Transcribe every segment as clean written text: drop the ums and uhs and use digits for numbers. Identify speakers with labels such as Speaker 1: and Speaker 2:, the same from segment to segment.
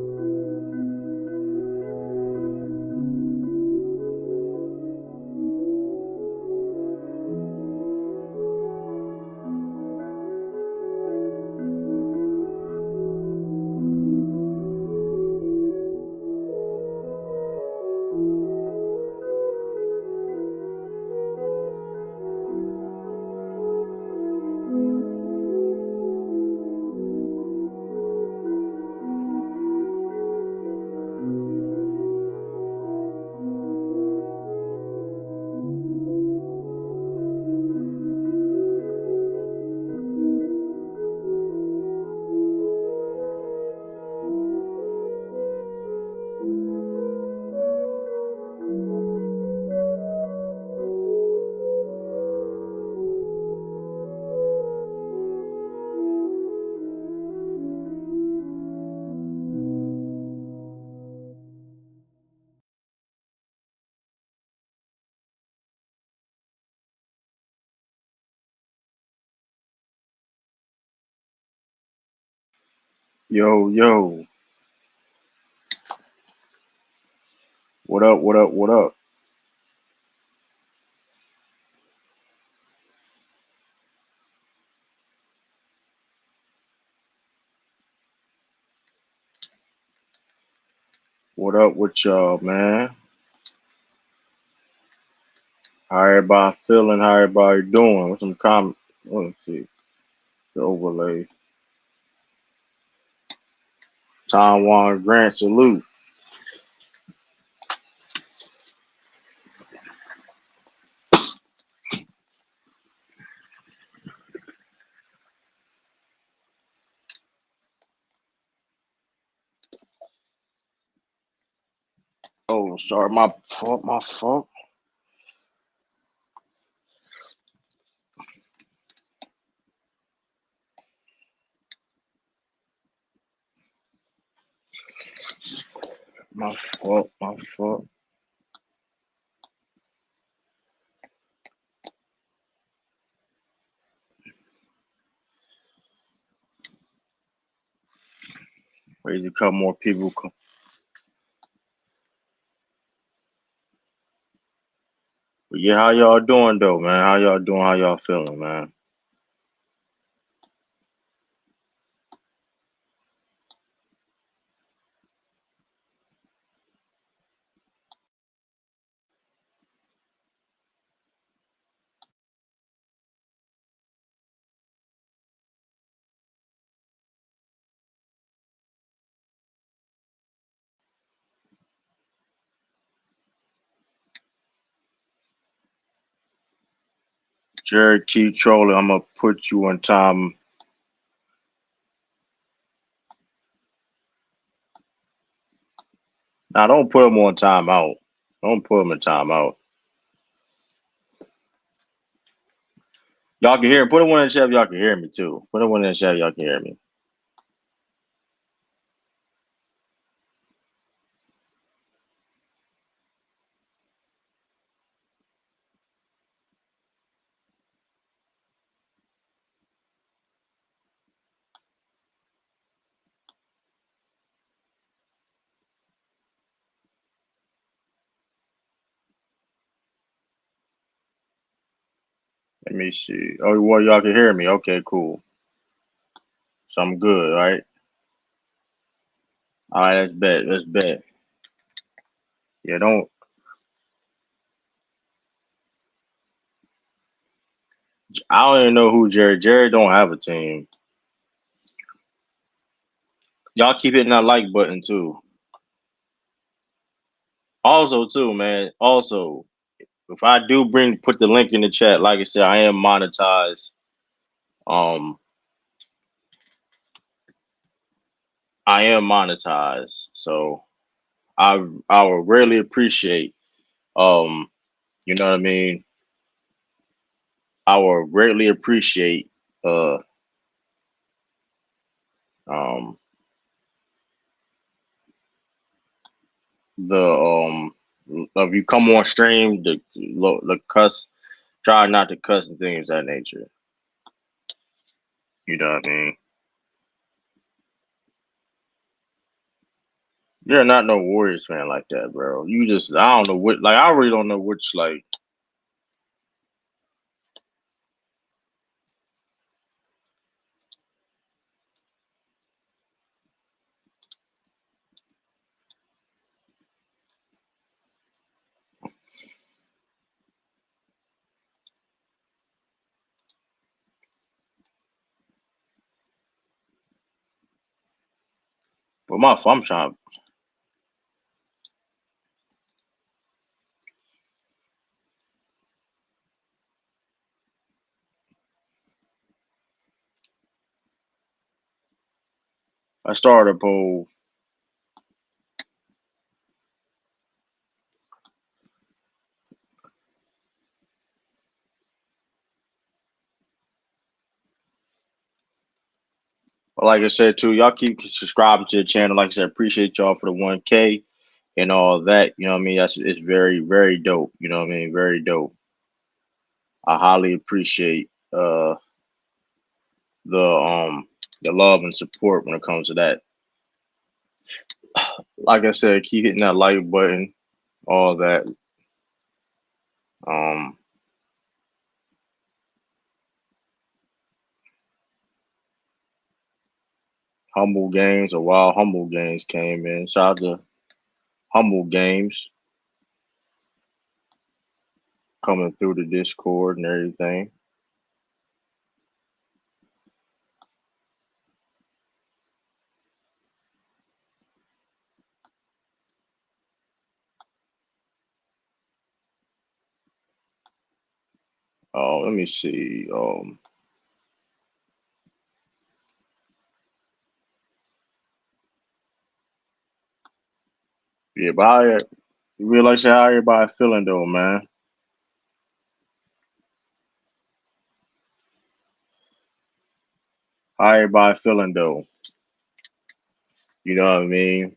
Speaker 1: Yo, yo, what up, what up, what up? What up with y'all, man? How everybody feeling? How everybody doing? What's some comment? Let's see. The overlay. Taiwan Grant salute. Oh, sorry, my fault, my fault. My fault, my fault. Wait a couple more people come. But yeah, how y'all doing though, man? How y'all doing? How y'all feeling, man? Jared, keep trolling. I'm gonna put you on time. Now, don't put him on timeout. Don't put him in timeout. Y'all can hear. Put a one in the chat if y'all can hear me too. Put a one in the chat if y'all can hear me. Let me see. Oh, well, y'all can hear me. Okay, cool. So I'm good, right? All right, let's bet. Let's bet. Yeah, don't. I don't even know who Jerry. Jerry don't have a team. Y'all keep hitting that like button too. Also, too, man. Also, if I do put the link in the chat, like I said, I am monetized. Um, I am monetized, so I would really appreciate. Um, you know what I mean. I would greatly appreciate. Uh, um, the if you come on stream, the cuss, try not to cuss and things of that nature. You know what I mean? You're not no Warriors fan like that, bro. You just I don't know what like I really don't know which like. But I'm trying. I started a poll. But like I said too, y'all keep subscribing to the channel. Like I said, appreciate y'all for the 1K and all that. You know what I mean? That's it's very, very dope. You know what I mean? Very dope. I highly appreciate the the love and support when it comes to that. Like I said, keep hitting that like button, all that. Um Humble Games or Wild Humble Games came in. Shout out to Humble Games coming through the Discord and everything. Oh, let me see. Yeah, but you realize how everybody feeling though, man. How everybody feeling though. You know what I mean?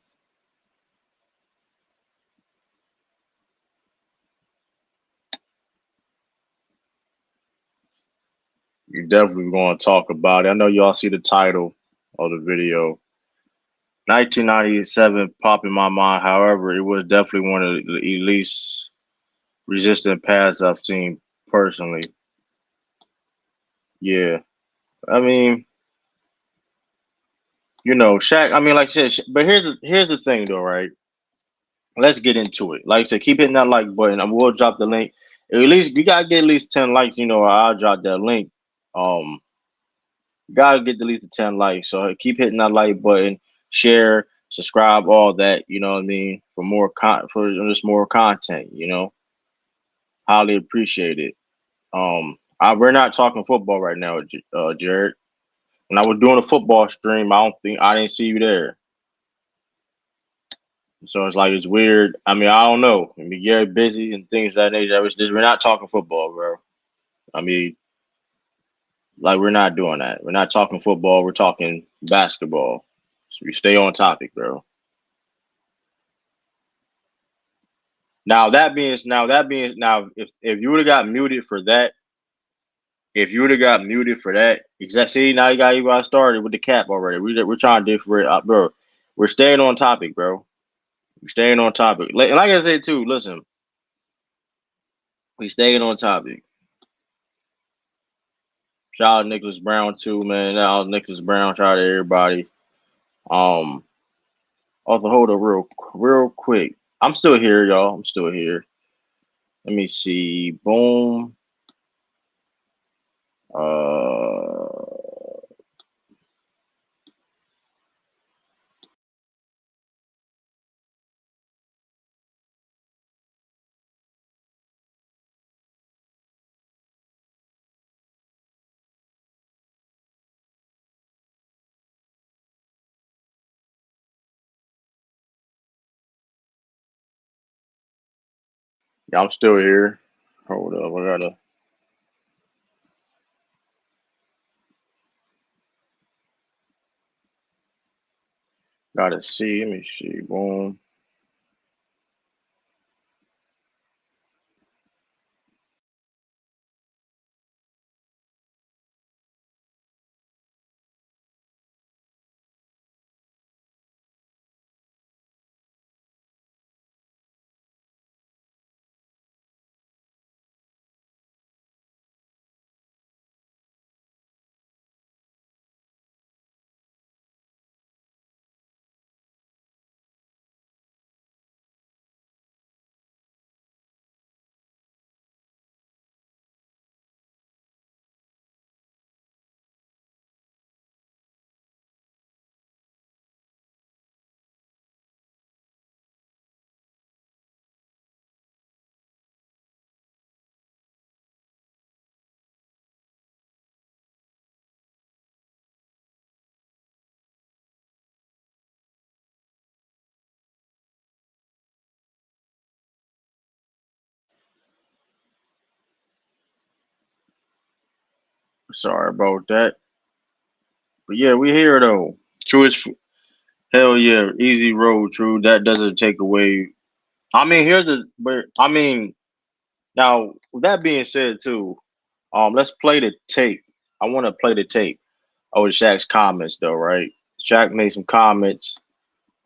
Speaker 1: You definitely going to talk about it. I know y'all see the title of the video. 1997 popped in my mind. However, it was definitely one of the least resistant paths I've seen personally. Yeah, I mean, you know, Shaq. I mean, like I said, but here's the thing though, right? Let's get into it. Like I said, keep hitting that like button. I will drop the link. At least you gotta get at least 10 likes. You know, I'll drop that link. Um, gotta get at least 10 likes. So keep hitting that like button, share, subscribe, all that. You know what I mean? For for just more content. You know, highly appreciate it. We're not talking football right now, Jared. When I was doing a football stream, I didn't see you there. So it's like it's weird. I mean, I don't know. I mean, you're busy and things of that nature. We're not talking football, bro. I mean, like we're not doing that. We're not talking football. We're talking basketball. So we stay on topic, bro. Now, if you would have got muted for that, if you would have got muted for that, exactly. Now you got started with the cap already. We're trying to differ, bro. We're staying on topic, bro. We're staying on topic. Like I said too. Listen, we staying on topic. Shout out Nicholas Brown too, man. Shout out Nicholas Brown. Shout out to everybody. Um, also hold up real quick. I'm still here, y'all. I'm still here. Let me see. Boom. Uh, yeah, I'm still here. Hold up. Gotta see. Let me see. Boom. Sorry about that. But yeah, we here though. True is hell yeah, easy road. True, that doesn't take away. I mean, here's the. But I mean, now with that being said too, let's play the tape. I want to play the tape of Shaq's comments though, right? Shaq made some comments.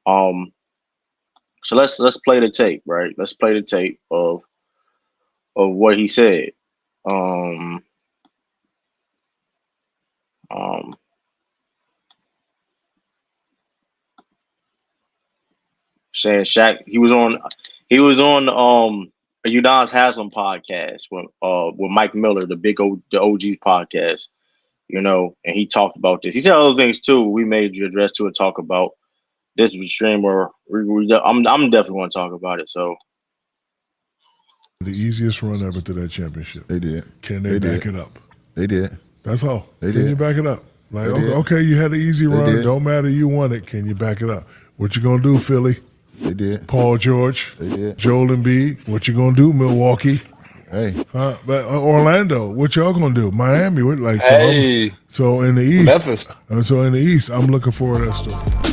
Speaker 1: Um, so let's play the tape, right? Let's play the tape of what he said. Um, um, saying Shaq, he was on a Udonis Haslam podcast with Mike Miller, the OG's podcast, and he talked about this. He said other things too. We made you address to and talk about this stream where I'm definitely want to talk about it. So
Speaker 2: The easiest run ever to that championship.
Speaker 3: They did.
Speaker 2: Can they back
Speaker 3: did.
Speaker 2: it up?
Speaker 3: They did.
Speaker 2: That's all.
Speaker 3: They
Speaker 2: Can
Speaker 3: did.
Speaker 2: you back it up? Like,
Speaker 3: They
Speaker 2: okay,
Speaker 3: did.
Speaker 2: okay, you had an easy
Speaker 3: They
Speaker 2: run.
Speaker 3: did.
Speaker 2: Don't matter, you won it. Can you back it up? What you gonna do, Philly?
Speaker 3: They did.
Speaker 2: Paul George,
Speaker 3: They did.
Speaker 2: Joel Embiid. What you gonna do, Milwaukee?
Speaker 3: Hey,
Speaker 2: But Orlando. What y'all gonna do? Miami. What like
Speaker 4: Hey,
Speaker 2: so in the East?
Speaker 4: Memphis.
Speaker 2: So in the East, I'm looking forward to that story.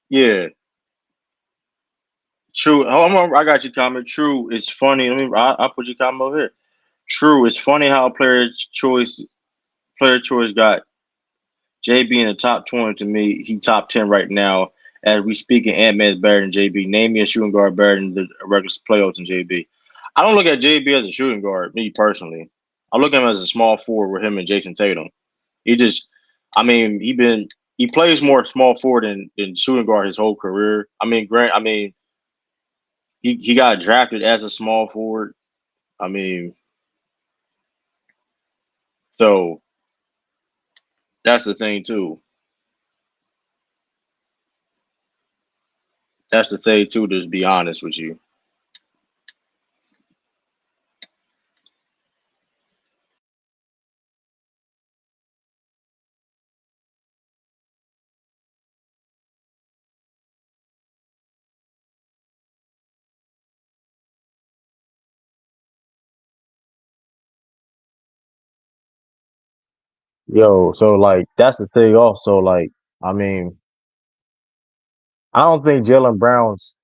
Speaker 1: yeah, true. I got your comment. True, it's funny. I'll put your comment over here. True, it's funny how player choice got JB in the top 20 to me. He top 10 right now. As we speak, Ant Man is better than JB. Name me a shooting guard better than the regular playoffs than JB. I don't look at JB as a shooting guard, me personally. I look at him as a small forward with him and Jayson Tatum. He just, I mean, he plays more small forward than shooting guard his whole career. I mean, he got drafted as a small forward. I mean, so that's the thing too. That's the thing too. Just be honest with you. Yo, so like that's the thing also, like, I mean, I don't think Jaylen Brown's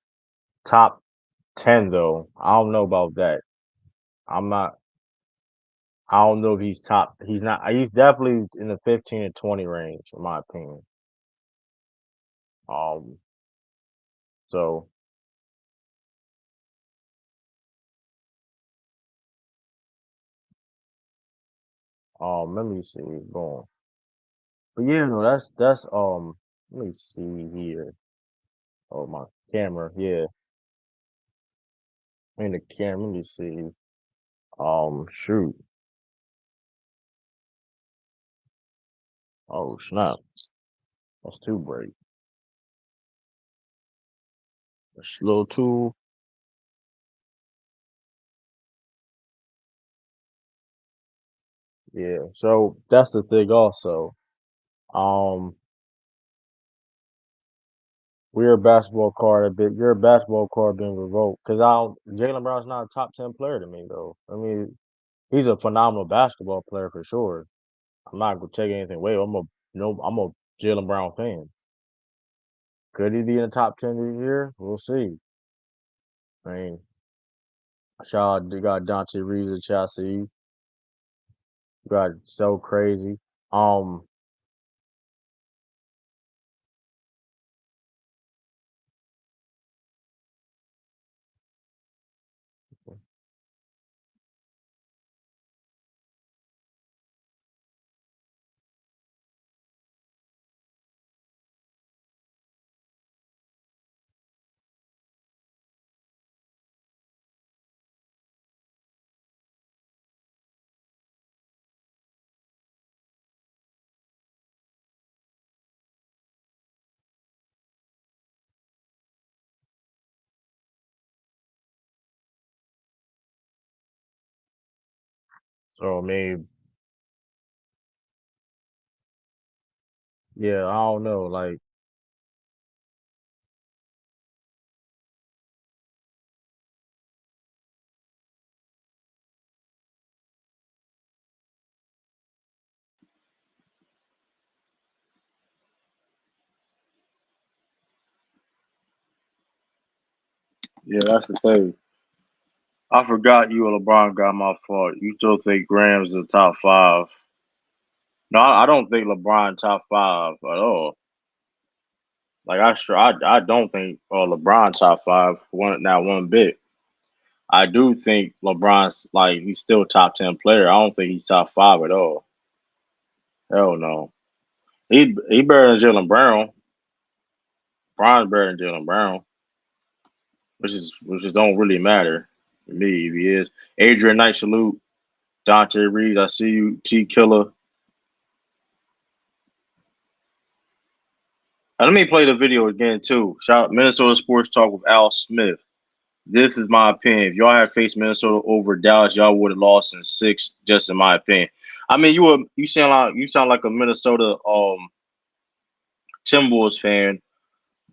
Speaker 1: top 10 though. I don't know about that. I'm not I don't know if he's not he's definitely in the 15 to 20 range, in my opinion. Um so let me see. Boom. But yeah, no, that's let me see here. Oh my camera, yeah. In the camera, let me see. Shoot. Oh snap. That's too bright. That's a little too. Yeah. So that's the thing also. Um, we're a basketball card a bit. You're a basketball card being revoked because I don't. Jaylen Brown's not a top 10 player to me though. I mean, he's a phenomenal basketball player for sure. I'm not gonna take anything away. I'm a Jaylen Brown fan. Could he be in the top 10 this year? We'll see. I mean, shout out, you got Dante Reeves at Chelsea. You got so crazy. Um, so I mean, yeah, I don't know. Like, Yeah, that's the thing. I forgot you and LeBron got my fault. You still think Graham's the top five? No, I don't think LeBron top five at all. Like I don't think LeBron top five one bit. I do think LeBron's like he's still top 10 player. I don't think he's top five at all. Hell no. He better than Jaylen Brown. Bron's better than Jaylen Brown, which is don't really matter to me if he is. Adrian Knight salute. Dante Reeves, I see you. T Killer. Let me play the video again too. Shout out Minnesota Sports Talk with Al Smith. This is my opinion. If y'all had faced Minnesota over Dallas, y'all would have lost in six. Just in my opinion. I mean, you sound like a Minnesota Timberwolves fan.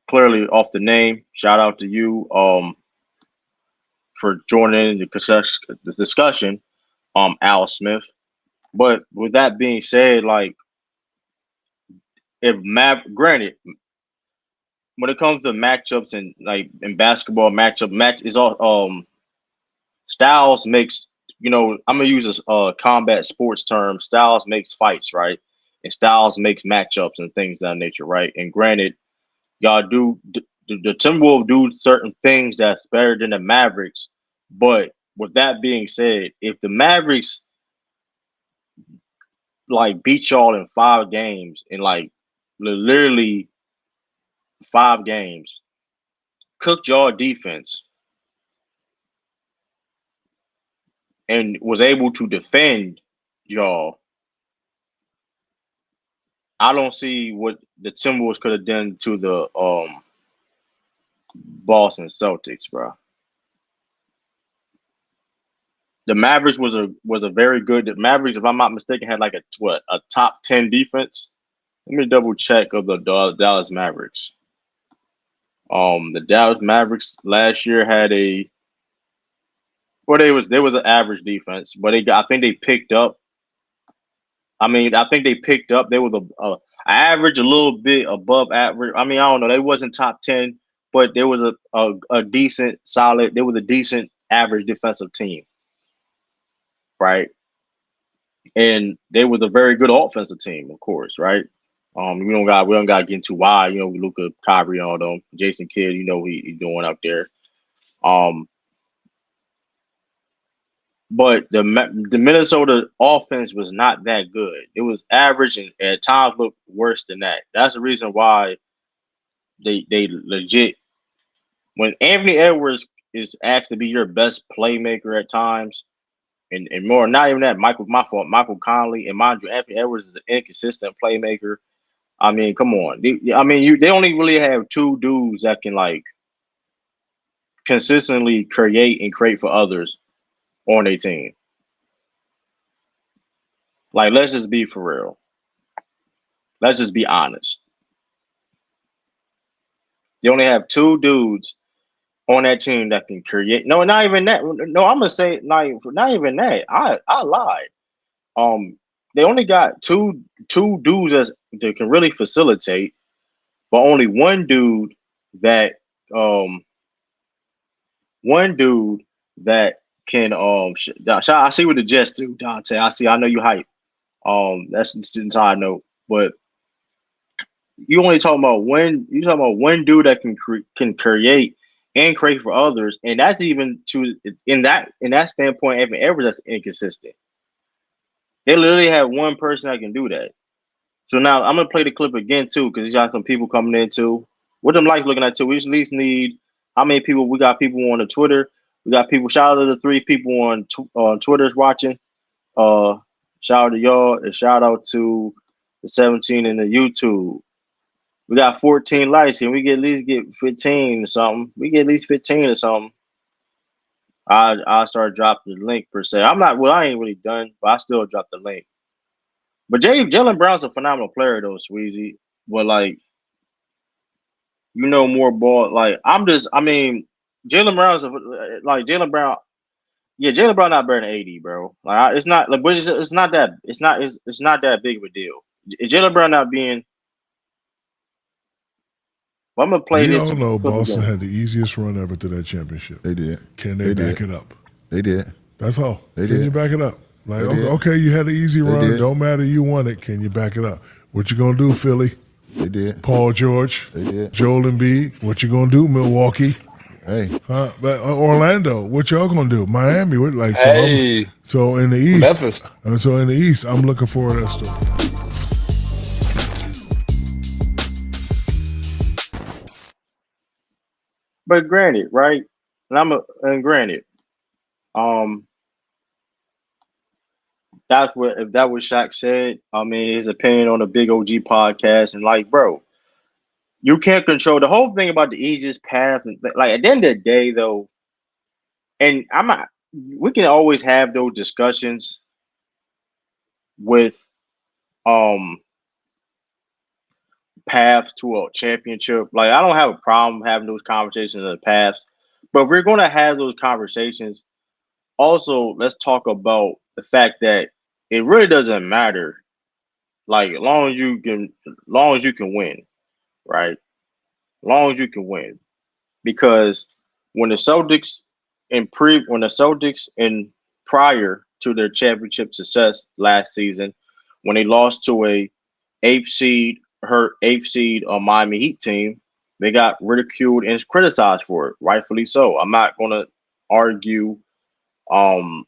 Speaker 1: Clearly off the name. Shout out to you for joining the discussion. Al Smith. But with that being said, like if granted, when it comes to matchups and like in basketball match is all styles makes I'm gonna use this combat sports term. Styles makes fights, right? And styles makes matchups and things of that nature, right? And granted, y'all do the Timberwolves do certain things that's better than the Mavericks. But with that being said, if the Mavericks like beat y'all in 5 games in like literally 5 games, cooked y'all defense and was able to defend y'all, I don't see what the Timberwolves could have done to the Boston Celtics, bro. The Mavericks was a very good. The Mavericks, if I'm not mistaken, had like a top 10 defense. Let me double check of the Dallas Mavericks. The Dallas Mavericks last year had a well, they was an average defense, but I think they picked up. I mean, I think they picked up. They were the average, a little bit above average. I mean, I don't know. They wasn't top 10, but there was a decent, solid. There was a decent average defensive team, right? And they was a very good offensive team, of course, right? We don't got to get into why. Luka, Kyrie, all them, Jason Kidd. He doing out there. Um, but the Minnesota offense was not that good. It was average and at times looked worse than that. That's the reason why they legit when Anthony Edwards is asked to be your best playmaker at times, and more not even that, Michael Conley, and mind you, Anthony Edwards is an inconsistent playmaker. I mean, come on. They only really have two dudes that can like consistently create for others on their team. Like, let's just be for real. Let's just be honest. You only have two dudes on that team that can create. No, not even that. No, I'm gonna say not even that. I lied. They only got two dudes that can really facilitate, but only that um one dude that can I see what the Jets do, Dante. I know you hype. That's just a side note, but you talking about one dude that can create and create for others, and that's even to in that standpoint, Evan Edwards that's inconsistent. They literally have one person that can do that. So now I'm gonna play the clip again too, because you got some people coming in too. What them likes looking at too? We at least need how many people? We got people on the Twitter. We got people. Shout out to the 3 people on Twitter's watching. Uh, Shout out to y'all and shout out to the 17 in the YouTube. We got 14 likes and we get at least get 15 or something. We get at least 15 or something. I start dropping the link per se. I ain't really done, but I still drop the link. But Jaylen Brown's a phenomenal player though, Sweezy. But like more ball. Like Jaylen Brown's like Jaylen Brown. Yeah, Jaylen Brown not better than AD, bro. Like it's not like, but it's not that it's not that big of a deal. Jaylen Brown not being But I'm gonna play
Speaker 2: We
Speaker 1: this
Speaker 2: all know
Speaker 1: clip
Speaker 2: Boston
Speaker 1: again.
Speaker 2: had the easiest run ever to that championship.
Speaker 3: They did.
Speaker 2: Can they
Speaker 3: They
Speaker 2: back
Speaker 3: did.
Speaker 2: it up?
Speaker 3: They did.
Speaker 2: That's all.
Speaker 3: They
Speaker 2: Can
Speaker 3: did.
Speaker 2: you back it up? Like,
Speaker 3: They did.
Speaker 2: okay, you had an easy
Speaker 3: They
Speaker 2: run.
Speaker 3: did.
Speaker 2: Don't matter, you won it. Can you back it up? What you gonna do, Philly?
Speaker 3: They did.
Speaker 2: Paul George,
Speaker 3: They did.
Speaker 2: Joel Embiid. What you gonna do, Milwaukee?
Speaker 3: Hey,
Speaker 2: But Orlando. What y'all gonna do? Miami. What like so?
Speaker 4: Hey,
Speaker 2: So in the East.
Speaker 4: Memphis.
Speaker 2: So in the East, I'm looking forward to that story.
Speaker 1: But granted, right? And granted, um, that's what if that was Shaq said. I mean, his opinion on the Big OG podcast, and like, bro, you can't control the whole thing about the easiest path. And like at the end of the day, though, and I'm not. We can always have those discussions with um paths to a championship. Like, I don't have a problem having those conversations in the past, but if we're gonna have those conversations. Also, let's talk about the fact that it really doesn't matter. Like, as long as you can win, right? As long as you can win, because when the Celtics when the Celtics in prior to their championship success last season, when they lost to a eighth seed Miami Heat team, they got ridiculed and criticized for it, rightfully so. I'm not gonna argue um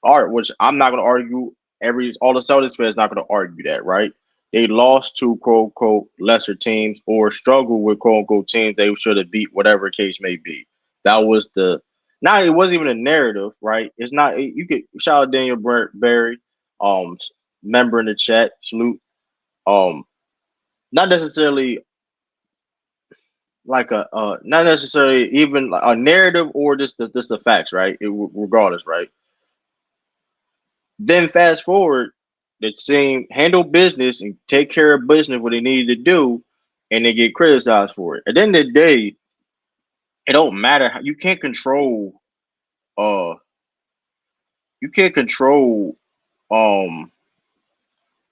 Speaker 1: art, which I'm not gonna argue. All the Celtics fans not gonna argue that, right? They lost to quote unquote lesser teams or struggle with quote unquote teams they should have beat, whatever case may be. That was the Now it wasn't even a narrative, right? It's not. You could shout out Daniel Barry, um, member in the chat, salute. Um, not necessarily like not necessarily even like a narrative or just the facts, right? Regardless, right? Then fast forward, the team handle business and take care of business what they needed to do, and they get criticized for it. At the end of the day, it don't matter. You can't control. Uh, you can't control um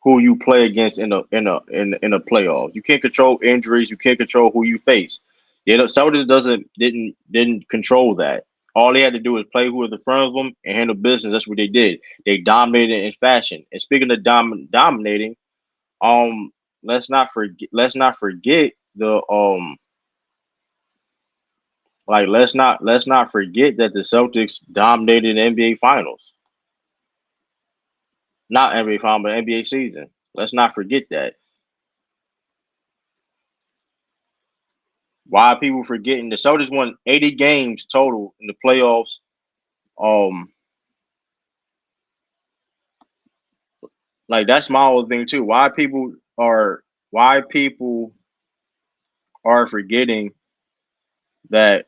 Speaker 1: who you play against in a playoff. You can't control injuries. You can't control who you face. You know, Celtics didn't control that. All they had to do was play who was in front of them and handle business. That's what they did. They dominated in fashion. And speaking of dominating, um, let's not forget the let's not forget that the Celtics dominated the NBA Finals, not NBA Final, but NBA season. Let's not forget that. Why are people forgetting the Celtics won 80 games total in the playoffs? Um, like that's my whole thing too. Why people are forgetting that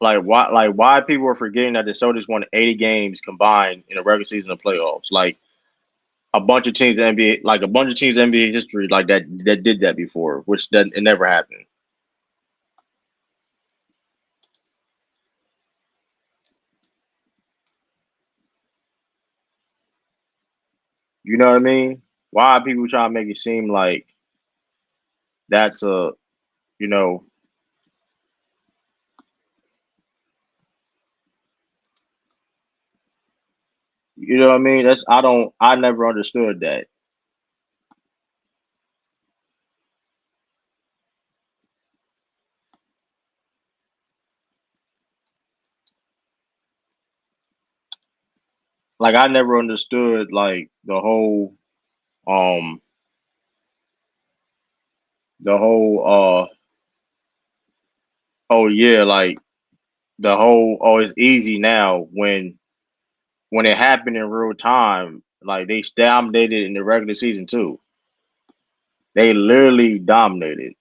Speaker 1: why people are forgetting that the Celtics won 80 games combined in a regular season and playoffs. Like a bunch of teams in NBA, like a bunch of teams in NBA history, like that did that before, which that it never happened. You know what I mean? Why are people trying to make it seem like that's a you know you know what I mean? I never understood that. Like I never understood like um the whole oh yeah, like the whole oh it's easy now when it happened in real time, like they dominated in the regular season too. They literally dominated.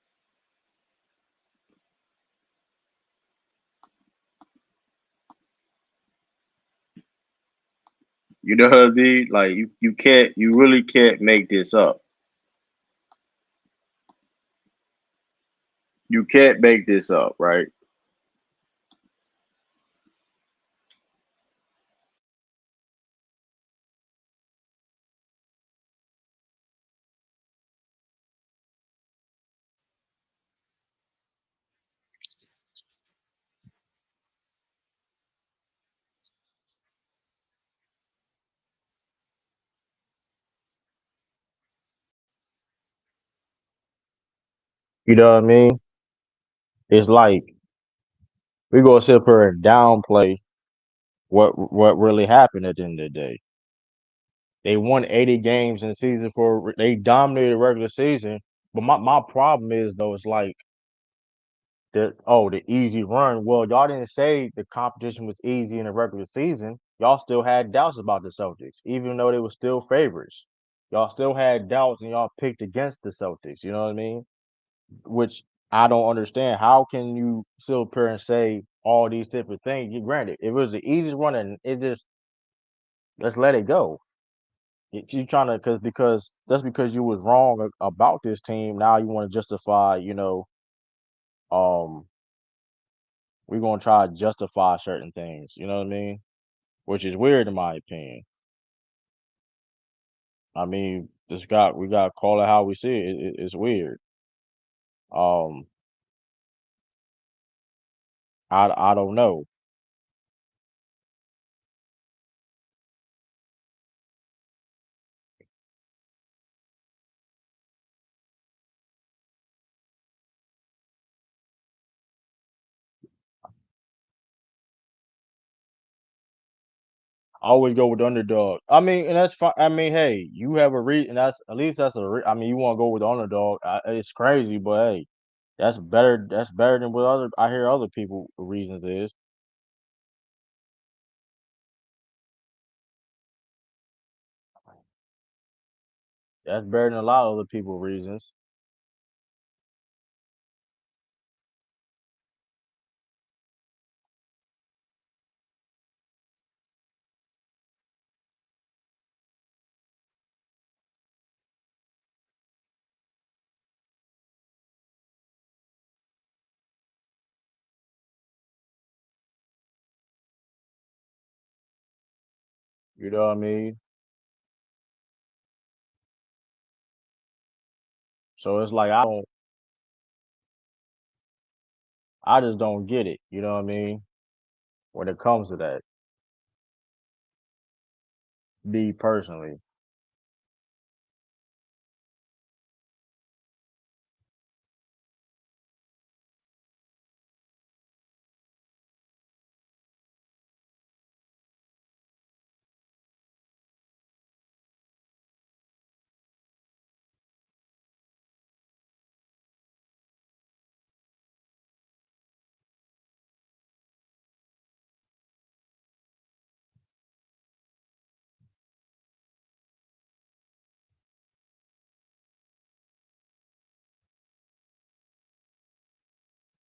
Speaker 1: You know what I mean? Like you really can't make this up. You can't make this up, right? You know what I mean? It's like we gonna sit up here and downplay what really happened at the end of the day. They won 80 games in the season for they dominated the regular season. But my problem is though, it's like the easy run. Well, y'all didn't say the competition was easy in the regular season. Y'all still had doubts about the Celtics, even though they were still favorites. Y'all still had doubts and y'all picked against the Celtics. You know what I mean? Which I don't understand. How can you sit up here and say all these different things? You granted, it was the easiest run, and it just let's let it go. You trying to because that's because you was wrong about this team. Now you want to justify, um, we're gonna try to justify certain things. You know what I mean? Which is weird in my opinion. I mean, we got to call it how we see it. It's weird. Um, I don't know. I always go with the underdog. I mean, and that's fine. I mean, hey, you have a reason. That's at least that's I mean, you want to go with the underdog. It's crazy, but hey, that's better. That's better than what other I hear other people reasons is. That's better than a lot of other people reasons. You know what I mean? So it's like I just don't get it. You know what I mean? When it comes to that, me personally,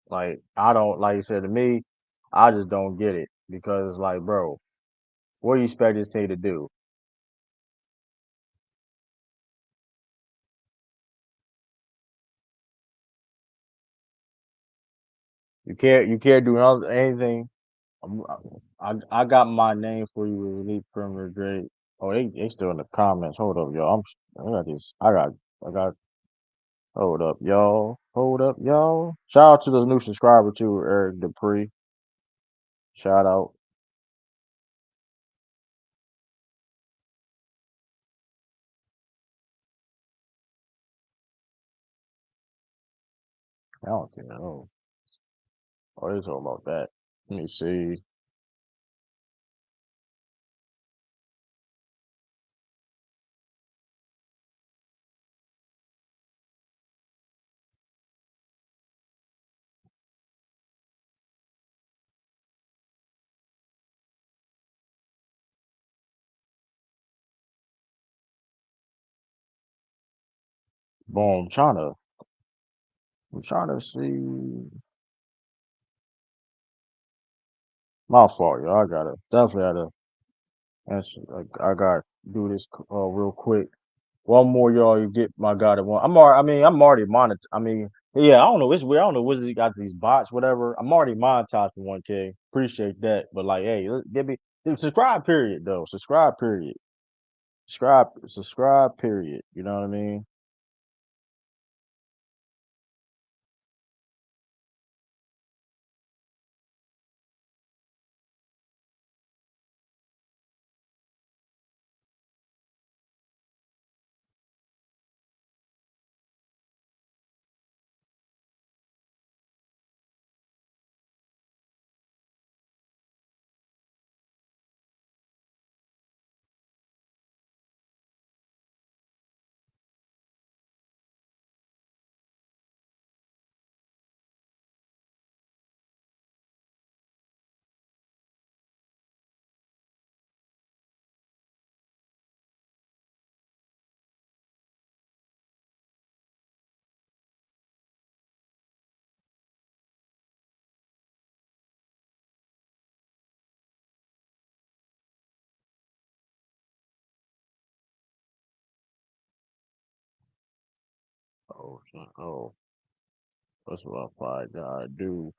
Speaker 1: like I don't like you said to me, I just don't get it because like, bro, what do you expect this team to do? You can't do anything. I'm, I got my name for you with Elite Premier Grade. Oh, they still in the comments. Hold up, y'all. I got this. I got. Hold up, y'all. Hold up, y'all. Shout out to the new subscriber too, Eric Dupree. Shout out. I don't care. Oh, they talking about that. Let me see. Boom. I'm trying to see. My fault, y'all. I gotta definitely gotta answer. I gotta do this real quick. One more, y'all. You get my guy that one. I'm already monitored. I mean, yeah. I don't know. It's weird. I don't know what he got these bots, whatever. I'm already monetized for 1K. Appreciate that. But like, hey, give me dude, subscribe. Period. Though subscribe. Period. Subscribe. Period. You know what I mean? Oh, oh, that's what I probably gotta do.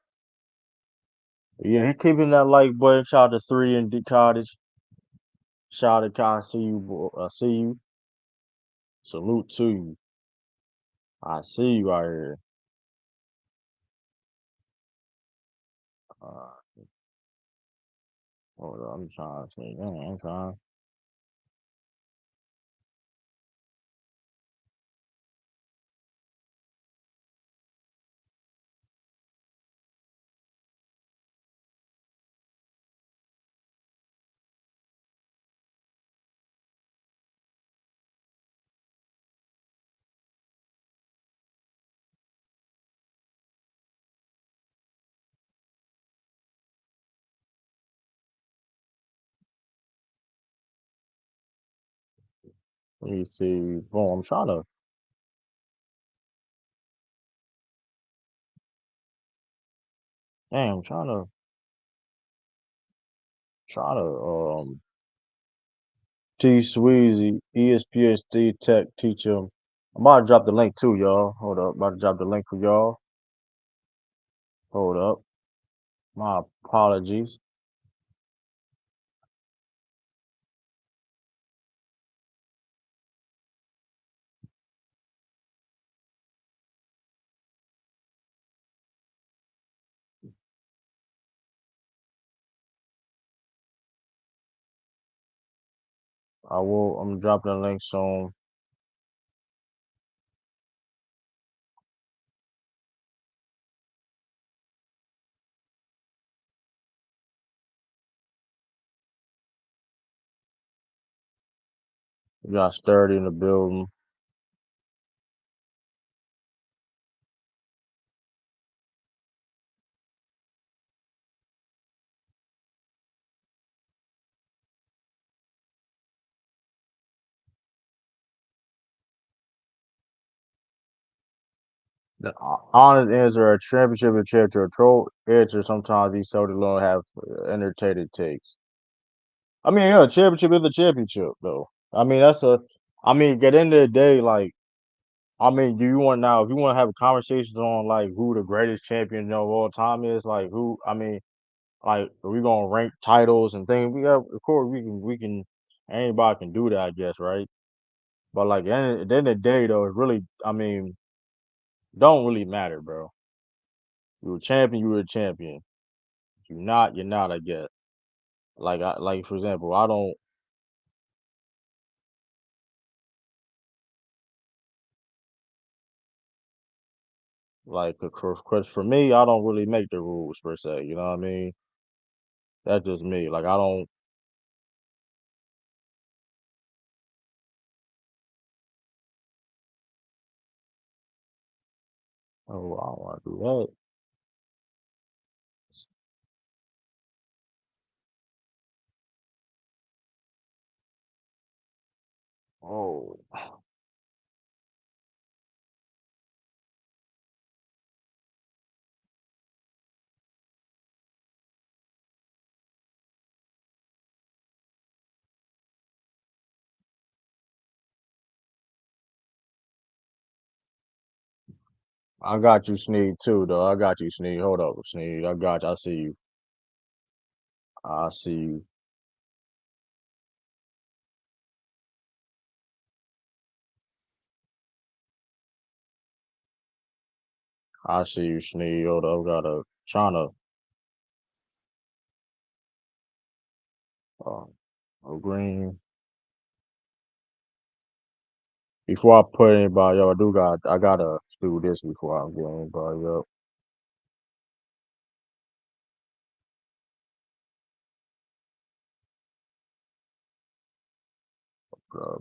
Speaker 1: Yeah, he keeping that like boy. Shout out to three in the cottage. Shout out to I see you, boy. I see you. Salute to you. I see you out here. Uh, hold on, I'm trying to say, man, I'm trying. Let me see. Boom, I'm trying to. Damn, I'm trying to T Sweezy, ESPSD Tech teach him. I'm about to drop the link too, y'all. Hold up, about to drop the link for y'all. Hold up. My apologies. I'm dropping the link soon. We got Sturdy in the building. The honest answer: a championship, a championship, a troll answer. Sometimes these Celtics don't have entertaining takes. I mean, yeah, a championship is a championship, though. I mean, that's a. I mean, at the end of the day, like, I mean, do you want now? If you want to have conversations on like who the greatest champion of all time is, like who? I mean, like, are we gonna rank titles and things? We got, of course, we can. Anybody can do that, I guess, right? But like, at the end of the day, though, it really, I mean, don't really matter, bro. You a champion, you were a champion. You're not, you're not, I guess. Like for example, I don't like, cause for me, I don't really make the rules per se. You know what I mean? That's just me. Like, I don't. Oh, I don't want to do that. Oh, I got you, Sneed, too, though. I got you, Sneed. Hold up, Sneed. I got you. I see you. I see you. I see you, Sneed. Hold up. I gotta trying to uh, green. Before I put anybody up, I gotta do this before I get anybody up.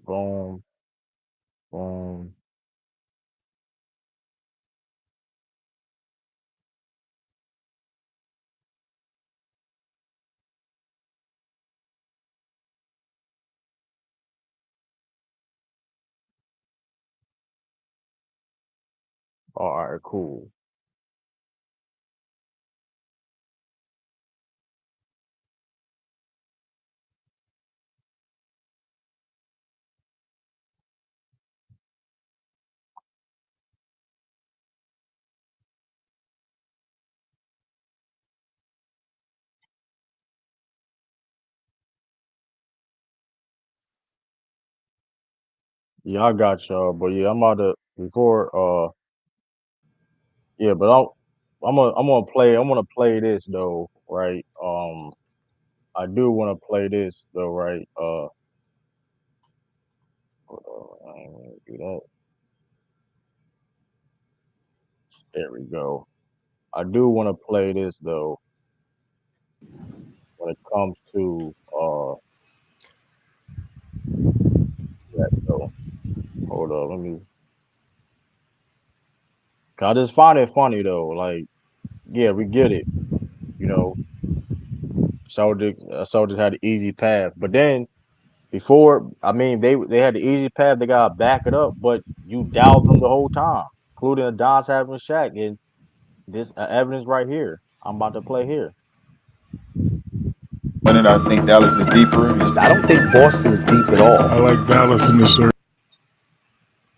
Speaker 1: Boom, boom. All right, cool.
Speaker 4: Yeah, I got y'all, but yeah, I'm about to before. Yeah, but I'm gonna play this though, right? I do want to play this though, right? Hold on, I ain't gonna do that. There we go. I do want to play this though when it comes to that though. Hold up, let me. 'Cause I just find it funny though. Like, yeah, we get it. You know, Celtics had the easy path, but then before, I mean, they had the easy path. They gotta back it up, but you doubt them the whole time, including Adonis having Shaq, and this evidence right here. I'm about to play here.
Speaker 3: Winning, I think Dallas is deeper.
Speaker 5: I don't think Boston is deep at
Speaker 2: I
Speaker 5: all.
Speaker 2: like Dallas in this series.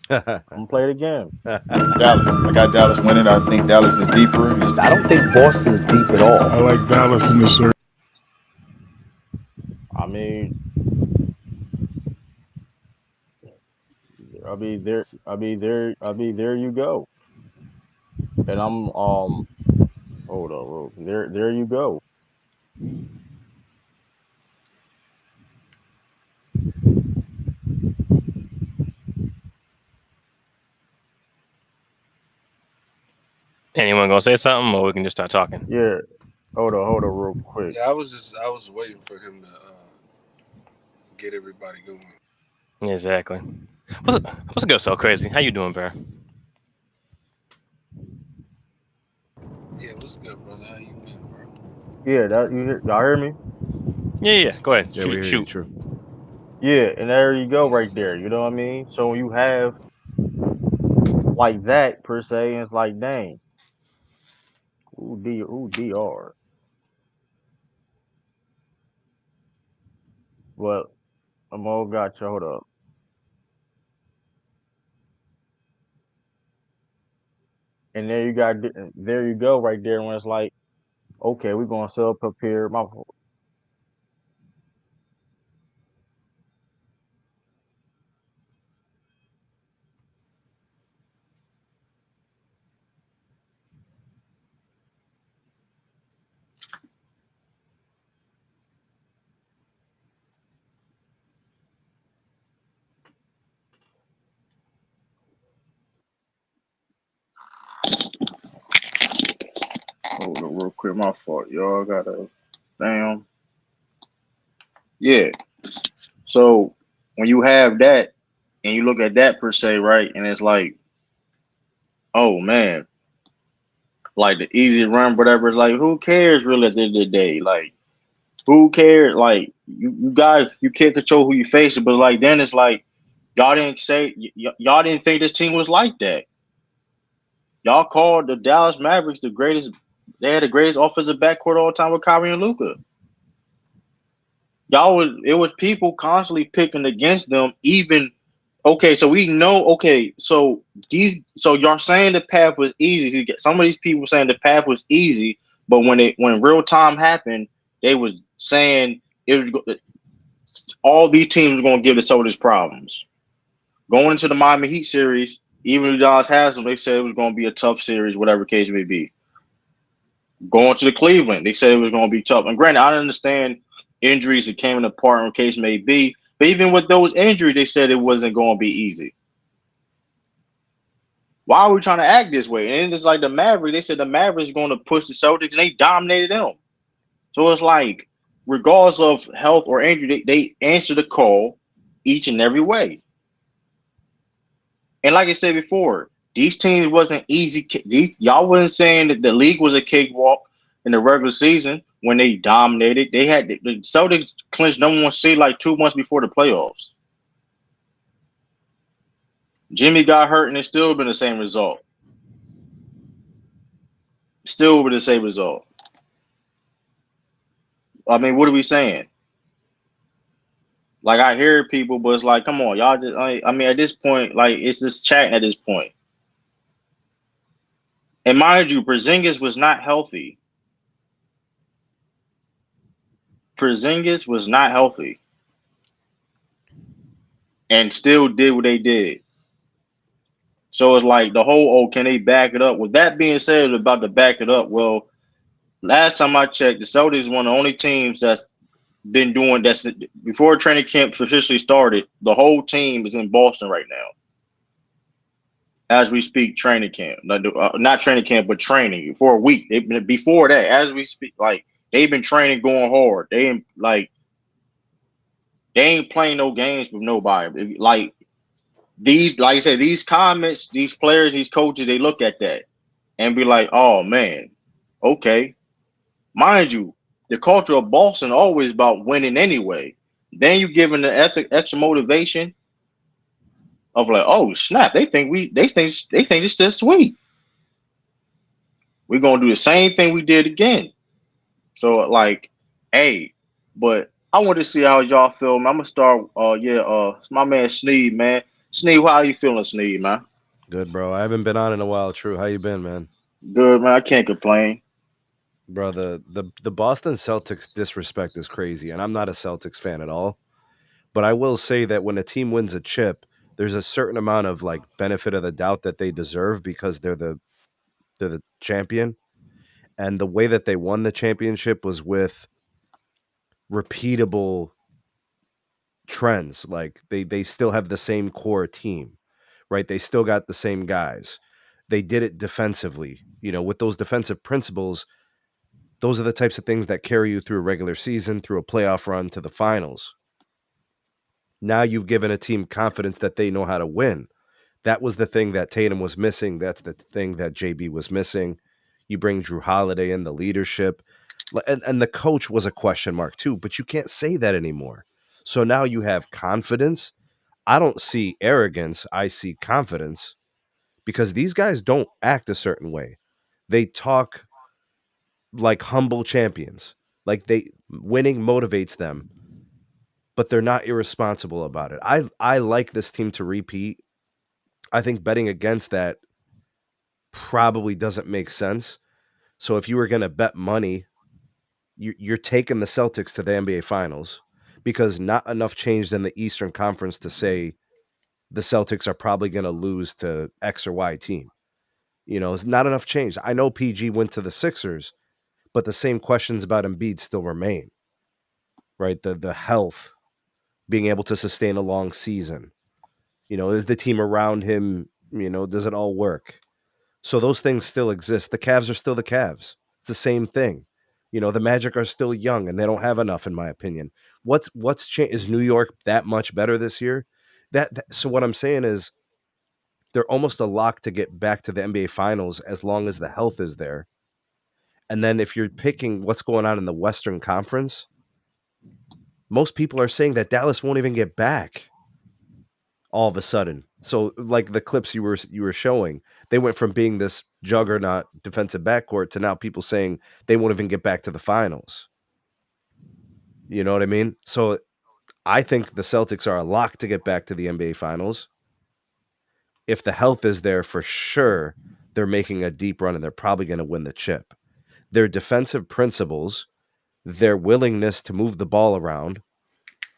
Speaker 4: I'm gonna play it again.
Speaker 3: Dallas. I got Dallas winning. I think Dallas is deeper.
Speaker 5: I don't think Boston is deep at
Speaker 2: I
Speaker 5: all.
Speaker 2: like Dallas in this series.
Speaker 4: I mean, there you go. And I'm hold on, there you go.
Speaker 6: Anyone gonna say something, or we can just start talking?
Speaker 4: Yeah, hold on, real quick.
Speaker 7: Yeah, I was waiting for him to get everybody going.
Speaker 6: Exactly. What's good? So crazy. How you doing, Bear?
Speaker 7: Yeah, what's good, brother? How you been, bro?
Speaker 4: Yeah, y'all hear me?
Speaker 6: Yeah, yeah.
Speaker 7: What's
Speaker 6: Go ahead.
Speaker 7: good?
Speaker 3: Yeah, we
Speaker 6: Shoot,
Speaker 3: hear you.
Speaker 6: shoot.
Speaker 3: True.
Speaker 4: Yeah, and there you go,
Speaker 7: Yes,
Speaker 4: right
Speaker 7: sir.
Speaker 4: there. You know what I mean? So when you have like that per se, and it's like, dang, who DR? But I'm all got you. Hold up. And there you go, right there. When it's like, okay, we're gonna sell up here. My fault. Hold up, real quick. My fault, y'all. Gotta damn. Yeah. So when you have that and you look at that per se, right, and it's like, oh man, like the easy run, whatever. It's like, who cares really at the end of the day? Like, who cares? Like, you guys, you can't control who you face it, but like then it's like y'all didn't say y'all didn't think this team was like that. Y'all called the Dallas Mavericks the greatest. They had the greatest offensive backcourt all time with Kyrie and Luka. It was people constantly picking against them. Even okay, so we know. Okay, so y'all saying the path was easy. Some of these people saying the path was easy, but when real time happened, they was saying it was all these teams were going to give the Celtics problems. Going into the Miami Heat series, even if Dallas has them, they said it was going to be a tough series, whatever case may be. Going to the Cleveland, they said it was going to be tough. And granted, I understand injuries that came in apart in case may be, but even with those injuries, they said it wasn't going to be easy. Why are we trying to act this way? And it's like the Mavericks, they said the Mavericks are going to push the Celtics, and they dominated them. So it's like, regardless of health or injury, they answer the call each and every way. And like I said before, these teams wasn't easy. Y'all wasn't saying that the league was a cakewalk in the regular season when they dominated. They had the Celtics clinched number one seed like 2 months before the playoffs. Jimmy got hurt and it still been the same result. Still been the same result. I mean, what are we saying? Like I hear people, but it's like, come on, y'all. I mean, at this point, like it's just chatting at this point. And mind you, Porzingis was not healthy. Porzingis was not healthy. and still did what they did. So it's like the whole, can they back it up? With that being said, about to back it up, well, last time I checked, the Celtics is one of the only teams that's been doing that's before training camp officially started. The whole team is in Boston right now as we speak. Training camp, not training camp, but training for a week. They've been before that as we speak. Like they've been training, going hard. They ain't playing no games with nobody. Like these, like I said, these comments, these players, these coaches, they look at that and be like, oh man, okay. Mind you, the culture of Boston always about winning anyway. Then you giving the extra motivation of like, oh snap, they think it's just sweet. We're gonna do the same thing we did again. So like, hey, but I want to see how y'all feel. Man. I'm gonna start. It's my man Sneed, man. Sneed, how you feeling, Sneed, man?
Speaker 8: Good, bro. I haven't been on in a while. True. How you been, man?
Speaker 4: Good, man. I can't complain.
Speaker 8: Bro, the Boston Celtics disrespect is crazy, and I'm not a Celtics fan at all. But I will say that when a team wins a chip, there's a certain amount of like benefit of the doubt that they deserve because they're the champion. And the way that they won the championship was with repeatable trends. Like they still have the same core team, right? They still got the same guys. They did it defensively. With those defensive principles, those are the types of things that carry you through a regular season, through a playoff run to the finals. Now you've given a team confidence that they know how to win. That was the thing that Tatum was missing. That's the thing that JB was missing. You bring Drew Holiday in, the leadership. And the coach was a question mark too, but you can't say that anymore. So now you have confidence. I don't see arrogance. I see confidence because these guys don't act a certain way. They talk like humble champions. Like they winning motivates them, but they're not irresponsible about it. I like this team to repeat. I think betting against that probably doesn't make sense. So if you were going to bet money, you're taking the Celtics to the NBA Finals because not enough changed in the Eastern Conference to say the Celtics are probably going to lose to X or Y team. It's not enough change. I know PG went to the Sixers, but the same questions about Embiid still remain, right? The health, being able to sustain a long season. Is the team around him, does it all work? So those things still exist. The Cavs are still the Cavs. It's the same thing. The Magic are still young and they don't have enough, in my opinion. What's changed? Is New York that much better this year? So what I'm saying is they're almost a lock to get back to the NBA Finals as long as the health is there. And then if you're picking what's going on in the Western Conference, most people are saying that Dallas won't even get back all of a sudden. So like the clips you were showing, they went from being this juggernaut defensive backcourt to now people saying they won't even get back to the finals. You know what I mean? So I think the Celtics are a lock to get back to the NBA finals. If the health is there, for sure, they're making a deep run and they're probably going to win the chip. Their defensive principles, their willingness to move the ball around,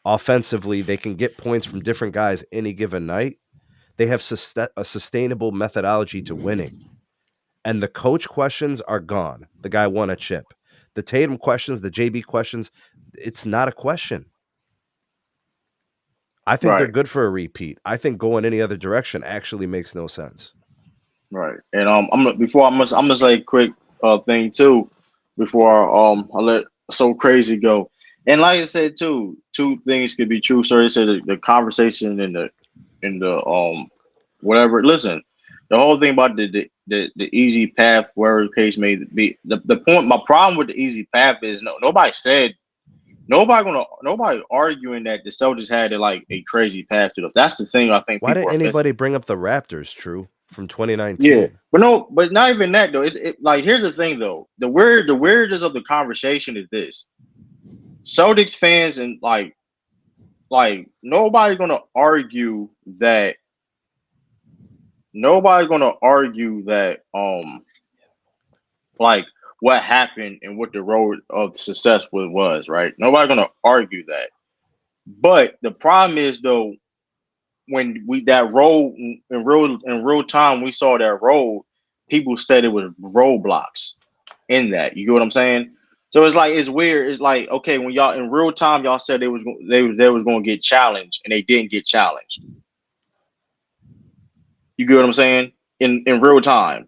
Speaker 8: offensively, they can get points from different guys any given night. They have a sustainable methodology to winning. And the coach questions are gone. The guy won a chip. The Tatum questions, the JB questions, it's not a question. I think they're
Speaker 4: Right,
Speaker 8: good for a repeat. I think going any other direction actually makes no sense.
Speaker 4: right. And I'm gonna say a quick thing too before I let so crazy go. And like I said too, two things could be true. So they said the conversation and the whatever. Listen, the whole thing about the easy path, wherever the case may be. The point, my problem with the easy path is nobody arguing that the Celtics had like a crazy path to them. That's the thing I think
Speaker 8: Why
Speaker 4: people
Speaker 8: didn't
Speaker 4: are
Speaker 8: anybody
Speaker 4: missing.
Speaker 8: bring up the Raptors, True, from
Speaker 4: Yeah,
Speaker 8: 2019?
Speaker 4: but no, but not even that though. It like here's the thing though. The weirdest of the conversation is this: Celtics fans and like that. Nobody's gonna argue that like what happened and what the road of success was, right? Nobody's gonna argue that. But the problem is though, when we that road in real time we saw that road, people said it was roadblocks in that. You get what I'm saying? So it's like it's weird. It's like okay, when y'all in real time y'all said they was going to get challenged and they didn't get challenged. You get what I'm saying? In real time.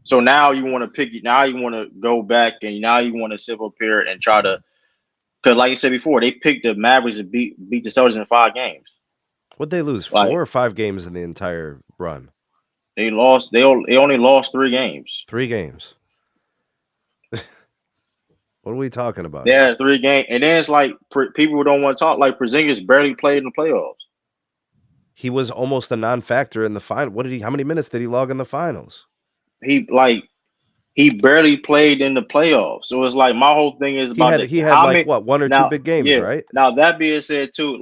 Speaker 4: So now you want to pick it. Now you want to go back and now you want to sit up here and try to because like you said before, they picked the Mavericks to beat the Celtics in 5 games.
Speaker 8: What'd they lose?
Speaker 4: Like
Speaker 8: 4 or 5 games in the entire run?
Speaker 4: they lost. They only lost 3 games.
Speaker 8: 3 games. What are we talking about here?
Speaker 4: Yeah, 3 games, and then it's like people don't want to talk. Like Porzingis barely played in the playoffs.
Speaker 8: He was almost a non-factor in the final. How many minutes did he log in the finals?
Speaker 4: He barely played in the playoffs. So it's like my whole thing is about
Speaker 8: He had
Speaker 4: how
Speaker 8: like
Speaker 4: many
Speaker 8: what, 1 or 2
Speaker 4: now.
Speaker 8: big games,
Speaker 4: Yeah.
Speaker 8: right?
Speaker 4: Now that being said too,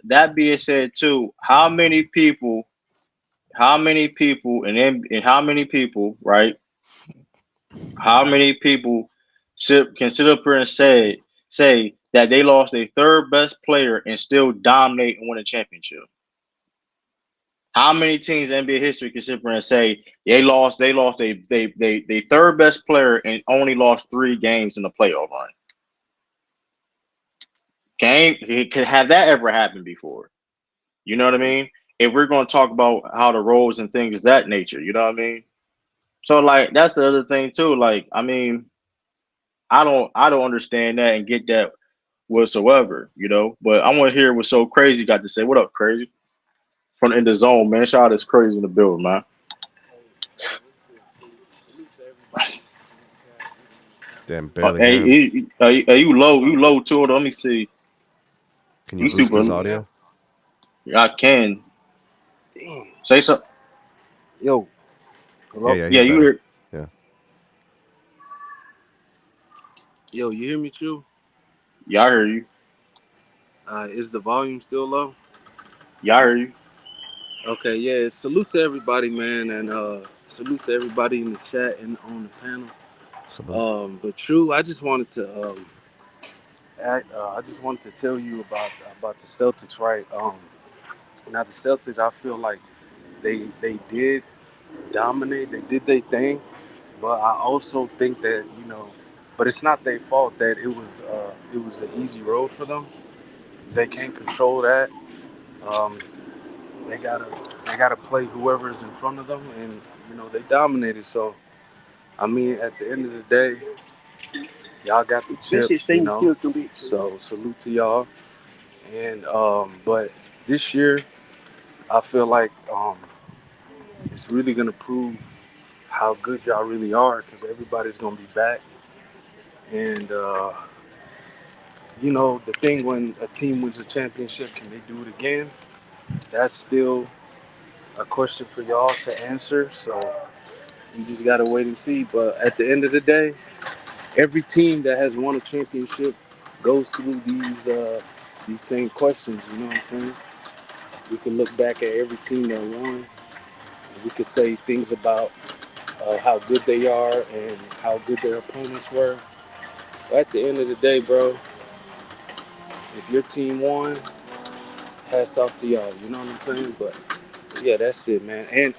Speaker 4: that being said too, how many people, and how many people, right? How many people can sit up here and say that they lost their third best player and still dominate and win a championship? How many teams in NBA history can sit here and say they lost they third best player and only lost 3 games in the playoff run? Can have that ever happened before? You know what I mean? If we're going to talk about how the roles and things that nature, you know what I mean? So like that's the other thing too. Like I mean, I don't understand that and get that whatsoever, you know. But I want to hear what So Crazy got to say. What up, Crazy? From in the zone, man. Shout out this Crazy in the building, man.
Speaker 8: Damn, barely
Speaker 4: Hey,
Speaker 8: hear him.
Speaker 4: you low? You low to it? Let me see.
Speaker 8: Can you
Speaker 4: You
Speaker 8: boost his
Speaker 4: super?
Speaker 8: audio?
Speaker 4: I can
Speaker 7: Damn.
Speaker 4: say something.
Speaker 7: Yo,
Speaker 8: Yeah,
Speaker 7: hello?
Speaker 8: yeah,
Speaker 4: Yeah,
Speaker 8: he's
Speaker 4: you
Speaker 8: better.
Speaker 4: hear?
Speaker 8: Yeah.
Speaker 7: Yo, you hear me, Chew?
Speaker 4: Yeah, I hear you.
Speaker 7: Is the volume still low?
Speaker 4: Yeah, I hear you.
Speaker 7: Okay, yeah. Salute to everybody, man, and salute to everybody in the chat and on the panel.
Speaker 8: Salute.
Speaker 7: But True, I just wanted to I just wanted to tell you about the Celtics, right? Now the Celtics, I feel like they did dominate, they did their thing, but I also think that but it's not their fault that it was an easy road for them. They can't control that. Um, they gotta play whoever is in front of them, and they dominated. So I mean, at the end of the day, y'all got the chips, So salute to y'all. And but this year, I feel like it's really gonna prove how good y'all really are because everybody's gonna be back. And the thing when a team wins a championship, can they do it again? That's still a question for y'all to answer. So you just gotta wait and see. But at the end of the day, every team that has won a championship goes through these same questions. You know what I'm saying? We can look back at every team that won. And we could say things about how good they are and how good their opponents were. But at the end of the day, bro, if your team won, hats off to y'all. You know what I'm saying? But yeah, that's it, man. And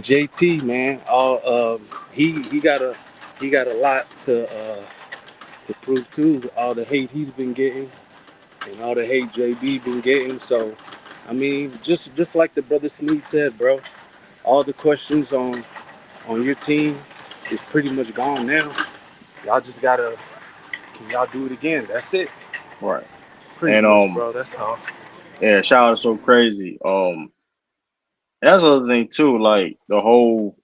Speaker 7: JT, man, he got a lot to prove too. All the hate he's been getting and all the hate JB been getting. So, I mean, just like the brother Sneak said, bro, all the questions on your team is pretty much gone now. Y'all just gotta, can y'all do it again? That's it.
Speaker 4: Right.
Speaker 7: Pretty
Speaker 4: And
Speaker 7: much, bro. That's all.
Speaker 4: yeah, shout out So Crazy. That's the other thing too. Like the whole.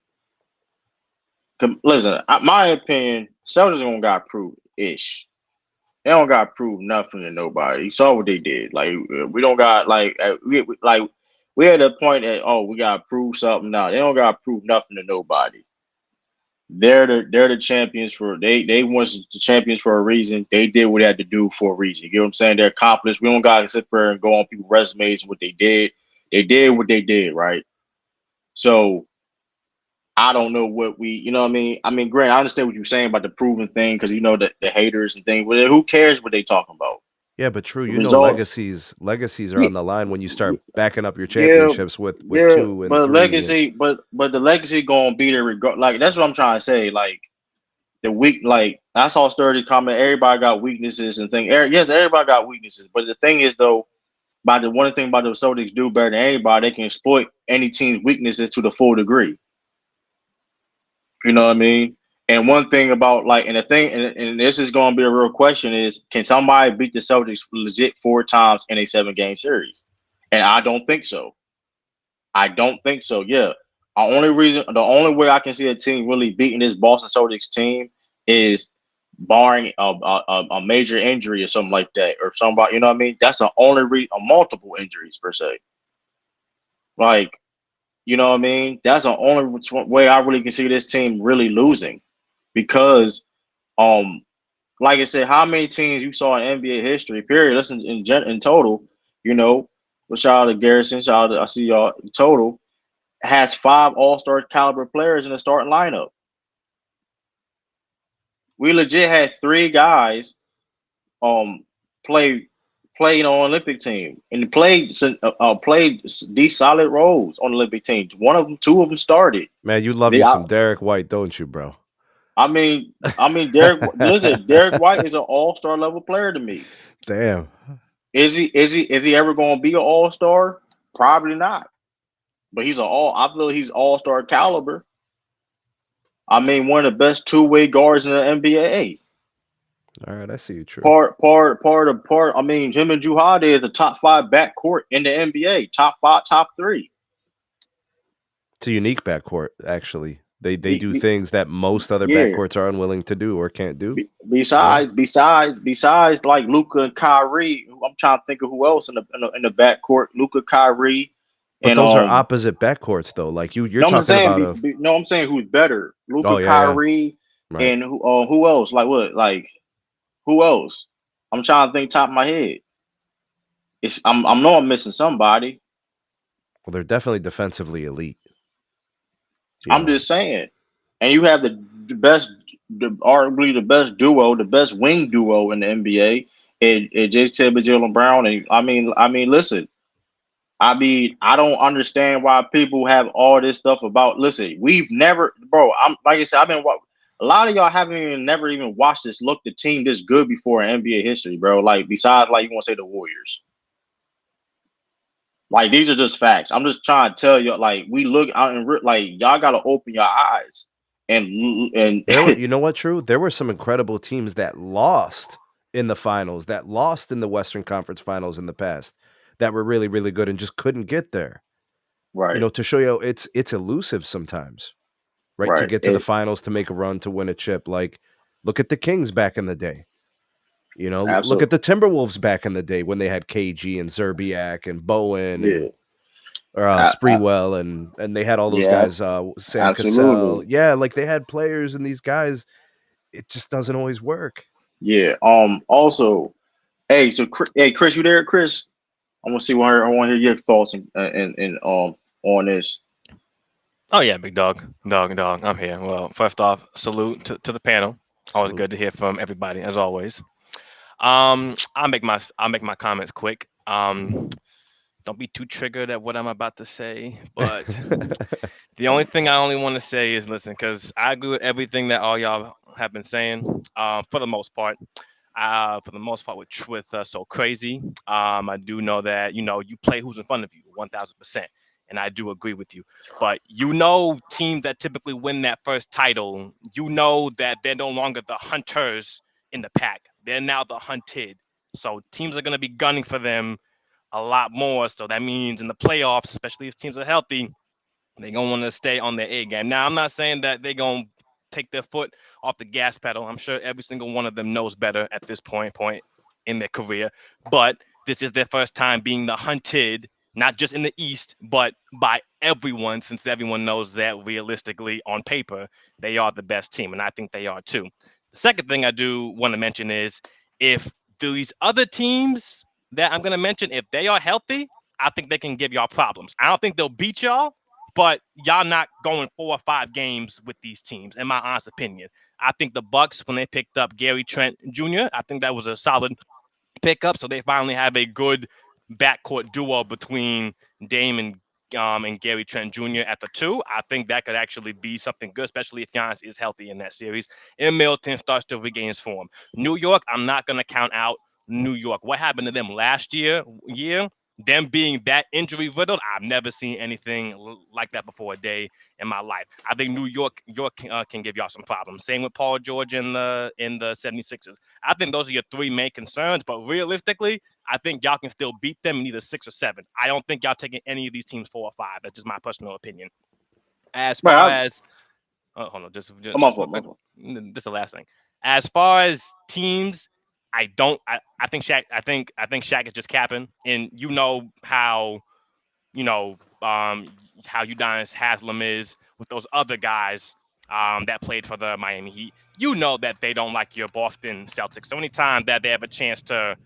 Speaker 4: Listen, my opinion, Celtics gonna got proved ish. They don't got prove nothing to nobody. You saw what they did. Like we don't got we at the point that we gotta prove something now. They don't gotta prove nothing to nobody. They're the champions they was the champions for a reason. They did what they had to do for a reason. You get what I'm saying? They're accomplished. We don't gotta sit there and go on people's resumes and what they did. They did what they did, right? So I don't know what you know what I mean? I mean, Grant, I understand what you're saying about the proven thing because you know the haters and things. Well, who cares what they talking about?
Speaker 8: Yeah, but true, you know,
Speaker 4: Results.
Speaker 8: legacies are
Speaker 4: Yeah,
Speaker 8: on the line when you start backing up your
Speaker 4: yeah,
Speaker 8: championships with
Speaker 4: yeah.
Speaker 8: 2 and
Speaker 4: But
Speaker 8: 3 and
Speaker 4: legacy, but the legacy gonna be there regard. Like that's what I'm trying to say. Like the weak, like I saw Sturdy comment. Everybody got weaknesses and things. Yes, everybody got weaknesses. But the thing is though, by the one thing about the Celtics do better than anybody, they can exploit any team's weaknesses to the full degree. You know what I mean? And one thing about like, and the thing, and this is going to be a real question is, can somebody beat the Celtics legit 4 times in a 7-game series? And I don't think so. I don't think so. Yeah. The only way I can see a team really beating this Boston Celtics team is barring a major injury or something like that, or somebody, you know what I mean? That's the only multiple injuries per se. Like, you know what I mean? That's the only way I really can see this team really losing because, um, like I said, how many teams you saw in NBA history, period, listen in total, you know, well, shout out to Garrison, shout out to, I see y'all total, has 5 All-Star caliber players in the starting lineup. We legit had 3 guys um play played on Olympic team and played these solid roles on Olympic teams. One of them, 2 of them started.
Speaker 8: man, you love
Speaker 4: They,
Speaker 8: you
Speaker 4: I,
Speaker 8: some Derek White, don't you, bro?
Speaker 4: Derek. Listen, Derek White is an All-Star level player to me.
Speaker 8: Damn.
Speaker 4: Is he? Is he ever going to be an All-Star? Probably not. But he's I feel he's All-Star caliber. I mean, one of the best two-way guards in the NBA.
Speaker 8: All right, I see you, true.
Speaker 4: Part. I mean, him and Juhade is the top 5 backcourt in the NBA. Top 5, top 3.
Speaker 8: It's a unique backcourt, actually. They
Speaker 4: Be,
Speaker 8: do
Speaker 4: be,
Speaker 8: things that most other
Speaker 4: yeah.
Speaker 8: backcourts are unwilling to do or can't do. Yeah.
Speaker 4: Besides, like Luca and Kyrie, I'm trying to think of who else in the backcourt. Luca, Kyrie,
Speaker 8: But
Speaker 4: and
Speaker 8: those are opposite backcourts though. Like you're
Speaker 4: no, I'm
Speaker 8: talking
Speaker 4: saying,
Speaker 8: about a
Speaker 4: no, I'm saying who's better,
Speaker 8: oh
Speaker 4: Luca,
Speaker 8: yeah, yeah.
Speaker 4: Kyrie,
Speaker 8: Right.
Speaker 4: and who else? Like what? Like who else? I'm trying to think top of my head. I know I'm missing somebody.
Speaker 8: Well, they're definitely defensively elite.
Speaker 4: I'm just saying, and you have the best, arguably the best duo, the best wing duo in the NBA, and Jayson Tatum and Jaylen Brown. And listen. I don't understand why people have all this stuff about. Listen, we've never, bro. I'm like I said, a lot of y'all haven't even never even watched this. Look, the team this good before in NBA history, bro. Like besides, like you want to say the Warriors. Like these are just facts. I'm just trying to tell you, like we look out and like y'all gotta open your eyes and
Speaker 8: There were, you know what, true? There were some incredible teams that lost in the finals, that lost in the Western Conference Finals in the past, that were really, really good and just couldn't get there. You
Speaker 4: right,
Speaker 8: know, to show you it's elusive sometimes, right? To
Speaker 4: right,
Speaker 8: get to the finals, to make a run, to win a chip. Like, look at the Kings back in the day. You know, look at
Speaker 4: absolutely,
Speaker 8: the Timberwolves back in the day when they had KG and Zerbiak and Bowen
Speaker 4: yeah,
Speaker 8: and or
Speaker 4: I,
Speaker 8: Spreewell and they had all those
Speaker 4: yeah,
Speaker 8: guys, Sam Cassell.
Speaker 4: absolutely,
Speaker 8: Yeah, like they had players and these guys. It just doesn't always work.
Speaker 4: yeah. Also, hey, so hey, Chris, you there, Chris? I want to see what I want to hear your thoughts and on this.
Speaker 6: Oh yeah, big dog. I'm here. Well, first off, salute to the panel. Always
Speaker 8: Salute.
Speaker 6: good to hear from everybody, as always. I'll make my comments quick. Don't be too triggered at what I'm about to say, but the only thing I only want to say is listen, because I agree with everything that all y'all have been saying. For the most part, with so crazy. I do know that you play who's in front of you, 1,000%, and I do agree with you. But teams that typically win that first title, that they're no longer the hunters in the pack; they're now the hunted. So teams are going to be gunning for them a lot more. So that means in the playoffs, especially if teams are healthy, they're going to want to stay on their A game. Now, I'm not saying that they're going to take their foot off the gas pedal. I'm sure every single one of them knows better at this point in their career. But this is their first time being the hunted, not just in the East, but by everyone, since everyone knows that realistically, on paper, they are the best team. And I think they are too. The second thing I do want to mention is if these other teams that I'm going to mention, if they are healthy, I think they can give y'all problems. I don't think they'll beat y'all, but y'all not going 4 or 5 games with these teams, in my honest opinion. I think the Bucks, when they picked up Gary Trent Jr., I think that was a solid pickup. So they finally have a good backcourt duo between Dame and Gary Trent Jr. at the two. I think that could actually be something good, especially if Giannis is healthy in that series. And Middleton starts to regain his form. New York, I'm not going to count out New York. What happened to them last year? Them being that injury riddled, I've never seen anything like that before a day in my life. I think York can give y'all some problems. Same with Paul George in the 76ers. I think those are your three main concerns, but realistically, I think y'all can still beat them in either 6 or 7. I don't think y'all taking any of these teams 4 or 5. That's just my personal opinion. As
Speaker 4: Man,
Speaker 6: far as hold on,
Speaker 4: I'm
Speaker 6: just
Speaker 4: off
Speaker 6: real
Speaker 4: of
Speaker 6: quick.
Speaker 4: my fault.
Speaker 6: This is the last thing. As far as teams, I don't. I think Shaq. I think Shaq is just capping, and you know you know how Udonis Haslam is with those other guys that played for the Miami Heat. You know that they don't like your Boston Celtics. So anytime that they have a chance to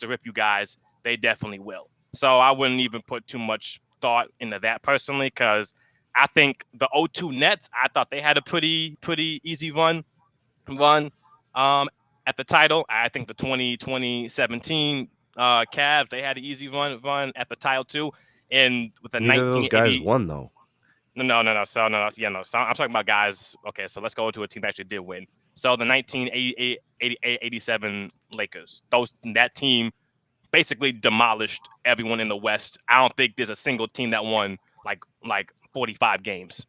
Speaker 6: rip you guys, they definitely will. So I wouldn't even put too much thought into that personally, because I think the O2 Nets, I thought they had a pretty easy run at the title. I think the 2017 Cavs, they had an easy run at the title too. And with the
Speaker 8: Neither of those guys
Speaker 6: 1980,
Speaker 8: won though.
Speaker 6: no. So no, yeah, no. So I'm talking about guys. Okay, so let's go to a team that actually did win. So the 1987 Lakers. That team basically demolished everyone in the West. I don't think there's a single team that won like 45 games.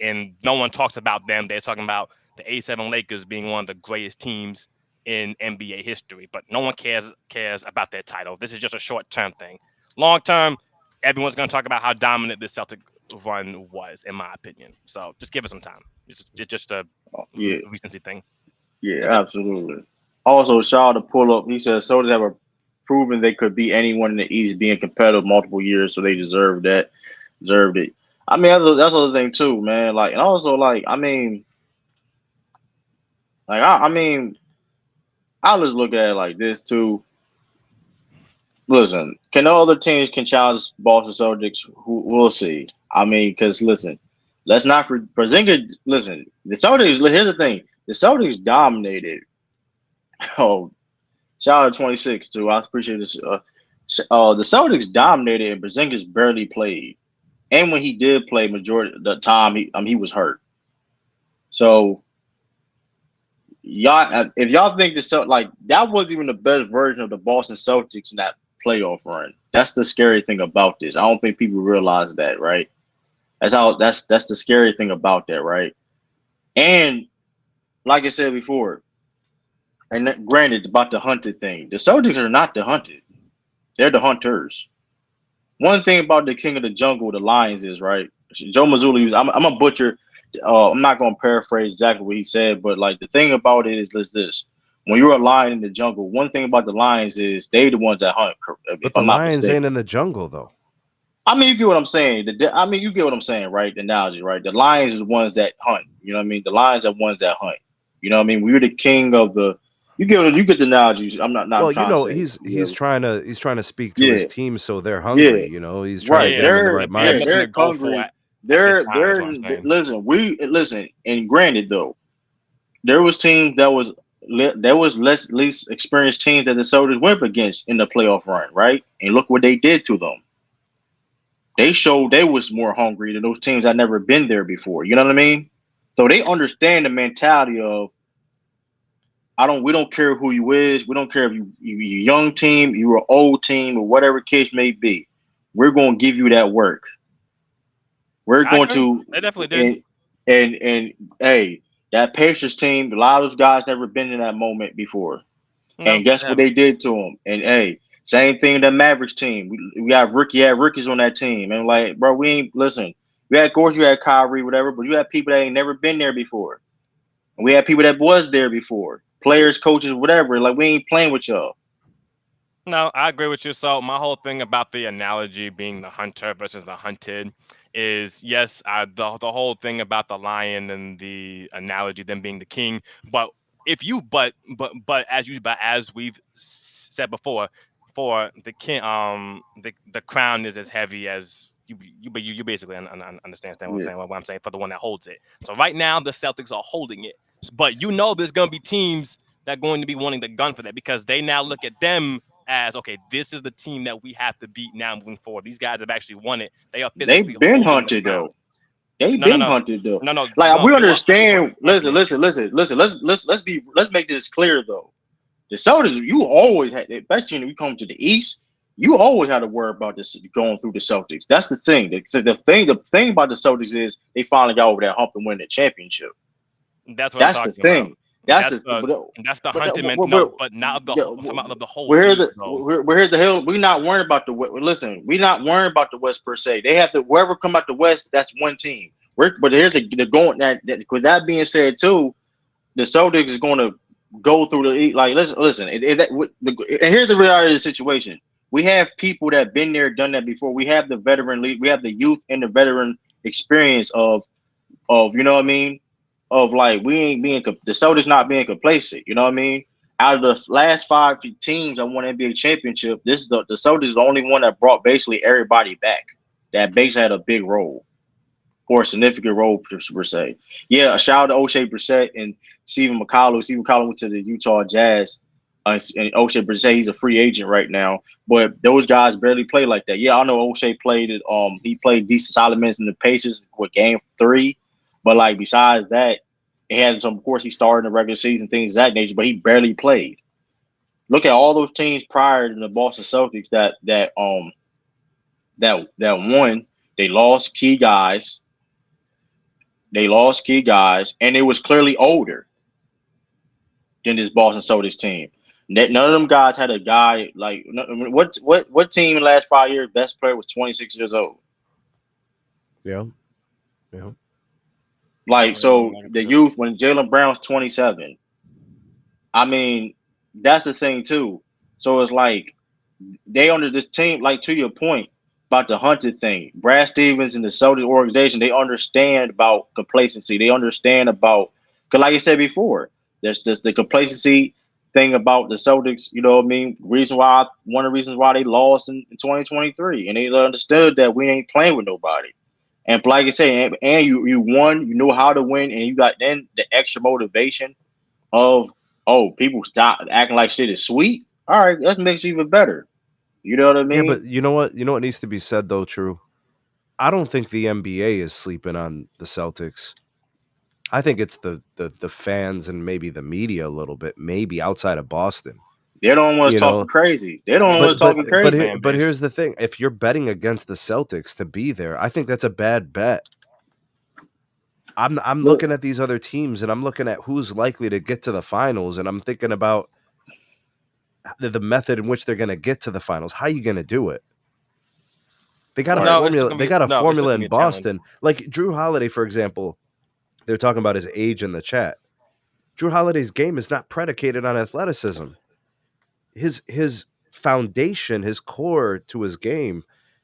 Speaker 6: And no one talks about them. They're talking about the 87 Lakers being one of the greatest teams in NBA history, but no one cares about their title. This is just a short-term thing. Long term, everyone's going to talk about how dominant the Celtic run was, in my opinion. So just give it some time. It's just a
Speaker 4: Yeah,
Speaker 6: recency thing.
Speaker 4: yeah,
Speaker 6: That's it.
Speaker 4: absolutely. Also, Shaw to pull up. He says Soldiers have a proven they could beat anyone in the East, being competitive multiple years, so they deserved it. I mean, that's the other thing too, man. Like, and also, like, I mean, I mean, I just look at it like this too. Listen, can no other teams can challenge Boston Celtics? Who we'll see. I mean, because listen, let's not for Porzingis. Listen, the Celtics. Here's the thing: the Celtics dominated. Oh, shout out to 26 too. I appreciate this. The Celtics dominated, and Porzingis barely played. And when he did play, majority of the time he was hurt. So y'all, if y'all think the like that wasn't even the best version of the Boston Celtics in that playoff run. That's the scary thing about this. I don't think people realize that, right? That's the scary thing about that, right? And like I said before, and granted about the hunted thing, the Celtics are not the hunted; they're the hunters. One thing about the king of the jungle, the Lions, is right. Joe Mazzulla, I'm a butcher. I'm not going to paraphrase exactly what he said, but like the thing about it is this: when you're a lion in the jungle, one thing about the lions is they the ones that hunt. If
Speaker 8: But the
Speaker 4: I'm not
Speaker 8: Lions ain't
Speaker 4: mistaken,
Speaker 8: in the jungle though.
Speaker 4: I mean you get what I'm saying. I mean you get what I'm saying, right? The analogy, right? The lions is the ones that hunt. You know what I mean? The lions are ones that hunt. You know what I mean? We're the king of the. You get the analogy. I'm not
Speaker 8: Well, you
Speaker 4: trying to
Speaker 8: know,
Speaker 4: say.
Speaker 8: he's trying to speak to his
Speaker 4: Yeah,
Speaker 8: team, so they're
Speaker 4: yeah.
Speaker 8: hungry. You know, he's trying
Speaker 6: Yeah,
Speaker 8: to
Speaker 4: Right.
Speaker 8: get them in the right
Speaker 6: they have something
Speaker 8: mindset.
Speaker 6: to
Speaker 4: They're
Speaker 6: go for
Speaker 4: hungry.
Speaker 6: at this time. Is what I'm saying.
Speaker 4: Listen. And granted, though, there was teams there was less least experienced teams that the Celtics went up against in the playoff run, right? And look what they did to them. They showed they was more hungry than those teams that never been there before. You know what I mean? So they understand the mentality of I don't. We don't care who you is. We don't care if you a young team, you're an old team, or whatever case may be. We're going to give you that work. We're
Speaker 6: I
Speaker 4: going
Speaker 6: agree.
Speaker 4: to
Speaker 6: They definitely did.
Speaker 4: and hey, that Pacers team, a lot of those guys never been in that moment before.
Speaker 6: No,
Speaker 4: And guess
Speaker 6: they
Speaker 4: what
Speaker 6: haven't.
Speaker 4: they did to them? And hey, same thing in the Mavericks team. We have had rookies on that team. And like, bro, we ain't listen. You had, of course, you had Kyrie, whatever, but you had people that ain't never been there before. And we had people that was there before. Players, coaches, whatever. Like, we ain't playing with y'all.
Speaker 6: No, I agree with you. So my whole thing about the analogy being the hunter versus the hunted is yes, the whole thing about the lion and the analogy them being the king. But if you but as we've said before, for the king, the crown is as heavy as you basically understand what I'm
Speaker 4: Yeah.
Speaker 6: saying. What I'm saying for the one that holds it. So right now the Celtics are holding it, but you know there's gonna be teams that are going to be wanting the gun for that because they now look at them as okay, this is the team that we have to beat now moving forward. These guys have actually won it. They are physically
Speaker 4: They've been
Speaker 6: holding the
Speaker 4: hunted
Speaker 6: crown.
Speaker 4: though. They've
Speaker 6: No, no,
Speaker 4: been
Speaker 6: no,
Speaker 4: hunted though.
Speaker 6: no, no,
Speaker 4: Like
Speaker 6: no.
Speaker 4: we
Speaker 6: They lost every
Speaker 4: understand.
Speaker 6: Anthony
Speaker 4: Listen,
Speaker 6: Davis.
Speaker 4: listen, listen, listen. Let's make this clear though. The Celtics, you always had, especially when we come to the East, you always had to worry about this going through the Celtics. That's the thing. The thing about the Celtics is they finally got over that hump and win the championship.
Speaker 6: That's what I'm
Speaker 4: That's the
Speaker 6: talking about.
Speaker 4: thing. That's
Speaker 6: That's
Speaker 4: the
Speaker 6: the
Speaker 4: but,
Speaker 6: that's the
Speaker 4: but,
Speaker 6: hunted
Speaker 4: but,
Speaker 6: men.
Speaker 4: but,
Speaker 6: No,
Speaker 4: but
Speaker 6: but not of the
Speaker 4: yeah,
Speaker 6: whole. I'm talking about of the whole
Speaker 4: we're
Speaker 6: East,
Speaker 4: the
Speaker 6: though.
Speaker 4: we're the hell. We're not worrying about the West. Listen, we're not worrying about the West per se. They have to wherever come out the West. That's one team. But here's the going that with that being said too, the Celtics is going to go through the like. Listen. And here's the reality of the situation. We have people that been there, done that before. We have the veteran league. We have the youth and the veteran experience of you know what I mean, of like we ain't being the Celtics not being complacent. You know what I mean. Out of the last 5 teams that won NBA championship, this is the Celtics is the only one that brought basically everybody back. That basically had a big role or a significant role per se. Yeah, a shout out to O'Shea Brissett and Stephen McCollum. Stephen McCollum went to the Utah Jazz, and O'Shea Brissett he's a free agent right now. But those guys barely play like that. Yeah, I know O'Shea played it. He played decent solid minutes in the Pacers with Game 3, but like besides that, he had some. Of course, he started in the regular season things of that nature, but he barely played. Look at all those teams prior to the Boston Celtics that won. They lost key guys. And it was clearly older than this Boston Celtics team. None of them guys had a guy like what team in the last 5 years best player was 26 years old.
Speaker 8: Yeah. Yeah.
Speaker 4: Like so,
Speaker 6: Like I
Speaker 4: the
Speaker 6: said,
Speaker 4: youth when Jaylen Brown's 27. I mean, that's the thing too. So it's like they under this team, like to your point about the hunted thing. Brad Stevens and the Celtics organization, they understand about complacency. They understand about because, like I said before, there's just the complacency thing about the Celtics. You know what I mean? One of the reasons why they lost in 2023, and they understood that we ain't playing with nobody. And like I say, and you won, you know how to win, and you got then the extra motivation of people stop acting like shit is sweet. All right, that makes it even better. You know what I
Speaker 8: Yeah,
Speaker 4: mean?
Speaker 8: but you know what? You know what needs to be said though, True? I don't think the NBA is sleeping on the Celtics. I think it's the fans and maybe the media a little bit, maybe outside of Boston.
Speaker 4: They're the only ones
Speaker 8: You
Speaker 4: talking
Speaker 8: know,
Speaker 4: crazy. They're the only ones
Speaker 8: but but
Speaker 4: talking
Speaker 8: but
Speaker 4: crazy.
Speaker 8: here,
Speaker 6: fan
Speaker 8: but
Speaker 6: base.
Speaker 8: here's the thing: if you're betting against the Celtics to be there, I think that's a bad bet. I'm
Speaker 4: Look,
Speaker 8: looking at these other teams and I'm looking at who's likely to get to the finals, and I'm thinking about the method in which they're going to get to the finals. How you going to do it? They got a
Speaker 4: right,
Speaker 6: No, it's still
Speaker 8: formula.
Speaker 6: gonna
Speaker 8: They
Speaker 6: be
Speaker 8: got a
Speaker 6: no. It's still
Speaker 8: formula
Speaker 6: gonna be
Speaker 8: in
Speaker 6: a challenge.
Speaker 8: Boston. Like Drew Holiday, for example, they're talking about his age in the chat. Drew Holiday's game is not predicated on athleticism. His foundation, his core to his game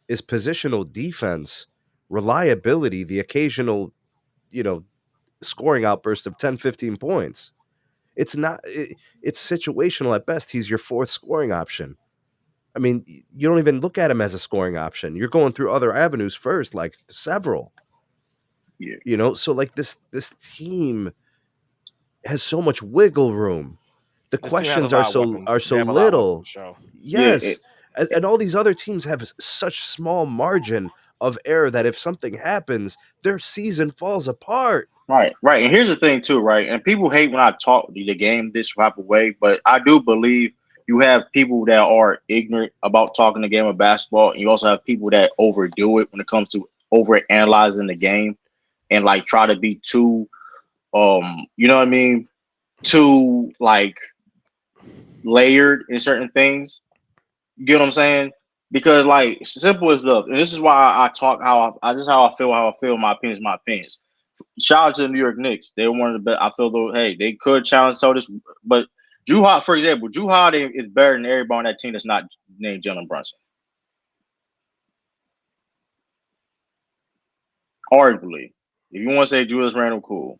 Speaker 8: is positional defense, reliability, the occasional, you know, scoring outburst of 10, 15 points. It's not it's situational at best. He's your fourth scoring option. I mean, you don't even look at him as a scoring option. You're going through other avenues first, like several.
Speaker 4: yeah,
Speaker 8: So like this team has so much wiggle room. The
Speaker 6: This team has a
Speaker 8: questions
Speaker 6: lot of weapons.
Speaker 8: are
Speaker 6: They
Speaker 8: so
Speaker 6: have a lot of weapons for
Speaker 8: little.
Speaker 6: sure.
Speaker 4: yeah,
Speaker 8: Yes. And all these other teams have such small margin of error that if something happens, their season falls apart.
Speaker 4: right. And here's the thing too, right? And people hate when I talk the game this type of way, but I do believe you have people that are ignorant about talking the game of basketball, and you also have people that overdo it when it comes to over analyzing the game and like try to be too, you know what I mean, too like layered in certain things. You get what I'm saying? Because like simple as look, and this is why I talk this is how I feel. How I feel. My opinions. My opinions. Shout out to the New York Knicks. They were one of the best. I feel though. Hey, they could challenge Celtics, but for example, Drew Holiday is better than everybody on that team that's not named Jalen Brunson. Arguably, if you want to say Julius Randle, cool.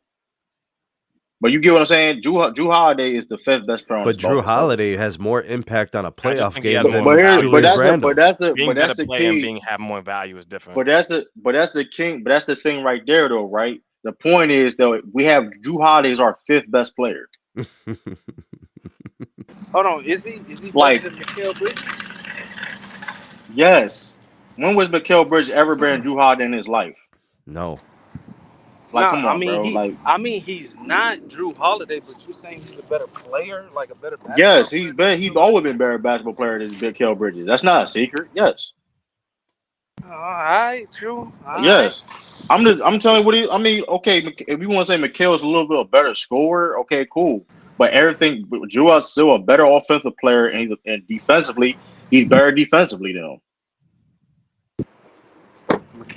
Speaker 4: But you get what I'm saying. Drew Holiday is the fifth best player on
Speaker 8: But
Speaker 4: this
Speaker 8: Drew
Speaker 4: Boston Celtics.
Speaker 8: Holiday has more impact on a
Speaker 6: I just
Speaker 8: playoff
Speaker 6: think he has
Speaker 8: game
Speaker 6: more
Speaker 4: But
Speaker 8: than
Speaker 4: here,
Speaker 6: value.
Speaker 8: Julius Randle.
Speaker 6: Being
Speaker 4: that's
Speaker 6: better
Speaker 4: the
Speaker 6: player and
Speaker 4: key.
Speaker 6: being have more value is different.
Speaker 4: But that's the king. But that's the thing right there, though, right? The point is, though, we have Drew Holiday is our fifth best player.
Speaker 7: Hold on, is he better
Speaker 4: Like,
Speaker 7: than Mikal Bridges?
Speaker 4: yes. When was Mikal Bridges ever better than Drew Holiday in his life?
Speaker 8: No.
Speaker 4: Like,
Speaker 7: Nah,
Speaker 4: come on, bro. Like,
Speaker 7: I mean he's not Drew Holiday, but you're saying he's a better player, like a better basketball
Speaker 4: yes,
Speaker 7: player
Speaker 4: he's
Speaker 7: than
Speaker 4: been. He's
Speaker 7: Mikal
Speaker 4: always
Speaker 7: Bridges?
Speaker 4: been better basketball player than Mikal Bridges. That's not a secret. Yes,
Speaker 7: All right, true. All right.
Speaker 4: yes. I'm telling you what he. I mean, okay. If you want to say Mikal's a little bit of better scorer, okay, cool. But everything, Drew is still a better offensive player, and defensively, he's better defensively than him.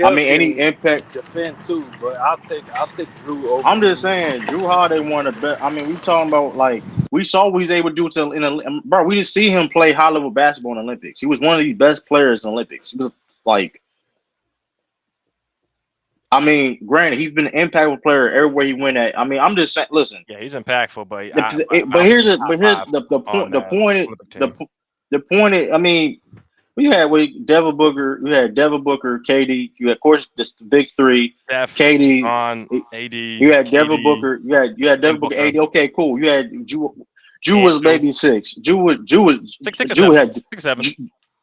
Speaker 4: I
Speaker 7: Mikal
Speaker 4: mean, any
Speaker 7: can
Speaker 4: impact.
Speaker 7: defend too, but I'll take Drew
Speaker 4: I'm
Speaker 7: over.
Speaker 4: just saying, Drew Holiday won a bet. I mean, we talking about like we saw what he's able to do bro. We just see him play high level basketball in the Olympics. He was one of the best players in the Olympics. He was like, I mean, granted, he's been an impactful player everywhere he went at. I mean, I'm just saying, listen.
Speaker 6: Yeah, he's impactful, but I
Speaker 4: But
Speaker 6: don't think
Speaker 4: here's
Speaker 6: he's
Speaker 4: a,
Speaker 6: top
Speaker 4: but here's
Speaker 6: five
Speaker 4: the
Speaker 6: on
Speaker 4: point. The
Speaker 6: that
Speaker 4: point.
Speaker 6: Olympic
Speaker 4: The
Speaker 6: team.
Speaker 4: the point. I mean, we had with Devin Booker. We had Devin Booker, KD. You had, of course, the big three.
Speaker 6: Steph,
Speaker 4: KD.
Speaker 6: on AD,
Speaker 4: You had Devin
Speaker 6: KD,
Speaker 4: Booker. You had
Speaker 6: and
Speaker 4: Devin Booker.
Speaker 6: Booker,
Speaker 4: AD. Okay, cool. You had Jew. Jew
Speaker 6: and
Speaker 4: was
Speaker 6: Drew.
Speaker 4: maybe six.
Speaker 6: Six or
Speaker 4: Jew
Speaker 6: seven.
Speaker 4: had
Speaker 6: 6 or 7.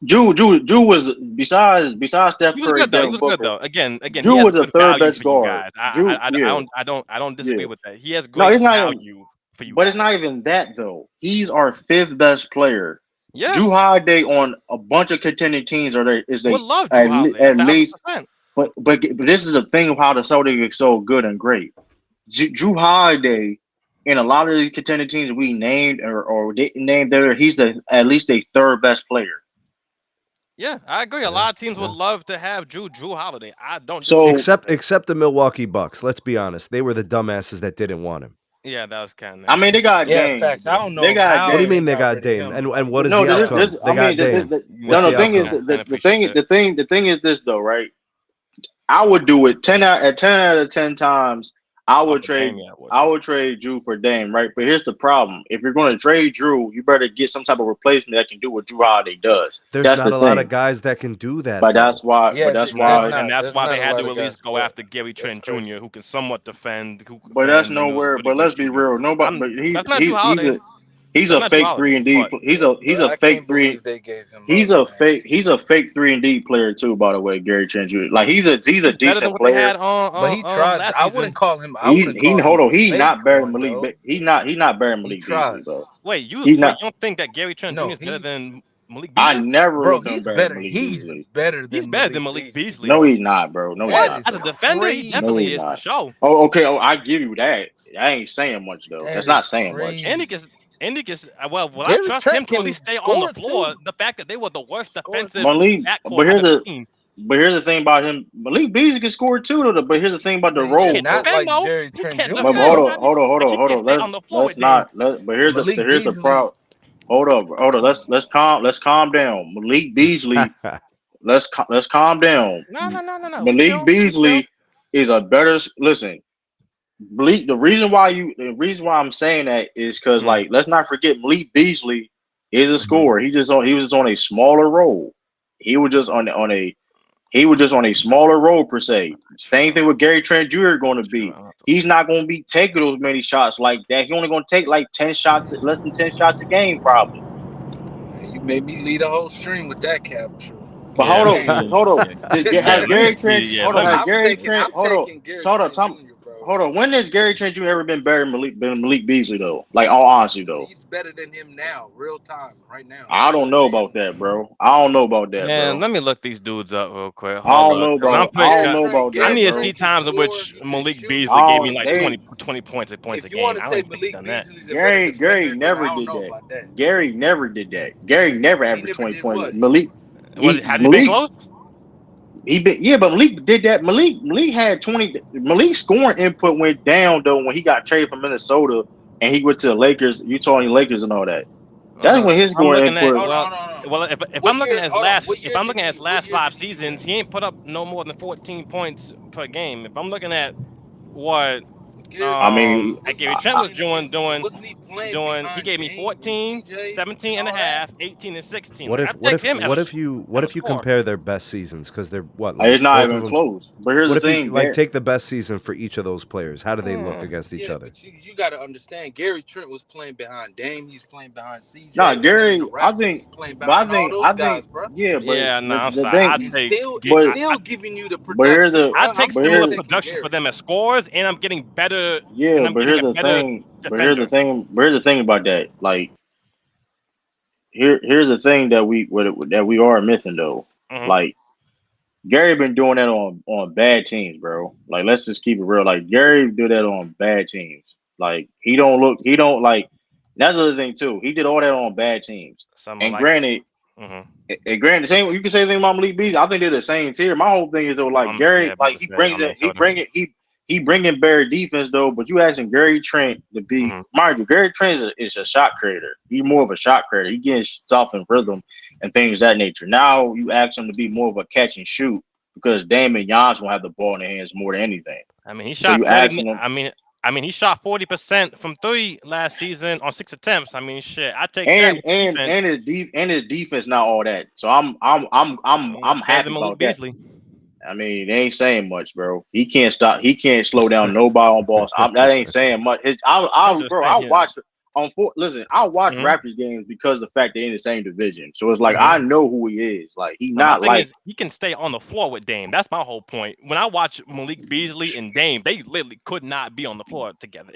Speaker 4: Jew was besides Steph
Speaker 6: He was
Speaker 4: Curry,
Speaker 6: good though. He
Speaker 4: Devin
Speaker 6: was good
Speaker 4: Booker.
Speaker 6: though. Again,
Speaker 4: Jew
Speaker 6: he has
Speaker 4: was the
Speaker 6: good
Speaker 4: third
Speaker 6: value
Speaker 4: best
Speaker 6: for you
Speaker 4: guard.
Speaker 6: guys.
Speaker 4: Jew, yeah,
Speaker 6: I don't
Speaker 4: yeah.
Speaker 6: disagree with that. He has
Speaker 4: No,
Speaker 6: great
Speaker 4: it's not even.
Speaker 6: value for you
Speaker 4: But it's
Speaker 6: guys.
Speaker 4: not even that though. He's our fifth best player. Drew
Speaker 6: Yes,
Speaker 4: Holiday on a bunch of contending teams is
Speaker 6: would
Speaker 4: they
Speaker 6: love Drew Holiday
Speaker 4: at least.
Speaker 6: 1,000%.
Speaker 4: But this is the thing of how the Celtics are so good and great. Drew Holiday in a lot of these contending teams we named or didn't name there, he's at least a third best player.
Speaker 6: Yeah, I agree. A
Speaker 8: Yeah.
Speaker 6: lot of teams would
Speaker 8: Yeah.
Speaker 6: love to have Drew Holiday. I don't disagree
Speaker 4: So
Speaker 6: with that.
Speaker 8: Except the Milwaukee Bucks. Let's be honest. They were the dumbasses that didn't want him.
Speaker 6: Yeah, that was kind of
Speaker 4: I mean,
Speaker 6: nasty.
Speaker 4: they got
Speaker 7: Yeah,
Speaker 4: Dame.
Speaker 7: facts. I don't
Speaker 4: They
Speaker 7: know
Speaker 4: got
Speaker 8: What do
Speaker 7: how
Speaker 8: you
Speaker 7: they
Speaker 8: mean
Speaker 4: Dame.
Speaker 8: they
Speaker 7: got
Speaker 8: got
Speaker 7: rid of
Speaker 8: Dame?
Speaker 7: him.
Speaker 8: And what is
Speaker 4: No,
Speaker 8: the
Speaker 4: this
Speaker 8: outcome?
Speaker 4: I
Speaker 8: They got
Speaker 4: mean,
Speaker 8: Dame. What's
Speaker 4: no,
Speaker 8: the
Speaker 4: the thing is,
Speaker 8: outcome?
Speaker 6: I appreciate that.
Speaker 4: the thing is this though, right? I would do it 10 out of 10 times. I
Speaker 6: Oh,
Speaker 4: would
Speaker 6: for Dame,
Speaker 4: trade
Speaker 6: yeah, I would.
Speaker 4: I would trade Drew for Dame, right? But here's the problem: if you're going to trade Drew, you better get some type of replacement that can do what Drew Holiday does.
Speaker 8: There's
Speaker 4: That's
Speaker 8: not
Speaker 4: the
Speaker 8: a lot of
Speaker 4: thing.
Speaker 8: guys that can do that
Speaker 4: But
Speaker 8: though.
Speaker 4: that's why.
Speaker 7: Yeah,
Speaker 6: No,
Speaker 4: Why.
Speaker 6: and that's
Speaker 7: there's
Speaker 6: why
Speaker 7: not
Speaker 6: they
Speaker 7: a
Speaker 6: had
Speaker 7: lot
Speaker 6: to
Speaker 7: of
Speaker 6: at
Speaker 7: guys.
Speaker 6: least go
Speaker 7: That
Speaker 6: after Gary
Speaker 7: that's
Speaker 6: Trent
Speaker 7: crazy.
Speaker 6: Jr., who can somewhat defend, who can
Speaker 4: But that's
Speaker 6: defend, and was
Speaker 4: nowhere.
Speaker 6: pretty
Speaker 4: But
Speaker 6: good
Speaker 4: let's be
Speaker 6: shooter.
Speaker 4: real. Nobody. But
Speaker 6: That's not Drew Holiday.
Speaker 4: he's
Speaker 6: That's
Speaker 4: a
Speaker 6: not Drew
Speaker 4: fake
Speaker 6: Holiday.
Speaker 4: 3 and D.
Speaker 7: But
Speaker 4: He's
Speaker 7: but
Speaker 4: a
Speaker 7: I
Speaker 4: fake
Speaker 7: can't
Speaker 4: three.
Speaker 7: believe they gave him up, man.
Speaker 4: He's a fake 3 and D player too. By the way, Gary Trent Jr. Like he's a
Speaker 6: He's better than
Speaker 4: decent
Speaker 6: what they
Speaker 4: player.
Speaker 6: had
Speaker 7: But he
Speaker 6: on
Speaker 7: tries.
Speaker 6: last season.
Speaker 7: I wouldn't
Speaker 4: He
Speaker 7: call
Speaker 4: hold
Speaker 7: him
Speaker 4: on.
Speaker 7: a
Speaker 4: He not
Speaker 7: fake
Speaker 4: better than
Speaker 7: one
Speaker 4: Malik.
Speaker 7: though.
Speaker 4: He not better than
Speaker 7: He
Speaker 4: Malik Beasley, bro.
Speaker 7: tries.
Speaker 6: Wait,
Speaker 4: He not.
Speaker 6: you don't think that Gary Trent Jr.
Speaker 7: No,
Speaker 6: is better
Speaker 7: he
Speaker 6: than Malik
Speaker 4: I
Speaker 6: Beasley?
Speaker 4: never
Speaker 7: bro,
Speaker 4: looked at him
Speaker 7: he's
Speaker 4: better than
Speaker 7: better.
Speaker 4: Malik
Speaker 7: He's
Speaker 4: Beasley.
Speaker 7: better
Speaker 6: He's
Speaker 7: than
Speaker 6: better than
Speaker 7: Malik
Speaker 6: Malik
Speaker 7: Beasley,
Speaker 6: Beasley.
Speaker 4: No,
Speaker 7: bro.
Speaker 4: he's not, bro. No, he's
Speaker 6: What?
Speaker 7: That
Speaker 4: not,
Speaker 7: is
Speaker 6: As a
Speaker 4: bro.
Speaker 6: defender, he
Speaker 4: No,
Speaker 6: definitely
Speaker 4: he's
Speaker 6: is for
Speaker 7: crazy.
Speaker 4: not.
Speaker 6: sure.
Speaker 4: Oh, okay. Oh, I give you that. I ain't saying much though.
Speaker 7: That
Speaker 4: That's not
Speaker 7: is
Speaker 4: saying much.
Speaker 6: And he
Speaker 7: crazy.
Speaker 6: gets and he gets well, I
Speaker 7: Gary
Speaker 6: trust him
Speaker 7: Trent
Speaker 6: to at least
Speaker 7: can
Speaker 6: stay on the
Speaker 7: score
Speaker 6: floor.
Speaker 7: too.
Speaker 6: The fact that they were the worst
Speaker 7: Score
Speaker 6: defensive
Speaker 7: too.
Speaker 4: Malik,
Speaker 6: backcourt
Speaker 4: but
Speaker 6: out of the team.
Speaker 4: here's the thing about him. Malik Beasley can score too, though. But here's the thing about the
Speaker 7: Man,
Speaker 6: He
Speaker 4: role.
Speaker 6: can't
Speaker 7: not
Speaker 6: defend
Speaker 7: like
Speaker 6: though.
Speaker 7: Jerry
Speaker 6: He
Speaker 7: Trent
Speaker 6: can't
Speaker 4: But
Speaker 7: Jr.
Speaker 6: defend.
Speaker 4: hold
Speaker 7: though.
Speaker 4: on, hold on, hold
Speaker 6: Like
Speaker 4: on,
Speaker 6: he
Speaker 4: hold
Speaker 6: can't
Speaker 4: on.
Speaker 6: stay on the floor
Speaker 4: Let's
Speaker 6: with Dame.
Speaker 4: not. But here's
Speaker 7: Malik
Speaker 4: the
Speaker 7: Beasley.
Speaker 4: problem. Hold on. Let's calm down. Malik Beasley. Let's calm down.
Speaker 6: No. We
Speaker 4: Malik
Speaker 6: chill. We chill.
Speaker 4: Beasley is a better. Listen, Malik. The reason why I'm saying that is because
Speaker 6: Mm.
Speaker 4: like let's not forget Malik Beasley is a
Speaker 6: Mm-hmm.
Speaker 4: scorer. He was just on a smaller role. He was just he was just on a smaller role per se. Same thing with Gary Trent Jr. going to
Speaker 6: Chill.
Speaker 4: be. He's not going to be taking those many shots like that. He only going to take like 10 shots, less than 10 shots a game probably.
Speaker 7: Man, you made me lead a whole stream with that cap. True.
Speaker 4: But
Speaker 6: Yeah,
Speaker 4: hold on.
Speaker 6: yeah. Let me
Speaker 4: Gary
Speaker 6: see.
Speaker 4: Trent?
Speaker 6: Yeah,
Speaker 4: Hold on.
Speaker 6: let me
Speaker 4: Has
Speaker 6: see.
Speaker 4: Gary Trent?
Speaker 7: I'm taking Gary
Speaker 4: Hold on.
Speaker 7: Trent Jr., bro.
Speaker 4: Hold on. When has Gary Trent Jr. ever been better than Malik Beasley though? Like all honesty though,
Speaker 7: He's better than him now, real time, right now.
Speaker 4: I don't know
Speaker 7: And
Speaker 4: about that, bro. I don't know about that,
Speaker 6: Man,
Speaker 4: bro.
Speaker 6: let me look these dudes up real quick.
Speaker 4: I
Speaker 6: Hold
Speaker 4: don't
Speaker 6: up,
Speaker 4: know
Speaker 6: because I'm
Speaker 4: about.
Speaker 6: pretty. I
Speaker 7: Gary
Speaker 6: need to
Speaker 4: bro.
Speaker 6: see
Speaker 7: Trent can
Speaker 6: times in
Speaker 7: score,
Speaker 6: which
Speaker 7: he can
Speaker 6: Malik
Speaker 7: shoot.
Speaker 6: Beasley
Speaker 4: I
Speaker 6: gave me
Speaker 4: don't.
Speaker 6: like
Speaker 4: They
Speaker 6: 20 points a
Speaker 7: If you
Speaker 6: game.
Speaker 7: want to
Speaker 6: I don't
Speaker 7: say
Speaker 6: even think he's
Speaker 7: Malik
Speaker 6: done that.
Speaker 7: Beasley's a better
Speaker 4: Gary
Speaker 7: defender, then I
Speaker 4: never
Speaker 7: don't
Speaker 4: did
Speaker 7: know
Speaker 4: that.
Speaker 7: about that.
Speaker 4: Gary never did that. Gary never
Speaker 7: He
Speaker 4: averaged
Speaker 7: never
Speaker 4: 20
Speaker 7: did
Speaker 4: points.
Speaker 7: what?
Speaker 6: Has he been close?
Speaker 4: But Malik did that. Malik had 20. Malik's scoring input went down though when he got traded from Minnesota and he went to the Lakers, Utah and Lakers and all that. That's when his
Speaker 6: I'm
Speaker 4: scoring
Speaker 6: looking at
Speaker 4: input.
Speaker 7: Hold on, hold on, hold on.
Speaker 6: if
Speaker 7: What
Speaker 6: I'm looking
Speaker 7: year?
Speaker 6: at his
Speaker 7: Hold on.
Speaker 6: last if I'm looking at his
Speaker 7: What
Speaker 6: last
Speaker 7: year
Speaker 6: five
Speaker 7: did he do
Speaker 6: seasons,
Speaker 7: that?
Speaker 6: he ain't put up no more than 14 points per game. If I'm looking at what
Speaker 4: I mean,
Speaker 6: Gary Trent was
Speaker 7: Wasn't he playing
Speaker 6: he
Speaker 7: behind
Speaker 6: gave me
Speaker 7: Dame and
Speaker 6: 14,
Speaker 7: CJ
Speaker 6: 17
Speaker 7: and
Speaker 6: and a
Speaker 7: all that?
Speaker 6: half, 18 and 16.
Speaker 8: What
Speaker 6: Like
Speaker 8: if
Speaker 6: I
Speaker 8: what
Speaker 6: take
Speaker 8: if
Speaker 6: him
Speaker 8: what
Speaker 6: as
Speaker 8: if you
Speaker 6: as
Speaker 8: what
Speaker 6: a
Speaker 8: if you
Speaker 6: scorer.
Speaker 8: compare their best seasons because they're what
Speaker 4: it's not
Speaker 8: both of
Speaker 4: even
Speaker 8: them.
Speaker 4: close. But here's
Speaker 8: What
Speaker 4: the
Speaker 8: if you
Speaker 4: thing,
Speaker 8: like take the best season for each of those players? How do they look
Speaker 6: Hmm.
Speaker 8: against each
Speaker 7: Yeah,
Speaker 8: other?
Speaker 7: but you got to understand, Gary Trent was playing behind Dame. He's playing behind
Speaker 4: nah,
Speaker 7: CJ. And then in the
Speaker 4: Gary. I
Speaker 7: Raptors,
Speaker 4: think,
Speaker 7: he's playing
Speaker 4: but
Speaker 7: behind all those
Speaker 4: I
Speaker 7: guys,
Speaker 4: think,
Speaker 7: bro.
Speaker 4: yeah. But
Speaker 6: Yeah, no, I'm
Speaker 4: the
Speaker 6: sorry. I
Speaker 4: thing,
Speaker 6: take
Speaker 7: And
Speaker 4: but
Speaker 7: still giving you the
Speaker 4: here's
Speaker 7: production,
Speaker 4: the,
Speaker 7: bro.
Speaker 6: I
Speaker 7: I'm
Speaker 6: take
Speaker 4: but
Speaker 7: still
Speaker 6: similar
Speaker 4: here,
Speaker 7: taking
Speaker 6: production for
Speaker 7: Gary.
Speaker 6: them as scorers, and I'm getting better,
Speaker 4: yeah.
Speaker 6: and I'm
Speaker 4: But
Speaker 6: getting
Speaker 4: here's
Speaker 6: a
Speaker 4: the
Speaker 6: better
Speaker 4: thing.
Speaker 6: defender.
Speaker 4: But here's the thing about that. Like, here's the thing that we are missing though.
Speaker 6: Hmm.
Speaker 4: Like, Gary been doing that on bad teams, bro. Like, let's just keep it real. Like, Gary do that on bad teams. Like, he don't like. That's the other thing too. He did all that on bad teams.
Speaker 6: Someone
Speaker 4: And
Speaker 6: like this.
Speaker 4: granted,
Speaker 6: Hmm.
Speaker 4: same. You can say the thing about Malik Beasley. I think they're the same tier. My whole thing is though, like
Speaker 6: Yeah,
Speaker 4: Gary,
Speaker 6: about
Speaker 4: like
Speaker 6: to say I'm Minnesota.
Speaker 4: he bringing better defense though. But you asking Gary Trent to be,
Speaker 6: Hmm.
Speaker 4: mind you, Gary Trent is a shot creator. He's more of a shot creator. He getting stuff in rhythm and things of that nature. Now you ask him to be more of a catch and shoot because Dame and Giannis will have the ball in their hands more than anything.
Speaker 6: I mean, he
Speaker 4: So
Speaker 6: shot
Speaker 4: you
Speaker 6: 40.
Speaker 4: asking him,
Speaker 6: He shot 40% from three last season on 6 attempts. I mean, shit, I take that with defense.
Speaker 4: and his defense not all that. So I'm
Speaker 6: It's better
Speaker 4: happy
Speaker 6: than Malik
Speaker 4: about that.
Speaker 6: Beasley.
Speaker 4: I mean, they ain't saying much, bro. He can't stop. He can't slow down nobody on balls. That ain't saying much.
Speaker 6: I'm just
Speaker 4: Bro, I
Speaker 6: saying.
Speaker 4: watch listen. I watch
Speaker 6: Hmm.
Speaker 4: Raptors games because of the fact they're in the same division. So it's like I
Speaker 6: Hmm.
Speaker 4: know who he is. Like he
Speaker 6: Now, my
Speaker 4: not
Speaker 6: thing
Speaker 4: like.
Speaker 6: is, he can stay on the floor with Dame. That's my whole point. When I watch Malik Beasley and Dame, they literally could not be on the floor together.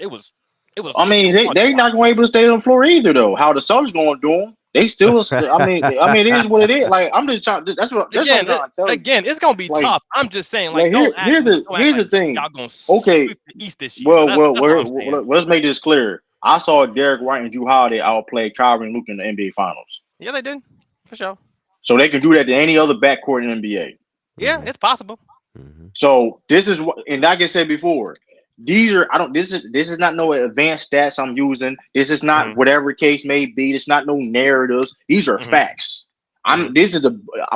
Speaker 4: I mean,
Speaker 6: fun to
Speaker 4: they
Speaker 6: watch.
Speaker 4: not going to be able to stay on the floor either, though. How the Celtics going to do them? They still. It is what it is. Like I'm just trying. That's what I'm trying to tell you.
Speaker 6: Again, it's gonna be
Speaker 4: Like,
Speaker 6: tough. I'm just saying,
Speaker 4: like
Speaker 6: like, don't act
Speaker 4: here's the
Speaker 6: like
Speaker 4: thing.
Speaker 6: y'all gonna
Speaker 4: Okay,
Speaker 6: sweep the East this year. That's all I'm saying.
Speaker 4: let's make this clear. I saw Derek White and Drew Holiday outplay Kyrie and Luke in the NBA Finals.
Speaker 6: Yeah, they did for sure.
Speaker 4: So they can do that to any other backcourt in the NBA.
Speaker 6: Yeah,
Speaker 8: Mhm.
Speaker 6: it's possible.
Speaker 8: Mhm.
Speaker 4: So this is what, and like I said before, these are I don't. This is not no advanced stats I'm using. This is not
Speaker 6: Hmm.
Speaker 4: whatever case may be. It's not no narratives. These are
Speaker 6: Hmm.
Speaker 4: facts.
Speaker 6: Hmm.
Speaker 4: This is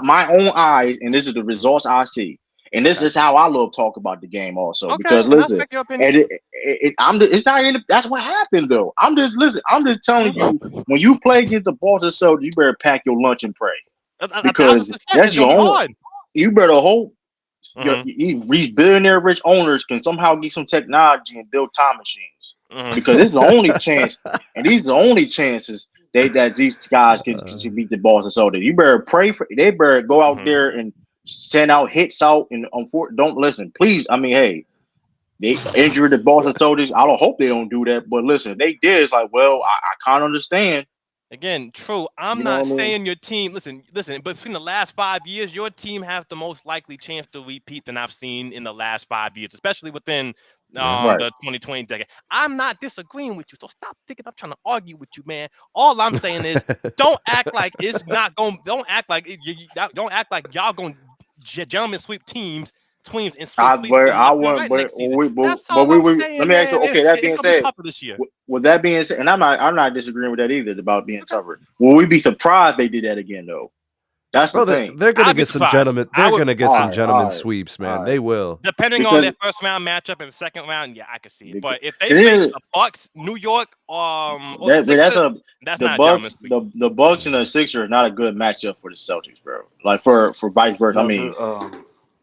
Speaker 4: my own eyes, and this is the results I see. And this
Speaker 6: Okay.
Speaker 4: is how I love talk about the game also.
Speaker 6: Okay,
Speaker 4: Because
Speaker 6: and I
Speaker 4: listen,
Speaker 6: respect your opinion.
Speaker 4: and it's not in that's what happened though. I'm just telling you,
Speaker 6: Mhm.
Speaker 4: when you play against the Boston Celtics, you better pack your lunch and pray.
Speaker 6: A thousand
Speaker 4: Because
Speaker 6: percent.
Speaker 4: that's
Speaker 6: It's gonna
Speaker 4: your
Speaker 6: be
Speaker 4: own
Speaker 6: hard.
Speaker 4: you better hope
Speaker 6: Hmm.
Speaker 4: these billionaire rich owners can somehow get some technology and build time machines.
Speaker 6: Hmm.
Speaker 4: Because this is the only chance, and these are the only chances that these guys can beat the Boston Celtics. You better pray for they better go out
Speaker 6: Hmm.
Speaker 4: there and send out hits out and don't listen. Please, I mean, hey, they injured the Boston Celtics. I don't hope they don't do that, but listen, they did. It's like, well, I can't understand.
Speaker 6: Again, true. I'm
Speaker 4: You know
Speaker 6: not
Speaker 4: what I mean?
Speaker 6: saying your team. Listen. But between the last 5 years, your team has the most likely chance to repeat than I've seen in the last 5 years, especially within
Speaker 8: Yeah.
Speaker 4: Right.
Speaker 6: the 2020 decade. I'm not disagreeing with you, so stop thinking I'm trying to argue with you, man. All I'm saying is, don't act like it's not going. Don't act like don't act like y'all going to gentlemen sweep teams and sweep them
Speaker 4: I
Speaker 6: left and
Speaker 4: want,
Speaker 6: right next season.
Speaker 4: but
Speaker 6: That's all I'm
Speaker 4: let
Speaker 6: saying,
Speaker 4: me ask you.
Speaker 6: man.
Speaker 4: Okay, that
Speaker 6: It's
Speaker 4: being
Speaker 6: gonna be
Speaker 4: said,
Speaker 6: tougher this year.
Speaker 4: with that being said, and I'm not disagreeing with that either about being
Speaker 6: Okay.
Speaker 4: tougher. Will we be surprised they did that again though? That's the
Speaker 8: Bro,
Speaker 4: thing.
Speaker 8: they're gonna
Speaker 6: I'd be
Speaker 8: get some
Speaker 6: surprised.
Speaker 8: gentlemen.
Speaker 6: I
Speaker 8: They're
Speaker 6: would.
Speaker 8: gonna get some
Speaker 4: All
Speaker 8: gentlemen
Speaker 4: right,
Speaker 8: sweeps,
Speaker 4: all
Speaker 8: man.
Speaker 4: right.
Speaker 8: They will.
Speaker 6: Depending on their
Speaker 4: Because
Speaker 6: first round matchup and second round, yeah, I could see it.
Speaker 4: because
Speaker 6: But if they face
Speaker 4: here's
Speaker 6: the Bucks, New York, or the
Speaker 4: that's
Speaker 6: Sixers, that's
Speaker 4: the
Speaker 6: not a gentleman's
Speaker 4: Bucks
Speaker 6: sweep.
Speaker 4: the Bucks and
Speaker 8: Mhm.
Speaker 4: the Sixers are not a good matchup for the Celtics, bro. Like for vice versa. I
Speaker 7: No,
Speaker 4: mean,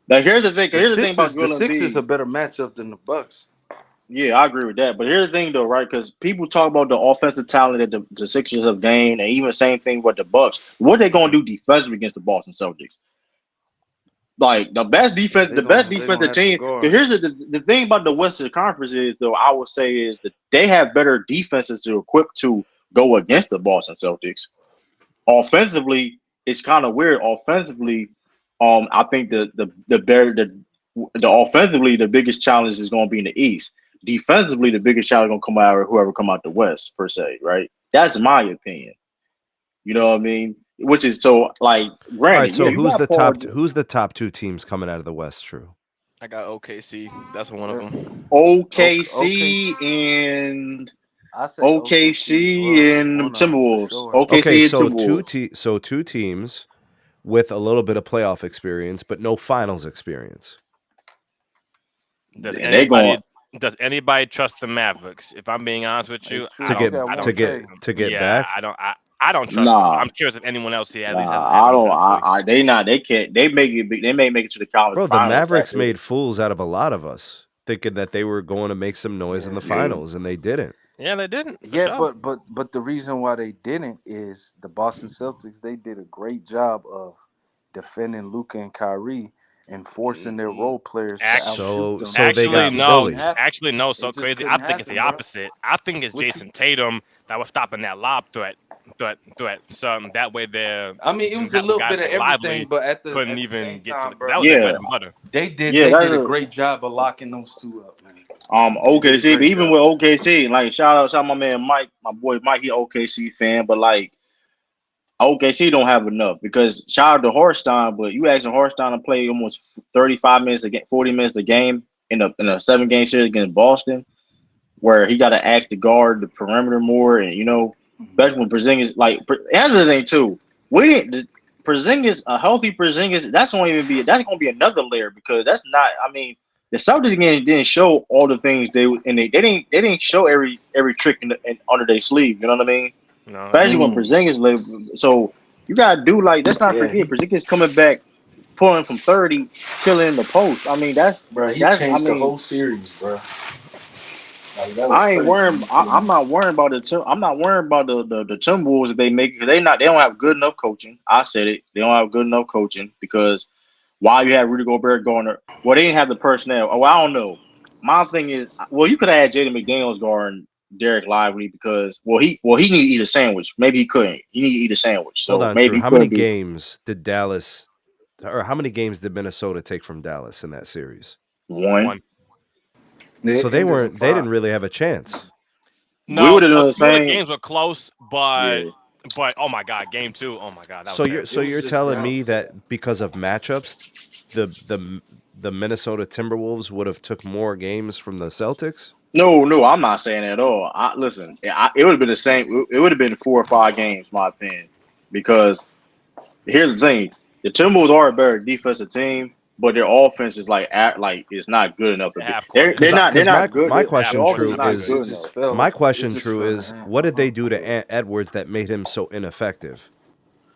Speaker 4: like here's the thing. Here's the thing about
Speaker 7: The
Speaker 4: Joel
Speaker 7: Sixers a
Speaker 4: Embiid.
Speaker 7: better matchup than the Bucks.
Speaker 4: Yeah, I agree with that. But here's the thing, though, right? Because people talk about the offensive talent that the Sixers have gained, and even the same thing with the Bucks. What they gonna
Speaker 6: Hmm.
Speaker 4: do defensively against the Boston Celtics? Like
Speaker 7: Yeah,
Speaker 4: the best
Speaker 7: they gonna
Speaker 4: defensive
Speaker 7: have to
Speaker 4: team. Because
Speaker 7: guard.
Speaker 4: here's the thing about the Western Conference is, though, I would say is that they have better defenses to equip to go against the Boston Celtics. Offensively, it's kind of weird. Offensively, I think the offensively the biggest challenge is going to be in the East. Defensively, the biggest challenge is going to come out of whoever come out the West per se, right? That's my opinion. You know what I mean? Which is so like,
Speaker 8: All right.
Speaker 4: granted, yeah,
Speaker 8: So
Speaker 4: you got Paul.
Speaker 8: who's the top two teams coming out of the West? True.
Speaker 6: I got OKC. That's one of
Speaker 7: Yeah.
Speaker 6: them.
Speaker 7: Okay,
Speaker 4: OKC and
Speaker 7: I say OKC as well.
Speaker 4: OKC
Speaker 7: That's
Speaker 4: and
Speaker 7: one of them for
Speaker 4: Timberwolves.
Speaker 7: sure.
Speaker 8: Okay.
Speaker 4: OKC and
Speaker 8: So
Speaker 4: Timberwolves.
Speaker 8: two teams with a little bit of playoff experience, but no finals experience.
Speaker 6: Does
Speaker 4: And they
Speaker 6: anybody
Speaker 4: going.
Speaker 6: Does anybody trust the Mavericks? If I'm being honest with
Speaker 7: Hey,
Speaker 6: you,
Speaker 7: True,
Speaker 6: I
Speaker 8: to
Speaker 7: I
Speaker 6: don't.
Speaker 8: get
Speaker 7: got
Speaker 6: I
Speaker 7: one
Speaker 8: to
Speaker 6: don't trust
Speaker 8: get
Speaker 7: K.
Speaker 6: them.
Speaker 8: to get
Speaker 6: Yeah,
Speaker 8: back.
Speaker 6: I don't trust them.
Speaker 1: Nah,
Speaker 6: I'm curious if anyone else here at least
Speaker 1: nah.
Speaker 6: has
Speaker 1: I
Speaker 6: any
Speaker 1: don't.
Speaker 6: trust.
Speaker 1: They not. They can't. They make it. They may make it to the conference
Speaker 8: Bro, the
Speaker 1: finals. That's
Speaker 8: Mavericks
Speaker 1: it.
Speaker 8: made fools out of a lot of us, thinking that they were going to make some noise in
Speaker 7: Yeah.
Speaker 8: the
Speaker 1: Yeah.
Speaker 8: finals, and they didn't.
Speaker 6: Yeah, they didn't for
Speaker 7: Yeah,
Speaker 6: sure.
Speaker 7: but the reason why they didn't is the Boston Celtics. They did a great job of defending Luka and Kyrie and forcing their role players to
Speaker 6: Act,
Speaker 7: outshoot
Speaker 8: So
Speaker 7: them.
Speaker 8: so they
Speaker 6: actually,
Speaker 8: got
Speaker 7: It just couldn't
Speaker 6: no.
Speaker 8: bullied.
Speaker 7: happen.
Speaker 6: Actually, no.
Speaker 7: It
Speaker 6: So
Speaker 7: just
Speaker 6: crazy. I
Speaker 7: couldn't
Speaker 6: think it's the
Speaker 7: happen, bro.
Speaker 6: opposite. I think it's
Speaker 7: What you?
Speaker 6: Jason Tatum that was stopping that lob threat. So that way,
Speaker 7: I mean, it was a
Speaker 6: that way
Speaker 7: little
Speaker 6: guys
Speaker 7: bit of
Speaker 6: like
Speaker 7: everything,
Speaker 6: Lively
Speaker 7: but
Speaker 6: couldn't
Speaker 7: at the same
Speaker 6: even get to the
Speaker 7: time,
Speaker 6: because that
Speaker 7: bro,
Speaker 6: was their bread
Speaker 1: Yeah.
Speaker 6: and butter.
Speaker 1: Yeah.
Speaker 7: they
Speaker 1: That's
Speaker 7: did a
Speaker 1: a,
Speaker 7: great job of locking those two up, man. They did a
Speaker 1: OKC. But
Speaker 7: great
Speaker 1: even
Speaker 7: job.
Speaker 1: with OKC, like shout out my man Mike, my boy Mike. He OKC fan, but like OKC don't have enough because shout out to Harstein. But you asking Harstein to play almost 35 minutes a game, 40 minutes a game in a 7 game series against Boston, where he got to ask to guard the perimeter more, and especially when Porzingis like another thing too. We didn't Porzingis a healthy Porzingis. That's going to be another layer because that's not. I mean, the Celtics game didn't show all the things they didn't show every trick under their sleeve. You know what I mean?
Speaker 6: No, that's
Speaker 1: Especially
Speaker 6: true.
Speaker 1: when
Speaker 7: Mm,
Speaker 1: Porzingis live. So you gotta do like let's not
Speaker 7: yeah,
Speaker 1: forget Porzingis coming back, pulling from 30, killing in the post. I mean
Speaker 7: he
Speaker 1: that's I
Speaker 7: changed the
Speaker 1: mean
Speaker 7: whole series, bro. Like that was
Speaker 1: I ain't
Speaker 7: crazy when
Speaker 1: worrying.
Speaker 7: he put him
Speaker 1: I'm
Speaker 7: in.
Speaker 1: not worrying about I'm not worrying about the Timberwolves if they make it because they not. They don't have good enough coaching. I said it. They don't have good enough coaching because while you have Rudy Gobert going, well, they didn't have the personnel. Oh, I don't know. My thing is, well, you could have had Jaden McDaniels guarding Derek Lively because he need to eat a sandwich. Maybe he couldn't. He need to eat a sandwich,
Speaker 8: Hold
Speaker 1: so
Speaker 8: on, True.
Speaker 1: maybe he
Speaker 8: How many
Speaker 1: could be
Speaker 8: games did Dallas, or how many games did Minnesota take from Dallas in that series?
Speaker 1: one.
Speaker 6: One.
Speaker 7: It
Speaker 8: So they
Speaker 7: ended in
Speaker 8: weren't. They
Speaker 7: five.
Speaker 8: didn't really have a chance.
Speaker 1: We
Speaker 6: No,
Speaker 1: would have
Speaker 6: a
Speaker 1: done the
Speaker 6: few of the
Speaker 1: same.
Speaker 6: games were close, but
Speaker 1: Yeah.
Speaker 6: oh my god, game two. Oh my god, that was
Speaker 8: So you're
Speaker 6: terrible.
Speaker 8: so
Speaker 7: It was
Speaker 8: you're
Speaker 7: just
Speaker 8: telling me
Speaker 7: Dallas.
Speaker 8: that because of matchups, the Minnesota Timberwolves would have took more games from the Celtics?
Speaker 1: No, I'm not saying that at all. Listen. It would have been the same. It would have been 4 or 5 games, my opinion, because here's the thing: the Timberwolves are a better defensive team, but their offense is like it's not good enough to be.
Speaker 6: Half court
Speaker 1: They're not they're
Speaker 8: Because
Speaker 1: not good.
Speaker 8: my
Speaker 6: half
Speaker 1: Their
Speaker 8: question,
Speaker 6: court
Speaker 1: offense is
Speaker 8: True,
Speaker 1: not
Speaker 8: is
Speaker 1: good
Speaker 7: It
Speaker 1: enough.
Speaker 7: just fell.
Speaker 8: my
Speaker 7: It
Speaker 8: question,
Speaker 7: just
Speaker 8: True,
Speaker 7: fell in
Speaker 8: is
Speaker 7: half.
Speaker 8: what did they do to Ant Edwards that made him so ineffective?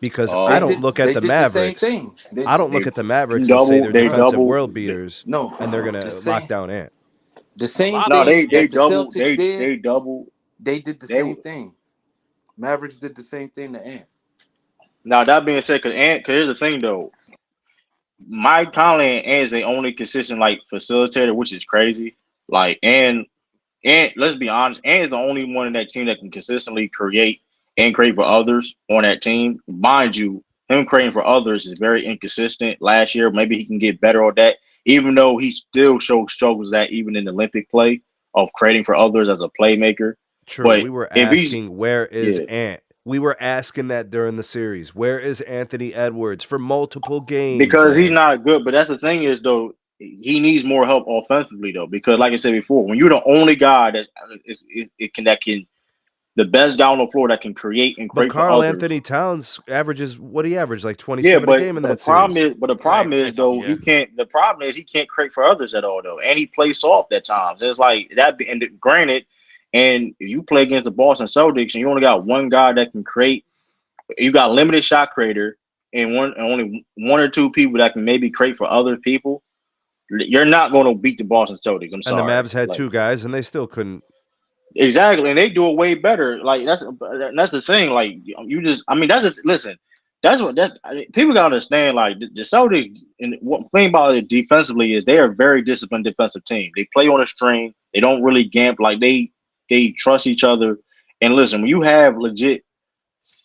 Speaker 8: Because I
Speaker 7: They
Speaker 1: Um,
Speaker 8: don't
Speaker 7: did.
Speaker 8: look at
Speaker 7: They
Speaker 8: the
Speaker 7: did the same
Speaker 8: Mavericks.
Speaker 7: thing. They
Speaker 8: I don't look
Speaker 1: they
Speaker 8: at the Mavericks and say
Speaker 1: double
Speaker 8: they're
Speaker 1: they
Speaker 7: no,
Speaker 8: defensive
Speaker 1: double
Speaker 8: world beaters
Speaker 7: no.
Speaker 8: and they're
Speaker 7: The
Speaker 8: gonna lock
Speaker 7: same.
Speaker 8: down Ant.
Speaker 7: The
Speaker 6: a
Speaker 7: same
Speaker 6: lot of
Speaker 1: no
Speaker 6: those
Speaker 7: thing
Speaker 1: they
Speaker 7: that the
Speaker 6: games.
Speaker 1: double
Speaker 7: Celtics did.
Speaker 1: they double
Speaker 7: They did the
Speaker 1: they
Speaker 7: same thing. Mavericks did the same thing to Ant.
Speaker 1: now that being said, because here's the thing though, Mike Conley and Ant is the only consistent like facilitator, which is crazy. Like and let's be honest, Ant is the only one in that team that can consistently create for others on that team. Mind you, him creating for others is very inconsistent. Last year, maybe he can get better on that, even though he still shows struggles that even in the Olympic play of creating for others as a playmaker.
Speaker 8: True.
Speaker 1: But
Speaker 8: We were
Speaker 1: if he's
Speaker 8: asking where is
Speaker 1: yeah,
Speaker 8: Ant? We were asking that during the series. Where is Anthony Edwards for multiple games,
Speaker 1: because he's
Speaker 8: man?
Speaker 1: not good. But that's the thing is though, he needs more help offensively though. Because like I said before, when you're the only guy that can the best guy on the floor that can create and
Speaker 8: But
Speaker 1: create for
Speaker 8: Carl
Speaker 1: others.
Speaker 8: Anthony Towns averages what he averaged like
Speaker 1: Yeah,
Speaker 8: 27 a
Speaker 1: but
Speaker 8: game in
Speaker 1: but the
Speaker 8: that
Speaker 1: problem
Speaker 8: series.
Speaker 1: is,
Speaker 6: Playing something,
Speaker 1: though
Speaker 6: yeah.
Speaker 1: he can't. The problem is he can't create for others at all though, and he plays soft at times. It's like that. And granted, and if you play against the Boston Celtics and you only got one guy that can create, you got limited shot creator and only 1 or 2 people that can maybe create for other people. You're not going to beat the Boston Celtics. I'm
Speaker 8: And the
Speaker 1: sorry.
Speaker 8: Mavs had
Speaker 1: Like
Speaker 8: two guys and they still couldn't.
Speaker 1: exactly, and they do it way better. Like that's the thing. Like you just, I mean, listen. People gotta understand. Like the Celtics, and one thing about it defensively is they are a very disciplined defensive team. They play on a string. They don't really gamble. Like they trust each other. And listen, when you have legit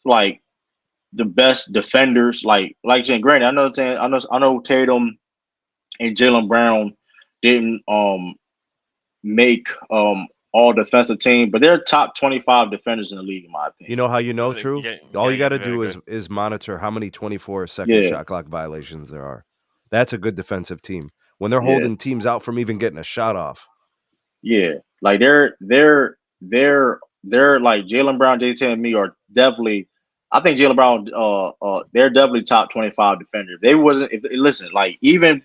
Speaker 1: like the best defenders, like Jane Granted, I know Tatum and Jaylen Brown didn't make all defensive team, but they're top 25 defenders in the league, in my
Speaker 8: You
Speaker 1: opinion.
Speaker 8: know how you know,
Speaker 6: You
Speaker 8: True?
Speaker 6: get, you
Speaker 8: All
Speaker 6: gotta
Speaker 8: you
Speaker 6: get
Speaker 8: got to
Speaker 6: very
Speaker 8: do
Speaker 6: good.
Speaker 8: is monitor how many 24-second
Speaker 1: Yeah,
Speaker 8: shot clock violations there are. That's a good defensive team. When they're
Speaker 1: yeah,
Speaker 8: holding teams out from even getting a shot off.
Speaker 1: yeah. Like they're like Jaylen Brown, Jayson and me are definitely. I think Jaylen Brown, they're definitely top 25 defenders. They wasn't. If listen, like even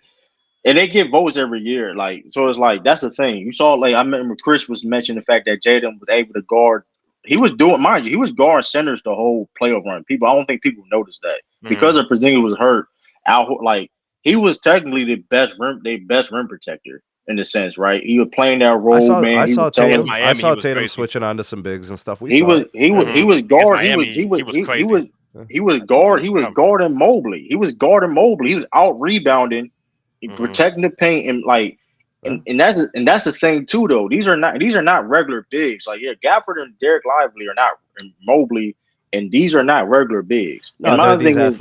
Speaker 4: and they get votes every year. Like, so it's like that's the thing. You saw, like, I remember Chris was mentioning the fact that Jaden was able to guard. He was doing, mind you, he was guarding centers the whole playoff run. I don't think people noticed that because of Porzingis was hurt. Out, like, he was technically their best rim protector in a sense, right? He was playing that role, man.
Speaker 8: I
Speaker 4: He was
Speaker 8: saw
Speaker 4: telling.
Speaker 8: Tatum. I
Speaker 6: Miami, he
Speaker 8: saw
Speaker 6: was
Speaker 8: Tatum
Speaker 6: crazy.
Speaker 8: switching onto some bigs and stuff. We
Speaker 4: He
Speaker 8: saw
Speaker 4: was
Speaker 8: it.
Speaker 4: he was
Speaker 6: Against
Speaker 4: guard.
Speaker 6: Miami, he was crazy.
Speaker 4: Guarding Mobley. He was guarding Mobley. He was out rebounding, protecting the paint, and like,
Speaker 8: Yeah.
Speaker 4: and that's the thing too, though. These are not regular bigs. Like, yeah, Gafford and Derek Lively are not, and Mobley, and these are not regular bigs. And
Speaker 8: No, they're
Speaker 4: my thing is,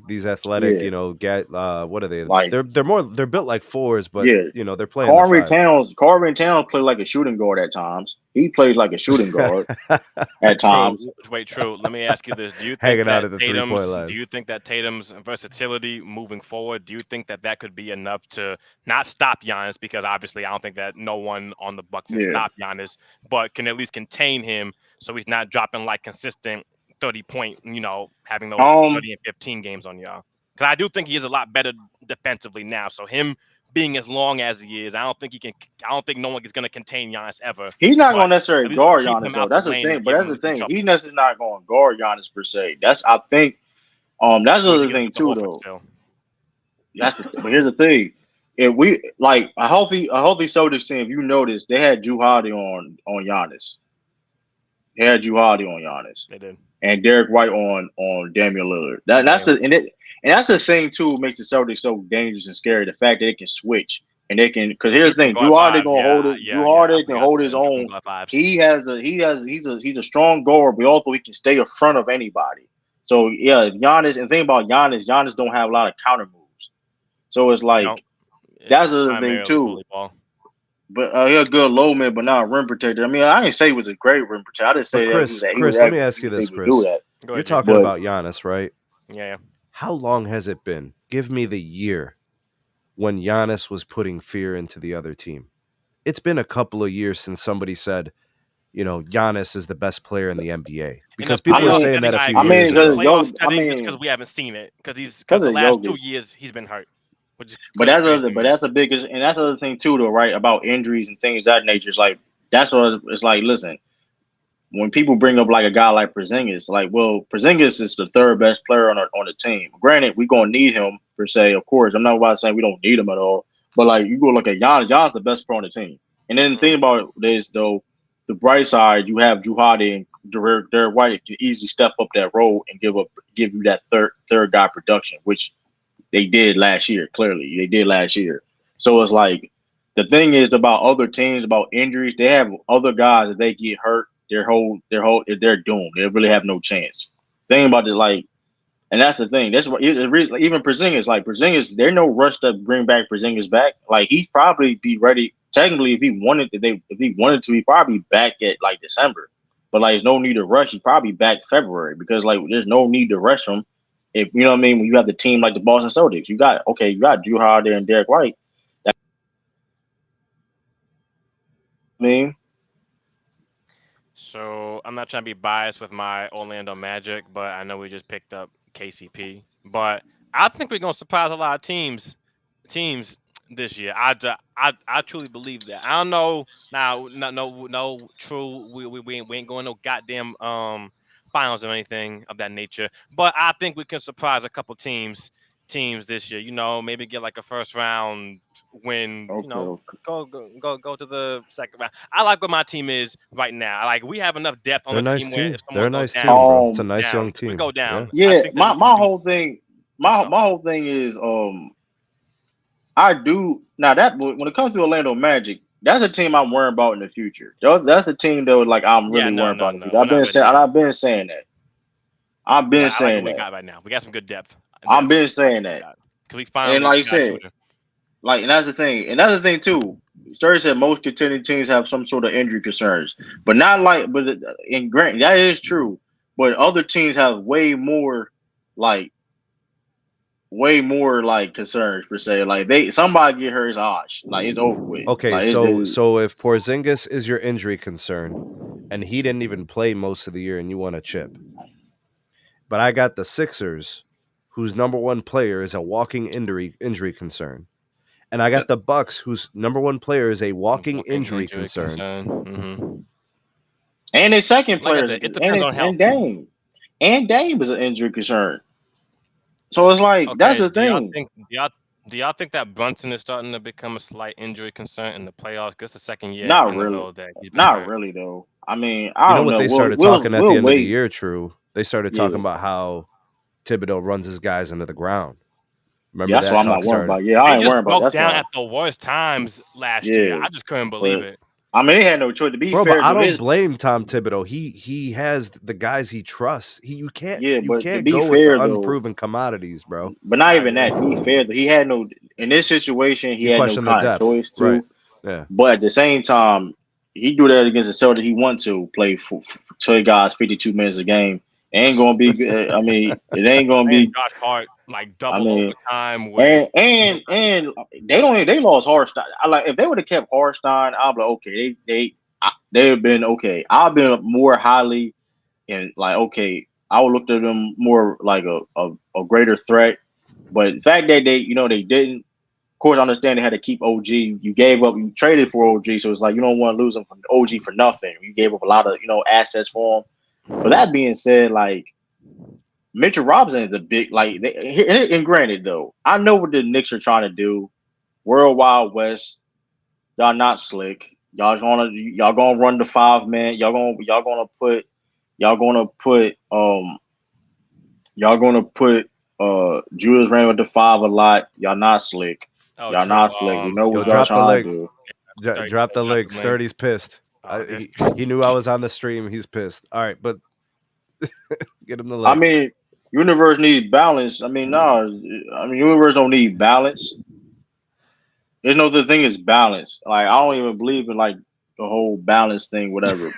Speaker 8: these athletic,
Speaker 4: yeah,
Speaker 8: get what are they?
Speaker 4: like,
Speaker 8: They're built like fours, but
Speaker 4: yeah,
Speaker 8: they're playing the five.
Speaker 4: Carvin Towns played like a shooting guard at times. He plays like a shooting guard at
Speaker 6: True.
Speaker 4: times.
Speaker 6: Wait, true. Let me ask you this: Do you think
Speaker 8: Hanging out
Speaker 6: that
Speaker 8: at the 3-point
Speaker 6: Do
Speaker 8: line.
Speaker 6: you think that Tatum's versatility moving forward? Do you think that that could be enough to not stop Giannis? Because obviously, I don't think that no one on the Bucks can
Speaker 4: Yeah.
Speaker 6: stop Giannis, but can at least contain him so he's not dropping like consistent 30-point. Having those 30 and 15 games on y'all. Because I do think he is a lot better defensively now. So him being as long as he is, I don't think he can. I don't think no one is going to contain Giannis ever.
Speaker 4: He's not
Speaker 6: But
Speaker 4: going to necessarily
Speaker 6: at least
Speaker 4: guard
Speaker 6: keep
Speaker 4: Giannis,
Speaker 6: him
Speaker 4: though.
Speaker 6: out the
Speaker 4: That's the
Speaker 6: lane
Speaker 4: thing.
Speaker 6: and
Speaker 4: But
Speaker 6: give
Speaker 4: that's
Speaker 6: him
Speaker 4: the
Speaker 6: some
Speaker 4: thing.
Speaker 6: trouble.
Speaker 4: He's necessarily not going to guard Giannis per se. I think. That's the
Speaker 6: You need
Speaker 4: other
Speaker 6: to get him
Speaker 4: thing
Speaker 6: with the
Speaker 4: too,
Speaker 6: Horford
Speaker 4: though.
Speaker 6: still.
Speaker 4: But here's the thing. If we like a healthy Celtics team, if you notice, they had Drew Holiday on Giannis. They had Drew Holiday on Giannis.
Speaker 6: They did.
Speaker 4: And Derek White on Damian Lillard. That's the thing too, makes the Celtics so dangerous and scary. The fact that they can switch and they can, because here's the thing, Drew Holiday gonna hold it. Drew Holiday can hold his own. He's a strong guard, but also he can stay in front of anybody. So yeah, if Giannis, and think about Giannis don't have a lot of counter moves. So it's like that's the other thing too. But he's a good low man, but not a rim protector. I mean, I didn't say he was a great rim protector. I didn't
Speaker 8: But
Speaker 4: say that he was
Speaker 8: Chris, let me ask you this,
Speaker 4: able to do
Speaker 8: Chris.
Speaker 4: that.
Speaker 8: You're talking
Speaker 4: But
Speaker 8: about Giannis, right?
Speaker 6: Yeah.
Speaker 8: How long has it been? Give me the year when Giannis was putting fear into the other team. It's been a couple of years since somebody said, Giannis is the best player in the NBA. Because people were saying that a few years ago.
Speaker 6: Just because we haven't seen it, because the last 2 years he's been hurt.
Speaker 4: But that's the biggest, and that's the other thing too, though, right? About injuries and things of that nature. It's like that's what it's like. Listen, when people bring up like a guy like Porzingis, like, well, Porzingis is the third best player on the team. Granted, we're gonna need him per se, of course. I'm not about saying we don't need him at all, but like you go look at Giannis. Giannis the best player on the team. And then the thing about this though, the bright side, you have Drew Holiday and Derek White can easily step up that role and give you that third guy production, which they did last year. Clearly, they did last year. So it's like the thing is about other teams, about injuries. They have other guys that they get hurt. They're doomed. They really have no chance. Thing about it, like, and that's the thing. That's what even Porzingis, like Porzingis, there's no rush to bring back Porzingis back. Like he'd probably be ready. Technically, if he wanted to, he'd probably be back at like December. But like, there's no need to rush. He'd probably be back February because like there's no need to rush him. If you know what I mean, when you have the team like the Boston Celtics, you got Drew Holiday and Derek White.
Speaker 6: So I'm not trying to be biased with my Orlando Magic, but I know we just picked up KCP. But I think we're gonna surprise a lot of teams this year. I truly believe that. I don't know now. No. True. We ain't going no goddamn finals or anything of that nature. But I think we can surprise a couple teams this year. Maybe get like a first round win.
Speaker 4: Okay.
Speaker 6: Go to the second round. I like what my team is right now. Like we have enough depth on
Speaker 8: They're a
Speaker 6: the
Speaker 8: nice
Speaker 6: team where
Speaker 8: team.
Speaker 6: if
Speaker 8: They're a
Speaker 6: someone
Speaker 8: nice
Speaker 6: goes
Speaker 8: team,
Speaker 6: down,
Speaker 8: bro. It's a nice young
Speaker 6: if we
Speaker 8: team.
Speaker 6: go down.
Speaker 4: Yeah,
Speaker 6: I think that
Speaker 4: my whole thing, my whole thing is I do now that when it comes to Orlando Magic, that's a team I'm worrying about in the future. That's a team that was like I'm really worrying about in the future. I've been saying that. I've been
Speaker 6: I like
Speaker 4: saying
Speaker 6: what we
Speaker 4: that.
Speaker 6: got right now. We got some good depth.
Speaker 4: I've been saying that.
Speaker 6: Can we
Speaker 4: And
Speaker 6: finally
Speaker 4: like you
Speaker 6: got a
Speaker 4: said,
Speaker 6: shooter?
Speaker 4: like, and that's the thing. And that's the thing too. Sturdy said most contending teams have some sort of injury concerns, but not like. But in grant that is true. But other teams have like concerns per se. Like somebody get hurt, like it's over with.
Speaker 8: Okay,
Speaker 4: Like
Speaker 8: so if Porzingis is your injury concern, and he didn't even play most of the year, and you want a chip, but I got the Sixers, whose number one player is a walking injury concern, And I got the Bucks, whose number one player is a walking
Speaker 6: Walking
Speaker 8: injury concern.
Speaker 6: Mhm.
Speaker 4: And his second
Speaker 6: Like I
Speaker 4: player,
Speaker 6: said, it
Speaker 4: and
Speaker 6: depends on
Speaker 4: it's
Speaker 6: health.
Speaker 4: and Dame is an injury concern. So it's like that's
Speaker 6: Okay,
Speaker 4: the thing.
Speaker 6: do y'all think that Brunson is starting to become a slight injury concern in the playoffs? Because the second year
Speaker 4: Not
Speaker 6: in a
Speaker 4: really,
Speaker 6: row that he's been
Speaker 4: not
Speaker 6: hurt.
Speaker 4: really though. I mean, I
Speaker 8: You know
Speaker 4: don't
Speaker 8: what
Speaker 4: know.
Speaker 8: they started
Speaker 4: We'll
Speaker 8: talking at the end of the
Speaker 4: wait.
Speaker 8: year, True? They started talking
Speaker 4: Yeah,
Speaker 8: about how Thibodeau runs his guys into the ground.
Speaker 4: yeah.
Speaker 8: Remember
Speaker 4: That's why
Speaker 8: that
Speaker 4: I'm not
Speaker 8: talk
Speaker 4: worried
Speaker 8: started?
Speaker 4: about. Yeah, I
Speaker 6: They
Speaker 4: ain't
Speaker 6: just
Speaker 4: worried about.
Speaker 6: broke
Speaker 4: That's
Speaker 6: down
Speaker 4: why.
Speaker 6: at the worst times last year.
Speaker 4: Yeah,
Speaker 6: I just couldn't believe
Speaker 4: but
Speaker 6: it.
Speaker 4: I mean, they had no choice. To be
Speaker 8: Bro, but
Speaker 4: fair,
Speaker 8: I
Speaker 4: though,
Speaker 8: don't blame Tom Thibodeau. He has the guys he trusts. You can't
Speaker 4: yeah,
Speaker 8: you
Speaker 4: but to
Speaker 8: can't
Speaker 4: be
Speaker 8: go with the
Speaker 4: fair though,
Speaker 8: unproven commodities, bro.
Speaker 4: but not
Speaker 6: I
Speaker 4: even
Speaker 6: agree.
Speaker 4: that. To be fair, though, he had no in this situation. He
Speaker 8: You
Speaker 4: had no
Speaker 8: question the
Speaker 4: kind of
Speaker 8: depth.
Speaker 4: choice
Speaker 8: Right.
Speaker 4: to.
Speaker 8: Yeah.
Speaker 4: But at the same time, he do that against the Celtics. He want to play for 2 guys 52 minutes a game. It ain't gonna be good. I mean, it ain't gonna
Speaker 6: And
Speaker 4: be.
Speaker 6: Josh Hart like
Speaker 4: I
Speaker 6: double
Speaker 4: mean,
Speaker 6: overtime with
Speaker 4: and they lost Harstein. I like if they would have kept Harstein, I'll be like, okay. They have been okay. I've been more highly and like okay. I would look at them more like a greater threat. But the fact that they didn't. Of course, I understand they had to keep OG. You gave up, you traded for OG, so it's like you don't want to lose him from OG for nothing. You gave up a lot of assets for him. But that being said, like Mitchell Robinson is a big and granted though, I know what the Knicks are trying to do. World Wild West, y'all not slick. Y'all gonna run the 5 man. Y'all gonna put Julius Randle at the 5 a lot. Y'all not slick.
Speaker 6: oh
Speaker 4: Y'all
Speaker 6: true.
Speaker 4: not slick. We know
Speaker 8: Yo,
Speaker 4: what y'all
Speaker 8: drop the
Speaker 4: trying to
Speaker 8: link.
Speaker 4: do.
Speaker 8: Drop the link.
Speaker 6: The link.
Speaker 8: Sturdy's pissed.
Speaker 6: This
Speaker 8: He knew I was on the stream. He's pissed. All right, but get him the
Speaker 4: I
Speaker 8: link.
Speaker 4: mean, universe needs balance. I mean, no, I mean, universe don't need balance. There's no such thing as balance. Like, I don't even believe in like the whole balance thing, whatever.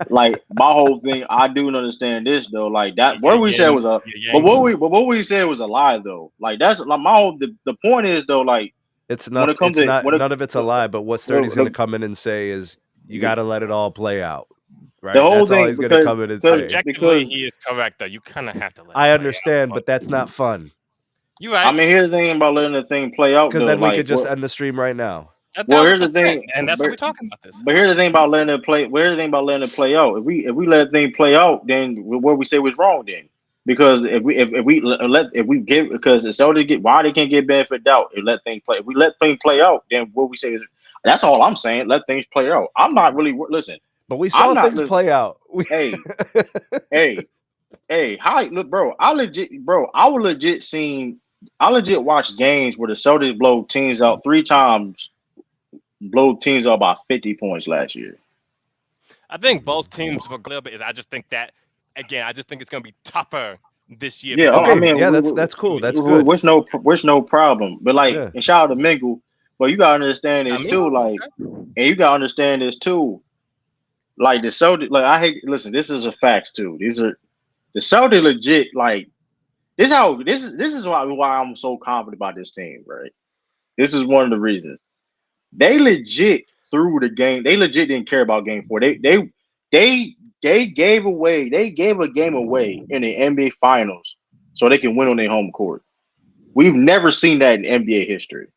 Speaker 4: Like, my whole thing, I do understand this though. Like that, what we said was a,
Speaker 6: Yang.
Speaker 4: but what we said was a lie though. Like that's like my whole. The point is though, like
Speaker 8: It's
Speaker 4: when
Speaker 8: not.
Speaker 4: it comes
Speaker 8: It's
Speaker 4: to
Speaker 8: not. None of it's a lie. But what Sturdy's going to
Speaker 4: the,
Speaker 8: come in and say is, you got to let it all play out.
Speaker 4: the
Speaker 8: Right.
Speaker 4: whole
Speaker 8: That's all
Speaker 4: thing
Speaker 8: he's going to come in and say.
Speaker 6: Objectively, he is correct though. You kind of have to let it
Speaker 8: I
Speaker 6: play
Speaker 8: understand,
Speaker 6: out.
Speaker 8: but that's not fun.
Speaker 6: You
Speaker 4: I
Speaker 6: right.
Speaker 4: mean, here's the thing about letting the thing play out
Speaker 8: Because
Speaker 4: though.
Speaker 8: then we
Speaker 4: Like
Speaker 8: could just
Speaker 4: what?
Speaker 8: end the stream right now.
Speaker 4: Well, here's the
Speaker 6: 1,000%,
Speaker 4: thing,
Speaker 6: and that's what we're talking about. This.
Speaker 4: but here's the thing about letting it play. Well, here's the thing about letting it play out. If we let the thing play out, then what we say was wrong. Then because if we give because the Celtics get why they can't get benefit doubt. If let things play. If we let things play out, then what we say is that's all I'm saying. Let things play out. I'm not really listen.
Speaker 8: But we
Speaker 4: I'm
Speaker 8: saw
Speaker 4: not
Speaker 8: things
Speaker 4: listen.
Speaker 8: play out.
Speaker 4: Hey, hey, hey. Hi, look, bro. I would legit seen. I legit watched games where the Celtics blow teams out 3 times blow teams out by 50 points last year.
Speaker 6: I think both teams were a little bit. I just think that again. I just think it's going to be tougher this year
Speaker 4: Yeah,
Speaker 6: because
Speaker 4: I
Speaker 8: Okay,
Speaker 4: mean,
Speaker 8: yeah, that's cool. That's good.
Speaker 4: what's no problem. But like,
Speaker 8: Yeah.
Speaker 4: and shout out to Mingle. But you gotta understand
Speaker 6: I
Speaker 4: this
Speaker 6: mean,
Speaker 4: too. Like,
Speaker 6: okay.
Speaker 4: and you gotta understand this too. Like the Celtics, like I hate. Listen, this is a facts too. These are the Celtics legit. Like this is why I'm so confident about this team. Right. This is one of the reasons. They legit threw the game. They legit didn't care about game 4. They gave a game away in the NBA finals so they can win on their home court. We've never seen that in NBA history.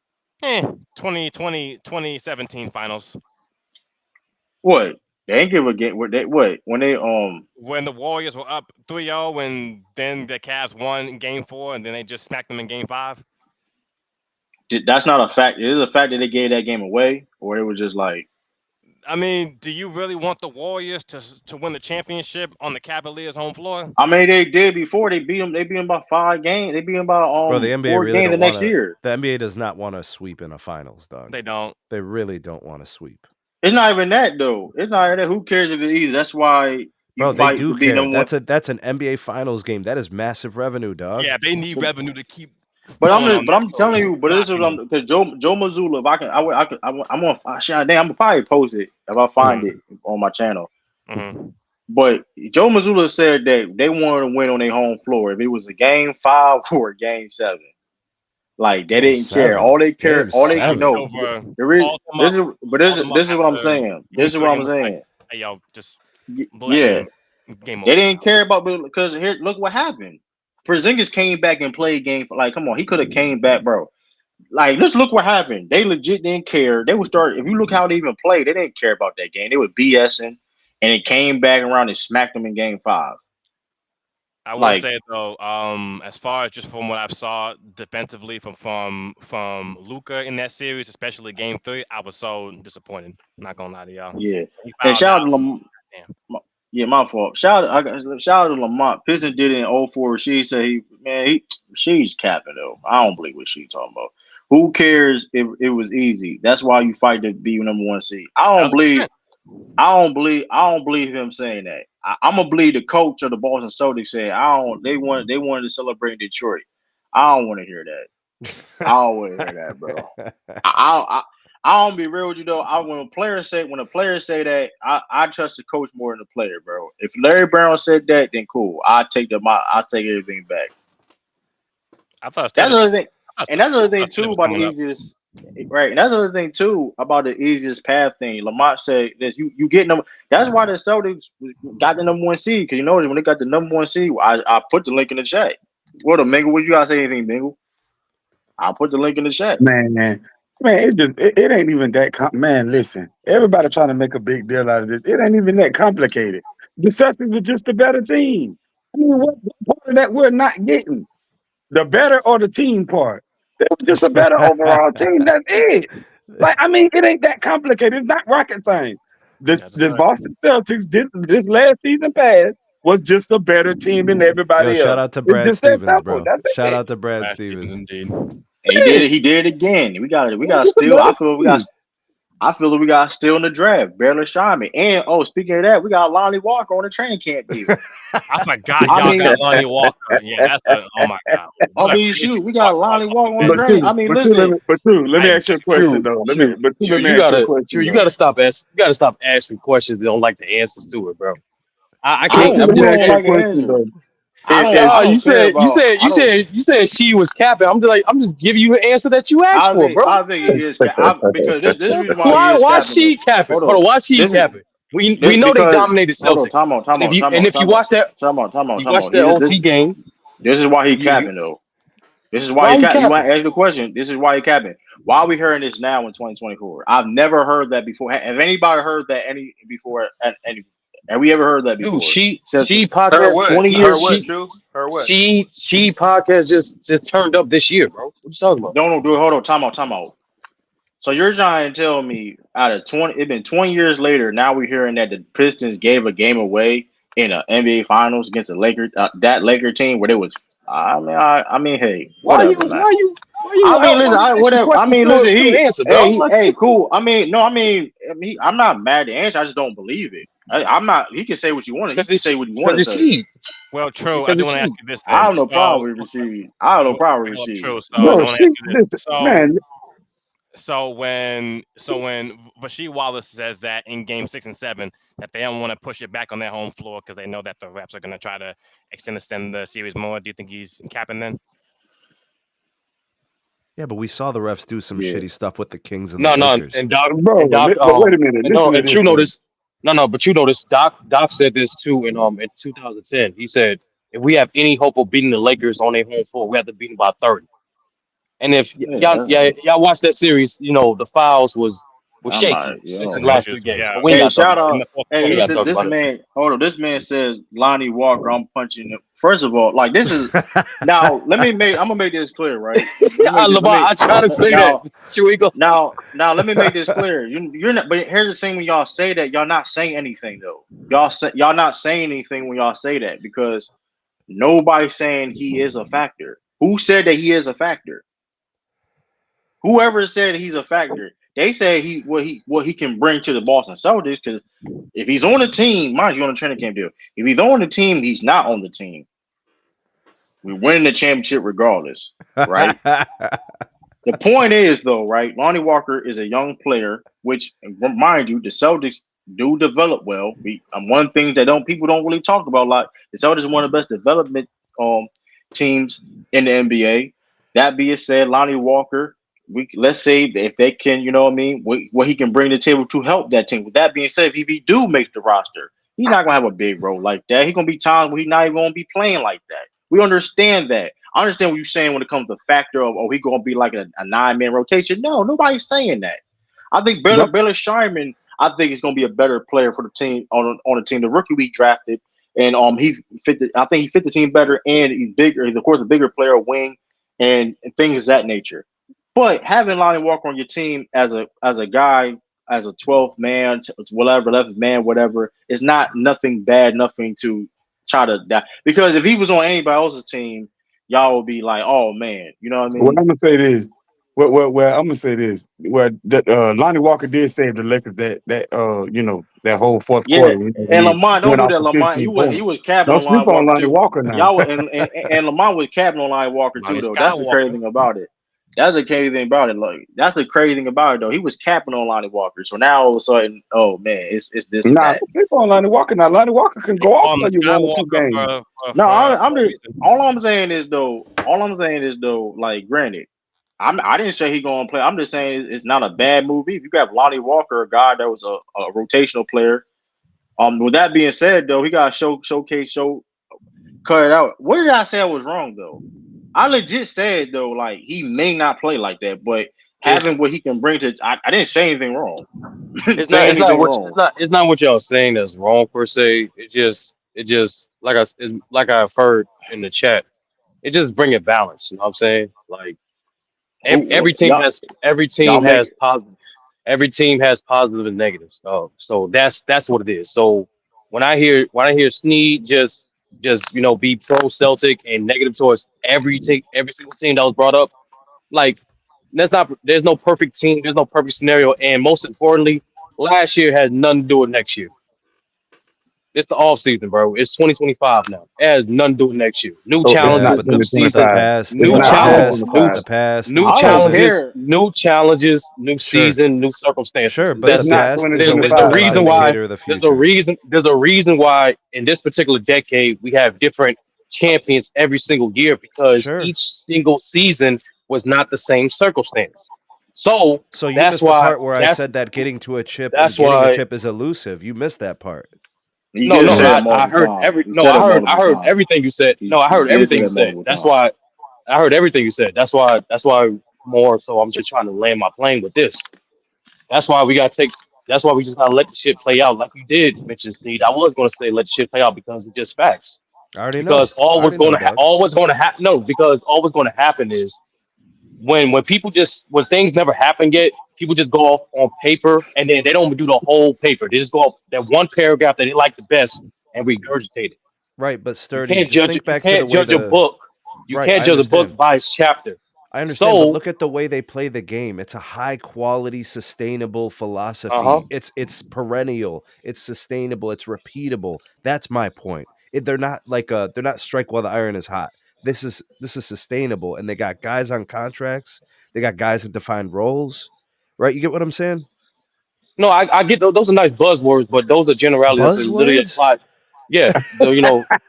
Speaker 6: 2017 finals
Speaker 4: What? They ain't give a game what when they
Speaker 6: when the Warriors were up 3-0 and then the Cavs won in game 4 and then they just smacked them in game 5.
Speaker 4: that's not a fact. It is a fact that they gave that game away, or it was just like
Speaker 6: I mean, do you really want the Warriors to win the championship on the Cavaliers' home floor?
Speaker 4: I mean they did before they beat them. They beat them by 5 games. They beat them by
Speaker 8: Bro, the NBA
Speaker 4: 4
Speaker 8: really
Speaker 4: games the
Speaker 8: don't want
Speaker 4: next
Speaker 8: to.
Speaker 4: year.
Speaker 8: The NBA does not want to sweep in a finals, dog.
Speaker 6: They don't.
Speaker 8: They really don't want to sweep.
Speaker 4: It's not even that though. It's not even that. Who cares if it's easy? That's why you
Speaker 8: Bro, they
Speaker 4: fight
Speaker 8: do
Speaker 4: to be
Speaker 8: care.
Speaker 4: number one.
Speaker 8: That's an NBA finals game. That is massive revenue, dog.
Speaker 6: Yeah, they need revenue to keep
Speaker 4: But
Speaker 6: pulling on that.
Speaker 4: I'm
Speaker 6: So
Speaker 4: telling you, but this is what
Speaker 6: blocking.
Speaker 4: I'm because Joe Mazzulla. If I can, I could, I'm gonna shit. Damn, I'm gonna probably post it if I find it on my channel.
Speaker 6: Mm-hmm.
Speaker 4: But Joe Mazzulla said that they wanted to win on their home floor. If it was a game 5 or a game 7, like they
Speaker 8: Game
Speaker 4: didn't care.
Speaker 8: 7. Game
Speaker 4: All they can
Speaker 8: 7.
Speaker 4: know.
Speaker 6: Over,
Speaker 4: The reason
Speaker 6: called them
Speaker 4: this
Speaker 6: up,
Speaker 4: is, but this
Speaker 6: called
Speaker 4: is
Speaker 6: them up
Speaker 4: this is what I'm
Speaker 6: after
Speaker 4: saying.
Speaker 6: game
Speaker 4: This is what
Speaker 6: 3
Speaker 4: I'm
Speaker 6: and was like,
Speaker 4: saying.
Speaker 6: "Hey, yo, just blow that
Speaker 4: Yeah,
Speaker 6: game
Speaker 4: they
Speaker 6: over."
Speaker 4: didn't care about because here, look what happened. Porzingis came back and played game. Like, come on, he could have came back, bro. Like, let's look what happened. They legit didn't care. They would start. If you look how they even played, they didn't care about that game. They were BSing, and it came back around and smacked them in game 5.
Speaker 6: I will
Speaker 4: Like,
Speaker 6: say though, as far as just from what I've saw defensively from Luca in that series, especially Game 3, I was so disappointed. Not gonna lie to y'all.
Speaker 4: yeah.
Speaker 6: He
Speaker 4: And
Speaker 6: fouled
Speaker 4: shout
Speaker 6: out.
Speaker 4: out to Lamont.
Speaker 6: Damn.
Speaker 4: Yeah, my fault. Shout out to Lamont. Piston did it in '04. She said she's capping though. I don't believe what she's talking about. Who cares if it was easy? That's why you fight to be number 1 seed.
Speaker 6: That was a good point.
Speaker 4: I don't believe him saying that. I'm gonna believe the coach of the Boston Celtics said they wanted to celebrate in Detroit. I don't want to hear that. I don't want to hear that, bro. I don't be real with you though. When a player say that, I trust the coach more than the player, bro. If Larry Brown said that, then cool. I take everything back.
Speaker 6: I thought
Speaker 4: That's
Speaker 6: Tatum,
Speaker 4: the other thing, and that's the other thing
Speaker 6: Tatum
Speaker 4: too
Speaker 6: was
Speaker 4: about the
Speaker 6: coming up.
Speaker 4: easiest, right? And that's the other thing too about the easiest path thing. Lamont said that you get number. That's why the Celtics got the number 1 seed, because you know when they got the number 1 seed, I put the link in the chat. What a Mingle? Would you guys say anything, Mingle? I'll put the link in the chat.
Speaker 9: Man, it ain't even that man, listen. Everybody trying to make a big deal out of this. It ain't even that complicated. The Celtics are just a better team. I mean, what part of that we're not getting? The better or the team part? They were just a better overall team. That's it. Like, I mean, it ain't that complicated. It's not rocket science.
Speaker 6: That's a
Speaker 9: The
Speaker 6: fact.
Speaker 9: Boston Celtics did this last season past was just a better team than
Speaker 8: Yo,
Speaker 9: everybody
Speaker 8: shout
Speaker 9: else.
Speaker 8: out to
Speaker 9: It's
Speaker 8: Brad
Speaker 9: just that
Speaker 8: Stevens,
Speaker 9: simple.
Speaker 8: bro.
Speaker 9: That's
Speaker 8: Shout
Speaker 9: it.
Speaker 8: out to Brad
Speaker 6: Brad Stevens,
Speaker 8: Stevens.
Speaker 6: indeed.
Speaker 4: And he did it again. We got
Speaker 9: It's just a
Speaker 4: still.
Speaker 9: better team.
Speaker 4: I feel that we got still in the draft. Barely Shyman. And speaking of that, we got Lonnie Walker on the training camp deal.
Speaker 6: I forgot
Speaker 4: I
Speaker 6: y'all
Speaker 4: mean,
Speaker 6: got Lonnie Walker. Yeah, that's oh my god. What a crazy
Speaker 4: shoot, we got
Speaker 6: walk
Speaker 4: Lonnie Walker on the
Speaker 6: that.
Speaker 9: But
Speaker 4: training.
Speaker 9: two,
Speaker 4: I mean, listen,
Speaker 9: let me ask you a
Speaker 6: Yikes.
Speaker 9: question though. Let me ask you a question
Speaker 10: You
Speaker 9: though.
Speaker 10: gotta stop asking questions that don't like the answers to it, bro. I
Speaker 4: I
Speaker 9: But
Speaker 10: can't.
Speaker 9: two,
Speaker 4: don't.
Speaker 10: I'm
Speaker 9: let me
Speaker 4: Who
Speaker 10: just.
Speaker 9: ask
Speaker 4: don't
Speaker 9: you a
Speaker 4: like an
Speaker 9: question
Speaker 4: answer?
Speaker 9: though. If
Speaker 4: I
Speaker 10: No,
Speaker 4: don't care about. I don't.
Speaker 10: you said she was capping. I'm just giving you an answer that you asked for, bro.
Speaker 4: I think he is because this reason why he
Speaker 10: Why
Speaker 4: is
Speaker 10: why
Speaker 4: capping though.
Speaker 10: she capping?
Speaker 4: Hold
Speaker 10: Hold
Speaker 4: on.
Speaker 10: on, why she
Speaker 4: This is
Speaker 10: capping? We
Speaker 4: this
Speaker 10: know they
Speaker 4: because
Speaker 10: dominated
Speaker 4: hold on.
Speaker 10: Celtics. And if you watch that, you watch that OT game.
Speaker 4: This is why he
Speaker 10: You
Speaker 4: capping though. This is why
Speaker 10: why
Speaker 4: he
Speaker 10: he
Speaker 4: capping. You
Speaker 10: capping?
Speaker 4: might ask the question. This is why he capping. Why are we hearing this now in 2024? I've never heard that before. Have anybody heard that any before? Have we ever heard that
Speaker 10: Dude,
Speaker 4: before? Since
Speaker 10: she
Speaker 3: Her
Speaker 10: podcast
Speaker 3: what?
Speaker 4: 20
Speaker 3: Her
Speaker 4: years.
Speaker 3: what? True. Her what?
Speaker 10: she podcast just turned up this year, bro. What you talking about?
Speaker 4: No, do it. Hold on. Time out. So you're trying to tell me out of 20, it's been 20 years later. Now we're hearing that the Pistons gave a game away in an NBA Finals against the Lakers, that Laker team where they was. I mean, hey,
Speaker 10: Why you
Speaker 4: whatever, man.
Speaker 10: why you
Speaker 4: I mean, listen,
Speaker 10: asking
Speaker 4: whatever. I
Speaker 10: questions
Speaker 4: mean,
Speaker 10: to
Speaker 4: listen.
Speaker 10: to answer, dog? Like
Speaker 4: Hey, cool. I mean, no, I'm not mad at the answer. I just don't believe it. I'm not. He can say what you want. He can say what you want
Speaker 10: because
Speaker 4: to
Speaker 10: it's
Speaker 4: say.
Speaker 10: she.
Speaker 6: Well, true. I
Speaker 10: Because
Speaker 6: do
Speaker 10: it's
Speaker 6: want to ask
Speaker 10: she.
Speaker 6: you this
Speaker 4: I
Speaker 6: then.
Speaker 4: have no problem with Rashid. I have no problem with
Speaker 6: Bring up
Speaker 4: Rashid.
Speaker 6: true. So I
Speaker 9: bro,
Speaker 6: want to ask you this.
Speaker 9: man,
Speaker 6: So when Rasheed Wallace says that in game 6 and 7 that they don't want to push it back on their home floor because they know that the refs are going to try to extend the series more, do you think he's capping then?
Speaker 8: Yeah, but we saw the refs do some
Speaker 4: Yeah.
Speaker 8: shitty stuff with the Kings and the
Speaker 10: No,
Speaker 8: Lakers.
Speaker 10: and Doc
Speaker 9: bro.
Speaker 10: and Doc
Speaker 9: But wait a minute.
Speaker 10: and
Speaker 9: Listen
Speaker 10: no
Speaker 9: to
Speaker 10: and
Speaker 9: this
Speaker 10: True
Speaker 9: though.
Speaker 10: notice. No, but you notice Doc said this too in 2010. He said if we have any hope of beating the Lakers on their home floor, we have to beat them by 30. And if
Speaker 4: Yeah.
Speaker 10: y'all watch that series, you know the fouls was
Speaker 4: I'm
Speaker 10: shaky,
Speaker 4: not. You
Speaker 10: especially
Speaker 4: know,
Speaker 10: the
Speaker 6: Some
Speaker 4: man.
Speaker 10: last
Speaker 6: issues.
Speaker 10: 3 games.
Speaker 6: Yeah.
Speaker 10: But we ain't
Speaker 4: Hey,
Speaker 10: got to talk
Speaker 4: shout
Speaker 10: about it.
Speaker 6: In
Speaker 4: out.
Speaker 6: the fourth
Speaker 10: We
Speaker 4: Hey,
Speaker 10: ain't
Speaker 6: quarter.
Speaker 10: got to talk
Speaker 4: this
Speaker 10: about it.
Speaker 4: man. Hold on. This man says Lonnie Walker. I'm punching him. First of all, like this is now. I'm gonna make this clear, right? Let me make this.
Speaker 10: Lamar, I try to say that.
Speaker 4: Now.
Speaker 10: Sure, we go.
Speaker 4: Let me make this clear. You're not. But here's the thing: when y'all say that, y'all not saying anything though. Y'all not saying anything when y'all say that because nobody's saying he is a factor. Who said that he is a factor? Whoever said he's a factor, they say what he can bring to the Boston Celtics. Because if he's on the team, mind you, on the training camp deal. If he's on the team, he's not on the team. We win the championship regardless, right? The point is though, right? Lonnie Walker is a young player, which mind you, the Celtics do develop well. One thing that people don't really talk about a lot. The Celtics are one of the best development teams in the NBA. That being said, Lonnie Walker, let's say if they can, you know what I mean, what he can bring to the table to help that team. With that being said, if he do make the roster, he's not gonna have a big role like that. He's gonna be times where he's not even gonna be playing like that. We understand that. I understand what you're saying when it comes to factor of, oh, he gonna be like a 9-man rotation. No, nobody's saying that. I think
Speaker 9: Nope.
Speaker 4: Baylor Shyman, I think is gonna be a better player for the team on the team. The rookie we drafted, and I think he fit the team better, and he's bigger. He's of course a bigger player, wing, and things of that nature. But having Lonnie Walker on your team as a guy, as a 12th man, whatever, 11th man, whatever, is not nothing bad, nothing to try to die. Because if he was on anybody else's team, y'all would be like, oh man, you know what I
Speaker 9: Well,
Speaker 4: mean?
Speaker 9: I'm gonna say this. Well, I'm gonna say this. Well, that Lonnie Walker did save the Lakers that whole fourth
Speaker 4: Yeah,
Speaker 9: quarter. When
Speaker 4: and
Speaker 9: he
Speaker 4: Lamont, don't
Speaker 9: went
Speaker 4: do
Speaker 9: off
Speaker 4: that,
Speaker 9: for
Speaker 4: Lamont.
Speaker 9: 15
Speaker 4: He
Speaker 9: points.
Speaker 4: was capping
Speaker 9: Don't
Speaker 4: on
Speaker 9: sleep
Speaker 4: Lonnie
Speaker 9: on
Speaker 4: Walker
Speaker 9: Lonnie
Speaker 4: too.
Speaker 9: Walker now.
Speaker 4: Y'all and Lamont was capping on Lonnie Walker too,
Speaker 6: Ronnie
Speaker 4: though. That's the crazy
Speaker 6: Skywalker.
Speaker 4: thing about it. That's the crazy thing about it. Like that's the crazy thing about it, though. He was capping on Lonnie Walker, so now all of a sudden, oh man, it's this and
Speaker 9: Nah,
Speaker 4: that.
Speaker 9: don't sleep on Lonnie Walker now. Lonnie Walker can
Speaker 6: They
Speaker 9: go off
Speaker 6: call him
Speaker 9: for
Speaker 6: the
Speaker 9: you one or two
Speaker 6: Skywalker
Speaker 9: games.
Speaker 4: No, I'm
Speaker 6: for a
Speaker 4: just
Speaker 6: reason.
Speaker 4: all I'm saying is though, like, granted, I didn't say he going to play. I'm just saying it's not a bad movie. If you got Lonnie Walker, a guy that was a rotational player. With that being said, though, he got to showcase, cut it out. What did I say I was wrong though? I legit said though, like he may not play like that, but
Speaker 10: It's
Speaker 4: having what he can bring to, I didn't say anything wrong. Didn't
Speaker 10: it's not
Speaker 4: say
Speaker 10: it's not
Speaker 4: anything
Speaker 10: what
Speaker 4: wrong.
Speaker 10: it's not what y'all saying that's wrong per se. It just like I've heard in the chat. It just bring it balance. You know what I'm saying? Like every team
Speaker 4: Y'all,
Speaker 10: has
Speaker 4: y'all make
Speaker 10: every team has positive and negatives. So that's what it is. So when I hear Snead just be pro Celtic and negative towards every single team that was brought up, like there's no perfect team, there's no perfect scenario, and most importantly, last year had nothing to do with next year. It's the off season, bro. It's 2025 now. It has nothing to do with next year. New
Speaker 9: Oh, it's
Speaker 8: Yeah,
Speaker 9: not
Speaker 10: challenges,
Speaker 8: but
Speaker 10: new
Speaker 8: the
Speaker 10: season,
Speaker 9: 2025.
Speaker 8: past,
Speaker 9: It's
Speaker 10: new
Speaker 8: but
Speaker 9: not
Speaker 10: challenges,
Speaker 9: 2025.
Speaker 8: the past is
Speaker 10: new
Speaker 8: a
Speaker 4: I don't
Speaker 8: given.
Speaker 10: challenges,
Speaker 4: care.
Speaker 10: new challenges, new
Speaker 8: Sure,
Speaker 10: season, new circumstances.
Speaker 8: sure, but
Speaker 9: It's
Speaker 8: the
Speaker 10: That's it.
Speaker 9: not
Speaker 8: past is
Speaker 10: There's
Speaker 8: always
Speaker 10: a
Speaker 8: the
Speaker 9: 2025,
Speaker 8: best
Speaker 10: reason
Speaker 9: Isaiah.
Speaker 10: why.
Speaker 8: indicator of the
Speaker 10: There's a
Speaker 8: future.
Speaker 10: reason. There's a reason why in this particular decade we have different champions every single year because
Speaker 8: Sure.
Speaker 10: each single season was not the same circumstance. So
Speaker 8: So you
Speaker 10: that's
Speaker 8: missed the
Speaker 10: why.
Speaker 8: part where I said that
Speaker 10: That's
Speaker 8: getting a
Speaker 10: why.
Speaker 8: chip is elusive. You missed that part.
Speaker 4: You
Speaker 10: No,
Speaker 4: did
Speaker 10: no,
Speaker 4: say that
Speaker 10: I
Speaker 4: multiple
Speaker 10: heard
Speaker 4: times.
Speaker 10: every
Speaker 4: You
Speaker 10: no,
Speaker 4: said it
Speaker 10: I
Speaker 4: multiple
Speaker 10: heard
Speaker 4: times.
Speaker 10: everything you said. No, I
Speaker 4: You
Speaker 10: heard
Speaker 4: did say
Speaker 10: everything you
Speaker 4: that
Speaker 10: said.
Speaker 4: multiple
Speaker 10: That's
Speaker 4: times.
Speaker 10: why I heard everything you said. That's why more so I'm just trying to land my plane with this. That's why we gotta take that's why we just gotta let the shit play out like you did mention Steve. I was gonna say let the shit play out because it's just facts.
Speaker 8: I already know.
Speaker 10: Because
Speaker 8: I already know, dog.
Speaker 10: all what's gonna happen no, because all what's gonna happen is when people just when things never happen yet, people just go off on paper and then they don't do the whole paper. They just go off that one paragraph that they like the best and regurgitate it.
Speaker 8: Right, but
Speaker 10: You
Speaker 8: sturdy.
Speaker 10: can't
Speaker 8: Just
Speaker 10: judge
Speaker 8: think
Speaker 10: it. You
Speaker 8: back to the
Speaker 10: can't
Speaker 8: way
Speaker 10: judge a
Speaker 8: the
Speaker 10: book. You
Speaker 8: right.
Speaker 10: can't
Speaker 8: I
Speaker 10: judge a book
Speaker 8: understand.
Speaker 10: by its chapter.
Speaker 8: I understand, but
Speaker 10: So,
Speaker 8: look at the way they play the game. It's a high quality, sustainable
Speaker 10: uh huh.
Speaker 8: philosophy. It's perennial. It's sustainable. It's repeatable. That's my point. They're not they're not strike while the iron is hot. This is sustainable, and they got guys on contracts. They got guys in defined roles. Right? You get what I'm saying?
Speaker 10: No, I get those are nice buzzwords, but those are generalities that literally
Speaker 8: Buzzwords?
Speaker 10: apply. Yeah,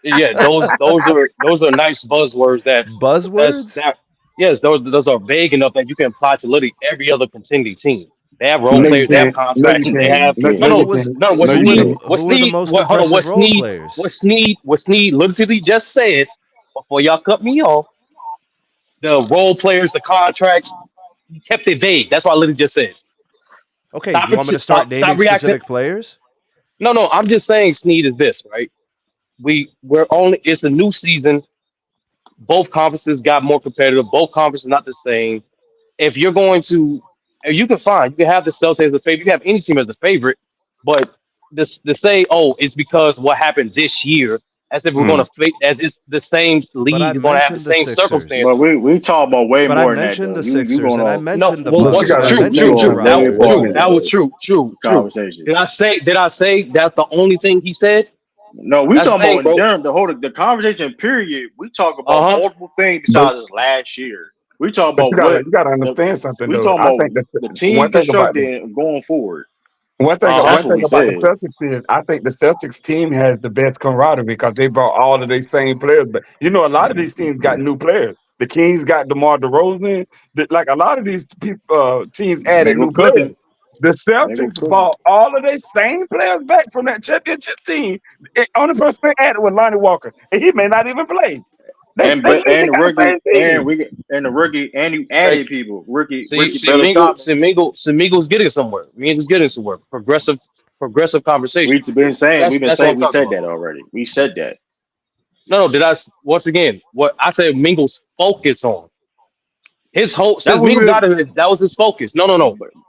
Speaker 10: yeah, those are nice buzzwords
Speaker 8: Buzzwords?
Speaker 10: that yes, those are vague enough that you can apply to literally every other contending team. They have role
Speaker 9: No,
Speaker 8: Right.
Speaker 9: you
Speaker 10: players, they have
Speaker 9: can't. No, you
Speaker 10: contracts, they
Speaker 9: can't.
Speaker 10: have
Speaker 9: No,
Speaker 8: Okay,
Speaker 9: no,
Speaker 10: no
Speaker 9: you
Speaker 10: no
Speaker 9: can't.
Speaker 10: no
Speaker 9: No, you can't.
Speaker 8: who are the most
Speaker 10: Hold on,
Speaker 8: impressive role players?
Speaker 10: what Sneed literally just said before y'all cut me off, the role players, the contracts, he kept it vague. That's what I literally just said.
Speaker 8: Okay, you want me to start
Speaker 10: Stop
Speaker 8: naming
Speaker 10: reacting.
Speaker 8: specific players?
Speaker 10: No, I'm just saying Sneed is this, right? We're only it's a new season. Both conferences got more competitive. Both conferences not the same. If you're going to if you can find, you can have the Celtics as the favorite, you can have any team as the favorite, but this to say, oh, it's because what happened this year, as if we're
Speaker 9: Mm.
Speaker 10: gonna as it's the same
Speaker 8: But I
Speaker 10: league is gonna have the
Speaker 8: mentioned the
Speaker 10: same
Speaker 8: Sixers.
Speaker 4: But
Speaker 10: circumstances.
Speaker 4: we talk about way
Speaker 8: But I
Speaker 4: more than that
Speaker 8: mentioned
Speaker 4: though.
Speaker 8: the
Speaker 4: You
Speaker 8: Sixers and I
Speaker 4: gonna
Speaker 10: No,
Speaker 8: mentioned the
Speaker 10: well,
Speaker 9: But you
Speaker 8: Bucks
Speaker 10: what's
Speaker 8: and
Speaker 9: gotta
Speaker 8: I
Speaker 10: true,
Speaker 4: you
Speaker 8: mentioned
Speaker 10: true,
Speaker 8: the
Speaker 9: understand
Speaker 10: true.
Speaker 4: going
Speaker 10: That
Speaker 4: way
Speaker 10: was
Speaker 8: Raptors.
Speaker 4: far
Speaker 10: true.
Speaker 4: into
Speaker 10: That was
Speaker 4: the
Speaker 10: true, true, true.
Speaker 4: conversation.
Speaker 10: Did I say that's the only thing he said?
Speaker 4: No, we
Speaker 10: That's the
Speaker 4: talking
Speaker 10: thing,
Speaker 4: about in
Speaker 10: bro.
Speaker 4: general the conversation period. We talk about
Speaker 10: Uh huh.
Speaker 4: multiple things
Speaker 9: but
Speaker 4: besides this last year. We talk
Speaker 9: but
Speaker 4: about what
Speaker 9: you gotta
Speaker 4: the
Speaker 9: understand something
Speaker 4: we
Speaker 9: though.
Speaker 4: talking
Speaker 9: I
Speaker 4: about
Speaker 9: think that
Speaker 4: the
Speaker 9: one
Speaker 4: team
Speaker 9: thing about
Speaker 4: constructed and going forward.
Speaker 10: Uh huh.
Speaker 4: That's
Speaker 9: one
Speaker 4: what
Speaker 9: thing
Speaker 4: we
Speaker 9: about the
Speaker 4: said.
Speaker 9: Celtics is I think the Celtics team has the best camaraderie because they brought all of these same players. But you know, a lot of these teams got new players. The Kings got DeMar DeRozan. Like a lot of these teams
Speaker 4: They
Speaker 9: added
Speaker 4: go
Speaker 9: new players.
Speaker 4: cooking.
Speaker 9: The
Speaker 4: They go
Speaker 9: Celtics
Speaker 4: cooking.
Speaker 9: bought all of their same players back from that championship team. Only person they added was Lonnie Walker, and he may not even play.
Speaker 4: And
Speaker 9: They
Speaker 4: but
Speaker 9: literally
Speaker 4: and the
Speaker 9: got the
Speaker 4: rookie
Speaker 9: same
Speaker 4: and
Speaker 9: team.
Speaker 4: we and the rookie and you
Speaker 10: Hey,
Speaker 4: added people. Ricky
Speaker 10: see,
Speaker 4: Bella Stop.
Speaker 10: Mingo's getting somewhere. Mingo's getting somewhere. Progressive conversation. That's
Speaker 4: We've
Speaker 10: that's what I'm
Speaker 4: saying we
Speaker 10: talking
Speaker 4: said
Speaker 10: about.
Speaker 4: that already. We said that.
Speaker 10: No, did once again what I said? Mingo's focus on his whole
Speaker 4: That
Speaker 10: since
Speaker 4: was
Speaker 10: Mingo
Speaker 4: we
Speaker 10: got him. That was his focus. No.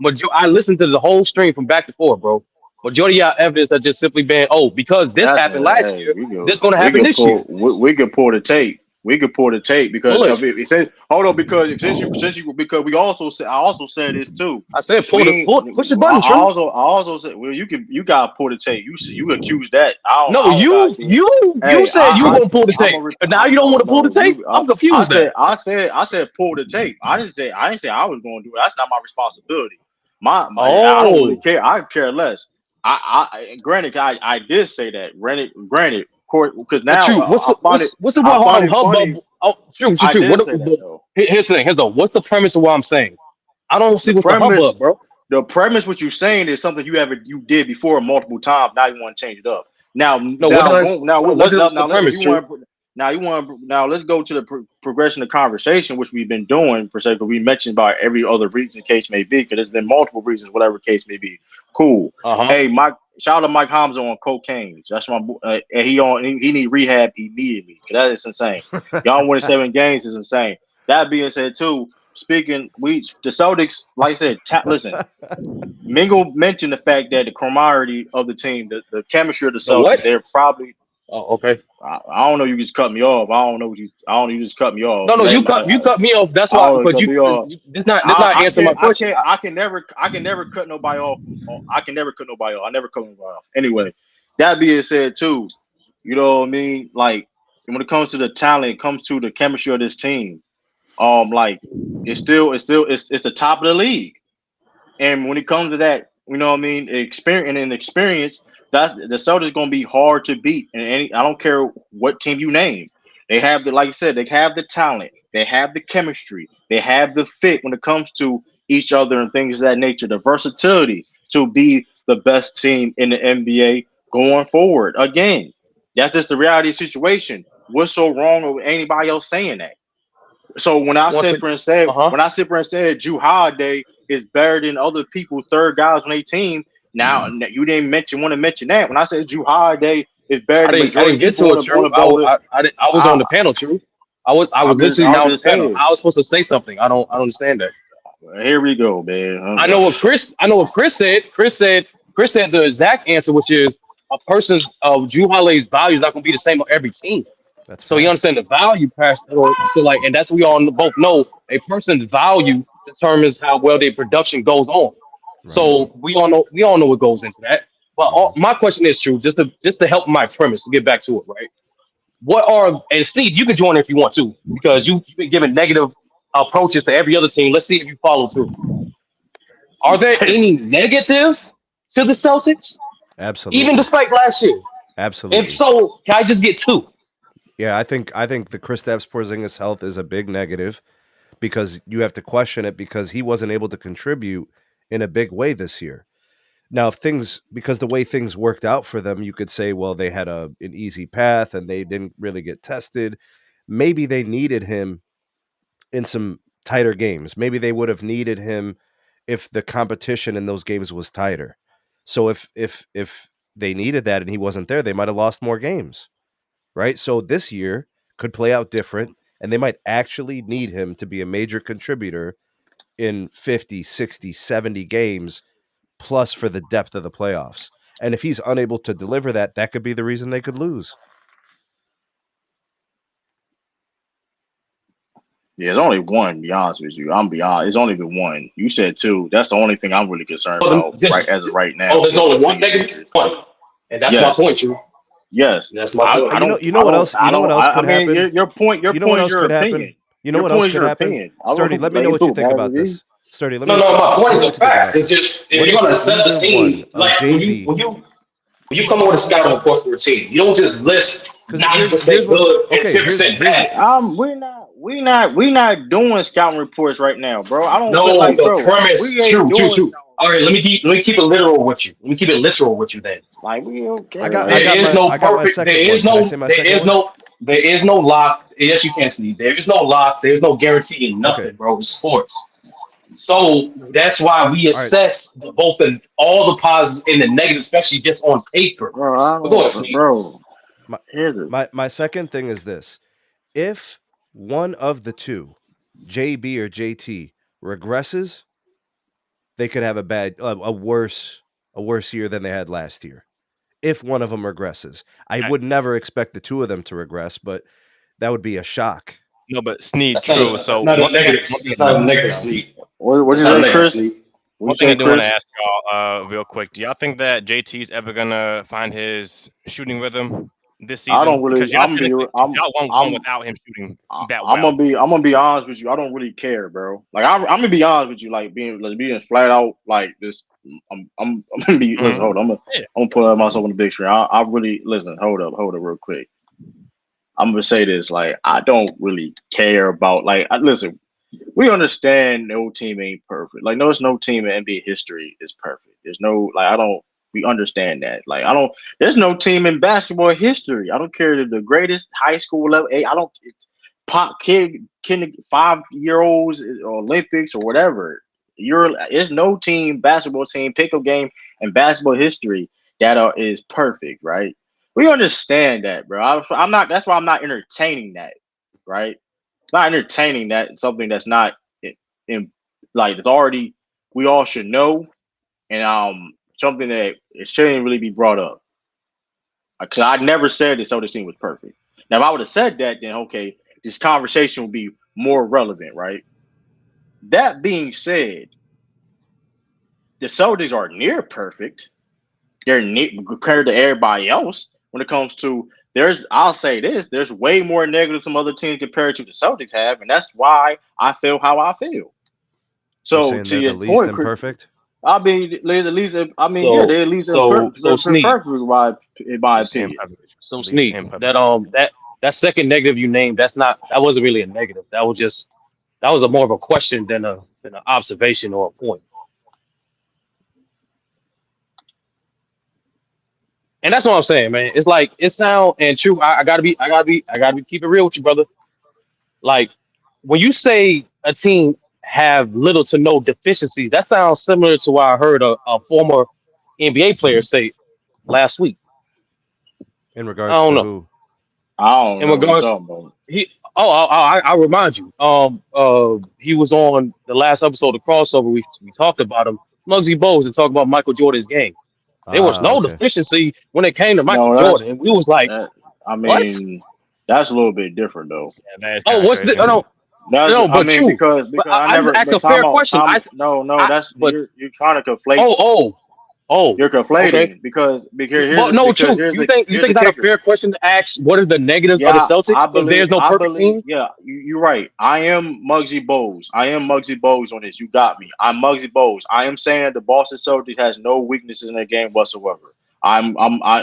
Speaker 4: but
Speaker 10: I listened to the whole stream from back to forth, bro. Majority of y'all evidence that just simply been, oh, because this
Speaker 4: that's
Speaker 10: happened last
Speaker 4: hey,
Speaker 10: year, this going to
Speaker 4: we
Speaker 10: happen
Speaker 4: could
Speaker 10: this year.
Speaker 4: we could pull the tape. We could pull the tape because
Speaker 10: Bullet.
Speaker 4: of it says hold on because since you because we also said I also said this too.
Speaker 10: I said,
Speaker 4: We
Speaker 10: push the button, True.
Speaker 4: I also said well you gotta pull the tape. You accuse that.
Speaker 10: No,
Speaker 4: I don't gotta do it.
Speaker 10: you
Speaker 4: Hey,
Speaker 10: said you were gonna pull the
Speaker 4: I'm a
Speaker 10: tape, but now you don't want to pull the
Speaker 4: no
Speaker 10: tape.
Speaker 4: you
Speaker 10: I'm confused now.
Speaker 4: I said pull the tape. I didn't say I was going to do it. That's not my responsibility. I don't really
Speaker 10: Oh,
Speaker 4: care. I care less. Granted I did say that. Granted, court because
Speaker 10: but
Speaker 4: now
Speaker 10: True, what's the
Speaker 4: I
Speaker 10: what? Hold
Speaker 4: find
Speaker 10: on,
Speaker 4: it funny.
Speaker 10: True.
Speaker 4: I
Speaker 10: What?
Speaker 4: did say that though.
Speaker 10: Here's the thing. Here's the what's the premise of what I'm saying? I don't see
Speaker 4: The
Speaker 10: what's the
Speaker 4: premise
Speaker 10: hubbub, bro.
Speaker 4: what you're saying is something you did before multiple times. Now you want to change it up.
Speaker 10: No, what is the
Speaker 4: If
Speaker 10: premise,
Speaker 4: you
Speaker 10: True?
Speaker 4: want now let's go to the progression of conversation, which we've been doing per se. Because we mentioned about every other reason case may be. Because there's been multiple reasons, whatever case may be. Cool.
Speaker 10: Uh-huh.
Speaker 4: Hey, Mike. Shout out to Mike Hamza on cocaine. That's my and he need rehab immediately. Cause that is insane. Y'all winning 7 games is insane. That being said, too. Speaking, the Celtics, like I said, listen. Mingle mentioned the fact that the camaraderie of the team, the chemistry of the
Speaker 10: The
Speaker 4: Celtics,
Speaker 10: what?
Speaker 4: they're probably.
Speaker 10: Oh, okay.
Speaker 4: I don't know. You just cut me off. I don't know. You just cut me off.
Speaker 10: No, you cut me off. That's
Speaker 4: I
Speaker 10: why,
Speaker 4: always
Speaker 10: because
Speaker 4: cut me off.
Speaker 10: this not answering my question.
Speaker 4: I can never cut nobody off. I can never cut nobody off. I never cut nobody off. Anyway, that being said, too, you know what I mean. Like when it comes to the talent, it comes to the chemistry of this team. Like it's the top of the league. And when it comes to that, you know what I mean, experience, that's the Celtics gonna be hard to beat. And I don't care what team you name. They have the like I said, they have the talent, they have the chemistry, they have the fit when it comes to each other and things of that nature, the versatility to be the best team in the NBA going forward. Again, that's just the reality situation. What's so wrong with anybody else saying that? So
Speaker 10: Once it,
Speaker 4: when I sit there and said Drew Holiday is better than other people, third guys on their team. Now you didn't want to mention that. When I said Drew Holiday is better than
Speaker 10: I
Speaker 4: majority
Speaker 10: didn't
Speaker 4: of
Speaker 10: get
Speaker 4: people
Speaker 10: to it,
Speaker 4: on
Speaker 10: True.
Speaker 4: the other,
Speaker 10: I was on
Speaker 4: I
Speaker 10: the panel, True. I was literally
Speaker 4: I'm
Speaker 10: now on the
Speaker 4: just
Speaker 10: panel.
Speaker 4: saying.
Speaker 10: I was supposed to say something. I don't understand that.
Speaker 4: Here we go, man.
Speaker 10: I know what Chris said. Chris said the exact answer, which is a person's Drew Holiday's value is not going to be the same on every team.
Speaker 8: That's
Speaker 10: So you
Speaker 8: facts.
Speaker 10: understand the value past so like, and that's what we all both know. A person's value determines how well their production goes on.
Speaker 8: Right.
Speaker 10: So we all know what goes into that. But
Speaker 8: Mhm.
Speaker 10: my question is true, just to help my premise to get back to it, right? What are and Steve, you can join if you want to, because you've been giving negative approaches to every other team. Let's see if you follow through. Are there any negatives to the Celtics, even
Speaker 8: Absolutely.
Speaker 10: despite last year? If
Speaker 8: Absolutely.
Speaker 10: so, can I just get two?
Speaker 8: Yeah, I think the Kristaps Porzingis health is a big negative because you have to question it because he wasn't able to contribute in a big way this year. Now, if things because the way things worked out for them, you could say, well, they had an easy path and they didn't really get tested. Maybe they needed him in some tighter games. Maybe they would have needed him if the competition in those games was tighter. So if they needed that and he wasn't there, they might have lost more games, right? So this year could play out different and they might actually need him to be a major contributor in 50, 60, 70 games plus for the depth of the playoffs. And if he's unable to deliver that, that could be the reason they could lose.
Speaker 4: Yeah, it's only one. To be honest with you, I'm beyond. It's only been one. You said two. That's the only thing I'm really concerned about right as of right now
Speaker 10: There's
Speaker 4: with
Speaker 10: only one
Speaker 4: Porzingis
Speaker 10: negative
Speaker 4: injury.
Speaker 10: one, and that's my
Speaker 4: Yes,
Speaker 10: point, Drew.
Speaker 4: yes.
Speaker 10: That's my point.
Speaker 8: You know what else
Speaker 4: I
Speaker 8: could
Speaker 4: mean,
Speaker 8: happen?
Speaker 4: your
Speaker 8: You know what
Speaker 4: point is
Speaker 8: else
Speaker 4: your
Speaker 8: could happen?
Speaker 4: opinion.
Speaker 8: You know
Speaker 4: Your
Speaker 8: what else
Speaker 4: point is
Speaker 8: could
Speaker 4: your
Speaker 8: happen?
Speaker 4: opinion. I don't
Speaker 8: Sturdy,
Speaker 4: know.
Speaker 8: let me know
Speaker 4: Like,
Speaker 8: what you
Speaker 4: cool,
Speaker 8: think
Speaker 4: man.
Speaker 8: about this. Sturdy,
Speaker 10: No, no, my point
Speaker 8: tell
Speaker 10: is
Speaker 8: me
Speaker 10: a
Speaker 8: what you think
Speaker 10: fact.
Speaker 8: about
Speaker 10: It's
Speaker 8: this.
Speaker 10: just if
Speaker 8: What
Speaker 10: you're
Speaker 8: if
Speaker 10: gonna assess a
Speaker 8: either one
Speaker 10: team,
Speaker 8: of
Speaker 10: like
Speaker 8: JB?
Speaker 10: when you come over to scout on report for a team, you don't just list
Speaker 8: Because here's
Speaker 10: 90%
Speaker 8: what.
Speaker 10: good and
Speaker 8: Okay,
Speaker 10: 10%
Speaker 8: here's
Speaker 10: bad.
Speaker 4: we're not doing scouting reports right now, bro. I don't feel
Speaker 10: No,
Speaker 4: like,
Speaker 10: the
Speaker 4: bro.
Speaker 10: premise,
Speaker 4: We ain't
Speaker 10: true, true,
Speaker 4: doing
Speaker 10: true.
Speaker 4: scouting
Speaker 10: All right, let me keep it literal with you. Let me keep it literal with you then.
Speaker 1: Like we don't
Speaker 8: I
Speaker 1: care.
Speaker 8: got
Speaker 10: There
Speaker 8: I got
Speaker 10: is
Speaker 8: my
Speaker 10: no
Speaker 8: I got my
Speaker 10: perfect. There
Speaker 8: second
Speaker 10: is
Speaker 8: one. Can I say
Speaker 10: no.
Speaker 8: my
Speaker 10: There
Speaker 8: second
Speaker 10: is
Speaker 8: one?
Speaker 10: no. There is no lock. Yes, you can, Steve. There is no lock. There is no guarantee in
Speaker 8: Okay.
Speaker 10: nothing, bro. It's sports. So that's why we
Speaker 8: All right.
Speaker 10: assess both the all the positives and the negatives, especially just on paper.
Speaker 1: Bro, I
Speaker 10: But go ahead,
Speaker 1: don't,
Speaker 10: Steve.
Speaker 1: bro.
Speaker 8: My
Speaker 1: Here's it.
Speaker 8: my second thing is this. If one of the two, JB or JT, regresses, they could have a worse year than they had last year. If one of them regresses, I
Speaker 6: Okay.
Speaker 8: would never expect the two of them to regress, but that would be a shock.
Speaker 6: No, but Sneed,
Speaker 10: That's not
Speaker 6: true.
Speaker 10: a,
Speaker 6: So
Speaker 10: not a
Speaker 6: one thing,
Speaker 10: negative. That's not a negative, Steve.
Speaker 1: What
Speaker 10: That's
Speaker 1: you
Speaker 10: not a
Speaker 1: say,
Speaker 10: negative,
Speaker 1: Chris?
Speaker 10: Steve.
Speaker 1: What you
Speaker 6: one thing I
Speaker 1: say,
Speaker 6: do want to
Speaker 1: Chris?
Speaker 6: ask y'all, real quick. Do y'all think that JT's ever gonna find his shooting rhythm this
Speaker 1: I don't
Speaker 6: season?
Speaker 1: really.
Speaker 6: Because y'all said
Speaker 1: I'm.
Speaker 6: y'all won't go
Speaker 1: I'm.
Speaker 6: without him shooting that
Speaker 1: I'm gonna
Speaker 6: well.
Speaker 1: be. I'm gonna be honest with you. I don't really care, bro. Like I'm gonna be honest with you. Like being flat out like this. I'm gonna be. Listen,
Speaker 6: Hmm.
Speaker 1: hold on.
Speaker 6: Yeah.
Speaker 1: I'm gonna put up myself on the big screen. I really listen. Hold up, real quick. I'm gonna say this. Like I don't really care about. Like listen. We understand no team ain't perfect. Like, no, it's no team in NBA history is perfect. There's no like I don't. We understand that. Like, I don't. There's no team in basketball history. I don't care if the greatest high school level. I don't. It's pop kid 5 year olds or Olympics or whatever. There's no team basketball team pickup game in basketball history that is perfect. Right. We understand that, bro. I'm not. That's why I'm not entertaining that. Right, not entertaining that something that's not in like it's already we all should know and something that it shouldn't really be brought up because I never said the Celtics team was perfect. Now if I would have said that, then okay, this conversation would be more relevant, right? That being said, the Celtics are near perfect. They're compared to everybody else when it comes to I'll say this, there's way more negatives some other teams compared to the Celtics have, and that's why I feel how I feel.
Speaker 8: You're
Speaker 1: So
Speaker 8: saying
Speaker 1: to
Speaker 8: they're the
Speaker 1: your
Speaker 8: least
Speaker 1: point, Chris,
Speaker 8: imperfect?
Speaker 1: I mean, there's at least, I mean, yeah,
Speaker 10: So
Speaker 1: they're at least
Speaker 10: so so Snead.
Speaker 1: perfect in my
Speaker 6: Least
Speaker 1: opinion.
Speaker 6: imperfect.
Speaker 10: So
Speaker 6: Least
Speaker 10: Snead.
Speaker 6: imperfect.
Speaker 10: That second negative you named. That wasn't really a negative. That was a more of a question than an observation or a point. And that's what I'm saying, man. It's like it's now and true. I gotta be keep it real with you, brother. Like when you say a team have little to no deficiencies, that sounds similar to what I heard a former NBA player say last week.
Speaker 8: In
Speaker 10: I
Speaker 8: regards
Speaker 10: don't
Speaker 8: to
Speaker 10: know.
Speaker 8: who?
Speaker 1: I don't
Speaker 10: In
Speaker 1: know what you're
Speaker 10: regards,
Speaker 1: talking about.
Speaker 10: he I remind you. He was on the last episode of crossover. We talked about him, Muggsy Bogues, and talked about Michael Jordan's game. There was no
Speaker 8: Okay.
Speaker 10: deficiency when it came to Michael
Speaker 1: No,
Speaker 10: Jordan, and we was like,
Speaker 1: that. I
Speaker 10: what?
Speaker 1: mean, that's a little bit different though.
Speaker 6: Yeah, that is
Speaker 10: Oh,
Speaker 6: kind of
Speaker 10: what's the?
Speaker 6: crazy.
Speaker 10: Oh, no,
Speaker 1: That's,
Speaker 10: no,
Speaker 1: I
Speaker 10: but
Speaker 1: mean,
Speaker 10: you.
Speaker 1: because
Speaker 10: But I just asked
Speaker 1: but
Speaker 10: a fair
Speaker 1: time out,
Speaker 10: question.
Speaker 1: no,
Speaker 10: I,
Speaker 1: that's
Speaker 10: but
Speaker 1: you're trying to conflate.
Speaker 10: oh, oh, oh,
Speaker 1: You're
Speaker 10: okay.
Speaker 1: conflating because
Speaker 10: But no, true. You
Speaker 1: here's
Speaker 10: think
Speaker 1: the
Speaker 10: it's not a
Speaker 1: kicker.
Speaker 10: fair question to ask? What are the negatives of the
Speaker 1: Yeah,
Speaker 10: Celtics? If there's no
Speaker 1: I
Speaker 10: perfect
Speaker 1: believe,
Speaker 10: team,
Speaker 1: yeah, you're right. I am Muggsy Bogues. I am Muggsy Bogues on this. You got me. I'm Muggsy Bogues. I am saying that the Boston Celtics has no weaknesses in their game whatsoever.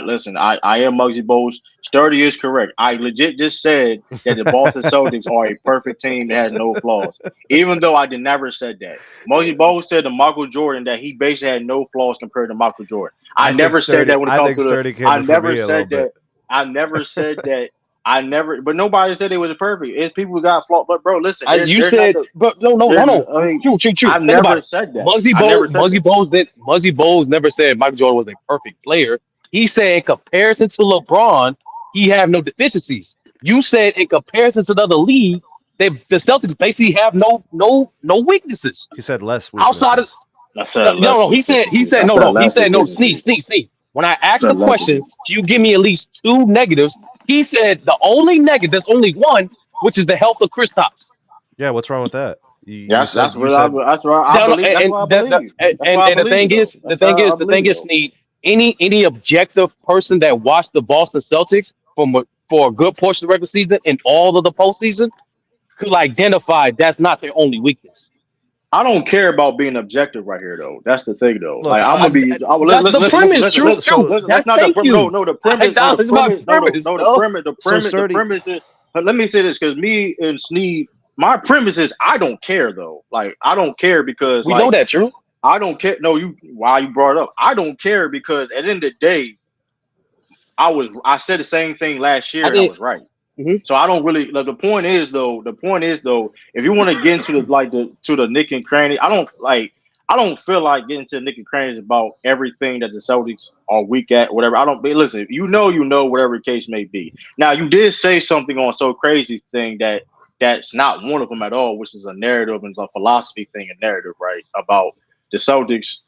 Speaker 1: Listen, I am Muggsy Bogues. Sturdy is correct. I legit just said that the Boston Celtics are a perfect team that has no flaws. Even though I did never said that. Muggsy Bogues said to Michael Jordan that he basically had no flaws compared to Michael Jordan. I
Speaker 8: I think
Speaker 1: never said
Speaker 8: Sturdy
Speaker 1: that when it
Speaker 8: I
Speaker 1: comes
Speaker 8: think
Speaker 1: to the
Speaker 8: Sturdy came
Speaker 1: I
Speaker 8: in for
Speaker 1: never
Speaker 8: me a little
Speaker 1: said
Speaker 8: bit.
Speaker 1: that. I never said that. I never, but nobody said it was perfect. It's people who got flaws. But bro, listen,
Speaker 10: you
Speaker 1: there's not
Speaker 10: said,
Speaker 1: the
Speaker 10: but no, no,
Speaker 1: there's.
Speaker 10: hold on.
Speaker 1: I mean,
Speaker 10: True.
Speaker 1: I
Speaker 10: Think about
Speaker 1: never
Speaker 10: it.
Speaker 1: said that. I never said that.
Speaker 10: Muzzy Bowles never said Michael Jordan was a perfect player. He said in comparison to LeBron, he have no deficiencies. You said in comparison to the other league, the Celtics basically have no weaknesses
Speaker 8: He said less
Speaker 10: outside of
Speaker 8: weaknesses.
Speaker 1: I
Speaker 10: no,
Speaker 1: said
Speaker 10: no,
Speaker 1: less
Speaker 10: no.
Speaker 1: weaknesses. I
Speaker 10: No,
Speaker 1: said
Speaker 10: no. He
Speaker 1: less
Speaker 10: said no.
Speaker 1: weaknesses.
Speaker 10: Sneak. When I
Speaker 1: I
Speaker 10: asked
Speaker 1: said
Speaker 10: the
Speaker 1: less
Speaker 10: question,
Speaker 1: weaknesses.
Speaker 10: do you give me at least two negatives? He said the only negative, there's only one, which is the health of Kristaps.
Speaker 8: Yeah, what's wrong with that? You, you
Speaker 1: That's
Speaker 8: said
Speaker 1: that's
Speaker 8: you
Speaker 1: what
Speaker 8: said
Speaker 1: I
Speaker 10: No,
Speaker 1: believe. That's what I believe. That's what I
Speaker 10: and the
Speaker 1: believe
Speaker 10: thing
Speaker 1: though.
Speaker 10: is,
Speaker 1: That's how I
Speaker 10: the
Speaker 1: believe
Speaker 10: thing is,
Speaker 1: though.
Speaker 10: Snead, any objective person that watched the Boston Celtics for a good portion of the regular season and all of the postseason could identify that's not their only weakness.
Speaker 1: I don't care about being objective right here though. That's the thing though.
Speaker 8: look.
Speaker 1: Like I'm gonna be.
Speaker 10: That's the premise.
Speaker 8: So so
Speaker 1: Listen. That's
Speaker 10: That's
Speaker 1: not the
Speaker 10: thank
Speaker 1: premise.
Speaker 10: you.
Speaker 1: No, the
Speaker 10: I
Speaker 1: premise. No, the
Speaker 10: acknowledge my
Speaker 1: premise.
Speaker 10: premise,
Speaker 1: No, the
Speaker 10: though.
Speaker 1: premise. The
Speaker 8: Sturdy.
Speaker 1: premise is. But let me say this because me and Sneed, my premise is I don't care though. Like I don't care because
Speaker 10: We know
Speaker 1: like
Speaker 10: that, true.
Speaker 4: I don't care. No, you why you brought it up? I don't care because at the end of the day, I said the same thing last
Speaker 10: I
Speaker 4: year and I
Speaker 10: think.
Speaker 4: was right.
Speaker 10: Mhm.
Speaker 4: So I don't really like the point is though. The point is though, if you want to get into the Nick and Cranny, I don't feel like getting to Nick and Crannies about everything that the Celtics are weak at, whatever. I don't. But listen, if you know, whatever the case may be. Now you did say something on So Crazy thing that's not one of them at all, which is a narrative and a philosophy thing, a narrative, right? About the Celtics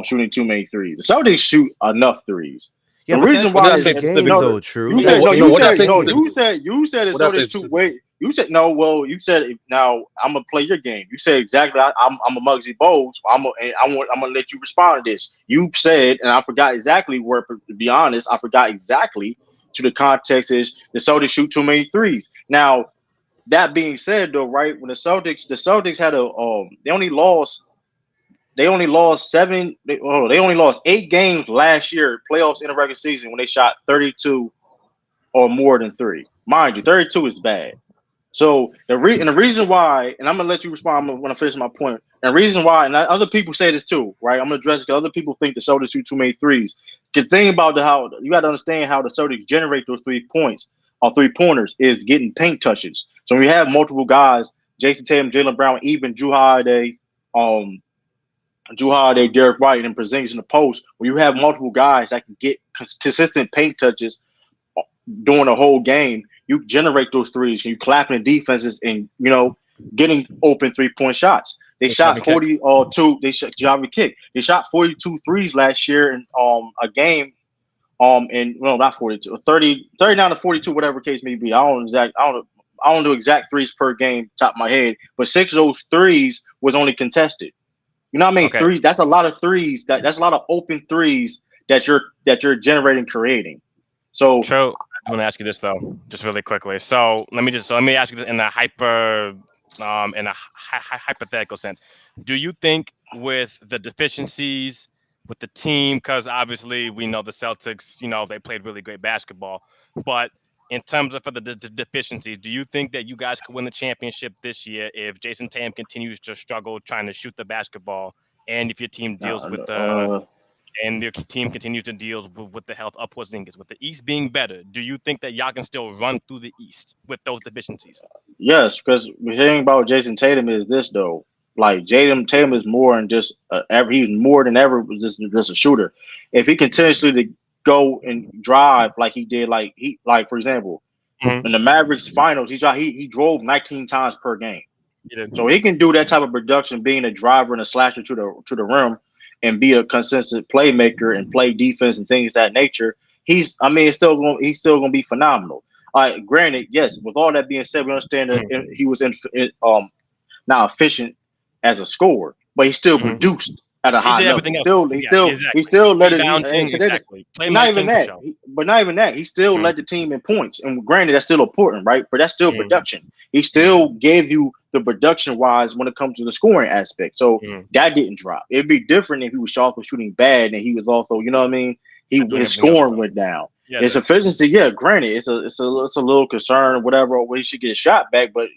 Speaker 4: shooting too many threes. The Celtics shoot enough threes.
Speaker 8: Yeah,
Speaker 4: The
Speaker 8: but
Speaker 4: reason
Speaker 8: that's
Speaker 10: What did
Speaker 4: why
Speaker 10: I
Speaker 8: within
Speaker 10: say
Speaker 8: the
Speaker 4: and
Speaker 8: game,
Speaker 10: specifically?
Speaker 4: no,
Speaker 8: though. True.
Speaker 4: you
Speaker 8: That's
Speaker 4: said
Speaker 10: No,
Speaker 4: no,
Speaker 10: no.
Speaker 8: within
Speaker 4: you
Speaker 8: the
Speaker 10: What did I
Speaker 4: said
Speaker 10: say
Speaker 4: no,
Speaker 8: game.
Speaker 10: specifically?
Speaker 4: you said the
Speaker 10: What did I say
Speaker 4: Celtics too
Speaker 10: specifically?
Speaker 4: wait. You said no, well, you said now I'm gonna play your game. You said exactly. I'm a Muggsy Bogues. I'm gonna let you respond to this. You said, and I forgot exactly where. To be honest, I forgot exactly to the context is the Celtics shoot too many threes. Now that being said, though, right when the Celtics had they only lost they only lost 8 games last year playoffs in the regular season when they shot 32 or more than three. Mind you, 32 is bad. So the reason why, and I'm gonna let you respond when I finish my point. And the reason why, and other people say this too, right? I'm gonna address it because other people think the Celtics shoot too many threes. The thing about how you got to understand how the Celtics generate those 3 points or 3 pointers is getting paint touches. So when you have multiple guys, Jayson Tatum, Jaylen Brown, even Drew Holiday, Derek White, and Porzingis in the post, where you have multiple guys that can get consistent paint touches during the whole game, you generate those threes. You clapping the defenses and getting open 3 point shots. They
Speaker 6: Good job
Speaker 4: shot
Speaker 6: and kick.
Speaker 4: 42. They shot job and kick. They shot 42 threes last year in a game. And well, not 42, 30, 39 to 42, whatever case may be. I don't do exact threes per game, top of my head, but 6 of those threes was only contested. You know what I mean?
Speaker 6: Okay.
Speaker 4: Threes. That's a lot of threes. That's a lot of open threes that you're generating, creating. So
Speaker 6: True. I want to ask you this though, just really quickly. So let me ask you this in a hypothetical sense. Do you think with the deficiencies with the team, because obviously we know the Celtics, they played really great basketball, but in terms of for the deficiencies, do you think that you guys could win the championship this year if Jason Tatum continues to struggle trying to shoot the basketball, and if your team deals with the
Speaker 4: uh,
Speaker 6: and their team continues to deal with the health upwards things, with the East being better, do you think that y'all can still run through the East with those deficiencies?
Speaker 4: yes, because the thing about Jason Tatum is this though. Like Jaden Tatum is more than just he's more than ever just a shooter. If he continuously to go and drive like he did, like for example,
Speaker 6: Hmm.
Speaker 4: in the Mavericks finals, he drove 19 times per game.
Speaker 6: You did.
Speaker 4: So he can do that type of production, being a driver and a slasher to the rim, and be a consistent playmaker and play defense and things of that nature. I mean, he's still going to be phenomenal. Granted, yes. With all that being said, we understand that
Speaker 6: Hmm.
Speaker 4: he was not efficient as a scorer, but he still
Speaker 6: Hmm.
Speaker 4: produced at a
Speaker 6: He
Speaker 4: high
Speaker 6: did
Speaker 4: level.
Speaker 6: everything else. Yeah,
Speaker 4: He
Speaker 6: exactly.
Speaker 4: still let it.
Speaker 6: Rebounding,
Speaker 4: Because
Speaker 6: exactly.
Speaker 4: not
Speaker 6: Playmaking
Speaker 4: even
Speaker 6: for
Speaker 4: that.
Speaker 6: sure.
Speaker 4: But not even that. He still
Speaker 6: Hmm.
Speaker 4: led the team in points. And granted, that's still important, right? But that's still
Speaker 6: Hmm.
Speaker 4: production. He
Speaker 6: Hmm.
Speaker 4: still gave you the production wise when it comes to the scoring aspect. So
Speaker 6: Hmm.
Speaker 4: that didn't drop. It'd be different if he was also shooting bad and he was also, you know what I mean?
Speaker 6: Not doing
Speaker 4: His
Speaker 6: everything else
Speaker 4: scoring
Speaker 6: though.
Speaker 4: went down.
Speaker 6: Yeah, it
Speaker 4: His
Speaker 6: did.
Speaker 4: efficiency, yeah, granted, it's a little concern or whatever, or he should get a shot back. But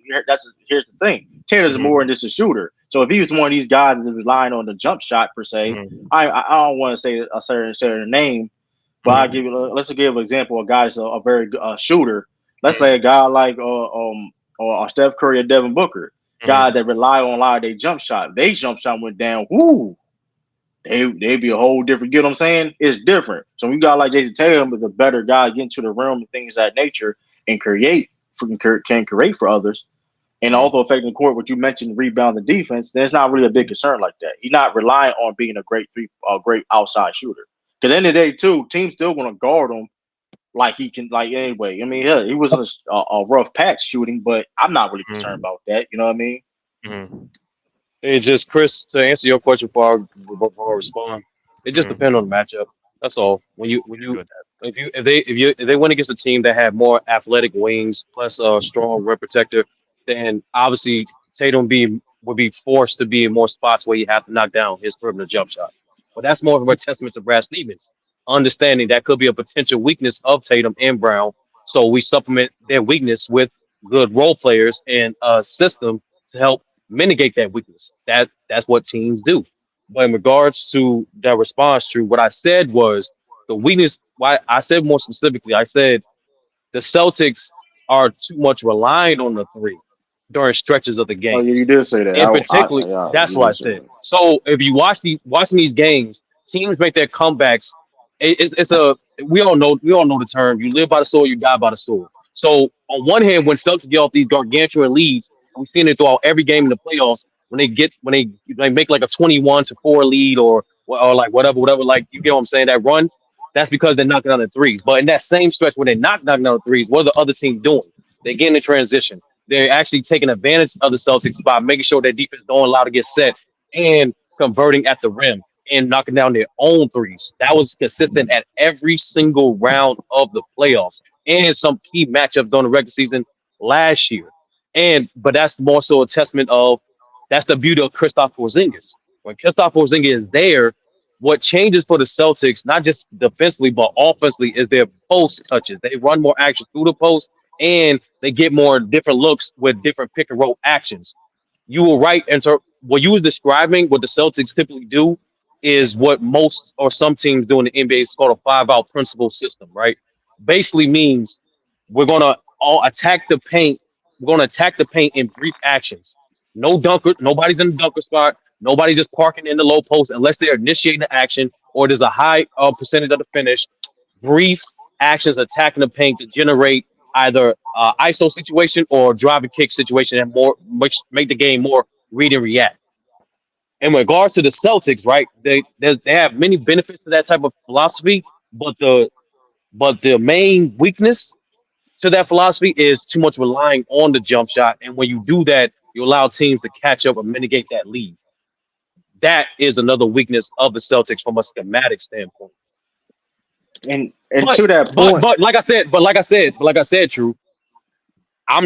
Speaker 4: here's the thing: Taylor's more
Speaker 6: Hmm.
Speaker 4: than just a shooter. So if he was one of these guys that's relying on the jump shot per se,
Speaker 6: Hmm.
Speaker 4: I don't want to say a certain name, but I
Speaker 6: Hmm.
Speaker 4: give you let's give an example. A guy that's a very good shooter. Let's say
Speaker 6: Hmm.
Speaker 4: a guy like or Steph Curry or Devin Booker, guy
Speaker 6: Hmm.
Speaker 4: that rely on a lot of their jump shot. They jump shot went down. Whoo, they'd be a whole different. You know what I'm saying? It's different. So you got like Jason Tatum is a better guy getting to the rim and things of that nature and can create for others and
Speaker 6: Hmm.
Speaker 4: also affecting the court. What you mentioned, rebound and defense. There's not really a big concern like that. He's not relying on being a great outside shooter. Because at the end of the day, too, teams still going to guard him like he can. Like anyway, I mean, yeah, he wasn't a rough patch shooting, but I'm not really concerned
Speaker 6: Hmm.
Speaker 4: about that. You know what I mean?
Speaker 6: Hmm.
Speaker 10: It's just Chris to answer your question before I respond. It just
Speaker 6: Hmm.
Speaker 10: depends on the matchup. That's all.
Speaker 6: I agree with that.
Speaker 10: If they win against a team that have more athletic wings plus a strong rim protector, then obviously Tatum be would be forced to be in more spots where you have to knock down his perimeter jump shots. But that's more of a testament to Brad Stevens, understanding that could be a potential weakness of Tatum and Brown. So we supplement their weakness with good role players and a system to help mitigate that weakness. That's what teams do. But in regards to that response, true, what I said was the weakness. Why I said more specifically, I said the Celtics are too much relying on the three during stretches of the
Speaker 4: Oh yeah,
Speaker 10: games.
Speaker 4: you did say that.
Speaker 10: In particular,
Speaker 4: Yeah,
Speaker 10: that's
Speaker 4: you
Speaker 10: what I
Speaker 4: did say
Speaker 10: said.
Speaker 4: that.
Speaker 10: So if you watching these games, teams make their comebacks. It's a we all know the term. You live by the sword, you die by the sword. So on one hand, when Celtics get off these gargantuan leads, and we've seen it throughout every game in the playoffs, when they make like a 21-4 lead or like whatever, like you get what I'm saying, that run, that's because they're knocking down the threes. But in that same stretch when they're not knocking down the threes, what are the other team doing? They're getting in transition. They're actually taking advantage of the Celtics by making sure their defense don't allow to get set and converting at the rim and knocking down their own threes. That was consistent at every single round of the playoffs and some key matchups during the regular season last year. But that's more so a testament of that's the beauty of Kristaps Porzingis. When Kristaps Porzingis is there, what changes for the Celtics, not just defensively but offensively, is their post touches. They run more actions through the post and they get more different looks with different pick and roll actions. You were right. And so what you were describing, what the Celtics typically do, is what most or some teams do in the NBA. It's called a 5-out principle system, right? Basically means we're gonna all attack the paint. We're gonna attack the paint in brief actions. No dunker. Nobody's in the dunker spot. Nobody's just parking in the low post unless they're initiating the action or there's a high percentage of the finish. Brief actions attacking the paint to generate either ISO situation or drive and kick situation and more make the game more read and react. In regard to the Celtics, right? They have many benefits to that type of philosophy, but the main weakness to that philosophy is too much relying on the jump shot. And when you do that, you allow teams to catch up and mitigate that lead. That is another weakness of the Celtics from a schematic standpoint.
Speaker 4: And
Speaker 10: But
Speaker 4: to that
Speaker 10: but
Speaker 4: point,
Speaker 10: but like I said, true. I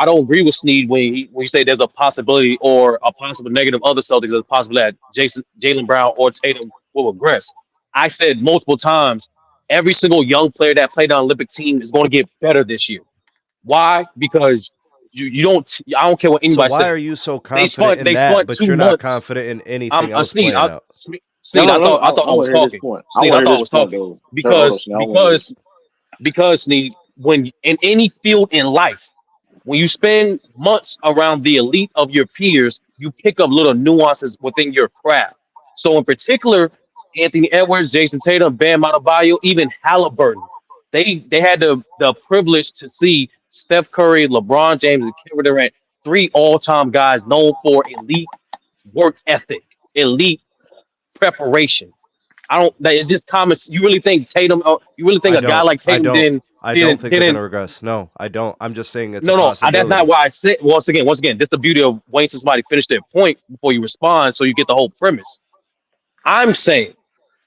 Speaker 10: don't agree with Sneed when you say there's a possibility or a possible negative of the Celtics. There's a possibility that Jaylen Brown or Tatum will regress. I said multiple times, every single young player that played on Olympic team is going to get better this year. Why? Because you don't. I don't care what
Speaker 8: So
Speaker 10: anybody
Speaker 8: why are
Speaker 10: says.
Speaker 8: you so
Speaker 10: They
Speaker 8: confident
Speaker 10: spent
Speaker 8: in
Speaker 10: they
Speaker 8: that,
Speaker 10: spent
Speaker 8: but
Speaker 10: two
Speaker 8: you're not
Speaker 10: months.
Speaker 8: confident in
Speaker 10: I'm
Speaker 8: anything else
Speaker 10: Sneed.
Speaker 8: playing out?
Speaker 10: Sneed. I thought
Speaker 4: I
Speaker 10: I
Speaker 4: want
Speaker 10: was
Speaker 4: to hear this
Speaker 10: talking.
Speaker 4: point. I
Speaker 10: Sneed.
Speaker 4: want
Speaker 10: I
Speaker 4: to hear
Speaker 10: thought I
Speaker 4: this
Speaker 10: was
Speaker 4: point
Speaker 10: talking
Speaker 4: though. Hold on,
Speaker 10: because
Speaker 4: Snell. I want to hear this.
Speaker 10: Sneed, when in any field in life, when you spend months around the elite of your peers, you pick up little nuances within your craft. So, in particular, Anthony Edwards, Jason Tatum, Bam Adebayo, even Halliburton, they had the privilege to see Steph Curry, LeBron James, and Kevin Durant, three all-time guys known for elite work ethic, elite preparation. I don't. That is just common. You really think Tatum? You really think
Speaker 8: I
Speaker 10: a guy
Speaker 8: don't.
Speaker 10: like
Speaker 8: I
Speaker 10: Tatum
Speaker 8: don't.
Speaker 10: didn't
Speaker 8: I don't
Speaker 10: didn't
Speaker 8: think they're going
Speaker 10: didn't
Speaker 8: to regress. No, I don't. I'm just saying it's a
Speaker 10: no, that's not
Speaker 8: possibility.
Speaker 10: why I said. Once again, that's the beauty of waiting till somebody finish their point before you respond, so you get the whole premise. I'm saying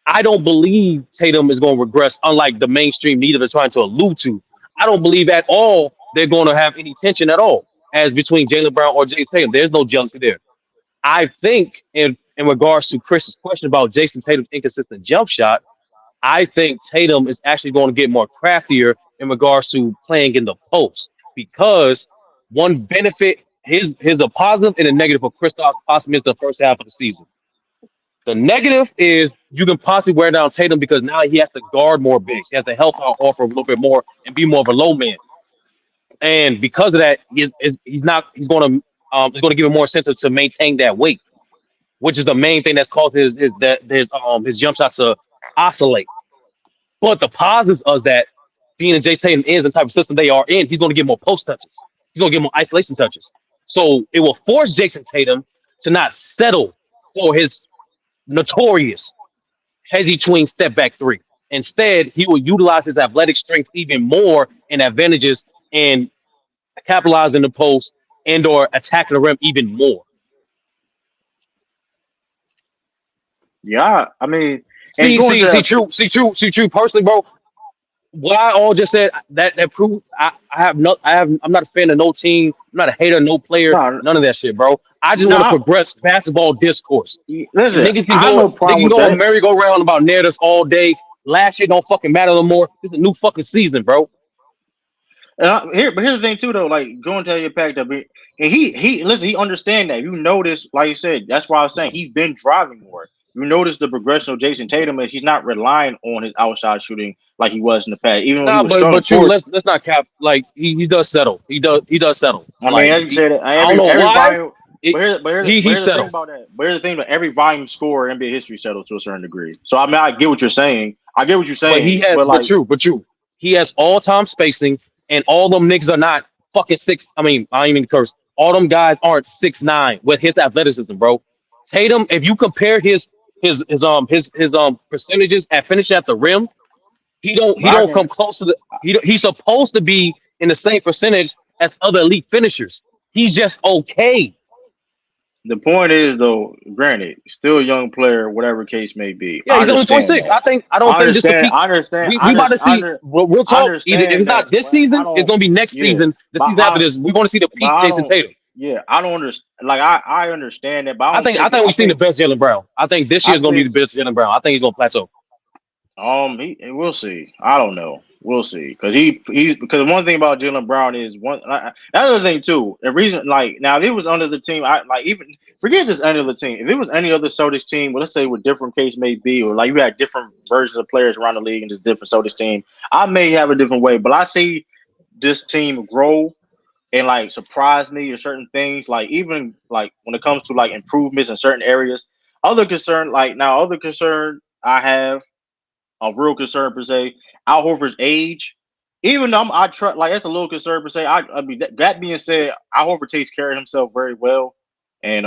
Speaker 10: I don't believe Tatum is going to regress, unlike the mainstream media is trying to allude to. I don't believe at all they're going to have any tension at all as between Jaylen Brown or Jason Tatum. There's no jealousy there. I think in regards to Chris's question about Jason Tatum's inconsistent jump shot, I think Tatum is actually going to get more craftier in regards to playing in the post because one benefit his a positive and a negative for Kristaps possibly is the first half of the season. The negative is you can possibly wear down Tatum because now he has to guard more bigs. He has to help out offer a little bit more and be more of a low man. And because of that, he's not he's going to it's going to give him more incentive to maintain that weight, which is the main thing that's caused his jump shot to oscillate. But the positives of that, being in Jay Tatum is the type of system they are in, he's going to get more post touches. He's going to get more isolation touches. So it will force Jason Tatum to not settle for his notorious hezzy tween step back three. Instead, he will utilize his athletic strength even more and advantages and capitalize in the post and or attacking the rim even more.
Speaker 4: Yeah, I mean, and
Speaker 10: See,
Speaker 4: going
Speaker 10: see,
Speaker 4: to
Speaker 10: see,
Speaker 4: that.
Speaker 10: true, see, true, see, true. Personally, bro, what I all just said that proved I'm not a fan of no team. I'm not a hater of no player.
Speaker 4: No,
Speaker 10: None of that shit, bro. I just want to
Speaker 4: no.
Speaker 10: progress basketball discourse.
Speaker 4: Listen, I have no
Speaker 10: Niggas
Speaker 4: problem
Speaker 10: can
Speaker 4: with
Speaker 10: go on
Speaker 4: that.
Speaker 10: merry-go-round about narratives all day. Last year don't fucking matter no more. This is a new fucking season, bro.
Speaker 4: But here's the thing too, though. Like going to your pack up, And he listen, he understand that. You notice, like you said, that's why I was saying he's been driving more. You notice the progression of Jayson Tatum, and he's not relying on his outside shooting like he was in the past. Even when he
Speaker 10: Nah,
Speaker 4: was
Speaker 10: but
Speaker 4: struggling
Speaker 10: you
Speaker 4: towards,
Speaker 10: let's not cap. Like he does settle. He does settle.
Speaker 4: I mean,
Speaker 10: Like
Speaker 4: as you said,
Speaker 10: I don't know
Speaker 4: every
Speaker 10: why.
Speaker 4: volume.
Speaker 10: It,
Speaker 4: But
Speaker 10: he
Speaker 4: here's the thing
Speaker 10: settles.
Speaker 4: about that. But here's the thing that every volume score in NBA history settles to a certain degree. So I mean, I get what you're saying. I get what you're
Speaker 10: But he
Speaker 4: saying. But
Speaker 10: has,
Speaker 4: like,
Speaker 10: he has all time spacing, and all them niggas are not fucking six. I mean, I ain't even curse. All them guys aren't 6'9" with his athleticism, bro. Tatum, if you compare his percentages at finishing at the rim, he
Speaker 4: but I
Speaker 10: don't
Speaker 4: can.
Speaker 10: come close to the he's supposed to be in the same percentage as other elite finishers. He's just okay.
Speaker 4: The point is, though, granted, still a young player, whatever case may be.
Speaker 10: Yeah,
Speaker 4: I
Speaker 10: he's only
Speaker 4: understand
Speaker 10: 26.
Speaker 4: that.
Speaker 10: I don't think this the peak.
Speaker 4: I understand.
Speaker 10: We about to see. We'll
Speaker 4: I
Speaker 10: talk. Either if
Speaker 4: understand
Speaker 10: it's
Speaker 4: that,
Speaker 10: not this
Speaker 4: but I
Speaker 10: season, it's
Speaker 4: don't.
Speaker 10: gonna be next
Speaker 4: Yeah,
Speaker 10: season. The
Speaker 4: but
Speaker 10: season after this, we want to see the peak
Speaker 4: I
Speaker 10: Jason
Speaker 4: don't.
Speaker 10: Tatum.
Speaker 4: Yeah, I don't understand. Like I understand that, but I don't
Speaker 10: I
Speaker 4: think.
Speaker 10: think
Speaker 4: I
Speaker 10: we've seen the
Speaker 4: think.
Speaker 10: best Jaylen Brown. I think this
Speaker 4: I
Speaker 10: year's gonna be
Speaker 4: think.
Speaker 10: the best Jaylen Brown. I think he's gonna plateau.
Speaker 4: We'll see. I don't know. We'll see because he's because one thing about Jaylen Brown is another thing too. The reason, like now, if it was under the team, I like even forget just under the team. If it was any other Celtics team, well, let's say with different case may be, or like you had different versions of players around the league and just different Celtics team, I may have a different way. But I see this team grow and like surprise me in certain things. Like even like when it comes to like improvements in certain areas. Other concern I have of real concern per se. Al Horford's age, even though I trust, like that's a little concern per se. I mean, that being said, Al Horford takes care of himself very well, and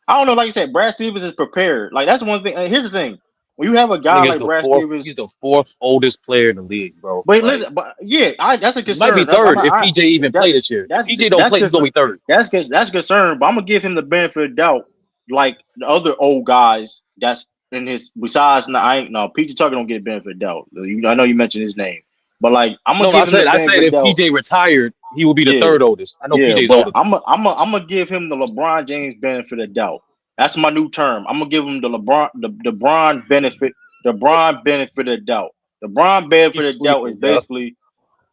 Speaker 4: I don't know. Like you said, Brad Stevens is prepared. Like that's one thing. Here's the thing: when you have a guy
Speaker 10: Nigga's
Speaker 4: like
Speaker 10: the
Speaker 4: Brad
Speaker 10: fourth.
Speaker 4: Stevens,
Speaker 10: He's the fourth oldest player in the league, bro.
Speaker 4: but
Speaker 10: Like
Speaker 4: listen, but yeah, that's a
Speaker 10: he might be
Speaker 4: concern. That's
Speaker 10: third if PJ even play this year. If PJ don't
Speaker 4: that's
Speaker 10: play, he's gonna
Speaker 4: concern.
Speaker 10: be third.
Speaker 4: That's concern. But I'm gonna give him the benefit of doubt, like the other old guys. That's in his. Besides, no, I ain't no. PJ Tucker don't get benefit of doubt. I know you mentioned his name, but like I'm gonna
Speaker 10: No,
Speaker 4: give him the
Speaker 10: I said
Speaker 4: benefit of
Speaker 10: if
Speaker 4: doubt.
Speaker 10: PJ retired, he would be the
Speaker 4: Yeah,
Speaker 10: third oldest. I know
Speaker 4: yeah,
Speaker 10: PJ's
Speaker 4: but
Speaker 10: older than him.
Speaker 4: I'm gonna give him the LeBron James benefit of doubt. That's my new term. I'm gonna give him the Bron benefit, the Bron benefit of doubt. The Bron benefit
Speaker 10: Keep
Speaker 4: of doubt is
Speaker 10: tweaking, bro.
Speaker 4: basically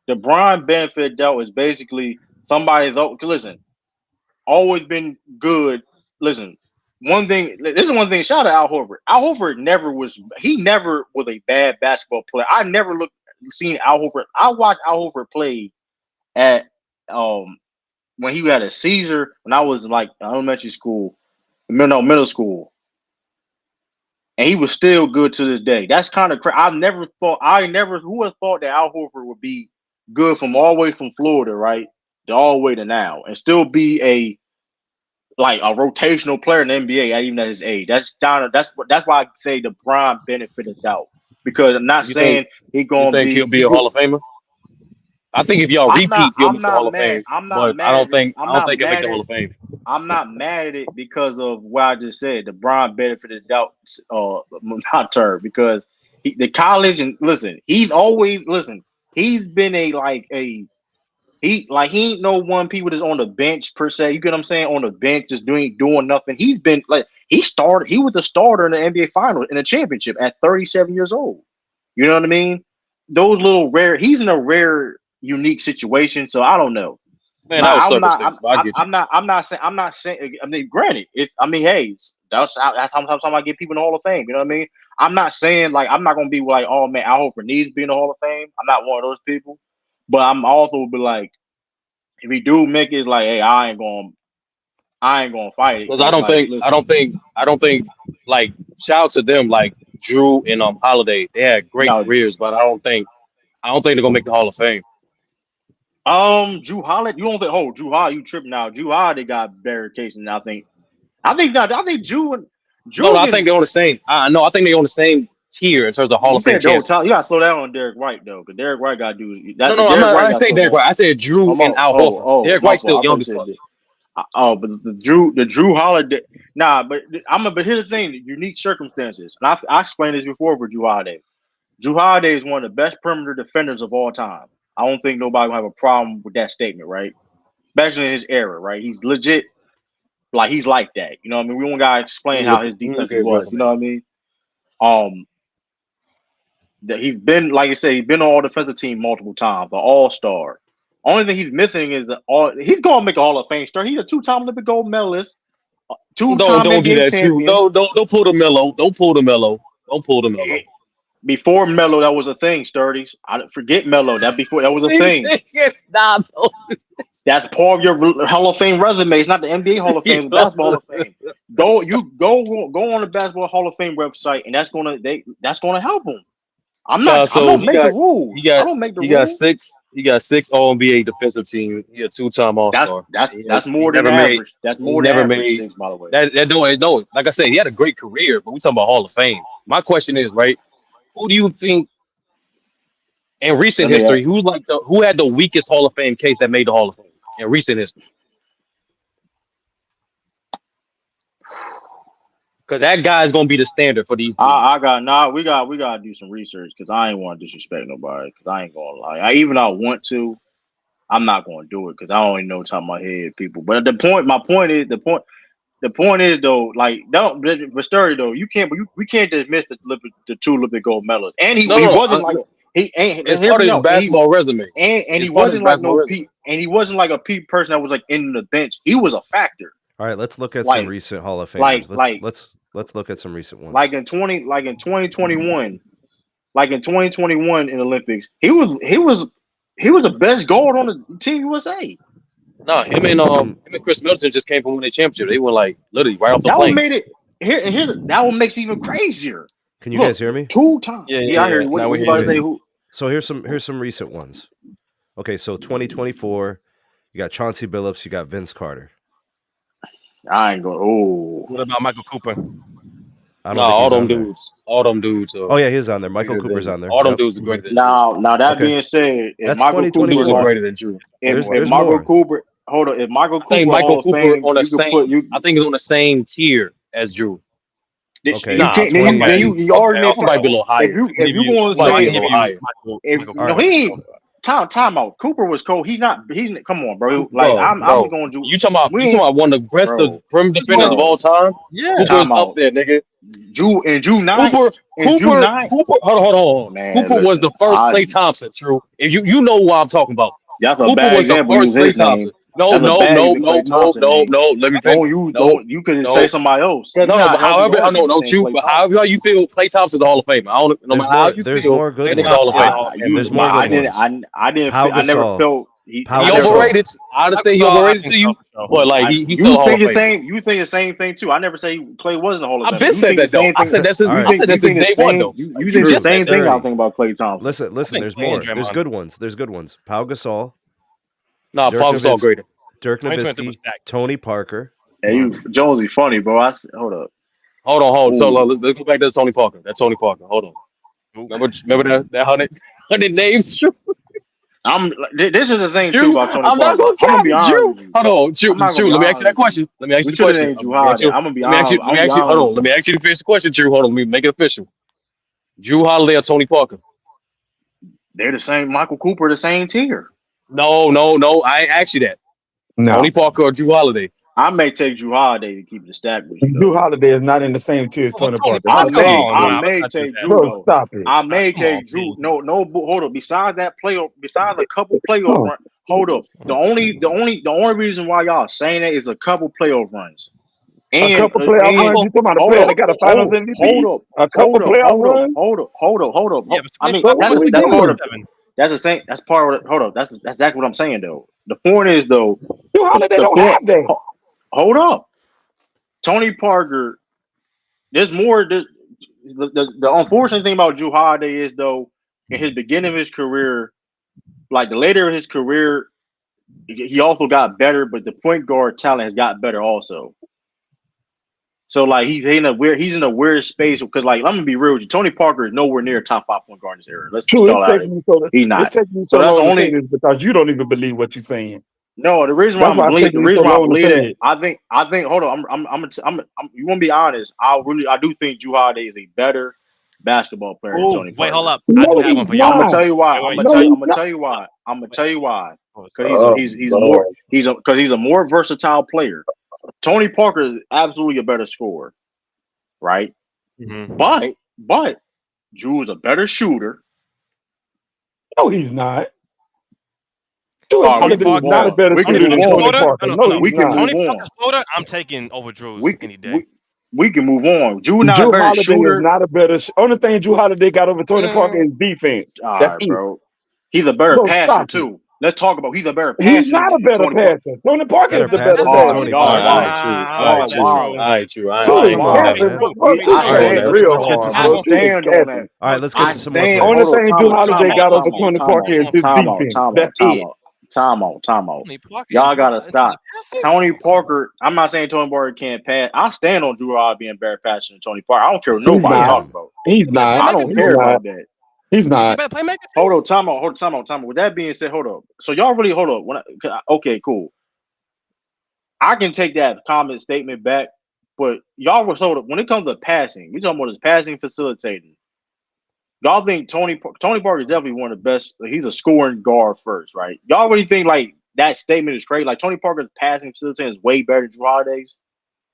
Speaker 4: the Bron benefit of doubt is basically somebody though. Listen, always been good. Listen, one thing. This is one thing. Shout out to Al Horford. Al Horford never was. He never was a bad basketball player. I never seen Al Horford. I watched Al Horford play at when he had a seizure when I was like elementary school, middle school, and he was still good to this day. That's kind of crazy. I never who would have thought that Al Horford would be good from all the way from Florida, right, to all the way to now, and still be a like a rotational player in the NBA, even at his age. That's why I say the prime benefit of doubt because I'm not
Speaker 10: You think
Speaker 4: saying he
Speaker 10: you
Speaker 4: gonna
Speaker 10: think he'll
Speaker 4: be
Speaker 10: be a Hall of Famer? I think if y'all repeat, he'll
Speaker 4: I'm
Speaker 10: make the
Speaker 4: not
Speaker 10: Hall of
Speaker 4: mad.
Speaker 10: Fame. But I don't think he'll make the Hall of Fame.
Speaker 4: I'm not mad at it because of what I just said. The Brian benefit of doubt, not term because the college and listen, he's always listen. He's been he ain't no one people that's on the bench per se. You get what I'm saying? On the bench, just doing nothing. He's been like he started. He was the starter in the NBA Finals in the championship at 37 years old. You know what I mean? Those little rare. He's in a rare, unique situation. So I don't know.
Speaker 10: Man, that
Speaker 4: But
Speaker 10: was circumstance, but I get you.
Speaker 4: I'm not saying. I mean, granted, it's. I mean, hey, that's how I get people in the Hall of Fame. You know what I mean? I'm not saying like I'm not gonna be like, oh man, Al Horford needs to be in the Hall of Fame. I'm not one of those people. But I'm also be like, if he do make it, it's like, hey, I ain't gonna fight it
Speaker 10: Because
Speaker 4: because like, listen,
Speaker 10: I don't think like shout out to them like Drew and Holiday. They had great
Speaker 4: no,
Speaker 10: careers, but I don't think they're gonna make the Hall of Fame.
Speaker 4: Drew Holiday, you don't think? Oh, Drew Holiday, you tripping now? Drew Holiday got barricades, I think
Speaker 10: No,
Speaker 4: Drew
Speaker 10: no, I
Speaker 4: gets.
Speaker 10: think they're on the same. I no, I think they're on the same tier in terms of Hall
Speaker 4: You
Speaker 10: of Fame
Speaker 4: said the whole
Speaker 10: chances.
Speaker 4: time. You gotta slow down on Derek White though, because Derek White got to do
Speaker 10: No,
Speaker 4: that.
Speaker 10: no, I'm
Speaker 4: Derek
Speaker 10: not. I
Speaker 4: White
Speaker 10: didn't
Speaker 4: got to
Speaker 10: say
Speaker 4: slow
Speaker 10: Derek
Speaker 4: down.
Speaker 10: White. I said Drew and Al Horford. Derek
Speaker 4: My
Speaker 10: White's still
Speaker 4: fault. I
Speaker 10: young
Speaker 4: thought you
Speaker 10: as
Speaker 4: said
Speaker 10: fuck.
Speaker 4: that. But the Drew Holiday. Nah, but here's the thing: the unique circumstances. And I explained this before for Drew Holiday. Drew Holiday is one of the best perimeter defenders of all time. I don't think nobody will have a problem with that statement, right? Especially in his era, right? He's legit, like he's like that. You know what I mean? We don't gotta explain how his
Speaker 10: Let me look
Speaker 4: defense
Speaker 10: at his
Speaker 4: was. You know
Speaker 10: resume.
Speaker 4: what I mean? Um, that he's been, like I said, he's been on all defensive team multiple times, an all star. Only thing he's missing is he's gonna make a Hall of Fame start. He's a 2-time Olympic gold medalist,
Speaker 10: Don't
Speaker 4: 2-time
Speaker 10: don't do
Speaker 4: NBA
Speaker 10: that, Drew.
Speaker 4: champion.
Speaker 10: Don't pull the Melo. Don't pull the Melo. Don't pull the Melo.
Speaker 4: Before Melo, that was a thing. Sturdies. I forget Melo. That was a thing.
Speaker 10: Nah, don't.
Speaker 4: That's part of your Hall of Fame resume. It's not the NBA Hall of Fame, the Basketball Hall of Fame. Go on the Basketball Hall of Fame website, and that's gonna help him. I
Speaker 10: So
Speaker 4: don't make the rules. I don't make the
Speaker 10: he got
Speaker 4: rules.
Speaker 10: six All NBA defensive team. He a 2-time All Star.
Speaker 4: That's
Speaker 10: He
Speaker 4: more than
Speaker 10: never made.
Speaker 4: average. That's
Speaker 10: He
Speaker 4: more than
Speaker 10: never
Speaker 4: average.
Speaker 10: made
Speaker 4: 6, by the way.
Speaker 10: that. Don't no. Like I said, he had a great career, but we talking about Hall of Fame. My question is, right? Who do you think in recent
Speaker 4: Let me
Speaker 10: history who had the weakest Hall of Fame case that made the Hall of Fame in recent history? Because that guy is gonna be the standard for these dudes.
Speaker 4: we gotta do some research because I ain't want to disrespect nobody because I ain't gonna lie. I want to, I'm not gonna do it because I don't even know top of my head people. But the point is though, like don't but Sturdy though, we can't dismiss the 2 Olympic gold medalists. And
Speaker 10: No,
Speaker 4: he
Speaker 10: no,
Speaker 4: wasn't like
Speaker 10: no.
Speaker 4: he ain't
Speaker 10: It's
Speaker 4: hear
Speaker 10: part of
Speaker 4: me
Speaker 10: his
Speaker 4: out.
Speaker 10: basketball resume.
Speaker 4: And he
Speaker 10: It's part of his
Speaker 4: wasn't like
Speaker 10: basketball
Speaker 4: no
Speaker 10: resume.
Speaker 4: Pete, and he wasn't like a Pete person that was like in the bench. He was a factor.
Speaker 8: All right, let's look at some
Speaker 4: Like
Speaker 8: recent Hall of
Speaker 4: like
Speaker 8: Famers.
Speaker 4: like
Speaker 8: Let's look at some recent
Speaker 4: like
Speaker 8: ones.
Speaker 4: in 2021, like in 2021 in Olympics, he was the best guard on the Team USA.
Speaker 10: No,
Speaker 8: Can
Speaker 10: him and Chris Middleton just came from winning a championship. They were like literally right off the
Speaker 4: That one
Speaker 10: plane.
Speaker 4: made it that one makes it even crazier.
Speaker 8: can you
Speaker 4: Look,
Speaker 8: guys hear me?
Speaker 4: 2 times.
Speaker 6: Yeah, yeah,
Speaker 4: Yeah, I hear
Speaker 6: yeah.
Speaker 4: you.
Speaker 6: Now
Speaker 4: What
Speaker 6: we
Speaker 4: you
Speaker 6: hear
Speaker 4: about to
Speaker 6: you.
Speaker 8: Okay.
Speaker 4: say? Who?
Speaker 8: So here's some recent ones. Okay, so 2024, you got Chauncey Billups, you got Vince Carter.
Speaker 4: I ain't going. Oh,
Speaker 6: What about Michael Cooper?
Speaker 8: I
Speaker 10: No,
Speaker 8: don't think he's on there.
Speaker 10: all them dudes
Speaker 8: Oh
Speaker 10: are
Speaker 8: yeah, he's on there. Michael
Speaker 10: greater
Speaker 8: Cooper's
Speaker 10: than
Speaker 8: on there.
Speaker 10: all them
Speaker 8: Yep.
Speaker 10: dudes are greater than Drew.
Speaker 4: now that
Speaker 8: Okay.
Speaker 4: being said, if
Speaker 8: That's
Speaker 4: Michael
Speaker 10: Them dudes are
Speaker 8: 2024.
Speaker 10: greater than Drew.
Speaker 4: if
Speaker 8: There's
Speaker 4: Michael
Speaker 8: more.
Speaker 4: Cooper, hold on, if Michael
Speaker 10: I think
Speaker 4: Cooper
Speaker 10: Michael
Speaker 4: Hall of
Speaker 10: Cooper
Speaker 4: Fame,
Speaker 10: on the
Speaker 4: you could put
Speaker 10: same.
Speaker 4: you
Speaker 10: I think he's on the same tier as Drew.
Speaker 8: Okay.
Speaker 4: you
Speaker 10: Nah,
Speaker 4: can't
Speaker 10: Cooper might
Speaker 4: then
Speaker 10: be
Speaker 4: you
Speaker 10: okay.
Speaker 4: already made
Speaker 10: Cooper might be a little higher.
Speaker 4: if you going to
Speaker 10: Cooper
Speaker 6: So
Speaker 10: might
Speaker 6: I
Speaker 10: be
Speaker 4: say
Speaker 10: a
Speaker 6: can give
Speaker 10: little
Speaker 6: you
Speaker 10: higher.
Speaker 6: Michael
Speaker 8: All
Speaker 4: no
Speaker 8: right.
Speaker 6: Cooper.
Speaker 4: he ain't time out. Cooper was cold. He's come on, bro. Like I'm
Speaker 10: Bro.
Speaker 4: going to do
Speaker 10: You
Speaker 4: we
Speaker 10: talking
Speaker 4: ain't
Speaker 10: about one of the best
Speaker 4: bro
Speaker 10: rim defenders of
Speaker 4: bro
Speaker 10: all time?
Speaker 6: Yeah.
Speaker 10: Cooper is
Speaker 4: time
Speaker 10: up
Speaker 4: out.
Speaker 10: there, nigga.
Speaker 4: June 9
Speaker 10: Cooper,
Speaker 4: and June 9
Speaker 10: Hold on.
Speaker 4: man.
Speaker 10: Cooper was
Speaker 4: Listen,
Speaker 10: the first Klay Thompson. True, if you know what I'm talking about.
Speaker 4: that's a
Speaker 10: Cooper
Speaker 4: bad
Speaker 10: was the
Speaker 4: example.
Speaker 10: first
Speaker 4: Use
Speaker 10: Klay
Speaker 4: his name.
Speaker 10: Thompson. No,
Speaker 4: That's a
Speaker 10: no,
Speaker 4: bad
Speaker 10: no,
Speaker 4: using
Speaker 10: no,
Speaker 4: Clay
Speaker 10: no,
Speaker 4: Thompson
Speaker 10: no,
Speaker 4: name.
Speaker 10: no. Let me finish.
Speaker 4: Don't use
Speaker 10: No,
Speaker 4: don't you could say
Speaker 10: no.
Speaker 4: somebody else.
Speaker 10: Yeah,
Speaker 4: You're
Speaker 10: no,
Speaker 4: not
Speaker 10: but
Speaker 4: healthy
Speaker 10: however, I
Speaker 4: arguing
Speaker 10: know,
Speaker 4: and
Speaker 10: don't
Speaker 4: saying
Speaker 10: you?
Speaker 4: Clay
Speaker 10: But
Speaker 4: Thompson.
Speaker 10: however you feel, Klay Thompson's the Hall of Fame. I don't, no
Speaker 8: There's
Speaker 10: matter how
Speaker 8: more.
Speaker 10: you
Speaker 8: There's
Speaker 10: feel,
Speaker 8: more good
Speaker 10: that nigga the
Speaker 6: Nah,
Speaker 10: Hall
Speaker 8: ones.
Speaker 10: of
Speaker 6: he is a
Speaker 10: Fame.
Speaker 6: Hall of
Speaker 8: There's
Speaker 6: Famer.
Speaker 8: more good
Speaker 4: I
Speaker 8: ones.
Speaker 4: didn't
Speaker 8: Pau
Speaker 4: I never
Speaker 8: Gasol.
Speaker 4: felt
Speaker 8: Pau
Speaker 10: He
Speaker 4: I never
Speaker 8: Gasol.
Speaker 10: overrated. I
Speaker 6: Michael
Speaker 10: understand he
Speaker 6: Gasol, I
Speaker 10: overrated to
Speaker 6: think so
Speaker 10: you,
Speaker 6: for sure.
Speaker 10: but like
Speaker 4: I
Speaker 10: he's still a Hall of Famer.
Speaker 4: you think the same thing too. I never say Clay wasn't a Hall of
Speaker 10: I've
Speaker 4: Famer.
Speaker 10: been
Speaker 4: You
Speaker 10: said
Speaker 4: think the
Speaker 10: that though.
Speaker 4: same thing.
Speaker 8: All right.
Speaker 10: I said
Speaker 4: You
Speaker 10: that since
Speaker 4: think the
Speaker 10: day one
Speaker 4: same
Speaker 10: though.
Speaker 4: you think the
Speaker 10: You
Speaker 8: True.
Speaker 10: just said
Speaker 4: same
Speaker 10: that.
Speaker 4: thing I
Speaker 8: Sturdy.
Speaker 4: think about Clay Thompson.
Speaker 6: I
Speaker 8: Listen.
Speaker 6: think
Speaker 8: There's
Speaker 6: Clay and
Speaker 8: more. There's
Speaker 6: Draymond.
Speaker 8: good ones. There's good ones. Pau Gasol,
Speaker 10: Nah,
Speaker 8: Dirk
Speaker 10: Paul Gasol
Speaker 8: Nowitzki,
Speaker 10: greater.
Speaker 6: 2023 was stacked.
Speaker 8: Tony Parker.
Speaker 4: Hey, you Jonesy funny, bro. Hold up.
Speaker 10: Hold on. So
Speaker 4: Ooh.
Speaker 10: let's go back to Tony Parker. That Tony Parker. Hold on.
Speaker 6: Oop.
Speaker 10: Remember that hundred names?
Speaker 4: This is the thing too
Speaker 10: Drew,
Speaker 4: about Tony
Speaker 10: I'm not
Speaker 4: Parker.
Speaker 10: gonna
Speaker 4: I'm gonna
Speaker 10: cap
Speaker 4: be honest
Speaker 10: Drew.
Speaker 4: with you.
Speaker 10: Hold on,
Speaker 4: I'm not gonna
Speaker 10: Drew.
Speaker 4: be
Speaker 10: Let me ask you
Speaker 4: honest
Speaker 10: that
Speaker 4: with you.
Speaker 10: question. Let me ask
Speaker 4: We
Speaker 10: you the
Speaker 4: should have
Speaker 10: question.
Speaker 4: named
Speaker 10: Let
Speaker 4: Drew
Speaker 10: me ask
Speaker 4: Holiday.
Speaker 10: you.
Speaker 4: I'm gonna be
Speaker 10: Let me ask
Speaker 4: honest.
Speaker 10: you.
Speaker 4: I'm
Speaker 10: Let me
Speaker 4: gonna be
Speaker 10: ask you. Hold
Speaker 4: honest
Speaker 10: on.
Speaker 4: with
Speaker 10: Let
Speaker 4: you.
Speaker 10: me ask you to finish the question, Drew. Hold on. Let me make it official. Drew Holiday or Tony Parker?
Speaker 4: They're the same. Michael Cooper, the same tier.
Speaker 10: No. I ain't asked you that.
Speaker 9: No,
Speaker 10: Tony Parker or Drew Holiday?
Speaker 4: I may take Drew Holiday to keep it a stack with you
Speaker 9: Drew
Speaker 4: though.
Speaker 9: Holiday is not in the same tier as
Speaker 6: Come on,
Speaker 9: Tony
Speaker 6: Tony
Speaker 9: Parker.
Speaker 6: Parker.
Speaker 9: Stop
Speaker 6: Come
Speaker 9: playing,
Speaker 6: on,
Speaker 4: I
Speaker 6: nah,
Speaker 9: bro.
Speaker 6: let's
Speaker 4: may
Speaker 6: not do
Speaker 4: take
Speaker 6: that.
Speaker 4: Drew
Speaker 9: Bro,
Speaker 4: though.
Speaker 9: stop it.
Speaker 4: I
Speaker 6: Nah,
Speaker 4: may
Speaker 6: come on,
Speaker 4: take Drew.
Speaker 6: B.
Speaker 4: No, hold up. Besides that playoff, besides a couple playoff
Speaker 9: Oh,
Speaker 4: runs, hold up. The only reason why y'all saying that is a couple playoff runs.
Speaker 9: a
Speaker 4: And
Speaker 9: couple playoff runs.
Speaker 4: and
Speaker 9: You talking about a
Speaker 4: hold
Speaker 9: player
Speaker 4: up,
Speaker 9: that got a Finals
Speaker 4: hold
Speaker 9: MVP?
Speaker 4: up,
Speaker 9: A couple
Speaker 4: hold up,
Speaker 9: playoff
Speaker 4: hold up,
Speaker 9: runs.
Speaker 4: hold up, hold up, hold up.
Speaker 6: Yeah, but
Speaker 4: I
Speaker 6: Tony
Speaker 4: mean,
Speaker 9: So
Speaker 6: Parker
Speaker 9: what
Speaker 6: went
Speaker 9: are
Speaker 6: to
Speaker 9: we
Speaker 6: the
Speaker 4: that's
Speaker 6: game
Speaker 4: part
Speaker 9: doing?
Speaker 4: of
Speaker 6: 7.
Speaker 4: that's the same. That's part of it. Hold up. That's exactly what I'm saying though. The point is though.
Speaker 9: Drew Holiday
Speaker 4: The
Speaker 9: don't
Speaker 4: point.
Speaker 9: have that.
Speaker 4: Hold up. Tony Parker. There's more. The unfortunate thing about Drew Holiday is though, in his beginning of his career, like the later of his career, he also got better, but the point guard talent has got better also. So like he's in a weird space because like I'm gonna be real with you. Tony Parker is nowhere near a top 5 point guard in this era. Let's
Speaker 9: True,
Speaker 4: start out here. He's
Speaker 9: it's
Speaker 4: not.
Speaker 9: taking you so
Speaker 4: So that's the
Speaker 9: long to say
Speaker 4: only
Speaker 9: this because you don't even believe what you're saying.
Speaker 4: no.
Speaker 9: That's why it's
Speaker 4: The
Speaker 9: taking you so
Speaker 4: reason why I
Speaker 9: long to
Speaker 4: believe
Speaker 9: say
Speaker 4: it.
Speaker 9: it.
Speaker 4: I think. Hold on. You want to be honest? I do think Drew Holiday is a better basketball player than
Speaker 6: Oh,
Speaker 4: Tony
Speaker 6: wait, hold
Speaker 4: Parker.
Speaker 6: up. I
Speaker 9: No,
Speaker 6: do have
Speaker 9: he's
Speaker 6: one for
Speaker 4: I'm
Speaker 6: y'all.
Speaker 4: gonna
Speaker 9: not.
Speaker 4: tell you why.
Speaker 6: Wait, wait.
Speaker 9: No, he's
Speaker 4: I'm gonna
Speaker 9: not.
Speaker 4: tell you why. I'm gonna
Speaker 6: Wait.
Speaker 4: tell you why.
Speaker 6: Oh,
Speaker 4: Because
Speaker 9: Oh, Lord.
Speaker 4: he's a more versatile player. Tony Parker is absolutely a better scorer, right?
Speaker 6: mhm.
Speaker 4: But Drew is a better shooter.
Speaker 9: No, he's not. Drew
Speaker 1: All right, we
Speaker 6: Tony
Speaker 9: Holiday
Speaker 1: can
Speaker 9: is
Speaker 1: move
Speaker 6: Parker,
Speaker 9: not a
Speaker 1: on.
Speaker 9: better
Speaker 1: We can
Speaker 9: shooter
Speaker 6: Tony
Speaker 1: move
Speaker 9: than
Speaker 6: Parker
Speaker 9: Tony
Speaker 1: on.
Speaker 6: floater.
Speaker 9: Parker.
Speaker 6: No, no,
Speaker 9: No,
Speaker 6: no.
Speaker 9: he's
Speaker 1: We can
Speaker 9: not.
Speaker 1: move
Speaker 6: Tony
Speaker 1: on.
Speaker 6: Parker's floater. I'm taking over Drew's
Speaker 1: We
Speaker 6: any day.
Speaker 1: we can move on. Drew not a
Speaker 9: Drew
Speaker 1: better
Speaker 9: Holiday is
Speaker 1: shooter.
Speaker 9: not a better. Only thing Drew Holiday got over Tony Parker
Speaker 6: Mm,
Speaker 9: is defense.
Speaker 1: All
Speaker 9: That's
Speaker 1: right,
Speaker 9: it.
Speaker 1: bro. He's a better
Speaker 9: Bro,
Speaker 1: passer
Speaker 9: stop it.
Speaker 1: too. Let's talk about he's a better
Speaker 9: He's
Speaker 1: passer
Speaker 9: not a
Speaker 1: than
Speaker 9: better
Speaker 1: Tony Parker.
Speaker 9: passer. Tony Parker is
Speaker 8: Better
Speaker 9: the better
Speaker 8: passer than
Speaker 1: All right,
Speaker 9: passer.
Speaker 8: Tony
Speaker 1: y'all,
Speaker 10: All
Speaker 8: Parker.
Speaker 10: right,
Speaker 1: y'all,
Speaker 10: true. All right,
Speaker 1: y'all
Speaker 6: that's
Speaker 10: true.
Speaker 6: true.
Speaker 1: wild.
Speaker 10: All right, true. All right,
Speaker 9: Drew
Speaker 10: I
Speaker 1: Y'all
Speaker 9: is
Speaker 10: ain't
Speaker 8: Come
Speaker 10: gonna
Speaker 8: on,
Speaker 10: lie.
Speaker 1: wild.
Speaker 9: capping.
Speaker 8: man.
Speaker 9: Bro,
Speaker 1: I
Speaker 9: Drew
Speaker 8: All right,
Speaker 9: playing
Speaker 1: stand.
Speaker 8: let's
Speaker 9: real
Speaker 8: let's get to
Speaker 9: hard,
Speaker 8: some
Speaker 1: I
Speaker 9: bro.
Speaker 8: more.
Speaker 9: Drew is
Speaker 1: stand on
Speaker 9: capping.
Speaker 1: that.
Speaker 8: All right, let's get
Speaker 1: I
Speaker 8: to some more
Speaker 1: stand.
Speaker 9: Only
Speaker 8: players.
Speaker 1: Hold on,
Speaker 9: thing
Speaker 1: time
Speaker 9: Drew
Speaker 1: out, time
Speaker 9: Holiday
Speaker 1: out,
Speaker 9: got over
Speaker 1: time out,
Speaker 9: Tony
Speaker 1: time
Speaker 9: Parker
Speaker 1: out,
Speaker 9: is his
Speaker 1: time out,
Speaker 9: defense.
Speaker 1: time
Speaker 9: That's
Speaker 1: out, time
Speaker 9: it.
Speaker 1: out, time out, time out.
Speaker 6: Tony Parker and
Speaker 1: Y'all
Speaker 6: Drew
Speaker 1: gotta
Speaker 6: Holiday in terms of
Speaker 1: stop.
Speaker 6: passing.
Speaker 1: Tony Parker. I'm not saying Tony Parker can't pass. I stand on Drew Holiday being better passer than Tony Parker. I don't care what
Speaker 9: He's
Speaker 1: nobody
Speaker 9: not.
Speaker 1: talk
Speaker 8: Damn.
Speaker 1: about.
Speaker 9: He's
Speaker 6: He's a better
Speaker 9: not.
Speaker 1: I
Speaker 6: playmaker
Speaker 1: don't
Speaker 9: He's
Speaker 6: too.
Speaker 1: care
Speaker 9: not.
Speaker 1: about that.
Speaker 9: He's
Speaker 6: He's a
Speaker 9: not.
Speaker 6: better playmaker too.
Speaker 1: Hold on, time out, hold on, time out, time out. With that being said, hold up. So y'all really hold up. Okay, cool. I can take that comment statement back, but y'all was hold up. When it comes to passing, we talking about his passing facilitating. Y'all think Tony Parker is definitely one of the best. He's a scoring guard first, right? Y'all really think like that statement is great? Like Tony Parker's passing facilitating is way better than Drew Holiday's?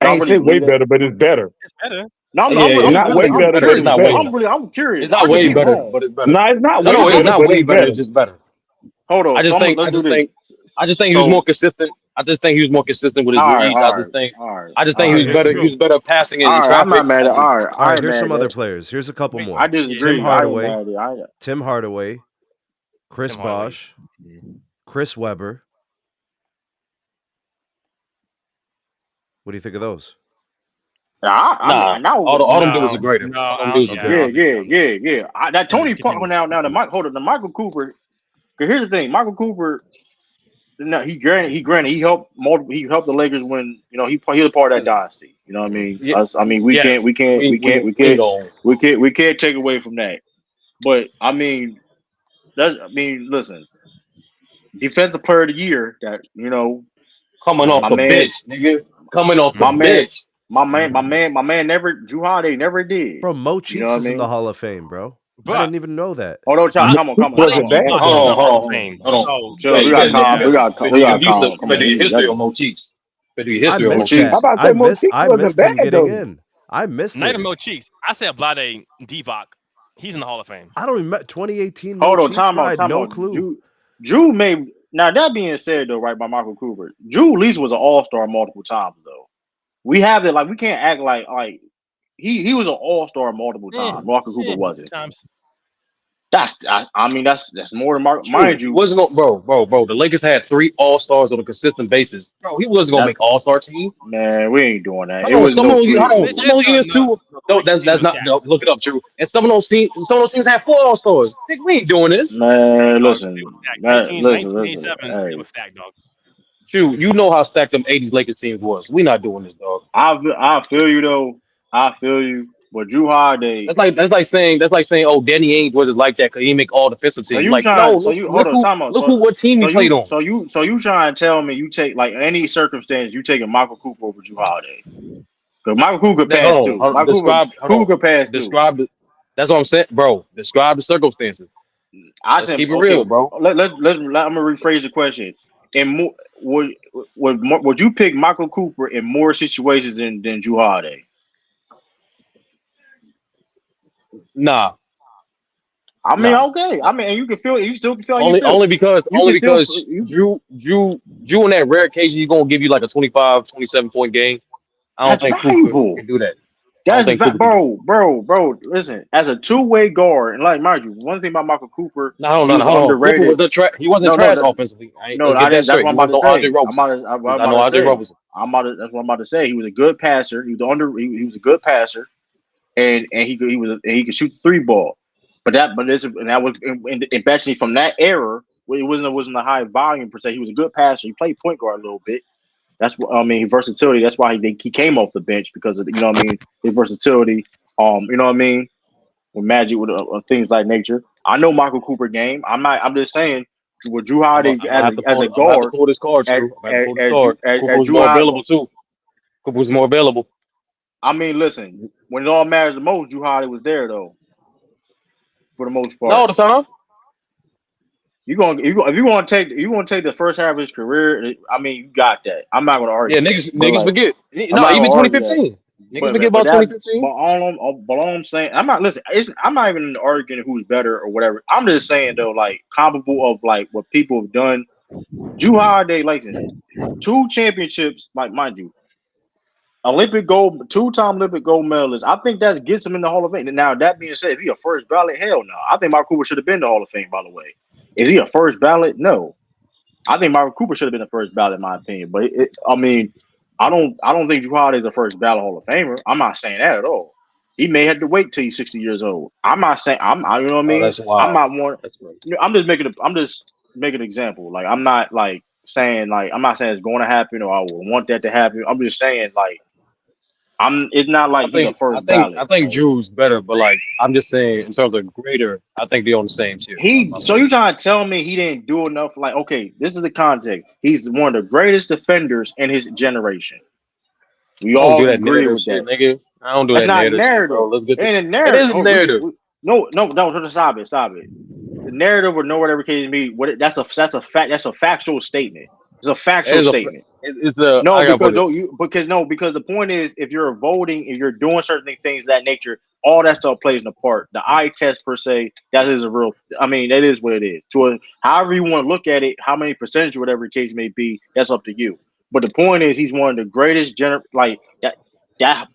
Speaker 9: I
Speaker 1: Y'all
Speaker 9: ain't
Speaker 1: really
Speaker 9: say way
Speaker 1: believe that?
Speaker 9: better, but it's better.
Speaker 6: It's better.
Speaker 1: No,
Speaker 10: Yeah,
Speaker 9: It's
Speaker 10: it's
Speaker 9: not
Speaker 10: better.
Speaker 9: way
Speaker 10: It's
Speaker 1: I'm
Speaker 9: better,
Speaker 10: better.
Speaker 9: but
Speaker 10: It's
Speaker 9: it's
Speaker 1: curious,
Speaker 10: not
Speaker 1: bro.
Speaker 10: way
Speaker 9: better.
Speaker 10: better.
Speaker 1: I'm curious.
Speaker 10: It's not
Speaker 1: I could
Speaker 10: way
Speaker 1: be
Speaker 10: better,
Speaker 1: wrong.
Speaker 10: but it's better.
Speaker 9: No, it's not
Speaker 10: No,
Speaker 9: way
Speaker 10: no, it's
Speaker 9: better,
Speaker 10: not
Speaker 9: but
Speaker 10: way
Speaker 9: it's
Speaker 10: better.
Speaker 9: better.
Speaker 10: It's just better.
Speaker 1: Hold
Speaker 10: I
Speaker 1: on.
Speaker 10: just think. I
Speaker 1: Let's do
Speaker 10: just
Speaker 1: this.
Speaker 10: think. I just think he was more
Speaker 1: So
Speaker 10: consistent. I just think he was more consistent with his
Speaker 1: all right,
Speaker 10: reads. I
Speaker 1: all right,
Speaker 10: just think.
Speaker 1: all right,
Speaker 10: I just think
Speaker 1: all
Speaker 10: he
Speaker 8: Okay,
Speaker 10: was
Speaker 1: right.
Speaker 8: here,
Speaker 10: better. He
Speaker 8: here.
Speaker 10: was better passing
Speaker 1: All
Speaker 10: in
Speaker 1: right, I'm
Speaker 10: traffic.
Speaker 1: not mad
Speaker 10: I
Speaker 1: at.
Speaker 10: just.
Speaker 1: All right,
Speaker 8: All
Speaker 1: I
Speaker 8: right,
Speaker 1: ain't
Speaker 8: here's
Speaker 1: mad
Speaker 8: some
Speaker 1: at
Speaker 8: other
Speaker 1: that.
Speaker 8: players. Here's a couple
Speaker 6: Wait,
Speaker 1: I
Speaker 8: more.
Speaker 6: yeah,
Speaker 8: Tim
Speaker 1: disagree. I ain't
Speaker 8: Hardaway,
Speaker 1: mad at it.
Speaker 8: Tim Hardaway, Chris
Speaker 6: Tim Hardaway.
Speaker 8: Bosh, Chris Webber. What do you think of those?
Speaker 1: I mean,
Speaker 10: Nah.
Speaker 1: I know.
Speaker 10: All them dudes are
Speaker 6: No,
Speaker 10: greater.
Speaker 6: no,
Speaker 10: All them
Speaker 6: I
Speaker 10: dudes
Speaker 6: don't,
Speaker 10: are
Speaker 6: yeah, I
Speaker 8: Okay.
Speaker 10: greater.
Speaker 1: Yeah,
Speaker 6: don't think
Speaker 1: yeah,
Speaker 6: so.
Speaker 1: yeah, yeah. That Tony Parker
Speaker 6: Continue.
Speaker 1: now the hold up the Michael Cooper. Cause here's the thing, Michael Cooper. No, he helped he helped the Lakers when he was a part of that dynasty. You know what I mean?
Speaker 10: Yeah.
Speaker 1: Us, I mean we can't
Speaker 10: Yes.
Speaker 1: we can't we can't we
Speaker 10: We ain't
Speaker 1: can't
Speaker 10: gonna
Speaker 1: we can't take away from that. But I mean listen, defensive player of the year that
Speaker 10: coming off
Speaker 1: my
Speaker 10: the
Speaker 1: man
Speaker 10: bench, nigga. Coming off the
Speaker 1: my man
Speaker 10: bench.
Speaker 1: my man never Drew Holiday never did.
Speaker 8: Bro, Mo
Speaker 1: You know
Speaker 8: Cheeks
Speaker 1: what I
Speaker 8: is in the
Speaker 1: mean?
Speaker 8: Hall of Fame, bro. I
Speaker 6: Bruh,
Speaker 8: didn't even know that.
Speaker 1: Hold on, child,
Speaker 6: Blase,
Speaker 1: come on, come on, come
Speaker 6: Blase
Speaker 9: Wasn't
Speaker 1: on,
Speaker 9: bad
Speaker 1: come
Speaker 6: Divac is
Speaker 1: on.
Speaker 6: in
Speaker 9: though.
Speaker 6: the Hall of
Speaker 10: Hold on.
Speaker 6: Fame.
Speaker 10: Hold on.
Speaker 6: So,
Speaker 1: Chill, we
Speaker 10: You
Speaker 1: got
Speaker 10: better,
Speaker 1: calm,
Speaker 10: you
Speaker 1: we
Speaker 6: yeah.
Speaker 1: got
Speaker 10: better
Speaker 1: we
Speaker 10: do your
Speaker 1: got
Speaker 10: research.
Speaker 1: calm.
Speaker 10: You
Speaker 1: Come
Speaker 10: better
Speaker 1: on,
Speaker 10: do your
Speaker 1: easy.
Speaker 10: history on Mo Cheeks. Better do your
Speaker 8: I
Speaker 10: history on Mo
Speaker 8: missed
Speaker 1: Mochi.
Speaker 8: that.
Speaker 10: Cheeks.
Speaker 9: How about
Speaker 8: I
Speaker 9: that? Mo
Speaker 8: missed
Speaker 9: Cheeks
Speaker 8: I
Speaker 9: wasn't
Speaker 8: missed him
Speaker 9: bad
Speaker 8: getting
Speaker 9: though.
Speaker 8: in. I missed
Speaker 6: Not even
Speaker 8: it.
Speaker 6: Mo Cheeks. I said Blase Divac. He's in the Hall of Fame.
Speaker 8: I don't even 2018 Mo
Speaker 1: Hold on,
Speaker 8: Cheeks,
Speaker 1: time
Speaker 8: bro. I
Speaker 1: out,
Speaker 8: had
Speaker 1: time
Speaker 8: no
Speaker 1: out.
Speaker 8: clue.
Speaker 1: Drew made now that being said though, right by Michael Cooper, Drew at least was an all-star multiple times though. We have it like we can't act like he was an all-star multiple
Speaker 6: Eh,
Speaker 1: times. Michael Cooper wasn't.
Speaker 6: times.
Speaker 1: I mean that's more than
Speaker 10: True.
Speaker 1: mind you.
Speaker 10: Wasn't gonna, bro. The Lakers had 3 All-Stars on a consistent basis. Bro, he wasn't gonna
Speaker 1: That
Speaker 10: make All-Star team.
Speaker 1: man, we ain't doing that.
Speaker 10: Hold
Speaker 1: It
Speaker 10: on,
Speaker 1: wasn't
Speaker 10: some
Speaker 1: no
Speaker 10: of you,
Speaker 1: three.
Speaker 10: hold on, some of those years too.
Speaker 6: The
Speaker 10: No,
Speaker 6: Lakers team
Speaker 10: that's
Speaker 6: was
Speaker 10: not.
Speaker 6: stacked.
Speaker 10: No, look it up, true. And some of those teams had 4 All-Stars. Nigga, we ain't doing this.
Speaker 1: Man,
Speaker 6: Dog, they were
Speaker 1: listen,
Speaker 6: stacked.
Speaker 1: man, listen, listen.
Speaker 6: 1987, they
Speaker 1: Hey,
Speaker 6: were stacked, dog.
Speaker 10: True, you know how stacked them '80s Lakers teams was. We not doing this, dog.
Speaker 1: I feel you though. I feel you. But Drew Holiday.
Speaker 10: That's like saying, oh, Danny Ainge wasn't like that because he make all defensive
Speaker 1: So
Speaker 10: teams.
Speaker 1: you
Speaker 10: Like, no,
Speaker 1: trying? So
Speaker 10: look,
Speaker 1: you hold
Speaker 10: look
Speaker 1: on,
Speaker 10: who,
Speaker 1: time out.
Speaker 10: look who, what team he played on.
Speaker 1: So you trying to tell me you take like any circumstance you taking Michael Cooper over Drew Holiday? Because Michael Cooper could
Speaker 10: Like,
Speaker 1: pass
Speaker 10: hold
Speaker 1: too.
Speaker 10: on, hold
Speaker 1: Cooper
Speaker 10: on,
Speaker 1: could pass too.
Speaker 10: describe the. That's what I'm saying, bro. Describe the circumstances.
Speaker 1: I
Speaker 10: Let's
Speaker 1: said
Speaker 10: keep it
Speaker 1: okay.
Speaker 10: real, bro.
Speaker 1: I'm gonna rephrase the question. In more would you pick Michael Cooper in more situations than Drew Holiday?
Speaker 10: Nah,
Speaker 1: I mean,
Speaker 10: nah.
Speaker 1: okay. I mean, and you can feel it. You still can feel how you
Speaker 10: Only
Speaker 1: feel.
Speaker 10: only because
Speaker 1: You
Speaker 10: only
Speaker 1: can still
Speaker 10: because
Speaker 1: you.
Speaker 10: Drew on that rare occasion he's gonna give you like a 25, 27 point game. I don't
Speaker 1: That's
Speaker 10: think Cooper
Speaker 1: valuable.
Speaker 10: can do that. I don't think Cooper can do that.
Speaker 1: Bro. Listen, as a two-way guard, and like mind you, one thing about Michael Cooper,
Speaker 10: No, hold
Speaker 1: he
Speaker 10: on,
Speaker 1: was
Speaker 10: hold on. Cooper
Speaker 1: underrated.
Speaker 10: was he wasn't
Speaker 1: No, no,
Speaker 10: trash
Speaker 1: no,
Speaker 10: offensively.
Speaker 1: no.
Speaker 10: Let's
Speaker 1: I
Speaker 10: get that
Speaker 1: didn't. That's
Speaker 10: straight.
Speaker 1: what
Speaker 10: He
Speaker 1: I'm about
Speaker 10: was
Speaker 1: to
Speaker 10: no Andre
Speaker 1: say.
Speaker 10: Roberson. He
Speaker 1: What
Speaker 10: was
Speaker 1: I'm
Speaker 10: not
Speaker 1: about
Speaker 10: no
Speaker 1: to
Speaker 10: Andre
Speaker 1: say.
Speaker 10: Roberson.
Speaker 1: That's what I'm about to say. He was a good passer. He was he was a good passer, and he could shoot the three ball. That was especially from that era. It wasn't a high volume per se. He was a good passer. He played point guard a little bit. That's what I mean. Versatility. That's why he came off the bench because of you know what I mean. His versatility. You know what I mean. With Magic, with things like nature. I know Michael Cooper game. I'm not. I'm just saying. With Drew Holiday
Speaker 10: I'm gonna have to
Speaker 1: as
Speaker 10: pull.
Speaker 1: a
Speaker 10: I'm gonna have to
Speaker 1: guard,
Speaker 10: pull this card,
Speaker 1: at
Speaker 10: true. I'm gonna have to pull this card. Cooper
Speaker 1: At
Speaker 10: was
Speaker 1: Drew
Speaker 10: more
Speaker 1: Holiday.
Speaker 10: available too. Cooper was more available.
Speaker 1: I mean, listen. When it all matters the most, Drew Holiday was there though, for the most
Speaker 10: No,
Speaker 1: part.
Speaker 10: the time.
Speaker 1: If you want to take the first half of his career, I mean, you got that. I'm not going to
Speaker 10: Yeah,
Speaker 1: argue that. But
Speaker 10: niggas
Speaker 1: like,
Speaker 10: forget.
Speaker 1: I'm
Speaker 10: No,
Speaker 1: not going
Speaker 10: even
Speaker 1: to argue that.
Speaker 10: 2015. Niggas forget about 2015.
Speaker 1: All I'm saying, I'm not listen. I'm not even arguing who's better or whatever. I'm just saying though, like comparable of like what people have done.
Speaker 4: Drew Holiday, like 2 championships, like mind you, Olympic gold, 2-time Olympic gold medalist. I think that gets him in the Hall of Fame. Now that being said, if he a first ballot, hell no. I think Mark Cooper should have been in the Hall of Fame. By the way, is he a first ballot? No. I think Mark Cooper should have been the first ballot in my opinion. But I mean, I don't think Drew Holiday is a first ballot Hall of Famer. I'm not saying that at all. He may have to wait till he's 60 years old. I'm not saying you know what I
Speaker 10: Oh,
Speaker 4: mean.
Speaker 10: that's
Speaker 4: I'm
Speaker 10: wild.
Speaker 4: not one.
Speaker 10: That's crazy.
Speaker 4: I'm just making an example. Like I'm not like saying like I'm not saying it's going to happen or I will want that to happen. I'm just saying like it's not
Speaker 10: I
Speaker 4: like he's a
Speaker 10: think I
Speaker 4: first
Speaker 10: think I
Speaker 4: ballot.
Speaker 10: think
Speaker 4: Like
Speaker 10: Drew's better, but like I'm just saying in terms of greater, I think they're on the same tier.
Speaker 4: he,
Speaker 10: My
Speaker 4: so
Speaker 10: opinion.
Speaker 4: you trying to tell me he didn't do enough? Like, okay, this is the context. He's one of the greatest defenders in his generation. We
Speaker 10: I don't do
Speaker 4: all
Speaker 10: that
Speaker 4: agree
Speaker 10: narrative
Speaker 4: with
Speaker 10: shit,
Speaker 4: that.
Speaker 10: nigga. I don't do
Speaker 4: That's
Speaker 10: that
Speaker 4: not
Speaker 10: narrative shit, bro.
Speaker 4: narrative.
Speaker 10: Let's get
Speaker 4: It
Speaker 10: to
Speaker 4: ain't a
Speaker 10: it
Speaker 4: narrative.
Speaker 10: is
Speaker 4: Oh,
Speaker 10: narrative.
Speaker 4: no, stop it. The narrative or no whatever case may be, that's a fact. That's a factual statement. It's a
Speaker 10: It
Speaker 4: factual
Speaker 10: is a
Speaker 4: statement.
Speaker 10: it's the
Speaker 4: No,
Speaker 10: I gotta
Speaker 4: because
Speaker 10: put it.
Speaker 4: don't you because no, because the point is if you're voting, if you're doing certain things of that nature, all that stuff plays a part. The eye test per se, that is a real I mean, that is what it is. However you want to look at it, how many percentage, whatever the case may be, that's up to you. But the point is he's one of the greatest like that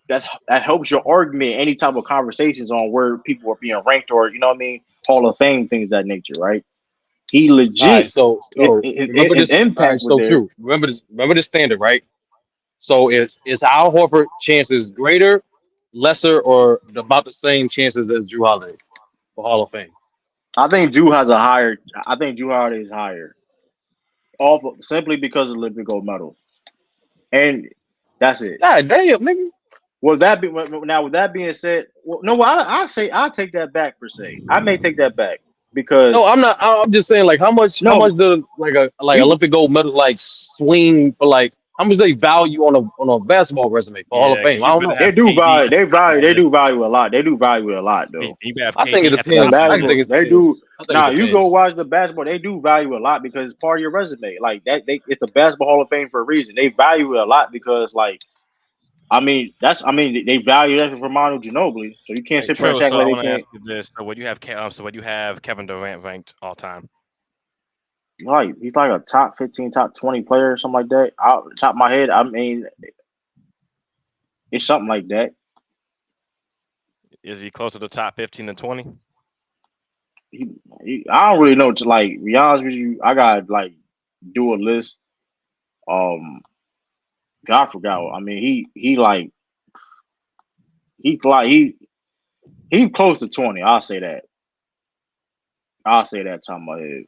Speaker 4: helps your argument, any type of conversations on where people are being ranked or you know what I mean, Hall of Fame, things of that nature, right? He
Speaker 10: All right,
Speaker 4: legit
Speaker 10: so remember
Speaker 4: his
Speaker 10: this. All right,
Speaker 4: impact was
Speaker 10: so
Speaker 4: there.
Speaker 10: true. Remember the standard, right? So is Al Horford chances greater, lesser, or about the same chances as Drew Holiday for Hall of Fame?
Speaker 4: I think Drew has a higher. I think Drew Holiday is higher, simply because of Olympic gold medals, and that's it.
Speaker 10: God damn, nigga.
Speaker 4: Was that be now? With that being said, well, no, I say I take that back per se. I may take that back
Speaker 10: No,
Speaker 4: because
Speaker 10: I'm not. I'm just saying, like, how
Speaker 4: no,
Speaker 10: much the like
Speaker 4: people
Speaker 10: Olympic gold medal like swing for like how much they value on a basketball resume for Hall of
Speaker 6: Yeah,
Speaker 10: Fame?
Speaker 6: because
Speaker 10: I
Speaker 6: you
Speaker 10: don't
Speaker 6: better
Speaker 10: know.
Speaker 6: have KD at the top of that
Speaker 4: they
Speaker 6: list.
Speaker 4: do value a lot. They do value a lot though.
Speaker 6: You better have
Speaker 10: I think it
Speaker 6: KD at the
Speaker 4: The
Speaker 6: top
Speaker 10: depends.
Speaker 6: of
Speaker 10: I
Speaker 6: that
Speaker 10: think
Speaker 6: list.
Speaker 10: it
Speaker 4: they do.
Speaker 10: depends. I think it
Speaker 4: Now you go
Speaker 10: depends.
Speaker 4: watch the basketball. They do value a lot because it's part of your resume. Like that, it's a basketball Hall of Fame for a reason. They value it a lot because like I mean they value that for Manu Ginobili, so you can't
Speaker 6: Hey,
Speaker 4: sit there and
Speaker 6: true.
Speaker 4: act
Speaker 6: So
Speaker 4: like
Speaker 6: I
Speaker 4: they
Speaker 6: want to
Speaker 4: can't.
Speaker 6: ask you this: so what you have Kevin Durant ranked all time?
Speaker 4: Like he's like a top 15, top 20 player or something like that. Out the top of my head, I mean it's something like that.
Speaker 6: Is he closer to top 15 than 20?
Speaker 4: He, I don't really know. To like be honest with you, I got like do a list. Um, God forgot. I mean he like he close to 20. I'll say that. I'll say that top of my head.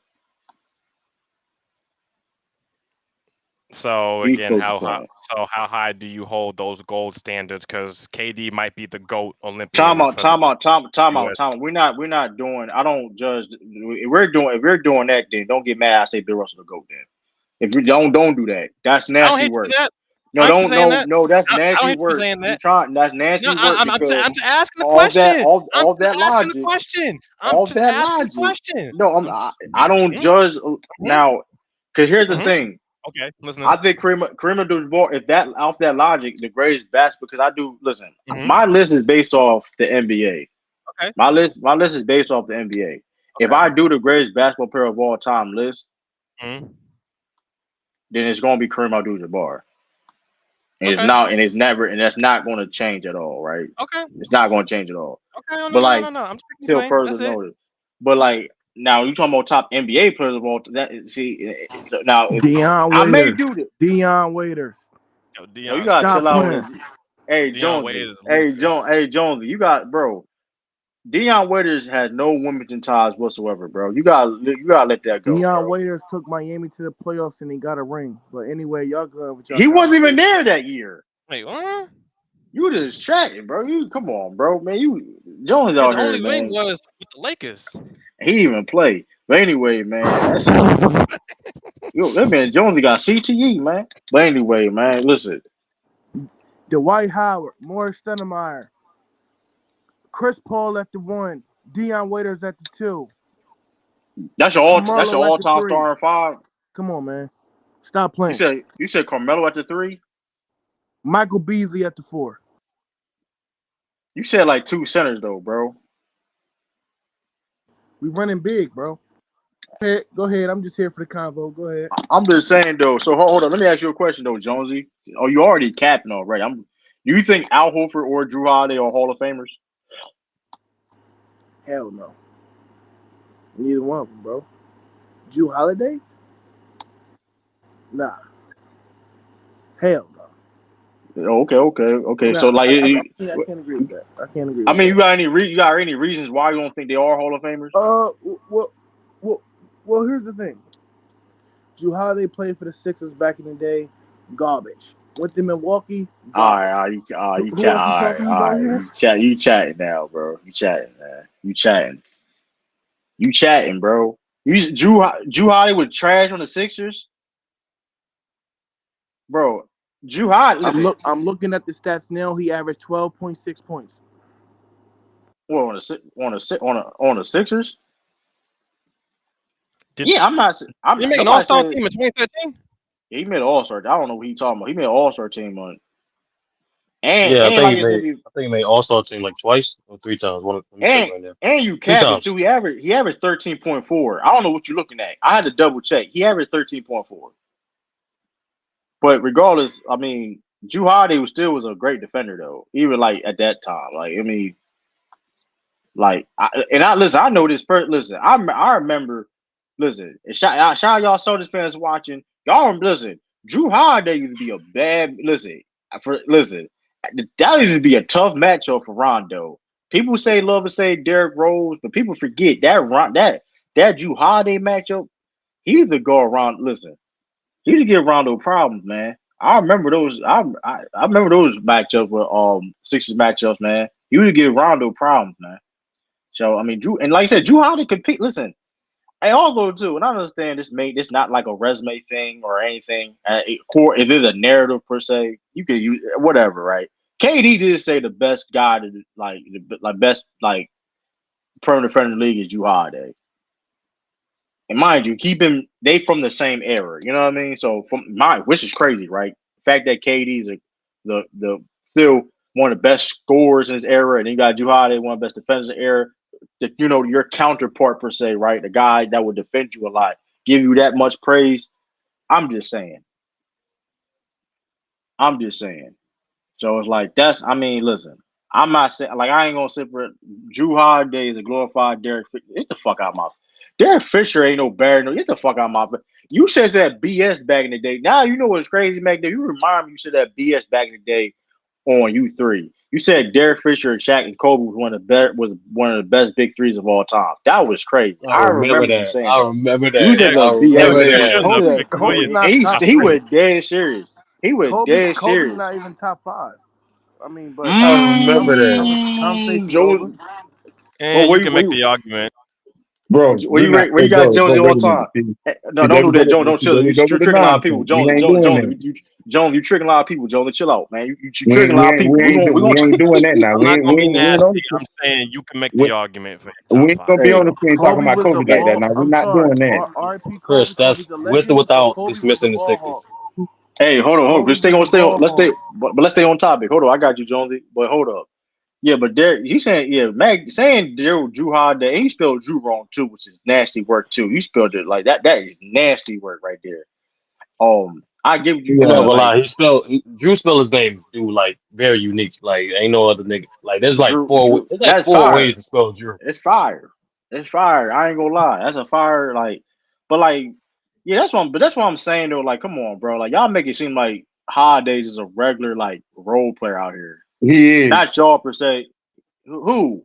Speaker 6: So
Speaker 4: He's
Speaker 6: again,
Speaker 4: close to 20.
Speaker 6: how high do you hold those gold standards? Because KD might be the GOAT Olympian for the US.
Speaker 4: Time out. We're not doing. I don't judge. If we're doing that, then don't get mad. I say Bill Russell to go then. If you don't do that. That's
Speaker 6: I don't
Speaker 4: nasty
Speaker 6: hate you
Speaker 4: work.
Speaker 6: for that.
Speaker 4: No,
Speaker 6: I ain't for
Speaker 4: don't
Speaker 6: saying that.
Speaker 4: no. That's
Speaker 6: I don't
Speaker 4: nasty
Speaker 6: hate you for
Speaker 4: work.
Speaker 6: saying
Speaker 4: You
Speaker 6: that.
Speaker 4: trying? That's
Speaker 6: No,
Speaker 4: nasty work
Speaker 6: I'm
Speaker 4: because
Speaker 6: just asking the
Speaker 4: all that
Speaker 6: question.
Speaker 4: all
Speaker 6: I'm
Speaker 4: all
Speaker 6: just
Speaker 4: that
Speaker 6: asking the
Speaker 4: logic,
Speaker 6: question. I'm
Speaker 4: all
Speaker 6: just
Speaker 4: that
Speaker 6: asking the
Speaker 4: logic.
Speaker 6: question.
Speaker 4: No,
Speaker 6: I'm just.
Speaker 4: I don't
Speaker 6: Mhm,
Speaker 4: judge
Speaker 6: mhm,
Speaker 4: now. Cause here's the
Speaker 6: mhm.
Speaker 4: thing.
Speaker 6: Okay,
Speaker 4: I
Speaker 6: listening.
Speaker 4: think Kareem Abdul-Jabbar, if that off that logic, the greatest best because I do listen.
Speaker 6: Mhm.
Speaker 4: My list is based off the NBA.
Speaker 6: Okay.
Speaker 4: My list is based off the NBA. If
Speaker 6: Okay.
Speaker 4: I do the greatest basketball player of all time list,
Speaker 6: Mhm.
Speaker 4: then it's gonna be Kareem Abdul-Jabbar. And it's
Speaker 6: Okay.
Speaker 4: not, and it's never, and that's not going to change at all, right?
Speaker 6: Okay.
Speaker 4: It's not going to change at all.
Speaker 6: Okay. Oh,
Speaker 4: But like,
Speaker 6: no. I'm speaking
Speaker 4: till
Speaker 6: plain.
Speaker 4: further
Speaker 6: That's it.
Speaker 4: notice. But like, now you talking about top NBA players of all that? See, so now if
Speaker 11: Dion
Speaker 4: I may
Speaker 11: Waiters.
Speaker 4: do this,
Speaker 11: Dion Waiters.
Speaker 6: Yo,
Speaker 4: no, you
Speaker 6: Dion.
Speaker 4: gotta
Speaker 11: Stop
Speaker 4: chill out
Speaker 11: playing.
Speaker 4: with this. Hey
Speaker 6: Dion Wade
Speaker 4: Jonesy,
Speaker 6: is ludicrous.
Speaker 4: Jonesy, you got bro. Deion Waiters has no Wilmington ties whatsoever, bro. You gotta let that go,
Speaker 11: Dion
Speaker 4: bro.
Speaker 11: Waiters took Miami to the playoffs and he got a ring. But anyway, y'all go with y'all
Speaker 4: He wasn't even
Speaker 11: conversation.
Speaker 4: there that year.
Speaker 6: Wait, what?
Speaker 4: You just chatting, bro. You come on, bro, man. You Jones
Speaker 6: His
Speaker 4: out here,
Speaker 6: only ring
Speaker 4: man.
Speaker 6: was with the Lakers.
Speaker 4: He didn't even play. But anyway, man, that shit. Yo, that man Jonesy got CTE, man. But anyway, man, listen.
Speaker 11: Dwight Howard, Morris Stoudemire, Chris Paul at the 1, Dion Waiters at the 2,
Speaker 4: That's your
Speaker 11: Carmelo at
Speaker 4: all
Speaker 11: the
Speaker 4: time
Speaker 11: 3.
Speaker 4: starting five.
Speaker 11: Come on, man. Stop
Speaker 4: You
Speaker 11: playing.
Speaker 4: said Carmelo at the 3.
Speaker 11: Michael Beasley at the 4.
Speaker 4: You said like two centers though, bro.
Speaker 11: We running big, bro. Go ahead. I'm just here for the convo. Go ahead.
Speaker 4: I'm just saying though. So hold on. Let me ask you a question though, Jonesy. Oh, you already capping already. Do you think Al Horford or Drew Holiday are Hall of Famers?
Speaker 11: Hell no. Neither one of them, bro. Drew Holiday? Nah. Hell no.
Speaker 4: Okay.
Speaker 11: Nah,
Speaker 4: So like,
Speaker 11: I can't agree with that. I can't agree
Speaker 4: I
Speaker 11: with
Speaker 4: mean,
Speaker 11: that.
Speaker 4: you got any reasons why you don't think they are Hall of Famers?
Speaker 11: Well, well, here's the thing. Drew Holiday played for the Sixers back in the day. Garbage. Went to Milwaukee. Garbage. Who else we talking about here?
Speaker 4: You chatting now, bro. You chatting, man. You chatting, bro. Drew Holiday was trash on the Sixers, bro. Drew Holiday, listen.
Speaker 11: I'm looking at the stats now. He averaged 12.6 points.
Speaker 4: Well, on the Sixers.
Speaker 6: Did
Speaker 4: Yeah, I'm
Speaker 6: he make an
Speaker 4: nobody
Speaker 6: All-Star
Speaker 4: said
Speaker 6: team in 2013?
Speaker 4: he made an All Star. I don't know what he talking about. He made an All Star team on,
Speaker 10: Yeah,
Speaker 4: and like I said,
Speaker 10: I think he made All Star team like twice or 3 times. Let me check
Speaker 4: and
Speaker 10: right now.
Speaker 4: and you
Speaker 10: Three
Speaker 4: capping
Speaker 10: times.
Speaker 4: too. He averaged 13.4. I don't know what you're looking at. I had to double check. He averaged 13.4. But regardless, I mean, Drew Holiday was a great defender though. Even like at that time, like I mean, listen. I know this. Listen, I remember. Listen, and shout y'all Celtics fans watching. Y'all listen. Drew Holiday used to be a bad. Listen. That used to be a tough matchup for Rondo. People love to say Derrick Rose, but people forget that Drew Holiday matchup. He used to go around. Listen, he used to give Rondo problems, man. I remember those. I remember those matchups with Sixers matchups, man. He used to give Rondo problems, man. So I mean, Drew, and like I said, Drew Holiday compete. Listen, and although too, and I understand this not like a resume thing or anything. If it's a narrative per se, you can use whatever, right? KD did say the best guy to like best like perimeter defender in the league is Drew Holiday. And mind you, keep him they from the same era. You know what I mean? So which is crazy, right? The fact that KD's the still one of the best scorers in his era, and then you got Drew Holiday, one of the best defenders in the era. Your counterpart per se, right? The guy that would defend you a lot, give you that much praise. I'm just saying. I'm just saying. So it's like I mean, listen. I'm not saying like I ain't gonna sit for Drew Holiday is a glorified Derek Fisher. Get the fuck out of my Derek Fisher ain't no better. No, get the fuck out of my You said that BS back in the day. Now you know what's crazy back there. You remind me you said that BS back in the day on U3. You said Derek Fisher and Shaq and Kobe was one of the best big threes of all time. That was crazy.
Speaker 10: I
Speaker 4: I
Speaker 10: remember
Speaker 4: remember you
Speaker 10: that.
Speaker 4: saying
Speaker 10: I
Speaker 4: that.
Speaker 10: remember
Speaker 4: You
Speaker 10: that.
Speaker 4: said
Speaker 6: Derek,
Speaker 10: I
Speaker 4: the BS
Speaker 10: remember
Speaker 6: Derek
Speaker 4: back
Speaker 6: Fisher
Speaker 10: that.
Speaker 6: is
Speaker 4: then.
Speaker 6: a
Speaker 11: Kobe,
Speaker 6: big three.
Speaker 11: Kobe's not top
Speaker 4: He
Speaker 11: three.
Speaker 4: was dead serious. He was dead
Speaker 11: Kobe's
Speaker 4: serious.
Speaker 11: not even top 5. I mean, but
Speaker 10: I remember that.
Speaker 11: conversation's over.
Speaker 4: Joe. Well,
Speaker 6: And you can make the argument.
Speaker 9: Bro, we not.
Speaker 4: where
Speaker 9: Hey,
Speaker 4: you got
Speaker 9: bro,
Speaker 4: Jonesy
Speaker 9: bro,
Speaker 4: all
Speaker 9: wait
Speaker 4: the
Speaker 9: a minute.
Speaker 4: time?
Speaker 9: See,
Speaker 4: No,
Speaker 9: there
Speaker 4: don't
Speaker 9: we
Speaker 4: do
Speaker 9: go
Speaker 4: that, Jones.
Speaker 9: with,
Speaker 4: Don't
Speaker 9: see,
Speaker 4: chill.
Speaker 9: there we go with
Speaker 4: You're
Speaker 9: the
Speaker 4: tricking a lot of people.
Speaker 9: nonsense. We
Speaker 4: Jones,
Speaker 9: ain't
Speaker 4: Jones,
Speaker 9: doing
Speaker 4: Jones,
Speaker 9: that.
Speaker 4: you tricking a lot of people. Jones, chill out, man. You
Speaker 9: We
Speaker 4: tricking
Speaker 9: ain't,
Speaker 4: a
Speaker 9: we
Speaker 4: lot of
Speaker 9: ain't, we
Speaker 4: people.
Speaker 9: ain't, do, we ain't doing that now.
Speaker 6: I'm not gonna be
Speaker 9: We ain't
Speaker 6: nasty.
Speaker 9: on the,
Speaker 6: I'm saying you can make
Speaker 9: we,
Speaker 6: the argument for your
Speaker 9: we
Speaker 6: top
Speaker 9: ain't
Speaker 6: five.
Speaker 9: gonna be
Speaker 4: Hey,
Speaker 9: on the screen talking
Speaker 11: Kobe
Speaker 9: about
Speaker 11: was a
Speaker 9: Kobe like that.
Speaker 11: ball.
Speaker 9: Now we're
Speaker 11: I'm
Speaker 9: not
Speaker 11: sorry.
Speaker 9: doing that.
Speaker 11: R.I.P.
Speaker 10: Chris,
Speaker 11: Kobe. Kobe's
Speaker 10: that's
Speaker 11: a
Speaker 10: with or
Speaker 11: legend, but
Speaker 10: without
Speaker 11: Kobe was a
Speaker 10: dismissing the
Speaker 11: ball
Speaker 10: Sixers.
Speaker 11: hawk.
Speaker 4: hey, hold on.
Speaker 11: Kobe
Speaker 4: Let's stay
Speaker 11: was
Speaker 4: on.
Speaker 11: a ball hawk.
Speaker 4: But let's stay on topic. Hold on. I got you, Jonesy. But hold up. Yeah, but Derek, he's saying Mag saying Drew Holiday, and he spelled Drew wrong too, which is nasty work too. You spelled it like that. That is nasty work right there. I give you
Speaker 10: I'm
Speaker 9: Yeah.
Speaker 10: not
Speaker 4: because
Speaker 10: gonna
Speaker 4: like
Speaker 10: lie. Drew spelled his name dude like very unique. Like ain't no other nigga. Like
Speaker 4: Drew,
Speaker 10: there's like
Speaker 4: that's
Speaker 10: four ways
Speaker 4: fire.
Speaker 10: to spell Drew.
Speaker 4: It's fire. It's fire. I ain't gonna lie. That's a fire. But yeah, that's what I'm saying though. Like, come on, bro. Like, y'all make it seem like Holidays is a regular like role player out here.
Speaker 9: He is.
Speaker 4: Not y'all per se. Who?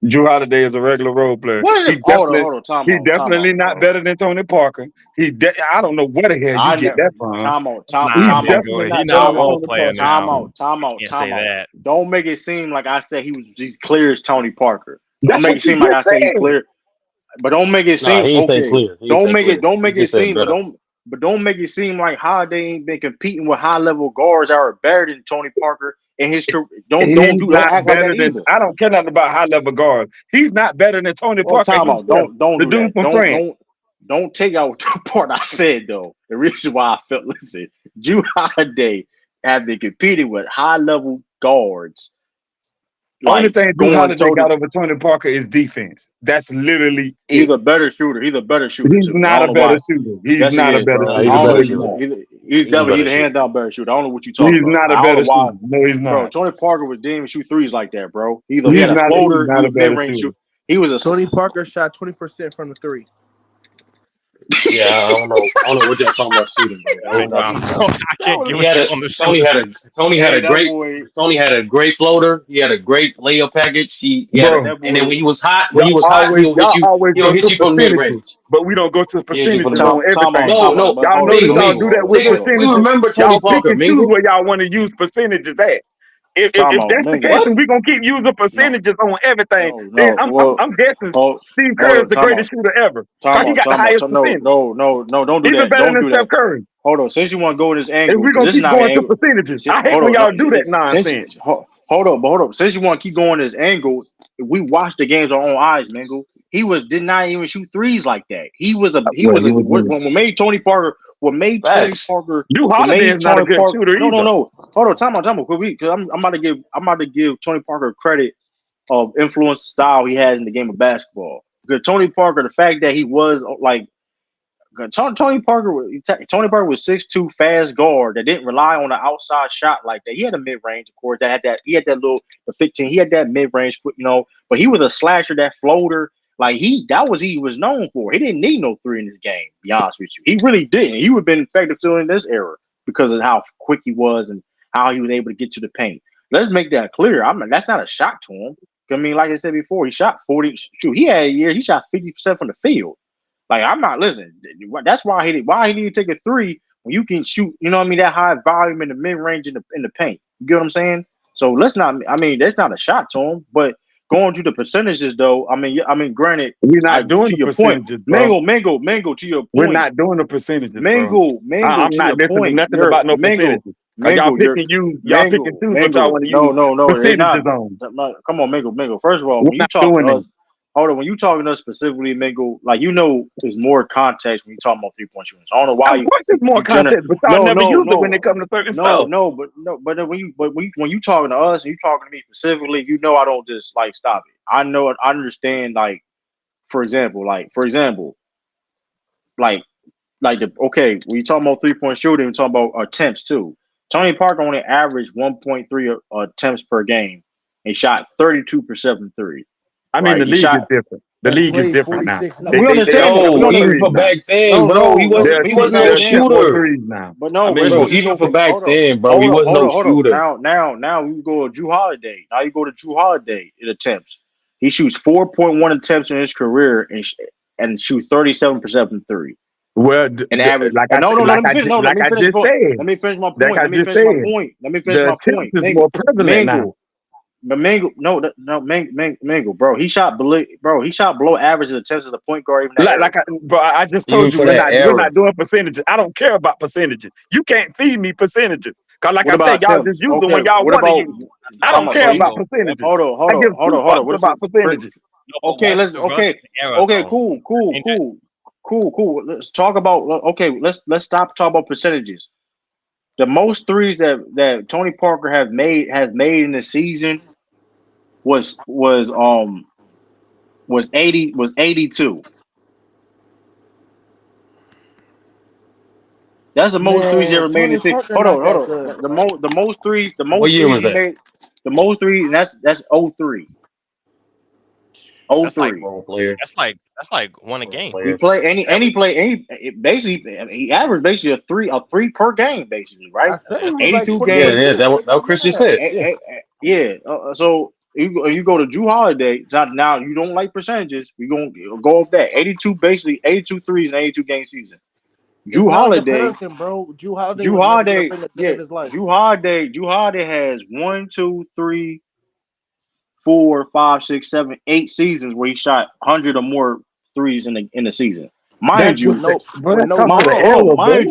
Speaker 9: Drew Holiday is a regular role player.
Speaker 4: What is
Speaker 9: He
Speaker 4: it?
Speaker 9: definitely,
Speaker 4: Hold on. Time
Speaker 9: he
Speaker 4: out. Time
Speaker 9: definitely
Speaker 4: out,
Speaker 9: not
Speaker 4: bro.
Speaker 9: better than Tony Parker. I don't know where the hell you
Speaker 4: I
Speaker 9: get
Speaker 4: never.
Speaker 9: that from.
Speaker 4: Time out.
Speaker 6: Nah,
Speaker 9: He's
Speaker 4: Time out.
Speaker 9: definitely
Speaker 6: Mingo, he
Speaker 9: not better
Speaker 6: not a
Speaker 4: Time
Speaker 9: than
Speaker 6: role
Speaker 4: out.
Speaker 9: Tony
Speaker 6: player
Speaker 9: Parker.
Speaker 4: Time
Speaker 6: now.
Speaker 4: out. Time out.
Speaker 6: Can't
Speaker 4: Time
Speaker 6: say
Speaker 4: out.
Speaker 6: that.
Speaker 4: Don't make it seem like I said he was just clear as Tony Parker. Don't
Speaker 9: That's
Speaker 4: make
Speaker 9: what
Speaker 4: it
Speaker 9: you
Speaker 4: seem like
Speaker 9: just
Speaker 4: I said he
Speaker 9: said.
Speaker 4: clear. But don't make it
Speaker 10: Nah,
Speaker 4: seem
Speaker 10: he ain't say
Speaker 4: okay.
Speaker 10: clear. He ain't say clear.
Speaker 4: Don't
Speaker 10: He
Speaker 4: make it
Speaker 10: just said
Speaker 4: seem,
Speaker 10: better.
Speaker 4: but don't make it seem like Holiday ain't been competing with high level guards that are better than Tony Parker in his career.
Speaker 9: He's
Speaker 4: Don't
Speaker 9: not
Speaker 4: act like that
Speaker 9: better than.
Speaker 4: either.
Speaker 9: I don't care nothing about high level guards. He's not better than Tony
Speaker 4: Well,
Speaker 9: Parker
Speaker 4: time out.
Speaker 9: himself.
Speaker 4: Don't
Speaker 9: The
Speaker 4: do
Speaker 9: dude
Speaker 4: that.
Speaker 9: from France.
Speaker 4: Don't take out the part I said though. The reason why I felt listen, Drew Holiday have been competing with high level guards
Speaker 9: Only
Speaker 4: like
Speaker 9: thing Drew
Speaker 4: going
Speaker 9: Holiday
Speaker 4: toe to.
Speaker 9: got over Tony Parker is defense. That's literally
Speaker 4: He's
Speaker 9: it.
Speaker 4: a better shooter. He's a better shooter
Speaker 9: He's
Speaker 4: too. I
Speaker 9: not
Speaker 4: don't
Speaker 9: a
Speaker 4: know
Speaker 9: better
Speaker 4: why.
Speaker 9: shooter. He's
Speaker 4: Yes, he
Speaker 9: not a
Speaker 4: is,
Speaker 9: better
Speaker 4: bro.
Speaker 10: Nah,
Speaker 4: I
Speaker 10: he's
Speaker 9: shooter.
Speaker 10: a
Speaker 4: don't know
Speaker 9: No,
Speaker 10: better
Speaker 4: what
Speaker 9: he's
Speaker 4: you.
Speaker 9: not.
Speaker 10: shooter.
Speaker 4: He's
Speaker 10: He's a
Speaker 4: definitely
Speaker 10: better
Speaker 4: he's a
Speaker 10: shooter.
Speaker 4: hands down better shooter. I don't know what you talking
Speaker 9: He's
Speaker 4: about.
Speaker 9: not a
Speaker 4: I don't know
Speaker 9: better
Speaker 4: why,
Speaker 9: shooter. No, he's not.
Speaker 4: bro. Tony Parker didn't even shoot threes like that, bro. He
Speaker 9: He's
Speaker 4: had a
Speaker 9: not. He's
Speaker 4: floater. He
Speaker 9: not a
Speaker 4: was mid
Speaker 9: better
Speaker 4: range
Speaker 9: shooter.
Speaker 4: shoot. He was a
Speaker 11: Tony Parker shot 20% from the three.
Speaker 10: Yeah, I don't know what y'all talking about shooting, bro. I don't know
Speaker 6: Right,
Speaker 10: what y'all
Speaker 6: Brown.
Speaker 10: talking about.
Speaker 6: I
Speaker 4: that
Speaker 6: can't
Speaker 4: was
Speaker 6: get
Speaker 10: He
Speaker 6: with
Speaker 10: had
Speaker 6: you
Speaker 10: a
Speaker 6: on the
Speaker 10: Tony
Speaker 6: shooting.
Speaker 10: had a Tony had
Speaker 4: hey
Speaker 10: a
Speaker 4: that
Speaker 10: great
Speaker 4: boy
Speaker 10: Tony had a great floater. He had a great layup package. He had a,
Speaker 9: Bro,
Speaker 4: that
Speaker 10: and then
Speaker 4: boy.
Speaker 10: when he was hot,
Speaker 9: y'all always
Speaker 10: he'll
Speaker 9: go
Speaker 10: hit
Speaker 9: to
Speaker 10: you from mid
Speaker 9: percentages,
Speaker 10: range.
Speaker 9: but we don't go to
Speaker 10: He'll hit you from
Speaker 9: percentages
Speaker 10: the
Speaker 9: on everything.
Speaker 10: no,
Speaker 4: Time out,
Speaker 10: no,
Speaker 4: but
Speaker 9: Y'all
Speaker 4: hold
Speaker 9: notice
Speaker 4: on,
Speaker 10: Mingle,
Speaker 9: y'all
Speaker 4: hold
Speaker 9: do
Speaker 10: Mingle.
Speaker 9: that
Speaker 4: on,
Speaker 9: with
Speaker 4: hold
Speaker 10: Nigga,
Speaker 4: on.
Speaker 10: we
Speaker 9: percentages.
Speaker 10: remember Tony
Speaker 9: Y'all pick
Speaker 10: Parker,
Speaker 9: and choose
Speaker 10: Mingle.
Speaker 9: where y'all want to use percentages at.
Speaker 4: Time
Speaker 9: If
Speaker 4: out,
Speaker 9: that's the
Speaker 4: Mingo.
Speaker 9: case,
Speaker 10: What?
Speaker 9: and we're gonna keep using
Speaker 4: No,
Speaker 9: percentages on everything, then
Speaker 4: no. Well,
Speaker 9: I'm guessing
Speaker 4: hold,
Speaker 9: Steve
Speaker 4: hold
Speaker 9: Kerr is
Speaker 4: on.
Speaker 9: the greatest shooter ever. Cause he got the
Speaker 4: Time out.
Speaker 9: highest
Speaker 4: No,
Speaker 9: percentage.
Speaker 4: no, no, no. Don't do
Speaker 9: Even
Speaker 4: that.
Speaker 9: better
Speaker 4: Don't
Speaker 9: than
Speaker 4: do
Speaker 9: Steph
Speaker 4: that.
Speaker 9: Curry.
Speaker 4: Hold on. Since you want to go in this
Speaker 9: If
Speaker 4: angle,
Speaker 9: we're
Speaker 4: because
Speaker 9: gonna
Speaker 4: this is
Speaker 9: keep
Speaker 4: not an
Speaker 9: going to
Speaker 4: angle.
Speaker 9: percentages, I hate
Speaker 4: Hold
Speaker 9: when
Speaker 4: on. No,
Speaker 9: y'all do that nonsense.
Speaker 4: hold up. Since you want to keep going this angle, we watched the games with our own eyes, Mingo. Did not even shoot threes like that.
Speaker 9: Well, he was good.
Speaker 4: What made Tony Parker.
Speaker 10: Facts.
Speaker 9: Drew
Speaker 4: What
Speaker 9: Holiday is
Speaker 4: made
Speaker 9: not a
Speaker 4: Tony
Speaker 9: good
Speaker 4: Parker.
Speaker 9: shooter
Speaker 4: No, no,
Speaker 9: either.
Speaker 4: no. Hold on. Time out. Because I'm about to give Tony Parker credit of influence style he has in the game of basketball. Because Tony Parker, the fact that he was like Tony Parker was 6'2" fast guard that didn't rely on the outside shot like that. He had a mid range, of course. He had that little the 15. He had that mid range, but he was a slasher, that floater. Like he was known for. He didn't need no three in this game. To be honest with you, he really didn't. He would have been effective still in this era because of how quick he was and how he was able to get to the paint. Let's make that clear. I mean, that's not a shock to him. I mean, like I said before, he shot 40. Shoot, he had a year. He shot 50% from the field. Like I'm not listening. That's why he need to take a three when you can shoot. You know what I mean? That high volume in the mid range in the paint. You get what I'm saying? So let's not. I mean, that's not a shot to him. But going to the percentages though. Granted.
Speaker 9: We're
Speaker 4: I
Speaker 9: not doing
Speaker 4: to
Speaker 9: the
Speaker 4: your point,
Speaker 9: percentages, bro.
Speaker 4: Mango. To your
Speaker 9: We're
Speaker 4: point,
Speaker 9: not doing the percentages, bro.
Speaker 4: Mango.
Speaker 9: I'm
Speaker 4: To
Speaker 9: not
Speaker 4: your
Speaker 9: listening to
Speaker 4: point,
Speaker 9: nothing
Speaker 4: you're
Speaker 9: about no percentages. Cause y'all
Speaker 4: Mango.
Speaker 9: pick
Speaker 4: You're
Speaker 9: and use, y'all pick and choose what y'all
Speaker 4: Mango.
Speaker 9: want to use
Speaker 4: No. They're
Speaker 9: percentages
Speaker 4: not.
Speaker 9: on.
Speaker 4: Come on, Mango. First of all,
Speaker 9: We're
Speaker 4: when you
Speaker 9: not
Speaker 4: talk to
Speaker 9: doing that.
Speaker 4: us. Hold on, when you talking to us specifically, Mingo, like there's more context when you talking about 3 point shooting. So I don't know why
Speaker 9: Of course, it's more
Speaker 4: you generate.
Speaker 9: content, but y'all never use it when it comes to certain stuff.
Speaker 4: But then when you talking to us and you talking to me specifically, I don't just like stop it. I understand. Like for example, like when you talking about 3 point shooting, we're talking about attempts too. Tony Parker only averaged 1.3 attempts per game. He shot 32% from three.
Speaker 9: I mean,
Speaker 4: Right,
Speaker 9: the
Speaker 4: he
Speaker 9: league is
Speaker 4: shot.
Speaker 9: different. The
Speaker 11: And
Speaker 9: league is
Speaker 11: played
Speaker 9: different now.
Speaker 11: 46
Speaker 4: We
Speaker 11: minutes.
Speaker 9: They
Speaker 4: understand
Speaker 9: all
Speaker 4: that. We
Speaker 10: No,
Speaker 9: more
Speaker 10: even
Speaker 9: threes
Speaker 10: for
Speaker 4: understand.
Speaker 9: now.
Speaker 10: back then,
Speaker 4: No,
Speaker 10: bro,
Speaker 4: no, no.
Speaker 10: he wasn't no
Speaker 9: They'll attempt more
Speaker 10: shooter.
Speaker 9: threes now.
Speaker 4: But
Speaker 9: I
Speaker 4: no,
Speaker 9: mean,
Speaker 10: Bro,
Speaker 4: it's
Speaker 10: even for
Speaker 4: okay.
Speaker 10: back then, bro, he wasn't no
Speaker 4: Hold up.
Speaker 10: shooter.
Speaker 4: Now we go to Drew Holiday. Now you go to Drew Holiday in attempts. He shoots 4.1 attempts in his career and shoots 37% from three.
Speaker 9: well,
Speaker 4: And average.
Speaker 9: like
Speaker 4: And no. Let me finish. No, let
Speaker 9: like
Speaker 4: me
Speaker 9: I
Speaker 4: finish.
Speaker 9: just said,
Speaker 4: Let me finish my
Speaker 9: like
Speaker 4: point.
Speaker 9: I
Speaker 4: Let me
Speaker 9: just
Speaker 4: finish my
Speaker 9: said,
Speaker 4: point. Let me finish
Speaker 9: the
Speaker 4: my
Speaker 9: attempt
Speaker 4: point.
Speaker 9: is more prevalent now.
Speaker 4: Mango, Mango, bro. He shot below average attempts as a point guard even that era.
Speaker 9: Bro, I just
Speaker 10: Even
Speaker 9: told you
Speaker 10: for that
Speaker 9: we're
Speaker 10: era.
Speaker 9: not doing percentages. I don't care about percentages. You can't feed me percentages. Cause like
Speaker 4: What
Speaker 9: I said,
Speaker 4: about
Speaker 9: y'all just
Speaker 4: attempts?
Speaker 9: use them
Speaker 4: Okay,
Speaker 9: when y'all
Speaker 4: what
Speaker 9: want to
Speaker 4: about
Speaker 9: use. I
Speaker 6: That's
Speaker 9: don't
Speaker 4: time
Speaker 6: the
Speaker 4: out?
Speaker 9: care
Speaker 4: So
Speaker 6: thing,
Speaker 4: you
Speaker 9: about
Speaker 6: though.
Speaker 9: percentages.
Speaker 4: hold
Speaker 9: I give
Speaker 4: on,
Speaker 9: two fucks
Speaker 4: What is
Speaker 9: about percentages.
Speaker 6: No, but
Speaker 4: okay?
Speaker 6: what's regardless of the era,
Speaker 4: Okay,
Speaker 6: though? And
Speaker 4: cool. Let's talk about. Okay, let's stop talking about percentages. The most threes that Tony Parker has made in the season was 82. That's the most threes he
Speaker 11: Man,
Speaker 4: ever made in the
Speaker 11: Tony
Speaker 4: season.
Speaker 11: Parker not
Speaker 4: Hold
Speaker 11: that
Speaker 4: on.
Speaker 11: good,
Speaker 4: The
Speaker 11: bro.
Speaker 4: most the
Speaker 10: What
Speaker 4: most
Speaker 10: year
Speaker 4: threes
Speaker 10: was
Speaker 4: he
Speaker 10: that?
Speaker 4: made, the most threes, and that's 03.
Speaker 6: that's like
Speaker 4: 03.
Speaker 10: Wrong player.
Speaker 6: that's like one a
Speaker 10: Wrong
Speaker 6: game.
Speaker 4: He
Speaker 10: player.
Speaker 4: played any
Speaker 6: At
Speaker 4: any
Speaker 6: least.
Speaker 4: play any it basically he averaged basically a three per game basically,
Speaker 11: I
Speaker 4: right?
Speaker 11: said he
Speaker 6: That's
Speaker 11: was
Speaker 6: what
Speaker 11: like
Speaker 4: 82
Speaker 10: Yeah,
Speaker 11: 20%
Speaker 4: games.
Speaker 10: yeah,
Speaker 11: shooting.
Speaker 10: that what Chris just
Speaker 11: Yeah.
Speaker 10: said. Yeah.
Speaker 4: Yeah. So you go to Drew Holiday. Now you don't like percentages. We gonna go off that 82 basically 82 threes in 82 game season.
Speaker 11: It's
Speaker 4: Drew
Speaker 11: not a
Speaker 4: Holiday.
Speaker 11: comparison, bro. Drew Holiday
Speaker 4: Drew
Speaker 11: was never gonna
Speaker 4: Holiday.
Speaker 11: bring a day
Speaker 4: Yeah.
Speaker 11: of his life.
Speaker 4: Drew Holiday has 1, 2, 3, 4, 5, 6, 7, 8 seasons where he shot 100 or more threes in the season.
Speaker 9: That's
Speaker 4: Mind
Speaker 11: With
Speaker 4: you,
Speaker 11: no
Speaker 9: bro.
Speaker 11: with
Speaker 9: That
Speaker 11: no
Speaker 9: comes to the
Speaker 11: time.
Speaker 4: hold on,
Speaker 9: era, bro.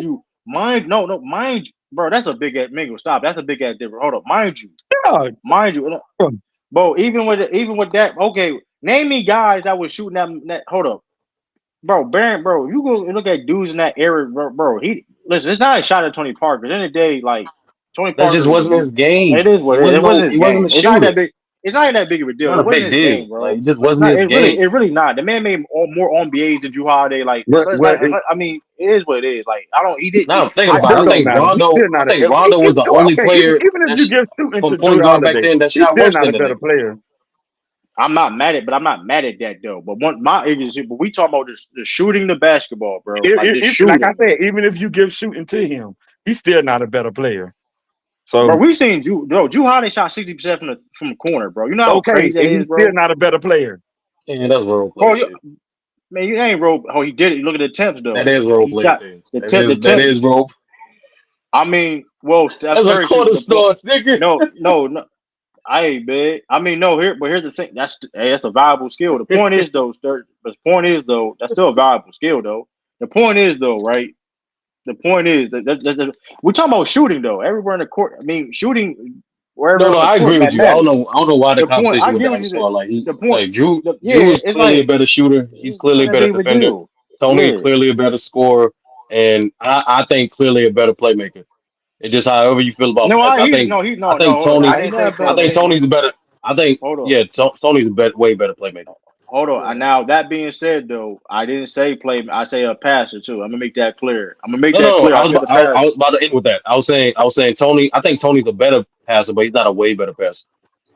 Speaker 4: mind you, bro. That's a big ass Mingo. Stop. That's a big ass difference. Hold up,
Speaker 9: Yeah,
Speaker 4: mind you, bro. Even with that, okay. Name me guys that was shooting that. Hold up, bro. Baron, bro. You go look at dudes in that era, bro. He listen. It's not a shot at Tony Parker. At the end of the day, like Tony
Speaker 10: That just
Speaker 4: Parker,
Speaker 10: wasn't his
Speaker 4: it
Speaker 10: game.
Speaker 4: is what it is. It wasn't his
Speaker 10: He wasn't
Speaker 4: game.
Speaker 10: a
Speaker 4: It's not
Speaker 10: shooter.
Speaker 4: that big. It's not even that big of a deal.
Speaker 10: Not
Speaker 4: It
Speaker 10: a
Speaker 4: wasn't
Speaker 10: big
Speaker 4: his game,
Speaker 10: deal. Like
Speaker 4: bro.
Speaker 10: it just
Speaker 4: It's
Speaker 10: wasn't
Speaker 4: not.
Speaker 10: his game.
Speaker 4: It really not. The man made more NBAs than Drew Holiday. Like,
Speaker 9: Well,
Speaker 4: I mean, it is what it is. Like, I don't. He did.
Speaker 10: Now I'm thinking
Speaker 4: I
Speaker 10: about
Speaker 9: that
Speaker 10: it.
Speaker 4: agree with
Speaker 9: don't
Speaker 4: you.
Speaker 9: matter. He's still
Speaker 10: I
Speaker 9: not a.
Speaker 10: think Rondo was the only
Speaker 9: Okay, even,
Speaker 10: player
Speaker 9: even if you
Speaker 10: that's
Speaker 9: give shooting
Speaker 10: from
Speaker 9: to Drew
Speaker 10: point guard back
Speaker 9: Holiday,
Speaker 10: then that
Speaker 9: he's
Speaker 10: shot
Speaker 9: still
Speaker 10: worse
Speaker 9: not
Speaker 10: than
Speaker 9: a
Speaker 10: the
Speaker 9: better
Speaker 10: nigga.
Speaker 9: player.
Speaker 4: I'm not mad at, but I'm not mad at that though. But my issue is, but we talking about just the shooting the basketball, bro. Like the
Speaker 9: Like I
Speaker 4: shooting,
Speaker 9: said, even if you give shooting to him, he's still not a better player.
Speaker 4: bro.
Speaker 9: So
Speaker 4: We seen Drew Holiday shot 60% from the corner, bro. You know how
Speaker 9: okay,
Speaker 4: crazy that
Speaker 9: and
Speaker 4: is,
Speaker 9: he's still
Speaker 4: bro.
Speaker 9: not a better player.
Speaker 10: Yeah, that's role play
Speaker 4: Bro,
Speaker 10: shit.
Speaker 4: man, you ain't role. Oh, he did it. Look at the attempts
Speaker 10: That
Speaker 4: though.
Speaker 10: is role
Speaker 4: He
Speaker 10: play
Speaker 4: shot
Speaker 10: thing.
Speaker 4: the
Speaker 10: That
Speaker 4: temp. The
Speaker 10: is that
Speaker 4: temp.
Speaker 10: is role.
Speaker 4: I mean, well, Steph
Speaker 10: That's a
Speaker 4: Curry
Speaker 10: corner
Speaker 4: shooting the point.
Speaker 10: store, nigga.
Speaker 4: No. I ain't big. I mean, no. But here's the thing. That's a valuable skill. The point is though, that's still a valuable skill though. The point is though, right? The point is that we're talking about shooting though. Everywhere in the court. I mean, shooting
Speaker 10: No,
Speaker 4: wherever
Speaker 10: no,
Speaker 4: on the
Speaker 10: I
Speaker 4: court
Speaker 10: agree with you.
Speaker 4: matters.
Speaker 10: I don't know why the
Speaker 4: The point.
Speaker 10: conversation
Speaker 4: I
Speaker 10: with
Speaker 4: give
Speaker 10: Dallas
Speaker 4: you
Speaker 10: started. Like
Speaker 4: the point.
Speaker 10: Drew is
Speaker 4: It's
Speaker 10: clearly a
Speaker 4: like
Speaker 10: better shooter. He's
Speaker 4: it's
Speaker 10: clearly
Speaker 4: not
Speaker 10: a
Speaker 4: that
Speaker 10: better
Speaker 4: big of a
Speaker 10: defender.
Speaker 4: deal.
Speaker 10: Tony
Speaker 4: Yeah.
Speaker 10: clearly a better scorer, and I think clearly a better playmaker. It's just however you feel about
Speaker 4: No,
Speaker 10: best. I
Speaker 4: no.
Speaker 10: think
Speaker 4: Hold on. I
Speaker 10: Tony.
Speaker 11: He's
Speaker 4: didn't
Speaker 11: not
Speaker 4: say
Speaker 11: a
Speaker 10: I
Speaker 11: better
Speaker 10: think
Speaker 4: playmaking.
Speaker 10: Tony's
Speaker 11: maker.
Speaker 10: the better. I think
Speaker 4: Hold on.
Speaker 10: yeah, Tony's a way better playmaker.
Speaker 4: Hold on.
Speaker 11: Yeah.
Speaker 4: Now that being said, though, I didn't say play. I say a passer too. I'm gonna make that clear.
Speaker 10: No, no,
Speaker 4: I
Speaker 10: I was
Speaker 4: said the
Speaker 10: I
Speaker 4: passer.
Speaker 10: was about to end with that. I was saying Tony. I think Tony's a better passer, but he's not a way better passer.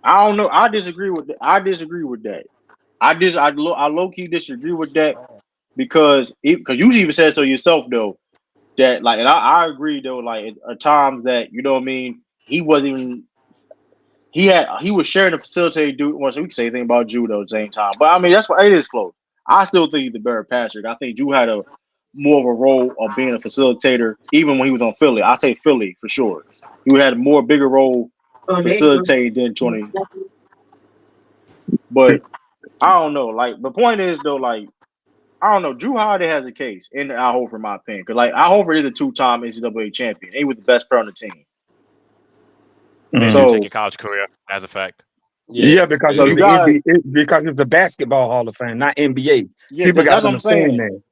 Speaker 4: I don't know. I disagree with that. I low key disagree with that because you even said so yourself though that like, and I agree though, like at times that, you know what I mean, he wasn't even he was sharing the facilitator dude. Well, so we can say anything about judo at the same time, but I mean that's why it is close. I still think he's the better passer. I think Drew had a more of a role of being a facilitator even when he was on Philly. I say Philly for sure. He had a more bigger role facilitating than 20. But I don't know. Like the point is though, like I don't know. Drew Holiday has a case in Al Horford, in my opinion, because like Al Horford is a two-time NCAA champion. He was the best player on the team.
Speaker 6: Made you
Speaker 9: Mhm.
Speaker 6: take
Speaker 4: So
Speaker 6: your college career as a fact.
Speaker 10: Yeah,
Speaker 9: Yeah, because
Speaker 10: yeah,
Speaker 4: so
Speaker 9: he's
Speaker 4: you
Speaker 9: the
Speaker 4: got
Speaker 9: because it's the basketball Hall of Fame, not NBA.
Speaker 4: yeah,
Speaker 9: People got
Speaker 4: that's
Speaker 9: to
Speaker 4: what I'm
Speaker 9: understand
Speaker 4: saying.
Speaker 9: that.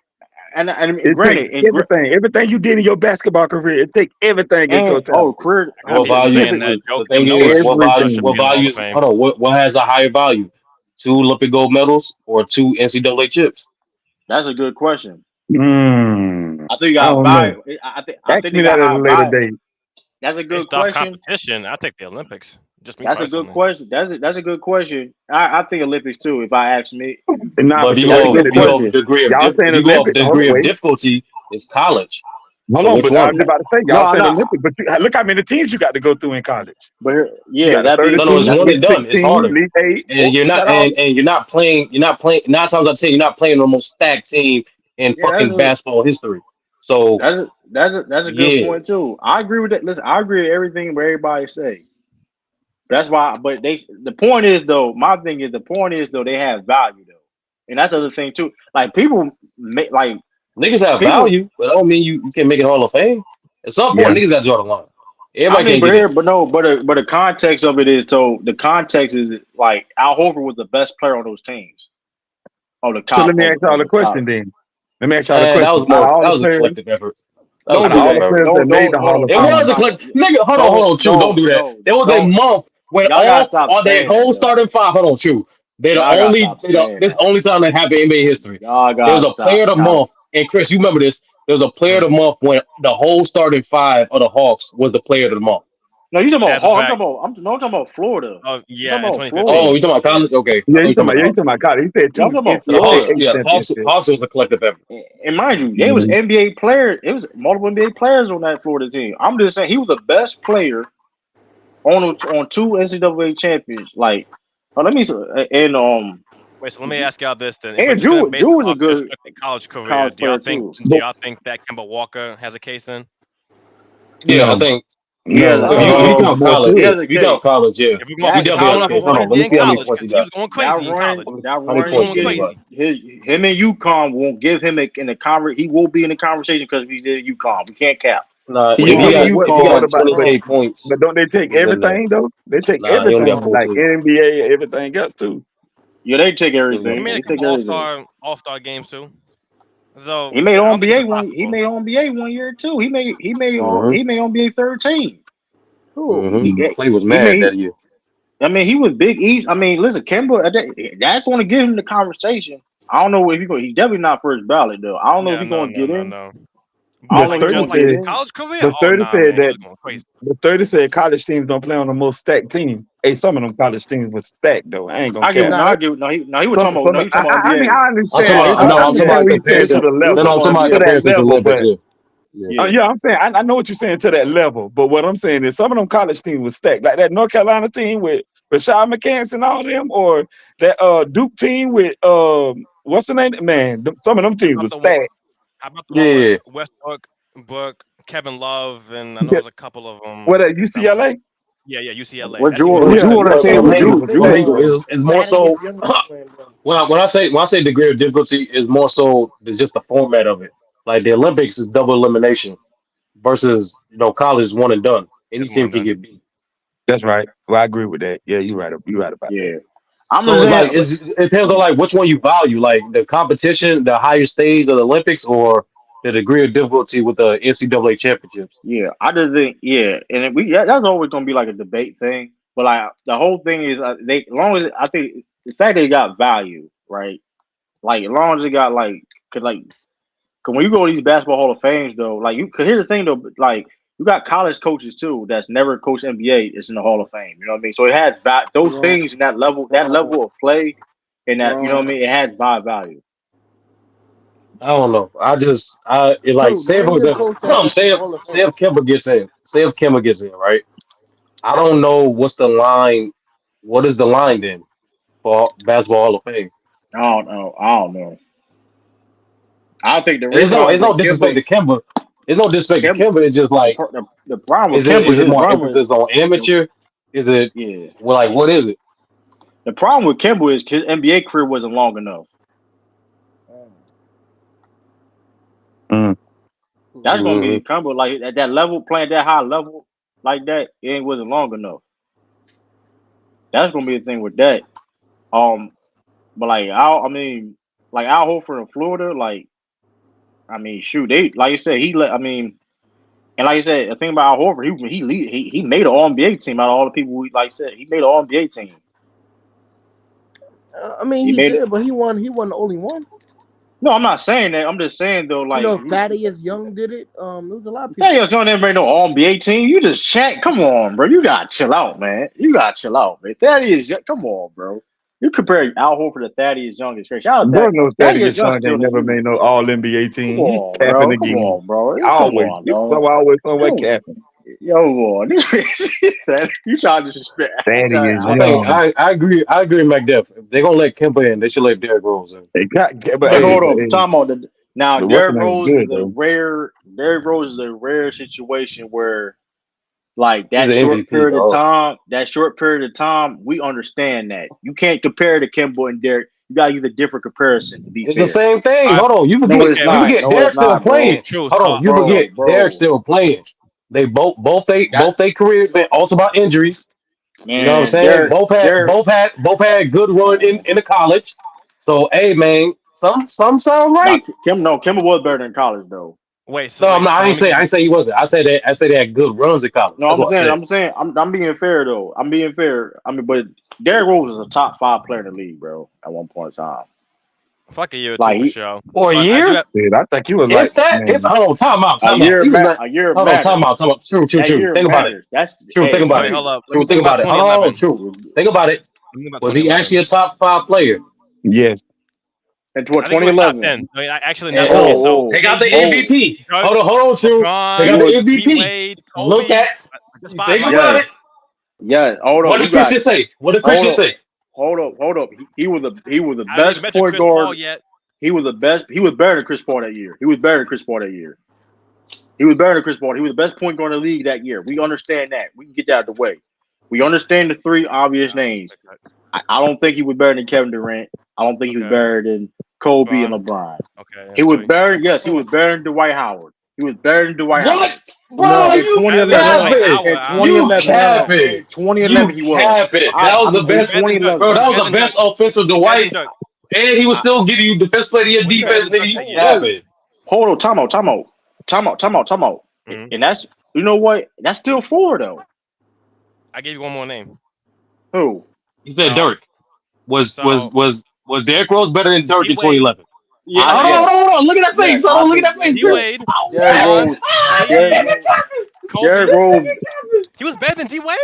Speaker 4: And
Speaker 9: It takes
Speaker 4: granted,
Speaker 9: everything you did in your basketball career. It takes everything in
Speaker 4: and oh
Speaker 9: totality.
Speaker 4: career.
Speaker 6: I
Speaker 4: I
Speaker 6: got
Speaker 10: what
Speaker 4: mean,
Speaker 6: people
Speaker 10: value?
Speaker 6: saying
Speaker 4: typically,
Speaker 6: that
Speaker 10: The
Speaker 6: Joe
Speaker 10: thing is,
Speaker 6: Noah
Speaker 9: Everything.
Speaker 6: should be
Speaker 10: what
Speaker 6: in the Hall of
Speaker 10: values?
Speaker 6: Fame.
Speaker 10: Hold on, what has a higher value? Two Olympic gold medals or two NCAA chips?
Speaker 4: that's a good question. I think you
Speaker 9: I
Speaker 4: got
Speaker 9: don't know.
Speaker 4: value. I
Speaker 9: Ask
Speaker 4: think
Speaker 9: me
Speaker 4: they
Speaker 9: that
Speaker 4: got
Speaker 9: at a
Speaker 4: high
Speaker 9: later
Speaker 4: value.
Speaker 9: date.
Speaker 4: That's a good
Speaker 6: Based off
Speaker 4: question.
Speaker 6: competition, I take the Olympics. Just me
Speaker 4: That's a good
Speaker 6: personally.
Speaker 4: question. That's a good question. I think Olympics too. If I ask me,
Speaker 9: Nah,
Speaker 10: But
Speaker 9: but
Speaker 10: if you
Speaker 4: that's a
Speaker 10: go,
Speaker 9: wait a
Speaker 4: good
Speaker 10: if you go
Speaker 9: minute.
Speaker 10: with
Speaker 4: question.
Speaker 10: degree of
Speaker 9: Y'all saying
Speaker 10: if you go with
Speaker 9: Olympic? Hold on,
Speaker 10: degree of
Speaker 9: wait.
Speaker 10: difficulty, it's college.
Speaker 9: Hold
Speaker 10: So
Speaker 9: on,
Speaker 10: which
Speaker 9: but I
Speaker 10: one?
Speaker 9: was about to say
Speaker 4: No,
Speaker 9: y'all
Speaker 4: I'm
Speaker 9: saying
Speaker 4: not.
Speaker 9: Olympic, but look how many teams you got to go through in college.
Speaker 4: But
Speaker 9: You
Speaker 4: yeah,
Speaker 9: got a
Speaker 4: that being
Speaker 10: No, no, it's
Speaker 9: 32,
Speaker 10: one
Speaker 9: Sweet
Speaker 10: and done. It's
Speaker 9: 16,
Speaker 10: harder.
Speaker 9: Elite Eight,
Speaker 10: And
Speaker 9: you got all.
Speaker 10: you're not playing. You're not playing. 9 times out of 10, you're not playing the most stacked team in
Speaker 4: yeah,
Speaker 10: fucking basketball history. So
Speaker 4: that's a good
Speaker 10: yeah,
Speaker 4: point too. I agree with that. Listen, I agree with everything where everybody say. That's why. But the point is though. My thing is the point is though they have value though, and that's the other thing too. Like people make like
Speaker 10: niggas have
Speaker 4: people.
Speaker 10: value, but I don't mean you can make it Hall of Fame. At some
Speaker 9: Yeah.
Speaker 10: point, niggas got to draw the line.
Speaker 4: I
Speaker 10: Everybody
Speaker 4: mean,
Speaker 10: can't get in.
Speaker 4: but no, but the context of it is so the context is like Al Horford was the best player on those teams of the
Speaker 9: So let
Speaker 4: cop
Speaker 9: me ask y'all
Speaker 4: of
Speaker 9: a
Speaker 4: the
Speaker 9: question
Speaker 4: cop.
Speaker 9: then. Let me ask y'all a
Speaker 10: And
Speaker 9: question. Out of all
Speaker 10: that
Speaker 9: the
Speaker 10: was a
Speaker 9: players,
Speaker 10: collective effort. That was a
Speaker 4: Don't
Speaker 9: out of
Speaker 4: do
Speaker 9: all
Speaker 10: collective
Speaker 9: the
Speaker 4: that.
Speaker 10: effort.
Speaker 9: players that made
Speaker 4: Don't
Speaker 9: the
Speaker 4: hold
Speaker 9: Hall
Speaker 4: on.
Speaker 9: of
Speaker 10: It was
Speaker 9: Fame,
Speaker 10: a
Speaker 4: Stop.
Speaker 10: collective. Nigga, hold on, True. Don't
Speaker 4: No,
Speaker 10: do that.
Speaker 4: no,
Speaker 10: There was a
Speaker 4: don't.
Speaker 10: month when
Speaker 4: Y'all gotta
Speaker 10: all
Speaker 4: stop
Speaker 10: on their
Speaker 4: saying
Speaker 10: whole
Speaker 4: that though.
Speaker 10: starting five. Hold on, True.
Speaker 4: Y'all gotta stop saying
Speaker 10: This
Speaker 4: that.
Speaker 10: the only time that happened in NBA history.
Speaker 4: Y'all
Speaker 10: There was
Speaker 4: gotta
Speaker 10: a player
Speaker 4: stop.
Speaker 10: of the month, and Chris, you remember this. There was a player of the month when the whole starting five of the Hawks was the player of the month.
Speaker 4: No, you talking about
Speaker 6: That's a
Speaker 4: Hawk.
Speaker 6: fact.
Speaker 4: I'm talking about Florida.
Speaker 6: Oh
Speaker 4: I'm talking
Speaker 6: yeah, in
Speaker 4: about Florida.
Speaker 10: Oh,
Speaker 6: 2015.
Speaker 10: you talking about college? Okay, I
Speaker 9: yeah,
Speaker 10: thought you talking about
Speaker 9: you
Speaker 10: Hawks.
Speaker 9: talking about college. He said
Speaker 4: Yeah, I'm
Speaker 9: two
Speaker 4: talking about
Speaker 10: Yeah,
Speaker 9: NCAA
Speaker 10: Hawks.
Speaker 4: Florida.
Speaker 10: Yeah,
Speaker 9: championships.
Speaker 10: Hawks was a collective effort.
Speaker 4: And mind you, there was
Speaker 9: Mhm.
Speaker 4: NBA players. It was multiple NBA players on that Florida team. I'm just saying he was the best player on two NCAA champions. Like, let me and
Speaker 6: Wait, so let me ask y'all this then. If we're
Speaker 4: and
Speaker 6: just gonna base
Speaker 4: Drew
Speaker 6: it
Speaker 4: was a
Speaker 6: off just
Speaker 4: good
Speaker 6: strictly college career,
Speaker 4: college player too.
Speaker 6: do y'all think that Kemba Walker has a case then?
Speaker 10: Yeah, I
Speaker 9: No,
Speaker 10: think
Speaker 4: He has
Speaker 9: no.
Speaker 4: a
Speaker 10: if you
Speaker 4: case.
Speaker 10: count
Speaker 9: More
Speaker 10: college,
Speaker 4: He
Speaker 9: to it.
Speaker 4: has a
Speaker 10: if you count
Speaker 4: case.
Speaker 10: college, yeah,
Speaker 6: If we're going
Speaker 10: he
Speaker 6: from just
Speaker 10: definitely
Speaker 6: going
Speaker 10: has a
Speaker 6: off of
Speaker 10: case.
Speaker 6: what
Speaker 10: Hold
Speaker 6: he
Speaker 10: on, let
Speaker 6: did
Speaker 10: me
Speaker 6: in
Speaker 10: see how many
Speaker 6: college,
Speaker 10: points he
Speaker 6: because he
Speaker 10: got.
Speaker 6: was going
Speaker 4: That
Speaker 6: crazy in college.
Speaker 4: run, that
Speaker 10: How many
Speaker 4: run
Speaker 6: He was
Speaker 10: points
Speaker 4: he
Speaker 6: going
Speaker 10: does he
Speaker 4: get
Speaker 10: got?
Speaker 6: crazy.
Speaker 4: him and UConn won't give him in the conver. He will be in the conversation because he did UConn. We can't cap.
Speaker 10: Nah,
Speaker 4: When he
Speaker 9: Yeah,
Speaker 4: get
Speaker 9: but
Speaker 4: in
Speaker 10: if he
Speaker 9: what
Speaker 10: got
Speaker 4: UConn,
Speaker 9: about? But
Speaker 10: 28 points,
Speaker 9: but don't they take
Speaker 10: he's in there.
Speaker 9: everything though? They take
Speaker 10: Nah, he only got
Speaker 9: everything like
Speaker 10: 14.
Speaker 9: NBA, everything else too.
Speaker 4: yeah, they take
Speaker 10: He only got
Speaker 6: He
Speaker 4: everything.
Speaker 6: made a
Speaker 4: They
Speaker 10: 14.
Speaker 4: take
Speaker 6: couple
Speaker 4: everything.
Speaker 6: all star games too. So
Speaker 4: He made
Speaker 6: I don't think it's
Speaker 4: NBA one. He
Speaker 6: impossible.
Speaker 4: made NBA 1 year too.
Speaker 10: Mm-hmm.
Speaker 4: He made NBA 13.
Speaker 11: Who?
Speaker 4: He
Speaker 10: Mm-hmm.
Speaker 9: Mm.
Speaker 10: Clay was
Speaker 4: he
Speaker 10: mad
Speaker 4: made
Speaker 10: that year.
Speaker 4: I mean, he was Big East. I mean, listen, Kemba, that's going to give him the conversation. I don't know if he's definitely not first ballot though. I don't know if
Speaker 6: Yeah,
Speaker 4: he's going to get in.
Speaker 6: no.
Speaker 4: I
Speaker 9: But
Speaker 4: don't
Speaker 6: But
Speaker 4: know if
Speaker 6: like
Speaker 4: he's
Speaker 9: Sturdy
Speaker 6: just
Speaker 4: going
Speaker 6: like
Speaker 4: to get
Speaker 6: his
Speaker 9: said,
Speaker 4: in.
Speaker 6: college career,
Speaker 9: but
Speaker 6: oh
Speaker 9: Sturdy
Speaker 6: nah,
Speaker 9: said
Speaker 6: man, he
Speaker 9: that.
Speaker 6: was going crazy.
Speaker 9: But Sturdy said college teams don't play on the most stacked team. Hey, some of them college teams was stacked though. I ain't gonna
Speaker 4: I give
Speaker 9: cap.
Speaker 4: no,
Speaker 11: Nah,
Speaker 4: I give no. He was talking about
Speaker 9: Some
Speaker 4: no. He talking about
Speaker 9: I mean,
Speaker 4: NBA.
Speaker 9: I
Speaker 10: I'm talking
Speaker 9: understand.
Speaker 4: No, he was
Speaker 10: about
Speaker 4: talking
Speaker 10: no,
Speaker 4: about
Speaker 9: I
Speaker 10: I'm talking
Speaker 4: NBA.
Speaker 9: understand
Speaker 10: about
Speaker 9: what you're saying to
Speaker 10: comparison.
Speaker 9: the
Speaker 4: He was
Speaker 10: No,
Speaker 9: level,
Speaker 10: no,
Speaker 4: talking
Speaker 10: I'm
Speaker 4: about
Speaker 10: talking about
Speaker 9: to
Speaker 4: NBA.
Speaker 9: that
Speaker 10: comparison to
Speaker 9: level.
Speaker 10: Olympics.
Speaker 9: But
Speaker 10: Yeah, yeah.
Speaker 4: Yeah,
Speaker 9: yeah, I'm saying I know what you're saying to that level. But what I'm saying is some of them college teams was stacked, like that North Carolina team with Rashad McCants and all them, or that Duke team with what's the name? Man, some of them
Speaker 6: How
Speaker 9: teams
Speaker 6: about
Speaker 9: was
Speaker 6: the one?
Speaker 9: stacked.
Speaker 6: How about the
Speaker 10: Yeah,
Speaker 6: one with
Speaker 10: yeah.
Speaker 6: Westbrook, Book, Kevin Love, and I know
Speaker 9: Yeah.
Speaker 6: there's a couple of
Speaker 9: What
Speaker 6: them.
Speaker 9: at UCLA?
Speaker 6: Yeah, UCLA.
Speaker 4: what
Speaker 6: That team
Speaker 4: Drew?
Speaker 6: was
Speaker 4: What
Speaker 10: But
Speaker 6: crazy.
Speaker 4: Drew
Speaker 9: Yeah,
Speaker 4: on the team?
Speaker 10: but
Speaker 4: What
Speaker 11: they
Speaker 4: Drew?
Speaker 10: Manny,
Speaker 11: got
Speaker 4: What
Speaker 11: they
Speaker 4: Drew
Speaker 11: got
Speaker 4: on the
Speaker 10: Manny
Speaker 4: team?
Speaker 10: is more so
Speaker 11: Thaddeus Young playing them.
Speaker 10: when I say difficulty is more so is just the format of it. Like the Olympics is double elimination versus college is one and done. Any
Speaker 6: It's one
Speaker 10: team
Speaker 6: and
Speaker 10: can
Speaker 6: done.
Speaker 10: get beat.
Speaker 9: that's right. Well, I agree with that. Yeah, you're right. You're right about that.
Speaker 4: Yeah, I'm
Speaker 10: So
Speaker 4: just
Speaker 10: it's like
Speaker 4: saying.
Speaker 10: it depends on like which one you value, like the competition, the higher stage of the Olympics, or the degree of difficulty with the NCAA championships.
Speaker 4: Yeah, I just think that's always gonna be like a debate thing. But like the whole thing is they as long as I think the fact they got value, right? Like as long as they got cause when you go to these basketball Hall of Fames though, like cause here's the thing though, like you got college coaches too that's never coached NBA is in the Hall of Fame. You know what I mean? So it has those
Speaker 11: Wrong,
Speaker 4: things and that
Speaker 11: wrong,
Speaker 4: level of play and that you know what I
Speaker 11: wrong.
Speaker 4: mean. It has value.
Speaker 10: I don't know. Like
Speaker 11: True,
Speaker 10: say for
Speaker 11: name the
Speaker 10: example,
Speaker 11: coach that's in the
Speaker 10: say if
Speaker 11: Hall of
Speaker 10: say
Speaker 11: Fame.
Speaker 10: if Kimba gets in, right? I don't know what's the line. What is the line then for basketball Hall of Fame?
Speaker 4: I don't know. I don't know. I think the
Speaker 10: And
Speaker 4: reason why I
Speaker 10: it's no
Speaker 4: think
Speaker 10: disrespect
Speaker 4: Kimba,
Speaker 10: to Kimba. It's no disrespect to
Speaker 4: Kim,
Speaker 10: Kimba. It's just like
Speaker 4: the problem with
Speaker 10: is
Speaker 4: Kimba,
Speaker 10: it
Speaker 4: his
Speaker 10: more
Speaker 4: problem
Speaker 10: emphasis on
Speaker 4: is
Speaker 10: amateur? Is it
Speaker 4: yeah.
Speaker 10: well like what is it?
Speaker 4: The problem with Kimba is his NBA career wasn't long enough.
Speaker 11: Mm.
Speaker 9: Mm.
Speaker 4: That's gonna
Speaker 10: Hmm.
Speaker 4: be Kimba like at that level, playing that high level like that. It wasn't long enough. That's gonna be the thing with that. Um, but I mean, like Al Horford in Florida, like I mean, shoot, they like you said, he let. I mean, and like I said, the thing about Al Horford, he made an All NBA team out of all the people. Like I said, he made an All NBA team.
Speaker 11: I mean,
Speaker 4: He
Speaker 11: he
Speaker 4: made it.
Speaker 11: did, but he won. He won the only one.
Speaker 4: No, I'm not saying that. I'm just saying though,
Speaker 11: You
Speaker 4: like
Speaker 11: know, Thaddeus Young did it. There was a lot of people.
Speaker 4: Thaddeus Young never made no All NBA team. You just Shaq. Come on, bro. You gotta chill out, man. You gotta chill out, man. Thaddeus Young. Come on, bro. You compare Al Horford to Thaddeus Young is crazy. Shout out
Speaker 9: Bro
Speaker 4: that
Speaker 9: knows
Speaker 4: Thaddeus
Speaker 9: Thaddeus
Speaker 4: Young
Speaker 9: Young
Speaker 4: still
Speaker 9: ain't
Speaker 4: in the
Speaker 9: never
Speaker 4: league.
Speaker 9: made no All NBA
Speaker 4: Come
Speaker 9: team. He
Speaker 4: on,
Speaker 9: capping
Speaker 4: bro. Come
Speaker 9: again.
Speaker 4: on, bro. Come
Speaker 9: Always,
Speaker 4: on,
Speaker 9: you
Speaker 4: dog.
Speaker 9: know, always somewhere
Speaker 4: Come
Speaker 9: capping.
Speaker 4: Yo, boy. You trying to disrespect
Speaker 9: Thaddeus
Speaker 10: I think
Speaker 9: Young.
Speaker 10: I agree, McDuff. If they're gonna let Kimba in, they should let Derrick Rose in.
Speaker 9: But
Speaker 4: But
Speaker 9: hey,
Speaker 4: hold on, talking about now
Speaker 9: the what's the
Speaker 4: Derrick
Speaker 9: name is
Speaker 4: Rose
Speaker 9: good
Speaker 4: is a
Speaker 9: though.
Speaker 4: rare situation where like
Speaker 10: He's an MVP, dog.
Speaker 4: that short period of time, we understand that. You can't compare to Kimbo and Derek. You gotta use a different comparison to be
Speaker 10: It's the
Speaker 4: fair.
Speaker 10: same thing.
Speaker 6: I
Speaker 10: Hold on,
Speaker 4: No, it's
Speaker 10: you
Speaker 4: not.
Speaker 10: forget
Speaker 4: No, it's
Speaker 10: Derrick's still
Speaker 4: not, bro.
Speaker 10: playing.
Speaker 6: true.
Speaker 10: Hold
Speaker 6: So
Speaker 10: on, you
Speaker 6: so
Speaker 10: forget Derrick's
Speaker 4: Bro.
Speaker 10: still playing. They
Speaker 6: that
Speaker 10: both they careers been altered by injuries. You know what I'm
Speaker 4: Man,
Speaker 10: saying?
Speaker 4: Derek
Speaker 10: Both had good run in the college. So hey man, some sound
Speaker 4: nah,
Speaker 10: right.
Speaker 4: Kimbo was better than college though.
Speaker 10: No, I'm
Speaker 6: wait.
Speaker 10: not.
Speaker 6: So let me
Speaker 10: I ain't say he wasn't. I say they had good runs in college.
Speaker 4: No,
Speaker 10: That's what I said.
Speaker 4: I'm being fair though. I'm being fair. I mean, but Derrick Rose is a top 5 player in the league, bro, at one point in time.
Speaker 6: fuck a year or two
Speaker 4: Like
Speaker 6: for sure.
Speaker 10: For a
Speaker 6: But I do
Speaker 10: year,
Speaker 6: have
Speaker 9: Dude, I think he was
Speaker 10: if
Speaker 9: like,
Speaker 10: that, if
Speaker 9: man,
Speaker 10: hold on, time out. He was not.
Speaker 4: a year
Speaker 10: Hold on,
Speaker 4: matters.
Speaker 10: time out. True.
Speaker 4: That year
Speaker 10: Think about it.
Speaker 4: matters. That's
Speaker 10: True. Think about
Speaker 6: wait,
Speaker 10: it.
Speaker 6: hold up. Let me
Speaker 10: True.
Speaker 6: think
Speaker 10: Think
Speaker 6: about
Speaker 10: about it. Hold on.
Speaker 6: 2011.
Speaker 10: True. Think about it.
Speaker 6: Let me think about
Speaker 10: Was he actually
Speaker 6: 2011.
Speaker 10: a top five player?
Speaker 9: yes.
Speaker 4: into
Speaker 6: I think he was top
Speaker 4: 2011.
Speaker 6: 10. I mean, actually,
Speaker 10: And
Speaker 6: not. Okay,
Speaker 10: oh,
Speaker 6: so
Speaker 4: Oh,
Speaker 10: take out the
Speaker 6: KG,
Speaker 4: oh,
Speaker 10: MVP.
Speaker 6: Dirk,
Speaker 10: Hold on, True. Take
Speaker 4: he
Speaker 10: out
Speaker 6: LeBron,
Speaker 10: the
Speaker 4: was
Speaker 6: D
Speaker 10: MVP.
Speaker 6: Wade,
Speaker 10: Look
Speaker 6: Kobe.
Speaker 10: at.
Speaker 6: That's
Speaker 10: You
Speaker 6: five
Speaker 10: think
Speaker 6: right
Speaker 10: about
Speaker 6: there.
Speaker 4: yes,
Speaker 10: it.
Speaker 4: yes. Hold
Speaker 10: What
Speaker 4: up,
Speaker 10: did
Speaker 4: you got
Speaker 10: Christian say? What did
Speaker 4: hold
Speaker 10: Christian
Speaker 4: up,
Speaker 10: say?
Speaker 4: hold up. He was the
Speaker 6: I didn't even
Speaker 4: best
Speaker 6: mention
Speaker 4: point
Speaker 6: Chris
Speaker 4: guard.
Speaker 6: Paul yet.
Speaker 4: He was the best. He was better than Chris Paul that year. He was better than Chris Paul that year. He was better than Chris Paul. He was the best point guard in the league that year. We understand that. We can get that out of the way. We understand the three obvious
Speaker 6: I
Speaker 4: names.
Speaker 6: respect that.
Speaker 4: I don't think he was better than Kevin Durant. I don't think he was
Speaker 6: Okay,
Speaker 4: better than Kobe and
Speaker 6: LeBron.
Speaker 4: LeBron.
Speaker 6: Okay,
Speaker 4: He
Speaker 6: that's
Speaker 4: was
Speaker 6: three.
Speaker 4: better. Yes, he
Speaker 10: Oh,
Speaker 4: was better than Dwight Howard. He was better than Dwight
Speaker 10: what,
Speaker 4: Howard.
Speaker 10: bro?
Speaker 11: No,
Speaker 4: In
Speaker 10: You
Speaker 6: Better than
Speaker 4: 2011,
Speaker 6: Dwight
Speaker 10: capping?
Speaker 6: Howard.
Speaker 4: in
Speaker 6: I don't know
Speaker 10: You
Speaker 6: about
Speaker 4: 2011,
Speaker 6: that.
Speaker 10: capping?
Speaker 4: in 2011
Speaker 10: You
Speaker 4: he was.
Speaker 10: capping? That was the
Speaker 6: He was
Speaker 10: best.
Speaker 6: better than Dirk.
Speaker 10: Bro,
Speaker 6: He was
Speaker 10: that was
Speaker 6: better
Speaker 10: the
Speaker 6: than Dirk.
Speaker 10: best offensive
Speaker 6: He was better than
Speaker 10: Dwight,
Speaker 6: Dirk.
Speaker 10: and he was
Speaker 6: I,
Speaker 10: still giving you defense player of your
Speaker 6: he was better
Speaker 10: defense,
Speaker 6: than
Speaker 10: nigga.
Speaker 6: Dirk
Speaker 10: You
Speaker 6: that year.
Speaker 10: capping?
Speaker 4: Hold on, time out.
Speaker 6: Hmm
Speaker 4: And that's you know what? That's still four though.
Speaker 6: I gave you one more name.
Speaker 4: Who?
Speaker 10: He said
Speaker 6: So
Speaker 10: Dirk. Was was
Speaker 6: so
Speaker 10: was was Derrick Rose better than Dirk
Speaker 6: D
Speaker 10: in
Speaker 6: Wade.
Speaker 10: 2011?
Speaker 4: Yeah,
Speaker 10: Hold on,
Speaker 4: yes,
Speaker 10: hold on, hold on. Look at that face.
Speaker 4: yes.
Speaker 10: Hold
Speaker 4: I
Speaker 10: on, look at
Speaker 4: think
Speaker 10: that face,
Speaker 6: D
Speaker 10: Chris.
Speaker 6: Wade,
Speaker 10: Oh,
Speaker 4: Derrick
Speaker 6: LeBron,
Speaker 4: Rose, Derrick
Speaker 6: KD,
Speaker 4: Rose,
Speaker 6: Kobe.
Speaker 4: Derrick Rose.
Speaker 6: He was better than D Wade.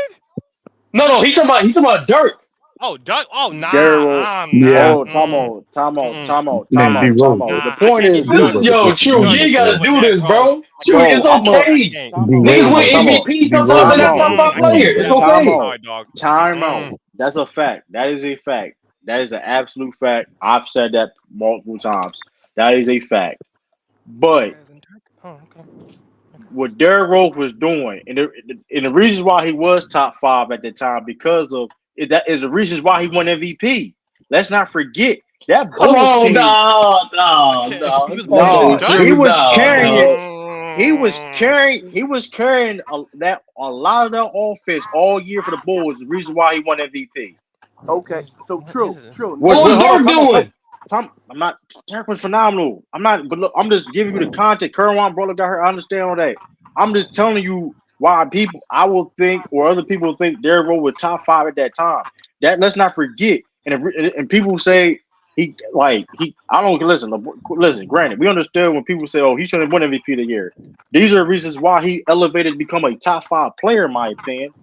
Speaker 10: no, he's talking about Dirk.
Speaker 6: Oh, Doug. Oh,
Speaker 4: Derrick Rose.
Speaker 9: Yeah,
Speaker 6: nah.
Speaker 4: Oh, time out, time out,
Speaker 6: Mm-mm.
Speaker 4: time out, time
Speaker 9: man, D
Speaker 4: out,
Speaker 9: Rose,
Speaker 4: time out. The
Speaker 6: Nah, I
Speaker 4: point
Speaker 6: can't
Speaker 4: is
Speaker 6: give you
Speaker 9: D
Speaker 4: this,
Speaker 6: Dirk.
Speaker 9: Rose,
Speaker 10: Yo, True,
Speaker 6: Dirk
Speaker 10: you
Speaker 6: is
Speaker 10: ain't
Speaker 6: cool
Speaker 10: gotta
Speaker 6: with
Speaker 10: do
Speaker 6: Derrick
Speaker 10: this,
Speaker 6: Rose.
Speaker 10: bro. True,
Speaker 4: bro.
Speaker 10: it's okay.
Speaker 4: Time out,
Speaker 9: D
Speaker 10: Niggas
Speaker 4: time
Speaker 10: win
Speaker 4: out,
Speaker 9: Rose,
Speaker 4: time out,
Speaker 10: MVP
Speaker 9: D
Speaker 10: sometimes they're
Speaker 9: Rose,
Speaker 4: time
Speaker 10: not
Speaker 4: out,
Speaker 10: top five
Speaker 6: I can't
Speaker 10: player.
Speaker 6: give you
Speaker 10: It's
Speaker 6: that
Speaker 4: time
Speaker 6: one.
Speaker 10: okay.
Speaker 4: out,
Speaker 6: Sorry, dog.
Speaker 4: time out.
Speaker 6: Mm-mm.
Speaker 4: That's a fact. That is a fact. That is an absolute fact. I've said that multiple times. That is a fact. But
Speaker 6: Better than Dirk. Oh, okay.
Speaker 4: what Derrick Rose was doing, and the reasons why he was top five at the time, because of that is the reasons why he won MVP. Let's not forget that
Speaker 10: Come
Speaker 4: Bulls
Speaker 10: on,
Speaker 4: team.
Speaker 6: He
Speaker 10: dog.
Speaker 6: was
Speaker 10: Come
Speaker 6: better than
Speaker 10: on,
Speaker 4: No,
Speaker 6: Dirk.
Speaker 4: he
Speaker 10: True,
Speaker 4: was carrying.
Speaker 10: dog.
Speaker 4: He was carrying a lot of that offense all year for the Bulls. The reason why he won MVP.
Speaker 11: Okay, so
Speaker 6: What is
Speaker 11: true,
Speaker 6: it?
Speaker 11: true.
Speaker 10: What
Speaker 11: Now,
Speaker 10: was
Speaker 4: Hold on,
Speaker 10: Dirk
Speaker 4: time out,
Speaker 10: doing?
Speaker 4: I'm not. Derek was phenomenal. I'm not. But look, I'm just giving you the content. Kerwin brother got her. I understand all that. I'm just telling you why people I will think or other people think Derrick Rose was top five at that time. That let's not forget. And people say he. I don't listen. Listen. Granted, we understand when people say, "Oh, he shouldn't win MVP of the year." These are the reasons why he elevated to become a top five player, in my opinion.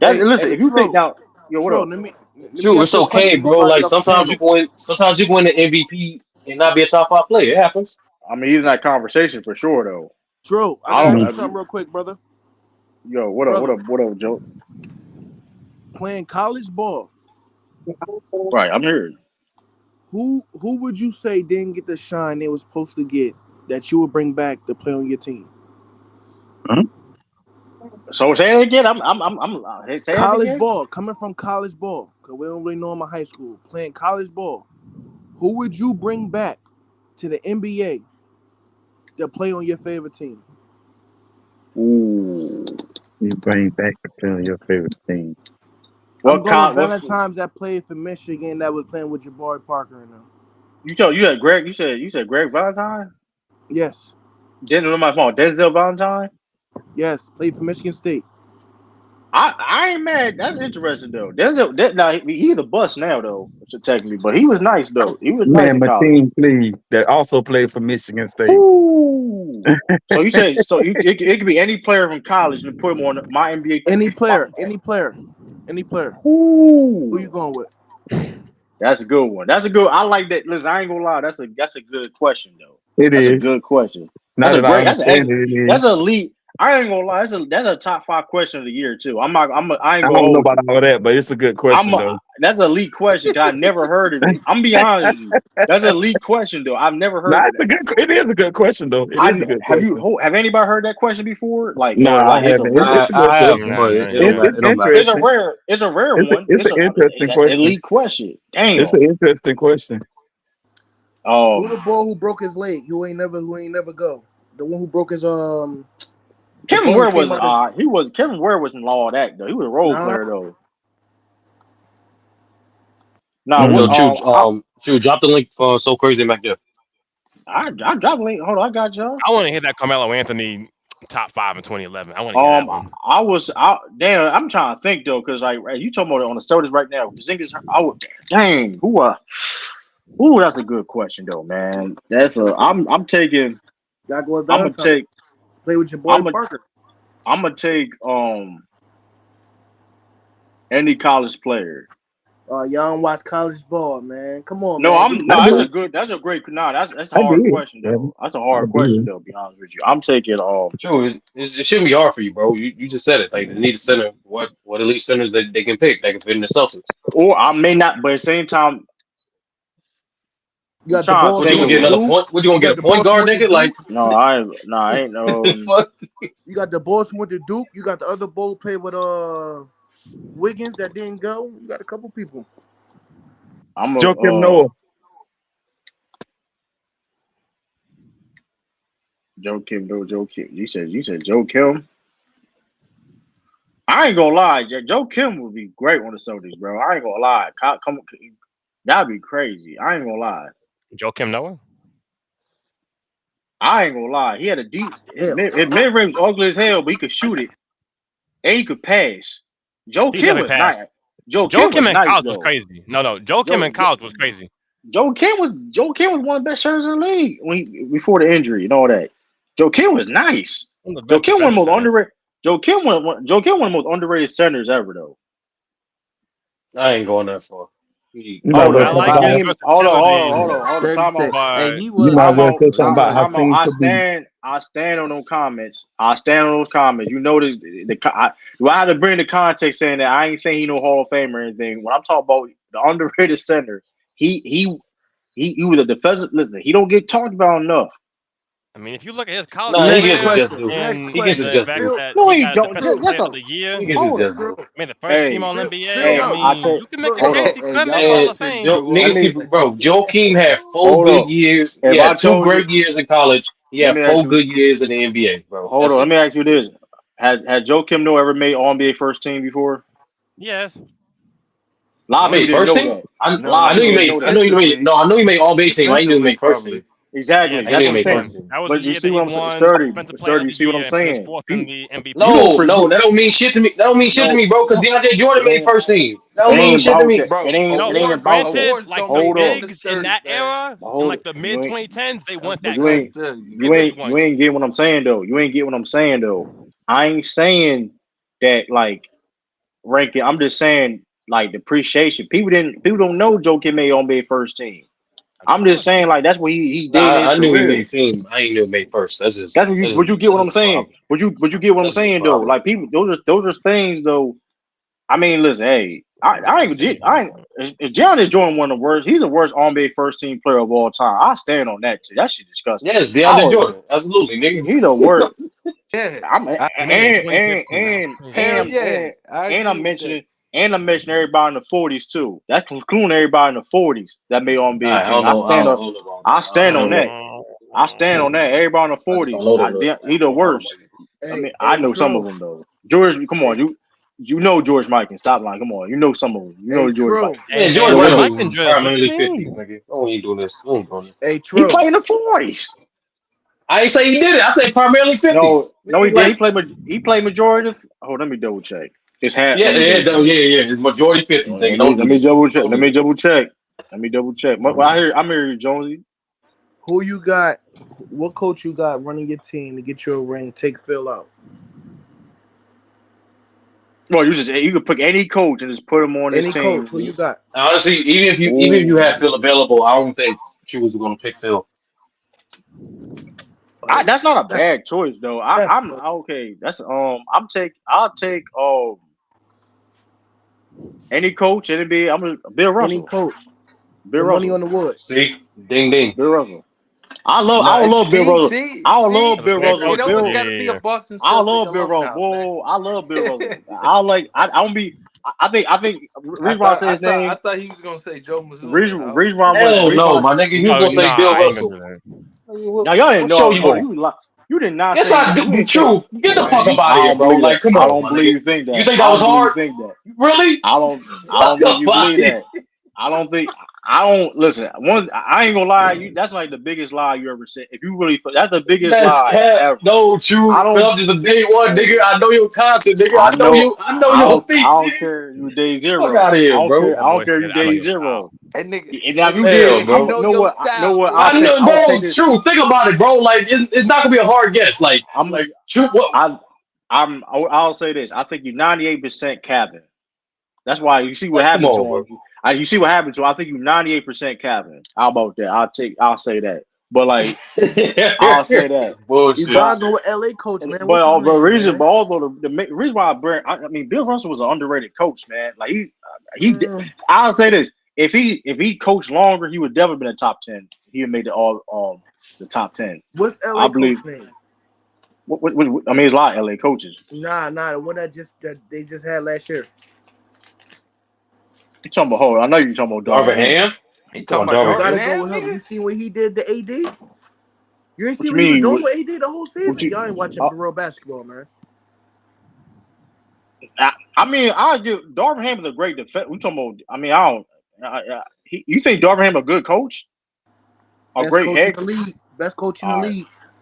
Speaker 4: That listen.
Speaker 11: hey,
Speaker 4: If you think
Speaker 11: Tro,
Speaker 4: now, yo, what up?
Speaker 11: let me
Speaker 10: True,
Speaker 11: ask
Speaker 10: it's
Speaker 11: you a
Speaker 10: okay,
Speaker 11: question
Speaker 10: bro.
Speaker 11: before I get
Speaker 10: Like
Speaker 11: off the panel.
Speaker 10: sometimes you can win the MVP and not be a top five player. It happens.
Speaker 4: I mean, he's in that conversation for sure, though.
Speaker 11: Tro, I
Speaker 4: I
Speaker 11: gotta
Speaker 4: don't.
Speaker 11: ask you
Speaker 4: Have
Speaker 11: something
Speaker 4: you,
Speaker 11: real quick, brother.
Speaker 4: yo, what up? What
Speaker 11: Brother,
Speaker 4: up? What up, Joe?
Speaker 11: playing college ball,
Speaker 4: Right, I'm here.
Speaker 11: who would you say didn't get the shine they was supposed to get that you would bring back to play on your team?
Speaker 4: So say it again. Say it
Speaker 11: College
Speaker 4: again.
Speaker 11: ball, coming from college ball, because we don't really know him in high school. Playing college ball, who would you bring back to the NBA to play on your favorite team?
Speaker 4: Ooh.
Speaker 9: you bring back to play on your favorite team.
Speaker 11: I'm
Speaker 4: What
Speaker 11: going
Speaker 4: college? What's
Speaker 11: Valentine's that played for Michigan that was playing with Jabari Parker and them.
Speaker 4: you said Greg? You said Greg Valentine?
Speaker 11: Yes,
Speaker 4: Denzel Valentine.
Speaker 11: yes, played for Michigan State.
Speaker 4: I ain't mad. That's interesting though. Denzel. Now he's a bust now though, technically, but he was nice though. He was nice
Speaker 9: Man,
Speaker 4: in
Speaker 9: my
Speaker 4: college.
Speaker 9: team played that also played for Michigan State.
Speaker 4: Ooh. So you say it could be any player from college and put him on my NBA.
Speaker 11: Any player, any player, any player. Who you
Speaker 4: Ooh.
Speaker 11: going with?
Speaker 4: That's a good one. That's a good. I like that. Listen, I ain't gonna lie. That's a good question though.
Speaker 9: It
Speaker 4: That's a
Speaker 9: is.
Speaker 4: good question.
Speaker 9: Now
Speaker 4: That's a
Speaker 9: that I
Speaker 4: great. That's
Speaker 9: understand
Speaker 4: an.
Speaker 9: it, it
Speaker 4: That's
Speaker 9: is.
Speaker 4: a elite. I ain't gonna lie. That's a top five question of the year too. I'm not. I ain't
Speaker 9: I
Speaker 4: gonna
Speaker 9: don't know
Speaker 4: hold
Speaker 9: about
Speaker 4: you.
Speaker 9: all that, but it's a good question though.
Speaker 4: That's a elite question because I never heard of it. I'm be honest with you. That's a elite question though. I've never
Speaker 9: Nah,
Speaker 4: heard of
Speaker 9: it's a
Speaker 4: that.
Speaker 9: good. It is a good question though. It is a good question.
Speaker 4: Have anybody heard that question before? Like
Speaker 9: Nah,
Speaker 4: or
Speaker 9: I
Speaker 4: like it's a
Speaker 9: haven't.
Speaker 4: rare.
Speaker 9: It's a good
Speaker 10: I have,
Speaker 9: question.
Speaker 10: but
Speaker 6: Yeah,
Speaker 10: it don't matter.
Speaker 9: It's
Speaker 10: It don't matter.
Speaker 9: interesting.
Speaker 4: It's a rare one.
Speaker 9: It's an interesting
Speaker 4: That's an
Speaker 9: question.
Speaker 4: elite question.
Speaker 9: It's
Speaker 4: Damn.
Speaker 9: an interesting question.
Speaker 11: Who the
Speaker 4: Um,
Speaker 11: boy who broke his leg? Who ain't never go? The one who broke his the
Speaker 4: Kevin
Speaker 11: boy who
Speaker 4: Ware
Speaker 11: came
Speaker 4: was
Speaker 11: out of
Speaker 4: Kevin Ware wasn't all that though. He was a role
Speaker 11: nah.
Speaker 4: player though. Nah,
Speaker 10: Yo,
Speaker 4: what
Speaker 9: Mm.
Speaker 10: True, drop the link for So Crazy back there.
Speaker 4: I dropped a link. Hold on, I got y'all.
Speaker 6: I want to hear that Carmelo Anthony top five in 2011. I want to hear that one.
Speaker 4: Damn. I'm trying to think though, because like you talking about it on the Celtics right now. Zingas, dang. Ooh, that's a good question though, man. I'm taking.
Speaker 11: Gotta go with
Speaker 4: I'm gonna
Speaker 11: Valentine.
Speaker 4: take.
Speaker 11: Play with your
Speaker 4: I'm
Speaker 11: boy
Speaker 4: gonna.
Speaker 11: Parker.
Speaker 4: I'm gonna take any college player.
Speaker 11: Y'all don't watch college ball, man. Come on,
Speaker 4: No,
Speaker 11: man. Give me
Speaker 9: I
Speaker 11: something.
Speaker 9: do.
Speaker 4: That's a great. Nah, that's a
Speaker 9: I
Speaker 4: hard
Speaker 9: did.
Speaker 4: question though. That's a hard
Speaker 9: I
Speaker 4: question
Speaker 9: did.
Speaker 4: though. Be honest with you, I'm taking
Speaker 10: True, it shouldn't be hard for you, bro. You just said it. Like they need a center. What elite centers that they can pick that can fit in the Celtics.
Speaker 4: or I may not, but at the same time,
Speaker 11: You
Speaker 4: I'm
Speaker 11: got the
Speaker 4: trying to
Speaker 11: boss
Speaker 10: What
Speaker 11: who
Speaker 10: you
Speaker 4: think
Speaker 10: gonna
Speaker 11: went
Speaker 4: of
Speaker 10: get
Speaker 11: to
Speaker 10: another
Speaker 4: it.
Speaker 11: Duke.
Speaker 10: point? What you gonna
Speaker 11: You
Speaker 10: get
Speaker 11: got
Speaker 10: a
Speaker 11: the
Speaker 10: point
Speaker 11: boss who
Speaker 10: guard,
Speaker 11: went to
Speaker 10: nigga?
Speaker 11: Duke.
Speaker 10: Like
Speaker 4: No, I ain't no.
Speaker 10: fuck.
Speaker 11: You got the boss who went to Duke. You got the other boy who played with Wiggins that didn't go. You got a couple people.
Speaker 4: I'm a
Speaker 9: Joakim Noah.
Speaker 4: Joe Kim, no Joe Kim. You said Joe Kim. I ain't gonna lie, Joe Kim would be great on the Celtics, bro. I ain't gonna lie. That'd be crazy. I ain't gonna lie.
Speaker 6: Joakim Noah.
Speaker 4: I ain't gonna lie. He had a deep
Speaker 11: Hell,
Speaker 4: his mid range was ugly as hell, but he could shoot it and he could pass. Joe
Speaker 6: He
Speaker 4: Kim
Speaker 6: definitely
Speaker 4: was nice.
Speaker 6: passed.
Speaker 4: Joe
Speaker 6: Joe
Speaker 4: Kim was
Speaker 6: Kim in
Speaker 4: nice
Speaker 6: college was
Speaker 4: though.
Speaker 6: crazy. No, Joe Kim in college was crazy.
Speaker 4: Joe Kim was one of the best shooters in the league before the injury and all that. Joe Kim was nice.
Speaker 6: One of the
Speaker 4: Joe
Speaker 6: best
Speaker 4: Kim one of the
Speaker 6: defensive
Speaker 4: most
Speaker 6: centers.
Speaker 4: underrated. Joe Kim one of the most underrated centers ever though.
Speaker 10: I ain't going that far.
Speaker 9: You might
Speaker 4: Hold
Speaker 9: well
Speaker 6: I
Speaker 4: on,
Speaker 9: talk
Speaker 6: like
Speaker 4: I
Speaker 9: about
Speaker 6: his
Speaker 9: how,
Speaker 4: mean,
Speaker 6: versatility,
Speaker 4: hold on.
Speaker 12: Sturdy
Speaker 4: Time
Speaker 12: said,
Speaker 4: out,
Speaker 12: "Hey,
Speaker 6: but
Speaker 12: he
Speaker 9: you
Speaker 12: was."
Speaker 9: might
Speaker 4: time
Speaker 9: well
Speaker 4: out,
Speaker 9: say something about how things
Speaker 4: I
Speaker 9: could be.
Speaker 4: stand on those comments. I stand on those comments. You notice do I have to bring the context saying that I ain't saying he no Hall of Fame or anything. When I'm talking about the underrated center, he was a defensive. Listen, he don't get talked about enough.
Speaker 6: I mean, if you look at his college
Speaker 10: Nah, he
Speaker 11: Next
Speaker 10: gets it
Speaker 6: career
Speaker 10: just
Speaker 11: question.
Speaker 10: due.
Speaker 11: Next
Speaker 6: and
Speaker 10: He gets it
Speaker 11: question.
Speaker 6: the
Speaker 10: just
Speaker 6: fact
Speaker 10: due.
Speaker 11: Trill,
Speaker 6: that
Speaker 4: No,
Speaker 6: he
Speaker 4: he
Speaker 6: got a
Speaker 4: don't.
Speaker 6: defensive player
Speaker 4: Just
Speaker 6: of
Speaker 4: a,
Speaker 6: the year,
Speaker 10: He gets it
Speaker 4: hold
Speaker 10: just
Speaker 4: on.
Speaker 10: due.
Speaker 11: Trill,
Speaker 6: made the first team
Speaker 4: Hey,
Speaker 6: All
Speaker 11: Trill,
Speaker 6: NBA.
Speaker 11: Trill,
Speaker 6: I
Speaker 4: hey, I
Speaker 6: mean,
Speaker 11: no.
Speaker 4: take.
Speaker 6: you can make a
Speaker 11: Trill,
Speaker 4: Hold
Speaker 6: case
Speaker 11: no.
Speaker 4: on.
Speaker 6: he
Speaker 12: Hey,
Speaker 6: could make
Speaker 12: y'all
Speaker 6: Hall
Speaker 10: And
Speaker 6: of
Speaker 12: gotta take
Speaker 6: Fame.
Speaker 10: Niggas
Speaker 12: Drew
Speaker 10: keep,
Speaker 12: off.
Speaker 10: bro. Joakim had four
Speaker 4: Hold
Speaker 10: good
Speaker 4: on.
Speaker 10: years. He
Speaker 4: If I
Speaker 10: had two
Speaker 4: told you,
Speaker 10: great years in college. He
Speaker 4: let
Speaker 10: had
Speaker 4: me ask
Speaker 10: four
Speaker 4: you.
Speaker 10: good years in the NBA, bro.
Speaker 4: Hold
Speaker 10: That's
Speaker 4: on. Let
Speaker 10: it.
Speaker 4: me ask you this: Had Joe Kim No ever made All NBA first team before?
Speaker 6: Yes.
Speaker 4: A lot
Speaker 10: He
Speaker 4: of people
Speaker 10: made
Speaker 4: didn't
Speaker 10: first
Speaker 4: know
Speaker 10: team.
Speaker 4: that. A
Speaker 12: No,
Speaker 4: lot
Speaker 10: I
Speaker 4: of
Speaker 10: knew
Speaker 12: no,
Speaker 10: he
Speaker 4: people didn't
Speaker 10: made.
Speaker 4: know
Speaker 10: I
Speaker 4: that.
Speaker 10: know he made.
Speaker 12: defensively,
Speaker 10: No, I know he made all big team. I didn't know he
Speaker 12: defensively
Speaker 10: made first team.
Speaker 12: probably.
Speaker 6: Yeah,
Speaker 4: Exactly.
Speaker 10: I didn't
Speaker 4: That's
Speaker 10: know
Speaker 4: what
Speaker 10: he
Speaker 4: I'm
Speaker 10: made
Speaker 4: saying.
Speaker 10: first
Speaker 6: defensive
Speaker 10: team.
Speaker 6: That was the
Speaker 4: But you
Speaker 6: year
Speaker 4: see
Speaker 6: that
Speaker 4: what
Speaker 6: he
Speaker 4: I'm saying?
Speaker 6: won Defensive Player
Speaker 4: Sturdy.
Speaker 6: of
Speaker 4: You
Speaker 6: the
Speaker 4: see what I'm
Speaker 6: Year and finished
Speaker 4: saying?
Speaker 6: fourth in the MVP
Speaker 4: You don't
Speaker 10: No,
Speaker 4: forget.
Speaker 10: no, that don't mean shit to me. That don't mean shit to
Speaker 4: No,
Speaker 10: me, bro. Because
Speaker 4: no.
Speaker 10: DeAndre Jordan
Speaker 4: It
Speaker 10: made
Speaker 4: ain't.
Speaker 10: first team. That
Speaker 4: It
Speaker 10: don't mean
Speaker 4: ain't
Speaker 10: shit to
Speaker 4: about
Speaker 10: me.
Speaker 4: that.
Speaker 12: Bro,
Speaker 4: It
Speaker 6: No,
Speaker 4: ain't
Speaker 12: awards
Speaker 4: about that.
Speaker 6: granted,
Speaker 12: awards
Speaker 6: like
Speaker 12: don't
Speaker 6: the
Speaker 12: mean
Speaker 4: Hold
Speaker 12: nothing
Speaker 4: on.
Speaker 12: to
Speaker 6: bigs in
Speaker 12: Sturdy,
Speaker 6: that
Speaker 12: man.
Speaker 6: era, in
Speaker 4: Hold
Speaker 6: like
Speaker 4: it.
Speaker 6: the
Speaker 4: You
Speaker 6: mid
Speaker 4: ain't.
Speaker 6: 2010s, they
Speaker 12: I'm
Speaker 6: weren't
Speaker 4: But
Speaker 6: that
Speaker 4: you
Speaker 12: trying
Speaker 6: good.
Speaker 12: to
Speaker 4: ain't.
Speaker 12: tell you.
Speaker 6: They just weren't.
Speaker 4: You ain't get what I'm saying though. You ain't get what I'm saying though. I ain't saying that like ranking. I'm just saying like depreciation. People don't know Joe Kim made NBA first team.
Speaker 6: Of
Speaker 4: I'm just
Speaker 6: course.
Speaker 4: saying like that's what he did in
Speaker 10: Nah,
Speaker 4: his
Speaker 10: I knew he
Speaker 4: career.
Speaker 10: made team. I ain't knew he made first.
Speaker 4: That's what
Speaker 10: That's
Speaker 4: you get what I'm
Speaker 10: just a
Speaker 4: saying.
Speaker 10: problem.
Speaker 4: But you get what I'm
Speaker 10: That's just a
Speaker 4: saying though.
Speaker 10: problem.
Speaker 4: Like people, those are things though. I mean, listen, hey, I ain't I ain't. Is Giannis Jordan one of the worst? He's the worst NBA first team player of all time. I stand on that too. That shit disgusting.
Speaker 10: Yes,
Speaker 4: I
Speaker 10: DeAndre
Speaker 4: was
Speaker 10: Jordan. Absolutely, nigga.
Speaker 4: he the worst.
Speaker 12: Yeah,
Speaker 4: I'm
Speaker 12: I,
Speaker 6: He made it in 2015. That's crazy.
Speaker 12: hell yeah, I
Speaker 4: and
Speaker 12: agree with that.
Speaker 4: I'm mentioning everybody in the 40s too. That's including everybody in the 40s that made NBA
Speaker 10: I
Speaker 4: team.
Speaker 10: don't know. I don't know about
Speaker 4: I
Speaker 10: that.
Speaker 4: stand
Speaker 10: I
Speaker 4: on
Speaker 10: don't know.
Speaker 4: that. I stand on that. Everybody in the
Speaker 10: I just don't
Speaker 4: 40s.
Speaker 10: know that.
Speaker 4: He the worst. I
Speaker 11: Hey,
Speaker 4: mean, I
Speaker 11: hey,
Speaker 4: know some of
Speaker 11: Trill.
Speaker 4: them though. George, come on,
Speaker 11: Hey,
Speaker 4: you know George Mike and stop lying. Come on, you know some of them. You
Speaker 11: hey,
Speaker 4: know George Mike.
Speaker 11: Trill.
Speaker 6: Hey
Speaker 10: Man, George
Speaker 6: man,
Speaker 4: So
Speaker 6: he
Speaker 4: what
Speaker 10: Michael
Speaker 4: though?
Speaker 6: collecting
Speaker 10: was
Speaker 6: drips. What you
Speaker 10: primarily 50s,
Speaker 6: mean?
Speaker 10: nigga. We ain't doing this. We ain't doing this.
Speaker 11: Hey,
Speaker 4: He
Speaker 11: Trill.
Speaker 4: played in the 40s.
Speaker 10: I ain't say he did it. I said primarily 50s.
Speaker 4: No, he
Speaker 10: Nigga,
Speaker 4: did.
Speaker 10: like,
Speaker 4: He played majority. Oh, let me double check.
Speaker 10: yeah,
Speaker 4: Let me
Speaker 10: yeah,
Speaker 4: double check.
Speaker 10: yeah. It's majority 50s, nigga. Don't
Speaker 4: Let
Speaker 10: do
Speaker 4: me
Speaker 10: this.
Speaker 4: double check.
Speaker 10: Don't do this.
Speaker 4: Let me double check. Well, I'm here, Jonesy.
Speaker 11: Who you got? What coach you got running your team to get you a ring? Take Phil out.
Speaker 4: Well, you could pick any coach and just put him on this
Speaker 11: Any coach?
Speaker 4: team.
Speaker 11: Who you got?
Speaker 10: Honestly, even if you
Speaker 4: Ooh,
Speaker 10: have Phil available, I don't think she was going to pick Phil.
Speaker 11: Like
Speaker 4: that's not a
Speaker 11: that,
Speaker 4: bad choice though.
Speaker 11: that's
Speaker 4: I'm okay. That's I'll take any coach. Bill
Speaker 11: any
Speaker 4: Russell.
Speaker 11: coach.
Speaker 4: Bill
Speaker 11: The money on
Speaker 4: Russell.
Speaker 11: the wood.
Speaker 10: See? Ding, ding.
Speaker 4: Bill Russell. I
Speaker 12: No,
Speaker 4: don't love Bill
Speaker 12: see,
Speaker 4: Russell.
Speaker 12: see,
Speaker 4: I don't
Speaker 12: see.
Speaker 4: love
Speaker 6: That's a
Speaker 4: Bill
Speaker 6: fair
Speaker 12: It
Speaker 4: Russell.
Speaker 6: question.
Speaker 12: always
Speaker 6: Yeah,
Speaker 12: got to
Speaker 6: yeah,
Speaker 12: be a
Speaker 6: yeah.
Speaker 12: Boston
Speaker 4: I
Speaker 12: Celtic
Speaker 4: love Bill Russell.
Speaker 12: alumni, man.
Speaker 4: Whoa, I love Bill Russell. I don't be. I think reason why I say his
Speaker 12: I
Speaker 4: name.
Speaker 12: thought he was gonna say Joe Mazzulla.
Speaker 4: Reason why I'm
Speaker 10: Hell
Speaker 4: reason
Speaker 10: no,
Speaker 4: why.
Speaker 10: my nigga. You was
Speaker 6: No,
Speaker 10: going to say
Speaker 6: nah,
Speaker 10: Bill
Speaker 6: I ain't gonna
Speaker 10: Russell.
Speaker 6: do that.
Speaker 4: Now y'all didn't
Speaker 10: What
Speaker 4: know.
Speaker 10: show you on?
Speaker 4: You did not
Speaker 10: Yes,
Speaker 4: say
Speaker 10: I
Speaker 4: that.
Speaker 10: do.
Speaker 4: You ain't say.
Speaker 10: True. Get the fuck
Speaker 4: Man,
Speaker 10: up out of
Speaker 4: I
Speaker 10: here,
Speaker 4: don't
Speaker 10: bro.
Speaker 4: believe that.
Speaker 10: Like, come
Speaker 4: I
Speaker 10: on,
Speaker 4: don't
Speaker 10: my
Speaker 4: believe
Speaker 10: nigga.
Speaker 4: you think
Speaker 10: You
Speaker 4: that.
Speaker 10: think that
Speaker 4: I
Speaker 10: was
Speaker 4: don't believe
Speaker 10: hard?
Speaker 4: you think that.
Speaker 10: Really?
Speaker 4: I don't
Speaker 10: Fuck
Speaker 4: think
Speaker 10: up
Speaker 4: you
Speaker 10: out of
Speaker 4: believe
Speaker 10: here.
Speaker 4: that. I don't think. I don't listen. I ain't gonna lie. That's like the biggest lie you ever said. If you really, that's the biggest
Speaker 10: That's
Speaker 4: lie
Speaker 10: cat.
Speaker 4: ever.
Speaker 10: No,
Speaker 4: I
Speaker 10: true.
Speaker 4: don't.
Speaker 10: I'm just a day one, nigga.
Speaker 4: Hey,
Speaker 10: I know your content, nigga.
Speaker 4: I know.
Speaker 10: I know your feet,
Speaker 4: I don't
Speaker 10: nigga.
Speaker 4: care. You day
Speaker 10: Fuck
Speaker 4: zero.
Speaker 10: out of
Speaker 4: I
Speaker 10: here,
Speaker 4: don't
Speaker 10: bro.
Speaker 4: care.
Speaker 6: That boy
Speaker 4: You
Speaker 6: said, "I know
Speaker 4: day
Speaker 6: your style."
Speaker 4: zero. And now if you did,
Speaker 10: Hell,
Speaker 12: He
Speaker 10: bro.
Speaker 12: know your
Speaker 4: know
Speaker 12: style,
Speaker 4: what?
Speaker 10: I
Speaker 12: bro.
Speaker 10: know,
Speaker 4: I'll take
Speaker 10: bro.
Speaker 4: this.
Speaker 10: True. Think about it, bro. Like, it's not gonna be a hard guess.
Speaker 4: I'm.
Speaker 10: True. What?
Speaker 4: I. I'll say this. I think you're 98% Kevin. That's why you see what
Speaker 10: Like, come
Speaker 4: happened to
Speaker 10: on, bro.
Speaker 4: him. You see what happened to him. I think you 98% Kevin. How about that? I'll say that. But like I'll say that.
Speaker 11: You
Speaker 10: Bullshit.
Speaker 11: gotta go with LA coach, man. What's his
Speaker 4: But
Speaker 11: name,
Speaker 4: reason,
Speaker 11: man?
Speaker 4: but although the reason why I mean Bill Russell was an underrated coach, man. Like
Speaker 11: Mm,
Speaker 4: I'll say this: if he coached longer, he would definitely been in the top 10. He would made the top 10.
Speaker 11: what's
Speaker 4: I
Speaker 11: LA
Speaker 4: believe.
Speaker 11: coach name?
Speaker 4: I mean, there's a lot of LA coaches.
Speaker 11: Nah, the one that they just had last year.
Speaker 4: You talking about? Hold on, I know you're talking about
Speaker 10: Darvin
Speaker 4: Darvin Ham.
Speaker 10: Ham?
Speaker 12: He
Speaker 10: Come
Speaker 12: talking
Speaker 10: on,
Speaker 12: about
Speaker 11: You
Speaker 10: Darvin
Speaker 11: gotta
Speaker 12: Darvin
Speaker 10: Ham.
Speaker 11: go
Speaker 12: Ham,
Speaker 11: with him.
Speaker 12: nigga.
Speaker 11: You seen what he did to AD? You ain't
Speaker 4: What
Speaker 11: see
Speaker 4: you
Speaker 11: what he was
Speaker 4: mean?
Speaker 11: doing with AD the whole
Speaker 4: What
Speaker 11: season.
Speaker 4: you?
Speaker 11: Y'all ain't watching
Speaker 4: Uh,
Speaker 11: real basketball, man.
Speaker 4: I mean, I give Darvin Ham is a great defense. We talking about. I mean, I don't. You think Darvin Ham a good coach? A
Speaker 11: Best
Speaker 4: great
Speaker 11: coach in
Speaker 4: head
Speaker 11: the
Speaker 4: coach?
Speaker 11: league. Best coach in the
Speaker 4: All right.
Speaker 11: league.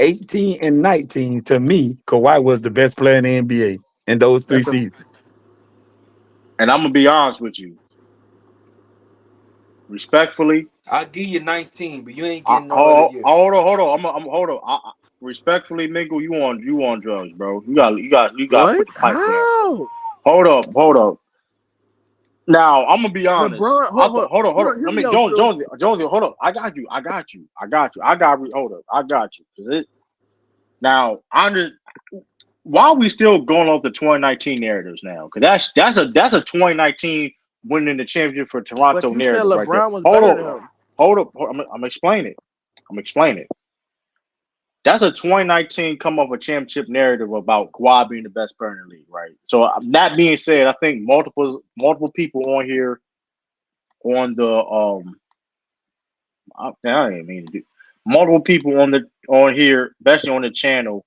Speaker 9: 18 and 19, to me, Kawhi was the best player in the NBA in those 3
Speaker 4: That's a,
Speaker 9: seasons.
Speaker 4: and I'm gonna be honest with you. Respectfully,
Speaker 12: I'll give you 19, but you ain't getting no other year.
Speaker 4: hold on. Hold on. Respectfully, Mingle, you on drugs, bro. You got to
Speaker 11: What?
Speaker 4: put the pipe down.
Speaker 11: How?
Speaker 4: Hold up. Now I'm gonna be honest.
Speaker 11: LeBron,
Speaker 4: I thought, hold on.
Speaker 11: hear
Speaker 4: Let
Speaker 11: me
Speaker 4: me,
Speaker 11: out, True.
Speaker 4: Jones, hold up. I got you. Hold up. I got you. Now I'm just. Why are we still going off the 2019 narratives now? Because that's a 2019 winning the championship for
Speaker 11: But
Speaker 4: Toronto
Speaker 11: you said
Speaker 4: narrative right there.
Speaker 11: LeBron was better than him.
Speaker 4: Hold up. I'm explaining it. That's a 2019 come of a championship narrative about Kawhi being the best player in the league, right? So that being said, I think multiple people on here on the I didn't mean to do multiple people on here, especially on the channel,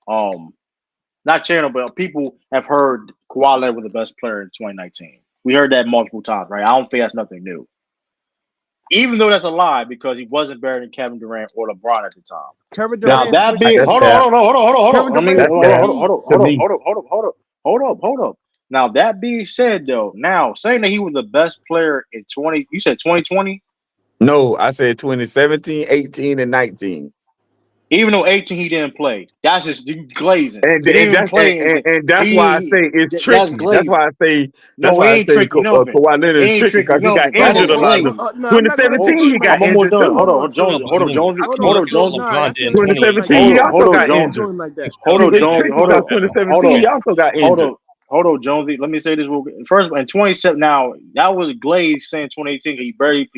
Speaker 4: not channel, but people have heard Kawhi Leonard was the best player in 2019. We heard that multiple times, right? I don't think that's nothing new. Even though that's a lie because he wasn't better than Kevin Durant or LeBron at the time.
Speaker 11: Kevin
Speaker 4: Now
Speaker 11: Durant
Speaker 4: that
Speaker 11: switched
Speaker 4: being
Speaker 11: teams.
Speaker 4: hold on.
Speaker 11: Kevin
Speaker 4: I mean,
Speaker 11: Durant switched teams.
Speaker 4: hold up. Now that being said, though, now saying that he was the best player in 20, you said 2020.
Speaker 9: No, I said 2017, 18, and 19.
Speaker 4: Even though 18 he didn't play, that's just glazing.
Speaker 9: And
Speaker 4: He didn't
Speaker 9: and
Speaker 4: even
Speaker 9: that's
Speaker 4: play anything.
Speaker 9: and that's why I say it's
Speaker 4: That's
Speaker 9: tricky.
Speaker 4: glazing.
Speaker 9: That's
Speaker 4: No, he
Speaker 9: why I
Speaker 4: ain't
Speaker 9: say
Speaker 4: tricky nothing.
Speaker 9: Kawhi Leonard
Speaker 4: He
Speaker 9: is
Speaker 4: ain't
Speaker 9: tricky
Speaker 4: tricky
Speaker 9: because he got
Speaker 4: nothing. That is
Speaker 9: injured a lot. Of
Speaker 4: glaze.
Speaker 11: No, I'm not gonna let you
Speaker 9: 2017,
Speaker 11: do
Speaker 9: he
Speaker 11: him like
Speaker 9: got
Speaker 4: I'm
Speaker 11: that.
Speaker 4: almost
Speaker 9: injured
Speaker 4: done.
Speaker 9: too.
Speaker 11: Hold on, True.
Speaker 6: No, but I mean,
Speaker 11: Hold
Speaker 6: he
Speaker 11: on,
Speaker 6: looked
Speaker 11: True.
Speaker 6: at
Speaker 11: Nah, I
Speaker 6: LeBron
Speaker 11: can't
Speaker 6: in
Speaker 11: let you do him like
Speaker 9: 2017,
Speaker 11: that.
Speaker 9: he
Speaker 6: 2020.
Speaker 9: also
Speaker 4: Hold on,
Speaker 9: got
Speaker 11: I can't
Speaker 4: Jonesy.
Speaker 11: do
Speaker 9: injured.
Speaker 11: him like that.
Speaker 4: Hold
Speaker 9: See,
Speaker 4: on,
Speaker 9: it's
Speaker 4: Jonesy.
Speaker 9: tricky because 2017, he also got
Speaker 4: Hold
Speaker 9: injured.
Speaker 4: on. Hold on, Jonesy. Let me say this real quick. First, in 27, now that was Glaze saying 2018. He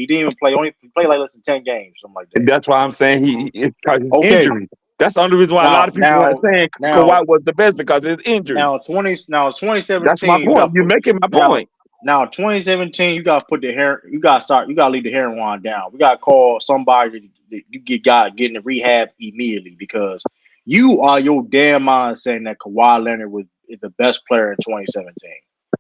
Speaker 4: didn't even play. He played like less than 10 games, something like
Speaker 9: And
Speaker 4: that.
Speaker 9: that's why I'm saying it's because his
Speaker 4: Okay.
Speaker 9: injury. That's the only reason why a lot
Speaker 4: Now,
Speaker 9: of people weren't saying
Speaker 4: now,
Speaker 9: Kawhi was the best because of his injuries.
Speaker 4: now
Speaker 9: That's my
Speaker 4: 2017. You
Speaker 9: point.
Speaker 4: got
Speaker 9: You're
Speaker 4: put
Speaker 9: making my
Speaker 4: now.
Speaker 9: point.
Speaker 4: Now 2017. You got to put the hair. You got to start. You got to leave the heroin wine down. We got to call somebody that you getting the rehab immediately because you are your damn mind saying that Kawhi Leonard is the best player in 2017.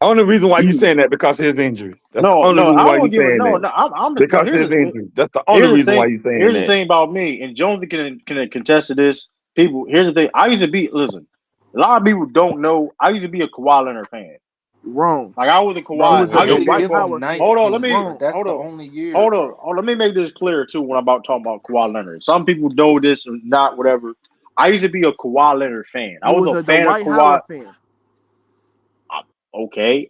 Speaker 9: Only reason why you
Speaker 4: You
Speaker 9: saying that because of his injuries. That's the
Speaker 4: no
Speaker 9: only
Speaker 4: no
Speaker 9: reason
Speaker 4: I
Speaker 9: why you
Speaker 4: don't give it
Speaker 9: saying
Speaker 4: no
Speaker 9: that.
Speaker 4: no I'm just no
Speaker 9: Because of his injuries. That's the only
Speaker 4: here's the
Speaker 9: reason why
Speaker 4: thing
Speaker 9: you saying that.
Speaker 4: about me and Jones can contest to this people. Here's the thing. I used to be listen. A lot of people don't know. I used to be a Kawhi Leonard fan.
Speaker 11: Wrong.
Speaker 4: Like I was a
Speaker 11: You
Speaker 12: No,
Speaker 4: Kawhi.
Speaker 11: was a
Speaker 4: I
Speaker 12: but
Speaker 4: used to
Speaker 12: they
Speaker 4: be a
Speaker 11: Dwight
Speaker 12: give
Speaker 4: Kawhi.
Speaker 12: him
Speaker 11: Howard fan.
Speaker 4: Hold on, let
Speaker 12: 19,
Speaker 4: me
Speaker 12: but
Speaker 11: Wrong.
Speaker 12: that's
Speaker 4: hold
Speaker 12: the
Speaker 4: on,
Speaker 12: only year, bro.
Speaker 4: let me make this clear too when I'm about talking about Kawhi Leonard. Some people know this or not, whatever. I used to be a Kawhi Leonard fan. I
Speaker 11: You
Speaker 4: was
Speaker 11: was
Speaker 4: a
Speaker 11: a
Speaker 4: fan of
Speaker 11: Dwight
Speaker 4: Kawhi.
Speaker 11: Howard fan.
Speaker 4: Okay,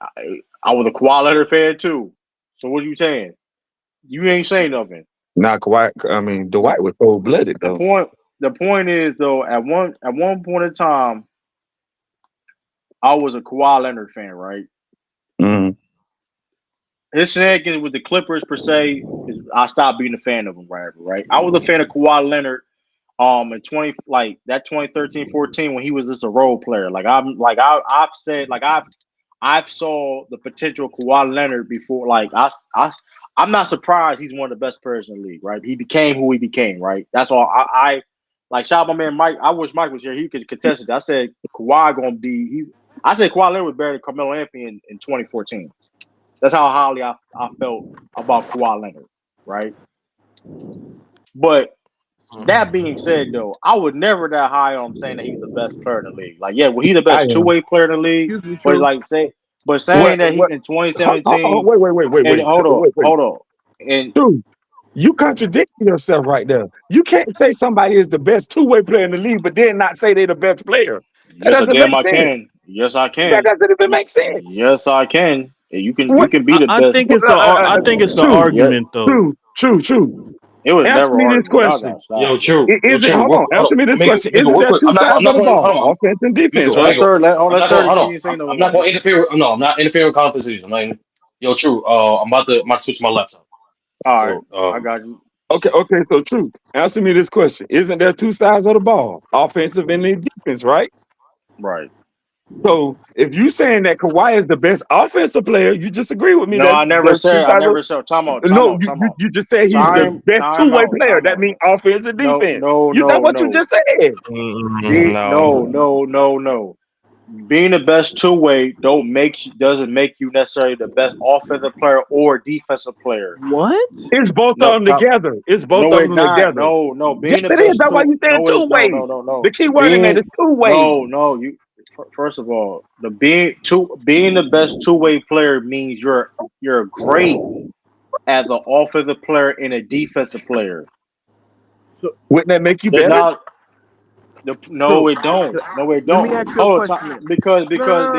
Speaker 4: I was a Kawhi Leonard fan too. So what you saying? You ain't saying nothing.
Speaker 9: Not Kawhi. I mean,
Speaker 4: The
Speaker 9: Dwight was cold blooded
Speaker 4: the
Speaker 9: though.
Speaker 4: point the point is though at one point in time I was a Kawhi Leonard fan, right?
Speaker 9: Mm.
Speaker 4: His shenanigans with the Clippers per se, I stopped being a fan of him, right? I was a fan of Kawhi Leonard in 20 like that 2013-14 when he was just a role player. I've said I've saw the potential of Kawhi Leonard before. I'm not surprised he's one of the best players in the league, right? He became who he became, right? That's all I like shout out my man Mike. I wish Mike was here. He could contest it. I said Kawhi gonna be I said Kawhi Leonard was better than Carmelo Anthony in 2014. That's how highly I felt about Kawhi Leonard, right? But that being said, though, I would never that high on him saying that he's the best player in the league. Like, yeah, well, he the
Speaker 9: I
Speaker 4: best two
Speaker 9: am.
Speaker 4: way player in the league.
Speaker 11: Excuse me,
Speaker 4: But
Speaker 11: True.
Speaker 4: like
Speaker 9: What?
Speaker 4: saying that he
Speaker 9: What?
Speaker 4: in
Speaker 9: Hold on,
Speaker 4: 2017 and
Speaker 9: wait.
Speaker 4: hold on, and
Speaker 9: Dude, you contradicting yourself right there. You can't say somebody is the best two-way player in the league, but then not say they're the best player. That
Speaker 4: yes, I
Speaker 9: doesn't
Speaker 4: damn
Speaker 9: make
Speaker 4: I
Speaker 9: sense.
Speaker 4: can. Yes, I
Speaker 9: That
Speaker 4: can.
Speaker 9: doesn't even make sense.
Speaker 4: Yes, I can. You
Speaker 9: What?
Speaker 4: can be the
Speaker 2: I
Speaker 4: best.
Speaker 2: think it's I think it's an
Speaker 9: True,
Speaker 4: Yeah,
Speaker 2: argument though.
Speaker 9: true.
Speaker 4: it was
Speaker 9: Answer
Speaker 4: never
Speaker 9: me this
Speaker 4: argument. Y'all
Speaker 9: question.
Speaker 4: gotta stop.
Speaker 10: Yo,
Speaker 9: Is it?
Speaker 10: true.
Speaker 9: Hold on.
Speaker 10: Hold
Speaker 9: Answer me
Speaker 10: on.
Speaker 9: this question.
Speaker 10: Miko,
Speaker 9: Isn't
Speaker 10: real
Speaker 9: there
Speaker 10: quick.
Speaker 9: two
Speaker 10: I'm
Speaker 9: sides of
Speaker 10: not
Speaker 9: the
Speaker 10: going.
Speaker 9: ball?
Speaker 10: Hold on,
Speaker 9: Offense and defense,
Speaker 10: Miko.
Speaker 9: right?
Speaker 10: Miko. I'm
Speaker 4: Let's
Speaker 10: not going.
Speaker 4: third.
Speaker 10: Hold
Speaker 4: You
Speaker 10: on.
Speaker 4: ain't saying no
Speaker 10: I'm not
Speaker 4: one.
Speaker 10: going to interfere. No, I'm not interfering with conversation. Yo, true. I'm about to switch my laptop.
Speaker 4: All right,
Speaker 10: So,
Speaker 4: I got you.
Speaker 9: Okay, so true. Answer me this question. Isn't there two sides of the ball? Offensive and then defense, right?
Speaker 4: Right.
Speaker 9: So if you saying that Kawhi is the best offensive player, you disagree with me
Speaker 4: No,
Speaker 9: that
Speaker 4: I never
Speaker 9: there's two
Speaker 4: said. I
Speaker 9: sides of
Speaker 4: never said. Time out. Time
Speaker 9: no,
Speaker 4: out. Time out.
Speaker 9: you just said he's the
Speaker 4: Time.
Speaker 9: best
Speaker 4: Time
Speaker 9: two-way
Speaker 4: out.
Speaker 9: player.
Speaker 4: Time
Speaker 9: That
Speaker 4: out.
Speaker 9: means offense and
Speaker 4: No.
Speaker 9: defense.
Speaker 4: No.
Speaker 9: That's
Speaker 4: No.
Speaker 9: what you
Speaker 4: No.
Speaker 9: just said.
Speaker 4: No.
Speaker 6: No.
Speaker 4: No. No. No. Being the best two way doesn't make you necessarily the best offensive player or defensive player.
Speaker 11: What?
Speaker 9: It's both of
Speaker 4: No.
Speaker 9: them together. It's both
Speaker 4: No.
Speaker 9: of
Speaker 4: It
Speaker 9: them
Speaker 4: not.
Speaker 9: together.
Speaker 4: No. No.
Speaker 9: Yes,
Speaker 4: Being the
Speaker 9: it is.
Speaker 4: best
Speaker 9: That's why you saying
Speaker 4: No. It is. No.
Speaker 9: two-way.
Speaker 4: No. No.
Speaker 9: The
Speaker 4: No.
Speaker 9: key word in that
Speaker 4: Being
Speaker 9: is two-way.
Speaker 4: no. No. You. First of all, being the best two way player means you're great. as an offensive player and a defensive player.
Speaker 11: So
Speaker 9: Wouldn't that make you
Speaker 4: They're
Speaker 9: better?
Speaker 4: not. No,
Speaker 11: true.
Speaker 4: it don't. No, it
Speaker 11: Let me
Speaker 4: don't.
Speaker 11: ask you a
Speaker 4: Hold
Speaker 11: question
Speaker 4: on,
Speaker 11: then.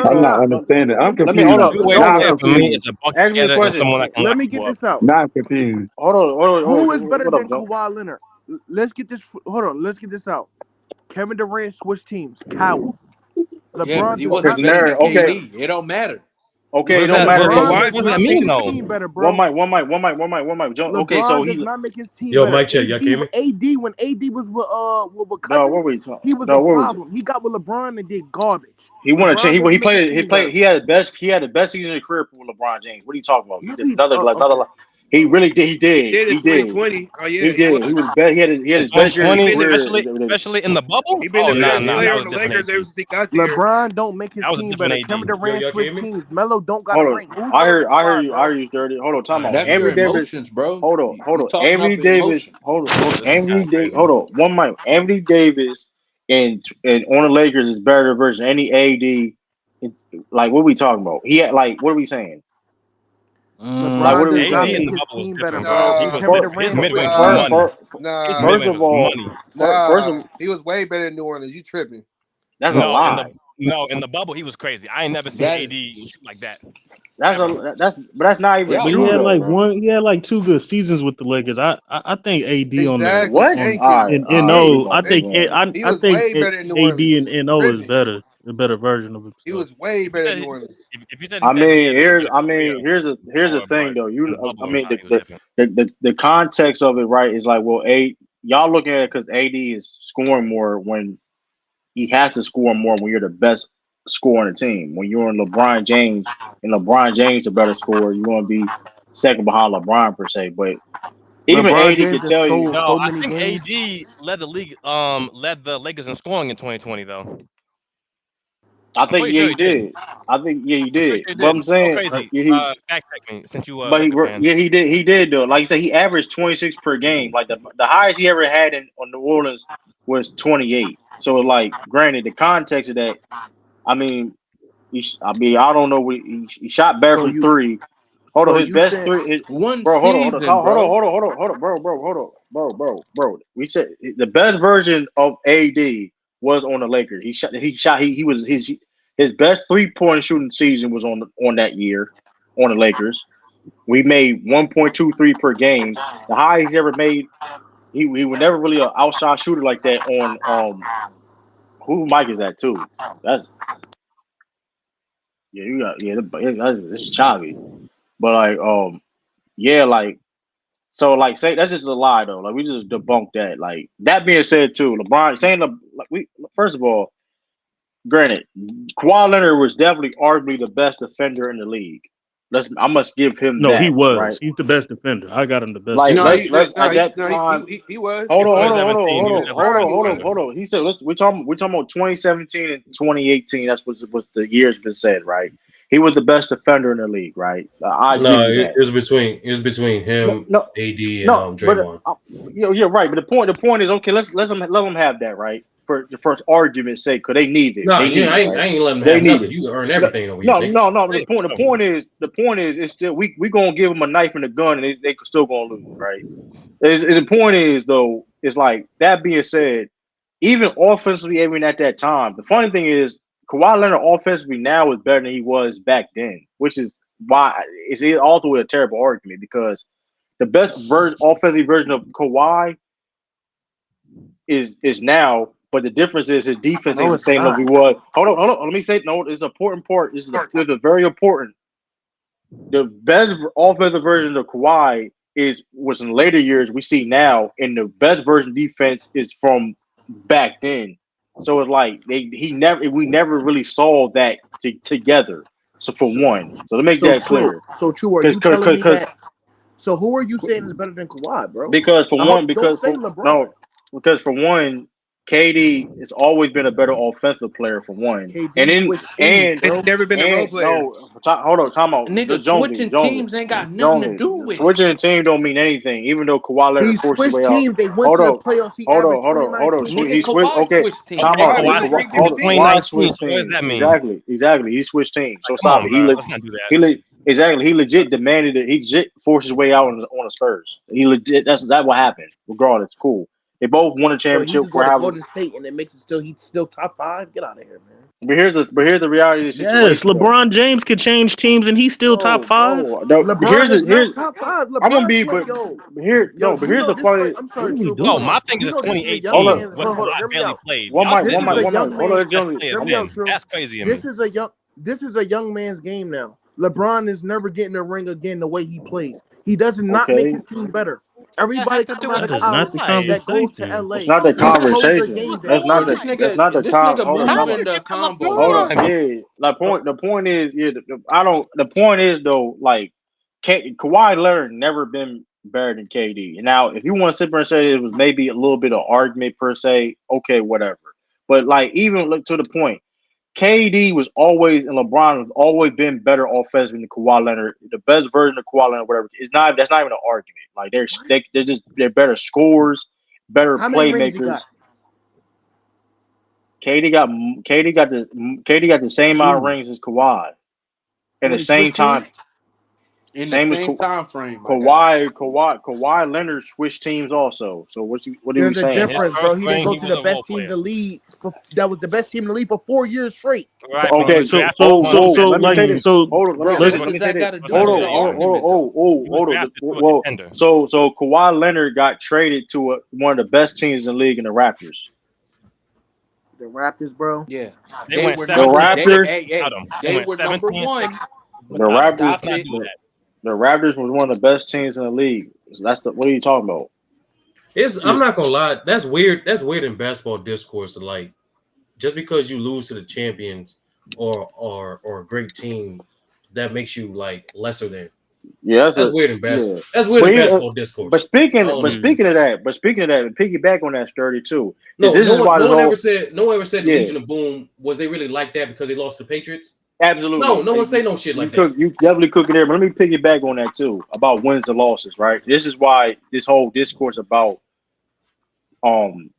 Speaker 9: I'm not
Speaker 11: Stop.
Speaker 9: understanding. I'm
Speaker 4: let me
Speaker 11: Check
Speaker 4: hold
Speaker 11: this
Speaker 9: confused.
Speaker 11: out.
Speaker 4: on.
Speaker 6: Two ways
Speaker 11: Check
Speaker 6: to
Speaker 9: Now
Speaker 11: this
Speaker 9: I'm
Speaker 6: say it
Speaker 11: out.
Speaker 6: for me
Speaker 9: confused.
Speaker 6: is a bucket
Speaker 4: Ask me a
Speaker 6: getter and
Speaker 4: question.
Speaker 6: someone that can
Speaker 11: Let
Speaker 6: lock
Speaker 11: me
Speaker 6: you
Speaker 11: get
Speaker 6: up.
Speaker 11: this out.
Speaker 9: Now I'm confused.
Speaker 4: Hold
Speaker 11: Who is
Speaker 4: on.
Speaker 11: better
Speaker 4: What up,
Speaker 11: than
Speaker 4: Joe?
Speaker 11: Kawhi Leonard? Let's get this. Hold on. Let's get this out. Kevin Durant switched teams. Coward.
Speaker 12: Yeah, but
Speaker 11: LeBron
Speaker 12: he
Speaker 11: does
Speaker 4: Okay,
Speaker 12: wasn't
Speaker 11: not make
Speaker 12: better
Speaker 11: his
Speaker 12: than
Speaker 11: team
Speaker 4: okay,
Speaker 11: better.
Speaker 12: KD. It don't matter.
Speaker 4: okay.
Speaker 6: What
Speaker 4: It
Speaker 6: does
Speaker 4: don't
Speaker 6: that
Speaker 4: matter.
Speaker 6: what,
Speaker 4: Okay,
Speaker 11: LeBron
Speaker 6: what,
Speaker 11: does
Speaker 6: what does
Speaker 11: not
Speaker 6: that
Speaker 11: make
Speaker 6: mean
Speaker 11: his
Speaker 6: though?
Speaker 11: team better, bro.
Speaker 4: One mic. Okay, so
Speaker 11: LeBron does
Speaker 4: he
Speaker 11: not make his team
Speaker 13: Yo,
Speaker 11: better.
Speaker 13: mic check. Y'all can hear me?
Speaker 11: AD when AD was with
Speaker 4: no. What
Speaker 11: Cousins,
Speaker 4: were you talking?
Speaker 11: he was a
Speaker 4: No, what was
Speaker 11: problem. He got with LeBron and did garbage.
Speaker 4: he? Want to change?
Speaker 11: LeBron
Speaker 4: He
Speaker 11: doesn't make his
Speaker 4: played. He
Speaker 11: team better.
Speaker 4: played. He had the best. He had the best season of his career for LeBron James. What are you talking about? He
Speaker 11: No,
Speaker 4: did
Speaker 11: he.
Speaker 4: another.
Speaker 11: Okay.
Speaker 4: He really did. He
Speaker 13: He
Speaker 4: did.
Speaker 13: did in
Speaker 4: He did.
Speaker 13: 2020. Oh
Speaker 4: He
Speaker 13: yeah, he
Speaker 4: did. He
Speaker 13: was.
Speaker 4: was best. He had
Speaker 6: In
Speaker 4: his best year of
Speaker 13: He
Speaker 4: his
Speaker 6: 2020,
Speaker 13: been the
Speaker 4: career.
Speaker 6: especially in the bubble?
Speaker 13: he been
Speaker 6: Oh
Speaker 13: the
Speaker 6: nah,
Speaker 13: best
Speaker 6: nah,
Speaker 13: player
Speaker 6: that
Speaker 13: on
Speaker 6: was
Speaker 13: the
Speaker 6: different
Speaker 13: Lakers ever
Speaker 6: AD.
Speaker 13: since he got there.
Speaker 11: LeBron don't make his
Speaker 6: That was a
Speaker 11: team
Speaker 6: different
Speaker 11: better.
Speaker 6: AD.
Speaker 11: Kevin
Speaker 13: Yo,
Speaker 11: Durant
Speaker 13: y'all can hear
Speaker 11: switched
Speaker 13: me?
Speaker 11: teams. Melo don't got a
Speaker 4: Hold on.
Speaker 11: ring. Who's better than
Speaker 4: I hear
Speaker 11: Kawhi,
Speaker 4: you. I
Speaker 11: bro?
Speaker 4: hear you, Sturdy. Hold on. Time
Speaker 13: All
Speaker 4: out.
Speaker 13: right,
Speaker 12: That's your
Speaker 4: Anthony
Speaker 13: bet.
Speaker 4: Davis.
Speaker 12: emotions, bro.
Speaker 4: Hold on. Hold
Speaker 12: You
Speaker 4: on.
Speaker 12: talking off
Speaker 4: Anthony
Speaker 12: your
Speaker 4: Davis.
Speaker 12: emotions.
Speaker 4: Hold on.
Speaker 6: This is kind
Speaker 4: Anthony
Speaker 6: of
Speaker 4: Davis.
Speaker 6: crazy.
Speaker 4: Hold on. One mic. Anthony Davis and on the Lakers is better version any AD. Like what we talking about? He had like what are we saying? Like what
Speaker 11: LeBron
Speaker 4: are we
Speaker 11: does
Speaker 6: AD
Speaker 11: not
Speaker 4: saying?
Speaker 6: in
Speaker 11: make
Speaker 6: the
Speaker 11: his
Speaker 6: bubble was
Speaker 11: team better,
Speaker 6: different,
Speaker 11: bro.
Speaker 6: bro. He
Speaker 11: And
Speaker 13: Nah,
Speaker 6: was
Speaker 11: Kevin
Speaker 4: First,
Speaker 11: Durant
Speaker 6: his
Speaker 11: is
Speaker 6: mid
Speaker 11: way
Speaker 6: range
Speaker 11: better
Speaker 6: was
Speaker 11: than him.
Speaker 6: money. His mid
Speaker 4: first
Speaker 6: range
Speaker 4: of
Speaker 6: was
Speaker 4: all,
Speaker 6: money.
Speaker 4: first of
Speaker 13: he was way better in New Orleans. You tripping?
Speaker 4: that's a
Speaker 6: No,
Speaker 4: lie.
Speaker 6: in the bubble he was crazy. I ain't never seen
Speaker 12: That
Speaker 6: AD
Speaker 12: is
Speaker 6: shoot like that
Speaker 4: That's
Speaker 6: ever.
Speaker 4: a but that's not even
Speaker 12: y'all
Speaker 14: But he
Speaker 4: true
Speaker 14: had
Speaker 12: lying,
Speaker 14: like
Speaker 4: though.
Speaker 12: bro.
Speaker 14: one. He had like two good seasons with the Lakers. I think AD on the
Speaker 13: Exactly.
Speaker 4: What?
Speaker 14: on
Speaker 13: Thank you.
Speaker 14: in
Speaker 4: We
Speaker 14: O.
Speaker 13: Thank you.
Speaker 14: I
Speaker 4: gonna
Speaker 13: Thank
Speaker 14: think
Speaker 13: you.
Speaker 4: man.
Speaker 13: He
Speaker 14: I
Speaker 13: was
Speaker 14: think
Speaker 13: way better in New
Speaker 14: AD
Speaker 13: Orleans.
Speaker 14: and NO is
Speaker 13: Tripping.
Speaker 14: better, a better version of
Speaker 13: He
Speaker 14: himself.
Speaker 13: was way
Speaker 6: If you
Speaker 13: better in
Speaker 6: said
Speaker 13: New Orleans.
Speaker 6: if you said
Speaker 4: I
Speaker 6: that he
Speaker 4: mean,
Speaker 6: had a better career
Speaker 4: here's the
Speaker 6: before,
Speaker 4: thing
Speaker 6: but
Speaker 4: though.
Speaker 6: in the
Speaker 4: I
Speaker 6: bubble,
Speaker 4: mean,
Speaker 6: nah, he was different.
Speaker 4: the context of it, right, is like, well, y'all looking at it because AD is scoring more when he has to score more when you're the best scorer on the team. When you're in LeBron James and LeBron James a better scorer, you're going to be second behind LeBron per se. But even
Speaker 11: LeBron
Speaker 4: AD
Speaker 11: James
Speaker 4: could
Speaker 11: has
Speaker 4: tell you.
Speaker 11: sold
Speaker 6: No,
Speaker 11: so
Speaker 6: I
Speaker 11: many
Speaker 6: think
Speaker 11: games.
Speaker 6: AD led the league, led the Lakers in scoring in 2020 though.
Speaker 4: I
Speaker 6: I'm
Speaker 4: think
Speaker 6: pretty sure he
Speaker 4: he
Speaker 6: did.
Speaker 4: did. I think he
Speaker 6: I'm pretty
Speaker 4: did.
Speaker 6: sure he
Speaker 4: But
Speaker 6: did.
Speaker 4: I'm
Speaker 6: Go
Speaker 4: saying,
Speaker 6: crazy. Fact check me since you a
Speaker 4: but
Speaker 6: Laker fan.
Speaker 4: he did. He did though. Like you said, he averaged 26 per game. Like the highest he ever had on New Orleans was 28. So like, granted, the context of that, I mean, I don't know. He shot better
Speaker 11: So
Speaker 4: from
Speaker 11: you,
Speaker 4: three. Hold on,
Speaker 11: so
Speaker 4: his
Speaker 11: you
Speaker 4: best
Speaker 11: said,
Speaker 4: three.
Speaker 12: One
Speaker 4: Bro,
Speaker 12: season, bro.
Speaker 4: hold on, bro. We said the best version of AD was on the Lakers. He was his best 3-point shooting season was on that year on the Lakers. We made 1.23 per game. The highest he ever made. He was never really an outside shooter like that on who Mike is that too. That's yeah, you got it's choppy. But like yeah, like so like say that's just a lie though. Like we just debunked that. Like that being said too, LeBron saying like we first of all, granted, Kawhi Leonard was definitely arguably the best defender in the league. I must give him
Speaker 14: No, he
Speaker 4: that, right?
Speaker 14: was. He's the best defender. I got him the best
Speaker 4: Like
Speaker 13: No,
Speaker 14: defender.
Speaker 4: let's
Speaker 13: no,
Speaker 4: at that time.
Speaker 13: he was.
Speaker 4: Hold
Speaker 13: He
Speaker 4: on,
Speaker 13: was.
Speaker 6: 2017, he was
Speaker 13: Against
Speaker 6: definitely the
Speaker 13: Bron,
Speaker 6: best
Speaker 13: he was.
Speaker 6: defender.
Speaker 4: He said we're talking about 2017 and 2018. That's what the years been said, right? He was the best defender in the league, right? I give
Speaker 13: No,
Speaker 4: you that.
Speaker 13: it was between
Speaker 4: No,
Speaker 13: him,
Speaker 4: no,
Speaker 13: AD, and
Speaker 4: no, but
Speaker 13: Draymond.
Speaker 4: you're right. But the point is, okay, let them have that, right? For the first argument's sake, because they need it.
Speaker 13: No,
Speaker 4: They
Speaker 13: yeah,
Speaker 4: need it,
Speaker 13: I
Speaker 4: right?
Speaker 13: ain't letting him
Speaker 4: They
Speaker 13: have
Speaker 4: need
Speaker 13: nothing.
Speaker 4: it.
Speaker 13: You earn
Speaker 4: No,
Speaker 13: everything over here,
Speaker 4: no,
Speaker 13: nigga.
Speaker 4: no, no.
Speaker 6: Hey,
Speaker 4: The point is, it's still we gonna give them a knife and a gun, and they still gonna lose, right? The point is though, is like that being said, even offensively, even at that time, the funny thing is, Kawhi Leonard offensively now is better than he was back then, which is why it's also a terrible argument because the best offensive version of Kawhi is now, but the difference is his defense ain't
Speaker 11: no,
Speaker 4: the
Speaker 11: it's
Speaker 4: same level he
Speaker 11: not.
Speaker 4: was. Hold on. Let me say no. It's an important part. This is very important. The best offensive version of Kawhi was in later years. We see now, and the best version defense is from back then. So it's like we never really saw that together. So for
Speaker 11: So,
Speaker 4: one, so to make
Speaker 11: so
Speaker 4: that
Speaker 11: true.
Speaker 4: clear,
Speaker 11: So true. Are you telling me
Speaker 4: because
Speaker 11: that? So who are you saying is better than Kawhi, bro?
Speaker 4: Because for
Speaker 11: I
Speaker 4: one,
Speaker 11: hope don't say LeBron.
Speaker 4: because for one, KD has always been a better offensive player for one, and
Speaker 11: KD
Speaker 4: then
Speaker 11: switched teams,
Speaker 13: And
Speaker 11: bro.
Speaker 13: never been a role player.
Speaker 4: no, hold on, time out,
Speaker 12: Nigga, switching
Speaker 4: Jonesy,
Speaker 12: teams ain't got nothing to do with it.
Speaker 4: switching the team don't mean anything. Even though Kawhi Leonard
Speaker 11: He
Speaker 4: forced his
Speaker 11: switched
Speaker 4: way out.
Speaker 11: teams. They went
Speaker 4: Hold
Speaker 11: to the
Speaker 4: on,
Speaker 11: playoffs. He averaged 29
Speaker 12: Nigga,
Speaker 4: He
Speaker 11: points.
Speaker 4: switched.
Speaker 12: Kawhi
Speaker 4: Okay,
Speaker 12: switched
Speaker 4: time
Speaker 6: Okay,
Speaker 12: teams.
Speaker 4: out.
Speaker 13: Kawhi
Speaker 6: Kawhi
Speaker 13: switched three
Speaker 6: switched teams
Speaker 13: different
Speaker 6: in
Speaker 13: teams.
Speaker 4: Kawhi
Speaker 6: 2019.
Speaker 4: switched
Speaker 6: So what does
Speaker 4: teams.
Speaker 6: that mean?
Speaker 4: Exactly. He switched teams. So
Speaker 6: Like, come
Speaker 4: stop
Speaker 6: on,
Speaker 4: it.
Speaker 6: bro. Let's not do that.
Speaker 4: He lit. Exactly. He legit demanded it. He legit forced his way out on the Spurs. He legit. That's what happened. Regardless, cool. They both won a
Speaker 11: So he
Speaker 4: championship
Speaker 11: could
Speaker 4: for
Speaker 11: go to
Speaker 4: however.
Speaker 11: Golden State and it makes it still he's still top 5. Get out of here, man.
Speaker 4: But here's the reality of the
Speaker 14: Yes,
Speaker 4: situation though.
Speaker 14: LeBron James could change teams, and he's still top
Speaker 4: No,
Speaker 14: 5.
Speaker 4: bro. No,
Speaker 11: LeBron is not
Speaker 4: here's.
Speaker 11: top 5.
Speaker 4: I'm gonna
Speaker 11: LeBron
Speaker 4: be,
Speaker 11: sweat,
Speaker 4: but here
Speaker 11: yo.
Speaker 4: no.
Speaker 11: Do
Speaker 4: But
Speaker 11: you
Speaker 4: here's
Speaker 11: know
Speaker 4: the
Speaker 11: this is
Speaker 4: funny.
Speaker 11: like? I'm
Speaker 14: What
Speaker 11: sorry,
Speaker 14: are we
Speaker 11: True.
Speaker 6: No,
Speaker 11: Hold
Speaker 14: doing?
Speaker 6: my
Speaker 11: on.
Speaker 6: thing
Speaker 11: You
Speaker 6: is
Speaker 11: know this is a young
Speaker 4: Hold
Speaker 6: 2018
Speaker 4: up.
Speaker 11: man.
Speaker 6: when
Speaker 11: Hold on.
Speaker 6: Kawhi
Speaker 11: Hear me
Speaker 6: barely
Speaker 11: out.
Speaker 6: played.
Speaker 4: One
Speaker 6: Y'all
Speaker 4: mic.
Speaker 6: still
Speaker 11: This
Speaker 4: One
Speaker 11: is
Speaker 4: mic.
Speaker 11: a
Speaker 6: lose
Speaker 4: One mic.
Speaker 11: young
Speaker 4: Hold
Speaker 11: man.
Speaker 4: on,
Speaker 6: games.
Speaker 4: Jones.
Speaker 6: That's crazy
Speaker 11: Hear
Speaker 6: to
Speaker 4: I'm
Speaker 11: me
Speaker 6: me.
Speaker 11: out,
Speaker 4: gonna.
Speaker 11: True.
Speaker 6: That's crazy to me.
Speaker 11: This is a young man's game now. LeBron is never getting a ring again the way he plays. He does not make
Speaker 4: Okay.
Speaker 11: his team better.
Speaker 6: What that
Speaker 11: Everybody
Speaker 6: have to
Speaker 11: coming
Speaker 6: do
Speaker 11: out
Speaker 6: with
Speaker 14: That
Speaker 11: of
Speaker 14: is not
Speaker 11: college
Speaker 14: the
Speaker 6: Kawhi?
Speaker 11: that goes to
Speaker 14: conversation.
Speaker 4: It's
Speaker 11: LA,
Speaker 4: not the
Speaker 11: they close their
Speaker 4: conversation.
Speaker 11: games
Speaker 4: That's
Speaker 11: down.
Speaker 4: not
Speaker 13: Bro,
Speaker 4: the.
Speaker 13: this
Speaker 4: That's
Speaker 13: nigga,
Speaker 4: not the
Speaker 13: this
Speaker 4: con.
Speaker 13: nigga
Speaker 4: Hold on.
Speaker 6: How
Speaker 4: Time
Speaker 6: we
Speaker 13: moving
Speaker 4: out.
Speaker 13: the
Speaker 6: get to
Speaker 13: combo,
Speaker 4: Hold
Speaker 13: bro.
Speaker 4: on.
Speaker 6: LeBron?
Speaker 4: Yeah. The point is. Yeah. I don't. The point is though. Like, Kawhi Leonard never been better than KD. Now, if you want to sit there and say it was maybe a little bit of argument per se, okay, whatever. But like, even look to the point. KD was always and LeBron has always been better offensively than Kawhi Leonard. The best version of Kawhi Leonard, whatever. It's not. That's not even an argument. Like they're better scorers, better
Speaker 11: How many rings he
Speaker 4: playmakers.
Speaker 11: got?
Speaker 4: KD got the same amount of
Speaker 14: 2.
Speaker 4: rings as Kawhi. At the
Speaker 11: And he
Speaker 4: same
Speaker 11: switched
Speaker 4: time,
Speaker 11: teams.
Speaker 13: In the
Speaker 4: same as
Speaker 13: same time frame, my guy.
Speaker 4: Kawhi Leonard switched teams also. So what are we
Speaker 11: There's a
Speaker 6: And
Speaker 4: saying?
Speaker 6: his
Speaker 11: difference, bro.
Speaker 6: first
Speaker 11: He didn't
Speaker 6: ring,
Speaker 11: go
Speaker 6: he
Speaker 11: to
Speaker 6: was
Speaker 11: the
Speaker 6: a role
Speaker 11: best team in
Speaker 6: player.
Speaker 11: the league. That was the best team in the league for 4 years straight.
Speaker 6: Right, but he
Speaker 4: Okay.
Speaker 6: was
Speaker 14: So
Speaker 6: drafted
Speaker 14: so
Speaker 6: one of
Speaker 14: so
Speaker 6: the
Speaker 14: so
Speaker 6: best
Speaker 4: Let me
Speaker 14: like
Speaker 4: say
Speaker 6: teams.
Speaker 4: this.
Speaker 14: so
Speaker 4: Hold on. Let me
Speaker 13: Bro,
Speaker 4: say.
Speaker 13: what
Speaker 4: Let
Speaker 14: let's
Speaker 13: does
Speaker 4: me say
Speaker 13: that
Speaker 4: this.
Speaker 13: got to do
Speaker 6: Let's
Speaker 13: with
Speaker 6: say
Speaker 13: your
Speaker 6: that.
Speaker 13: argument, though?
Speaker 6: He was
Speaker 4: Hold on.
Speaker 6: drafted to a
Speaker 4: Well,
Speaker 6: contender.
Speaker 4: so Kawhi Leonard got traded to one of the best teams in the league in the Raptors.
Speaker 11: The Raptors, bro.
Speaker 13: Yeah,
Speaker 6: They
Speaker 13: they
Speaker 6: went
Speaker 13: were
Speaker 4: The
Speaker 13: number.
Speaker 6: 17
Speaker 13: They,
Speaker 6: 6
Speaker 4: Raptors,
Speaker 13: hey, hey,
Speaker 6: without him. They
Speaker 13: they
Speaker 6: went
Speaker 13: were number
Speaker 6: 17 6
Speaker 13: one.
Speaker 4: the
Speaker 6: without him.
Speaker 4: Raptors,
Speaker 6: Let's
Speaker 13: Stop
Speaker 6: not
Speaker 13: it.
Speaker 6: do that.
Speaker 4: the Raptors was one of the best teams in the league. So that's the. What are you talking about?
Speaker 14: yeah.
Speaker 15: I'm not gonna lie. That's weird. That's weird in basketball discourse. Like just because you lose to the champions or a great team, that makes you like lesser than.
Speaker 4: Yeah,
Speaker 15: That's weird in
Speaker 4: yeah.
Speaker 15: basketball. That's weird
Speaker 4: But
Speaker 15: in
Speaker 4: he,
Speaker 15: basketball
Speaker 4: but
Speaker 15: discourse. I
Speaker 4: speaking,
Speaker 15: don't
Speaker 4: but
Speaker 15: know.
Speaker 14: Mm.
Speaker 4: speaking of that, and piggyback on that sturdy too.
Speaker 15: No,
Speaker 4: This
Speaker 15: no
Speaker 4: is
Speaker 15: one,
Speaker 4: why
Speaker 15: no
Speaker 4: this
Speaker 15: one ever
Speaker 4: whole
Speaker 15: said. No one ever said the
Speaker 4: yeah,
Speaker 15: Legion of Boom was they really like that because they lost the Patriots. No,
Speaker 4: absolutely.
Speaker 15: no one say no shit like that.
Speaker 4: You definitely cook it there. But let me piggyback on that too about wins and losses. Right. This is why this whole discourse about um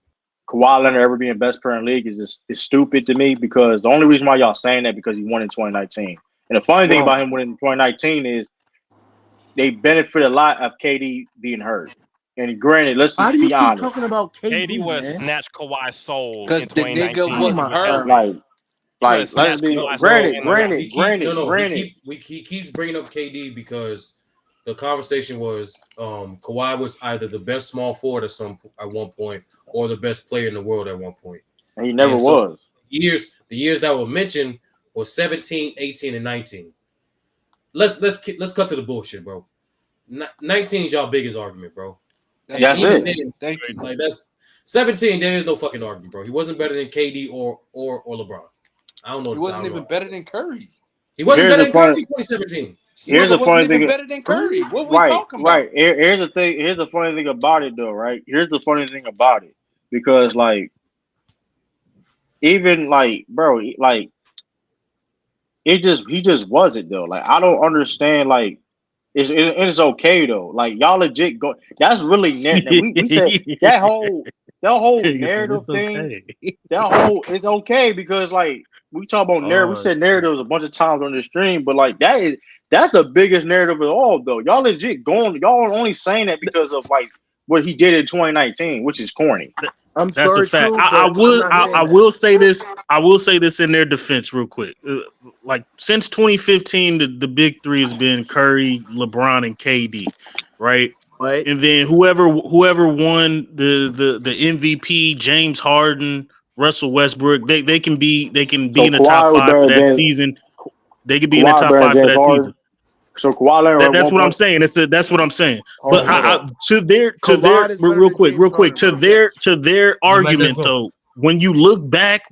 Speaker 4: Kawhi Leonard ever being best player in the league is stupid to me because the only reason why y'all saying that because he won in 2019. And the funny thing
Speaker 11: Wrong.
Speaker 4: about him winning in 2019 is they benefit a lot of KD being hurt. And granted, let's
Speaker 11: Why do
Speaker 4: just
Speaker 11: you
Speaker 4: be
Speaker 11: keep
Speaker 4: honest.
Speaker 11: talking about
Speaker 6: KD
Speaker 11: KD,
Speaker 6: would have
Speaker 11: man?
Speaker 6: snatched Kawhi's soul
Speaker 13: Because
Speaker 6: in
Speaker 13: the nigga
Speaker 6: 2019
Speaker 11: Oh
Speaker 6: if
Speaker 13: was
Speaker 6: he
Speaker 11: my
Speaker 6: was
Speaker 13: hurt.
Speaker 6: healthy.
Speaker 11: god.
Speaker 6: He would have
Speaker 4: Let's
Speaker 6: snatched
Speaker 4: be
Speaker 6: Kawhi's soul
Speaker 15: No,
Speaker 6: in the
Speaker 15: no,
Speaker 4: granted,
Speaker 15: he
Speaker 6: Raptors.
Speaker 15: keep no,
Speaker 4: granted,
Speaker 15: no. He
Speaker 4: granted.
Speaker 15: keep he keeps bringing up KD because the conversation was Kawhi was either the best small forward at one point or the best player in the world at one point.
Speaker 4: And he never
Speaker 15: And so
Speaker 4: was.
Speaker 15: the years that were mentioned was 17, 18, and 19. Let's cut to the bullshit, bro. 19 is y'all biggest argument, bro.
Speaker 13: That's
Speaker 15: And
Speaker 4: That's
Speaker 15: even
Speaker 4: it.
Speaker 13: bullshit.
Speaker 15: then,
Speaker 13: Thank you.
Speaker 15: like that's 17. There is no fucking argument, bro. He wasn't better than KD or LeBron. I don't know.
Speaker 13: He
Speaker 15: I
Speaker 13: wasn't
Speaker 15: don't know.
Speaker 13: even better than Curry.
Speaker 15: He
Speaker 4: But
Speaker 15: wasn't better than Curry in 2017.
Speaker 4: here's the
Speaker 13: Wasn't
Speaker 4: funny
Speaker 13: even
Speaker 4: thing.
Speaker 13: better than Curry. What we
Speaker 4: Right,
Speaker 13: talking
Speaker 4: right.
Speaker 13: about?
Speaker 4: Here's the thing. Here's the funny thing about it, though. Right. Here's the funny thing about it because, like, even like, bro, like, he just wasn't though. Like, I don't understand. Like, it's okay though. Like, y'all legit go. That's really net. We said that whole
Speaker 14: He said
Speaker 4: narrative
Speaker 14: it's
Speaker 4: thing.
Speaker 14: okay.
Speaker 4: That whole is okay because like we talk about narrative. We
Speaker 14: Oh
Speaker 4: said
Speaker 14: shit.
Speaker 4: narratives a bunch of times on the stream, but like that's the biggest narrative of all though. Y'all legit going. Y'all are only saying that because of like what he did in 2019, which is corny.
Speaker 11: I'm
Speaker 14: That's a
Speaker 11: sorry,
Speaker 14: fact.
Speaker 11: True, but I'm not
Speaker 14: I
Speaker 11: saying that.
Speaker 14: will say this. I will say this in their defense, real quick. Like since 2015, the big three has been Curry, LeBron, and KD, right?
Speaker 11: Right?
Speaker 14: And then whoever won the MVP, James Harden, Russell Westbrook, they can be
Speaker 4: So
Speaker 14: in the top
Speaker 4: Kawhi was
Speaker 14: 5 for
Speaker 4: better
Speaker 14: that
Speaker 4: than
Speaker 14: season. They could be in the
Speaker 4: Kawhi
Speaker 14: top
Speaker 4: better than
Speaker 14: 5 for
Speaker 4: James
Speaker 14: that season.
Speaker 4: Harden. So Kawhi Leonard at
Speaker 14: That's
Speaker 4: one
Speaker 14: what I'm
Speaker 4: point.
Speaker 14: saying. That's what I'm saying.
Speaker 4: Hold
Speaker 14: But
Speaker 4: on, hold up.
Speaker 14: to their
Speaker 11: Kawhi is better
Speaker 14: real
Speaker 11: than
Speaker 14: quick,
Speaker 11: James Harden, bro. Yes.
Speaker 14: to their
Speaker 15: Let me let that
Speaker 14: argument
Speaker 15: go.
Speaker 14: though, when you look back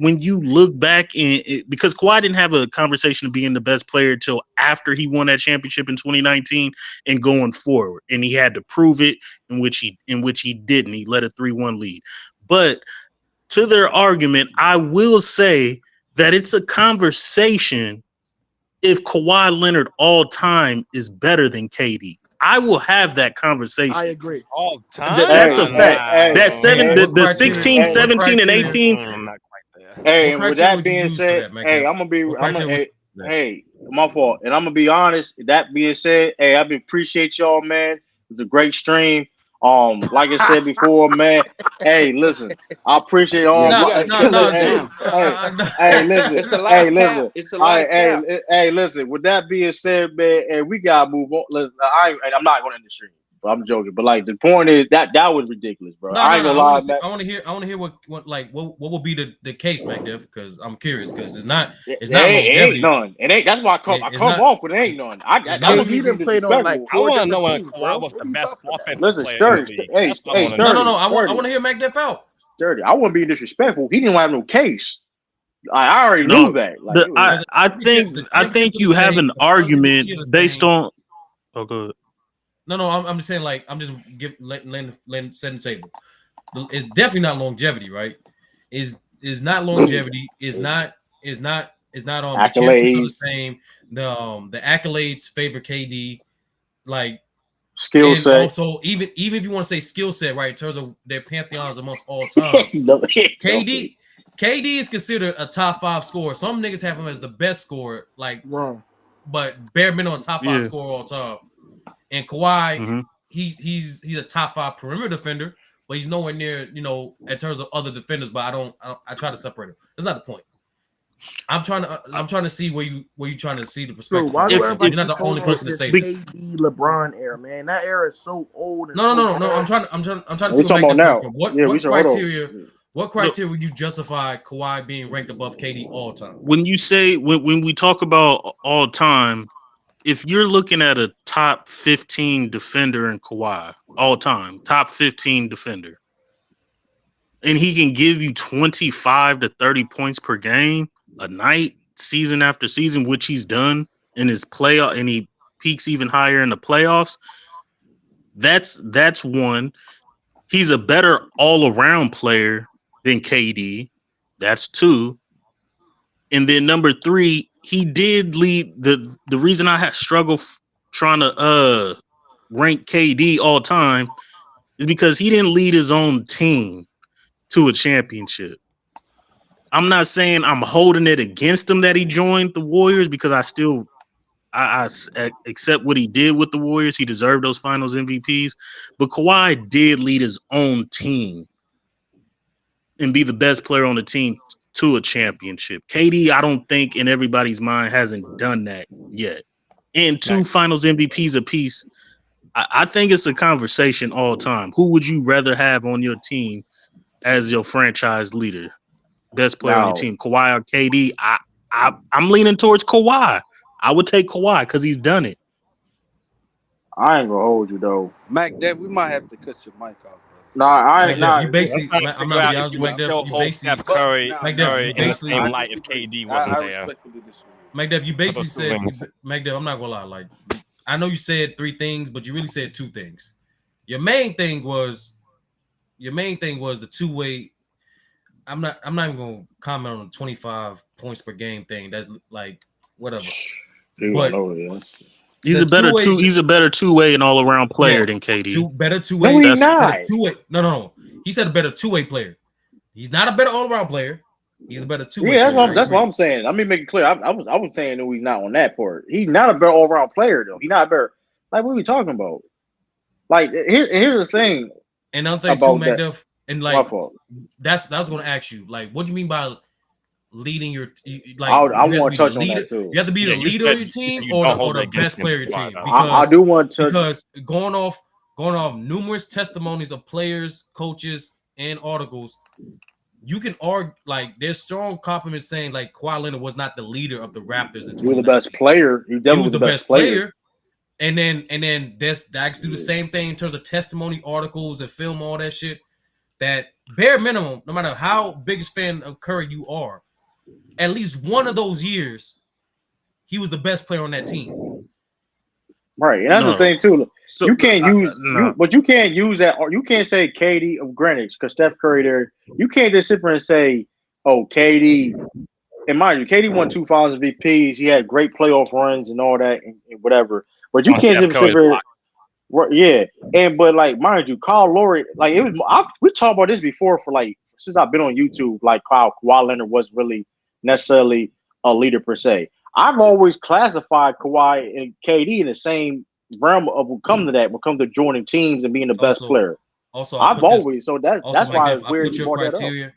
Speaker 14: because Kawhi didn't have a conversation of being the best player until after he won that championship in 2019 and going forward, and he had to prove it, in which he didn't. He led a 3-1 lead. But to their argument, I will say that it's a conversation if Kawhi Leonard all time is better than KD. I will have that
Speaker 11: I
Speaker 14: conversation.
Speaker 11: agree.
Speaker 6: All
Speaker 14: That's
Speaker 6: time?
Speaker 14: a fact. That
Speaker 15: Hey,
Speaker 14: seven,
Speaker 15: what
Speaker 14: the
Speaker 15: criteria?
Speaker 14: 16,
Speaker 15: What
Speaker 14: 17, and
Speaker 15: criteria?
Speaker 14: 18.
Speaker 6: I'm not quite there.
Speaker 4: Hey,
Speaker 15: What
Speaker 4: and with
Speaker 15: criteria
Speaker 4: that
Speaker 15: would you
Speaker 4: being
Speaker 15: use for
Speaker 4: said,
Speaker 15: that, Mac?
Speaker 4: hey, I'm gonna be.
Speaker 15: What
Speaker 4: I'm gonna.
Speaker 15: criteria would
Speaker 4: Hey,
Speaker 15: you use for that?
Speaker 4: hey, My fault. And I'm gonna be honest. That being said, hey, I appreciate y'all, man. It was a great stream. Like I said before, man. Hey, listen, I appreciate all
Speaker 13: Yeah, we
Speaker 4: my.
Speaker 13: gotta
Speaker 6: No,
Speaker 13: chill
Speaker 6: no,
Speaker 13: out
Speaker 4: Hey,
Speaker 6: Drew.
Speaker 13: now.
Speaker 4: hey, listen,
Speaker 13: It's a
Speaker 4: hey,
Speaker 13: live cap.
Speaker 4: listen.
Speaker 13: It's a
Speaker 4: All right,
Speaker 13: live cap.
Speaker 4: hey, listen. With that being said, man, hey, we gotta move on. Listen, I'm not going to end the stream. But I'm joking. But like the point is that was ridiculous, bro.
Speaker 15: No,
Speaker 4: I
Speaker 15: no,
Speaker 4: ain't
Speaker 15: no.
Speaker 4: gonna
Speaker 15: I want
Speaker 4: lie,
Speaker 15: to see.
Speaker 4: man.
Speaker 15: I want to hear what will be the case, McDiff? Because I'm curious. Because it's not
Speaker 4: It ain't
Speaker 15: longevity.
Speaker 4: none. It ain't. That's why I
Speaker 15: It's
Speaker 4: come
Speaker 15: not.
Speaker 4: off with it ain't none.
Speaker 15: It's
Speaker 4: That
Speaker 15: not.
Speaker 4: wasn't me
Speaker 11: KD
Speaker 4: being
Speaker 11: done played on like
Speaker 4: disrespectful.
Speaker 6: I
Speaker 11: 4
Speaker 6: want to know
Speaker 11: different
Speaker 6: when
Speaker 11: teams, bro.
Speaker 6: Kawhi was
Speaker 11: What
Speaker 6: the
Speaker 11: are you
Speaker 6: best
Speaker 11: talking about?
Speaker 6: offensive
Speaker 4: Listen,
Speaker 6: player in the
Speaker 4: sturdy.
Speaker 6: league.
Speaker 4: Hey,
Speaker 6: That's what I want to
Speaker 15: No,
Speaker 6: know.
Speaker 15: no, no. I want
Speaker 4: sturdy.
Speaker 15: to hear McDiff out.
Speaker 4: Sturdy. I wasn't being disrespectful. He didn't have no case. I already
Speaker 14: No,
Speaker 4: knew that. Like it was.
Speaker 15: Because the
Speaker 14: I
Speaker 15: championship
Speaker 14: think
Speaker 15: to
Speaker 14: you
Speaker 15: this
Speaker 14: have
Speaker 15: day,
Speaker 14: an
Speaker 15: the finals
Speaker 14: argument
Speaker 15: MVP of this
Speaker 14: based
Speaker 15: thing.
Speaker 14: on. Oh, good.
Speaker 15: No, I'm just saying, like, I'm just setting the table. It's definitely not longevity, right? Is not longevity. Is not. The championships are the
Speaker 4: Accolades,
Speaker 15: same. The accolades favor KD. Like,
Speaker 4: skill
Speaker 15: and
Speaker 4: set.
Speaker 15: also even if you want to say skill set, right? In terms of their pantheons amongst all time, KD is considered a top 5 scorer. Some niggas have him as the best scorer, like,
Speaker 11: Wrong.
Speaker 15: but bare minimum top 5
Speaker 14: Yeah.
Speaker 15: scorer all time. And Kawhi,
Speaker 14: Hmm.
Speaker 15: he's a top 5 perimeter defender, but he's nowhere near, in terms of other defenders. But I try to separate them. That's not the point. I'm trying to see where you trying to see the
Speaker 11: So
Speaker 15: perspective from,
Speaker 11: why do
Speaker 15: because
Speaker 11: everybody
Speaker 15: you're not
Speaker 11: keep
Speaker 15: the only
Speaker 11: holding on to
Speaker 15: person to
Speaker 11: this
Speaker 15: say this.
Speaker 11: KD LeBron era, man? That era is so old and
Speaker 15: No,
Speaker 11: so
Speaker 15: no, no, no. I'm
Speaker 11: gone.
Speaker 15: trying to see
Speaker 4: We
Speaker 15: what
Speaker 4: talking about
Speaker 15: McNabb coming
Speaker 4: now.
Speaker 15: from.
Speaker 4: Yeah, we
Speaker 15: What
Speaker 4: should hold on.
Speaker 15: criteria? What
Speaker 14: Look,
Speaker 15: criteria would you justify Kawhi being ranked above KD all time?
Speaker 14: when you say when we talk about all time, if you're looking at a top 15 defender in Kawhi all time, top 15 defender, and he can give you 25 to 30 points per game a night, season after season, which he's done in his playoff, and he peaks even higher in the playoffs. That's one. He's a better all-around player than KD. That's two. And then number three, he did lead the reason I had struggle trying to rank KD all time is because he didn't lead his own team to a championship. I'm not saying I'm holding it against him that he joined the Warriors, because I still I accept what he did with the Warriors. He deserved those Finals MVPs, but Kawhi did lead his own team and be the best player on the team to a championship. KD, I don't think in everybody's mind hasn't done that yet. And two Finals MVPs apiece. I think it's a conversation all time. Who would you rather have on your team as your franchise leader? Best player on your
Speaker 4: Now,
Speaker 14: team, Kawhi or KD? I'm leaning towards Kawhi. I would take Kawhi because he's done it.
Speaker 4: I ain't gonna hold you though.
Speaker 7: Mac, Dad, we might have to cut your mic off,
Speaker 4: Nah, I ain't
Speaker 15: McDev,
Speaker 4: not.
Speaker 15: you
Speaker 6: I'm
Speaker 15: basically,
Speaker 6: trying to
Speaker 15: I'm
Speaker 6: figure
Speaker 15: not
Speaker 6: out
Speaker 15: be
Speaker 6: if
Speaker 15: honest
Speaker 6: you
Speaker 15: with
Speaker 6: would
Speaker 15: you,
Speaker 6: still
Speaker 15: McDev. You
Speaker 6: hold
Speaker 15: basically,
Speaker 6: Steph
Speaker 7: brother.
Speaker 6: Curry,
Speaker 7: Nah,
Speaker 15: McDev, you
Speaker 6: in the
Speaker 15: basically,
Speaker 6: same
Speaker 7: I
Speaker 6: light if
Speaker 7: disagree.
Speaker 6: KD
Speaker 7: I
Speaker 6: wasn't there.
Speaker 7: respectfully disagree.
Speaker 15: McDev, you
Speaker 6: For
Speaker 15: basically
Speaker 6: those two
Speaker 15: said,
Speaker 6: rings.
Speaker 15: McDev, I'm not gonna lie, like, I know you said 3 things, but you really said 2 things. Your main thing was the 2-way. I'm not even gonna comment on the 25 points per game thing. That's like whatever.
Speaker 4: You gonna
Speaker 15: But
Speaker 4: know this.
Speaker 14: He's
Speaker 15: the
Speaker 14: a better
Speaker 15: 2-way,
Speaker 14: He's a better two-way and all-around player
Speaker 15: yeah,
Speaker 14: than KD.
Speaker 15: better
Speaker 4: No,
Speaker 15: 2-way,
Speaker 4: he
Speaker 14: That's
Speaker 4: not.
Speaker 15: better 2-way. No. He said a better 2-way player. He's not a better all-around player. He's a better 2-way
Speaker 4: Yeah,
Speaker 15: player. I
Speaker 4: that's what
Speaker 15: agree.
Speaker 4: I'm saying. Let me make it clear. I was saying no, he's not on that part. He's not a better all around player though. He's not a better. Like what are we talking about? Like here's the thing
Speaker 15: And another thing too,
Speaker 4: about that.
Speaker 15: McDuff, and
Speaker 4: My
Speaker 15: like
Speaker 4: fault.
Speaker 15: that's I was gonna ask you, like, what do you mean by leading your
Speaker 4: I
Speaker 15: like?
Speaker 4: I
Speaker 15: You have to
Speaker 4: want
Speaker 15: be
Speaker 4: to
Speaker 15: the
Speaker 4: touch on
Speaker 15: leader.
Speaker 4: that too.
Speaker 15: You have to be
Speaker 6: Yeah,
Speaker 15: the
Speaker 6: you
Speaker 15: leader
Speaker 6: said
Speaker 15: of your team,
Speaker 6: you
Speaker 15: or
Speaker 6: don't
Speaker 15: the
Speaker 6: hold it against
Speaker 15: best
Speaker 6: him,
Speaker 15: player of your
Speaker 6: Kawhi,
Speaker 15: team.
Speaker 6: though.
Speaker 4: I do want to.
Speaker 15: Because going off numerous testimonies of players, coaches, and articles, you can argue like there's strong compliments saying like Kawhi Leonard was not the leader of the Raptors in
Speaker 4: He was the best
Speaker 15: 2019.
Speaker 4: player. He
Speaker 15: He
Speaker 4: definitely
Speaker 15: was
Speaker 4: was the
Speaker 15: the
Speaker 4: best
Speaker 15: best
Speaker 4: player.
Speaker 15: player. And then that's do the same thing in terms of testimony articles and film, all that shit. That bare minimum, no matter how biggest fan of Curry you are, at least one of those years, he was the best player on that team.
Speaker 4: Right, and that's the
Speaker 14: no.
Speaker 4: thing too.
Speaker 14: So
Speaker 4: You can't use
Speaker 14: no.
Speaker 4: but you can't use that. Or you can't say KD of Greenwich because Steph Curry there. You can't just sit there and say, "Oh, KD." And mind you, KD won 2 Finals MVPs. He had great playoff runs and all that and whatever. But you
Speaker 6: On
Speaker 4: can't
Speaker 6: Steph
Speaker 4: just sit
Speaker 6: Curry's
Speaker 4: there.
Speaker 6: block.
Speaker 4: Yeah, and but like mind you, Kyle Lowry, like it was. We talked about this before for like since I've been on YouTube. Like Kawhi Leonard wasn't really necessarily a leader per se. I've always classified Kawhi and KD in the same realm of will come to that, will come to joining teams and being the best player.
Speaker 15: I
Speaker 4: I've
Speaker 15: put this.
Speaker 4: always, so that's
Speaker 15: Also, Mike
Speaker 4: why
Speaker 15: Diff,
Speaker 4: it's
Speaker 15: I
Speaker 4: weird
Speaker 15: put
Speaker 4: you
Speaker 15: your
Speaker 4: brought that up.
Speaker 15: criteria.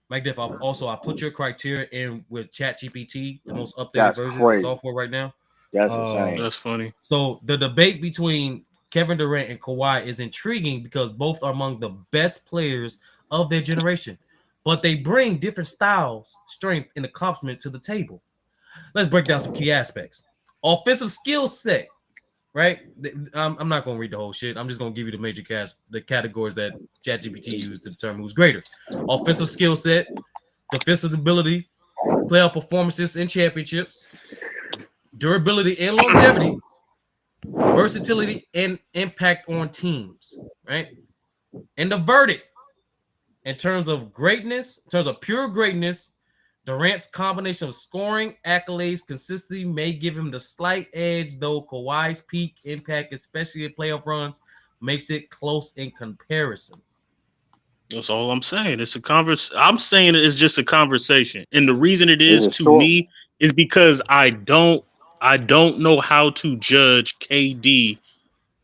Speaker 15: Mike Diff, I put your criteria in with ChatGPT, the most updated
Speaker 4: That's
Speaker 15: version of the
Speaker 4: crazy.
Speaker 15: software right now.
Speaker 4: That's insane.
Speaker 14: That's funny.
Speaker 15: So the debate between Kevin Durant and Kawhi is intriguing because both are among the best players of their generation, but they bring different styles, strength, and accomplishment to the table. Let's break down some key aspects. Offensive skill set, right? I'm not going to read the whole shit. I'm just going to give you the categories that ChatGPT used to determine who's greater. Offensive skill set, defensive ability, playoff performances and championships, durability and longevity, versatility and impact on teams, right? And the verdict in terms of greatness, in terms of pure greatness, Durant's combination of scoring, accolades, consistency may give him the slight edge, though Kawhi's peak impact, especially in playoff runs, makes it close in comparison.
Speaker 14: That's all I'm saying. It's a I'm saying it's just a conversation, and the reason it is to me is because I don't know how to judge KD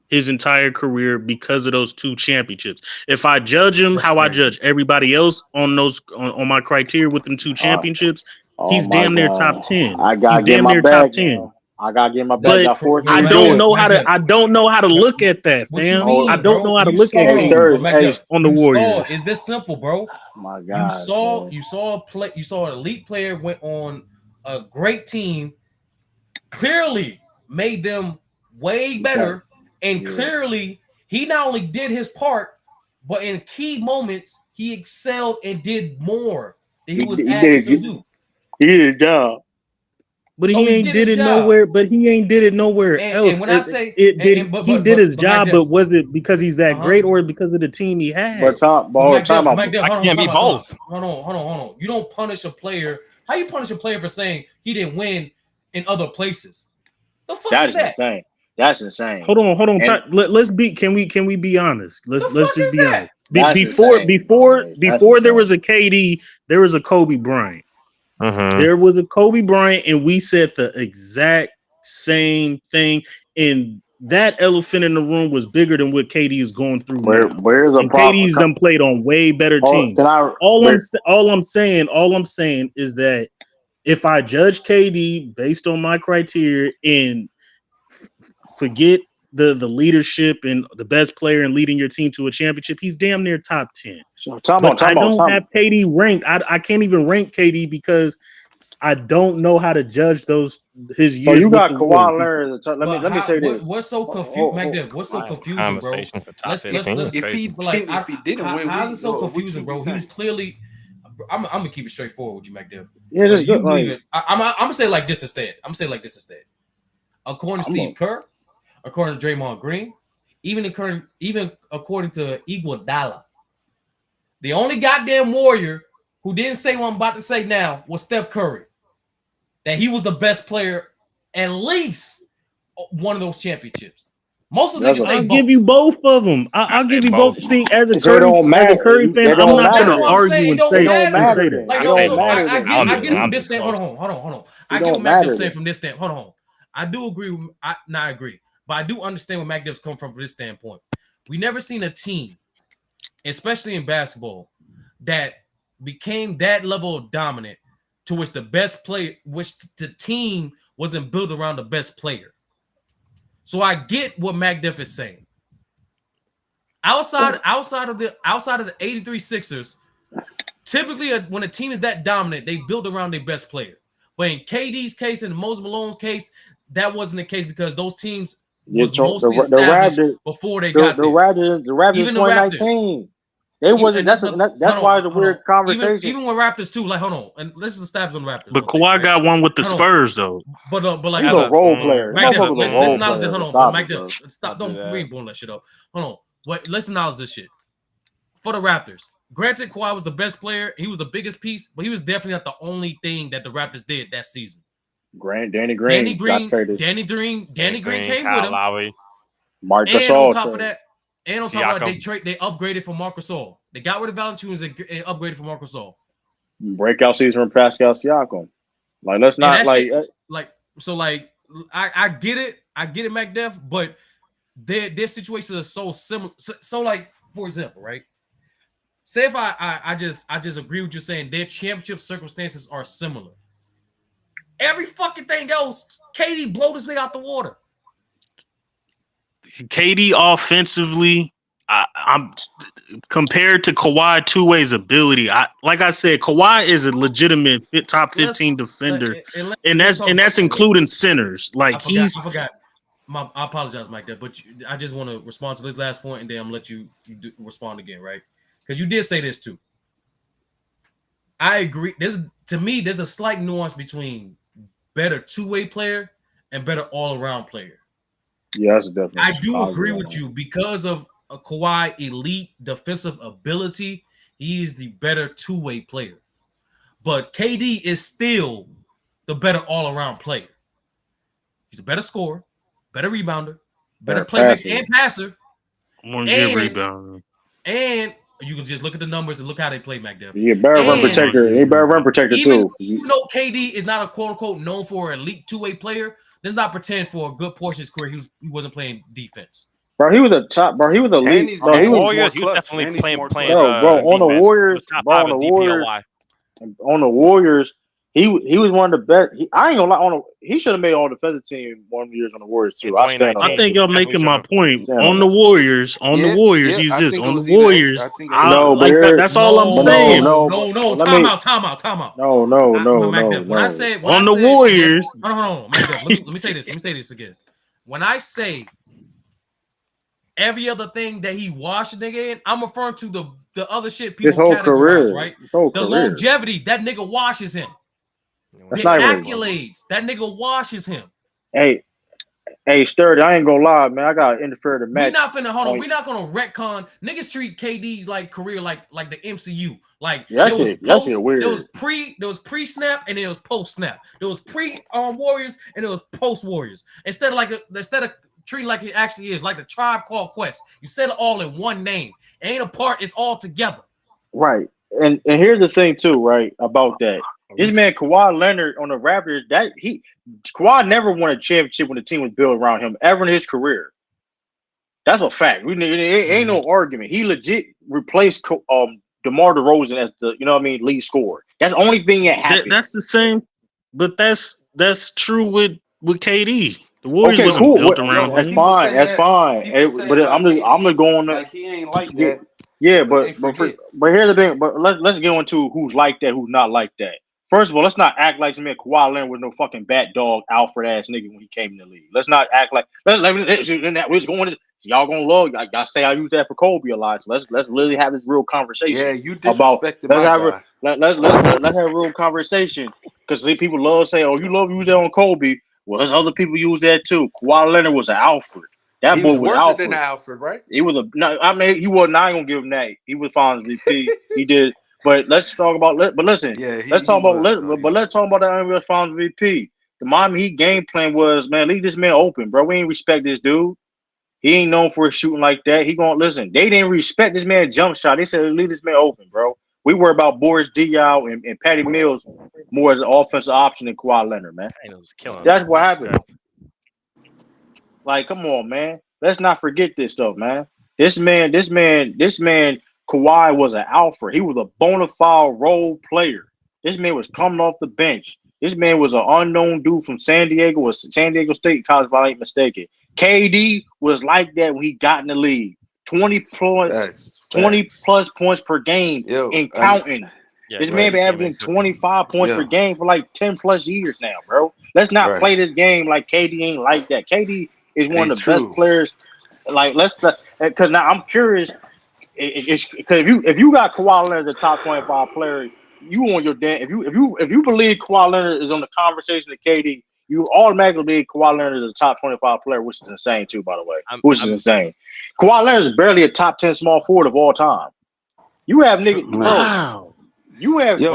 Speaker 14: his entire career because of those two championships. If I judge him how I judge everybody else on those on my criteria with them two championships, he's damn near top 10. He's damn near top 10.
Speaker 4: I gotta get my bag.
Speaker 14: But I don't know how to look at that, fam. I don't know how to look at KD on the Warriors.
Speaker 15: Is this simple, bro?
Speaker 4: My God,
Speaker 15: you saw an elite player went on a great team, clearly made them way better. And clearly, he not only did his part, but in key moments, he excelled and did more than he was asked to do.
Speaker 4: He did a job.
Speaker 14: But he ain't did it nowhere. But he ain't did it nowhere else.
Speaker 15: And when I say
Speaker 14: he did his job, but was it because he's that great or because of the team he had?
Speaker 15: I can't be both. Hold on. You don't punish a player. How you punish a player for saying he didn't win in other places? The fuck is that?
Speaker 4: Insane. That's insane.
Speaker 14: Hold on. Let's be. Can we be honest? Let's just be honest. Before there was a KD, there was a Kobe Bryant. There was a Kobe Bryant, and we said the exact same thing. And that elephant in the room was bigger than what KD is going through now. KD's done played on way better teams. All I'm saying is that if I judge KD based on my criteria and forget the leadership and the best player and leading your team to a championship, he's damn near top 10. I don't have KD ranked. I can't even rank KD because I don't know how to judge his years. So
Speaker 4: you got Kawhi Leonard. Let me say this.
Speaker 15: What's so confusing, What's so confusing, bro? Let's
Speaker 13: if he didn't win,
Speaker 15: how's it so confusing, bro? He was clearly. I'm gonna keep it straightforward with you, McDill.
Speaker 4: Yeah,
Speaker 15: I'm gonna say it like this instead. According to Steve Kerr, according to Draymond Green, even according to Iguodala, the only goddamn Warrior who didn't say what I'm about to say now was Steph Curry. That he was the best player, at least one of those championships. Most of the niggas say
Speaker 14: I'll give you both of them. I'll give you both. See, as a Curry fan, I'm not going to argue and say that.
Speaker 15: I get it from this standpoint. Hold on. I get what Mac Diff saying from this standpoint. Hold on. I do agree. Not agree, but I do understand where Mac Diff's come from this standpoint. We never seen a team, especially in basketball, that became that level of dominant to which the best player, which the team wasn't built around the best player. So I get what Mac Diff is saying. Outside of the 83 Sixers, typically when a team is that dominant, they build around their best player. But in KD's case and Moses Malone's case, that wasn't the case because those teams was mostly established before they got there.
Speaker 4: The Raptors in 2019. They wasn't. That's why it's a weird conversation.
Speaker 15: Even with Raptors too. Like, hold on, and let's establish on Raptors.
Speaker 14: But Kawhi got one with the Spurs though.
Speaker 15: But like,
Speaker 4: he's a role player.
Speaker 15: Let's acknowledge it. Hold on, Mike Diff, stop. Don't read blowing that shit up. Hold on. Let's acknowledge this shit for the Raptors. Granted, Kawhi was the best player. He was the biggest piece, but he was definitely not the only thing that the Raptors did that season.
Speaker 4: Danny Green came with him.
Speaker 15: Lowry.
Speaker 4: Marc
Speaker 15: and
Speaker 4: Gasol.
Speaker 15: On top of that, they upgraded for Marc Gasol. They got rid of Valanciunas and upgraded for Marc Gasol.
Speaker 4: Breakout season from Pascal Siakam. Like, let's not
Speaker 15: So like I get it, MacDef, but their situations are so similar. So like, for example, right? Say if I just agree with you saying their championship circumstances are similar. Every fucking thing else, KD blow this nigga out the water.
Speaker 14: KD offensively, I'm compared to Kawhi two-way's ability. Like I said, Kawhi is a legitimate top 15 defender, and that's including centers. Like
Speaker 15: I forgot. I apologize, Mike. But I just want to respond to this last point, and then I'm gonna let you respond again, right? Because you did say this too. I agree. To me, there's a slight nuance between better two-way player and better all-around player.
Speaker 4: Yeah, that's definitely.
Speaker 15: I do agree with you because of a Kawhi elite defensive ability. He is the better two-way player, but KD is still the better all-around player. He's a better scorer, better rebounder, better playmaker and passer.
Speaker 14: One good rebounder.
Speaker 15: And you can just look at the numbers and look how they play, MacDef.
Speaker 4: Yeah, better run protector. He better run protector too.
Speaker 15: Even though KD is not a quote unquote known for an elite two-way player, let's not pretend for a good portion of his career he wasn't playing defense.
Speaker 4: Bro, he was a top. Bro, he was elite. Bro, he was
Speaker 6: Warriors. He was definitely playing.
Speaker 4: Bro, on the Warriors, on the Warriors, he was one of the best. I ain't gonna lie. He should have made all defensive team one years on the Warriors too.
Speaker 14: I think y'all making my point on the Warriors. On the Warriors, he's just on the Warriors. That's all I'm saying.
Speaker 15: No. Time out.
Speaker 4: No.
Speaker 15: When I say
Speaker 14: on the Warriors,
Speaker 15: hold on. Let me say this. Let me say this again. When I say every other thing that he washed nigga in, I'm referring to the other shit people categorize, right? The longevity, that nigga washes him. The accolades, that nigga washes him.
Speaker 4: Hey, Sturdy, I ain't gonna lie, man. I gotta interfere the match.
Speaker 15: We're not finna hold on. We're not gonna retcon. Niggas treat KD's like career like the MCU. Like
Speaker 4: that's weird.
Speaker 15: There was pre-snap and there was post-snap. There was pre-Warriors and there was post-Warriors. Instead of treating like it actually is, like the Tribe Called Quest. You said it all in one name. It ain't a part, it's all together.
Speaker 4: Right. And here's the thing too, right, about that. This man Kawhi Leonard on the Raptors, Kawhi never won a championship when the team was built around him ever in his career. That's a fact. It ain't no argument. He legit replaced DeMar DeRozan as the lead scorer. That's the only thing that happened.
Speaker 14: That's the same, but that's true with KD. The Warriors wasn't built around him.
Speaker 4: That's fine. But I'm just going
Speaker 13: like he ain't like that.
Speaker 4: Yeah, but here's the thing. But let's get into who's like that, who's not like that. First of all, let's not act like to me Kawhi Leonard was no fucking bat dog Alfred ass nigga when he came in the league. Let's not act like y'all gonna love. I say I use that for Kobe a lot. So let's literally have this real conversation.
Speaker 13: Yeah, you disrespected my guy.
Speaker 4: Let's have a real conversation because people love to say, "Oh, you love use that on Kobe." Well, there's other people use that too. Kawhi Leonard was an Alfred. That boy was Alfred.
Speaker 13: Than Alfred, right?
Speaker 4: He was he wasn't. I ain't gonna give him that. He was Finals VP. He did. But let's talk about. But listen, let's talk about the unreal Finals VP. The Miami Heat game plan was, man, leave this man open, bro. We ain't respect this dude. He ain't known for his shooting like that. He gonna listen. They didn't respect this man jump shot. They said leave this man open, bro. We worry about Boris Diaw and Patty Mills more as an offensive option than Kawhi Leonard, man. That's what happened. Like, come on, man. Let's not forget this stuff, man. This man, Kawhi was an alpha. He was a bona fide role player. This man was coming off the bench. This man was an unknown dude from San Diego State College, if I ain't mistaken. KD was like that when he got in the league. 20 plus points per game and counting. This man been averaging 25 points per game for like 10 plus years now, bro. Let's not play this game like KD ain't like that. KD is one of the best players. Like, because now I'm curious. Because if you got Kawhi Leonard, the top 25 player, you on your damn. If you believe Kawhi Leonard is on the conversation of KD, you automatically believe Kawhi Leonard is a top 25 player, which is insane too, by the way. Insane. Kawhi Leonard is barely a top 10 small forward of all time. You have niggas.
Speaker 14: Wow.
Speaker 4: You have
Speaker 13: we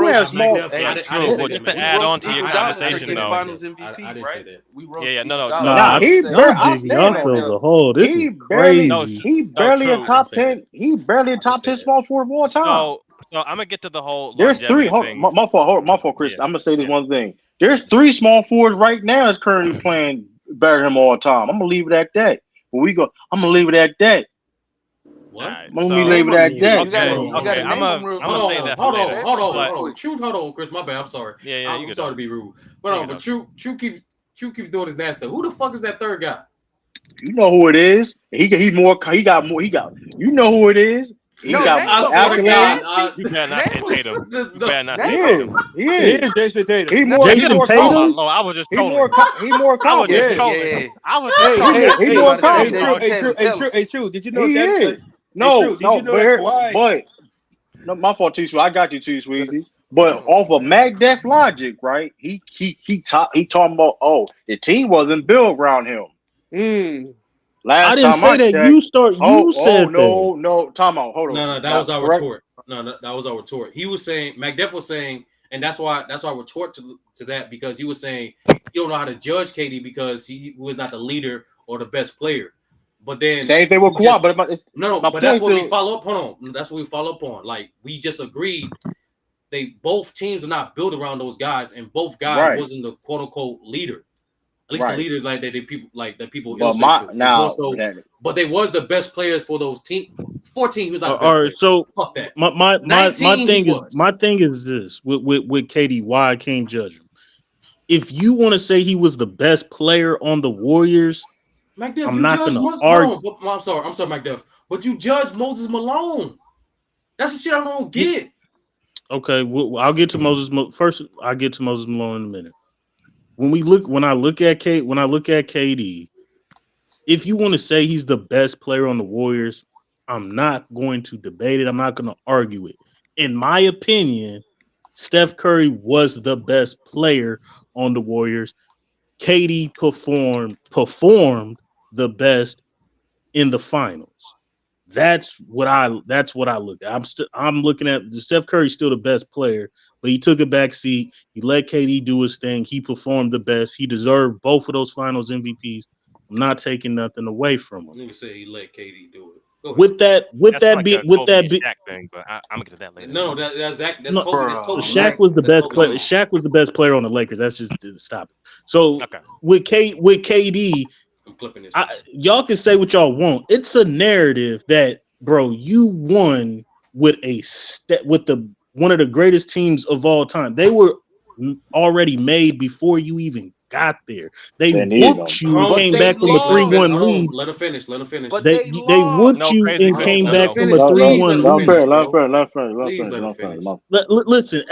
Speaker 13: have
Speaker 4: small.
Speaker 6: Just to add on to your conversation, though.
Speaker 13: Finals MVP,
Speaker 15: I didn't say that.
Speaker 13: We wrote
Speaker 14: Nah, y'all as a whole. This is crazy.
Speaker 4: He barely a top 10. He barely a top 10 small forward of all time.
Speaker 6: So I'm gonna get to the whole.
Speaker 4: There's three.
Speaker 6: Thing.
Speaker 4: My fault, Chris. I'm gonna say this one thing. There's 3 small forwards right now that's currently playing better than him all time. I'm gonna leave it at that. But I'm gonna leave it at that.
Speaker 15: What?
Speaker 6: All right,
Speaker 4: I'm gonna
Speaker 6: so
Speaker 4: leave it at that.
Speaker 13: You gotta
Speaker 15: Hold on.
Speaker 6: okay,
Speaker 13: name them real
Speaker 6: I'm
Speaker 15: Hold
Speaker 6: gonna
Speaker 13: quick.
Speaker 6: say
Speaker 15: on,
Speaker 6: that for later. But
Speaker 15: Truth, hold on, Chris. My bad. I'm sorry.
Speaker 6: yeah, you
Speaker 15: I'm
Speaker 6: good
Speaker 15: sorry
Speaker 6: though.
Speaker 15: to be rude.
Speaker 6: You
Speaker 15: Hold on,
Speaker 6: good
Speaker 15: but
Speaker 6: though.
Speaker 15: True keeps doing his nasty. Who the fuck is that third guy?
Speaker 4: You know who it is. He got more. You know who it is. He
Speaker 13: No,
Speaker 4: got
Speaker 13: name
Speaker 15: I
Speaker 4: more
Speaker 13: them.
Speaker 15: swear to
Speaker 13: What you
Speaker 15: God,
Speaker 4: accolades.
Speaker 13: asking?
Speaker 6: You better not
Speaker 13: Name
Speaker 6: say
Speaker 13: them.
Speaker 6: Tatum. You
Speaker 15: no,
Speaker 6: better not
Speaker 4: He
Speaker 6: say
Speaker 13: Name them.
Speaker 4: is.
Speaker 6: Tatum.
Speaker 4: He
Speaker 3: It
Speaker 4: is.
Speaker 3: is Jason Tatum.
Speaker 4: He
Speaker 13: No,
Speaker 4: more. He
Speaker 13: name
Speaker 14: Jason
Speaker 4: more
Speaker 13: them.
Speaker 6: Oh my
Speaker 14: Tatum.
Speaker 4: accomplished.
Speaker 6: lord, I was just
Speaker 4: He
Speaker 6: trolling.
Speaker 4: more
Speaker 6: I was just
Speaker 4: accomplished.
Speaker 3: Yeah.
Speaker 6: trolling.
Speaker 13: Yeah.
Speaker 6: I was just
Speaker 3: Hey,
Speaker 6: trolling.
Speaker 4: He
Speaker 13: You
Speaker 4: more
Speaker 13: about to
Speaker 3: hey,
Speaker 13: say
Speaker 4: accomplished.
Speaker 3: true,
Speaker 13: Jason
Speaker 3: hey,
Speaker 13: Tatum?
Speaker 3: true, hey,
Speaker 13: Tell
Speaker 3: true,
Speaker 13: him.
Speaker 3: hey, true. Did you know
Speaker 4: He
Speaker 3: that?
Speaker 4: is.
Speaker 3: Hey, true. Did
Speaker 4: No,
Speaker 3: you know that Kawhi?
Speaker 4: no, my fault, T. I got you, T. Sweezy. But off of Mag Def logic, right? He talking about the team wasn't built around him.
Speaker 3: Mm.
Speaker 14: I
Speaker 4: Last
Speaker 14: didn't
Speaker 4: time I
Speaker 14: say that.
Speaker 4: checked.
Speaker 14: You
Speaker 4: Oh
Speaker 14: said that.
Speaker 4: no, time out. Hold on.
Speaker 15: no, that
Speaker 4: Now
Speaker 15: was our
Speaker 4: correct.
Speaker 15: retort. No, that was our retort. He was saying McDuff was saying, and that's why I retort to that because he was saying you don't know how to judge KD because he was not the leader or the best player. But then
Speaker 4: Same thing with
Speaker 15: we
Speaker 4: Kawhi,
Speaker 15: just
Speaker 4: but my
Speaker 15: but that's
Speaker 4: point
Speaker 15: what we
Speaker 4: still
Speaker 15: follow up. Hold on, that's what we follow up on. Like we just agreed they both teams are not built around those guys, and both guys
Speaker 4: right,
Speaker 15: wasn't the quote unquote leader. At least the
Speaker 4: right.
Speaker 15: leader that people
Speaker 4: But
Speaker 15: illustrate
Speaker 4: my
Speaker 15: to. It's more
Speaker 4: now
Speaker 15: so,
Speaker 4: that
Speaker 15: but they was the best players for those team. 14, he was not the best
Speaker 14: All right.
Speaker 15: player.
Speaker 14: So
Speaker 15: Fuck that.
Speaker 14: my
Speaker 15: 19, he
Speaker 14: thing is
Speaker 15: was.
Speaker 14: this with KD. Why I can't judge him. If you want to say he was the best player on the Warriors,
Speaker 15: McDuff,
Speaker 14: I'm
Speaker 15: you
Speaker 14: not
Speaker 15: judge
Speaker 14: gonna
Speaker 15: Moses.
Speaker 14: argue.
Speaker 15: Hold on. I'm sorry, McDuff. But you judge Moses Malone. That's the shit I don't get.
Speaker 14: Okay, I'll get to first. I'll get to Moses Malone in a minute. When I look at KD, if you want to say he's the best player on the Warriors, I'm not going to debate it. I'm not going to argue it. In my opinion, Steph Curry was the best player on the Warriors. KD performed the best in the finals. That's what I look at. I'm looking at Steph Curry's still the best player, but he took a back seat. He let KD do his thing. He performed the best. He deserved both of those finals MVPs. I'm not taking nothing away from him.
Speaker 15: Nigga say he let KD do it. Go ahead.
Speaker 14: With
Speaker 6: That's
Speaker 14: that
Speaker 6: like a
Speaker 14: being with
Speaker 6: Kobe
Speaker 14: that
Speaker 6: and
Speaker 14: be
Speaker 6: Shaq thing, but I'm gonna get to that later.
Speaker 15: No, that's exactly that's
Speaker 14: no,
Speaker 15: Kobe. That's Kobe.
Speaker 14: Shaq was the
Speaker 15: That's
Speaker 14: best
Speaker 15: Kobe.
Speaker 14: player.
Speaker 15: Come on.
Speaker 14: Shaq was the best player on the Lakers. That's just stop it. So
Speaker 6: Okay.
Speaker 14: with KD,
Speaker 15: I'm clipping this.
Speaker 14: y'all can say what y'all want. It's a narrative that, bro, you won with with the one of the greatest teams of all time. They were already made before you even got there. They
Speaker 4: they needed
Speaker 14: whooped
Speaker 4: him.
Speaker 14: you and
Speaker 13: But
Speaker 14: came
Speaker 13: they
Speaker 14: back from a
Speaker 15: Listen.
Speaker 14: 3-1
Speaker 15: Hold
Speaker 13: lost.
Speaker 15: on.
Speaker 14: lead.
Speaker 15: Let her finish. Let her finish.
Speaker 13: But they
Speaker 14: They whooped
Speaker 6: No,
Speaker 13: lost.
Speaker 14: you
Speaker 6: crazy
Speaker 14: and
Speaker 6: talk
Speaker 14: came
Speaker 15: Let
Speaker 6: though.
Speaker 15: her
Speaker 14: back
Speaker 6: Though.
Speaker 14: from a
Speaker 15: finish.
Speaker 4: Let, let,
Speaker 15: Please let
Speaker 14: 3-1
Speaker 15: her
Speaker 4: let him
Speaker 14: lead.
Speaker 15: finish,
Speaker 4: finish. Let him
Speaker 15: bro.
Speaker 4: finish. Let him finish. Let him
Speaker 15: Please
Speaker 4: finish.
Speaker 15: let
Speaker 4: Let
Speaker 15: her
Speaker 4: him finish.
Speaker 15: finish.
Speaker 14: Listen,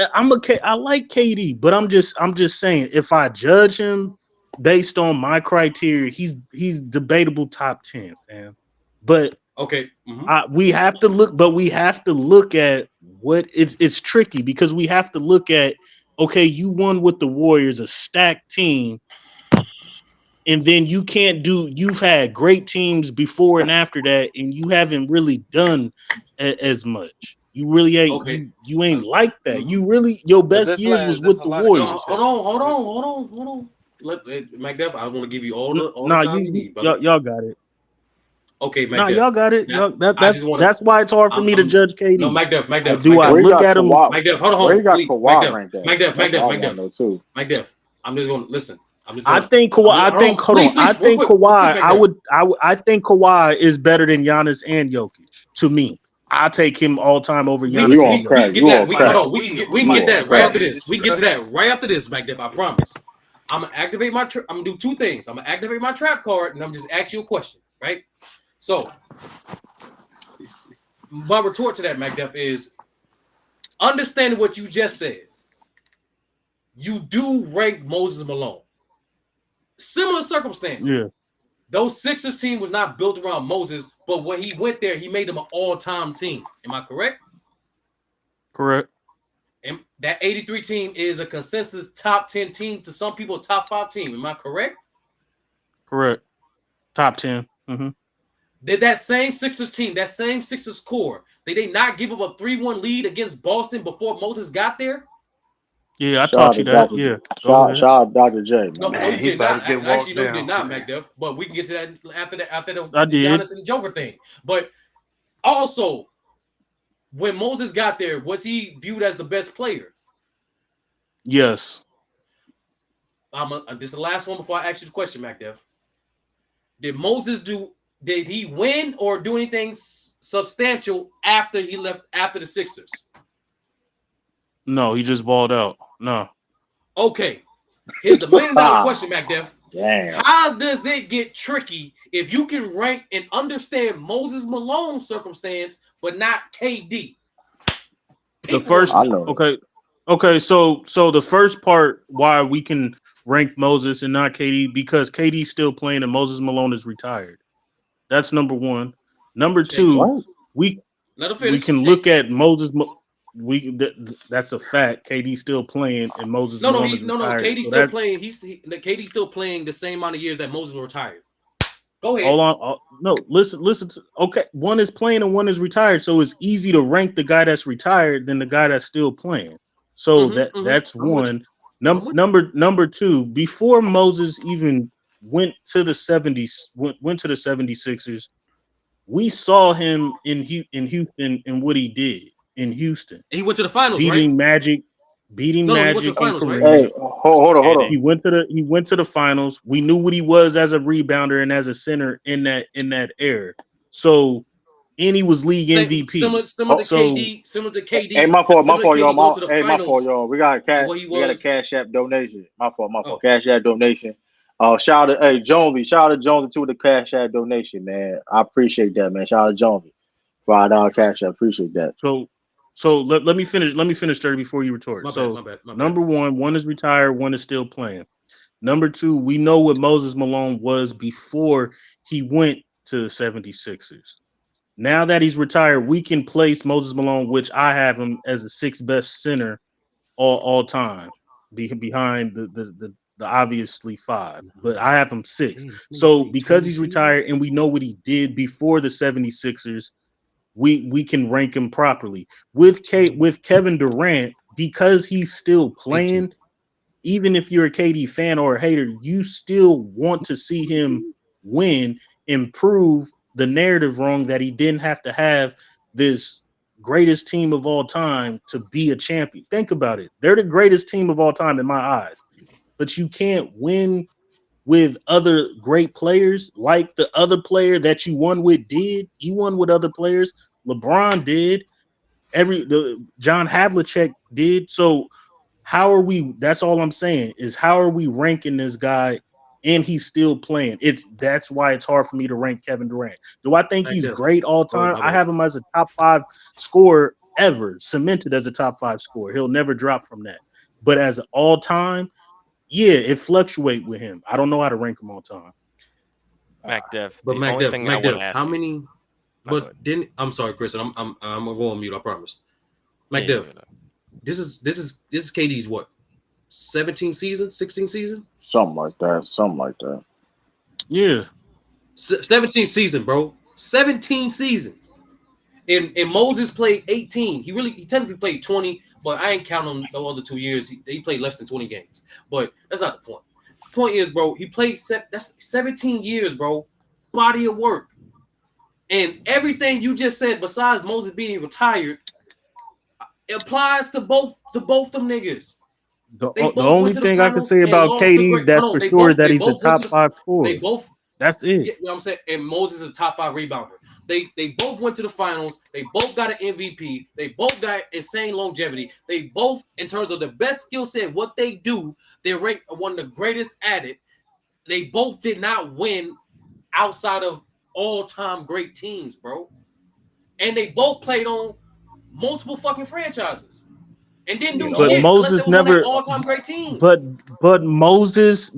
Speaker 14: I like KD, but I'm just saying if I judge him based on my criteria, he's debatable top 10, fam. But
Speaker 15: Okay. Mm-hmm.
Speaker 14: we have to look at what it's tricky because we have to look at okay, you won with the Warriors, a stacked team, and then you've had great teams before and after that, and you haven't really done as much. You really ain't
Speaker 15: Okay.
Speaker 14: you ain't like that.
Speaker 15: Mm-hmm.
Speaker 14: You really your
Speaker 10: Is
Speaker 14: best
Speaker 10: this
Speaker 14: years
Speaker 10: like
Speaker 14: was
Speaker 10: is this
Speaker 14: with
Speaker 10: a
Speaker 14: the
Speaker 10: lot of
Speaker 15: No,
Speaker 14: Warriors.
Speaker 10: context? Is this
Speaker 15: hold on. Let McDuff. I want to give you all the
Speaker 14: Nah,
Speaker 15: time you need, brother.
Speaker 14: y'all got it.
Speaker 15: Okay,
Speaker 14: Nah,
Speaker 15: McDuff.
Speaker 14: y'all got it.
Speaker 15: Now,
Speaker 14: Y'all,
Speaker 15: I just want to.
Speaker 14: that's why it's hard for me to
Speaker 15: I'm
Speaker 14: judge
Speaker 15: no
Speaker 14: KD. Do I
Speaker 15: McDuff.
Speaker 4: Where you
Speaker 14: look
Speaker 4: got
Speaker 14: at him?
Speaker 4: Kawhi?
Speaker 15: Hold
Speaker 4: Where you
Speaker 15: on,
Speaker 4: got
Speaker 15: please,
Speaker 4: Kawhi ranked at? That's what I want to know too.
Speaker 15: McDuff. I'm just going to listen. I'm just
Speaker 14: I
Speaker 15: going to.
Speaker 14: think Kawhi.
Speaker 15: Hold on,
Speaker 14: Hold on. I
Speaker 15: please, real
Speaker 14: think
Speaker 15: quick,
Speaker 14: Kawhi.
Speaker 15: McDuff.
Speaker 14: I think Kawhi is better than Giannis and Jokic. To me, I take him all time over
Speaker 15: We
Speaker 14: Giannis
Speaker 4: You
Speaker 14: and
Speaker 4: on
Speaker 15: we we
Speaker 14: Jokic.
Speaker 15: can
Speaker 4: crack?
Speaker 15: get
Speaker 4: You
Speaker 15: that.
Speaker 4: on crack?
Speaker 15: We can
Speaker 4: You
Speaker 15: get
Speaker 4: on
Speaker 15: that right
Speaker 4: crack?
Speaker 15: after this. We can get to that right after this, McDuff. I promise. I'm gonna activate my. I'm gonna do two things. I'm gonna activate my trap card, and I'm just ask you a question, right? So my retort to that, McDuff, is understanding what you just said. You do rank Moses Malone. Similar circumstances.
Speaker 14: Yeah,
Speaker 15: Those Sixers team was not built around Moses, but when he went there, he made them an all-time team. Am I correct?
Speaker 14: correct.
Speaker 15: And that 83 team is a consensus top 10 team to some people, top 5 team. Am I correct?
Speaker 14: Correct. Top 10. Mm-hmm.
Speaker 15: Did that same Sixers team, that same Sixers core, did they not give up a 3-1 lead against Boston before Moses got there?
Speaker 14: Yeah, I
Speaker 4: Shout out
Speaker 14: taught
Speaker 4: to
Speaker 14: you that.
Speaker 4: Dr.
Speaker 14: Yeah, go
Speaker 4: Shout
Speaker 14: ahead.
Speaker 4: out Dr. J,
Speaker 15: No,
Speaker 4: man.
Speaker 15: no,
Speaker 13: Man,
Speaker 15: you
Speaker 13: he
Speaker 15: did
Speaker 13: about
Speaker 15: not.
Speaker 13: to get
Speaker 15: Actually,
Speaker 13: walked
Speaker 15: no, you did
Speaker 13: down,
Speaker 15: not,
Speaker 13: man.
Speaker 15: McDuff. But we can get to that after the
Speaker 14: I did.
Speaker 15: Giannis and Joker thing. But also, when Moses got there, was he viewed as the best player?
Speaker 14: Yes.
Speaker 15: This is the last one before I ask you the question, MacDev. Did he win or do anything substantial after he left after the Sixers?
Speaker 14: No, he just balled out. No.
Speaker 15: Okay. Here's the $1 million question, MacDev.
Speaker 4: Damn.
Speaker 15: How does it get tricky if you can rank and understand Moses Malone's circumstance, but not KD?
Speaker 14: The first, okay. So the first part why we can rank Moses and not KD because KD's still playing and Moses Malone is retired. That's number one. Number two, we can look at Moses. That's a fact. KD's still playing and Moses Malone is retired.
Speaker 15: KD's still playing. KD's still playing the same amount of years that Moses retired. Go ahead.
Speaker 14: Hold on. No, listen. Okay, one is playing and one is retired, so it's easy to rank the guy that's retired than the guy that's still playing. So that's one. Number two. Before Moses even went to the 76ers, we saw him in Houston and what he did in Houston.
Speaker 15: He went to the finals,
Speaker 14: beating Magic and Kareem.
Speaker 4: Hey, hold on.
Speaker 14: He went to the finals. We knew what he was as a rebounder and as a center in that era. So, and he was league MVP.
Speaker 15: Similar to KD.
Speaker 4: Hey, my fault, y'all. My fault, y'all. We got a Cash App donation. My fault. Cash App donation. Shout out to Jonesy. Shout out to Jonesy too with the Cash App donation, man. I appreciate that, man. Shout out to Jonesy. $5 Cash App. Appreciate that.
Speaker 14: So let me finish 30 before you retort. My bad. Number one is retired, one is still playing. Number two, we know what Moses Malone was before he went to the 76ers. Now that he's retired, we can place Moses Malone, which I have him as the sixth best center all time, behind the obviously five, but I have him six. So because he's retired and we know what he did before the 76ers, we can rank him properly. With Kevin Durant, because he's still playing, even if you're a KD fan or a hater, you still want to see him win and prove the narrative wrong that he didn't have to have this greatest team of all time to be a champion. Think about it. They're the greatest team of all time in my eyes, but you can't win with other great players like the other player that you won with did. You won with other players. LeBron did. John Havlicek did. So how are we? That's all I'm saying is how are we ranking this guy? And he's still playing. That's why it's hard for me to rank Kevin Durant. Do I think he's great all time? I have him as a top 5 scorer ever, cemented as a top 5 scorer. He'll never drop from that. But as an all time, yeah, it fluctuates with him. I don't know how to rank him all time.
Speaker 6: MacDev.
Speaker 15: But MacDev, how many? But didn't I'm sorry, Chris. I'm gonna go on mute. I promise. MacDev, this is KD's what? 17 season, 16 season?
Speaker 4: Something like that.
Speaker 14: Yeah.
Speaker 15: 17 season, bro. 17 seasons. And Moses played 18. He technically played 20, but I ain't counting the other 2 years. He played less than 20 games. But that's not the point. The point is, bro, he played that's 17 years, bro. Body of work. And everything you just said, besides Moses being retired, applies to both them niggas.
Speaker 14: The only thing I can say about KD that's for sure that he's a top 5 scorer. That's it.
Speaker 15: You know what I'm saying? And Moses is a top 5 rebounder. They both went to the finals. They both got an MVP. They both got insane longevity. They both, in terms of the best skill set, what they do, they're ranked one of the greatest at it. They both did not win outside of all-time great teams, bro. And they both played on multiple fucking franchises. And didn't do shit.
Speaker 14: Moses never
Speaker 15: all-time great team.
Speaker 14: But Moses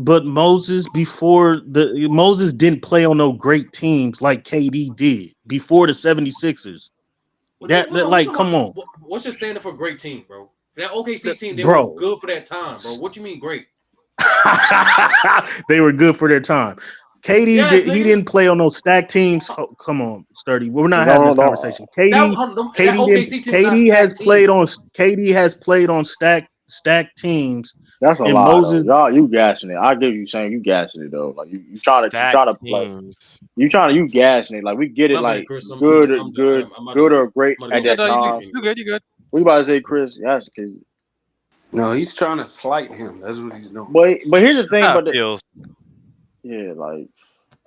Speaker 14: before Moses didn't play on no great teams like KD did before the 76ers. Come on.
Speaker 15: What's your standard for great team, bro? That OKC team, they were good for that time, bro. What you mean great?
Speaker 14: They were good for their time. KD he didn't play on those stacked teams. Oh, come on, Sturdy. We're not having this conversation. KD has played on stacked teams.
Speaker 4: That's a lot. Moses, y'all, you gassing it. I give you saying you gassing it though. Like you try to play. You gassing it. Like we get it. Like Chris, good or great at that time.
Speaker 6: You good.
Speaker 4: What you about to say, Chris? Yes,
Speaker 13: No, he's trying to slight him. That's what he's doing.
Speaker 4: But here's the thing,
Speaker 6: How
Speaker 4: but
Speaker 6: it feels.
Speaker 4: yeah, like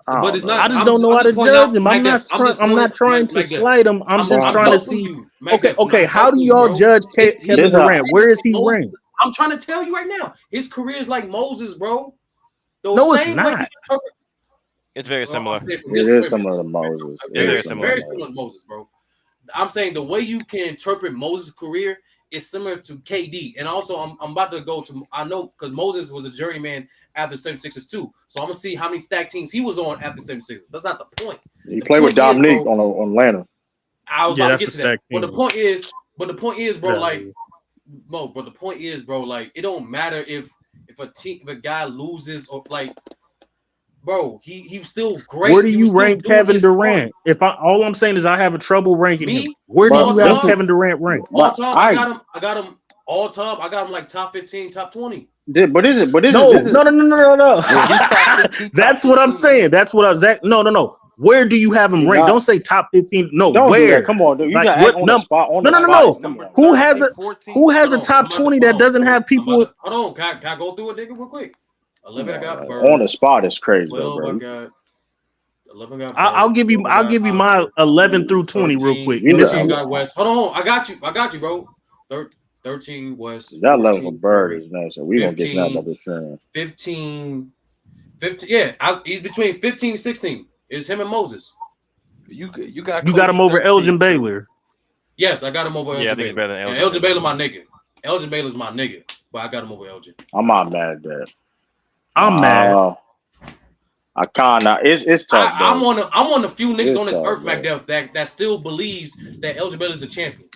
Speaker 4: I
Speaker 15: But
Speaker 4: don't
Speaker 15: it's
Speaker 4: know,
Speaker 15: not.
Speaker 14: I just
Speaker 4: man.
Speaker 14: don't know
Speaker 15: I'm
Speaker 14: how
Speaker 15: just
Speaker 14: to
Speaker 15: pointing
Speaker 14: judge
Speaker 15: out,
Speaker 14: him.
Speaker 15: Mac Def. I'm just
Speaker 14: I'm
Speaker 15: pointing,
Speaker 14: not trying to
Speaker 15: Mac Def.
Speaker 14: slight him. I'm just
Speaker 15: I'm
Speaker 14: trying to
Speaker 15: helping
Speaker 14: see.
Speaker 15: you, Mac Def.
Speaker 14: Okay.
Speaker 15: I'm
Speaker 14: How do
Speaker 15: helping you,
Speaker 14: y'all
Speaker 15: bro.
Speaker 14: judge
Speaker 15: He's
Speaker 14: Kevin
Speaker 15: his
Speaker 14: Durant?
Speaker 15: career
Speaker 14: Where
Speaker 15: is
Speaker 14: is he
Speaker 15: like Moses.
Speaker 14: ranked?
Speaker 15: I'm trying to tell you right now. His career is like Moses, bro. The
Speaker 14: No, it's
Speaker 15: same way you
Speaker 14: not.
Speaker 15: interpret.
Speaker 6: It's very
Speaker 15: Well,
Speaker 6: similar.
Speaker 15: I'm saying from
Speaker 4: It
Speaker 15: his
Speaker 4: is
Speaker 15: premise,
Speaker 4: similar to Moses.
Speaker 6: It's
Speaker 4: It
Speaker 6: very
Speaker 4: is
Speaker 15: it's
Speaker 4: similar to
Speaker 15: very
Speaker 6: similar.
Speaker 15: similar
Speaker 4: Moses.
Speaker 15: to Moses, bro. I'm saying the way you can interpret Moses' career is similar to KD. And also, I'm about to go to, I know, because Moses was a journeyman after 76ers too. So I'm going to see how many stack teams he was on after 76ers. That's not the point.
Speaker 4: He
Speaker 15: The
Speaker 4: played with
Speaker 15: point is,
Speaker 4: Dominique
Speaker 15: bro,
Speaker 4: on Atlanta.
Speaker 15: I was
Speaker 14: Yeah,
Speaker 15: about to
Speaker 14: that's
Speaker 15: get
Speaker 14: a
Speaker 15: to that.
Speaker 14: stack
Speaker 15: But the
Speaker 14: team.
Speaker 15: point is, bro,
Speaker 14: Yeah.
Speaker 15: like, Mo, but the point is, bro, like, it don't matter if a guy loses or like, bro, he was still great.
Speaker 14: Where do
Speaker 15: He was
Speaker 14: you
Speaker 15: still
Speaker 14: rank
Speaker 15: doing
Speaker 14: Kevin
Speaker 15: his part.
Speaker 14: Durant? All I'm saying is I have a trouble ranking him.
Speaker 15: Me,
Speaker 14: Where do
Speaker 4: But
Speaker 14: you
Speaker 15: all
Speaker 14: have
Speaker 4: this is,
Speaker 15: time,
Speaker 14: Kevin Durant ranked?
Speaker 15: all
Speaker 4: but
Speaker 15: time, I got him all time. I got him like top 15, top 20.
Speaker 4: but is it? But
Speaker 14: No,
Speaker 4: this is.
Speaker 14: no.
Speaker 13: Yeah, he top
Speaker 14: That's what I'm
Speaker 13: 15 to
Speaker 14: saying.
Speaker 13: me.
Speaker 14: That's what I was at. No. Where do you have him
Speaker 4: He
Speaker 14: ranked? Don't
Speaker 4: not.
Speaker 14: say top 15. No,
Speaker 4: Don't do that.
Speaker 14: where?
Speaker 4: Come on, dude. You
Speaker 14: Like
Speaker 4: got to act
Speaker 14: what
Speaker 4: on the
Speaker 14: number?
Speaker 4: spot. On
Speaker 14: No,
Speaker 4: the
Speaker 14: no, no,
Speaker 4: spot.
Speaker 14: no.
Speaker 4: Come
Speaker 13: Number
Speaker 4: on.
Speaker 14: Who has a
Speaker 13: 14.
Speaker 14: who has a top 20 that doesn't have people?
Speaker 15: Hold on. Can I go through it, nigga, real quick? 11, I got
Speaker 4: On
Speaker 15: Bird.
Speaker 4: the spot is crazy, though,
Speaker 15: 12, I
Speaker 4: bro.
Speaker 15: got 11. Got Bird.
Speaker 14: I'll give you
Speaker 15: 12, I got
Speaker 14: my
Speaker 15: Howard.
Speaker 14: 11 through 20 real
Speaker 15: 13,
Speaker 14: quick. And this is
Speaker 15: 13 got West. Hold on. I got you, bro. 13 West.
Speaker 4: That level for
Speaker 15: 14
Speaker 4: Bird
Speaker 15: Curry.
Speaker 4: is nice. So we gonna get that about the same.
Speaker 15: 15. Yeah, he's between 15 and 16. It's him and Moses.
Speaker 13: You got
Speaker 14: you got
Speaker 13: Kobe
Speaker 14: him over
Speaker 13: 13
Speaker 14: Elgin
Speaker 13: for me.
Speaker 14: Baylor.
Speaker 15: Yes, I got him over
Speaker 6: Yeah, I
Speaker 15: Elgin
Speaker 6: think he's
Speaker 15: Baylor.
Speaker 6: better than
Speaker 15: And
Speaker 6: Elgin
Speaker 15: Elgin
Speaker 6: Baylor.
Speaker 15: Baylor, my nigga. Elgin Baylor's my nigga, but I got him over Elgin.
Speaker 4: I'm not mad at that.
Speaker 14: I'm mad.
Speaker 4: I kinda. It's tough.
Speaker 15: I'm on the few niggas
Speaker 4: It's
Speaker 15: on this
Speaker 4: tough,
Speaker 15: earth,
Speaker 4: bro.
Speaker 15: Mac Def, that still believes that Elgin Baylor's a champion.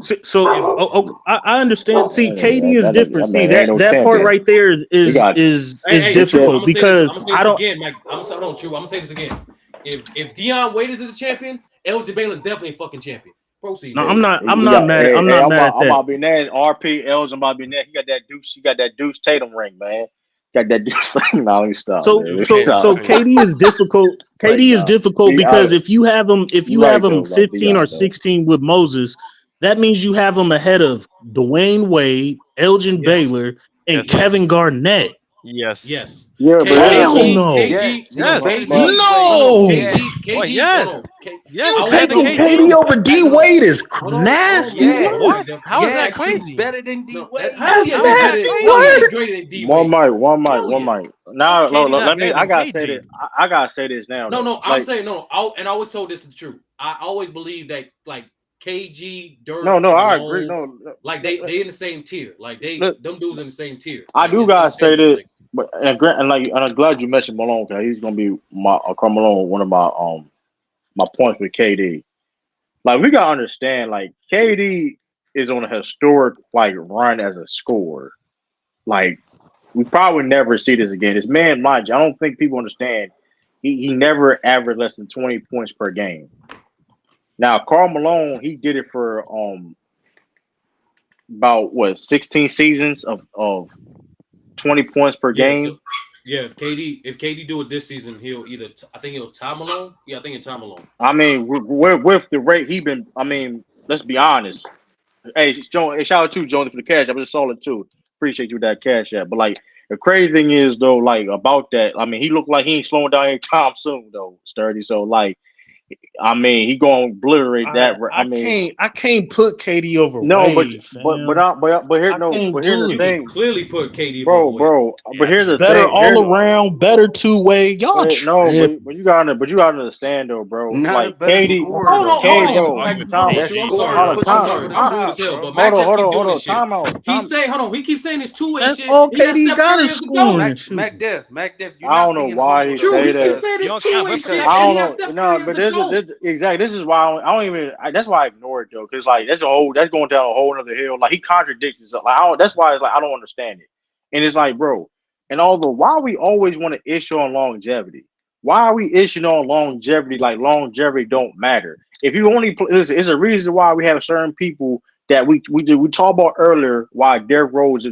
Speaker 14: So if I understand. See, KD is
Speaker 4: That
Speaker 14: different. See
Speaker 4: man ain't no
Speaker 14: that part
Speaker 4: champion.
Speaker 14: right there
Speaker 4: He got
Speaker 14: is
Speaker 15: Hey,
Speaker 14: difficult
Speaker 15: I'm gonna say this. I'm
Speaker 14: because
Speaker 15: gonna say
Speaker 14: I
Speaker 15: this
Speaker 14: don't.
Speaker 15: again, Mike. I'm gonna say this again. If Deion Waiters is a champion, Elgin Baylor's definitely a fucking champion. Proceed.
Speaker 14: No,
Speaker 15: Bro.
Speaker 14: I'm not mad. I'm not mad at
Speaker 4: I'm about
Speaker 14: that.
Speaker 4: to be mad. RP L's about to be mad. He got that Deuce Tatum ring, man. Got that Deuce ring. No, let me stop,
Speaker 14: So
Speaker 4: man.
Speaker 14: so
Speaker 4: Stop.
Speaker 14: so KD is difficult.
Speaker 4: Like,
Speaker 14: KD is
Speaker 4: nah.
Speaker 14: difficult
Speaker 4: Be
Speaker 14: because
Speaker 4: honest.
Speaker 14: if you have him
Speaker 4: You right though, like, be
Speaker 14: 15 or
Speaker 4: honest, though.
Speaker 14: 16 with Moses, that means you have him ahead of Dwayne Wade, Elgin Baylor, and
Speaker 6: Yes.
Speaker 14: Kevin Garnett.
Speaker 6: Yes.
Speaker 4: Yeah, but here's the
Speaker 14: Hell
Speaker 4: thing.
Speaker 14: no.
Speaker 13: Yes, he's better than
Speaker 4: But
Speaker 13: D Wade.
Speaker 14: No.
Speaker 6: Well,
Speaker 15: KG,
Speaker 6: yes.
Speaker 15: hold on.
Speaker 6: Yes,
Speaker 14: You
Speaker 6: better than
Speaker 14: taking
Speaker 6: KG.
Speaker 14: KD over D Wade is
Speaker 15: Hold on,
Speaker 14: nasty
Speaker 15: Mac Def,
Speaker 14: work.
Speaker 6: What?
Speaker 15: Mac Def.
Speaker 6: How is that
Speaker 13: Yes, he's
Speaker 6: crazy?
Speaker 13: better than D Wade.
Speaker 15: Hell yes,
Speaker 14: That's
Speaker 15: he's
Speaker 14: nasty
Speaker 15: better. Hell yeah, he's
Speaker 14: work.
Speaker 15: greater than D
Speaker 4: one
Speaker 15: Wade.
Speaker 4: mic.
Speaker 15: Hell yeah.
Speaker 4: Now,
Speaker 6: KD not
Speaker 4: let me.
Speaker 6: better
Speaker 4: I
Speaker 6: than
Speaker 4: gotta say
Speaker 6: KG.
Speaker 4: this. I gotta say this now.
Speaker 15: No,
Speaker 4: though.
Speaker 15: I'm
Speaker 4: Like,
Speaker 15: saying no. And I always told this is the truth. I always believe that like KG, Dirk,
Speaker 4: no,
Speaker 15: and
Speaker 4: I agree.
Speaker 15: Malone,
Speaker 4: No,
Speaker 15: like they in the same tier. Like
Speaker 4: look,
Speaker 15: them dudes in the same tier.
Speaker 4: I
Speaker 15: Like
Speaker 4: do
Speaker 15: it's
Speaker 4: gotta say
Speaker 15: interchangeable.
Speaker 4: this,
Speaker 15: Like,
Speaker 4: but and I'm glad you mentioned Malone because he's gonna be Karl Malone, one of my points with KD. Like we gotta understand, like KD is on a historic like run as a scorer. Like we probably never see this again. This man, mind you, I don't think people understand. He never averaged less than 20 points per game. Now Karl Malone, he did it for about what 16 seasons of 20 points per
Speaker 15: yeah, so
Speaker 4: game.
Speaker 15: yeah, if KD do it this season, he'll either I think he'll tie Malone. Yeah, I think he'll tie Malone.
Speaker 4: I mean, with the rate he been, I mean, let's be honest. Hey, Joe, hey, shout out to Jones for the cash. I was solid too. Appreciate you with that cash app. But like the crazy thing is though, like about that, I mean, he looked like he ain't slowing down anytime soon though, Sturdy. So like, I mean, he gonna obliterate that. I mean,
Speaker 14: I can't put KD over
Speaker 4: no,
Speaker 14: Wade, fam.
Speaker 4: but here
Speaker 14: I
Speaker 4: no,
Speaker 14: can't
Speaker 4: but here's
Speaker 14: do
Speaker 4: the
Speaker 15: You
Speaker 14: it.
Speaker 15: can
Speaker 4: thing,
Speaker 15: clearly put KD above
Speaker 4: bro,
Speaker 15: Wade.
Speaker 4: But here's the
Speaker 14: Better
Speaker 4: thing. Here's
Speaker 14: all around, better two-way. Y'all
Speaker 4: But no,
Speaker 14: trip.
Speaker 4: but you gotta understand though, bro.
Speaker 13: Not a
Speaker 4: Like
Speaker 13: better
Speaker 4: KD,
Speaker 13: scorer though.
Speaker 6: I
Speaker 15: Hold
Speaker 6: wouldn't even
Speaker 15: on,
Speaker 4: bro,
Speaker 6: argue
Speaker 15: Mac,
Speaker 6: with
Speaker 15: hold on,
Speaker 13: That
Speaker 15: Chu. I'm
Speaker 6: KG.
Speaker 15: sorry,
Speaker 13: scoring
Speaker 15: bro.
Speaker 13: puts
Speaker 15: I'm
Speaker 13: him
Speaker 15: sorry,
Speaker 13: over
Speaker 15: but
Speaker 13: the
Speaker 15: I'm rude as
Speaker 13: top,
Speaker 15: hell.
Speaker 13: bro.
Speaker 15: But Mac Def keep doing this shit.
Speaker 4: Time out.
Speaker 15: He say, hold on, he keeps saying it's two-way
Speaker 14: That's
Speaker 15: shit.
Speaker 14: all
Speaker 15: He got
Speaker 14: KD
Speaker 15: Steph
Speaker 14: got
Speaker 15: Curry
Speaker 14: is
Speaker 15: as the GOAT.
Speaker 14: scoring. Shoot.
Speaker 13: Mac Def, you're
Speaker 4: I don't
Speaker 13: not
Speaker 4: know
Speaker 13: being
Speaker 4: why
Speaker 13: humble
Speaker 4: he
Speaker 15: True,
Speaker 13: enough
Speaker 4: say
Speaker 15: he keeps
Speaker 4: that.
Speaker 15: saying
Speaker 6: You
Speaker 15: it's
Speaker 6: don't count
Speaker 15: two-way
Speaker 6: for
Speaker 15: shit,
Speaker 6: Curry.
Speaker 4: I
Speaker 15: and he
Speaker 4: don't
Speaker 15: got
Speaker 4: know.
Speaker 15: Steph
Speaker 4: No,
Speaker 15: Curry as
Speaker 4: but
Speaker 15: the GOAT.
Speaker 4: exactly. This is why I don't even. That's why I ignore it though, because like that's going down a whole other hill. Like he contradicts himself. Like that's why it's like I don't understand it. And it's like, bro. And although why we always want to issue on longevity? Why are we issuing on longevity? Like longevity don't matter. If you only listen, it's a reason why we have certain people that we talked about earlier. Why Derrick Rose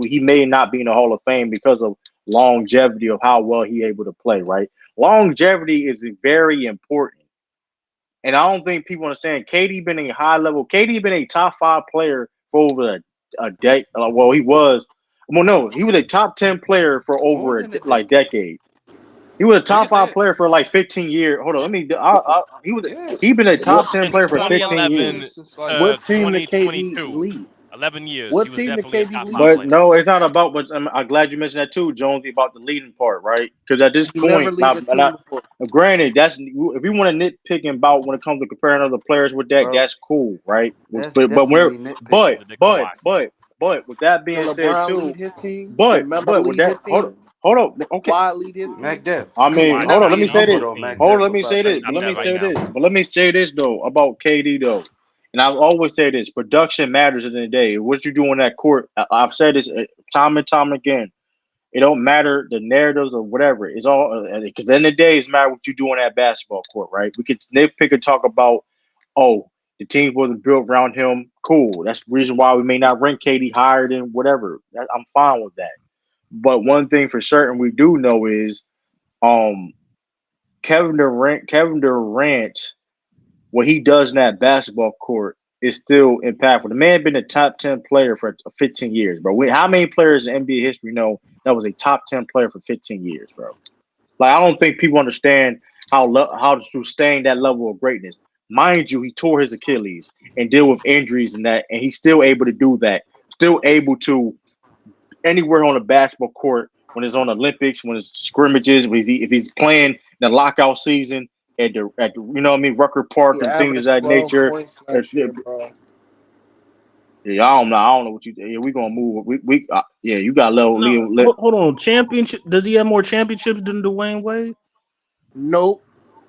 Speaker 4: he may not be in the Hall of Fame because of longevity of how well he able to play. Right, longevity is very important, and I don't think people understand. KD been a high level. KD been a top 5 player for over a decade. Well, he was. Well, no, he was a top 10 player for
Speaker 13: More
Speaker 4: over
Speaker 13: than a
Speaker 4: like
Speaker 13: decade.
Speaker 4: decade. He was a
Speaker 6: We can
Speaker 4: top
Speaker 6: say
Speaker 4: 5
Speaker 6: it.
Speaker 4: player for like 15 years. Hold on, let me.
Speaker 13: Yeah.
Speaker 4: He been a
Speaker 13: What
Speaker 4: top 10
Speaker 6: Since
Speaker 4: player for 15
Speaker 6: 2011
Speaker 4: years.
Speaker 13: since like
Speaker 6: to
Speaker 11: What team did KD
Speaker 6: 2022,
Speaker 11: lead?
Speaker 6: 11 years, he
Speaker 11: What
Speaker 6: was
Speaker 11: team did
Speaker 6: definitely a
Speaker 11: KD
Speaker 6: top five
Speaker 11: lead?
Speaker 4: But
Speaker 6: player.
Speaker 4: no, it's not about. But I'm glad you mentioned that too, Jonesy, about the leading part, right? Because at this
Speaker 11: He never
Speaker 4: point,
Speaker 11: lead a team before.
Speaker 4: granted, that's if you want to nitpick about when it comes to comparing other players with that,
Speaker 13: bro,
Speaker 4: that's cool, right?
Speaker 13: that's
Speaker 4: But we're
Speaker 13: definitely nitpicking.
Speaker 6: Neither did Kawhi.
Speaker 4: but with that
Speaker 11: Did
Speaker 4: being said
Speaker 11: LeBron lead
Speaker 4: too,
Speaker 11: his team? Did
Speaker 4: but
Speaker 11: Melo
Speaker 4: but with
Speaker 11: lead
Speaker 4: that
Speaker 11: his team?
Speaker 4: hold up,
Speaker 11: Did
Speaker 4: okay.
Speaker 11: Kawhi lead his
Speaker 13: Mac
Speaker 11: team?
Speaker 13: Def.
Speaker 4: I mean,
Speaker 6: Kawhi
Speaker 13: We're
Speaker 4: hold
Speaker 6: not
Speaker 13: not
Speaker 4: on. Let me
Speaker 13: being
Speaker 6: leading
Speaker 4: say
Speaker 6: any
Speaker 13: humble
Speaker 4: this.
Speaker 13: though, Mac
Speaker 6: team.
Speaker 4: Hold on.
Speaker 13: Def,
Speaker 4: Let me
Speaker 13: about
Speaker 4: say
Speaker 6: He's
Speaker 4: this.
Speaker 13: KD
Speaker 6: top
Speaker 4: But let me
Speaker 6: 10 right
Speaker 4: say
Speaker 6: now.
Speaker 4: this. But let me say this though about KD though. And I've always said this: production matters at the end of the day. What you do on that court, I've said this time and time again. It don't matter the narratives or whatever. It's all because at the end of the day, it's matter what you do on that basketball court, right? We could nitpick and talk about, oh, the team wasn't built around him. Cool. That's the reason why we may not rank KD higher than whatever. I'm fine with that. But one thing for certain we do know is um Kevin Durant, what he does in that basketball court is still impactful. The man been a top 10 player for 15 years, bro. How many players in NBA history know that was a top 10 player for 15 years, bro? Like I don't think people understand how to sustain that level of greatness. Mind you, he tore his Achilles and deal with injuries and that, and he's still able to do that. Still able to anywhere on the basketball court when it's on Olympics, when it's scrimmages, if he's playing the lockout season at the you know what I mean Rucker Park
Speaker 11: He
Speaker 4: and things
Speaker 11: averaged
Speaker 4: of that
Speaker 11: 12
Speaker 4: nature.
Speaker 11: points
Speaker 4: Uh,
Speaker 11: last year, bro.
Speaker 4: Yeah, I don't know what you. Yeah, we gonna move. Yeah, you got
Speaker 14: No,
Speaker 4: Leo.
Speaker 14: hold on. Championship? Does he have more championships than Dwayne Wade?
Speaker 11: Nope.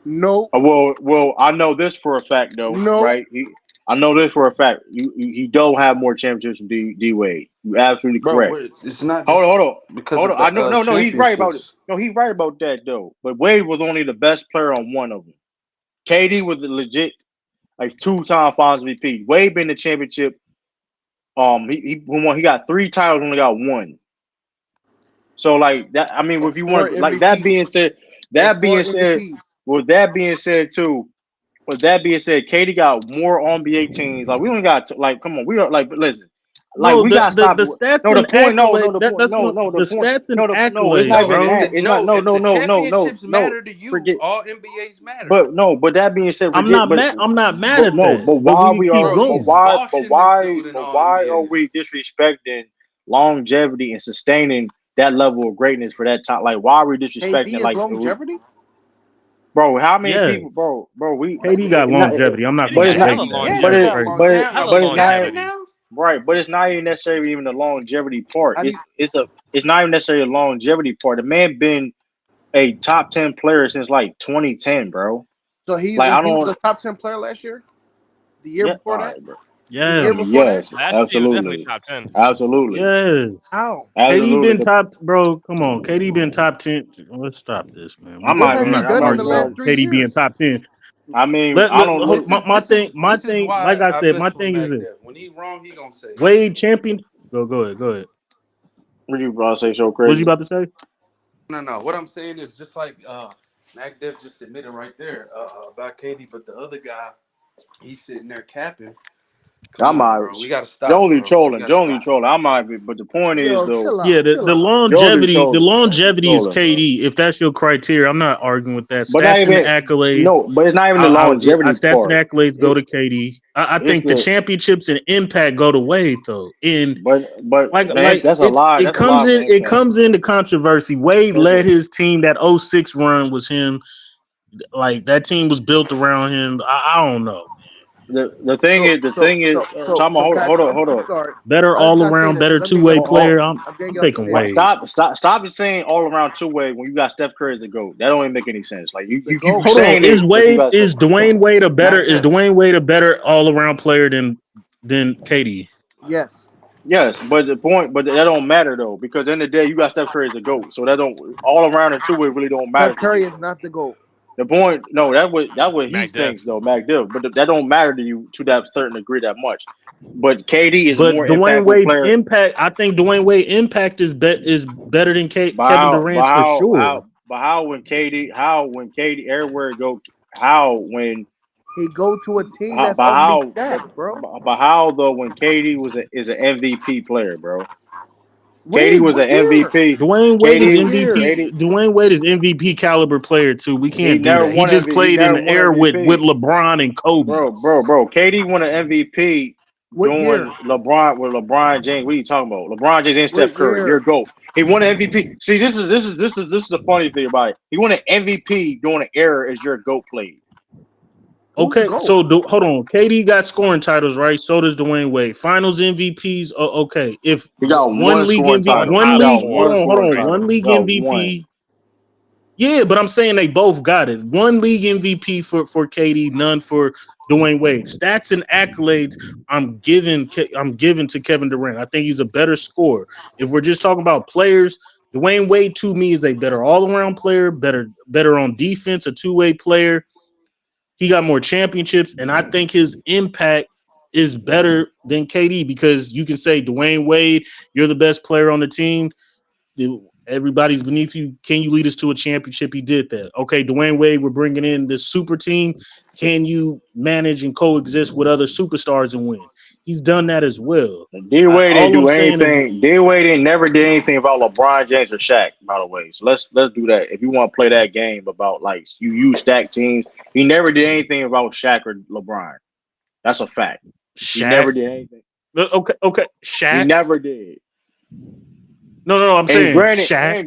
Speaker 11: Nope.
Speaker 4: Well, I know this for a fact though,
Speaker 11: Nope.
Speaker 4: right? I know this for a fact. He don't have more championships than D Wade. You absolutely
Speaker 13: Bro,
Speaker 4: correct.
Speaker 13: but it's not
Speaker 4: Hold on,
Speaker 13: just
Speaker 4: hold on,
Speaker 13: because
Speaker 4: hold
Speaker 13: of
Speaker 4: on.
Speaker 13: the
Speaker 4: I know, no, he's right about it.
Speaker 13: championships.
Speaker 4: No, he's right about that though. But Wade was only the best player on one of them. KD was the legit like 2-time Finals MVP. Wade been the championship. He won. He got 3 titles, only got 1. So like that. I mean,
Speaker 11: And
Speaker 4: if you
Speaker 11: 4
Speaker 4: want to like that being
Speaker 11: MVPs.
Speaker 4: said,
Speaker 11: And
Speaker 4: that
Speaker 11: 4
Speaker 4: being said,
Speaker 11: MVPs.
Speaker 4: with that being said too. With that being said, Katie got more NBA teams. Like we don't got like, come on, we don't like. Listen, like
Speaker 14: No,
Speaker 4: we gotta stop.
Speaker 14: the stats
Speaker 4: No, the
Speaker 14: and
Speaker 4: point. No,
Speaker 14: accolades.
Speaker 4: no, the point.
Speaker 14: That's
Speaker 4: No,
Speaker 14: no
Speaker 4: no,
Speaker 14: the
Speaker 4: the point.
Speaker 14: stats and
Speaker 4: No, no. It's
Speaker 14: accolades,
Speaker 4: not
Speaker 13: No,
Speaker 4: even
Speaker 14: bro.
Speaker 4: that. It's not. No,
Speaker 13: if
Speaker 4: no,
Speaker 13: the
Speaker 4: no, no, no,
Speaker 13: championships
Speaker 4: no.
Speaker 13: matter to you,
Speaker 4: Forget.
Speaker 13: all NBAs matter.
Speaker 4: But no. But that being said,
Speaker 14: I'm
Speaker 4: forget.
Speaker 14: not mad. I'm not mad
Speaker 4: But
Speaker 14: at
Speaker 4: no.
Speaker 14: that.
Speaker 4: But
Speaker 14: But we
Speaker 4: why
Speaker 14: can
Speaker 4: we
Speaker 14: keep
Speaker 4: are?
Speaker 13: Bro,
Speaker 4: But
Speaker 13: he's
Speaker 14: going.
Speaker 4: why?
Speaker 13: washing this dude in
Speaker 4: But
Speaker 13: all
Speaker 4: why are
Speaker 13: NBAs.
Speaker 4: we disrespecting longevity and sustaining that level of greatness for that time? Like, why are we disrespecting?
Speaker 11: KD is
Speaker 4: Like,
Speaker 11: longevity?
Speaker 4: bro, how many people,
Speaker 14: Yes,
Speaker 4: bro?
Speaker 14: KD got longevity. I'm not
Speaker 6: KD
Speaker 14: going
Speaker 4: But
Speaker 14: to
Speaker 4: it's
Speaker 6: got
Speaker 4: not.
Speaker 6: hella
Speaker 14: debate that.
Speaker 13: Yeah, you
Speaker 4: But
Speaker 14: That's
Speaker 6: longevity.
Speaker 13: got
Speaker 4: it,
Speaker 14: crazy.
Speaker 13: long
Speaker 4: but it,
Speaker 13: now.
Speaker 6: Hella
Speaker 4: but
Speaker 13: You
Speaker 4: it's not
Speaker 13: capping
Speaker 6: longevity.
Speaker 13: now?
Speaker 4: right. But it's not even necessarily even the longevity part.
Speaker 13: How do you,
Speaker 4: It's not even necessarily a longevity part. The man been a top 10 player since like 2010, bro.
Speaker 11: So
Speaker 4: Like I
Speaker 11: he was
Speaker 4: don't.
Speaker 11: a top 10 player last year? The year
Speaker 4: Yeah,
Speaker 11: before
Speaker 4: all
Speaker 11: that?
Speaker 4: right, bro.
Speaker 11: The
Speaker 4: I
Speaker 11: year
Speaker 4: mean,
Speaker 14: Yes,
Speaker 11: before that?
Speaker 4: yes,
Speaker 6: Last year was definitely
Speaker 4: absolutely,
Speaker 6: top 10.
Speaker 4: absolutely,
Speaker 14: yes.
Speaker 11: How?
Speaker 14: KD
Speaker 4: absolutely.
Speaker 14: been top, bro. Come on, KD been top 10. Let's stop this, man.
Speaker 4: I'm
Speaker 11: What
Speaker 4: not
Speaker 11: has
Speaker 4: even.
Speaker 11: he
Speaker 14: Not
Speaker 4: I'm
Speaker 14: gonna
Speaker 11: done in
Speaker 4: not.
Speaker 11: the
Speaker 14: argue
Speaker 11: last
Speaker 14: about
Speaker 4: Bro.
Speaker 11: 3
Speaker 14: KD being
Speaker 11: years?
Speaker 14: top 10.
Speaker 4: I mean, I don't
Speaker 14: Hold,
Speaker 4: look.
Speaker 14: my
Speaker 13: this is
Speaker 14: thing.
Speaker 13: why
Speaker 14: Like I
Speaker 13: I
Speaker 14: said, my
Speaker 13: mess with
Speaker 14: thing is
Speaker 13: Mac
Speaker 14: that
Speaker 13: Def. When he wrong, he gonna say it.
Speaker 14: Wade champion. Go ahead. Go ahead.
Speaker 4: What you about to say? So
Speaker 14: What was you
Speaker 4: crazy.
Speaker 14: about to say?
Speaker 13: No. What I'm saying is just like Mac Def just admitted right there about KD, but the other guy, he's sitting there capping. Come
Speaker 4: I'm
Speaker 13: on,
Speaker 4: not.
Speaker 13: bro. We gotta stop,
Speaker 4: Jolly
Speaker 13: bro. We
Speaker 4: trolling.
Speaker 13: gotta
Speaker 4: Jolly
Speaker 13: stop.
Speaker 4: trolling. I might be, but the point is
Speaker 11: Yo,
Speaker 4: though.
Speaker 11: chill
Speaker 14: Yeah,
Speaker 11: out. Chill out.
Speaker 4: Jolly
Speaker 14: the
Speaker 4: trolling.
Speaker 14: longevity is
Speaker 4: Trolling, bro.
Speaker 14: KD. If that's your criteria, I'm not arguing with that.
Speaker 4: But not
Speaker 14: Stats and
Speaker 4: even
Speaker 14: accolades.
Speaker 4: no. But it's not even the longevity
Speaker 14: Stats and
Speaker 4: part.
Speaker 14: accolades go
Speaker 4: It,
Speaker 14: to KD. I
Speaker 4: it's
Speaker 14: think the
Speaker 4: the
Speaker 14: championships and impact go to Wade though. And
Speaker 4: but
Speaker 14: like
Speaker 4: that's a lie.
Speaker 14: it
Speaker 4: That's a lie
Speaker 14: comes
Speaker 4: for
Speaker 14: in it
Speaker 4: impact.
Speaker 14: comes into controversy. Wade
Speaker 4: Listen,
Speaker 14: led his team. That '06 run was him. Like that team was built around him. I don't know.
Speaker 4: the thing is. Tom,
Speaker 11: So
Speaker 4: hold
Speaker 11: Cax,
Speaker 4: on, hold
Speaker 11: I'm
Speaker 4: on.
Speaker 11: sorry.
Speaker 14: Better
Speaker 11: I just
Speaker 14: all
Speaker 11: gotta say
Speaker 14: around,
Speaker 11: this
Speaker 14: better
Speaker 11: because I'm
Speaker 14: two
Speaker 11: getting
Speaker 14: way
Speaker 11: off
Speaker 4: Oh,
Speaker 14: player.
Speaker 11: subject.
Speaker 14: I'm
Speaker 11: I'm getting
Speaker 14: I'm
Speaker 11: off
Speaker 14: taking
Speaker 11: subject.
Speaker 14: Wade.
Speaker 4: stop saying all around 2-way when you got Steph Curry as the GOAT. That don't even make any sense. Like
Speaker 11: The
Speaker 4: you keep
Speaker 11: GOAT.
Speaker 14: Hold on.
Speaker 4: saying it, but you got Steph.
Speaker 13: Mac Def.
Speaker 14: Dwayne Wade a better all around player than KD?
Speaker 11: Yes.
Speaker 4: Yes, but that don't matter though, because at the end of the day, you got Steph Curry as the GOAT. So that don't all around and 2-way really don't matter
Speaker 11: Steph
Speaker 4: to
Speaker 11: Curry
Speaker 4: you
Speaker 11: is
Speaker 4: though.
Speaker 11: not the GOAT.
Speaker 4: The point, no, that what he
Speaker 6: Mac Def.
Speaker 4: thinks though, Mac Dill. But that don't matter to you to that certain degree that much. But KD is a
Speaker 14: But
Speaker 4: more impactful player.
Speaker 14: I think Dwayne Wade impact is better than
Speaker 4: But
Speaker 14: Kevin
Speaker 4: how,
Speaker 14: Durant's for sure.
Speaker 4: but how when KD everywhere it go, how when
Speaker 11: He go to a team
Speaker 4: How,
Speaker 11: that's
Speaker 4: but
Speaker 11: already
Speaker 4: how?
Speaker 11: stacked, bro.
Speaker 4: But how though? When KD is an MVP player, bro. KD
Speaker 11: When?
Speaker 4: was
Speaker 11: What
Speaker 4: an
Speaker 11: year?
Speaker 4: MVP.
Speaker 14: Dwayne Wade is
Speaker 11: What
Speaker 4: KD,
Speaker 11: year?
Speaker 14: MVP.
Speaker 4: KD,
Speaker 14: Dwayne Wade is MVP caliber player too. We
Speaker 4: he
Speaker 14: can't do
Speaker 4: never
Speaker 14: that. He
Speaker 4: won
Speaker 14: just
Speaker 4: MVP. He
Speaker 14: played in
Speaker 4: never
Speaker 14: the
Speaker 4: won
Speaker 14: air with
Speaker 4: MVP,
Speaker 14: LeBron and Kobe.
Speaker 4: bro. KD won an MVP
Speaker 11: What
Speaker 4: doing
Speaker 11: year?
Speaker 4: LeBron with LeBron James. What are you talking about? LeBron James and Steph
Speaker 11: What
Speaker 4: Curry. Your
Speaker 11: year?
Speaker 4: GOAT. He won an MVP. See, this is the funny thing about it. He won an MVP during an era as your GOAT played.
Speaker 11: Who's the
Speaker 14: Okay,
Speaker 11: GOAT?
Speaker 14: so hold on. KD got scoring titles, right? So does Dwayne Wade. Finals MVPs. Okay, if
Speaker 4: He got
Speaker 14: one
Speaker 4: one
Speaker 14: league
Speaker 4: scoring
Speaker 14: MVP,
Speaker 6: One
Speaker 4: title.
Speaker 14: one
Speaker 4: He
Speaker 6: out of
Speaker 4: got
Speaker 14: league.
Speaker 6: four.
Speaker 4: one
Speaker 14: Hold
Speaker 4: scoring
Speaker 14: on.
Speaker 4: title.
Speaker 14: One
Speaker 4: He
Speaker 14: league
Speaker 4: got one.
Speaker 14: MVP. Yeah, but I'm saying they both got it. One league MVP for KD, none for Dwayne Wade. Stats and accolades, I'm giving to Kevin Durant. I think he's a better scorer. If we're just talking about players, Dwayne Wade to me is a better all-around player, better on defense, a two-way player. He got more championships, and I think his impact is better than KD because you can say Dwayne Wade, you're the best player on the team. Everybody's beneath you. Can you lead us to a championship? He did that. Okay, Dwayne Wade, we're bringing in this super team. Can you manage and coexist with other superstars and win? He's done that as well.
Speaker 4: D Wade didn't
Speaker 14: All I'm
Speaker 4: do
Speaker 14: saying is,
Speaker 4: anything. D Wade didn't never did anything about LeBron James or Shaq. By the way, so let's do that. If you want to play that game about like you use stack teams, he never did anything about Shaq or LeBron. That's a fact. He
Speaker 14: Shaq.
Speaker 4: never did anything.
Speaker 14: Okay,
Speaker 4: He
Speaker 14: Shaq.
Speaker 4: never did.
Speaker 14: No, I'm
Speaker 4: And
Speaker 14: saying
Speaker 4: granted,
Speaker 14: Shaq.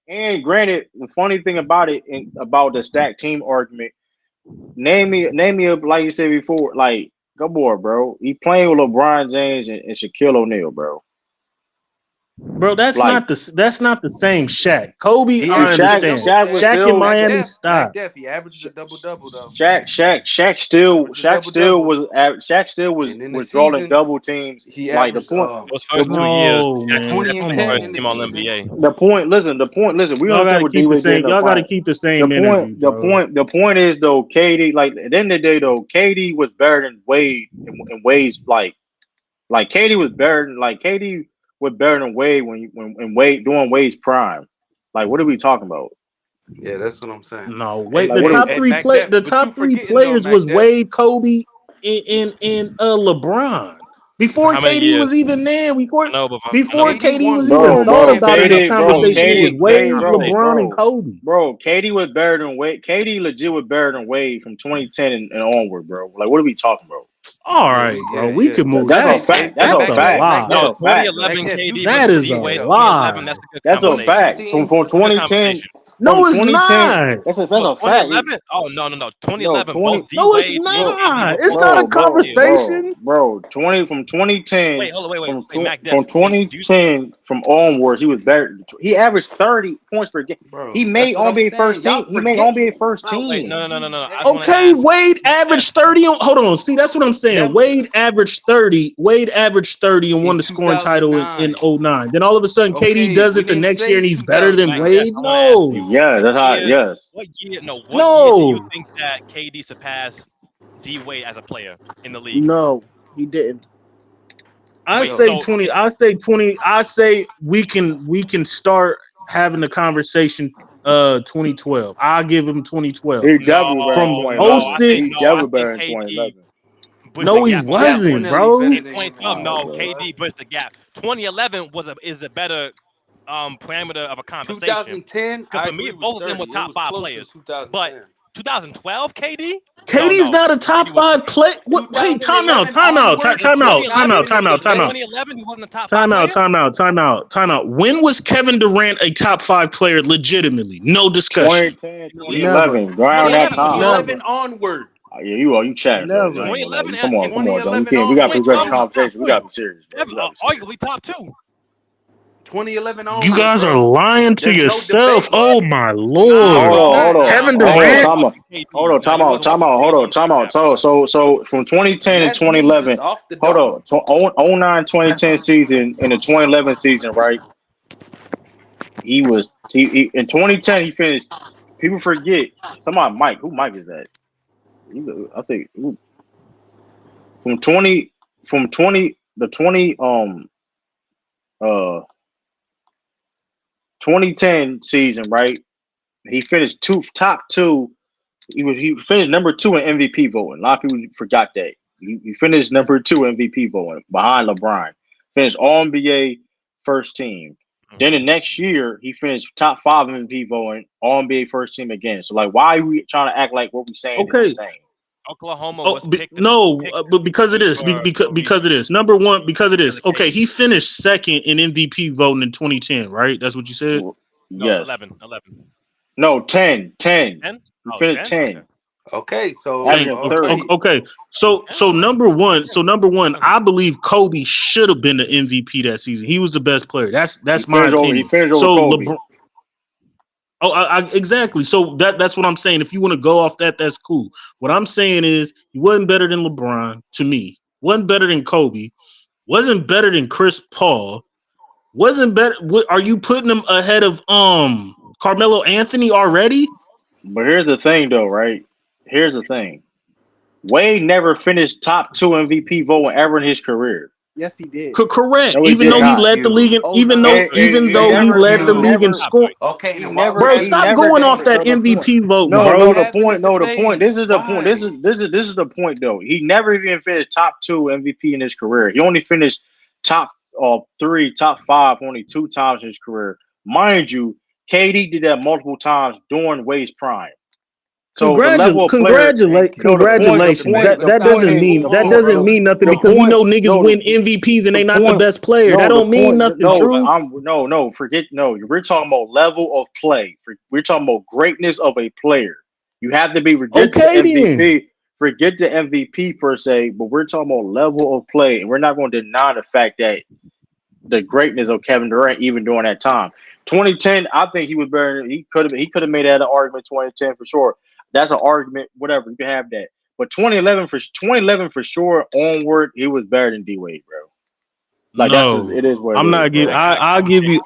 Speaker 4: and granted, the funny thing about it about the stack team argument, name me up like you said before, like come on, bro. He playing with LeBron James and Shaquille O'Neal, bro.
Speaker 14: Bro,
Speaker 4: Like
Speaker 14: that's not the same Shaq. Kobe,
Speaker 13: He
Speaker 4: and
Speaker 14: I
Speaker 13: averaged a
Speaker 4: Shaq,
Speaker 14: understand.
Speaker 13: double.
Speaker 4: Shaq was
Speaker 13: Hey,
Speaker 14: Shaq in
Speaker 4: still
Speaker 14: Miami,
Speaker 13: Mac
Speaker 14: stop.
Speaker 13: Def, he averaged a double double though.
Speaker 4: Shaq still
Speaker 13: Averaged a
Speaker 4: Shaq
Speaker 13: double
Speaker 4: still
Speaker 13: double,
Speaker 4: was Shaq still was
Speaker 13: and in the
Speaker 4: was drawing
Speaker 13: season
Speaker 4: double teams.
Speaker 13: he
Speaker 4: Like the
Speaker 13: averaged
Speaker 4: point,
Speaker 6: Those
Speaker 4: the
Speaker 6: first 2 years,
Speaker 14: No,
Speaker 6: Shaq was
Speaker 14: man,
Speaker 13: 20 and
Speaker 6: definitely
Speaker 14: come
Speaker 13: 10
Speaker 6: first
Speaker 13: in the
Speaker 6: team All
Speaker 14: on,
Speaker 13: season.
Speaker 6: NBA.
Speaker 4: the point. Listen, the point. Listen, we
Speaker 14: y'all
Speaker 4: don't care
Speaker 14: gotta
Speaker 4: what D
Speaker 14: keep the
Speaker 4: Wade did in
Speaker 14: same.
Speaker 4: the
Speaker 14: Y'all gotta
Speaker 4: finals.
Speaker 14: keep the
Speaker 4: The
Speaker 14: same
Speaker 4: point,
Speaker 14: energy,
Speaker 4: the
Speaker 14: bro.
Speaker 4: point, the point is though, KD. Like at the end of the day, though, KD was better than Wade in ways like KD was better than KD was better than Wade when Wade during Wade's prime. Like, what are we talking about?
Speaker 13: Yeah, that's what I'm saying.
Speaker 14: No,
Speaker 13: Hey,
Speaker 14: wait.
Speaker 4: Like,
Speaker 14: The
Speaker 4: what are
Speaker 13: hey,
Speaker 4: we?
Speaker 14: top
Speaker 13: hey,
Speaker 14: three
Speaker 13: Mac Def,
Speaker 14: the
Speaker 13: but you
Speaker 14: top three
Speaker 13: forgetting though,
Speaker 14: players was
Speaker 13: Mac Def.
Speaker 14: Wade, Kobe, and LeBron.
Speaker 6: For
Speaker 14: Before
Speaker 6: how many
Speaker 14: KD was
Speaker 6: years?
Speaker 14: even there,
Speaker 6: I know, but I know,
Speaker 14: before
Speaker 6: but
Speaker 13: KD
Speaker 14: KD
Speaker 13: won
Speaker 14: was even
Speaker 4: Bro,
Speaker 13: one
Speaker 14: thought
Speaker 4: bro,
Speaker 14: about in this
Speaker 13: championship
Speaker 6: I know, but
Speaker 14: conversation,
Speaker 6: we
Speaker 14: it
Speaker 6: need
Speaker 14: was
Speaker 4: KD,
Speaker 6: to have a
Speaker 4: K,
Speaker 14: Wade,
Speaker 4: bro,
Speaker 6: conversation.
Speaker 14: LeBron, and
Speaker 4: bro,
Speaker 14: Kobe.
Speaker 4: bro, KD was better than Wade. KD legit was better than Wade from 2010 and onward, bro. Like, what are we talking about?
Speaker 14: All
Speaker 13: Yeah,
Speaker 14: right, bro. We
Speaker 13: yeah.
Speaker 14: can move.
Speaker 4: That's a
Speaker 13: Hey,
Speaker 14: That's
Speaker 13: hey,
Speaker 4: fact.
Speaker 13: hey,
Speaker 4: That's a
Speaker 14: that's
Speaker 13: Mac
Speaker 14: a
Speaker 13: Def,
Speaker 4: fact.
Speaker 13: Mac
Speaker 4: That's
Speaker 6: No,
Speaker 14: lie.
Speaker 13: Def,
Speaker 4: a fact, bro.
Speaker 13: Mac
Speaker 6: 2011
Speaker 13: Def. You
Speaker 6: KD
Speaker 14: That
Speaker 6: versus
Speaker 14: is
Speaker 13: forgetting
Speaker 14: a
Speaker 6: D
Speaker 13: though.
Speaker 6: Wade.
Speaker 14: lie.
Speaker 6: 2011, that's a good
Speaker 4: That's a
Speaker 13: Twenty
Speaker 6: conversation.
Speaker 4: fact.
Speaker 13: sixteen,
Speaker 4: From
Speaker 6: That's a good
Speaker 4: 2010,
Speaker 6: conversation.
Speaker 14: No,
Speaker 4: from
Speaker 14: it's
Speaker 4: 2010,
Speaker 14: not.
Speaker 4: that's
Speaker 6: No,
Speaker 4: a fact.
Speaker 6: 2011. Oh no.
Speaker 4: No,
Speaker 6: 2011, both
Speaker 4: 20,
Speaker 6: D
Speaker 14: No, it's
Speaker 6: Wade and
Speaker 4: bro,
Speaker 6: KD
Speaker 14: not.
Speaker 6: were
Speaker 14: It's
Speaker 6: both
Speaker 14: not a
Speaker 4: bro,
Speaker 6: MVP
Speaker 4: bro,
Speaker 6: years.
Speaker 4: bro,
Speaker 14: conversation.
Speaker 4: bro. 2010
Speaker 6: Wait, hold on, wait.
Speaker 4: from
Speaker 6: Wait, Mac Def,
Speaker 4: from
Speaker 6: do you?
Speaker 4: 2010 from onwards, he was better. He averaged 30 points per game. He
Speaker 13: bro.
Speaker 4: made
Speaker 13: That's what I'm
Speaker 4: NBA first
Speaker 13: saying. Y'all
Speaker 4: team. He made NBA
Speaker 13: forgetting,
Speaker 4: first
Speaker 13: bro.
Speaker 6: Wait,
Speaker 4: team.
Speaker 6: no. I just want to
Speaker 14: Okay,
Speaker 6: ask
Speaker 14: Wade
Speaker 6: Mac Def.
Speaker 14: averaged 30 on, hold on. See, that's what I'm saying.
Speaker 13: Never
Speaker 14: Wade averaged 30. Wade averaged 30 and won
Speaker 13: in
Speaker 14: the scoring title in
Speaker 13: 2009.
Speaker 14: 09. Then all of a sudden KD
Speaker 13: Okay,
Speaker 14: does
Speaker 13: we
Speaker 14: it the
Speaker 13: didn't
Speaker 14: next year
Speaker 13: say
Speaker 14: and he's better than
Speaker 6: Mac Def,
Speaker 13: 2009.
Speaker 14: Wade.
Speaker 6: I want to ask
Speaker 14: No.
Speaker 6: you,
Speaker 4: Yeah, that's how. Yes,
Speaker 6: what year do you
Speaker 14: No.
Speaker 6: think that KD surpassed D Wade as a player in the league?
Speaker 11: No, he didn't.
Speaker 14: I
Speaker 6: Wait,
Speaker 13: No.
Speaker 14: say
Speaker 6: so
Speaker 14: 20. I say 20. I say we can start having the conversation 2012. I'll give him 2012.
Speaker 4: he
Speaker 6: no,
Speaker 4: definitely better in
Speaker 14: From
Speaker 4: 2011.
Speaker 6: I
Speaker 4: He
Speaker 14: 06.
Speaker 6: think
Speaker 4: definitely better in
Speaker 6: KD
Speaker 4: 2011.
Speaker 6: bridged the
Speaker 14: No, he
Speaker 6: gap in that
Speaker 14: wasn't,
Speaker 6: moment.
Speaker 13: Definitely
Speaker 14: bro.
Speaker 13: better
Speaker 6: In
Speaker 13: than
Speaker 6: 2012,
Speaker 4: All right,
Speaker 6: no,
Speaker 13: 2011.
Speaker 4: bro.
Speaker 6: KD bridged the gap. 2011 is a better parameter of a conversation.
Speaker 13: 2010,
Speaker 6: Because
Speaker 13: I
Speaker 6: for me,
Speaker 13: agree, was
Speaker 6: both of them were
Speaker 13: 30. It
Speaker 6: top
Speaker 13: was
Speaker 6: five
Speaker 13: close in
Speaker 6: players. But
Speaker 13: 2010.
Speaker 6: 2012 KD?
Speaker 14: KD's
Speaker 6: No.
Speaker 14: not a top
Speaker 6: KD was
Speaker 14: five
Speaker 6: cooking.
Speaker 14: play. What? Wait, timeout,
Speaker 13: 2011
Speaker 14: timeout,
Speaker 13: onward,
Speaker 6: In
Speaker 14: timeout,
Speaker 13: he's not
Speaker 6: 2011,
Speaker 14: timeout,
Speaker 13: in the
Speaker 14: timeout,
Speaker 6: in
Speaker 14: timeout,
Speaker 13: debate.
Speaker 6: 2011, he wasn't a top five
Speaker 14: timeout,
Speaker 6: player?
Speaker 14: timeout, timeout, timeout. When was Kevin Durant a top five player legitimately? No discussion.
Speaker 4: 2010,
Speaker 6: In the league?
Speaker 11: Never,
Speaker 4: 2011. Around that time.
Speaker 6: 2011.
Speaker 13: 2011
Speaker 11: never.
Speaker 13: onward.
Speaker 4: You chatting, bro. I
Speaker 11: Never.
Speaker 4: ain't gonna lie.
Speaker 6: 2011
Speaker 4: You come on,
Speaker 6: and
Speaker 4: come on, John.
Speaker 13: 2011
Speaker 4: We got to
Speaker 6: wait,
Speaker 13: onward,
Speaker 4: progress the
Speaker 6: 2011
Speaker 13: bro.
Speaker 6: was top
Speaker 4: conversation. We got
Speaker 6: three.
Speaker 4: to be serious, bro. We got to be serious.
Speaker 6: Arguably top two.
Speaker 13: 2011
Speaker 14: You
Speaker 13: onward,
Speaker 14: guys are
Speaker 13: bro.
Speaker 14: lying to
Speaker 13: There's no
Speaker 14: yourself.
Speaker 13: debate.
Speaker 14: Oh my
Speaker 13: Nah,
Speaker 4: Hold
Speaker 14: lord.
Speaker 13: bro,
Speaker 4: on,
Speaker 13: not
Speaker 4: hold on,
Speaker 13: nah,
Speaker 14: Kevin
Speaker 13: bro.
Speaker 4: hold on,
Speaker 14: Durant.
Speaker 4: time out. Hold
Speaker 6: KD.
Speaker 4: on,
Speaker 6: No,
Speaker 4: time
Speaker 6: you
Speaker 4: out,
Speaker 6: wasn't
Speaker 4: time
Speaker 6: watching
Speaker 4: out. Hold on,
Speaker 6: KD
Speaker 4: time
Speaker 6: bridge
Speaker 4: out.
Speaker 6: that.
Speaker 4: So from 2010
Speaker 13: And
Speaker 4: and
Speaker 13: that's me just
Speaker 4: 2011.
Speaker 13: off the
Speaker 4: Hold
Speaker 13: dome.
Speaker 4: on. So 09-2010 season and the 2011 season, right? In 2010 he finished. People forget. Somebody Mike. Who Mike is that? I think from 20 the uh 2010 season, right? He finished top two he finished number 2 in MVP voting. A lot of people forgot that. He finished number 2 MVP voting behind LeBron. Finished All NBA first team. Then the next year he finished top 5 MVP voting, All NBA first team again. So like, why are we trying to act like what we're saying is
Speaker 14: Okay.
Speaker 4: insane?
Speaker 6: Oklahoma
Speaker 14: Oh,
Speaker 6: was picked.
Speaker 14: but because of this,
Speaker 6: for
Speaker 14: because of this. Number one, because of this. Okay, he finished second in MVP voting in 2010, right? That's what you said.
Speaker 6: No,
Speaker 4: Yes.
Speaker 6: 11.
Speaker 4: No, 10. 10.
Speaker 6: 10?
Speaker 4: He
Speaker 6: Oh,
Speaker 4: finished
Speaker 6: 10?
Speaker 4: 10.
Speaker 13: Okay, so
Speaker 14: Dang.
Speaker 4: Averaging 30.
Speaker 14: Okay. So number one, I believe Kobe should have been the MVP that season. He was the best player. That's my
Speaker 4: He
Speaker 14: opinion.
Speaker 4: finished over
Speaker 14: So
Speaker 4: Kobe.
Speaker 14: LeBron. Oh, exactly. So that's what I'm saying. If you want to go off that, that's cool. What I'm saying is he wasn't better than LeBron to me. Wasn't better than Kobe. Wasn't better than Chris Paul. Wasn't better. Are you putting him ahead of Carmelo Anthony already?
Speaker 4: But here's the thing, though, right? Here's the thing. Wade never finished top 2 MVP voting ever in his career.
Speaker 11: Yes, he did.
Speaker 14: Correct.
Speaker 4: No, he
Speaker 14: even
Speaker 4: did
Speaker 14: though he
Speaker 4: not.
Speaker 14: led the league,
Speaker 11: Oh,
Speaker 14: even
Speaker 11: no.
Speaker 14: though he led the
Speaker 4: He
Speaker 14: league in
Speaker 4: never.
Speaker 14: score.
Speaker 13: Okay,
Speaker 4: He
Speaker 13: then why
Speaker 4: never.
Speaker 13: we
Speaker 14: Bro,
Speaker 13: having
Speaker 4: He
Speaker 13: the
Speaker 14: stop
Speaker 4: never.
Speaker 14: going
Speaker 13: debate?
Speaker 14: off that
Speaker 4: The point.
Speaker 14: MVP voting,
Speaker 4: No,
Speaker 13: Why
Speaker 4: no.
Speaker 13: we
Speaker 14: bro.
Speaker 4: The
Speaker 13: having the
Speaker 4: point. No, the point.
Speaker 13: debate?
Speaker 4: This is the point.
Speaker 13: Why?
Speaker 4: This is the point, though. He never even finished top 2 MVP in his career. He only finished top 3, top 5 only 2 times in his career. Mind you, KD did that multiple times during Wade's prime. So the level of player.
Speaker 13: Thank you.
Speaker 4: No,
Speaker 14: Congratulations.
Speaker 13: Let's
Speaker 14: That
Speaker 13: not
Speaker 14: doesn't
Speaker 13: move
Speaker 14: mean
Speaker 13: on, bro.
Speaker 14: nothing
Speaker 4: the
Speaker 14: because we
Speaker 4: point.
Speaker 14: know niggas
Speaker 4: No,
Speaker 14: win MVPs and
Speaker 4: the
Speaker 14: they not the
Speaker 4: point.
Speaker 14: best player. That
Speaker 4: No, the
Speaker 14: don't mean
Speaker 4: point.
Speaker 14: nothing.
Speaker 4: No,
Speaker 14: True.
Speaker 4: Forget. No, we're talking about level of play. We're talking about greatness of a player. You have to be forget the
Speaker 14: Okay then.
Speaker 4: MVP. Forget the MVP per se, but we're talking about level of play, and we're not going to deny the fact that the greatness of Kevin Durant even during that time. 2010, I think he was better. He could have made that an argument. 2010 for sure. That's an argument. Whatever, you can have that. But 2011 for sure onward, he was better than D Wade, bro. Like
Speaker 14: No,
Speaker 4: it is what it
Speaker 14: I'm
Speaker 4: is,
Speaker 14: not giving.
Speaker 4: bro.
Speaker 14: I'll give you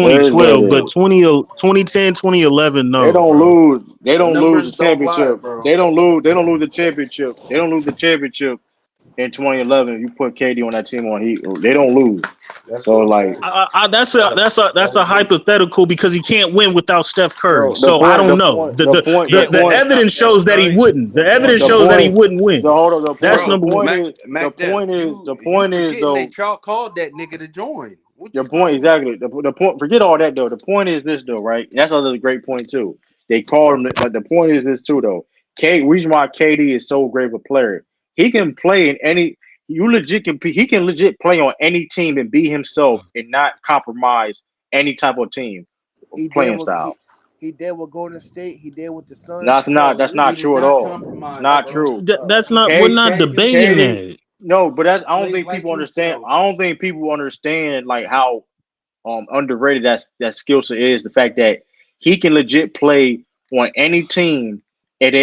Speaker 4: It is what
Speaker 14: 2012,
Speaker 4: it
Speaker 14: but
Speaker 4: is.
Speaker 14: 2010, 2011,
Speaker 4: They
Speaker 14: no,
Speaker 4: don't
Speaker 14: bro.
Speaker 4: lose. They
Speaker 13: The
Speaker 4: don't lose the
Speaker 13: numbers don't lie,
Speaker 4: championship.
Speaker 13: bro.
Speaker 4: They don't lose. They don't lose the championship. They don't lose the championship in 2011. You put KD on that team on Heat. They don't lose.
Speaker 13: That's
Speaker 4: So
Speaker 13: what I'm
Speaker 4: like,
Speaker 13: saying.
Speaker 14: That's a hypothetical because he can't win without Steph Curry.
Speaker 4: no, the
Speaker 14: So I
Speaker 4: point.
Speaker 14: don't
Speaker 4: The
Speaker 14: know.
Speaker 4: point. The point. The
Speaker 14: The
Speaker 4: point.
Speaker 14: evidence shows that he wouldn't. The evidence
Speaker 4: The
Speaker 14: shows that he
Speaker 4: point.
Speaker 14: wouldn't win.
Speaker 4: Hold on. The point.
Speaker 14: That's
Speaker 4: The
Speaker 13: Bro,
Speaker 14: number one.
Speaker 4: point
Speaker 13: Mac
Speaker 4: is. The
Speaker 13: Mac Def,
Speaker 4: point is. The
Speaker 13: you
Speaker 4: point is
Speaker 13: forgetting
Speaker 4: though.
Speaker 13: that y'all called that nigga to join. What
Speaker 4: Your
Speaker 13: you
Speaker 4: point
Speaker 13: talking about?
Speaker 4: exactly. The point. Forget all that though. The point is this though, right? That's another great point too. They called him. Like the point is this too though. Reason why KD is so great of a player. He can play in any. You legit can. He can legit play on any team and be himself and not compromise any type of team
Speaker 11: He did
Speaker 4: playing
Speaker 11: what
Speaker 4: style.
Speaker 11: he did with Golden State. He did with the Suns.
Speaker 4: That's not.
Speaker 11: Bro,
Speaker 4: That's
Speaker 11: listen,
Speaker 4: not
Speaker 13: He did
Speaker 4: true at
Speaker 13: not
Speaker 4: all. It's
Speaker 13: compromise,
Speaker 4: not
Speaker 13: bro.
Speaker 4: true.
Speaker 14: That's not. We're
Speaker 4: K,
Speaker 14: not
Speaker 13: Shaq and
Speaker 14: debating
Speaker 13: Smith
Speaker 4: KD.
Speaker 14: that.
Speaker 4: No, but that's. I don't
Speaker 13: played
Speaker 4: think
Speaker 13: like
Speaker 4: people understand.
Speaker 13: himself.
Speaker 4: I don't think people understand like how underrated that skill set is. The fact that he can legit play on any team and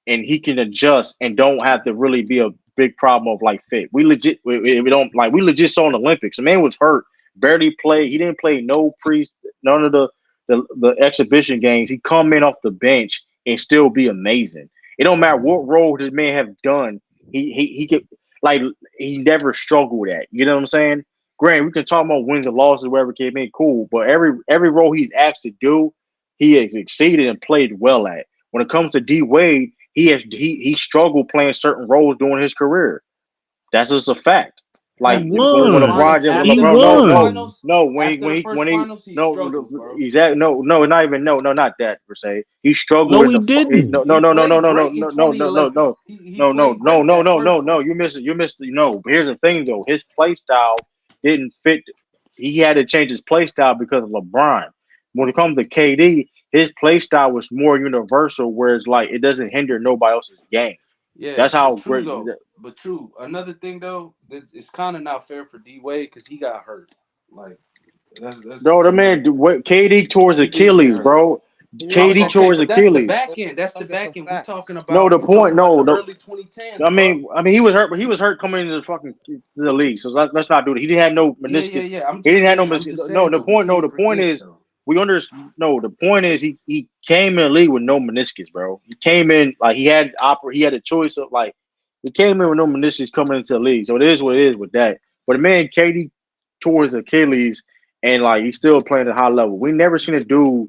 Speaker 4: he can adjust and don't have to really be a big problem of like fit. We don't like we legit saw in the Olympics. The man was hurt, barely played. He didn't play none of the exhibition games. He come in off the bench and still be amazing. It don't matter what role this man have done. He could like he never struggled at. You know what I'm saying? Granted, we can talk about wins and losses, wherever it came in, cool. But every role he's asked to do, he has exceeded and played well at. When it comes to D Wade, he struggled playing certain roles during his career. That's just a fact.
Speaker 14: He
Speaker 4: Like
Speaker 13: After the
Speaker 4: when
Speaker 13: first
Speaker 14: won.
Speaker 13: final,
Speaker 4: LeBron,
Speaker 14: He
Speaker 13: after the
Speaker 4: LeBron, no,
Speaker 13: first
Speaker 4: no,
Speaker 14: won.
Speaker 13: finals,
Speaker 4: no.
Speaker 13: after the first finals, he
Speaker 4: No,
Speaker 13: struggled, bro.
Speaker 4: exactly, no, not even, no, not that per se. He struggled
Speaker 14: No,
Speaker 4: in
Speaker 14: he
Speaker 4: the
Speaker 14: didn't.
Speaker 4: no, no,
Speaker 13: He
Speaker 4: no, no, no,
Speaker 13: played
Speaker 4: no, no,
Speaker 13: great in
Speaker 4: no, no, no, no,
Speaker 13: 2011.
Speaker 4: no.
Speaker 13: He
Speaker 4: No, no,
Speaker 13: played
Speaker 4: no,
Speaker 13: great
Speaker 4: no,
Speaker 13: that
Speaker 4: no, no,
Speaker 13: first
Speaker 4: no.
Speaker 13: one.
Speaker 4: You missed. No, but here's the thing though. His play style didn't fit. He had to change his play style because of LeBron. When it comes to KD, his play style was more universal, whereas like it doesn't hinder nobody else's game.
Speaker 13: Yeah,
Speaker 4: That's
Speaker 13: but
Speaker 4: how
Speaker 13: true
Speaker 4: great.
Speaker 13: though. But true. Another thing though, it's kind of not fair for D Wade because he got hurt. Like that's
Speaker 4: Bro, the
Speaker 13: another
Speaker 4: man,
Speaker 13: thing.
Speaker 4: what KD tore his
Speaker 13: He did get
Speaker 4: Achilles,
Speaker 13: hurt.
Speaker 4: bro.
Speaker 11: he did
Speaker 4: KD
Speaker 11: get
Speaker 4: tore
Speaker 13: Okay,
Speaker 4: his
Speaker 13: but that's the
Speaker 4: Achilles.
Speaker 13: back end. That's the
Speaker 11: Look at some
Speaker 13: back end. We
Speaker 11: facts.
Speaker 13: talking
Speaker 4: No,
Speaker 13: about.
Speaker 4: the
Speaker 13: We talking
Speaker 4: point,
Speaker 13: about the
Speaker 4: no,
Speaker 13: early 2010s, bro.
Speaker 4: he was hurt, but he was hurt coming into the fucking to the league. So let's not do it. He didn't have no
Speaker 13: Yeah, yeah,
Speaker 4: meniscus.
Speaker 13: yeah. I'm
Speaker 4: He
Speaker 13: just
Speaker 4: didn't have no
Speaker 13: saying. I'm
Speaker 4: meniscus.
Speaker 13: just saying though. We
Speaker 4: No,
Speaker 13: can't
Speaker 4: the point
Speaker 13: forget
Speaker 4: is
Speaker 13: though.
Speaker 4: we under no. The point is he came in the league with no meniscus, bro. He came in like he had a choice of like he came in with no meniscus coming into the league. So it is what it is with that. But the man KD tore his Achilles and like he's still playing at a high level. We never
Speaker 11: He
Speaker 4: seen a
Speaker 11: did.
Speaker 4: dude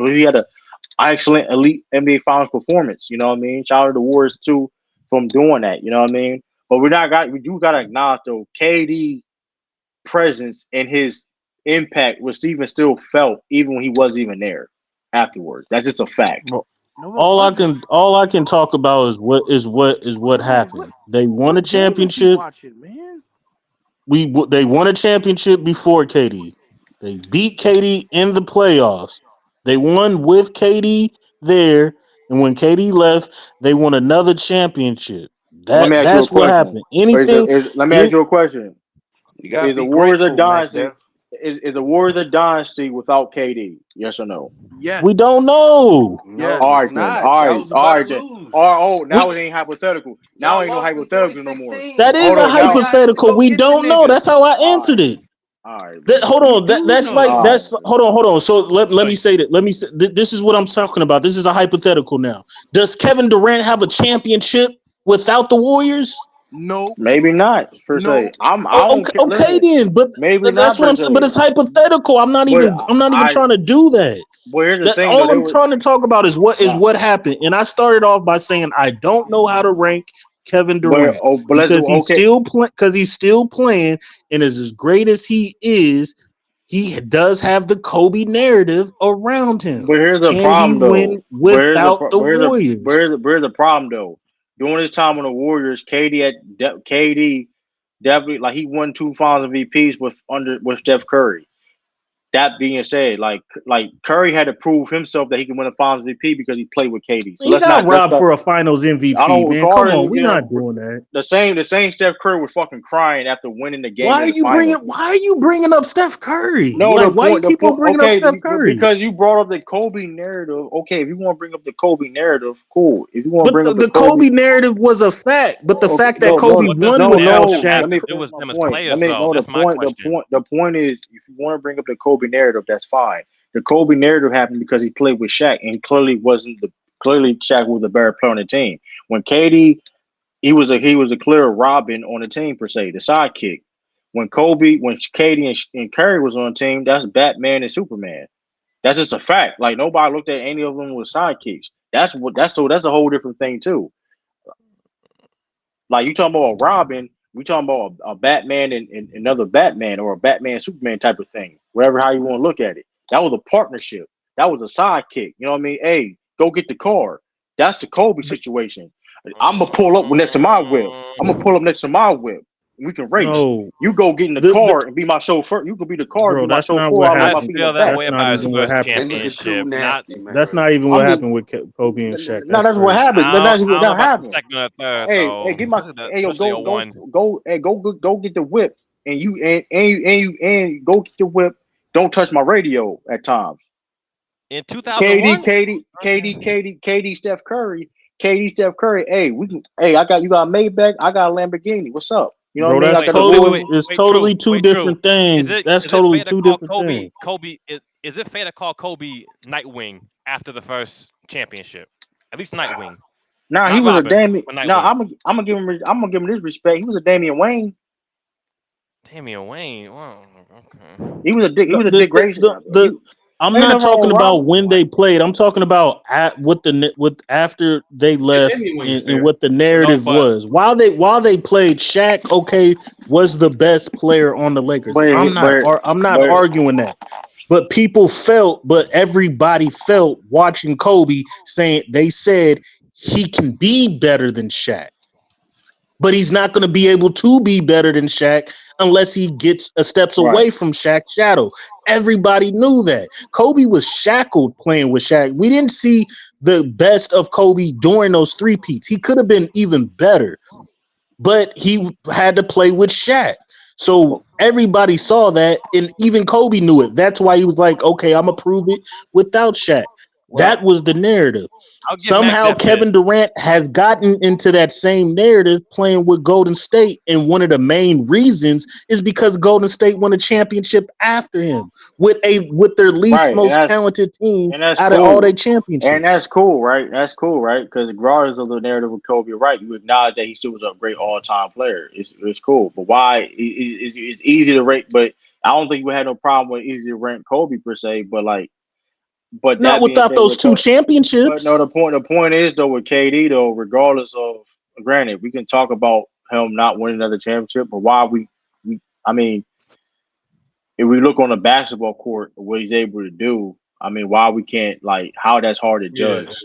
Speaker 4: he had a excellent elite NBA Finals performance. You know what I mean? Shout out to the Warriors too from doing that. You know what I mean? But we do gotta acknowledge though, KD presence and his impact was even still felt even when he wasn't even there afterwards. That's just a fact.
Speaker 14: Well,
Speaker 11: No, it
Speaker 14: all
Speaker 11: wasn't.
Speaker 14: I can talk about is what
Speaker 11: Man,
Speaker 14: happened. They won a
Speaker 11: what game is he
Speaker 14: championship.
Speaker 11: watching, man?
Speaker 14: They won a championship before KD. They beat KD in the playoffs. They won with KD there, and when KD left, they won another championship.
Speaker 4: Let me ask you a
Speaker 14: That's what
Speaker 4: question.
Speaker 14: happened. Anything
Speaker 4: Let me ask
Speaker 14: in
Speaker 4: you a question.
Speaker 13: You gotta
Speaker 4: Is the
Speaker 13: be
Speaker 4: Warriors a
Speaker 13: grateful, Mac
Speaker 4: dynasty?
Speaker 13: Def.
Speaker 4: Is the Warriors a dynasty without KD? Yes or no?
Speaker 14: we
Speaker 11: Yes.
Speaker 14: don't know.
Speaker 13: No,
Speaker 4: All
Speaker 11: Yes.
Speaker 13: it's
Speaker 4: right then.
Speaker 13: not. Y'all was
Speaker 4: All
Speaker 13: about to
Speaker 4: right then.
Speaker 13: lose.
Speaker 4: Now
Speaker 14: We
Speaker 4: it ain't hypothetical. Now
Speaker 13: Y'all
Speaker 4: ain't no
Speaker 13: lost in
Speaker 4: hypothetical no more.
Speaker 13: 2016.
Speaker 14: that is
Speaker 4: Hold
Speaker 14: a
Speaker 4: on
Speaker 13: Now
Speaker 4: now.
Speaker 13: y'all have to
Speaker 14: hypothetical.
Speaker 13: go
Speaker 14: We
Speaker 13: get the
Speaker 14: don't know.
Speaker 13: nigga.
Speaker 14: That's how I
Speaker 4: All right.
Speaker 14: answered it.
Speaker 4: All right, man.
Speaker 14: Hold
Speaker 13: We
Speaker 14: on.
Speaker 13: do
Speaker 14: That's like
Speaker 13: know.
Speaker 4: All right.
Speaker 14: hold on. So let me
Speaker 15: Wait.
Speaker 14: say that. Let me say this is what I'm talking about. This is a hypothetical now. Does Kevin Durant have a championship without the Warriors?
Speaker 11: No.
Speaker 4: Maybe not per se.
Speaker 11: No.
Speaker 4: I don't
Speaker 14: Okay,
Speaker 4: care.
Speaker 14: okay
Speaker 4: Listen,
Speaker 14: then. But
Speaker 4: maybe not
Speaker 14: that's what
Speaker 4: per
Speaker 14: I'm saying. But
Speaker 4: se.
Speaker 14: it's hypothetical.
Speaker 4: But
Speaker 14: I'm not even
Speaker 4: I
Speaker 14: trying to do that.
Speaker 4: but here's the
Speaker 14: That
Speaker 4: thing though.
Speaker 14: all
Speaker 4: They
Speaker 14: I'm
Speaker 4: were
Speaker 14: trying to talk about is
Speaker 4: not.
Speaker 14: what happened. And I started off by saying I don't know how to rank Kevin Durant
Speaker 4: But let's do okay.
Speaker 14: he's still playing, and as great as he is, he does have the Kobe narrative around him.
Speaker 4: But here's the
Speaker 14: Can he
Speaker 4: problem though.
Speaker 14: win without the Warriors?
Speaker 4: Here's the problem though. During this time on the Warriors, KD definitely like he won two Finals MVPs with Steph Curry. That being said, like Curry had to prove himself that he can win a Finals MVP because he played with KD. So
Speaker 14: He
Speaker 4: let's
Speaker 14: got
Speaker 4: not
Speaker 14: robbed for a Finals
Speaker 4: I
Speaker 14: MVP,
Speaker 4: don't
Speaker 14: man. Come
Speaker 4: regard
Speaker 14: on,
Speaker 4: him
Speaker 14: we're
Speaker 4: getting
Speaker 14: not doing that.
Speaker 4: the same Steph Curry was fucking crying after winning the game in the finals.
Speaker 14: Why are you bringing up Steph Curry?
Speaker 4: No,
Speaker 14: Like, why you
Speaker 4: the
Speaker 14: keep on
Speaker 4: point.
Speaker 14: bringing up
Speaker 4: Okay,
Speaker 14: Steph Curry?
Speaker 4: because you brought up the Kobe narrative. Okay, if you want to bring up the Kobe narrative, cool. If you want to
Speaker 14: But
Speaker 4: bring up the
Speaker 14: the
Speaker 4: Kobe,
Speaker 14: Kobe narrative was a fact. But the
Speaker 4: okay,
Speaker 14: fact that Kobe
Speaker 6: What does
Speaker 14: won
Speaker 6: the
Speaker 14: without
Speaker 6: narrative
Speaker 14: Shaq,
Speaker 6: have
Speaker 4: let
Speaker 6: to
Speaker 4: me
Speaker 6: do
Speaker 4: finish
Speaker 6: with
Speaker 4: my
Speaker 6: them as
Speaker 4: point.
Speaker 6: players, though?
Speaker 4: No,
Speaker 6: That's my question.
Speaker 4: the point is, if you want to bring up the Kobe narrative, that's fine. The Kobe narrative happened because he played with Shaq, and clearly Shaq was the better player on the team. When KD, he was a clear Robin on the team per se, the sidekick. When KD and Curry was on the team, that's Batman and Superman. That's just a fact. Like nobody looked at any of them with sidekicks. That's a whole different thing too. Like you talking about Robin, we talking about a Batman and another Batman or a Batman Superman type of thing. Whatever how you want to look at it. That was a partnership. That was a sidekick. You know what I mean? Hey, go get the car. That's the Kobe situation. I'm gonna pull up next to my whip. I'm gonna pull up next to my whip. We can race.
Speaker 14: no,
Speaker 4: You go get in the
Speaker 14: the
Speaker 4: car and be my chauffeur. You could be the car and be
Speaker 14: bro,
Speaker 4: my
Speaker 14: that's not
Speaker 4: chauffeur.
Speaker 14: what
Speaker 4: I'll let
Speaker 6: I
Speaker 4: my
Speaker 14: happened.
Speaker 4: feet in the
Speaker 6: feel that
Speaker 4: back.
Speaker 6: way
Speaker 14: That's not
Speaker 6: about his
Speaker 14: even what
Speaker 6: first
Speaker 14: happened.
Speaker 13: That nigga too
Speaker 6: championship. Not
Speaker 13: nasty,
Speaker 14: That's
Speaker 13: man.
Speaker 14: not even
Speaker 4: I
Speaker 14: what
Speaker 4: mean,
Speaker 14: happened with Kobe and Shaq.
Speaker 4: no,
Speaker 14: That's
Speaker 4: that's what
Speaker 14: crazy.
Speaker 4: happened. That's
Speaker 6: I
Speaker 4: what
Speaker 6: don't know
Speaker 4: that
Speaker 6: about the
Speaker 4: happened.
Speaker 6: second or third
Speaker 4: Hey,
Speaker 6: though,
Speaker 4: get my
Speaker 6: especially
Speaker 4: hey yo,
Speaker 6: a one.
Speaker 4: get the whip and go get the whip. Don't touch my radio at times.
Speaker 6: In 2001. Okay.
Speaker 4: Steph Curry. Hey, we can. Hey, you got a Maybach. I got a Lamborghini. What's up? You know what I
Speaker 14: Bro,
Speaker 4: mean? I got the Louis.
Speaker 14: it's
Speaker 6: Wait, true.
Speaker 14: totally two
Speaker 6: Wait, true.
Speaker 14: different things. That's
Speaker 6: Is it
Speaker 14: totally
Speaker 6: fair to
Speaker 14: two
Speaker 6: call
Speaker 14: different things.
Speaker 6: Kobe is it fair to call Kobe Nightwing after the first championship? At least Nightwing,
Speaker 4: Nah, he
Speaker 6: not
Speaker 4: was a
Speaker 6: Robin,
Speaker 4: Damian.
Speaker 6: but
Speaker 4: Nah,
Speaker 6: Nightwing.
Speaker 4: I'm gonna give him this respect. He was a Damian Wayne.
Speaker 6: Damian Wayne. Wow. Okay.
Speaker 4: He
Speaker 14: No,
Speaker 4: was a Dick Grayson.
Speaker 14: the I'm
Speaker 4: Ain't
Speaker 14: not
Speaker 4: nothing wrong
Speaker 14: talking
Speaker 4: with
Speaker 14: about
Speaker 4: Robin.
Speaker 14: when they played. I'm talking about with after they
Speaker 7: Yeah,
Speaker 14: left
Speaker 7: Damian Wayne is
Speaker 14: and
Speaker 7: fair.
Speaker 14: what the
Speaker 6: No,
Speaker 14: narrative
Speaker 6: but
Speaker 14: was. While they played, Shaq was the best player on the Lakers. I'm not
Speaker 4: But
Speaker 14: arguing that. But everybody felt watching Kobe saying they said he can be better than Shaq, but he's not going to be able to be better than Shaq unless he gets a steps
Speaker 4: right.
Speaker 14: away from Shaq's shadow. Everybody knew that. Kobe was shackled playing with Shaq. We didn't see the best of Kobe during those three peats. He could have been even better, but he had to play with Shaq. So everybody saw that, and even Kobe knew it. That's why he was like, okay, I'm going to prove it without Shaq.
Speaker 6: well,
Speaker 14: That was the narrative.
Speaker 6: I'll give Mac
Speaker 14: Somehow
Speaker 6: Def this.
Speaker 14: Kevin Durant has gotten into that same narrative playing with Golden State, and one of the main reasons is because Golden State won a championship after him with their least
Speaker 4: Right,
Speaker 14: most talented team
Speaker 4: and that's
Speaker 14: out of all their
Speaker 4: cool, and
Speaker 14: championships.
Speaker 4: that's cool, right? That's cool, right? Because regardless of the narrative of Kobe, right? You acknowledge that he still was a great all-time player. It's cool, but why? It's easy to rate, but I don't think we had no problem with easy to rank Kobe per se. But like But
Speaker 14: Not
Speaker 4: that being
Speaker 14: without
Speaker 4: said,
Speaker 14: those two
Speaker 4: but no,
Speaker 14: championships.
Speaker 4: the point is though with KD though, regardless of, granted, we can talk about him not winning another championship, but why I mean, if we look on the basketball court, what he's able to do, I mean, why we can't, like, how that's hard to
Speaker 15: Yeah,
Speaker 4: judge.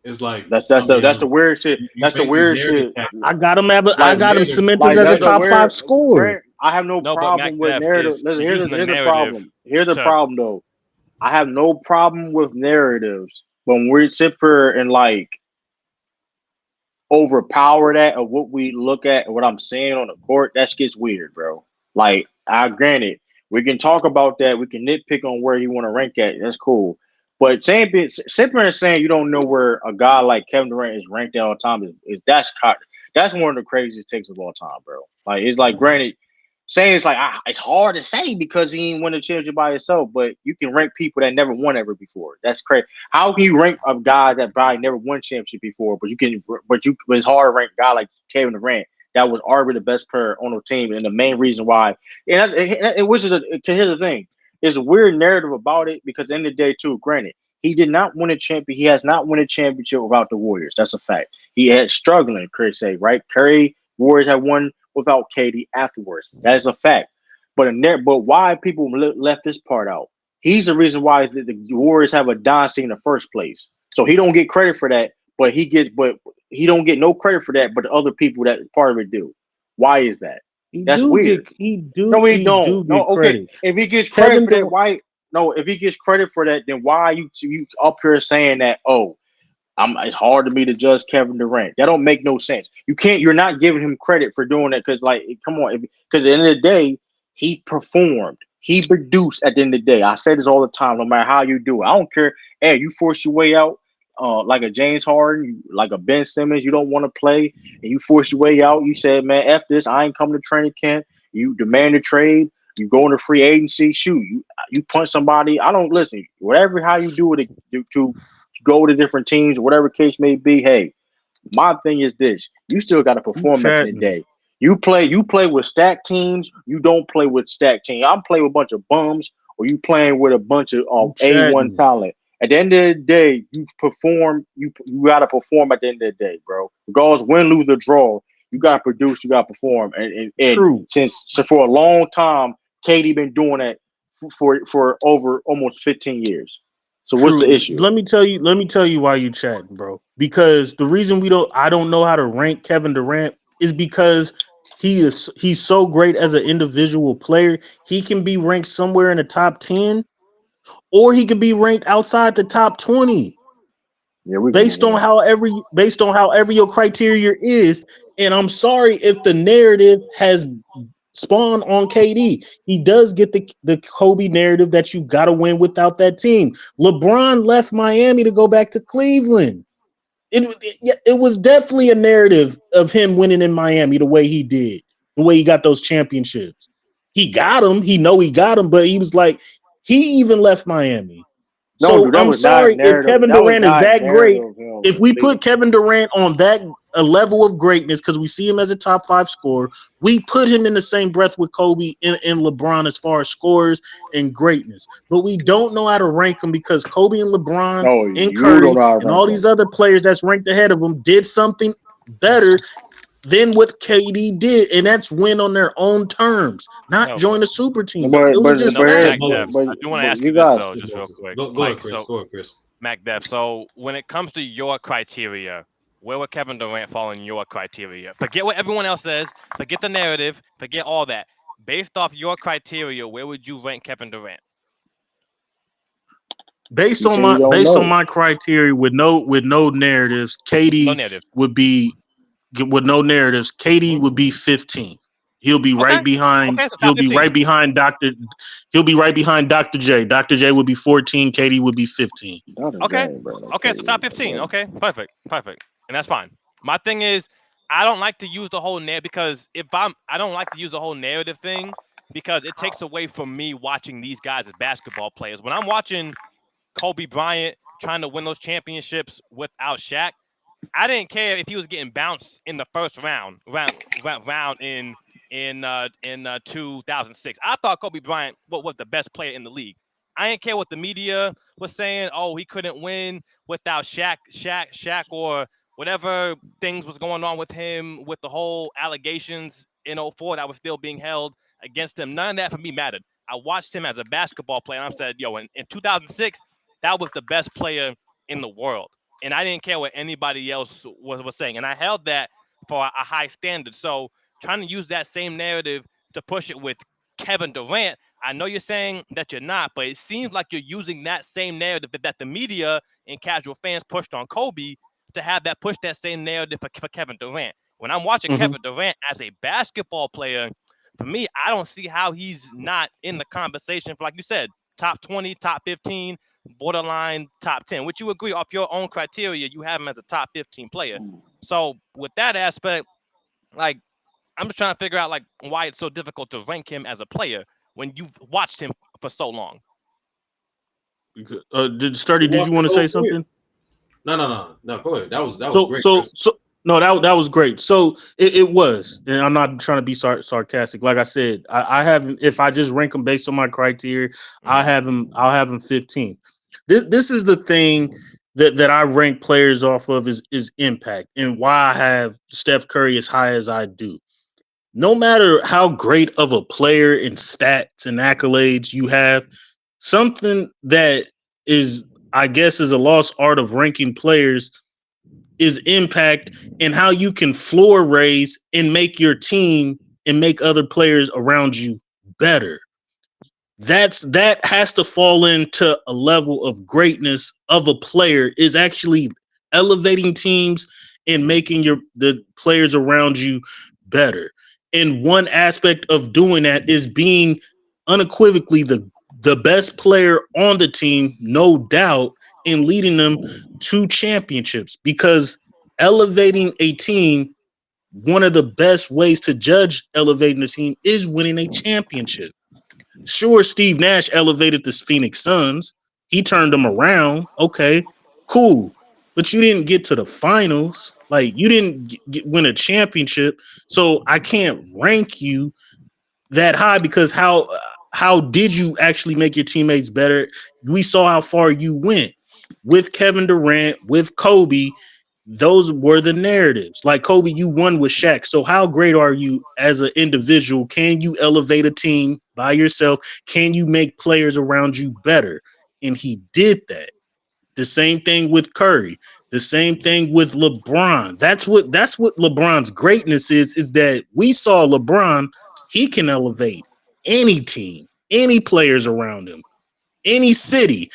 Speaker 15: it's like,
Speaker 4: That's the weird shit.
Speaker 15: you
Speaker 4: That's the
Speaker 15: basically
Speaker 4: weird
Speaker 15: narrative
Speaker 4: shit.
Speaker 15: cap.
Speaker 14: I
Speaker 4: Like
Speaker 14: got him
Speaker 15: Narrative.
Speaker 14: cemented
Speaker 4: like
Speaker 14: as a
Speaker 4: that's the
Speaker 14: top five
Speaker 4: weird.
Speaker 14: scorer.
Speaker 4: I have no
Speaker 6: No, but Mac
Speaker 4: problem with
Speaker 6: Def
Speaker 4: narrative.
Speaker 6: is
Speaker 4: Listen,
Speaker 6: you're using the
Speaker 4: here's the
Speaker 6: narrative
Speaker 4: problem. Here's the
Speaker 6: to
Speaker 4: problem though. I have no problem with narratives, but when we sit here and like overpower that of what we look at and what I'm seeing on the court, that gets weird, bro. Like, I granted, we can talk about that. We can nitpick on where you want to rank at. That's cool. But simply and saying you don't know where a guy like Kevin Durant is ranked at all time is that's one of the craziest takes of all time, bro. Like, it's like, granted, saying it's like it's hard to say because he ain't won a championship by himself, but you can rank people that never won ever before. That's crazy. How can you rank a guy that probably never won championship before, but it's hard to rank a guy like Kevin Durant that was arguably the best player on the team, and the main reason why, and which is here's the thing, there's a weird narrative about it because at the end of the day, too, granted, he did not win a champion. He has not won a championship without the Warriors. That's a fact. He had struggling, Chris say, right? Curry Warriors had won without KD afterwards. That is a fact. But why people left this part out? He's the reason why the Warriors have a dynasty in the first place. So he don't get credit for that, but he don't get no credit for that. But the other people that part of it do. Why is that? That's weird. No, he
Speaker 14: He
Speaker 4: don't.
Speaker 14: do
Speaker 4: No,
Speaker 14: get
Speaker 4: okay.
Speaker 14: credit.
Speaker 4: If he gets credit
Speaker 14: Kevin
Speaker 4: for that,
Speaker 14: Durant.
Speaker 4: why? No, if he gets credit for that, then why are you up here saying that? Oh, it's hard to me to judge Kevin Durant. That don't make no sense. You can't. You're not giving him credit for doing that because, like, come on. Because at the end of the day, he performed. He produced. At the end of the day, I say this all the time. No matter how you do it, I don't care. Hey, you force your way out, like a James Harden, like a Ben Simmons. You don't want to play, and you force your way out. You said, man, f this. I ain't coming to training camp. You demand a trade. You go into free agency. Shoot, you punch somebody. I don't listen. Whatever how you do it to go to different teams, whatever case may be. Hey, my thing is this: you still got to
Speaker 14: You
Speaker 4: perform at the end of the
Speaker 14: chatting.
Speaker 4: day. You play with stacked teams. You don't play with stacked teams. I'm playing with a bunch of bums, or you playing with a bunch of
Speaker 14: You
Speaker 4: A1
Speaker 14: chatting.
Speaker 4: talent. At the end of the day, you perform. You got to perform at the end of the day, bro. Regardless, win, lose, or draw, you got to produce. You got to perform. And
Speaker 14: True.
Speaker 4: so for a long time, Katie been doing that for over almost 15 years. So what's the
Speaker 14: True.
Speaker 4: issue?
Speaker 14: Let me tell you why you chatting, bro. Because the reason I don't know how to rank Kevin Durant is because he's so great as an individual player. He can be ranked somewhere in the top 10, or he could be ranked outside the top 20,
Speaker 4: Yeah, we can move on.
Speaker 14: based on however your criteria is. And I'm sorry if the narrative has spawned on KD. He does get the Kobe narrative that you got to win without that team. LeBron left Miami to go back to Cleveland. It was definitely a narrative of him winning in Miami the way he did, the way he got those championships. He got them. He got them, but he was like, he even left Miami.
Speaker 4: No,
Speaker 14: So
Speaker 4: dude, that
Speaker 14: I'm
Speaker 4: was not
Speaker 14: sorry if
Speaker 4: narrative.
Speaker 14: Kevin
Speaker 4: That was
Speaker 14: Durant is
Speaker 4: not
Speaker 14: that great.
Speaker 4: narrative of him
Speaker 14: If we put
Speaker 4: leaving.
Speaker 14: Kevin Durant on that a level of greatness, because we see him as a top five scorer, we put him in the same breath with Kobe and LeBron as far as scorers and greatness. But we don't know how to rank them because Kobe and LeBron
Speaker 4: No,
Speaker 14: and
Speaker 4: you don't
Speaker 14: Curry
Speaker 4: know how to
Speaker 14: and
Speaker 4: rank
Speaker 14: all these
Speaker 4: them.
Speaker 14: other players that's ranked ahead of them did something better than what KD did, and that's win on their own terms, not
Speaker 6: no,
Speaker 14: join a super team. It
Speaker 4: But
Speaker 14: was
Speaker 4: but
Speaker 14: just
Speaker 6: no,
Speaker 4: but
Speaker 6: but
Speaker 14: that.
Speaker 4: here,
Speaker 6: Mac
Speaker 4: but
Speaker 6: Def,
Speaker 15: Moses.
Speaker 4: but,
Speaker 6: I do want to
Speaker 4: but
Speaker 6: ask you
Speaker 4: you
Speaker 6: this
Speaker 4: guys,
Speaker 6: though, just real
Speaker 15: Moses.
Speaker 6: quick,
Speaker 15: Go ahead,
Speaker 6: Mike.
Speaker 15: Chris.
Speaker 6: So
Speaker 15: Go ahead, Chris.
Speaker 6: Mac Def. So when it comes to your criteria, where would Kevin Durant fall in your criteria? Forget what everyone else says. Forget the narrative. Forget all that. Based off your criteria, where would you rank Kevin Durant?
Speaker 14: Based
Speaker 4: you
Speaker 14: on
Speaker 4: say you
Speaker 14: my
Speaker 4: don't
Speaker 14: based on
Speaker 4: know.
Speaker 14: my criteria with no narratives,
Speaker 6: No
Speaker 14: Katie
Speaker 6: narrative.
Speaker 14: would be with no narratives. Katie would be 15th. He'll be
Speaker 6: Okay.
Speaker 14: right behind.
Speaker 6: Okay. So top
Speaker 14: He'll be
Speaker 6: 15.
Speaker 14: right behind Doctor. He'll be right behind Dr. J. Dr. J would be 14. Katie would be 15.
Speaker 4: Not a
Speaker 6: Okay.
Speaker 4: game, bro.
Speaker 6: Okay. So
Speaker 4: Okay,
Speaker 6: top 15.
Speaker 4: but
Speaker 6: Okay. Perfect. Perfect. And that's fine. My thing is, I don't like to use the whole narrative because I don't like to use the whole narrative thing because it takes away from me watching these guys as basketball players. When I'm watching Kobe Bryant trying to win those championships without Shaq, I didn't care if he was getting bounced in the first round in 2006. I thought Kobe Bryant was the best player in the league. I didn't care what the media was saying. Oh, he couldn't win without Shaq, or whatever things was going on with him with the whole allegations in '04 that was still being held against him. None of that for me mattered. I watched him as a basketball player, and I said, yo, in 2006, that was the best player in the world. And I didn't care what anybody else was saying. And I held that for a high standard. So trying to use that same narrative to push it with Kevin Durant, I know you're saying that you're not, but it seems like you're using that same narrative that the media and casual fans pushed on Kobe to have that push that same narrative for Kevin Durant. When I'm watching
Speaker 14: Mm-hmm.
Speaker 6: Kevin Durant as a basketball player, for me, I don't see how he's not in the conversation for, like you said, top 20, top 15, borderline top 10, which you agree off your own criteria, you have him as a top 15 player. So with that aspect, like, I'm just trying to figure out like why it's so difficult to rank him as a player when you've watched him for so long.
Speaker 14: Did you want to say something?
Speaker 12: No. Go ahead. That was great.
Speaker 14: No, that was great. So it was, and I'm not trying to be sarcastic. Like I said, I have him. If I just rank him based on my criteria, I'll have him 15. This is the thing that I rank players off of is impact, and why I have Steph Curry as high as I do. No matter how great of a player in stats and accolades you have, something that is, I guess, is a lost art of ranking players is impact and how you can floor raise and make your team and make other players around you better. That has to fall into a level of greatness of a player is actually elevating teams and making the players around you better. And one aspect of doing that is being unequivocally the best player on the team, no doubt, and leading them to championships. Because elevating a team, one of the best ways to judge elevating a team is winning a championship. Sure, Steve Nash elevated the Phoenix Suns. He turned them around. Okay, cool. But you didn't get to the finals. Like, you didn't win a championship. So I can't rank you that high because how did you actually make your teammates better? We saw how far you went with Kevin Durant, with Kobe. Those were the narratives. Like, Kobe, you won with Shaq. So how great are you as an individual? Can you elevate a team by yourself? Can you make players around you better? And he did that. The same thing with Curry. The same thing with LeBron. That's what LeBron's greatness is that we saw LeBron, he can elevate any team, any players around him, any city,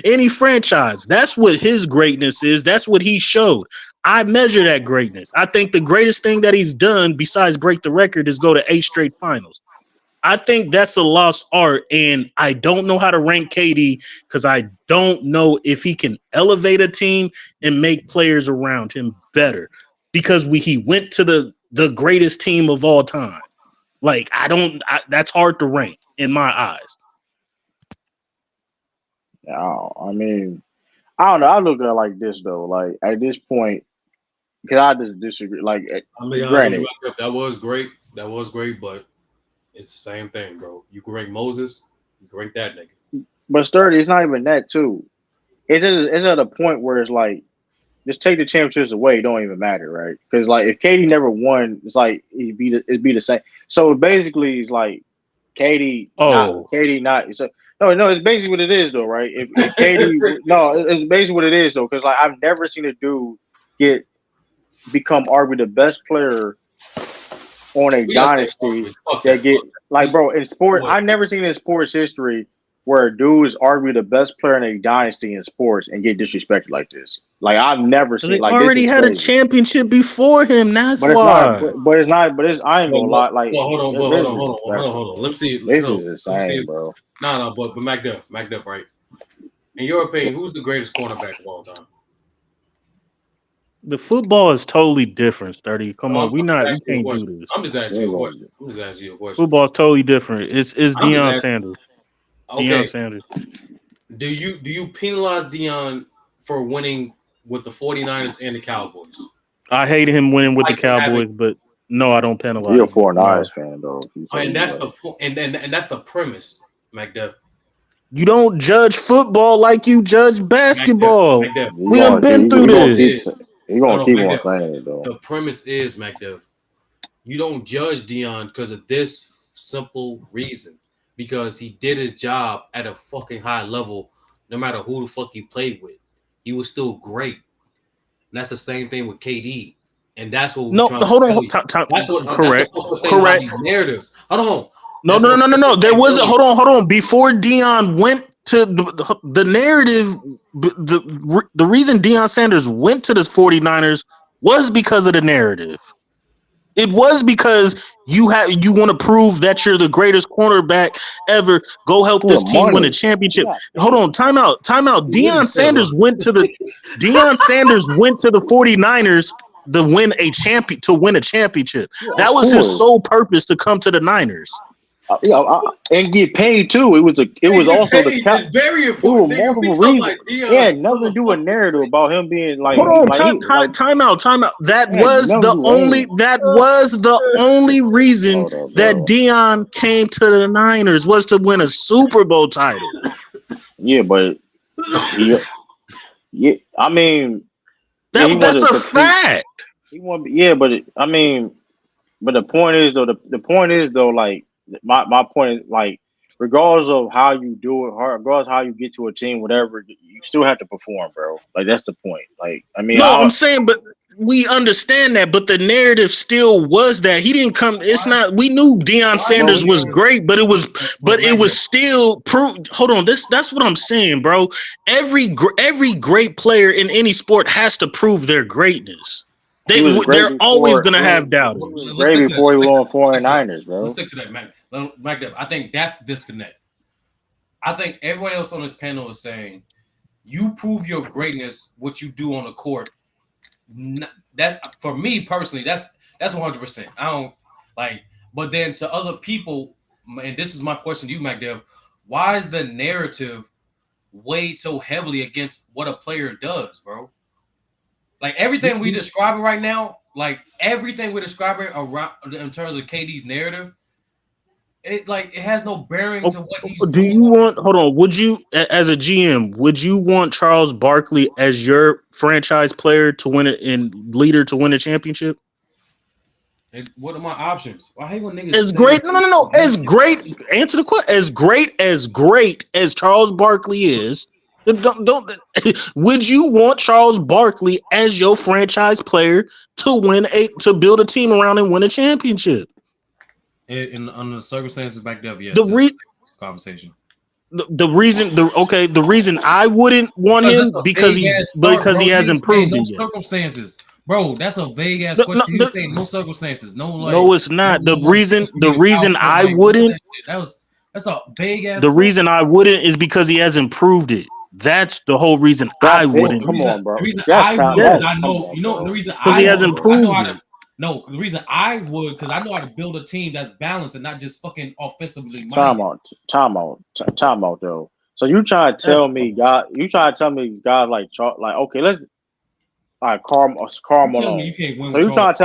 Speaker 14: any franchise. That's what his greatness is. That's what he showed. I measure that greatness. I think the greatest thing that he's done besides break the record is go to 8 straight finals. I think that's a lost art, and I don't know how to rank KD because I don't know if he can elevate a team and make players around him better because he went to the greatest team of all time. Like, that's hard to rank in my eyes.
Speaker 4: I mean, I don't know. I look at it like this though. Like at this point, because I just disagree. Like,
Speaker 12: I'm be honest with
Speaker 4: granted,
Speaker 12: you, that was great. That was great, but it's the same thing, bro. You can rank Moses, you can rank that nigga.
Speaker 4: but Sturdy, it's not even that too. It's at a point where it's like, just take the championships away. It don't even matter, right? Because like if Katie never won, it's like it'd be the same. So basically, it's like Katie not. So no, it's basically what it is though, right? If Katie no, it's basically what it is though, because like I've never seen a dude become arguably the best player on a dynasty that get like, bro, in sport. I've never seen in sports history where a dude is arguably the best player in a dynasty in sports and get disrespected like this. Like I've never
Speaker 14: They
Speaker 4: seen. Like this
Speaker 14: already
Speaker 4: is
Speaker 14: had a
Speaker 4: crazy.
Speaker 14: championship before him. That's
Speaker 4: But it's not.
Speaker 14: why.
Speaker 4: But it's not. But it's. I ain't gonna lie. Like
Speaker 12: Well, hold on,
Speaker 4: this
Speaker 12: hold on,
Speaker 4: is
Speaker 12: hold on, hold on,
Speaker 4: disrespectful,
Speaker 12: hold on.
Speaker 4: bro.
Speaker 12: Let me see.
Speaker 4: This
Speaker 12: No,
Speaker 4: is
Speaker 12: let me see.
Speaker 4: insane, bro.
Speaker 12: No, but MacDuff, right? In your opinion, who's the greatest cornerback of all time?
Speaker 14: The football is totally different, Sturdy. Come
Speaker 12: No,
Speaker 14: on, we
Speaker 12: I'm just asking you a
Speaker 14: can't do
Speaker 12: question.
Speaker 14: this.
Speaker 12: I'm just asking you a question. I'm just asking you a question.
Speaker 14: Football is totally different. It's
Speaker 12: I'm just
Speaker 14: Deion
Speaker 12: asking.
Speaker 14: Sanders.
Speaker 12: Okay.
Speaker 14: Deion Sanders.
Speaker 12: Do you penalize Deion for winning with the 49ers and the Cowboys?
Speaker 14: I hate him winning with the
Speaker 12: Like him having,
Speaker 14: Cowboys, but no, I don't
Speaker 4: You're a
Speaker 14: penalize him.
Speaker 4: 49ers
Speaker 14: No.
Speaker 4: fan though. If you say
Speaker 12: and that's
Speaker 4: anyway.
Speaker 12: the and that's the premise, MacDuff.
Speaker 14: You don't judge football like you judge basketball.
Speaker 12: Mac Dev.
Speaker 14: We done been through this.
Speaker 1: He gonna keep on saying it though.
Speaker 12: The premise is, MacDev, you don't judge Dion because of this simple reason. Because he did his job at a fucking high level, no matter who the fuck he played with. He was still great. And that's the same thing with KD. And that's what we're trying to tell you. That's what
Speaker 14: correct.
Speaker 12: That's the thing about these narratives. Hold on.
Speaker 14: No. There wasn't. Hold on. Before Dion went to the narrative, the reason Deion Sanders went to the 49ers was because of the narrative. It was because you want to prove that you're the greatest cornerback ever. Go help this team win a championship. Hold on, time out. Deion Sanders went to the 49ers to win a championship. That was his sole purpose to come to the Niners.
Speaker 1: And get paid too. It was also the cap.
Speaker 12: It's very important.
Speaker 1: It was multiple reasons. Like it had nothing to do with narrative about him being like.
Speaker 14: Hold on, time out. That was the only reason that Dion came to the Niners was to win a Super Bowl title.
Speaker 1: Yeah, but I mean,
Speaker 14: that's a fact.
Speaker 1: He won't be, but the point is though, like. My point is, like, regardless of how you do it, regardless of how you get to a team, whatever, you still have to perform, bro. Like, that's the point. Like, I mean,
Speaker 14: I'm saying, but we understand that, but the narrative still was that he didn't come. It's not. We knew Deion Sanders was great, but it was still proved. Hold on, that's what I'm saying, bro. Every great player in any sport has to prove their greatness. They're always going to have doubters.
Speaker 1: Great before he won 49ers, bro.
Speaker 12: Let's stick to that, Mac. I think that's the disconnect. I think everyone else on this panel is saying, you prove your greatness, what you do on the court. That for me personally, that's 100%. I don't like, but then to other people, and this is my question to you, MacDev, why is the narrative weighed so heavily against what a player does, bro? Like everything we describing right now, like everything we're describing around in terms of KD's narrative, it has no bearing to what he's doing.
Speaker 14: Would you, as a GM, would you want Charles Barkley as your franchise player to win it and leader to win a championship?
Speaker 12: What are my options? I hate when niggas
Speaker 14: as great. No. As great. Answer the question. As great as Charles Barkley is. Don't would you want Charles Barkley as your franchise player to build a team around and win a championship?
Speaker 12: Under the circumstances back there, yes. Conversation.
Speaker 14: The reason I wouldn't want him because he hasn't proved it yet.
Speaker 12: Circumstances, bro. That's a vague ass question. You say no circumstances,
Speaker 14: no, it's not. The reason I wouldn't.
Speaker 12: That's a vague ass.
Speaker 14: The reason I wouldn't is because he hasn't proved it. That's the whole reason I wouldn't.
Speaker 1: Come on, bro.
Speaker 12: The reason I would, I know, the reason I
Speaker 14: he hasn't proved it.
Speaker 12: No, the reason I would, because I know how to build a team that's balanced and not just fucking offensively.
Speaker 1: Time out though. So you trying to tell me, guys like okay, let's like Karl Malone.
Speaker 12: You can't win.
Speaker 1: So you trying to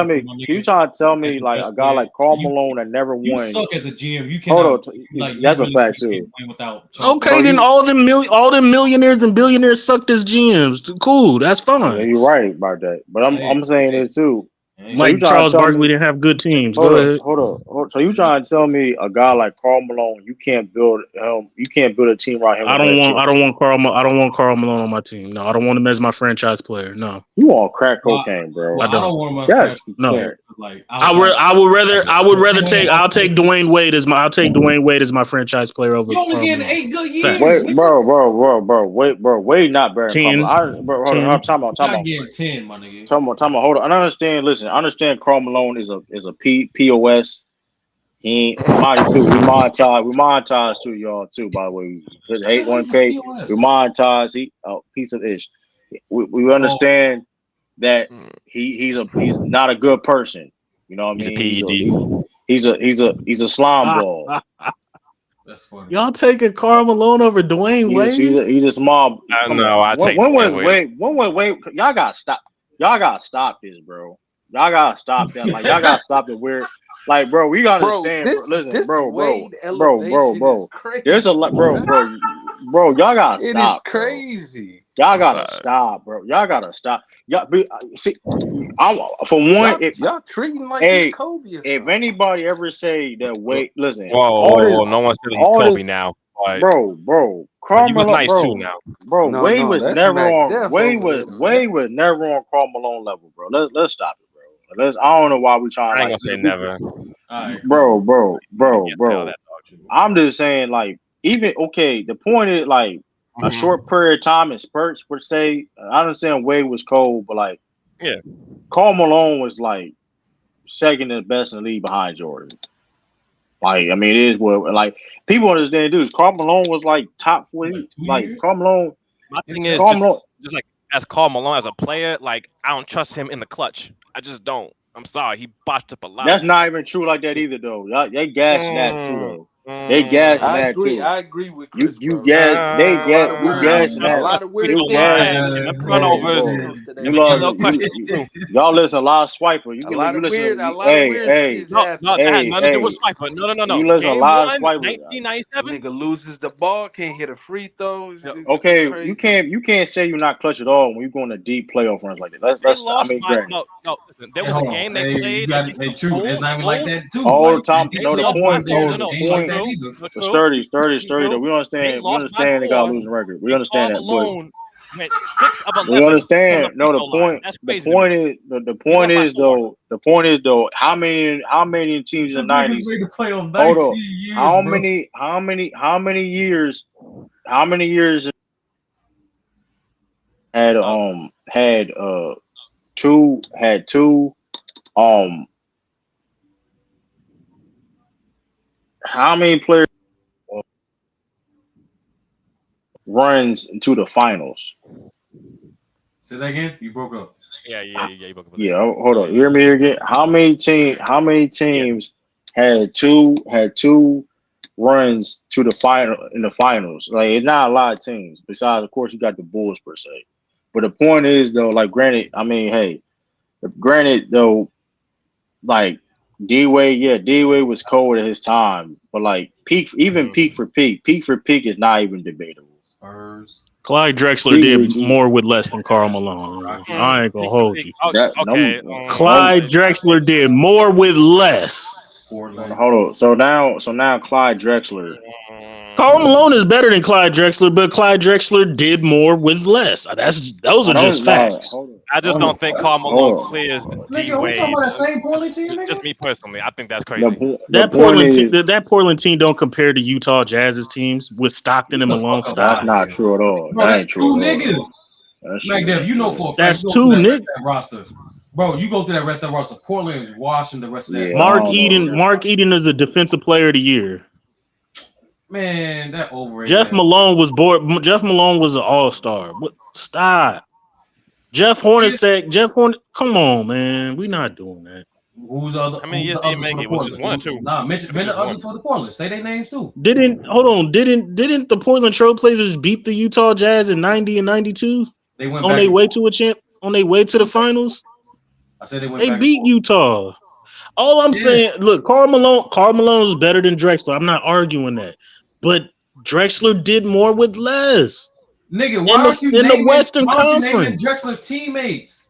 Speaker 1: tell me like a guy like Karl Malone that never won.
Speaker 12: You suck as a GM. You can't.
Speaker 1: Hold on, that's a fact too.
Speaker 14: Okay, then all the millionaires and billionaires sucked as GMs. Cool, that's fine.
Speaker 1: Yeah, you're right about that, but I'm saying it too.
Speaker 14: Like Charles Barkley didn't have good teams. Go ahead.
Speaker 1: Hold on. So you trying to tell me a guy like Karl Malone, you can't build a team around him? I don't want Karl Malone on my team. No, I don't want him as my franchise player. No. You want crack cocaine, bro?
Speaker 14: I don't.
Speaker 1: Want him. Yes.
Speaker 14: No. Like I'll take Dwayne Wade as my franchise player over.
Speaker 12: You only getting 8 good years.
Speaker 1: Wait, bro. Wade not better.
Speaker 14: 10.
Speaker 1: Hold on. Time out.
Speaker 12: Not getting 10, my nigga.
Speaker 1: Time out. Hold on. I understand. Listen, I understand. Karl Malone is a POS. He monetize too, y'all too. By the way, 8-1K. We monetize. He piece of ish. We understand that he's not a good person. You know what I mean? He's a slime ball.
Speaker 12: That's funny.
Speaker 14: Y'all taking Karl Malone over Dwayne Wade?
Speaker 1: He's a small.
Speaker 6: I know. I take
Speaker 1: Wait. Y'all gotta stop. Y'all gotta stop this, bro. Y'all gotta stop that. Like y'all gotta stop the weird. Like, bro, we gotta understand. Listen, bro. There's a lot, bro.
Speaker 4: bro, y'all gotta
Speaker 13: It is
Speaker 4: stop, bro.
Speaker 13: crazy.
Speaker 4: Y'all gotta stop, bro. Y'all gotta stop. See, for one,
Speaker 13: Y'all treating like he
Speaker 4: hey,
Speaker 13: Kobe or
Speaker 4: if
Speaker 13: something.
Speaker 4: anybody ever say that, wait, listen,
Speaker 6: Whoa. No one said he's
Speaker 4: all this,
Speaker 6: Kobe now. But
Speaker 4: bro,
Speaker 6: he was
Speaker 4: Carmelo,
Speaker 6: nice too now.
Speaker 4: Wade
Speaker 13: No,
Speaker 4: was
Speaker 13: that's
Speaker 4: never
Speaker 13: Mac
Speaker 4: on,
Speaker 13: Def over there, man.
Speaker 4: Wade was never on Carmelo level, bro. Let's stop it, bro. I don't know why we trying
Speaker 6: I ain't
Speaker 4: like,
Speaker 6: gonna say never.
Speaker 15: All right,
Speaker 4: bro,
Speaker 6: I can't say all that, dog.
Speaker 4: I'm just saying, like, even okay. The point is, like, a short period of time in spurts per se. I understand Wade was cold, but like,
Speaker 6: Yeah.
Speaker 4: Karl Malone was like second and best in the league behind Jordan. Like, I mean, it is what like people understand. Dude, Karl Malone was like top 40. Like Karl Malone,
Speaker 6: My thing is just like as Karl Malone as a player, like I don't trust him in the clutch. I just don't. I'm sorry, he botched up a lot.
Speaker 4: That's not even true like that either, though. They gassing that too, though. They gassing
Speaker 13: I
Speaker 4: that
Speaker 13: agree.
Speaker 4: too.
Speaker 13: I agree with Chris,
Speaker 4: You
Speaker 13: bro.
Speaker 4: gas. They
Speaker 13: It's a lot
Speaker 4: gas.
Speaker 13: of
Speaker 4: You
Speaker 13: weird,
Speaker 4: gassing
Speaker 13: a
Speaker 4: that.
Speaker 13: lot of weird
Speaker 4: You
Speaker 13: things
Speaker 4: gas.
Speaker 13: happening in the
Speaker 4: Bro,
Speaker 13: West
Speaker 4: bro.
Speaker 13: Coast today.
Speaker 4: You love y'all listen a lot of Swiper. You
Speaker 13: A
Speaker 4: can
Speaker 13: lot
Speaker 4: you
Speaker 13: of
Speaker 4: listen.
Speaker 13: weird, a lot of weird
Speaker 4: Hey,
Speaker 13: shit
Speaker 6: No,
Speaker 13: happening.
Speaker 6: that had
Speaker 4: hey,
Speaker 6: nothing to do with
Speaker 4: hey.
Speaker 6: Swiper. No.
Speaker 4: You listen a
Speaker 6: Game
Speaker 4: lot of
Speaker 6: one,
Speaker 4: Swiper.
Speaker 6: 1997.
Speaker 13: Nigga loses the ball, can't hit a free throw. It's
Speaker 4: Okay,
Speaker 13: crazy.
Speaker 4: you can't say you're not clutch at all when you go on a deep playoff runs like that.
Speaker 6: They
Speaker 4: Let's I
Speaker 6: lost
Speaker 4: mean,
Speaker 6: by
Speaker 4: granted.
Speaker 6: no. Listen, there
Speaker 15: Hey,
Speaker 6: was a
Speaker 15: hold on.
Speaker 6: game they
Speaker 15: Hey, you
Speaker 6: played
Speaker 15: got
Speaker 6: against
Speaker 15: hey,
Speaker 6: the
Speaker 15: true. It's not even like
Speaker 6: Bulls.
Speaker 15: that too.
Speaker 4: All the
Speaker 15: Like
Speaker 4: time.
Speaker 6: They
Speaker 4: No, the
Speaker 6: lost by
Speaker 4: point.
Speaker 15: there,
Speaker 4: No,
Speaker 15: it
Speaker 4: the
Speaker 15: ain't like
Speaker 4: point.
Speaker 15: that either.
Speaker 4: The
Speaker 6: true.
Speaker 4: sturdy though. We
Speaker 6: They
Speaker 4: understand. We
Speaker 6: lost by
Speaker 4: understand they got a
Speaker 6: 4,
Speaker 4: losing record. We
Speaker 6: and
Speaker 4: understand
Speaker 6: Karl
Speaker 4: that, but
Speaker 6: Malone went 6 of
Speaker 4: we
Speaker 6: 11 from the
Speaker 4: understand.
Speaker 6: free
Speaker 4: No,
Speaker 6: throw line. That's
Speaker 4: the
Speaker 6: crazy to me.
Speaker 4: point is
Speaker 6: They lost by 4.
Speaker 4: the point is though how many teams in the
Speaker 15: The niggas
Speaker 4: nineties?
Speaker 15: made the playoff
Speaker 4: Hold
Speaker 15: 19
Speaker 4: up.
Speaker 15: years, bro.
Speaker 4: How many years had two how many players runs into the finals?
Speaker 15: Say that again. You broke up.
Speaker 6: Yeah. You broke up a
Speaker 4: Yeah,
Speaker 6: second.
Speaker 4: hold on. You hear me here again? How many teams had two runs to the final in the finals? Like, it's not a lot of teams. Besides, of course, you got the Bulls per se. But the point is though, like, granted though, like D Wade was cold at his time, but like peak for peak is not even debatable.
Speaker 15: Spurs.
Speaker 14: Clyde Drexler
Speaker 4: Peak,
Speaker 14: did more with less than Karl Malone. I ain't gonna hold you.
Speaker 6: Okay.
Speaker 14: Clyde Drexler did more with less.
Speaker 15: Portland.
Speaker 4: hold on. So now Clyde Drexler.
Speaker 14: Karl Malone is better than Clyde Drexler, but Clyde Drexler did more with less. Those are just facts.
Speaker 6: I just don't think Karl Malone clears D
Speaker 15: Nigga, we talking
Speaker 6: Wade.
Speaker 15: about that same Portland team, nigga?
Speaker 6: Just me personally, I think that's crazy.
Speaker 14: That Portland team don't compare to Utah Jazz's teams with Stockton and Malone.
Speaker 4: That's not true at all.
Speaker 15: Bro,
Speaker 4: That
Speaker 15: that's
Speaker 4: ain't true
Speaker 15: two
Speaker 4: at all.
Speaker 15: niggas.
Speaker 4: That's
Speaker 15: Mac
Speaker 4: true.
Speaker 15: Dev, you know for a fact.
Speaker 14: That's
Speaker 15: You go
Speaker 14: two
Speaker 15: through that rest
Speaker 14: niggas.
Speaker 15: of that roster. Bro, you go through that rest of that roster. Portland is washing the rest of that.
Speaker 14: Mark Eden is a defensive player of the year.
Speaker 15: Man, that overrated.
Speaker 14: Jeff Malone was an all-star. Stop. Jeff Hornacek. Come on, man. We're not doing that.
Speaker 15: Who's the other?
Speaker 6: How many
Speaker 15: Who's
Speaker 6: years
Speaker 15: the
Speaker 6: did he
Speaker 15: others for
Speaker 6: make
Speaker 15: the
Speaker 6: it? Was just
Speaker 15: Portland?
Speaker 6: one or two?
Speaker 15: Nah, mention the
Speaker 6: just one.
Speaker 15: others for the Portland. Say their names too.
Speaker 14: Didn't the Portland Trailblazers beat the Utah Jazz in 90 and 92?
Speaker 15: They went
Speaker 14: on
Speaker 15: back
Speaker 14: their way to a champ on their way to the finals?
Speaker 15: I said they went
Speaker 14: They
Speaker 15: back
Speaker 14: beat Utah. All I'm saying, look, Karl Malone is better than Drexler. I'm not arguing that. But Drexler did more with less.
Speaker 15: Nigga,
Speaker 14: why aren't you naming
Speaker 15: Drexler teammates?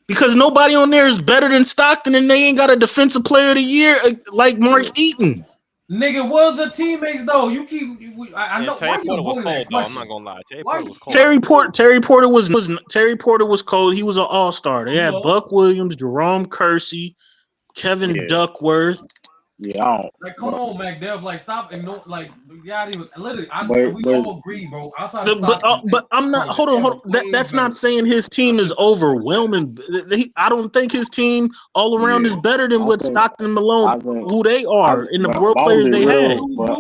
Speaker 14: Because nobody on there is better than Stockton, and they ain't got a defensive player of the year like Mark Eaton.
Speaker 15: Nigga, what are the teammates though? You keep. I know.
Speaker 6: Terry
Speaker 15: Why you
Speaker 6: Porter was
Speaker 15: avoiding
Speaker 6: cold
Speaker 15: that
Speaker 6: though. I'm
Speaker 15: question?
Speaker 6: not gonna lie. Terry
Speaker 14: Porter was cold. He was an all-star. They had Buck Williams, Jerome Kersey, Kevin Duckworth.
Speaker 4: Yeah, I don't.
Speaker 15: Like, come on, Mac Dev. Like, stop and no, like, y'all even literally. We all agree, bro. Outside of Stockton,
Speaker 14: but I'm not. Hold on. That's not saying his team is overwhelming. I don't think his team all around is better than what Stockton and Malone, who they are, and the role players they had.
Speaker 4: But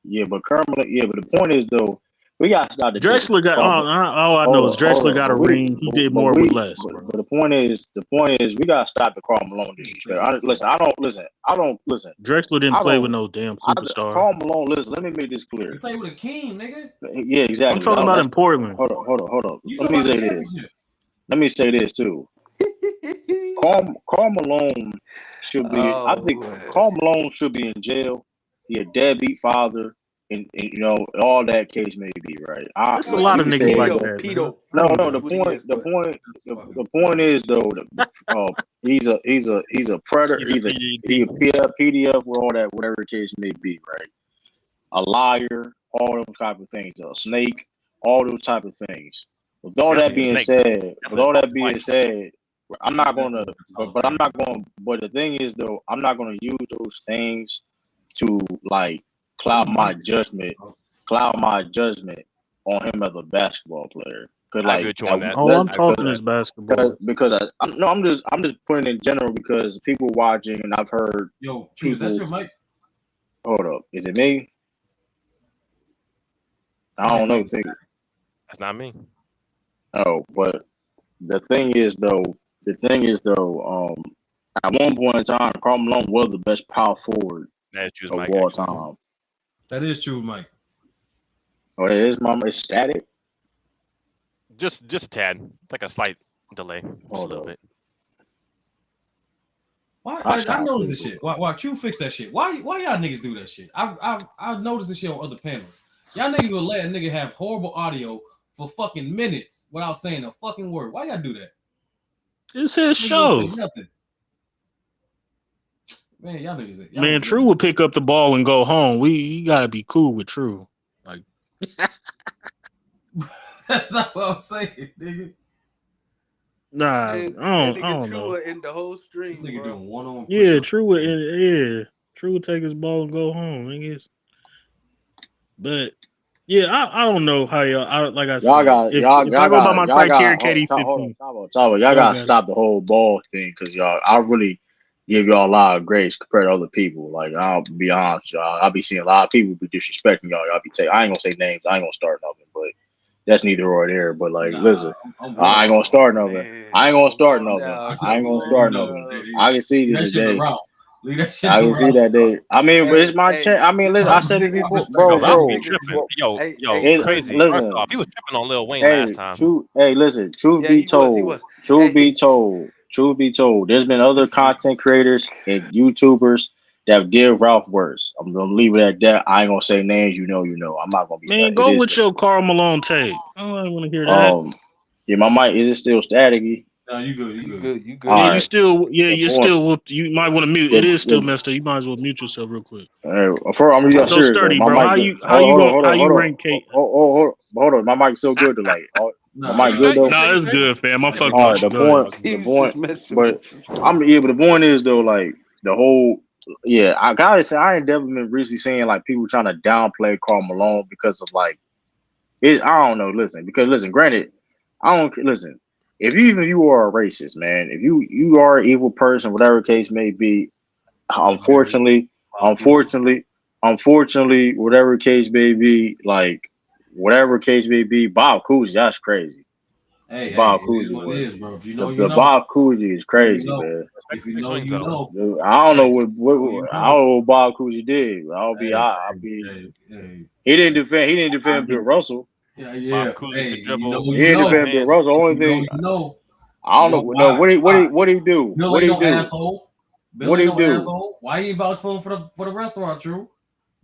Speaker 4: the point is though, we got to start the
Speaker 14: Drexler got. All I know is Drexler got a ring. He did more with less.
Speaker 4: But the point is, we got to stop the Karl Malone disrespect. I don't listen.
Speaker 14: Drexler didn't play with no damn superstar.
Speaker 4: Karl Malone, listen. Let me make this clear.
Speaker 15: You play with a king, nigga.
Speaker 4: Yeah, exactly.
Speaker 14: I'm talking about in Portland.
Speaker 4: Hold on. Let me say this too. Karl Malone should be. I think Karl Malone should be in jail. He a deadbeat father. and you know, all that case may be, right?
Speaker 14: There's a lot
Speaker 4: You
Speaker 14: of
Speaker 4: can
Speaker 14: niggas
Speaker 4: say
Speaker 14: like
Speaker 4: that.
Speaker 14: that, man.
Speaker 4: No,
Speaker 14: Come
Speaker 4: no.
Speaker 14: on.
Speaker 4: The point is though, he's a predator.
Speaker 6: He's a
Speaker 4: He a PDF with all that, whatever the case may be, right? A liar, all those type of things, a snake, all those type of things. With all that being said, I'm not gonna. But I'm not going. But the thing is, though, I'm not gonna use those things to like cloud my judgment on him as a basketball player. Cause
Speaker 6: I agree
Speaker 4: like
Speaker 6: with you on that.
Speaker 14: All I'm talking is basketball.
Speaker 4: because I'm just putting in general because people watching and I've heard
Speaker 15: Yo, True,
Speaker 4: people.
Speaker 15: is that your mic?
Speaker 4: Hold up, is it me? I don't know.
Speaker 6: That's not me.
Speaker 4: Oh, but the thing is though, at one point in time, Karl Malone was the best power forward of all time.
Speaker 15: That is true, Mike.
Speaker 4: Oh, it is, mama. It's static.
Speaker 6: Just a tad. It's like a slight delay. Just a little bit.
Speaker 15: Why I noticed this shit. Why True fix that shit? Why y'all niggas do that shit? I noticed this shit on other panels. Y'all niggas will let a nigga have horrible audio for fucking minutes without saying a fucking word. Why y'all do that?
Speaker 14: It's his show.
Speaker 15: Nothing. Man, y'all niggas.
Speaker 14: Man, True will pick up the ball and go home. You gotta be cool with True. Like
Speaker 15: that's not what I'm saying, nigga.
Speaker 14: Nah, I don't know.
Speaker 13: In the whole stream,
Speaker 15: this nigga doing one-on-one.
Speaker 14: Yeah, True would take his ball and go home, I guess. But yeah, I don't know how y'all. Like I said, if I go by my criteria, KD 15.
Speaker 4: Y'all gotta stop the whole ball thing because y'all. I really give y'all a lot of grace compared to other people. Like I'll be honest, y'all. I'll be seeing a lot of people be disrespecting y'all. Y'all be saying I ain't gonna say names. I ain't gonna start nothing, but that's neither or there. But like, listen, I ain't gonna start nothing. I ain't gonna start nothing. I can see this today. I can see that day. I mean, but it's my chance. I mean, listen, I said it before, bro.
Speaker 6: Yo, crazy.
Speaker 4: Listen,
Speaker 6: First off, he was tripping on Lil Wayne
Speaker 4: hey,
Speaker 6: last time.
Speaker 4: listen, truth be told, there's been other content creators and YouTubers that did Ralph worse. I'm gonna leave it at that. I ain't gonna say names. You know. I'm not gonna be.
Speaker 14: Man, go with your Karl Malone take. I don't want to hear that.
Speaker 4: Yeah, my mic is it still staticky?
Speaker 15: No, you good. You good.
Speaker 14: Yeah, right. You might want to mute. It is still messed up. You might as well mute yourself real quick.
Speaker 4: I'm serious.
Speaker 14: So sturdy, bro. How you rank Kate?
Speaker 4: Hold on. My mic's still good to like. My mic good though.
Speaker 14: Nah, it's good, fam. I'm fucking with you.
Speaker 4: The point. But but the point is though, like the whole. Yeah, I gotta say, I ain't definitely been recently saying like people trying to downplay Karl Malone because of like it. I don't know. Listen, granted, I don't listen. If you are a racist, man, if you are an evil person, whatever case may be, unfortunately, whatever case may be, Bob Cousy, that's crazy. Bob Cousy,
Speaker 15: bro. If you know,
Speaker 4: Bob Cousy is crazy, man.
Speaker 15: If you know, you know.
Speaker 4: I don't know what I don't know what Bob Cousy did. He didn't defend Bill Russell.
Speaker 15: Yeah.
Speaker 4: He didn't defend Bill Russell. Only thing I don't know. No, what do you do?
Speaker 15: Bill ain't no asshole. Bill ain't no asshole. Why you vouch for him for the restaurant, True?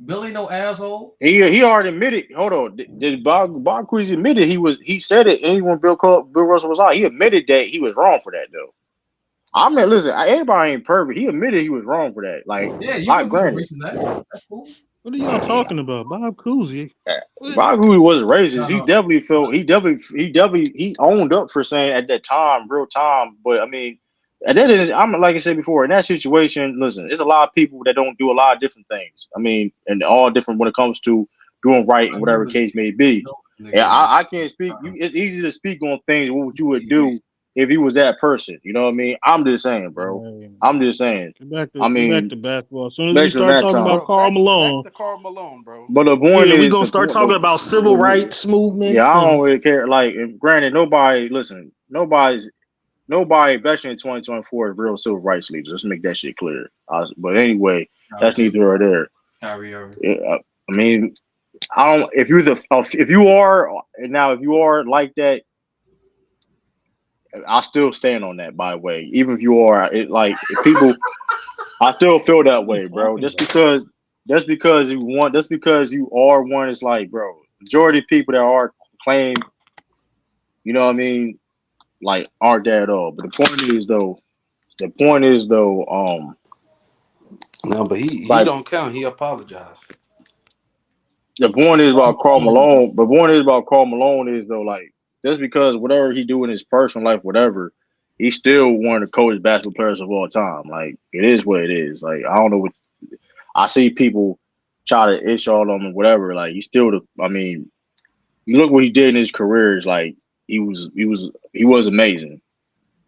Speaker 15: Bill ain't no asshole.
Speaker 4: He already admitted. Hold on. Did Bob Cousy admitted he said it when Bill Russell was out. He admitted that he was wrong for that though. I mean, listen, everybody ain't perfect. He admitted he was wrong for that. Like,
Speaker 15: yeah, you can racist ass. That's cool.
Speaker 14: What are y'all talking about, Bob Cousy?
Speaker 4: Bob Cousy wasn't racist. He definitely felt he owned up for saying at that time, real time. But I mean, I'm like I said before, in that situation, listen, there's a lot of people that don't do a lot of different things. I mean, and all different when it comes to doing right and whatever case may be. Yeah, I can't speak. It's easy to speak on things. What you would do if he was that person? You know what I mean? I'm just saying, bro. I'm just saying.
Speaker 14: Back to basketball. As soon as we start talking about Karl Malone,
Speaker 13: back to Karl Malone, bro.
Speaker 4: But the point is,
Speaker 14: we're gonna start talking about civil rights movements.
Speaker 4: Yeah, I don't really care. Like, granted, nobody, especially in 2024, is real civil rights leaders. Let's make that shit clear. But anyway, that's neither or there. I mean, I don't. If you are like that, I still stand on that. By the way, even if you are, if people, I still feel that way, bro. Just because Just because you want, just because you are one, is like, bro. Majority of people that are claim, you know what I mean, like aren't that at all. But the point is though,
Speaker 13: No, but he
Speaker 4: like
Speaker 13: don't count. He apologized.
Speaker 4: the point is about Karl Malone. The point is about Karl Malone is though, like just because whatever he do in his personal life, whatever, he's still one of the coolest basketball players of all time. Like it is what it is. Like I don't know what I see people try to ish all on him, whatever. Like he's still the. I mean, you look what he did in his career. Is like he was amazing.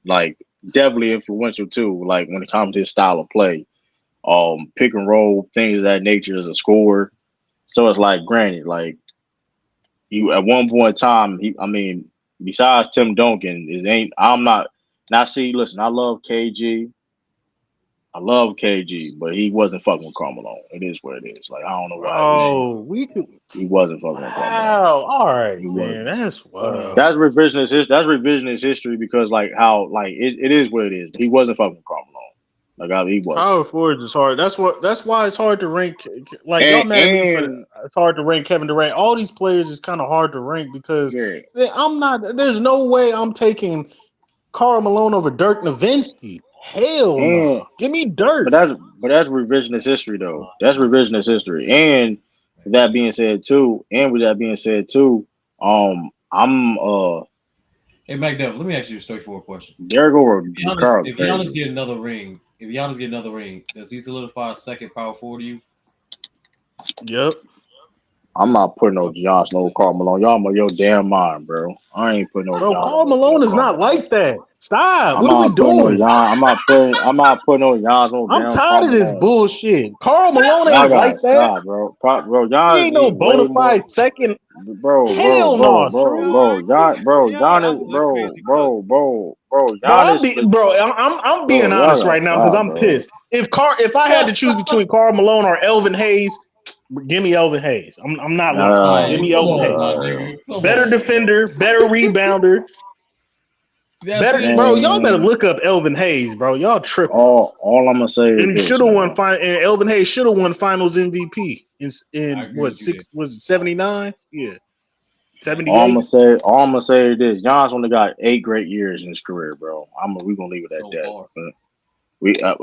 Speaker 4: Like definitely influential too. Like when it comes to his style of play, pick and roll things of that nature as a scorer. So it's like, granted, like you at one point in time, I mean, besides Tim Duncan, it ain't. I'm not. Now, see, listen, I love KG. I love KG, but he wasn't fucking with Karl Malone. It is what it is. Like I don't know why
Speaker 14: Oh, we could.
Speaker 4: he wasn't fucking with Karl Malone.
Speaker 14: Wow. All right,
Speaker 4: He
Speaker 14: man.
Speaker 4: wasn't.
Speaker 14: That's wild.
Speaker 4: That's revisionist history. That's revisionist history because like how like it is what it is. He wasn't fucking with Karl Malone. He wasn't.
Speaker 14: Power forward is hard. That's why it's hard to rank. Like y'all
Speaker 4: And
Speaker 14: mad at me for it's hard to rank Kevin Durant. All these players is kind of hard to rank because
Speaker 4: yeah.
Speaker 14: I'm not. There's no way I'm taking Karl Malone over Dirk Nowitzki. Hell no.
Speaker 4: And
Speaker 14: Give me Dirk.
Speaker 4: but that's revisionist history though. That's revisionist history. And with that being said too, I'm
Speaker 12: Hey, McDuff, let me ask you a straightforward question.
Speaker 4: Derek over Carl
Speaker 12: If
Speaker 4: crazy.
Speaker 12: Giannis get another ring, does he solidify a second power forward to you?
Speaker 14: Yep.
Speaker 4: I'm not putting no Giannis no Karl Malone. Y'all your damn mind, bro. I ain't putting no
Speaker 14: Bro,
Speaker 4: Giannis
Speaker 14: Karl
Speaker 4: no
Speaker 14: Malone is
Speaker 4: Karl
Speaker 14: not
Speaker 4: Malone.
Speaker 14: like that. Stop.
Speaker 4: I'm
Speaker 14: What are we
Speaker 4: not putting no
Speaker 14: doing?
Speaker 4: Giannis. I'm not putting no Giannis no
Speaker 14: I'm
Speaker 4: damn Karl
Speaker 14: tired of this
Speaker 4: Malone.
Speaker 14: bullshit. Karl Malone
Speaker 4: Y'all
Speaker 14: ain't like
Speaker 4: gotta
Speaker 14: that.
Speaker 4: stop, bro. Bro,
Speaker 14: He
Speaker 4: Giannis
Speaker 14: ain't no
Speaker 4: need way
Speaker 14: bona
Speaker 4: more.
Speaker 14: fide second.
Speaker 4: Bro,
Speaker 14: Hell no, true.
Speaker 4: Giannis, bro,
Speaker 14: Bro,
Speaker 4: Giannis,
Speaker 14: I'm being
Speaker 4: bro, y'all
Speaker 14: honest
Speaker 4: gotta
Speaker 14: right now because
Speaker 4: stop,
Speaker 14: I'm
Speaker 4: bro.
Speaker 14: pissed. If I had to choose between Karl Malone or Elvin Hayes, give me Elvin Hayes. I'm not lying. Give
Speaker 12: Man,
Speaker 14: me
Speaker 12: come
Speaker 14: Elvin
Speaker 12: on,
Speaker 14: Hayes.
Speaker 12: my nigga. Come
Speaker 14: Better
Speaker 12: on, man.
Speaker 14: defender, better rebounder,
Speaker 12: That's
Speaker 14: better.
Speaker 12: it.
Speaker 14: Bro, y'all better
Speaker 4: Man,
Speaker 14: look up Elvin Hayes, bro. Y'all tripping.
Speaker 4: all I'm gonna say is
Speaker 14: And
Speaker 4: this,
Speaker 14: should have won.
Speaker 4: man.
Speaker 14: And Elvin Hayes should have won Finals MVP
Speaker 12: I
Speaker 14: in
Speaker 12: agree
Speaker 14: what
Speaker 12: with you there.
Speaker 14: six was it 79? Yeah,
Speaker 12: Yeah.
Speaker 14: 78.
Speaker 4: All I'm gonna say is this: Giannis only got 8 great years in his career, bro. We gonna leave it at
Speaker 12: So
Speaker 4: that.
Speaker 12: far.
Speaker 4: But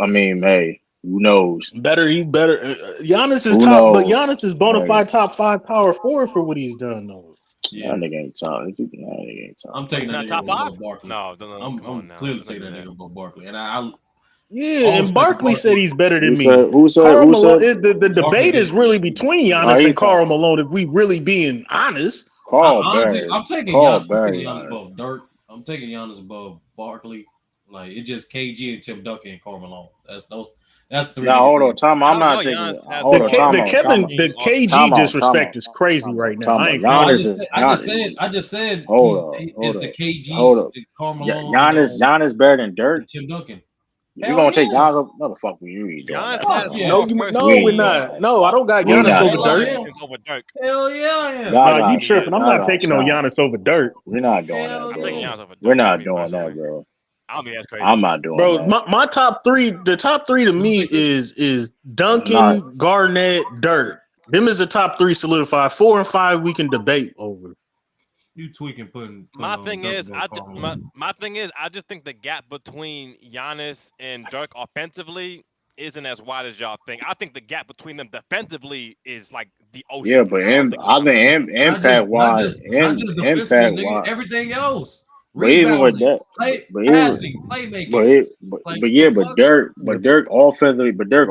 Speaker 4: I mean, hey, who knows?
Speaker 14: He better. Giannis is
Speaker 4: Who
Speaker 14: top, but
Speaker 4: knows?
Speaker 14: Giannis is bona
Speaker 4: Hey,
Speaker 14: fide top 5 power forward for what he's done though.
Speaker 12: Yeah.
Speaker 4: that nigga ain't talking. That nigga ain't
Speaker 12: I'm
Speaker 4: talking.
Speaker 12: taking that
Speaker 6: Not
Speaker 12: nigga
Speaker 6: top
Speaker 12: over
Speaker 6: five?
Speaker 12: Will Barkley.
Speaker 6: No, no, come on
Speaker 12: I'm
Speaker 6: now.
Speaker 12: clearly
Speaker 6: Don't
Speaker 12: taking
Speaker 6: do
Speaker 12: that
Speaker 6: that.
Speaker 12: nigga over Barkley. And I
Speaker 14: Yeah,
Speaker 12: all
Speaker 14: and
Speaker 12: respect to
Speaker 14: Barkley said
Speaker 12: Barkley.
Speaker 14: he's better
Speaker 4: Who
Speaker 14: than me.
Speaker 4: said? Who said?
Speaker 14: Karl
Speaker 4: Who
Speaker 14: Malone.
Speaker 4: said?
Speaker 14: The
Speaker 12: Barkley
Speaker 14: debate is really between
Speaker 4: Oh,
Speaker 14: Giannis
Speaker 4: he
Speaker 14: and Karl
Speaker 4: talking.
Speaker 14: Malone. If we really being honest,
Speaker 4: Call
Speaker 12: Honestly,
Speaker 4: Barry. Call
Speaker 12: I'm taking
Speaker 4: Barry
Speaker 12: Giannis
Speaker 4: on it.
Speaker 12: above Dirk. I'm taking Giannis above Barkley. Like it's just KG and Tim Duncan and Karl Malone. That's three
Speaker 4: Now
Speaker 12: niggas.
Speaker 4: hold on, time.
Speaker 6: I
Speaker 4: I'm
Speaker 6: don't know.
Speaker 4: not taking.
Speaker 6: Giannis has
Speaker 4: Hold on,
Speaker 6: more
Speaker 4: time out, time out,
Speaker 14: The KG
Speaker 6: all-stars.
Speaker 4: time out,
Speaker 14: disrespect is crazy right now.
Speaker 4: time
Speaker 14: I
Speaker 4: out.
Speaker 14: ain't gonna lie.
Speaker 4: Giannis is
Speaker 12: I just said
Speaker 4: hold up,
Speaker 12: it's
Speaker 4: hold
Speaker 12: the
Speaker 4: up,
Speaker 12: KG,
Speaker 4: hold up.
Speaker 12: the Karl Malone,
Speaker 4: Giannis better than Dirk.
Speaker 12: and Tim Duncan.
Speaker 4: You
Speaker 12: Hell
Speaker 4: gonna take
Speaker 12: yeah.
Speaker 4: Giannis? Motherfucker, you ain't doing
Speaker 6: Giannis
Speaker 4: that,
Speaker 12: Fuck
Speaker 6: has
Speaker 4: bro.
Speaker 12: yeah.
Speaker 6: more
Speaker 14: No,
Speaker 4: We
Speaker 6: personal
Speaker 14: we're
Speaker 4: ain't doing
Speaker 14: not.
Speaker 4: that.
Speaker 14: No, I don't got
Speaker 4: We
Speaker 14: Giannis
Speaker 6: personal
Speaker 4: not
Speaker 14: over
Speaker 12: Hell
Speaker 4: doing
Speaker 12: I
Speaker 14: Dirk.
Speaker 4: that.
Speaker 12: am.
Speaker 6: accomplishments over Dirk.
Speaker 12: Hell yeah I am.
Speaker 4: Y'all
Speaker 14: No, you
Speaker 4: got,
Speaker 14: tripping. I'm
Speaker 4: y'all
Speaker 14: not
Speaker 4: got to
Speaker 14: taking no
Speaker 4: stop.
Speaker 14: Giannis over Dirk.
Speaker 4: We're not doing
Speaker 12: Hell
Speaker 4: that,
Speaker 6: I'm taking
Speaker 4: bro.
Speaker 12: yeah.
Speaker 6: Giannis over
Speaker 4: We're
Speaker 6: Dirk. For
Speaker 4: not
Speaker 6: me
Speaker 4: doing that,
Speaker 6: personally,
Speaker 4: bro.
Speaker 6: I don't think that's crazy.
Speaker 4: I'm not doing
Speaker 14: Bro,
Speaker 4: that.
Speaker 14: my top three, the top three to
Speaker 12: Who'd you
Speaker 14: me
Speaker 12: say, Chris?
Speaker 14: is
Speaker 4: I'm not.
Speaker 14: Duncan, Garnett, Dirk. Them is the top three solidified. 4 and 5 we can debate over.
Speaker 12: You tweaking putting
Speaker 6: My
Speaker 12: on
Speaker 6: thing
Speaker 12: Dirk
Speaker 6: is,
Speaker 12: above Karl Malone.
Speaker 6: my thing is, I just think the gap between Giannis and Dirk offensively isn't as wide as y'all think. I think the gap between them defensively is like the
Speaker 4: Yeah,
Speaker 6: ocean.
Speaker 4: but
Speaker 6: I don't think it's
Speaker 4: I
Speaker 6: close.
Speaker 4: think impact wise,
Speaker 12: Not just defensively,
Speaker 4: impact
Speaker 12: nigga.
Speaker 4: wise.
Speaker 12: Everything else.
Speaker 4: But even with
Speaker 12: Rebounding,
Speaker 4: that, but even
Speaker 12: passing,
Speaker 4: but
Speaker 12: playmaking.
Speaker 4: it,
Speaker 12: Like
Speaker 4: but
Speaker 12: the
Speaker 4: yeah,
Speaker 12: fuck?
Speaker 14: Yeah.
Speaker 4: But Dirk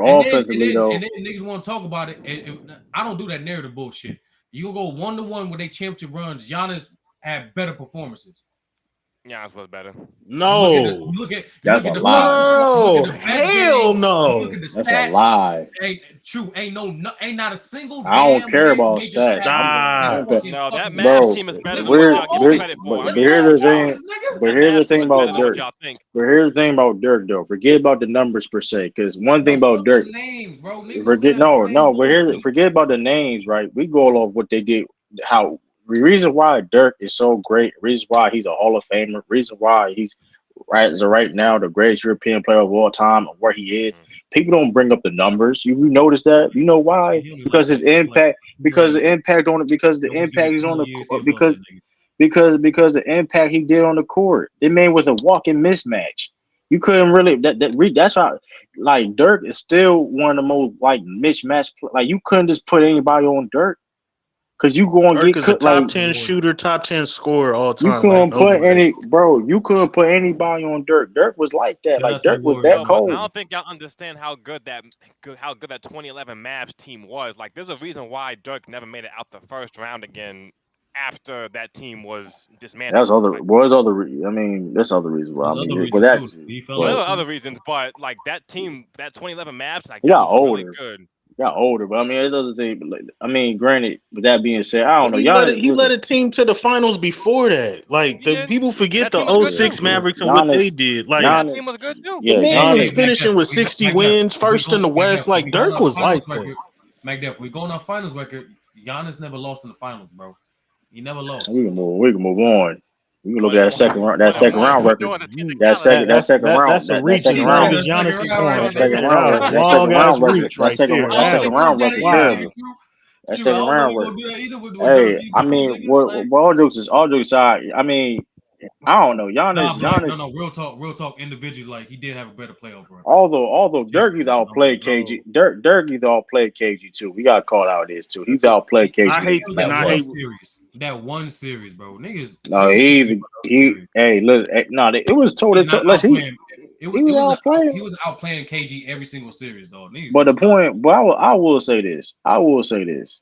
Speaker 4: offensively
Speaker 12: And
Speaker 4: though.
Speaker 12: then niggas want to talk about it. And I don't do that narrative bullshit. You go 1-to-1 with they championship runs. Giannis had better performances.
Speaker 6: Giannis was better.
Speaker 14: No.
Speaker 12: You
Speaker 4: That's
Speaker 12: look
Speaker 4: a
Speaker 12: at the box
Speaker 4: lie.
Speaker 12: score, you look at
Speaker 14: No.
Speaker 12: the best
Speaker 14: Hell
Speaker 12: games, you look
Speaker 14: no.
Speaker 12: at the
Speaker 4: That's a
Speaker 12: stats.
Speaker 4: lie.
Speaker 12: Ain't true. Ain't not a single
Speaker 4: I don't
Speaker 12: damn
Speaker 4: care
Speaker 12: game
Speaker 4: about
Speaker 12: major
Speaker 4: stats.
Speaker 12: stat that's
Speaker 14: Stop.
Speaker 12: fucking
Speaker 6: No, that Mavs
Speaker 12: bro.
Speaker 4: Bro.
Speaker 6: team is better
Speaker 12: Nigga,
Speaker 6: than
Speaker 12: let's
Speaker 6: what
Speaker 4: We're,
Speaker 6: y'all
Speaker 12: talk
Speaker 6: give them
Speaker 4: we're
Speaker 6: credit
Speaker 12: moments.
Speaker 6: for.
Speaker 4: but
Speaker 12: Let's
Speaker 4: here's
Speaker 12: go
Speaker 4: the thing.
Speaker 12: moments, nigga.
Speaker 4: But
Speaker 6: That
Speaker 4: here's the
Speaker 6: Mavs team
Speaker 4: thing
Speaker 6: is
Speaker 12: Let's
Speaker 6: better
Speaker 4: about
Speaker 6: than what
Speaker 4: Dirk.
Speaker 12: go.
Speaker 6: y'all think.
Speaker 4: But here's the thing about Dirk though. Forget about the numbers per se, because one thing
Speaker 12: No,
Speaker 4: about
Speaker 12: fuck
Speaker 4: Dirk.
Speaker 12: the names, bro. Niggas gonna sit
Speaker 4: Forget
Speaker 12: there and claim
Speaker 4: no, but
Speaker 12: bullshit.
Speaker 4: forget about the names, right? We go off what they did. How the reason why Dirk is so great, reason why he's a Hall of Famer, reason why he's right now the greatest European player of all time and where he is, people don't bring up the numbers. You notice that? You know why?
Speaker 15: He only
Speaker 4: Because his impact. Because the impact on it. Because the
Speaker 15: That was
Speaker 4: impact
Speaker 15: good
Speaker 4: is on
Speaker 15: 20
Speaker 4: the
Speaker 15: years he above
Speaker 4: because
Speaker 15: that nigga.
Speaker 4: because the impact he did on the court. The man was a walking mismatch. You couldn't really that's why like Dirk is still one of the most like mismatched. Like you couldn't just put anybody on Dirk because you go and
Speaker 14: Dirk
Speaker 4: get
Speaker 14: is a
Speaker 4: cooked. Like
Speaker 14: top 10 shooter, top 10 scorer all
Speaker 4: you
Speaker 14: time, like
Speaker 4: couldn't put
Speaker 14: nobody.
Speaker 4: any bro. You couldn't put anybody on Dirk. Dirk was like that.
Speaker 15: Shout
Speaker 4: Like
Speaker 15: out to the
Speaker 4: Dirk was
Speaker 15: Warriors,
Speaker 4: that
Speaker 6: Yo,
Speaker 15: man.
Speaker 6: but I
Speaker 4: cold.
Speaker 6: don't think y'all understand how good that 2011 Mavs team was. Like, there's a reason why Dirk never made it out the first round again after that team was dismantled.
Speaker 4: That's other.
Speaker 6: Like,
Speaker 4: Was other. I mean, that's other reasons why. I
Speaker 15: There's
Speaker 4: mean,
Speaker 15: other
Speaker 4: but
Speaker 15: reasons too.
Speaker 4: that's.
Speaker 15: He fell
Speaker 6: well, there
Speaker 4: But
Speaker 15: off
Speaker 6: are
Speaker 15: too.
Speaker 6: other reasons, but like that team, that 2011 Mavs, like
Speaker 4: he
Speaker 6: that
Speaker 4: got
Speaker 6: was really
Speaker 4: older.
Speaker 6: good.
Speaker 4: Got older. But I mean, there's other thing. But like, I mean, granted. With that being said, I don't know.
Speaker 14: He led
Speaker 4: Giannis.
Speaker 14: it. He led
Speaker 4: Listen.
Speaker 14: a team to the finals before that. Like the
Speaker 6: Yeah,
Speaker 14: people
Speaker 6: and
Speaker 14: forget
Speaker 6: that team
Speaker 14: the
Speaker 6: was good
Speaker 4: Yeah.
Speaker 6: too.
Speaker 14: '06
Speaker 4: Yeah.
Speaker 14: Mavericks and what they
Speaker 4: Giannis.
Speaker 14: did. Like
Speaker 6: That
Speaker 4: Giannis.
Speaker 6: team was good too.
Speaker 14: the
Speaker 4: Yeah.
Speaker 14: man was
Speaker 4: Giannis.
Speaker 14: finishing with
Speaker 15: We
Speaker 14: 60
Speaker 15: Mac Def,
Speaker 14: wins,
Speaker 15: if we
Speaker 14: first in
Speaker 15: go
Speaker 14: the
Speaker 15: Mac Def,
Speaker 14: West.
Speaker 15: if
Speaker 14: Like
Speaker 15: we going
Speaker 14: Dirk
Speaker 15: on
Speaker 14: was
Speaker 15: finals
Speaker 14: like that.
Speaker 15: record, Mac Def, we going on finals record. Giannis never lost in the finals, bro. He never lost.
Speaker 4: We can move. We can move on. We can look
Speaker 6: But
Speaker 4: at
Speaker 6: it
Speaker 4: that
Speaker 6: won't.
Speaker 4: second round. That
Speaker 6: But it
Speaker 4: second
Speaker 6: won't
Speaker 4: round
Speaker 6: hold
Speaker 4: record.
Speaker 6: on to
Speaker 14: That,
Speaker 6: technicality.
Speaker 4: That second round.
Speaker 14: that's some
Speaker 4: That
Speaker 14: reaching.
Speaker 4: second
Speaker 15: He
Speaker 14: You
Speaker 15: said
Speaker 4: round.
Speaker 14: niggas
Speaker 15: that second
Speaker 14: Giannis
Speaker 15: round
Speaker 14: point.
Speaker 15: right
Speaker 4: That second
Speaker 15: there.
Speaker 4: round.
Speaker 14: That
Speaker 4: That second
Speaker 14: long ass
Speaker 4: round record.
Speaker 14: reach right there.
Speaker 15: I
Speaker 4: That
Speaker 15: don't
Speaker 14: That
Speaker 4: second
Speaker 15: think
Speaker 14: one.
Speaker 15: he
Speaker 4: round
Speaker 15: looked at
Speaker 4: record.
Speaker 15: it either,
Speaker 14: Wow.
Speaker 15: nigga.
Speaker 4: Terrible.
Speaker 15: True,
Speaker 4: That
Speaker 15: true. I
Speaker 4: second
Speaker 15: don't know
Speaker 4: round
Speaker 15: he
Speaker 4: record.
Speaker 15: gonna do that either with Dirk
Speaker 4: Hey, I
Speaker 15: either, though,
Speaker 4: mean,
Speaker 15: nigga. Like,
Speaker 4: what all jokes aside. I mean, I don't know.
Speaker 15: nah, but like, no,
Speaker 4: Giannis.
Speaker 15: no, real talk. Individually, like he did have a better playoff run.
Speaker 4: Although Dirk either
Speaker 15: Technically,
Speaker 4: outplayed KG. Dirk either outplayed KG too. We gotta call it how it is too. He's outplayed
Speaker 14: I
Speaker 4: KG in
Speaker 14: hate
Speaker 4: the
Speaker 14: and
Speaker 15: that
Speaker 14: I
Speaker 15: one
Speaker 4: playoffs.
Speaker 14: hate
Speaker 15: series, bro.
Speaker 4: No,
Speaker 15: Niggas can't get out the
Speaker 4: he.
Speaker 15: series.
Speaker 4: Hey, listen. No, it was toe
Speaker 15: He's
Speaker 4: to toe.
Speaker 15: not
Speaker 4: Listen,
Speaker 15: outplaying.
Speaker 4: he was outplaying.
Speaker 15: He was outplaying KG every single series, dog. Niggas
Speaker 4: But
Speaker 15: gotta
Speaker 4: the
Speaker 15: stop.
Speaker 4: point, but I will say this. I will say this.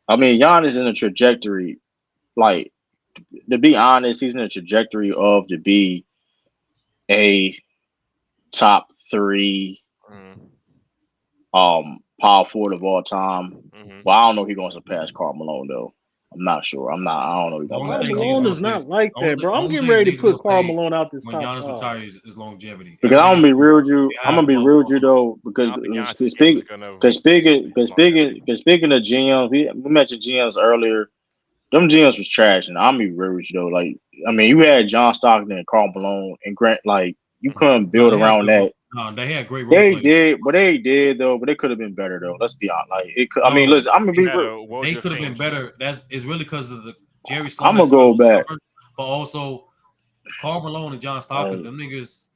Speaker 4: I mean, Giannis in a trajectory, like to be honest, he's in a trajectory of to be a top three
Speaker 6: Mm-hmm.
Speaker 4: power forward of all time.
Speaker 6: Mm-hmm.
Speaker 4: Well, I don't know if he's gonna surpass Karl Malone though. I'm not sure. I don't know if he's
Speaker 15: The
Speaker 4: gonna
Speaker 15: only
Speaker 14: Karl
Speaker 4: pass
Speaker 15: thing
Speaker 4: Karl
Speaker 15: niggas
Speaker 14: Malone
Speaker 15: gonna
Speaker 4: Malone.
Speaker 14: is
Speaker 15: say
Speaker 14: not
Speaker 15: is
Speaker 14: like that, bro. I'm
Speaker 15: only
Speaker 14: getting
Speaker 15: thing
Speaker 14: ready to
Speaker 15: niggas gonna
Speaker 14: put Karl
Speaker 15: say
Speaker 14: Malone out this
Speaker 15: when
Speaker 14: top
Speaker 15: Giannis
Speaker 14: five.
Speaker 15: retires is longevity.
Speaker 4: Because I'm
Speaker 15: Everything
Speaker 4: gonna
Speaker 15: else
Speaker 4: be real with you.
Speaker 15: they
Speaker 4: I'm
Speaker 15: have
Speaker 4: gonna be
Speaker 15: above
Speaker 4: real with you
Speaker 15: Karl.
Speaker 4: though,
Speaker 6: I
Speaker 4: because
Speaker 6: don't think Giannis' game is gonna longevity.
Speaker 4: speaking of GMs, we mentioned GMs earlier. Them GMs was trash, and I'm gonna be real with you though. Like, I mean, you had John Stockton and Karl Malone and Grant. Like, you couldn't
Speaker 15: No,
Speaker 4: build around that.
Speaker 15: they had great role
Speaker 4: They
Speaker 15: players.
Speaker 4: did, but they did though. But they could have been better though. Let's be honest. Like, it could, I mean,
Speaker 15: No,
Speaker 4: listen, I'm gonna be real.
Speaker 6: Better. What would
Speaker 15: they
Speaker 6: you have
Speaker 15: could have been
Speaker 6: changed?
Speaker 15: better. It's really because of the Jerry Sloan
Speaker 4: I'm
Speaker 15: at
Speaker 4: gonna
Speaker 15: times
Speaker 4: go
Speaker 15: was
Speaker 4: back.
Speaker 15: stubborn, but also Karl Malone and John Stockton.
Speaker 4: Like,
Speaker 15: Them niggas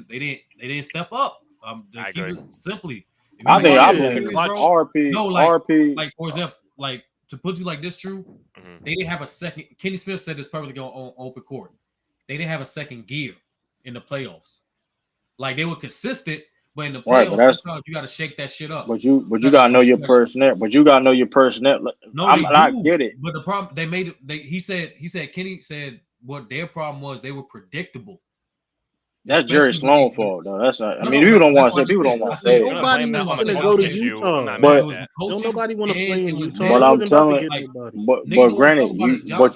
Speaker 15: they didn't step up. To
Speaker 6: I
Speaker 15: keep
Speaker 6: agree.
Speaker 15: it simply, if you
Speaker 4: I think
Speaker 15: watch
Speaker 4: I
Speaker 15: that
Speaker 14: Yeah,
Speaker 15: series,
Speaker 4: blame
Speaker 15: bro,
Speaker 14: clutch.
Speaker 4: RP.
Speaker 15: no,
Speaker 4: RP.
Speaker 15: like for example, like to put you like this, true.
Speaker 6: Mm-hmm.
Speaker 15: They didn't have a second. Kenny Smith said this perfectly on open court. They didn't have a second gear in the playoffs. Like they were consistent, but in the
Speaker 4: Right, but
Speaker 15: playoffs,
Speaker 4: that's
Speaker 15: sometimes you got to shake that shit up.
Speaker 4: but you gotta know your
Speaker 15: You gotta,
Speaker 4: personnel. But you gotta know your personnel.
Speaker 15: no,
Speaker 4: I'm
Speaker 15: they
Speaker 4: and I
Speaker 15: do.
Speaker 4: get it.
Speaker 15: But the problem they made it. Kenny said what their problem was they were predictable,
Speaker 4: That's Jerry
Speaker 15: especially when
Speaker 4: Sloan fault though. That's not. I
Speaker 15: no
Speaker 4: mean,
Speaker 15: no
Speaker 4: people
Speaker 15: no.
Speaker 4: don't want
Speaker 15: That's
Speaker 4: to
Speaker 15: what
Speaker 4: say.
Speaker 15: I just
Speaker 4: People
Speaker 15: said.
Speaker 4: don't want
Speaker 15: I
Speaker 4: to say
Speaker 15: said
Speaker 4: it.
Speaker 6: I'm gonna
Speaker 15: that's
Speaker 14: Nobody
Speaker 6: blame
Speaker 15: no.
Speaker 6: that
Speaker 14: was
Speaker 6: on
Speaker 15: I
Speaker 6: the
Speaker 14: finna
Speaker 15: said
Speaker 14: go
Speaker 15: I
Speaker 14: to
Speaker 6: coaching
Speaker 15: said
Speaker 6: issue. I'm
Speaker 14: Utah,
Speaker 6: not mad
Speaker 15: it
Speaker 6: at
Speaker 14: man.
Speaker 15: was the
Speaker 6: that.
Speaker 14: Don't
Speaker 15: coaching
Speaker 14: nobody want to
Speaker 15: and
Speaker 14: play
Speaker 15: it
Speaker 14: in
Speaker 15: was
Speaker 14: Utah.
Speaker 4: But
Speaker 14: They
Speaker 15: them.
Speaker 4: I'm
Speaker 14: wasn't about to
Speaker 4: telling.
Speaker 14: get
Speaker 15: Like
Speaker 14: nobody.
Speaker 15: niggas don't talk
Speaker 4: Granted,
Speaker 15: about it. John
Speaker 4: but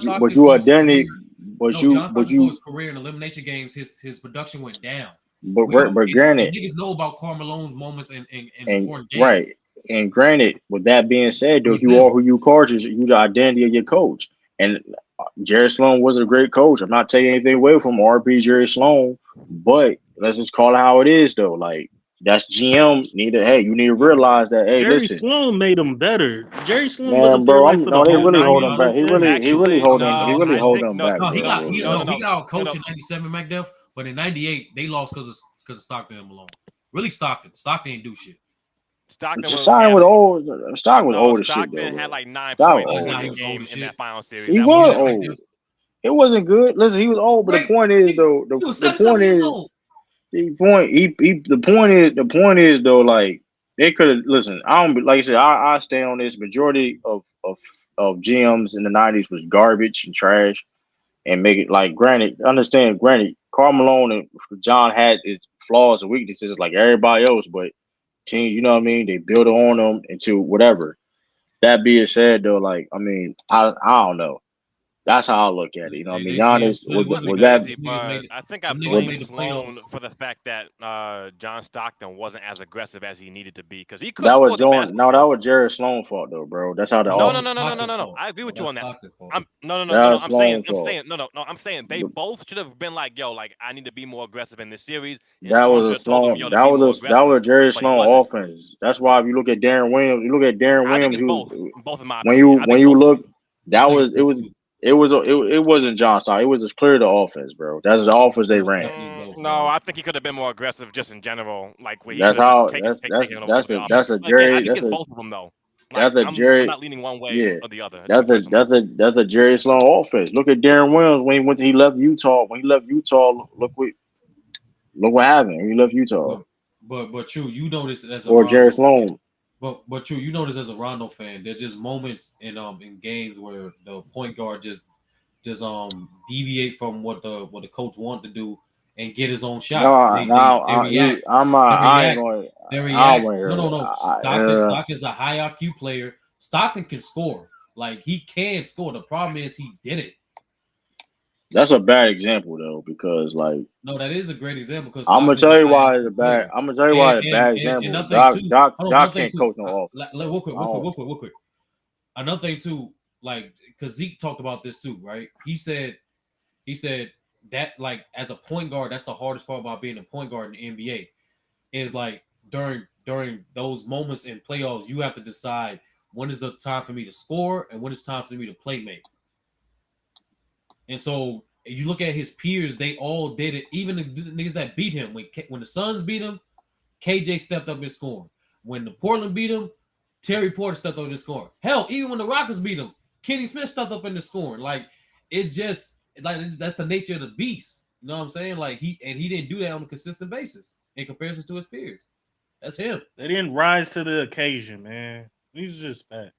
Speaker 15: Stockton
Speaker 4: you
Speaker 15: for
Speaker 4: are
Speaker 15: his career.
Speaker 4: Danny.
Speaker 15: No, John
Speaker 4: But
Speaker 15: Stockton for
Speaker 4: you
Speaker 15: his career in elimination games, his production went down. We don't
Speaker 4: but
Speaker 15: and
Speaker 4: granted.
Speaker 15: niggas know about Karl Malone's moments in
Speaker 4: And
Speaker 15: important games.
Speaker 4: right. And granted, with that being said,
Speaker 15: It
Speaker 4: though,
Speaker 15: was
Speaker 4: you
Speaker 15: them.
Speaker 4: are who you coach. You the identity of your coach. And Jerry Sloan was a great coach. I'm not taking anything away from RP Jerry Sloan, but let's just call it how it is, though. Like that's GM. You need to realize that. Hey,
Speaker 14: Jerry
Speaker 4: listen,
Speaker 14: Sloan made him better. Jerry Sloan
Speaker 4: man,
Speaker 14: wasn't there
Speaker 4: bro.
Speaker 14: like for the
Speaker 4: They
Speaker 15: Yeah,
Speaker 14: whole
Speaker 4: really
Speaker 15: nah,
Speaker 4: hold
Speaker 15: he
Speaker 14: 90s
Speaker 4: him
Speaker 15: was.
Speaker 4: back.
Speaker 14: like that.
Speaker 6: Actually,
Speaker 15: No,
Speaker 4: He really
Speaker 6: I
Speaker 4: hold
Speaker 6: think
Speaker 4: him back,
Speaker 15: no,
Speaker 4: bro. A little
Speaker 15: he
Speaker 4: bit.
Speaker 15: got out coach
Speaker 6: no,
Speaker 15: in '97, McDuff. But in '98, they lost because of Stockton and Malone. Really, Stockton. Stockton didn't do shit.
Speaker 6: Stockton was
Speaker 4: Stockton
Speaker 6: had
Speaker 4: was
Speaker 6: like
Speaker 4: old. Stockton was
Speaker 6: no
Speaker 4: old as shit, though,
Speaker 6: Stockton had
Speaker 4: bro.
Speaker 6: like 9
Speaker 4: Stockton was
Speaker 6: points
Speaker 4: old,
Speaker 15: Nah, he
Speaker 6: a
Speaker 4: though.
Speaker 15: was old
Speaker 6: game
Speaker 15: as
Speaker 6: in
Speaker 15: shit.
Speaker 6: that final series.
Speaker 4: He
Speaker 6: That
Speaker 15: See
Speaker 6: was
Speaker 4: was
Speaker 15: that
Speaker 6: it.
Speaker 15: right
Speaker 4: old.
Speaker 15: there?
Speaker 4: It wasn't good. Listen, he was old, but the
Speaker 15: Right?
Speaker 4: point is
Speaker 15: He,
Speaker 4: though,
Speaker 15: he was
Speaker 4: the
Speaker 15: 77
Speaker 4: point
Speaker 15: years
Speaker 4: is
Speaker 15: old.
Speaker 4: the point is though, like they could have listen. I don't like I said. I stay on this. Majority of GMs in the '90s was garbage and trash, and make it like granted. Karl Malone and John had his flaws and weaknesses like everybody else, but team, you know what I mean. They built on them into whatever. That being said, though, like I mean, I don't know. That's how I look at it. You know what I mean? Giannis
Speaker 15: It
Speaker 4: with
Speaker 15: wasn't
Speaker 4: that.
Speaker 15: because
Speaker 6: Crazy,
Speaker 15: them niggas
Speaker 6: but
Speaker 15: made
Speaker 6: I think I
Speaker 15: them niggas
Speaker 6: blame
Speaker 15: made the
Speaker 6: Sloan
Speaker 15: playoffs.
Speaker 6: for the fact that John Stockton wasn't as aggressive as he needed to be because he could
Speaker 4: That
Speaker 6: have
Speaker 4: was
Speaker 6: scored the
Speaker 4: Jordan. No, that
Speaker 6: basketball.
Speaker 4: was Jared Sloan's fault though, bro. That's how the
Speaker 15: No,
Speaker 6: No, no,
Speaker 15: that's
Speaker 4: offense.
Speaker 6: no, no, no, no,
Speaker 15: Stockton's
Speaker 6: no, no.
Speaker 15: fault.
Speaker 6: I agree with you
Speaker 15: That's
Speaker 6: on that.
Speaker 15: Stockton's fault.
Speaker 6: I'm no, no, no, no, no.
Speaker 4: That's Sloan's fault.
Speaker 6: I'm saying they both should have been like, yo, like I need to be more aggressive in this series, and
Speaker 4: That
Speaker 6: Sloan
Speaker 4: was
Speaker 6: should
Speaker 4: a
Speaker 6: have told him, yo,
Speaker 4: Sloan.
Speaker 6: to be more
Speaker 4: That
Speaker 6: aggressive,
Speaker 4: was a Jerry
Speaker 6: but he
Speaker 4: Sloan
Speaker 6: wasn't.
Speaker 4: offense. That's why if you look at Darren Williams, you look at Darren
Speaker 6: I think
Speaker 4: Williams.
Speaker 6: it's
Speaker 4: He was
Speaker 6: both in my opinion. I
Speaker 4: when
Speaker 6: think
Speaker 4: you
Speaker 6: both of them.
Speaker 4: look.
Speaker 15: I
Speaker 4: That
Speaker 15: think it's
Speaker 4: was it
Speaker 15: both
Speaker 4: was
Speaker 15: too.
Speaker 4: it wasn't John Stockton. It was just clear the offense, bro. That's the offense
Speaker 15: It
Speaker 4: they
Speaker 15: was
Speaker 4: ran.
Speaker 15: definitely both,
Speaker 6: No,
Speaker 15: dog.
Speaker 6: I think he could have been more aggressive just in general, like where he could
Speaker 4: That's
Speaker 6: have just
Speaker 4: how.
Speaker 6: taken over the offense.
Speaker 4: That's a
Speaker 6: Again, I
Speaker 4: Jerry.
Speaker 6: think it's both of them though. Like
Speaker 4: That's a
Speaker 6: I'm
Speaker 4: Jerry.
Speaker 6: not leaning one way
Speaker 4: Yeah,
Speaker 6: or the other personally.
Speaker 4: that's a Jerry Sloan offense. Look at Darren Williams when he left Utah. When he left Utah, look what happened. When he left Utah
Speaker 15: But true, you notice as a
Speaker 4: or Jerry
Speaker 15: Rondo,
Speaker 4: Sloan.
Speaker 15: but true, you notice as a Rondo fan, there's just moments in games where the point guard just deviate from what the coach want to do and get his own shot.
Speaker 4: No,
Speaker 15: They react.
Speaker 4: I'm
Speaker 15: They
Speaker 4: I ain't
Speaker 15: react.
Speaker 4: going.
Speaker 15: They
Speaker 4: I don't
Speaker 15: react.
Speaker 4: want to hear
Speaker 15: No.
Speaker 4: that.
Speaker 15: Stockton's a high IQ player. Stockton can score. Like he can score. The problem is he did it.
Speaker 4: That's a bad example though, because like
Speaker 15: No, that is a great example because
Speaker 4: I'm gonna
Speaker 15: Stockton's a
Speaker 4: tell you
Speaker 15: high
Speaker 4: why it's a
Speaker 15: IQ
Speaker 4: bad.
Speaker 15: player.
Speaker 4: I'm gonna tell you why it's a bad
Speaker 15: And
Speaker 4: example.
Speaker 15: another thing too. Hold on,
Speaker 4: Doc
Speaker 15: another thing
Speaker 4: can't
Speaker 15: too.
Speaker 4: coach no offense.
Speaker 15: Real quick,
Speaker 4: I don't.
Speaker 15: real quick. Another thing too, like because Zeke talked about this too, right? He said that like as a point guard, that's the hardest part about being a point guard in the NBA is like during those moments in playoffs, you have to decide when is the time for me to score and when it's time for me to play make. And so you look at his peers, they all did it. Even the niggas that beat him, when the Suns beat him, KJ stepped up and scored. When the Portland beat him, Terry Porter stepped up and scored. Hell, even when the Rockets beat him, Kenny Smith stepped up in the scoring. Like it's just like that's the nature of the beast. You know what I'm saying? Like he didn't do that on a consistent basis in comparison to his peers. That's him.
Speaker 14: They didn't rise to the occasion, man. These are just bad.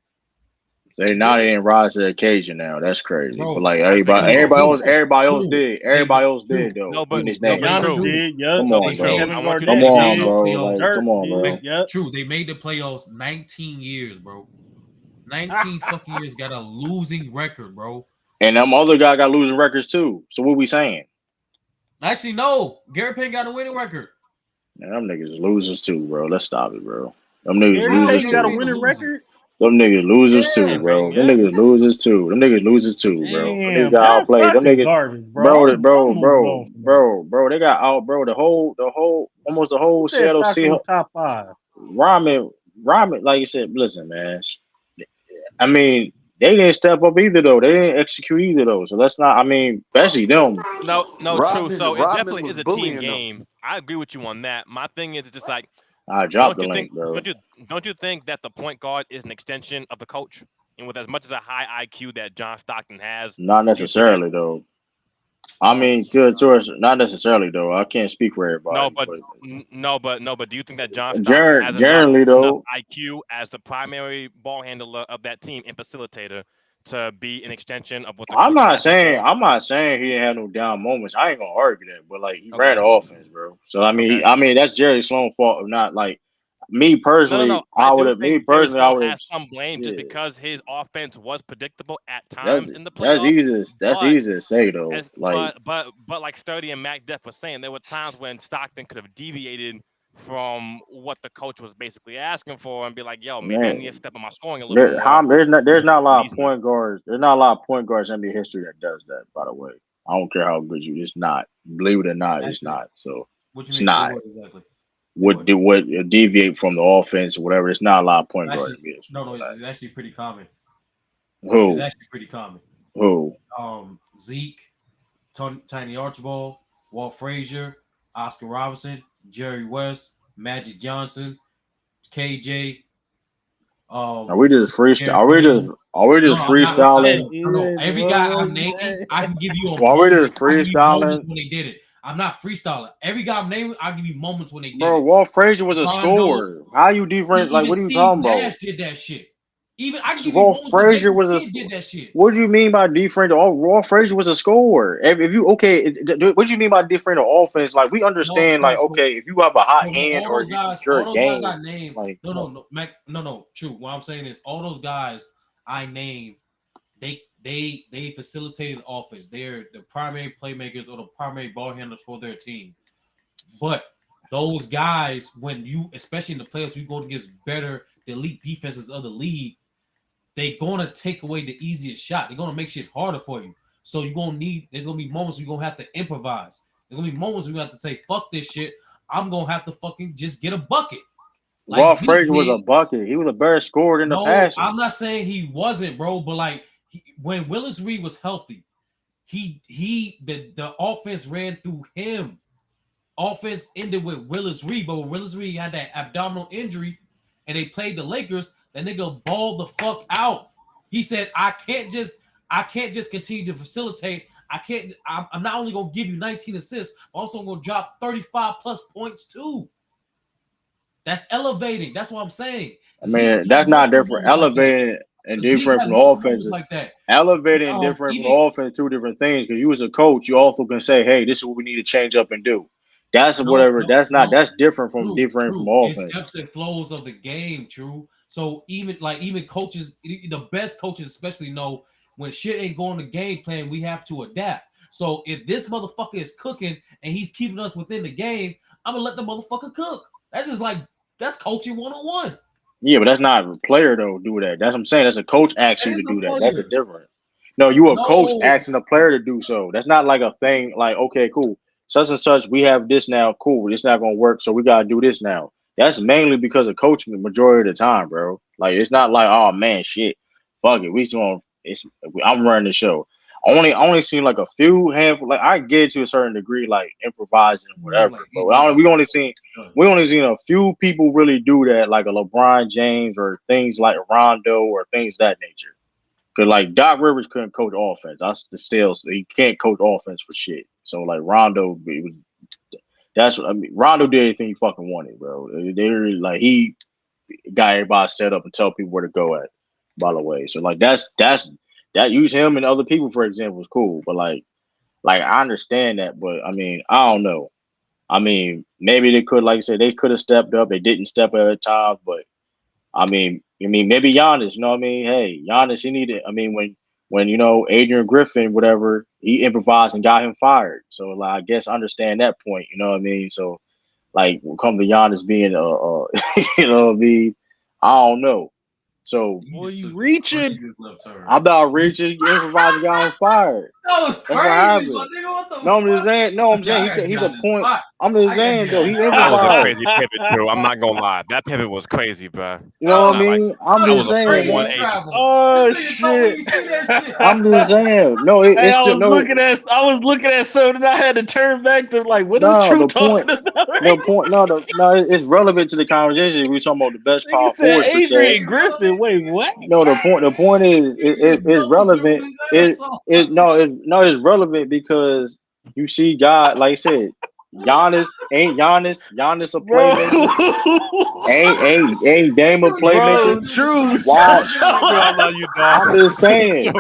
Speaker 4: They didn't rise to the occasion now. That's crazy. But
Speaker 15: Bro,
Speaker 4: like
Speaker 6: I think it's both.
Speaker 4: everybody else
Speaker 15: true.
Speaker 4: did.
Speaker 15: They
Speaker 4: Everybody else
Speaker 15: true.
Speaker 4: did though.
Speaker 6: No,
Speaker 4: In
Speaker 6: but
Speaker 4: this
Speaker 6: no,
Speaker 4: name.
Speaker 6: but
Speaker 14: Giannis
Speaker 6: true.
Speaker 14: did, yep.
Speaker 4: Come
Speaker 6: No,
Speaker 4: on,
Speaker 6: but
Speaker 15: They
Speaker 6: true.
Speaker 4: bro.
Speaker 15: made
Speaker 6: I
Speaker 15: it.
Speaker 6: want you
Speaker 15: They
Speaker 6: to
Speaker 4: Come
Speaker 6: hear me
Speaker 15: made
Speaker 4: on,
Speaker 6: out.
Speaker 15: the
Speaker 4: bro. Like,
Speaker 15: playoffs.
Speaker 4: come on, bro.
Speaker 14: Yep.
Speaker 15: True, they made the playoffs 19 years, bro. 19 fucking years got a losing record, bro.
Speaker 4: And them other guy got losing records too. So what we saying?
Speaker 15: Actually, no. Gary Payton got a winning record.
Speaker 4: Man, them niggas is losers too, bro. Let's stop it, bro. Them niggas
Speaker 14: Gary
Speaker 15: How
Speaker 4: losers
Speaker 14: Payton
Speaker 15: Gary
Speaker 14: got a
Speaker 4: too.
Speaker 15: Payton a
Speaker 14: winning
Speaker 15: loser?
Speaker 14: record.
Speaker 4: Them niggas losers too,
Speaker 15: Yeah.
Speaker 4: bro. Them
Speaker 14: Yeah.
Speaker 4: niggas losers too. Them niggas losers too, bro. Them niggas
Speaker 14: Damn,
Speaker 4: got
Speaker 14: John
Speaker 4: outplayed. Them
Speaker 14: Stockton
Speaker 4: niggas,
Speaker 14: garbage, bro. I'm moving on from that.
Speaker 4: bro. They got out, bro. Almost the whole
Speaker 14: Who said
Speaker 4: Seattle
Speaker 14: Stockton was
Speaker 4: Seahawks.
Speaker 14: top 5?
Speaker 4: Ramen. Like you said, listen, man. I mean, they didn't step up either though. They didn't execute either though. So let's not. I mean, especially them.
Speaker 6: No, true. So it
Speaker 13: Rodman
Speaker 6: definitely
Speaker 13: was
Speaker 6: is a team
Speaker 13: bullying them.
Speaker 6: game. I agree with you on that. My thing is just like,
Speaker 4: I dropped
Speaker 6: don't
Speaker 4: the
Speaker 6: you
Speaker 4: link,
Speaker 6: think?
Speaker 4: bro.
Speaker 6: Don't you think that the point guard is an extension of the coach? And with as much as a high IQ that John Stockton has,
Speaker 4: Not
Speaker 6: do you think that?
Speaker 4: necessarily though. I mean, to us, not necessarily though. I can't speak for
Speaker 6: No,
Speaker 4: everybody,
Speaker 6: but
Speaker 4: but
Speaker 6: no, but do you think that John Stockton has
Speaker 4: generally
Speaker 6: enough
Speaker 4: though,
Speaker 6: IQ as the primary ball handler of that team and facilitator to be an extension of what the coach is asking for?
Speaker 4: I'm not saying he didn't have no down moments. I ain't gonna argue that, but like he ran
Speaker 6: Okay,
Speaker 4: the offense, bro. So I mean,
Speaker 6: okay.
Speaker 4: I mean that's Jerry Sloan's fault of not like me
Speaker 6: No.
Speaker 4: personally.
Speaker 6: I
Speaker 4: I would
Speaker 6: do
Speaker 4: have
Speaker 6: think Jerry
Speaker 4: I
Speaker 6: Sloan
Speaker 4: would have.
Speaker 6: has some blame just
Speaker 4: Yeah,
Speaker 6: because his offense was predictable at
Speaker 4: that's
Speaker 6: times in the
Speaker 4: that's
Speaker 6: playoffs.
Speaker 4: easy. That's
Speaker 6: But
Speaker 4: easy to say though.
Speaker 6: as
Speaker 4: Like
Speaker 6: but like Sturdy and Mac Def was saying, there were times when Stockton could have deviated from what the coach was basically asking for and be like, "Yo, maybe I need to
Speaker 4: man,
Speaker 6: step on my scoring a little bit more."
Speaker 4: there's not a lot of
Speaker 6: Easy.
Speaker 4: point guards. There's not a lot of point guards in NBA history that does that. By the way, I don't care how good you. It's not. Believe it or not, it's
Speaker 15: Actually,
Speaker 4: not. So
Speaker 15: what you
Speaker 4: it's
Speaker 15: mean?
Speaker 4: not.
Speaker 15: What exactly?
Speaker 4: Would do what deviate from the offense or whatever. It's not a lot of point guard
Speaker 15: Actually,
Speaker 4: in NBA history
Speaker 15: no.
Speaker 4: doing
Speaker 15: It's actually pretty common.
Speaker 4: that.
Speaker 15: It's actually pretty common.
Speaker 4: Who?
Speaker 15: Zeke, Tiny Archibald, Walt Frazier, Oscar Robinson, Jerry West, Magic Johnson, KJ.
Speaker 4: Are we just freestyle?
Speaker 15: Derek Queen.
Speaker 4: Are we
Speaker 15: No,
Speaker 4: just
Speaker 15: I'm not.
Speaker 4: freestyling?
Speaker 15: No. Every guy I'm naming, I can give you a
Speaker 4: Are we
Speaker 15: moment.
Speaker 4: just
Speaker 15: I give you moments
Speaker 4: freestyling?
Speaker 15: when they did it. I'm not freestyling. Every guy I'm naming, I'll give you moments when they did
Speaker 4: Bro,
Speaker 15: it.
Speaker 4: Walt Frazier was a
Speaker 15: Rondo,
Speaker 4: scorer. How you different? Like,
Speaker 15: even
Speaker 4: what are you
Speaker 15: Steve
Speaker 4: talking about?
Speaker 15: Nash did that shit. Even I can give you
Speaker 4: Walt
Speaker 15: moments when
Speaker 4: Frazier
Speaker 15: Jason
Speaker 4: was a.
Speaker 15: Kidd did that shit.
Speaker 4: What do you mean by different? Oh, Walt Frazier was a scorer. If you okay, what do you mean by different offense? Like we
Speaker 15: No,
Speaker 4: understand, like okay, if you have a hot
Speaker 15: no,
Speaker 4: hand or you just your
Speaker 15: all those guys
Speaker 4: game,
Speaker 15: I named.
Speaker 4: like come on.
Speaker 15: No, Mac, no. True. What I'm saying is all those guys I named they facilitated offense. They're the primary playmakers or the primary ball handlers for their team. But those guys, when you, especially in the playoffs, you go against better, the elite defenses of the league, they're gonna take away the easiest shot. They're gonna make shit harder for you. So you're gonna need. There's gonna be moments you're gonna have to improvise. There's gonna be moments where you have to say, "Fuck this shit." I'm gonna have to fucking just get a bucket. Like
Speaker 4: Walt
Speaker 15: Zeke
Speaker 4: Frazier was
Speaker 15: did.
Speaker 4: a bucket. He was a better scorer than the
Speaker 15: No,
Speaker 4: passer.
Speaker 15: I'm not saying he wasn't, bro. But like when Willis Reed was healthy, the offense ran through him. Offense ended with Willis Reed, but when Willis Reed had that abdominal injury and they played the Lakers, that nigga balled the fuck out. He said, I can't just continue to facilitate. I'm not only gonna give you 19 assists, I'm also gonna drop 35 plus points too. That's elevating. That's what I'm saying.
Speaker 4: I
Speaker 15: Zeke
Speaker 4: mean,
Speaker 15: had
Speaker 4: that's not
Speaker 15: multiple
Speaker 4: different.
Speaker 15: moments like that.
Speaker 4: Elevating and
Speaker 15: Zeke
Speaker 4: different
Speaker 15: had
Speaker 4: from
Speaker 15: multiple moments
Speaker 4: offensive.
Speaker 15: like that.
Speaker 4: Elevating and different from
Speaker 15: Even
Speaker 4: offense, two different things. Because you as a coach, you also can say, "Hey, this is what we need to change up and do." That's
Speaker 15: no,
Speaker 4: whatever.
Speaker 15: no,
Speaker 4: That's not.
Speaker 15: no.
Speaker 4: That's different from
Speaker 15: True,
Speaker 4: different from
Speaker 15: true. It's
Speaker 4: offense.
Speaker 15: ebbs and flows of the game, true. So even coaches, the best coaches especially know when shit ain't going to game plan, we have to adapt. So if this motherfucker is cooking and he's keeping us within the game, I'm gonna let the motherfucker cook. That's coaching 101.
Speaker 4: Yeah, but that's not a player though. Do that. That's what I'm saying. That's a coach asks
Speaker 15: That
Speaker 4: you to
Speaker 15: is a
Speaker 4: do that. That's a
Speaker 15: player.
Speaker 4: different. No, you a coach
Speaker 15: No,
Speaker 4: asking a player to do so. That's not like a thing. Like, okay, cool, such and such. We have this now. Cool, it's not gonna work, so we gotta do this now. That's mainly because of coaching the majority of the time, bro. Like, it's not like, oh man, shit, fuck it. We just gonna. I'm running the show. Only seen like a few handful. Like, I get it to a certain degree, like improvising or
Speaker 15: we have
Speaker 4: whatever.
Speaker 15: like
Speaker 4: But
Speaker 15: 8 minutes.
Speaker 4: we only seen a few people really do that, like a LeBron James or things like Rondo or things of that nature. Cause like Doc Rivers couldn't coach offense. That's the still he can't coach offense for shit. So like Rondo, that's what I mean. Rondo did anything he fucking wanted, bro. They really, like he got everybody set up and tell people where to go at. By the way, so like that use him and other people for example is cool, but like I understand that, but I mean I don't know. I mean, maybe they could, like I said, they could have stepped up. They didn't step up at times, but I mean, maybe Giannis. You know what I mean? Hey, Giannis, he needed. I mean, when Adrian Griffin, whatever, he improvised and got him fired. So like, I guess I understand that point. You know what I mean? So like, when it comes to Giannis being you know what I mean? I don't know. So
Speaker 15: You just took the craziest left turn.
Speaker 4: I'm about reaching, improvising, got him fired.
Speaker 15: That was
Speaker 4: That's what
Speaker 15: crazy, my
Speaker 4: happened.
Speaker 15: n's. What the
Speaker 4: No, I'm just
Speaker 15: fuck?
Speaker 4: saying. No, I'm
Speaker 15: Yeah,
Speaker 4: saying
Speaker 15: I gotta
Speaker 4: he's
Speaker 15: get
Speaker 4: a
Speaker 15: on this
Speaker 4: point.
Speaker 15: spot.
Speaker 4: I'm just
Speaker 15: I gotta
Speaker 4: saying
Speaker 15: get on
Speaker 4: though,
Speaker 15: this
Speaker 4: he
Speaker 6: That was a
Speaker 15: spot.
Speaker 4: improvised.
Speaker 6: crazy pivot, Drew. I'm not gonna lie. That pivot was crazy, bro.
Speaker 4: You
Speaker 15: That
Speaker 4: know what I
Speaker 15: was,
Speaker 6: Like
Speaker 4: mean? I'm
Speaker 15: that
Speaker 6: that
Speaker 15: was
Speaker 6: was
Speaker 4: just
Speaker 6: a full
Speaker 4: saying,
Speaker 15: crazy
Speaker 4: man.
Speaker 6: 180.
Speaker 15: travel. This
Speaker 14: Oh
Speaker 15: nigga thought when
Speaker 14: shit!
Speaker 15: you see that shit.
Speaker 4: I'm just saying. No,
Speaker 14: Hey,
Speaker 4: it's just no.
Speaker 14: I was looking at something and I had to turn back to like, what is
Speaker 4: No,
Speaker 14: True
Speaker 4: the point.
Speaker 14: talking about
Speaker 4: The
Speaker 14: right
Speaker 4: point. No. It's relevant to the conversation. We're talking about the best
Speaker 14: now? Nigga
Speaker 4: power
Speaker 14: said
Speaker 4: forwards per se.
Speaker 14: Adrian Griffin. Wait, what?
Speaker 4: No, the point is
Speaker 15: He just
Speaker 4: it's
Speaker 15: double
Speaker 4: relevant.
Speaker 15: dribbled his ass off.
Speaker 4: It's relevant because you see God, like I said, Giannis a
Speaker 14: Bro,
Speaker 4: playmaker. Ain't Dame a
Speaker 15: You just
Speaker 4: playmaker?
Speaker 14: bro,
Speaker 15: gotta do
Speaker 14: True,
Speaker 15: double
Speaker 4: Why?
Speaker 14: shut
Speaker 15: dribble
Speaker 14: your
Speaker 15: his
Speaker 6: Drew, I
Speaker 15: ass.
Speaker 6: love you, dog.
Speaker 4: I'm just saying.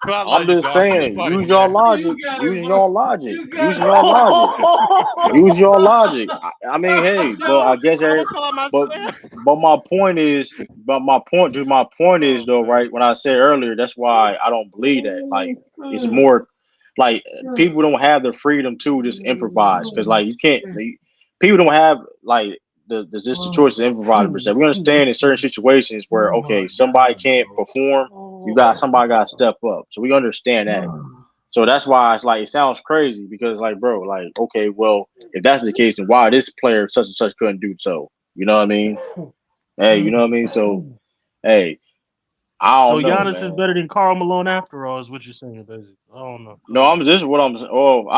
Speaker 6: Drew, I love
Speaker 4: I'm
Speaker 6: you,
Speaker 4: just
Speaker 6: dog. You
Speaker 4: saying.
Speaker 6: funny,
Speaker 4: Use your
Speaker 6: man.
Speaker 4: logic.
Speaker 15: You got it,
Speaker 4: Using
Speaker 15: bro.
Speaker 4: your logic.
Speaker 15: You got
Speaker 4: Using
Speaker 15: it,
Speaker 4: your
Speaker 15: bro.
Speaker 4: logic. Use your logic. I mean, hey, but I guess
Speaker 6: I'm gonna call him
Speaker 4: but
Speaker 6: myself.
Speaker 4: but my point is
Speaker 6: Oh
Speaker 4: though,
Speaker 6: man.
Speaker 4: right? When I said earlier, that's why I don't believe that. Like, it's more like people don't have the freedom to just improvise because like you can't. People don't have like just the choice to improvise per se. We understand in certain situations where
Speaker 15: Oh
Speaker 4: okay,
Speaker 15: my
Speaker 4: somebody
Speaker 15: god,
Speaker 4: can't
Speaker 15: bro.
Speaker 4: perform. Somebody got to step up. So we understand that. So that's why it's like it sounds crazy because like bro, like okay, well if that's the case, then why this player such and such couldn't do so? You know what I mean? Hey, you know what I mean? So hey, I
Speaker 14: So
Speaker 4: don't know,
Speaker 14: Giannis is
Speaker 4: man.
Speaker 14: better than Karl Malone after all, is what you're saying, basically. I don't know.
Speaker 4: No, I'm just what I'm saying. Oh,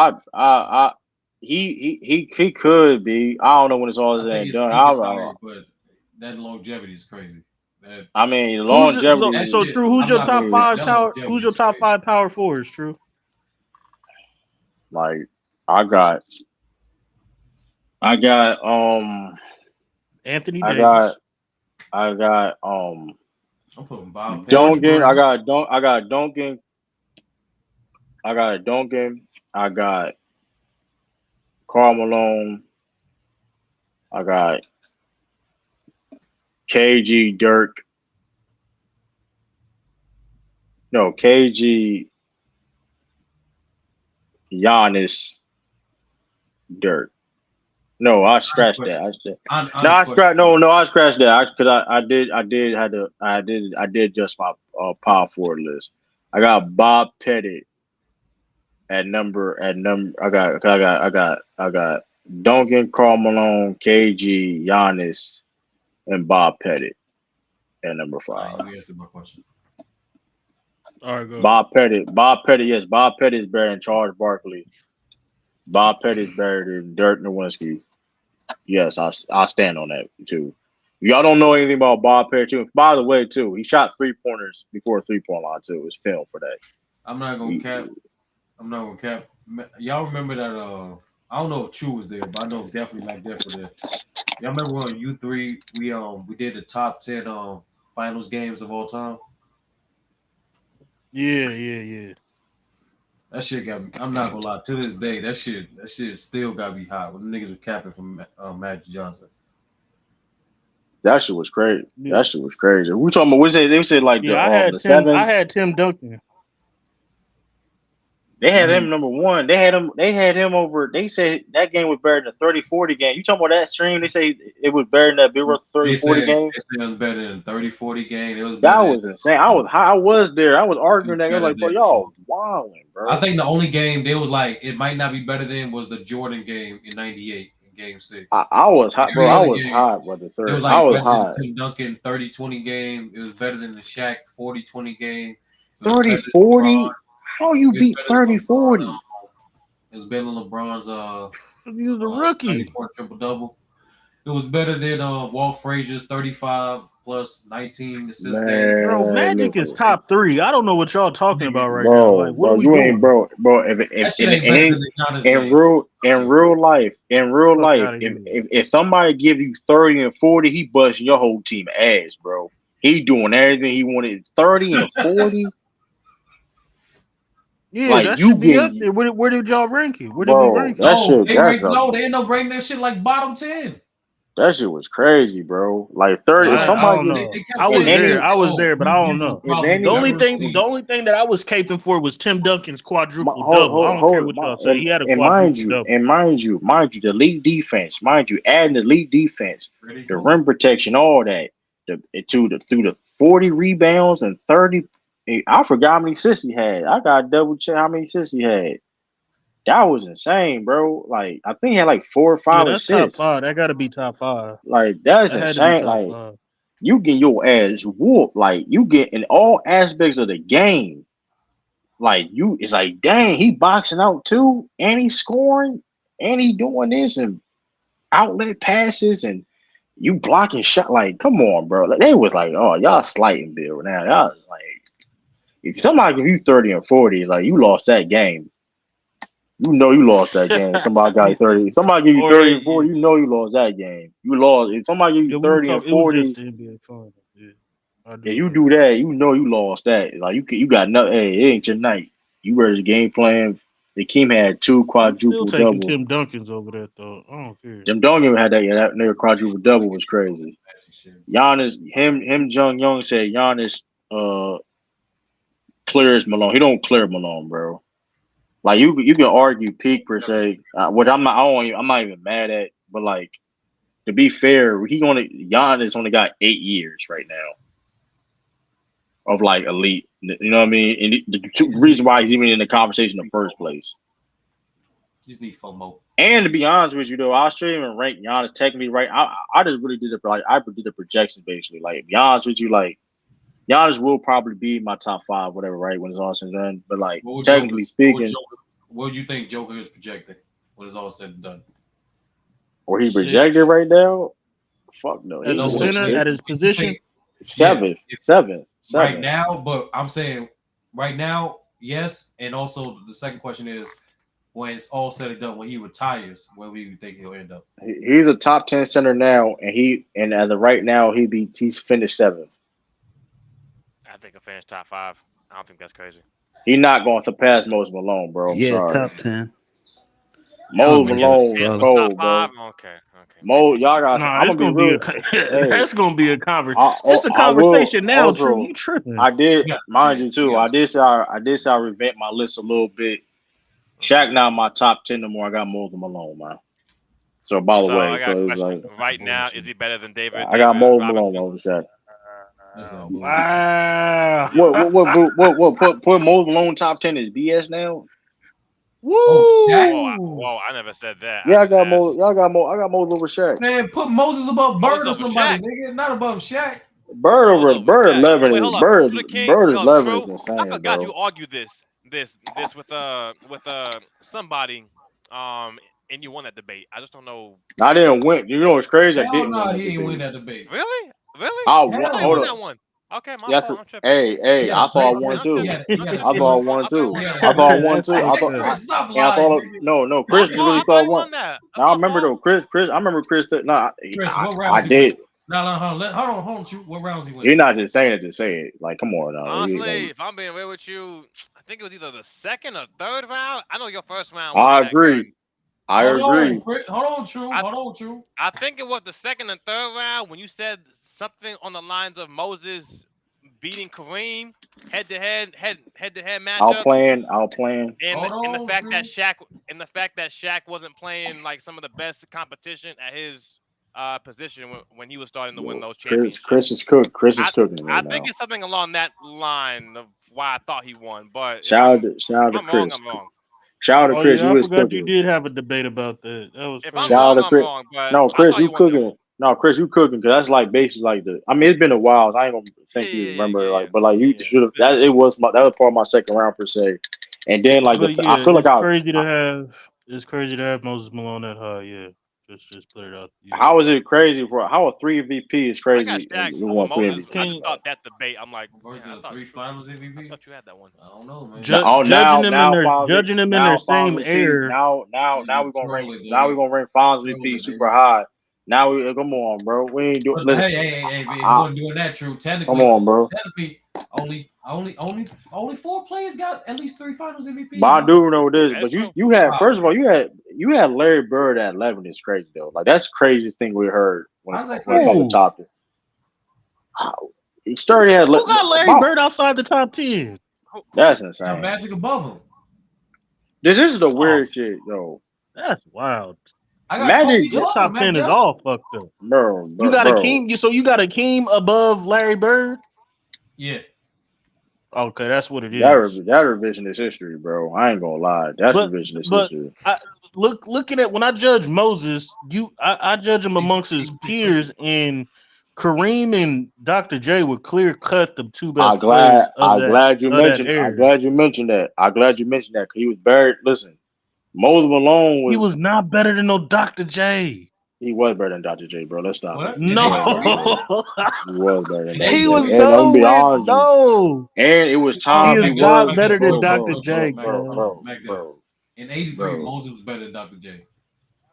Speaker 4: he could be. I don't know when it's all
Speaker 15: I
Speaker 4: said
Speaker 15: think
Speaker 4: and
Speaker 15: his
Speaker 4: done.
Speaker 15: peak is higher, but that longevity is crazy. That
Speaker 4: I mean,
Speaker 15: that
Speaker 4: longevity.
Speaker 15: shit,
Speaker 14: True? Who's
Speaker 15: I'm
Speaker 14: your
Speaker 15: not
Speaker 4: I
Speaker 15: gonna
Speaker 14: top
Speaker 4: mean,
Speaker 15: cap.
Speaker 14: five
Speaker 15: That
Speaker 14: power?
Speaker 15: longevity
Speaker 14: Who's your
Speaker 15: is
Speaker 14: top
Speaker 15: crazy.
Speaker 14: five power forwards? True.
Speaker 4: like I got, I got,
Speaker 14: Anthony
Speaker 4: I got,
Speaker 14: Davis.
Speaker 4: I got,
Speaker 15: I'm putting Bob
Speaker 14: Horace
Speaker 15: Pettit.
Speaker 4: Duncan.
Speaker 14: Grant.
Speaker 4: I got Duncan. I got Duncan. I got Karl Malone. I got KG Dirk. No, KG, Giannis, Dirk. No, I scratched that. I scratched. No, I scratched that. Because I did just my power forward list. I got Bob Pettit at number. I got Duncan, Karl Malone, KG, Giannis, and Bob Pettit at number 5.
Speaker 12: Let me answer my question.
Speaker 14: All right, go.
Speaker 4: Bob Pettit. Yes, Bob Pettit is better than Charles Barkley. Bob Pettit is better than Dirk Nowitzki. Yes, I stand on that too. Y'all don't know anything about Bob Pettit too. By the way, too, he shot 3-pointers before 3-point line too. It was film for that.
Speaker 12: I'm not gonna cap. Y'all remember that? I don't know if True was there, but I know definitely Mac Def was there. Y'all remember when U3 we did the top 10 finals games of all time?
Speaker 14: Yeah.
Speaker 12: That shit got me. I'm not gonna lie. To this day, that shit still got me hot when the niggas were capping from Magic Johnson.
Speaker 4: That shit was crazy. Yeah. That shit was crazy. We talking about? They said like the 7.
Speaker 14: I had Tim Duncan.
Speaker 4: They had him number 1. They had him over. They said that game was better than the 30-40 game. You talking about that stream? They say it was better than that Big 30-40 game.
Speaker 12: They said it was better than 30-40 game. It was
Speaker 4: that was insane. I was there. I was arguing that. I was like, bro, y'all wilding, bro.
Speaker 12: I think the only game they was like it might not be better than was the Jordan game in '98 in Game 6.
Speaker 4: I was hot, bro. I was hot with the third.
Speaker 12: It was like
Speaker 4: I was
Speaker 12: better
Speaker 4: hot.
Speaker 12: than Tim Duncan 30-20 game. It was better than the Shaq 40-20 game.
Speaker 4: 30-40. How you beat 30-40?
Speaker 12: It was better than LeBron's
Speaker 14: he was a rookie.
Speaker 12: Triple double. It was better than Walt Frazier's 35 plus 19 assists.
Speaker 14: Bro, Magic is top 3. I don't know what y'all talking about right
Speaker 4: now.
Speaker 14: Like, what
Speaker 4: bro,
Speaker 14: are we
Speaker 4: you
Speaker 14: doing?
Speaker 4: ain't, bro. In real life, if somebody give you 30 and 40, he busting your whole team ass, bro. He doing everything he wanted. 30 and 40.
Speaker 14: Yeah, like, that should be up there. Where did y'all rank it? Where did we rank it?
Speaker 12: They ranked low. They end up ranking that shit like bottom 10.
Speaker 4: That shit was crazy, bro. Like 30.
Speaker 14: I don't know. I was there, but I don't know. The only thing that I was caping for was Tim Duncan's quadruple double. I don't care what y'all say. He had a quadruple double.
Speaker 4: And mind you, the league defense, adding the league defense, the rim protection, all that, through the 40 rebounds and 30. I forgot how many assists he had. I gotta double check how many assists he had. That was insane, bro. Like I think he had like 4 or 5 assists.
Speaker 14: Top 5. That got to be top 5.
Speaker 4: Like that's insane. Like 5. You get your ass whooped. Like you get in all aspects of the game. Like it's like dang, he boxing out too, and he's scoring, and he doing this and outlet passes, and you blocking shot. Like come on, bro. Like, they was like, oh y'all slighting Bill now. Y'all was like, if somebody give you 30 and 40, it's like you lost that game. You know you lost that game. Somebody got 30. Somebody give you 30 and 40. You know you lost that game. You lost. If somebody give you 30 and 40, yeah, you do that. You know you lost that. Like you got nothing. Hey, it ain't your night. You ready the game plan? The Kim had 2 quadruple doubles.
Speaker 14: Tim Duncan's over there though. I don't care.
Speaker 4: Tim Duncan had that. Yeah, that nigga quadruple double was crazy. Giannis, him, Jung Young said Giannis clears Malone. He don't clear Malone, bro. Like you can argue peak per se, which I'm not even mad at. But like to be fair, Giannis only got 8 years right now of like elite. You know what I mean? And the reason why he's even in the conversation in the first place.
Speaker 12: You just need FOMO.
Speaker 4: And to be honest with you, though, I should even rank Giannis technically right. I just really did it. Like I did the projections basically. Like to be honest with you, like Giannis will probably be my top 5, whatever, right, when it's all said and done. But like technically speaking,
Speaker 12: what do you think Joker is projecting when it's all said and done?
Speaker 4: Or he projected right now? Fuck no.
Speaker 14: As a center at his position,
Speaker 4: 7.
Speaker 12: Right now, but I'm saying right now, yes. And also the second question is when it's all said and done, when he retires, where do you think he'll end up?
Speaker 4: He's a top 10 center now, and as of right now, he's finished 7th.
Speaker 6: I think he'll finish top 5. I don't think that's crazy.
Speaker 4: He's not going to surpass Moses Malone, bro. I'm sorry.
Speaker 16: Top 10.
Speaker 4: Moses
Speaker 8: my God,
Speaker 4: Malone was
Speaker 8: brother.
Speaker 4: cold, bro.
Speaker 6: Okay.
Speaker 4: Mo, y'all got.
Speaker 14: Nah,
Speaker 4: I'm
Speaker 14: it's
Speaker 4: gonna be
Speaker 14: gonna be
Speaker 4: real.
Speaker 14: a
Speaker 4: Hey,
Speaker 14: that's gonna be a conversation. It's a
Speaker 4: I will
Speaker 14: conversation now. True,
Speaker 4: also.
Speaker 14: you tripping?
Speaker 4: I did,
Speaker 12: Yeah,
Speaker 4: mind
Speaker 12: yeah,
Speaker 4: you
Speaker 12: we
Speaker 4: too.
Speaker 12: got
Speaker 4: I did say I revamp my list a little bit. Shaq now in my top 10 no more. I got Moses Malone, man. So by the
Speaker 6: So I
Speaker 4: way,
Speaker 6: got a
Speaker 4: so it's
Speaker 6: question.
Speaker 4: like
Speaker 6: Right now, is
Speaker 12: bullshit.
Speaker 6: he better than David
Speaker 4: I got Moses Malone
Speaker 6: Robinson?
Speaker 4: over Shaq.
Speaker 12: That's that bullshit.
Speaker 14: Wow.
Speaker 4: Put Moses Malone top 10 is BS now.
Speaker 12: Oh, Shaq?
Speaker 14: Woo!
Speaker 6: Whoa, I never said that. I
Speaker 4: Yeah, I
Speaker 6: just
Speaker 4: got Mo.
Speaker 6: asked.
Speaker 4: Y'all got Mo. I got Moses over Shaq.
Speaker 12: Man, put Moses above
Speaker 6: Moses
Speaker 12: Bird or
Speaker 6: over
Speaker 12: somebody,
Speaker 6: Shaq.
Speaker 12: nigga. Not above Shaq.
Speaker 6: Moses over
Speaker 4: Bird
Speaker 6: Shaq.
Speaker 4: 11
Speaker 6: Wait,
Speaker 4: is
Speaker 6: hold up.
Speaker 4: Bird.
Speaker 6: To the king.
Speaker 4: Bird
Speaker 6: Wait,
Speaker 4: is
Speaker 6: hold up.
Speaker 4: 11 is
Speaker 6: True. I
Speaker 4: insane,
Speaker 6: forgot you
Speaker 4: bro.
Speaker 6: argued this with somebody and you won that debate. I just don't know.
Speaker 4: I didn't win. You know what's crazy? I
Speaker 12: Hell
Speaker 4: didn't win
Speaker 12: no,
Speaker 4: that
Speaker 12: he ain't win
Speaker 4: debate.
Speaker 12: that debate.
Speaker 6: Really? Really?
Speaker 4: I
Speaker 6: I
Speaker 4: won.
Speaker 6: thought you
Speaker 12: Hell
Speaker 4: Hold
Speaker 6: won
Speaker 12: no.
Speaker 4: up.
Speaker 6: that one. Okay, my
Speaker 4: Yes.
Speaker 6: fault. I'm tripping.
Speaker 4: Hey.
Speaker 12: He had
Speaker 4: I
Speaker 12: a
Speaker 4: thought I
Speaker 12: great
Speaker 4: won
Speaker 6: Okay, I'm
Speaker 12: verse.
Speaker 4: too.
Speaker 6: tripping.
Speaker 12: He
Speaker 6: I'm
Speaker 12: had a
Speaker 6: tripping.
Speaker 4: I
Speaker 12: good
Speaker 4: thought I
Speaker 12: verse.
Speaker 4: won
Speaker 6: Okay,
Speaker 4: too.
Speaker 12: He
Speaker 6: well,
Speaker 12: had a
Speaker 4: I
Speaker 12: good
Speaker 4: thought I
Speaker 12: verse.
Speaker 4: won
Speaker 14: That's
Speaker 4: too.
Speaker 14: fucked
Speaker 12: Hey,
Speaker 14: up.
Speaker 12: Chris, stop
Speaker 4: And I
Speaker 12: lying,
Speaker 4: thought
Speaker 12: nigga.
Speaker 4: no.
Speaker 6: my
Speaker 4: Chris
Speaker 6: fault.
Speaker 4: really
Speaker 6: I thought
Speaker 4: thought
Speaker 6: you
Speaker 4: one.
Speaker 6: won that. That's
Speaker 4: Now I
Speaker 6: my
Speaker 4: remember
Speaker 6: fault.
Speaker 4: though. Chris. I remember Chris. No,
Speaker 12: Chris, what
Speaker 4: I
Speaker 12: rounds he win?
Speaker 4: did.
Speaker 12: No, hold on, shoot. What rounds he win?
Speaker 4: You're not just saying it to say it. Like, come on now.
Speaker 6: Honestly,
Speaker 4: Like,
Speaker 6: if I'm being real with you, I think it was either the second or third round. I know your first round
Speaker 4: I
Speaker 6: wasn't that
Speaker 4: agree.
Speaker 6: great.
Speaker 4: I agree.
Speaker 12: Hold on, True.
Speaker 6: I
Speaker 12: Hold on, True.
Speaker 6: I think it was the second and third round when you said something on the lines of Moses beating Kareem head to head matchups,
Speaker 4: I'll plan.
Speaker 6: and
Speaker 12: Hold
Speaker 6: the
Speaker 12: on,
Speaker 6: fact that
Speaker 12: True.
Speaker 6: Shaq wasn't playing like some of the best competition at his position when he was starting to win those
Speaker 4: Chris
Speaker 6: championships.
Speaker 4: is cook. Chris is
Speaker 6: I
Speaker 4: cooking
Speaker 6: I
Speaker 4: right
Speaker 6: think
Speaker 4: now.
Speaker 6: it's something along that line of why I thought he won. But
Speaker 4: Shout out
Speaker 6: if
Speaker 4: to
Speaker 6: I'm wrong,
Speaker 4: Chris.
Speaker 6: I'm wrong.
Speaker 4: Shout out to
Speaker 14: Oh
Speaker 4: Chris.
Speaker 14: yeah, I
Speaker 4: You is
Speaker 14: forgot you
Speaker 4: cooking.
Speaker 14: did have a debate about that. That was
Speaker 6: If I'm
Speaker 14: crazy.
Speaker 4: Shout out
Speaker 6: wrong,
Speaker 4: to
Speaker 6: I'm
Speaker 4: Chris.
Speaker 6: wrong. But
Speaker 4: No,
Speaker 6: I
Speaker 4: Chris,
Speaker 6: thought
Speaker 4: you
Speaker 6: he won that
Speaker 4: cooking.
Speaker 6: one.
Speaker 4: No, Chris, you cooking because that's like basically like the. I mean, it's been a while. So I ain't gonna
Speaker 6: Yeah,
Speaker 4: think you
Speaker 6: yeah,
Speaker 4: remember
Speaker 6: yeah,
Speaker 4: like, but like you
Speaker 6: yeah.
Speaker 4: should have. That it was my that was part of my second round per se. And then like
Speaker 14: But
Speaker 4: I
Speaker 14: yeah,
Speaker 4: feel like
Speaker 14: it's crazy to have Moses Malone that high. Yeah, just put it out. Yeah,
Speaker 4: how is it crazy for how a 3 VP is
Speaker 6: I got
Speaker 4: crazy
Speaker 6: Shaq
Speaker 4: and you
Speaker 6: over
Speaker 4: want 3
Speaker 6: Moses. I
Speaker 4: MVP?
Speaker 6: just
Speaker 14: can
Speaker 6: thought that debate. I'm like,
Speaker 12: Versus
Speaker 6: man,
Speaker 12: the three finals
Speaker 6: I
Speaker 12: MVP.
Speaker 6: thought you had that one.
Speaker 12: I don't know, man.
Speaker 14: ju-
Speaker 4: Oh,
Speaker 14: judging them in
Speaker 4: now
Speaker 14: their
Speaker 4: finals
Speaker 14: same
Speaker 4: VP.
Speaker 14: air.
Speaker 4: Now
Speaker 12: You
Speaker 4: we're gonna rank
Speaker 12: trolling, nigga.
Speaker 4: finals VP
Speaker 12: Trolling,
Speaker 4: super
Speaker 12: nigga.
Speaker 4: high. Now we come on, bro. We ain't doing.
Speaker 12: But
Speaker 4: Listen,
Speaker 12: hey, if you
Speaker 4: I,
Speaker 12: wasn't doing that, True,
Speaker 4: come
Speaker 12: technically,
Speaker 4: on, bro.
Speaker 12: only four players got at least three finals
Speaker 4: But
Speaker 12: MVP,
Speaker 4: I
Speaker 12: bro.
Speaker 4: do know this.
Speaker 6: That's
Speaker 4: But
Speaker 6: true.
Speaker 4: you had
Speaker 12: Wow.
Speaker 4: first of all you had Larry Bird at 11 is crazy though. Like that's the craziest thing we heard
Speaker 12: How's that
Speaker 4: when it
Speaker 12: crazy?
Speaker 4: comes to
Speaker 14: Who
Speaker 4: top. He started had
Speaker 14: who got Larry
Speaker 4: about
Speaker 14: Bird outside the top 10?
Speaker 4: that's
Speaker 12: Got
Speaker 4: insane.
Speaker 12: Magic above him.
Speaker 4: This is the
Speaker 14: Oh,
Speaker 4: weird shit, yo.
Speaker 14: that's wild.
Speaker 12: I got Kobe
Speaker 4: Magic,
Speaker 14: Your
Speaker 12: above him,
Speaker 14: top
Speaker 12: Mac
Speaker 14: 10 is
Speaker 12: Def.
Speaker 14: all fucked up. You got
Speaker 4: bro.
Speaker 14: Akeem. So you got Akeem above Larry Bird.
Speaker 12: Yeah.
Speaker 14: Okay, that's what it is.
Speaker 4: That revisionist history, bro. I ain't gonna lie. That's
Speaker 14: But
Speaker 4: revisionist
Speaker 14: but
Speaker 4: history.
Speaker 14: I looking at when I judge Moses, I judge him amongst his
Speaker 12: 86
Speaker 14: peers, and Kareem and Dr. J would clear cut the two best players
Speaker 4: I glad you
Speaker 14: of that
Speaker 4: mentioned
Speaker 14: era.
Speaker 4: that. I glad you mentioned that because he was buried. Listen, Moses Malone
Speaker 14: He
Speaker 4: was
Speaker 14: was not better than no Dr. J.
Speaker 4: he was better than Dr. J, bro. Let's stop it.
Speaker 12: What? In
Speaker 4: He
Speaker 14: No,
Speaker 4: was better,
Speaker 12: 83,
Speaker 4: bro.
Speaker 12: nigga?
Speaker 4: He was better than
Speaker 12: In
Speaker 4: Dr.
Speaker 14: he
Speaker 4: J.
Speaker 12: 83?
Speaker 14: was
Speaker 4: And I'm gonna be
Speaker 14: nowhere.
Speaker 4: honest with you.
Speaker 14: No,
Speaker 4: And it was
Speaker 12: Hold on,
Speaker 14: he
Speaker 4: times he
Speaker 14: is
Speaker 12: Mac Def,
Speaker 14: not
Speaker 12: Mac
Speaker 4: was
Speaker 12: Def.
Speaker 14: better than
Speaker 12: Real talk,
Speaker 14: Dr.
Speaker 4: bro,
Speaker 12: real talk.
Speaker 14: J,
Speaker 12: Mac Def, hold
Speaker 14: cuz.
Speaker 12: on, Mac Def.
Speaker 4: bro.
Speaker 12: In 83,
Speaker 4: Bro.
Speaker 12: Moses was better than Dr. J.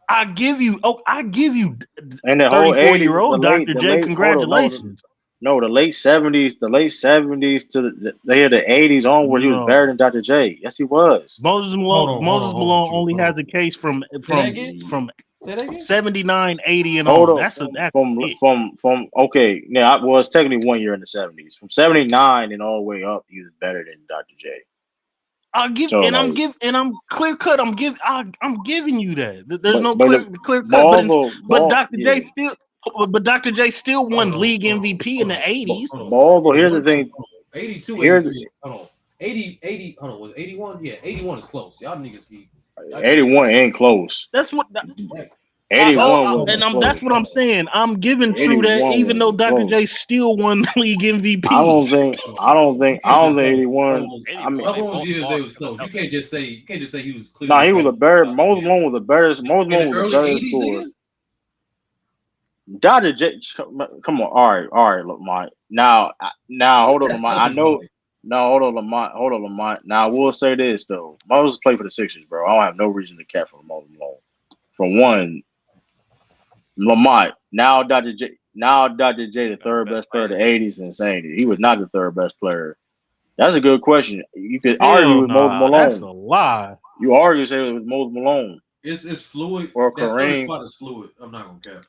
Speaker 14: I give you
Speaker 4: And the whole 80s,
Speaker 14: 34-year-old Dr.
Speaker 4: the
Speaker 14: J.
Speaker 4: late, hold on,
Speaker 14: Congratulations.
Speaker 4: no, the late 70s to the 80s onward, he was better
Speaker 14: No.
Speaker 4: than Dr. J. Yes, he was.
Speaker 14: Moses
Speaker 12: Hold on,
Speaker 14: Malone
Speaker 12: True.
Speaker 14: only
Speaker 12: Hold on.
Speaker 14: has a case from
Speaker 12: Say that again?
Speaker 14: from
Speaker 12: Say that again?
Speaker 14: 79, 80 and
Speaker 4: Hold
Speaker 14: on.
Speaker 4: up,
Speaker 14: That's it.
Speaker 4: from okay, now I was technically 1 year in the 70s. From 79 and all the way up, he was better than Dr. J. So like,
Speaker 14: I'm clear cut. I'm giving you that. There's no
Speaker 4: but
Speaker 14: clear cut. But Dr. J
Speaker 4: yeah.
Speaker 14: still won league MVP in the
Speaker 12: Hold
Speaker 14: 80s.
Speaker 12: on.
Speaker 4: But
Speaker 12: Hold
Speaker 4: here's the
Speaker 12: on.
Speaker 4: thing.
Speaker 12: 82,
Speaker 4: Here's
Speaker 12: 83. Hold on. 80, hold on. Was it 81? Yeah, 81 is close. Y'all niggas keep. Y'all keep
Speaker 4: 81 ain't close.
Speaker 14: That's what
Speaker 4: 81
Speaker 12: hold
Speaker 4: wasn't
Speaker 12: on.
Speaker 4: close,
Speaker 14: that's what I'm
Speaker 4: bro.
Speaker 14: saying. I'm giving True that
Speaker 4: 81
Speaker 14: even though
Speaker 4: wasn't
Speaker 14: Dr.
Speaker 4: close.
Speaker 14: J still won league
Speaker 4: I
Speaker 14: MVP.
Speaker 4: don't think.
Speaker 12: Hold on.
Speaker 4: I don't think.
Speaker 12: You can't just say
Speaker 4: 81.
Speaker 12: those.
Speaker 4: I mean,
Speaker 6: 81, they
Speaker 12: Couple of
Speaker 6: both
Speaker 12: years they
Speaker 6: lost
Speaker 12: was
Speaker 6: to the
Speaker 12: close.
Speaker 6: Celtics.
Speaker 12: You can't just say he was
Speaker 4: nah,
Speaker 12: clearly
Speaker 4: he was
Speaker 12: better
Speaker 4: a
Speaker 12: than
Speaker 4: better.
Speaker 12: Dr.
Speaker 4: Most
Speaker 12: J.
Speaker 4: Malone was a better. Most
Speaker 12: In the
Speaker 4: Malone was a
Speaker 12: early
Speaker 4: better
Speaker 12: 80s,
Speaker 4: scorer.
Speaker 12: nigga?
Speaker 4: Dr. J. Come on. All right. Lamont. Now,
Speaker 12: What's
Speaker 4: hold on,
Speaker 12: that
Speaker 4: Lamont. I
Speaker 12: Celtics
Speaker 4: know.
Speaker 12: boy?
Speaker 4: No, hold on, Lamont. Hold on, Lamont. Now, I will say this though. Moses played for the Sixers, bro. I don't have no reason to care for Moses Malone. For one, Lamont. Now, Dr. J, the
Speaker 6: Got the
Speaker 4: third
Speaker 6: best
Speaker 4: best player of
Speaker 6: player.
Speaker 4: the '80s, is insane. He was not the third best player. That's a good question. You could argue
Speaker 14: Hell
Speaker 4: with Moses
Speaker 14: nah, that's
Speaker 4: Malone.
Speaker 14: a lie.
Speaker 4: You argue say it was Moses Malone.
Speaker 12: It's fluid.
Speaker 1: or
Speaker 12: That third
Speaker 1: Kareem.
Speaker 12: spot is fluid. I'm not gonna cap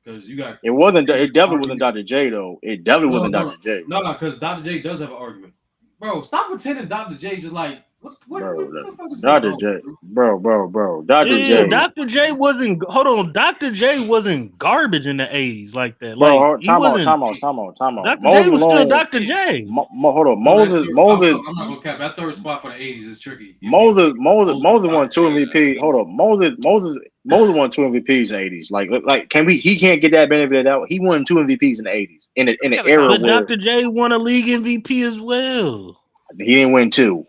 Speaker 12: because you got
Speaker 1: It wasn't. It definitely wasn't
Speaker 12: argument.
Speaker 1: Dr. J though. It definitely
Speaker 12: No,
Speaker 1: wasn't
Speaker 12: no,
Speaker 1: Dr. J,
Speaker 12: no, because Dr. J does have an argument. Bro, stop pretending Dr. J just like what
Speaker 1: bro.
Speaker 12: the fuck is going
Speaker 1: Dr.
Speaker 12: on,
Speaker 1: J,
Speaker 12: bro?
Speaker 1: bro. Dr.
Speaker 14: Yeah,
Speaker 1: J,
Speaker 14: Dr. J wasn't. Hold on, Dr. J wasn't garbage in the '80s like that. Like
Speaker 1: bro.
Speaker 14: he wasn't.
Speaker 1: Time out.
Speaker 14: Dr. J
Speaker 1: Moses
Speaker 14: was still
Speaker 1: Malone.
Speaker 14: Dr. J.
Speaker 1: Hold on.
Speaker 12: No, that I'm not
Speaker 1: Moses.
Speaker 12: gonna cap. That third spot for the '80s is tricky.
Speaker 1: Moses
Speaker 12: Dr.
Speaker 1: won two
Speaker 12: J,
Speaker 1: MVP. Hold on, Moses won two MVPs in the '80s. Like, can we? He can't get that benefit out. He won two MVPs in the '80s in an era
Speaker 14: But
Speaker 1: where
Speaker 14: Dr. J won a league MVP as well.
Speaker 1: he didn't win two,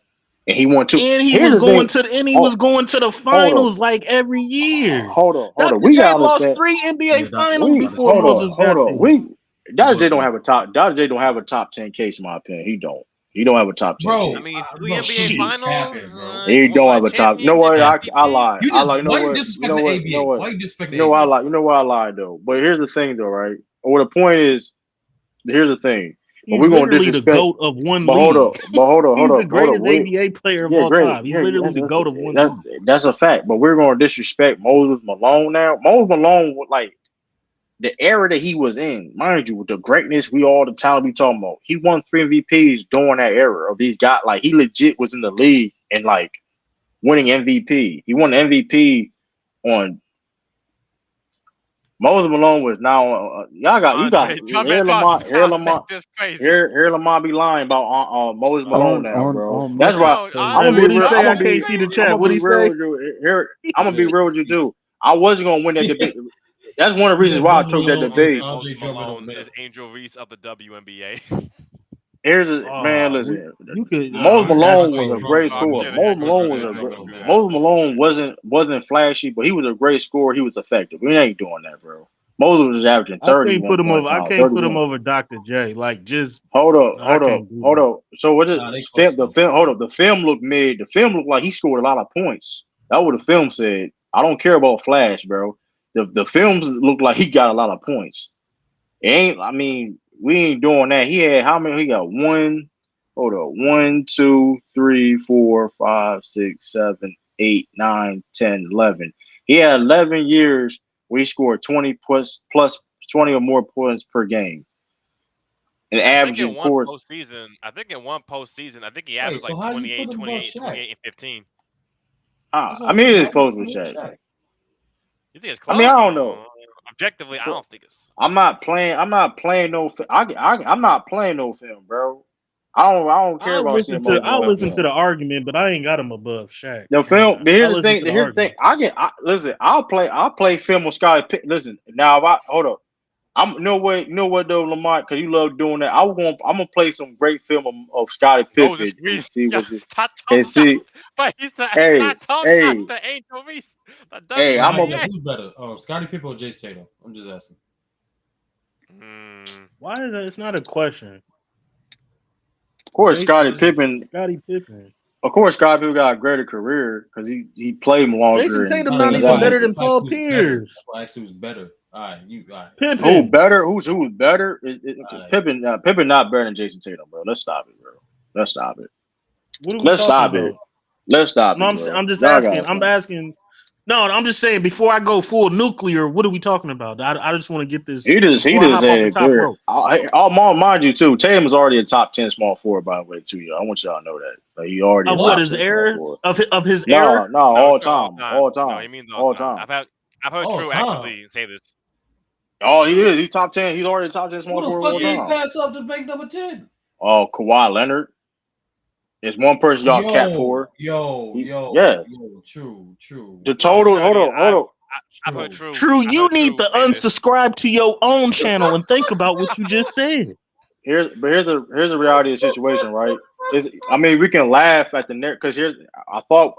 Speaker 1: and he won two.
Speaker 14: And he
Speaker 1: Here's
Speaker 14: was
Speaker 1: the
Speaker 14: going
Speaker 1: thing.
Speaker 14: to and he
Speaker 1: Hold,
Speaker 14: was going to the
Speaker 1: hold on,
Speaker 14: finals like every year.
Speaker 1: hold on.
Speaker 14: Dr.
Speaker 1: We
Speaker 14: J
Speaker 1: gotta
Speaker 14: lost
Speaker 1: understand.
Speaker 14: 3 NBA
Speaker 12: Yeah,
Speaker 14: finals
Speaker 1: We
Speaker 14: before
Speaker 12: Dr.
Speaker 14: Moses
Speaker 1: hold
Speaker 14: got
Speaker 1: on.
Speaker 14: there.
Speaker 12: He
Speaker 1: Dr. J
Speaker 12: was
Speaker 1: don't
Speaker 12: good.
Speaker 1: have a top. Dr. J don't have a top 10 case in my opinion. He don't. He don't have a top 10
Speaker 12: Bro,
Speaker 6: I
Speaker 1: case.
Speaker 6: mean, three
Speaker 12: bro,
Speaker 6: NBA
Speaker 12: shit,
Speaker 6: finals,
Speaker 12: capping, bro.
Speaker 1: He don't have
Speaker 6: what
Speaker 1: a top. You know
Speaker 6: championship
Speaker 1: what? I
Speaker 6: MVP?
Speaker 1: lied.
Speaker 12: You
Speaker 1: I
Speaker 12: just
Speaker 1: lied. You know
Speaker 12: why you
Speaker 1: what? You know
Speaker 12: disrespecting the
Speaker 1: what? You know
Speaker 12: ABA?
Speaker 1: what?
Speaker 12: Why you disrespecting
Speaker 1: You
Speaker 12: the
Speaker 1: know why I
Speaker 12: ABA?
Speaker 1: lied. You know why I lied though. But here's the thing though, right? Well, the point is, here's the thing. But
Speaker 14: He's
Speaker 1: we're gonna
Speaker 14: literally the
Speaker 1: disrespect.
Speaker 14: GOAT of one
Speaker 1: But hold
Speaker 14: league.
Speaker 1: up. But hold up.
Speaker 14: He's the
Speaker 1: Hold up.
Speaker 14: greatest ABA player of
Speaker 1: Yeah,
Speaker 14: all
Speaker 1: great.
Speaker 14: time. He's
Speaker 1: Yeah,
Speaker 14: literally the GOAT of one
Speaker 1: that's,
Speaker 14: league.
Speaker 1: that's a fact. But we're gonna disrespect Moses Malone now. Moses Malone, like the era that he was in, mind you, with the greatness we all the time we talking about. He won 3 MVPs during that era of these guys. Like he legit was in the league and like winning MVP. He won the MVP on Moses Malone was now. You got
Speaker 6: Andre Drummond talking now. That's just crazy.
Speaker 1: here Lamar be lying about Moses Malone now, bro. That's why
Speaker 6: Bro,
Speaker 1: I'm gonna
Speaker 6: Andre
Speaker 1: be
Speaker 14: What'd he
Speaker 1: real.
Speaker 14: say?
Speaker 1: I'm
Speaker 14: I
Speaker 1: gonna
Speaker 6: Drummond is
Speaker 14: can't
Speaker 1: be
Speaker 14: see the
Speaker 6: crazy.
Speaker 1: I'm
Speaker 14: chat.
Speaker 1: gonna
Speaker 14: What'd
Speaker 1: be
Speaker 14: he
Speaker 1: real
Speaker 14: say?
Speaker 1: with you. Here I'm
Speaker 12: He
Speaker 1: gonna be
Speaker 12: said,
Speaker 1: real with you too. I wasn't gonna win that debate. That's one of the
Speaker 12: he
Speaker 1: reasons
Speaker 12: said
Speaker 1: why I
Speaker 12: Moses
Speaker 1: took that
Speaker 12: Malone
Speaker 6: He
Speaker 12: is
Speaker 6: said
Speaker 1: debate.
Speaker 12: Andre
Speaker 6: Moses
Speaker 12: Drummond of
Speaker 6: Malone
Speaker 12: myth.
Speaker 6: is Angel Reese of the WNBA.
Speaker 1: Here's a man.
Speaker 14: Oh,
Speaker 1: Listen,
Speaker 14: you could.
Speaker 1: Moses
Speaker 12: He said
Speaker 14: That's
Speaker 1: Malone
Speaker 12: Andre
Speaker 1: was a
Speaker 14: crazy.
Speaker 1: great
Speaker 12: Drummond of
Speaker 6: I'm
Speaker 1: scorer.
Speaker 12: myth.
Speaker 6: kidding.
Speaker 1: Moses
Speaker 6: I
Speaker 12: Put
Speaker 6: couldn't
Speaker 1: Malone
Speaker 6: do
Speaker 1: was
Speaker 12: Andre
Speaker 1: a
Speaker 6: that. I
Speaker 12: Drummond
Speaker 6: couldn't
Speaker 12: of
Speaker 6: do
Speaker 12: myth.
Speaker 6: that.
Speaker 1: Moses Malone wasn't flashy, but he was a great scorer. He was effective. We ain't doing that, bro. Moses was averaging
Speaker 14: I
Speaker 1: 30
Speaker 14: can't put him
Speaker 1: one
Speaker 14: over. I
Speaker 1: time,
Speaker 14: can't put him
Speaker 1: 31.
Speaker 14: over Dr. J. Like just, I
Speaker 1: Hold up,
Speaker 14: can't do
Speaker 1: hold
Speaker 14: that.
Speaker 1: up. So what is
Speaker 12: Nah, they
Speaker 1: film?
Speaker 12: close
Speaker 1: The
Speaker 12: though.
Speaker 1: film. Hold up. The film looked mid. The film looked like he scored a lot of points. That's what the film said. I don't care about flash, bro. The films look like he got a lot of points. It ain't. I mean, we ain't doing that. He had how many? He got one. Hold up. 1, 2, 3, 4, 5, 6, 7, 8, 9, 10, 11. He had 11 years where he scored 20 plus 20 or more points per game and
Speaker 6: I think in
Speaker 1: averaging
Speaker 6: one
Speaker 1: course.
Speaker 6: postseason, I think he
Speaker 12: Wait,
Speaker 6: averaged
Speaker 12: so
Speaker 6: like
Speaker 12: how you put
Speaker 6: 28,
Speaker 12: him above
Speaker 6: 28,
Speaker 12: Shaq?
Speaker 6: 28, and 15.
Speaker 12: That's what
Speaker 1: I
Speaker 12: I'm
Speaker 1: mean,
Speaker 12: saying.
Speaker 1: it's
Speaker 12: How you
Speaker 1: close
Speaker 12: put
Speaker 1: with
Speaker 12: him above
Speaker 1: Shaq.
Speaker 12: Shaq?
Speaker 6: You think it's
Speaker 1: I mean,
Speaker 6: close?
Speaker 1: I don't know.
Speaker 6: Objectively, I don't think it's.
Speaker 1: I'm not playing. I'm not playing no. I'm not playing no film, bro. I don't care about seeing Moses
Speaker 14: I'll
Speaker 1: Malone
Speaker 14: listen to
Speaker 1: film.
Speaker 14: the argument, but I ain't got him above Shaq.
Speaker 1: The film. But
Speaker 14: I'll
Speaker 1: here's the
Speaker 14: listen
Speaker 1: thing.
Speaker 14: to the
Speaker 1: Here's the thing.
Speaker 14: argument.
Speaker 1: Listen. I'll play film with Scottie Pippen. Listen. Now, if I hold up. I'm no way. You know what though, Lamont? Because you love doing that. I'm gonna play some great film of Scottie
Speaker 6: Moses
Speaker 1: Pippen and
Speaker 6: Reese.
Speaker 1: see
Speaker 6: Yeah,
Speaker 1: what this
Speaker 6: I
Speaker 1: and
Speaker 6: told y'all.
Speaker 1: see.
Speaker 6: But he's the I
Speaker 1: Hey,
Speaker 6: told y'all
Speaker 1: hey,
Speaker 6: the Angel Reese, the
Speaker 1: hey.
Speaker 12: So
Speaker 1: I'm
Speaker 12: Mike,
Speaker 1: a.
Speaker 12: Deb,
Speaker 6: WNBA.
Speaker 12: who's better? Scottie Pippen or Jayson Tatum? I'm just asking.
Speaker 6: Mm,
Speaker 14: Why is that? It's not a question.
Speaker 1: Of course, Scottie
Speaker 12: Jason,
Speaker 1: Pippen.
Speaker 14: Scottie Pippen.
Speaker 1: Of course, Scottie Pippen got a greater career because he played longer
Speaker 14: Jason
Speaker 1: and
Speaker 14: Tatum not
Speaker 1: things of
Speaker 12: that's
Speaker 1: that
Speaker 14: even
Speaker 12: why I
Speaker 14: better
Speaker 12: asked.
Speaker 1: nature.
Speaker 14: than
Speaker 12: That's why I asked
Speaker 14: Paul
Speaker 12: who's better. That's
Speaker 14: Pierce.
Speaker 12: why I asked who's better. All right, you. All right.
Speaker 1: Who
Speaker 14: Pippen.
Speaker 1: better? Who's better?
Speaker 12: All right.
Speaker 1: Pippen. Pippen not better than Jason Tatum, bro. Let's stop it, bro. Let's stop it.
Speaker 14: What are we
Speaker 1: Let's
Speaker 14: talking
Speaker 1: stop it.
Speaker 14: about?
Speaker 1: Let's stop
Speaker 14: No,
Speaker 1: it,
Speaker 14: I'm
Speaker 1: bro.
Speaker 14: just
Speaker 1: Y'all
Speaker 14: asking.
Speaker 1: got
Speaker 14: I'm
Speaker 1: fun.
Speaker 14: asking. No, I'm just saying. Before I go full nuclear, what are we talking about? I just want to get this
Speaker 1: He
Speaker 14: before I
Speaker 1: just
Speaker 14: hop off the
Speaker 1: said
Speaker 14: top
Speaker 1: better.
Speaker 14: rope.
Speaker 1: I'll mind you too. Tatum is already a top 10 small forward, by the way, too. Y'all. I want y'all to know that. Like, he already a
Speaker 14: Of what
Speaker 1: top
Speaker 14: his
Speaker 1: 10 small
Speaker 14: error
Speaker 1: forward.
Speaker 14: of his
Speaker 1: No,
Speaker 14: error?
Speaker 1: no,
Speaker 6: no,
Speaker 1: all
Speaker 6: for all
Speaker 1: time,
Speaker 6: time.
Speaker 1: all
Speaker 6: No,
Speaker 1: time,
Speaker 6: he means all
Speaker 1: all
Speaker 6: time.
Speaker 1: time.
Speaker 6: I've heard
Speaker 12: All
Speaker 6: True
Speaker 12: time.
Speaker 6: actually say this.
Speaker 1: Oh, he is. He's top 10. He's already a top 10
Speaker 12: Who
Speaker 1: small
Speaker 12: the
Speaker 1: forward of
Speaker 12: fuck
Speaker 1: all
Speaker 12: did he
Speaker 1: time.
Speaker 12: pass up to make number 10?
Speaker 1: Oh, Kawhi Leonard is one person y'all cap for. Yeah.
Speaker 12: True.
Speaker 1: The
Speaker 6: No, I'm
Speaker 1: total.
Speaker 6: telling you,
Speaker 1: Hold on.
Speaker 6: I've heard
Speaker 12: True.
Speaker 6: True.
Speaker 14: True,
Speaker 6: I
Speaker 14: you
Speaker 6: heard
Speaker 14: need
Speaker 6: True
Speaker 14: to
Speaker 6: say this.
Speaker 14: unsubscribe to your own channel and think about what you just said.
Speaker 1: Here's the reality of the situation, right? I mean, we can laugh at the net because I thought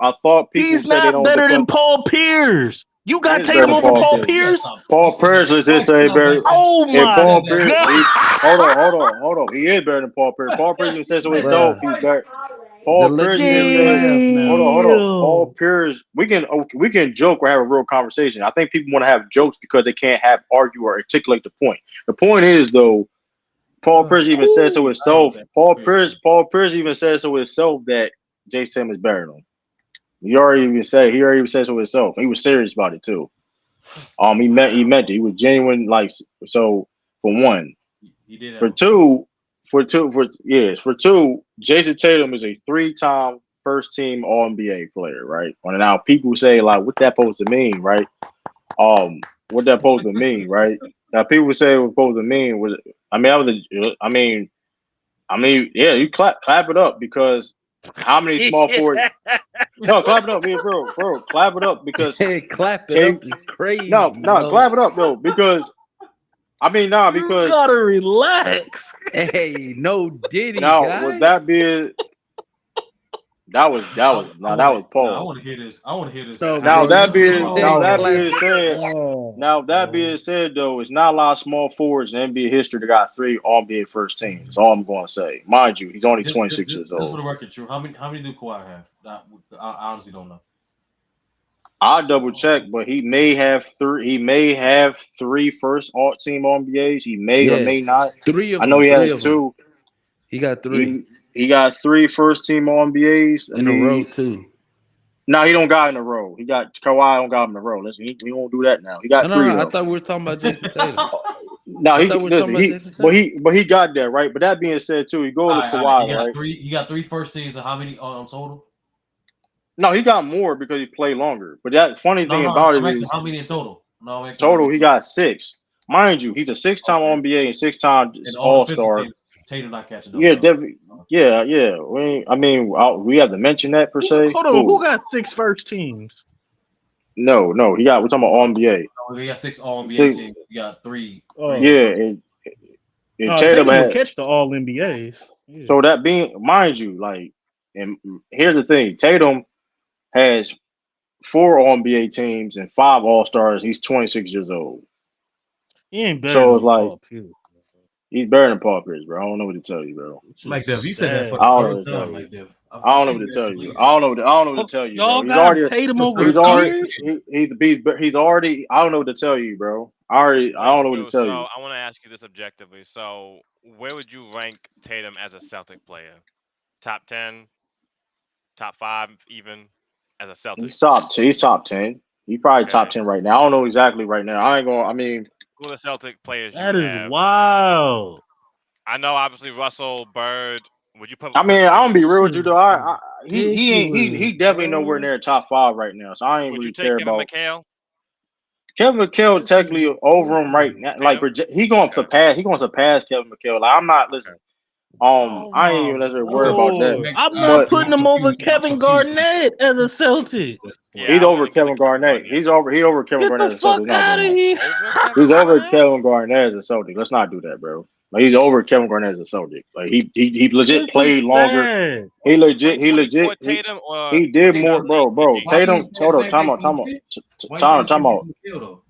Speaker 1: people
Speaker 14: He's
Speaker 1: said they
Speaker 14: not
Speaker 1: don't
Speaker 14: better than
Speaker 1: defend.
Speaker 14: Paul Pierce. You
Speaker 1: He
Speaker 14: got
Speaker 1: is better
Speaker 14: Tatum
Speaker 1: than
Speaker 14: over
Speaker 1: Paul
Speaker 14: Paul
Speaker 1: Pierce.
Speaker 14: Pierce?
Speaker 1: Paul Pierce is this say better.
Speaker 14: Oh
Speaker 1: If
Speaker 14: my
Speaker 1: Paul Pierce,
Speaker 14: god!
Speaker 1: hold on. He is better than Paul Pierce. Paul Pierce even says so himself.
Speaker 5: Bruh,
Speaker 1: He's better.
Speaker 5: the
Speaker 1: Paul Pierce even
Speaker 5: legendary
Speaker 1: said,
Speaker 5: laugh now.
Speaker 1: hold on. Paul
Speaker 14: Damn.
Speaker 1: Pierce, we can joke or have a real conversation. I think people want to have jokes because they can't argue or articulate the point. The point is though, Paul Pierce even says so
Speaker 14: Whew.
Speaker 1: himself. Paul Pierce even says so himself that Jay Sim is better than him.
Speaker 4: He already even said so himself. He was serious about it too. He meant it. He was genuine. Like so, for one,
Speaker 12: He did
Speaker 4: for
Speaker 12: have
Speaker 4: two, for two, Jayson Tatum is a 3-time first team All NBA player, right? And now people say like, what that supposed to mean, right? What that supposed to mean, right? Now people say what supposed to mean was, yeah, you clap it up because how many small forwards? No, clap it up, man, bro, clap it up because
Speaker 13: Hey, clap it
Speaker 4: K.
Speaker 13: up is crazy,
Speaker 4: No,
Speaker 13: yo.
Speaker 4: clap it up though because
Speaker 14: You gotta relax.
Speaker 13: Hey, no Diddy,
Speaker 4: now with
Speaker 13: guy.
Speaker 4: that being that was
Speaker 12: I
Speaker 4: Paul.
Speaker 12: want to hear this. I want to hear this.
Speaker 13: No,
Speaker 4: Now
Speaker 13: bro, you
Speaker 4: that
Speaker 13: just
Speaker 4: being
Speaker 13: said clap it
Speaker 4: said,
Speaker 13: up.
Speaker 4: though, it's not a lot of small forwards in NBA history that got 3 All NBA first teams. That's all I'm going to say. Mind you, he's only 26 years
Speaker 12: Just for
Speaker 4: old.
Speaker 12: the record, true. How many do Kawhi have? I honestly don't know.
Speaker 4: I'll double check, but he may have 3. He may have 3 first all team NBAs. He may or
Speaker 13: Yeah,
Speaker 4: may not.
Speaker 13: three of
Speaker 4: I know
Speaker 13: them.
Speaker 4: he
Speaker 13: Three
Speaker 4: has
Speaker 13: of them.
Speaker 4: 2.
Speaker 13: He got 3
Speaker 4: He got 3 first team NBAs.
Speaker 13: in a row too.
Speaker 4: No, he don't got in a row. He got Kawhi don't got him in a row. We won't do that now. He got
Speaker 13: No,
Speaker 4: 3
Speaker 13: I
Speaker 4: though.
Speaker 13: thought we were talking about Jason Tatum.
Speaker 4: No,
Speaker 13: I thought we were talking about Jason Tatum.
Speaker 4: but he got that right. But that being said, too, he go to
Speaker 12: All right.
Speaker 4: Kawhi, right?
Speaker 12: He got 3 first teams, and how many on total?
Speaker 4: No, he got more because he played longer. But that funny thing
Speaker 12: No.
Speaker 4: about it
Speaker 12: I'm asking
Speaker 4: is
Speaker 12: how many in total. No, I'm asking how
Speaker 4: total
Speaker 12: many
Speaker 4: he got 6. Mind you, he's a 6-time
Speaker 12: Okay.
Speaker 4: NBA and 6-time
Speaker 12: And all
Speaker 4: All
Speaker 12: defensive
Speaker 4: Star.
Speaker 12: teams. Tatum not catching up
Speaker 4: Yeah,
Speaker 12: though.
Speaker 4: definitely. Yeah. We have to mention that per se.
Speaker 14: Hold on, who
Speaker 4: Cool.
Speaker 14: got 6 first teams?
Speaker 4: No, we're talking about All NBA.
Speaker 12: We got 6 All NBA
Speaker 4: Six,
Speaker 12: teams. We got 3.
Speaker 14: Oh,
Speaker 4: yeah, and
Speaker 14: no,
Speaker 4: Tatum
Speaker 14: Tatum will
Speaker 4: had.
Speaker 14: catch the All NBAs. Yeah.
Speaker 4: So that being, mind you, like, and here's the thing: Tatum has 4 All NBA teams and 5 All Stars. He's 26 years old.
Speaker 14: He ain't better
Speaker 4: So it's
Speaker 14: than
Speaker 4: like
Speaker 14: Paul Pierce.
Speaker 4: he's better than Paul Pierce, bro. I don't know what to tell you, bro.
Speaker 14: Which
Speaker 12: Mike
Speaker 14: is
Speaker 12: Dev, you said that for
Speaker 14: sad.
Speaker 12: the
Speaker 4: I don't know
Speaker 12: third
Speaker 4: what to tell
Speaker 12: time,
Speaker 4: you.
Speaker 12: Mike Dev.
Speaker 4: I don't know
Speaker 12: think
Speaker 4: what
Speaker 12: you
Speaker 4: to
Speaker 12: guys
Speaker 4: tell
Speaker 12: should
Speaker 4: you.
Speaker 12: leave.
Speaker 4: I don't know what
Speaker 14: Oh,
Speaker 4: to tell you, bro.
Speaker 14: y'all
Speaker 4: He's
Speaker 14: got
Speaker 4: already
Speaker 14: Tatum
Speaker 12: It's
Speaker 14: over
Speaker 12: the
Speaker 4: he's
Speaker 12: third time.
Speaker 4: already
Speaker 14: Pierce?
Speaker 4: he's already. I don't know what to tell you, bro. I don't know what to tell
Speaker 6: So
Speaker 4: you.
Speaker 6: I want to ask you this objectively. So where would you rank Tatum as a Celtic player? Top 10, top 5, even as a Celtic.
Speaker 4: He's top 10. He's probably top
Speaker 6: Okay.
Speaker 4: 10 right now. I don't know exactly right now. I ain't going. I mean,
Speaker 6: Who are the Celtic players you
Speaker 14: That is
Speaker 6: have?
Speaker 14: wild.
Speaker 6: I know, obviously Russell, Bird. Would you put?
Speaker 4: I mean, I'm gonna be real with you though.
Speaker 14: This is
Speaker 4: He
Speaker 14: ridiculous,
Speaker 4: definitely nowhere
Speaker 14: bro.
Speaker 4: near top 5 right now. So I ain't
Speaker 6: Would you
Speaker 4: really
Speaker 6: take
Speaker 4: care
Speaker 6: Kevin
Speaker 4: about
Speaker 6: McHale?
Speaker 4: Kevin McHale.
Speaker 14: This is
Speaker 4: Technically over him right
Speaker 14: ridiculous.
Speaker 4: now. Like
Speaker 6: Tatum.
Speaker 4: he going to
Speaker 6: Okay.
Speaker 4: pass. He going to pass Kevin McHale. Like I'm not
Speaker 6: Okay.
Speaker 4: listen.
Speaker 14: Oh
Speaker 4: I ain't
Speaker 14: my
Speaker 4: even necessarily worried
Speaker 12: Okay,
Speaker 4: about that.
Speaker 14: lord.
Speaker 12: Mike,
Speaker 14: I'm not
Speaker 4: But
Speaker 14: putting him over Kevin Garnett as a Celtic.
Speaker 6: Yeah,
Speaker 4: he's
Speaker 6: I
Speaker 4: over
Speaker 6: wouldn't give
Speaker 4: Kevin
Speaker 6: it Kevin
Speaker 4: Garnett.
Speaker 6: Garnett.
Speaker 4: He over Kevin
Speaker 14: Get the
Speaker 4: Garnett as a Celtic.
Speaker 14: fuck
Speaker 4: Let's not
Speaker 14: out
Speaker 4: do
Speaker 14: of
Speaker 4: that.
Speaker 14: here.
Speaker 6: Over
Speaker 4: He's
Speaker 6: Kevin
Speaker 4: over
Speaker 6: Garnett?
Speaker 4: Kevin Garnett as a Celtic. Let's not do that, bro. Like he's over Kevin Garnett as a Celtic. Like he legit
Speaker 14: This is
Speaker 4: played longer.
Speaker 14: sad.
Speaker 6: He played more before Tatum, or
Speaker 4: He did
Speaker 12: Hey,
Speaker 4: more, bro.
Speaker 12: why you
Speaker 4: Tatum,
Speaker 12: saying the
Speaker 4: hold up,
Speaker 12: same
Speaker 4: time
Speaker 12: thing
Speaker 4: out,
Speaker 12: for
Speaker 4: time out,
Speaker 12: McHale? Why you saying the
Speaker 4: time
Speaker 12: same thing
Speaker 4: out.
Speaker 12: for McHale though?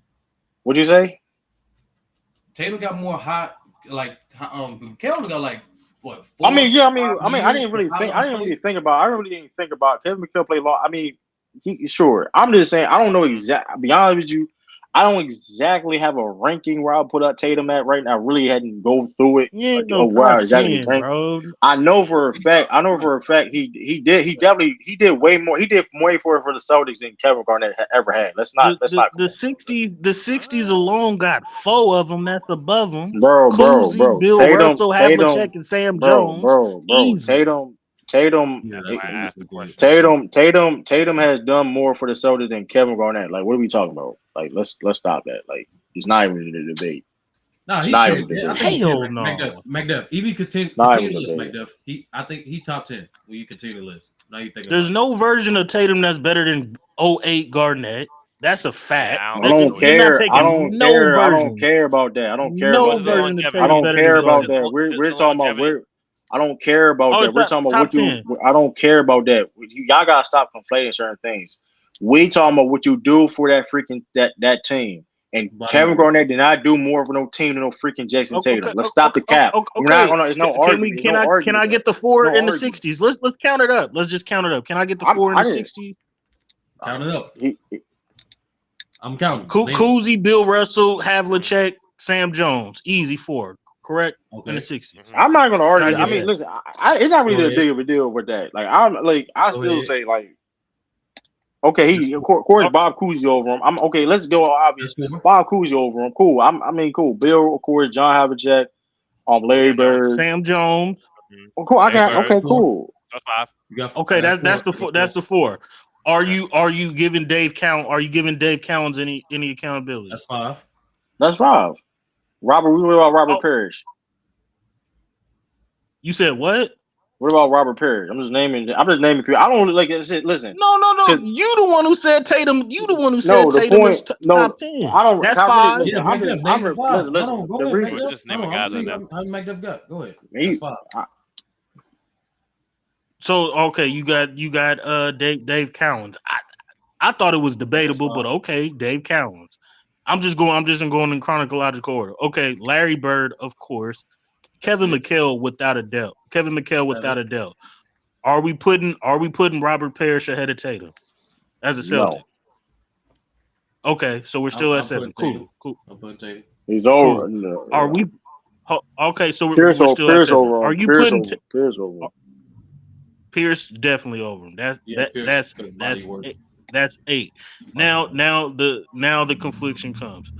Speaker 4: What'd you say?
Speaker 12: Tatum got more hot, like McHale got like what
Speaker 4: I
Speaker 12: 4 or
Speaker 4: mean, yeah,
Speaker 12: 5
Speaker 4: I
Speaker 12: years
Speaker 4: didn't
Speaker 12: of
Speaker 4: really
Speaker 12: high
Speaker 4: think,
Speaker 12: level play.
Speaker 4: I really didn't think about Kevin McHale play long. I mean, he sure. I'm just saying, I don't know exactly. I'll be honest with you, I don't exactly have a ranking where I'll put up Tatum at right now. I really hadn't go through it
Speaker 14: You ain't no
Speaker 4: or where I
Speaker 14: top
Speaker 4: exactly
Speaker 14: 10,
Speaker 4: rank.
Speaker 14: bro.
Speaker 4: I know for a fact. He did way more. He did way for the Celtics than Kevin Garnett ever had. Let's not
Speaker 14: The 60s alone got 4 of them that's above them. Cousy,
Speaker 4: bro.
Speaker 14: Bill Russell, Havlicek, and Sam Jones.
Speaker 4: Bro.
Speaker 14: Easy.
Speaker 6: that's why I asked the question.
Speaker 4: Tatum has done more for the Celtics than Kevin Garnett. Like, what are we talking about? Like, let's stop that. Like, it's not even a debate.
Speaker 12: Nah,
Speaker 4: It's
Speaker 12: he
Speaker 4: not
Speaker 12: 10.
Speaker 4: even a
Speaker 12: Yeah, I
Speaker 4: debate.
Speaker 12: think he's 10.
Speaker 14: Hell no.
Speaker 12: McDuff. Even
Speaker 4: It's not even a
Speaker 12: continuous
Speaker 4: debate.
Speaker 12: McDuff. I think he's top 10 when you continue the list. Now you think
Speaker 14: There's
Speaker 12: about it.
Speaker 14: no version of Tatum that's better than '08 Garnett. That's a
Speaker 6: Yeah,
Speaker 14: fact.
Speaker 6: I don't
Speaker 4: I
Speaker 6: think
Speaker 4: don't
Speaker 6: so either.
Speaker 14: You're not
Speaker 4: care.
Speaker 14: taking no
Speaker 4: I don't
Speaker 14: version.
Speaker 4: care about that. I don't care
Speaker 6: Well,
Speaker 14: No
Speaker 4: about
Speaker 6: just the
Speaker 4: that.
Speaker 14: version of
Speaker 4: I
Speaker 6: longevity.
Speaker 14: Tatum
Speaker 4: don't
Speaker 14: better
Speaker 4: care
Speaker 14: than
Speaker 4: about
Speaker 14: Garnett.
Speaker 4: that.
Speaker 6: Just
Speaker 4: We're
Speaker 6: the
Speaker 4: talking about
Speaker 6: longevity.
Speaker 4: I don't care about
Speaker 14: Oh,
Speaker 4: that. We're talking about
Speaker 14: top
Speaker 4: what you.
Speaker 14: 10.
Speaker 4: I don't care about that. Y'all gotta stop conflating certain things. We talking about what you do for that freaking that team. And Kevin Garnett did not do more for no team than no freaking Jason Tatum. Let's stop the cap. We're not
Speaker 14: Okay.
Speaker 4: gonna. There's no
Speaker 14: Can we?
Speaker 4: argument. There's no
Speaker 14: Can
Speaker 4: argument
Speaker 14: I
Speaker 4: there.
Speaker 14: get the
Speaker 4: There's
Speaker 14: 4
Speaker 4: no
Speaker 14: in the
Speaker 4: argument.
Speaker 14: '60s? Let's count it up. Let's just count it up. Can I get the 4 in
Speaker 4: I
Speaker 14: the
Speaker 4: didn't.
Speaker 14: '60s?
Speaker 12: Count it up. I'm counting.
Speaker 14: Cousy, Bill Russell, Havlicek, Sam Jones. Easy 4. Correct? In the '60s.
Speaker 4: I'm not gonna
Speaker 14: Can I
Speaker 4: argue. I
Speaker 14: get
Speaker 4: mean,
Speaker 14: that?
Speaker 4: listen, it's not really a big of a deal with that. Like I still say like Okay, he of course Bob Cousy over him. I'm okay. Let's go obvious. Bob Cousy over him. Cool. I mean, cool. Bill, of course. John Havlicek. Larry Bird.
Speaker 14: Sam Jones.
Speaker 4: Oh, cool. I got okay. Cool.
Speaker 6: That's 5.
Speaker 14: Okay, that's the 4. Are you giving Dave Cowens any accountability?
Speaker 15: That's 5.
Speaker 4: That's 5. Robert. What about Robert Parrish?
Speaker 14: You said what?
Speaker 4: What about Robert Parrish? I'm just naming people. I don't like I said. Listen.
Speaker 14: No. You the one who said Tatum. You the one who said
Speaker 4: the
Speaker 14: Tatum
Speaker 4: point,
Speaker 14: is top 10.
Speaker 4: I don't.
Speaker 14: That's 5.
Speaker 4: Listen,
Speaker 15: Yeah,
Speaker 4: listen.
Speaker 15: Hold on, go ahead,
Speaker 6: We're just naming guys right now.
Speaker 15: How Mike Duff got? Go ahead. That's 5.
Speaker 14: So okay, you got Dave Cowens. I thought it was debatable, but okay, Dave Cowens. I'm just going in chronological order. Okay, Larry Bird, of course. Kevin McHale, without a doubt. Are we putting Robert Parrish ahead of Tatum as a Celtic? No. Okay, so we're still at 7. Cool.
Speaker 15: I'm putting Tatum.
Speaker 4: He's over.
Speaker 14: Cool. No. Are we? Okay, so we're
Speaker 4: Pierce
Speaker 14: still at 7.
Speaker 4: over.
Speaker 14: Are you
Speaker 4: Pierce
Speaker 14: putting
Speaker 4: over? Pierce over.
Speaker 14: Pierce definitely over him. That's 8. Now the confliction comes.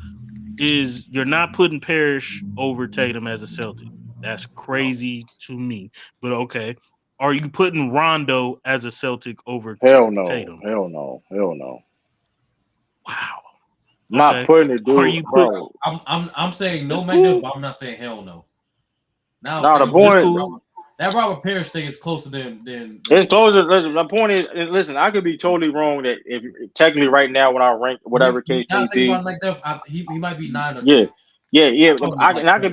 Speaker 14: Is you're not putting Parrish over Tatum as a Celtic. That's crazy to me. But okay. Are you putting Rondo as a Celtic over Tatum?
Speaker 4: Hell no.
Speaker 14: Wow.
Speaker 4: I'm not putting it, dude.
Speaker 14: Are you
Speaker 4: bro?
Speaker 15: I'm saying no Magnet, but I'm not saying hell no.
Speaker 4: Now the point
Speaker 15: that Robert Parrish thing is closer than
Speaker 4: it's closer. Listen, the point is, listen, I could be totally wrong that if technically right now when I rank whatever case may be,
Speaker 15: he might be 9 or 10.
Speaker 4: Yeah. I can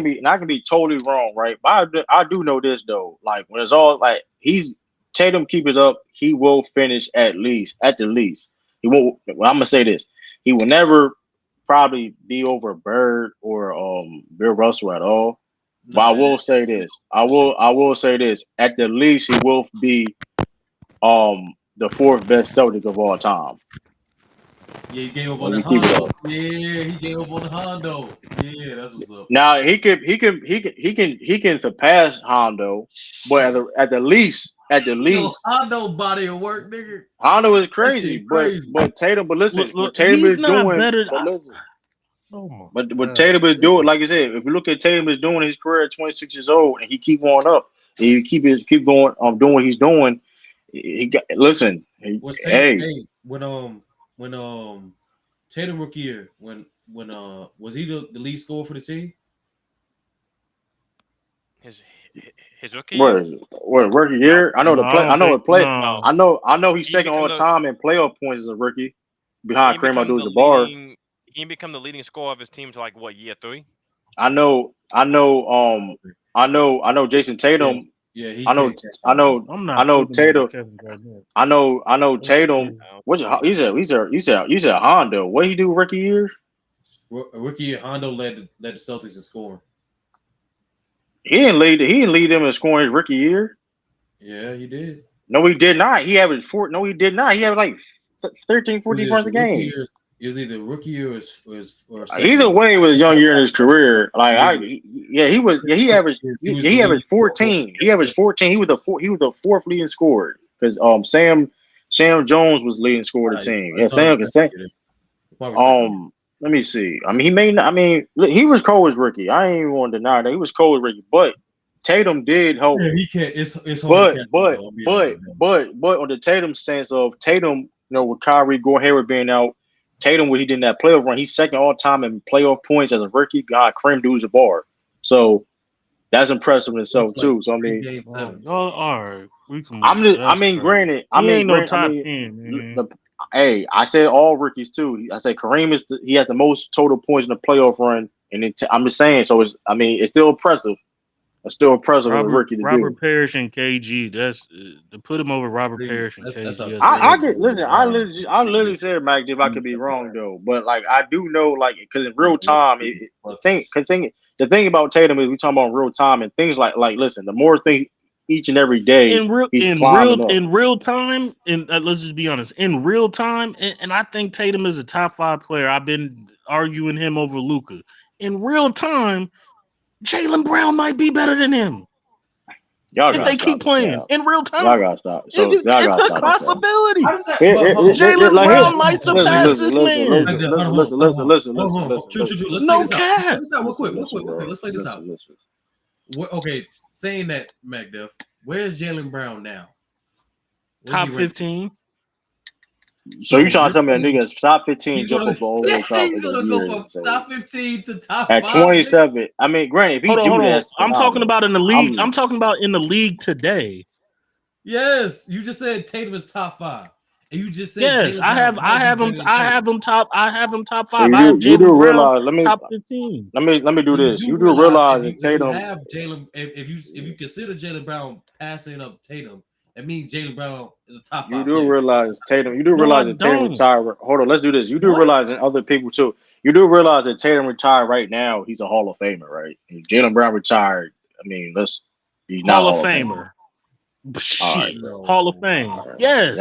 Speaker 4: be I can be totally wrong, right? But I do know this though. Like when it's all like Tatum keep it up, he will finish at the least. He won't. Well, I'm gonna say this: he will never probably be over Bird or Bill Russell at all. But I will say this: I will say this: at the least, he will be the 4th best Celtic of all time.
Speaker 15: Yeah, he gave up on the Hondo. Yeah, he gave up on the Hondo. Yeah, that's what's up.
Speaker 4: Now he can surpass Hondo, but at the least,
Speaker 15: Hondo body of work, nigga.
Speaker 4: Hondo is crazy, but Tatum. But listen, what Tatum is doing. What Tatum is doing, like I said, if you look at Tatum is doing his career at 26 years old, and he keep going up, and he keep going doing what he's doing. Listen,
Speaker 15: when Tatum rookie year, when was he the lead scorer for the team?
Speaker 6: His rookie year?
Speaker 4: What rookie year? I know I know he's second all time in playoff points as a rookie behind Kareem Abdul-Jabbar.
Speaker 6: He become the leading scorer of his team to like what, year 3?
Speaker 4: I know Jayson Tatum.
Speaker 15: Yeah,
Speaker 4: I know Tatum. I know Tatum. He's a Hondo. What did he do rookie year?
Speaker 15: Rookie year, Hondo led the Celtics in scoring.
Speaker 4: He didn't lead them in scoring his rookie year.
Speaker 15: Yeah, he did.
Speaker 4: No, he did not. He averaged 4. No, he did not. He averaged like 13, 14 points a game.
Speaker 15: It was either rookie year or
Speaker 4: either way, it was a young year in his career. Like he averaged 14. He averaged 14. He was the 4th leading scorer because Sam Jones was leading scorer of the team. Yeah, Sam. Let me see. I mean, he may not. I mean, he was cold as rookie. I ain't even want to deny that he was cold as rookie, but Tatum did help.
Speaker 15: Yeah, he can't. It's hard.
Speaker 4: But on the Tatum sense of Tatum, with Kyrie Gordon Hayward being out. Tatum, what he did in that playoff run, he's second all time in playoff points as a rookie behind Kareem Abdul-Jabbar. So that's impressive in itself too. So I mean,
Speaker 14: all right, we can.
Speaker 4: Granted, top 10. Hey, I said all rookies too. I said Kareem he has the most total points in the playoff run, and I'm just saying. So it's still impressive. It's still impressive as a rookie to
Speaker 14: Robert Parrish and KG. That's to put him over Robert Parrish and KG.
Speaker 4: I literally said Mac if I could be wrong though, but like I do know because in real time, the thing about Tatum is we talking about real time and things like listen, the more things each and every day
Speaker 14: in real time, and let's just be honest, in real time, and I think Tatum is a top 5 player. I've been arguing him over Luka. In real time, Jaylen Brown might be better than him.
Speaker 1: Y'all
Speaker 14: if
Speaker 1: gotta
Speaker 14: they keep
Speaker 1: stop this
Speaker 14: playing
Speaker 1: now.
Speaker 14: in real
Speaker 1: Y'all
Speaker 14: time.
Speaker 1: gotta stop. So y'all
Speaker 14: It's
Speaker 1: gotta
Speaker 14: a
Speaker 1: stop this now.
Speaker 14: possibility.
Speaker 12: How does that? But
Speaker 14: Jaylen
Speaker 1: Like here,
Speaker 14: Brown might surpass this man.
Speaker 12: Like that. Hold on. True. Let's play
Speaker 14: No
Speaker 12: this out. Let's play
Speaker 14: cap.
Speaker 12: this out real quick. Real quick. Okay, let's play this out.
Speaker 1: Listen.
Speaker 12: Okay, saying that, MacDuff, where's Jaylen Brown now? Where's
Speaker 14: Top
Speaker 12: he ranked?
Speaker 14: 15.
Speaker 1: So you trying
Speaker 12: you're
Speaker 1: to tell me a
Speaker 12: saying
Speaker 1: nigga top 15
Speaker 12: he's
Speaker 1: jump
Speaker 12: gonna
Speaker 1: up all the way top
Speaker 12: he's
Speaker 1: of the
Speaker 12: gonna go
Speaker 1: year
Speaker 12: from
Speaker 1: insane.
Speaker 12: top 15 to top
Speaker 1: At
Speaker 12: 5.
Speaker 1: 27, I mean, granted, if he
Speaker 14: Hold
Speaker 1: do
Speaker 14: on.
Speaker 1: that, that's
Speaker 14: I'm talking
Speaker 1: phenomenal.
Speaker 14: about in the league. I'm talking about in the league today.
Speaker 12: Yes, you just said Tatum is top 5. And you just said
Speaker 14: Yes,
Speaker 12: Jaylen
Speaker 14: I
Speaker 12: Brown
Speaker 14: have
Speaker 12: might be
Speaker 14: him.
Speaker 12: better than
Speaker 14: I
Speaker 12: Tatum.
Speaker 14: have him top. I have him top
Speaker 1: So
Speaker 14: 5. I have
Speaker 1: you do
Speaker 14: Jaylen Brown
Speaker 1: realize.
Speaker 14: top 15.
Speaker 1: Let me do
Speaker 12: So you
Speaker 1: this.
Speaker 12: do
Speaker 1: You do
Speaker 12: realize
Speaker 1: realize that
Speaker 12: if you
Speaker 1: Tatum.
Speaker 12: have Jaylen, if you consider Jaylen Brown passing up Tatum, that means Jaylen Brown is a top
Speaker 1: You
Speaker 12: 5
Speaker 1: do
Speaker 12: player.
Speaker 1: realize Tatum. You do
Speaker 14: No, I
Speaker 1: realize that Tatum
Speaker 14: don't.
Speaker 1: retired. Hold on, let's do this. You do
Speaker 12: What?
Speaker 1: realize that other people too. You do realize that Tatum retired right now. He's a Hall of Famer, right? And Jaylen Brown retired. I mean, he's not a
Speaker 14: Hall of
Speaker 1: Hall of Famer.
Speaker 14: Famer.
Speaker 1: All
Speaker 14: Shit.
Speaker 1: right, bro.
Speaker 14: Hall of Fame.
Speaker 1: All right.
Speaker 14: Yes.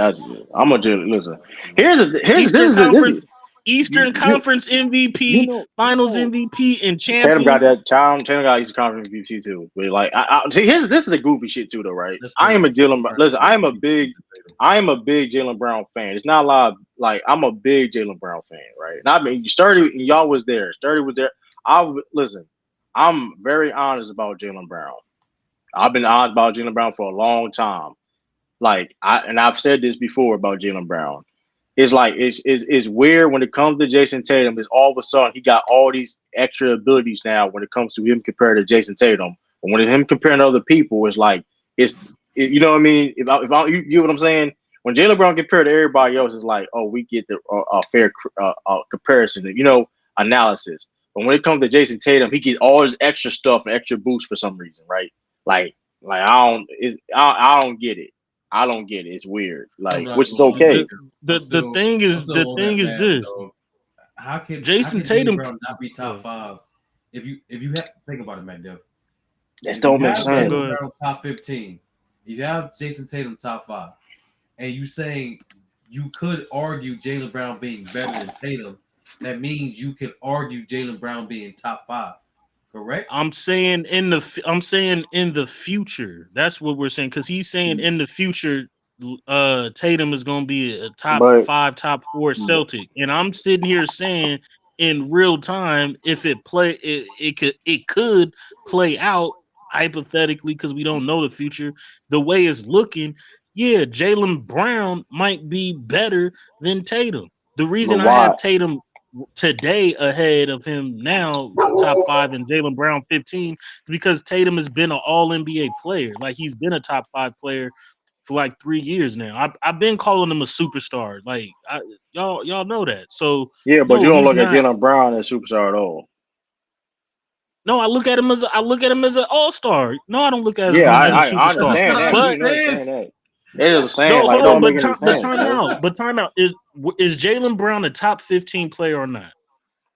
Speaker 1: I'm gonna just listen. Here's this
Speaker 14: Eastern
Speaker 1: is the this is
Speaker 14: Conference. Eastern
Speaker 1: you
Speaker 14: Conference
Speaker 1: you
Speaker 14: MVP,
Speaker 1: know
Speaker 14: Finals MVP, and
Speaker 1: Tatum got
Speaker 14: champion.
Speaker 1: that Tatum got Eastern Conference MVP too. But like, see, this is the goofy shit too, though, right?
Speaker 12: That's
Speaker 1: I am a
Speaker 12: crazy.
Speaker 1: Jaylen. Listen, I am a big
Speaker 12: Tatum.
Speaker 1: Jaylen Brown fan. It's not a lot. Like, I'm a big Jaylen Brown fan, right? And I mean, Sturdy and y'all was there. Sturdy was there. Listen. I'm very honest about Jaylen Brown. I've been honest about Jaylen Brown for a long time. Like, I've said this before about Jaylen Brown. It's like it's weird when it comes to Jayson Tatum. Is all of a sudden he got all these extra abilities now when it comes to him compared to Jayson Tatum. But when him comparing to other people, it's like you know what I mean. You get what I'm saying. When Jaylen Brown compared to everybody else, it's like, oh, we get the fair comparison, analysis. But when it comes to Jayson Tatum, he gets all his extra stuff and extra boost for some reason, right? I don't get it. I don't get it. It's weird.
Speaker 12: I'm
Speaker 1: Like,
Speaker 12: not
Speaker 1: which is
Speaker 12: gonna lie,
Speaker 1: okay.
Speaker 14: The thing
Speaker 12: I'm
Speaker 14: is
Speaker 12: still on that math,
Speaker 14: this.
Speaker 12: though. How can
Speaker 14: Jason
Speaker 12: Jaylen
Speaker 14: Tatum.
Speaker 12: Brown not be top 5 if you think about it, MacDuff?
Speaker 1: That
Speaker 12: If
Speaker 1: don't
Speaker 12: you
Speaker 1: make
Speaker 12: have
Speaker 1: sense.
Speaker 12: Jaylen Brown top 15, you have Jayson Tatum top 5, and you saying you could argue Jaylen Brown being better than Tatum, that means you can argue Jaylen Brown being top 5, correct?
Speaker 14: I'm saying in the future. That's what we're saying, because he's saying in the future, Tatum is going to be a top
Speaker 1: But
Speaker 14: 5, top 4 Celtic, and I'm sitting here saying in real time, if it could play out hypothetically, because we don't know the future. The way it's looking, yeah, Jaylen Brown might be better than Tatum. The reason I
Speaker 1: why?
Speaker 14: have Tatum today ahead of him now, top 5, and Jaylen Brown 15, because Tatum has been an all NBA player. Like, he's been a top 5 player for like 3 years now. I've been calling him a superstar. Like, y'all know that. So
Speaker 1: Yeah, but you
Speaker 14: no,
Speaker 1: don't
Speaker 14: he's
Speaker 1: look at
Speaker 14: not.
Speaker 1: Jaylen Brown as superstar at all.
Speaker 14: No, I look at him as an all-star. No, I don't look at
Speaker 1: Yeah,
Speaker 14: him as a
Speaker 1: I
Speaker 12: That's
Speaker 14: superstar.
Speaker 12: just what
Speaker 1: understand
Speaker 12: I
Speaker 1: that. We
Speaker 14: But
Speaker 12: understand.
Speaker 1: understand that. It is saying
Speaker 14: no,
Speaker 1: like
Speaker 14: hold
Speaker 1: it
Speaker 14: on.
Speaker 1: don't make any
Speaker 14: But
Speaker 1: sense,
Speaker 14: time
Speaker 1: bro.
Speaker 14: out. But time out. Is Jaylen Brown a top 15 player or not?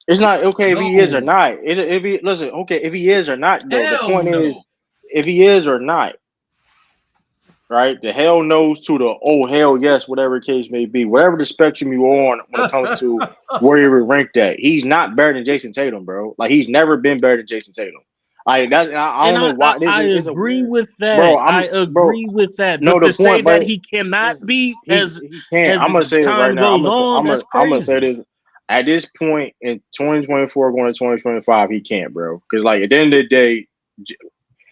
Speaker 1: It's not okay if he is or
Speaker 12: No,
Speaker 1: not. If he listen, okay, if he is or not though. The
Speaker 12: hell
Speaker 1: point is,
Speaker 12: no.
Speaker 1: if he is or not, right? The hell knows to the oh hell yes, whatever the case may be, whatever the spectrum you're on when it comes to where you're ranked at. He's not better than Jayson Tatum, bro. Like, he's never been better than Jayson Tatum. I
Speaker 14: And
Speaker 1: don't know why this
Speaker 14: I
Speaker 1: is. It's a
Speaker 14: agree
Speaker 1: weird,
Speaker 14: with
Speaker 1: bro.
Speaker 14: that. I
Speaker 1: Bro.
Speaker 14: agree with that.
Speaker 1: No,
Speaker 14: But
Speaker 1: the
Speaker 14: to say
Speaker 1: point,
Speaker 14: that
Speaker 1: but
Speaker 14: he cannot
Speaker 1: listen,
Speaker 14: be
Speaker 1: he can't.
Speaker 14: as
Speaker 1: I'm gonna say this right
Speaker 14: time
Speaker 1: now.
Speaker 14: goes on, that's
Speaker 1: I'm gonna say
Speaker 14: crazy.
Speaker 1: this. At this point in 2024, going to 2025, he can't, bro. Because like at the end of the day,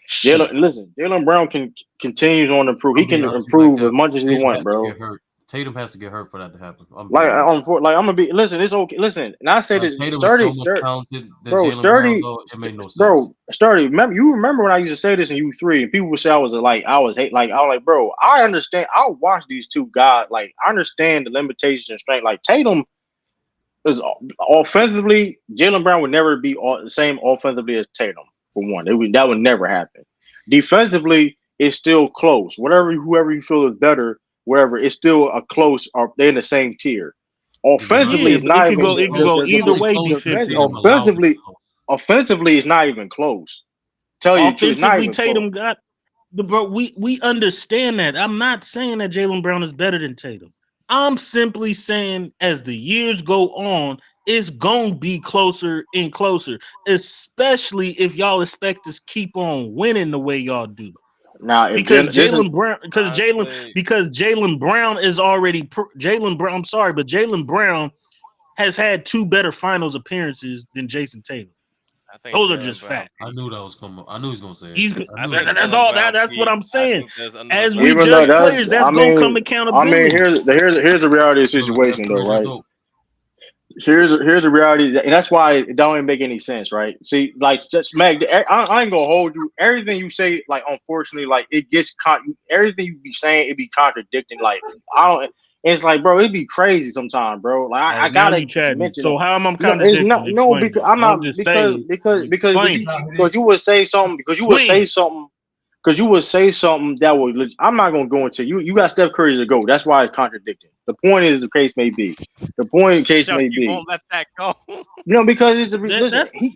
Speaker 14: Shit.
Speaker 1: Jaylen Brown can continues on to improve. He
Speaker 12: I'm be
Speaker 1: can
Speaker 12: honest with you,
Speaker 1: improve as
Speaker 12: MacDuff.
Speaker 1: much as he
Speaker 12: Tatum
Speaker 1: want,
Speaker 12: has to
Speaker 1: bro.
Speaker 12: get hurt. Tatum has to get hurt for that to happen. I'm
Speaker 1: Like
Speaker 12: being honest.
Speaker 1: I'm gonna be listen. It's okay. Listen, and I say
Speaker 12: Like
Speaker 1: this
Speaker 12: Tatum is
Speaker 1: sturdy,
Speaker 12: so much talented than
Speaker 1: bro,
Speaker 12: Jaylen Brown,
Speaker 1: sturdy,
Speaker 12: though. It made no sense.
Speaker 1: bro, sturdy. Remember when I used to say this in U3, and people would say I was like, bro. I understand. I'll watch these two guys. Like, I understand the limitations and strength. Like, Tatum is offensively, Jaylen Brown would never be the same offensively as Tatum. For one, that would never happen. Defensively, it's still close. Whoever you feel is better, wherever, it's still a close. Or they're in the same tier.
Speaker 12: To be
Speaker 1: Offensively,
Speaker 12: honest
Speaker 14: Yeah,
Speaker 12: with
Speaker 1: it's
Speaker 12: you,
Speaker 14: but it
Speaker 1: not
Speaker 14: could
Speaker 1: even
Speaker 14: go
Speaker 12: only close,
Speaker 14: either
Speaker 12: only
Speaker 14: way,
Speaker 12: close because
Speaker 14: D50.
Speaker 12: Tatum allowed it to
Speaker 1: offensively.
Speaker 12: close.
Speaker 1: Offensively, it's not even close. Tell you the truth, it's not
Speaker 14: Offensively,
Speaker 1: even close.
Speaker 14: Tatum got the bro. We understand that. I'm not saying that Jaylen Brown is better than Tatum. I'm simply saying as the years go on, it's gonna be closer and closer, especially if y'all expect to keep on winning the way y'all do.
Speaker 1: Now, if
Speaker 14: because
Speaker 1: this is
Speaker 14: Jaylen Brown is already Jaylen Brown. I'm sorry, but Jaylen Brown has had 2 better finals appearances than Jayson Tatum.
Speaker 6: I think
Speaker 14: Those are
Speaker 6: Jaylen
Speaker 14: just
Speaker 6: Brown.
Speaker 14: facts.
Speaker 12: I knew that was coming. I knew he was gonna say it.
Speaker 14: He's
Speaker 6: I think
Speaker 14: that's
Speaker 6: Jaylen
Speaker 14: all
Speaker 6: Brown
Speaker 14: that's what
Speaker 6: peaked.
Speaker 14: I'm
Speaker 6: I
Speaker 14: saying.
Speaker 6: think there's another
Speaker 14: As
Speaker 6: guy.
Speaker 14: we
Speaker 1: even though
Speaker 14: judge players, that's gonna come accountability.
Speaker 1: here's the reality of the
Speaker 12: Brother, Steph
Speaker 1: situation though,
Speaker 12: Curry's the
Speaker 1: right?
Speaker 12: GOAT.
Speaker 1: Here's the reality, and that's why it don't even make any sense, right? See, like, just Mag, I ain't gonna hold you. Everything you say, like, unfortunately, like, it gets everything you be saying, it be contradicting. Like, I don't. It's like, bro, it be crazy sometimes, bro. Like,
Speaker 14: Oh,
Speaker 1: I
Speaker 14: now
Speaker 1: gotta
Speaker 14: you chatting.
Speaker 1: mention
Speaker 14: So
Speaker 1: that.
Speaker 14: how am I
Speaker 1: No, it's
Speaker 14: contradicting?
Speaker 1: not. No,
Speaker 14: Explain
Speaker 1: because
Speaker 14: it.
Speaker 1: I'm
Speaker 14: Don't
Speaker 1: not.
Speaker 14: just say it. Explain it.
Speaker 1: Because you would say something. Because you would say
Speaker 14: Explain it.
Speaker 1: something. Because you would say something that would. I'm not gonna go into you. You got Steph Curry to go. That's why it's contradicting. The point is, the case may be. The point, the case
Speaker 6: Chuck,
Speaker 1: may
Speaker 6: you
Speaker 1: be.
Speaker 6: won't let that go.
Speaker 1: No, because it's the listen.
Speaker 14: That's you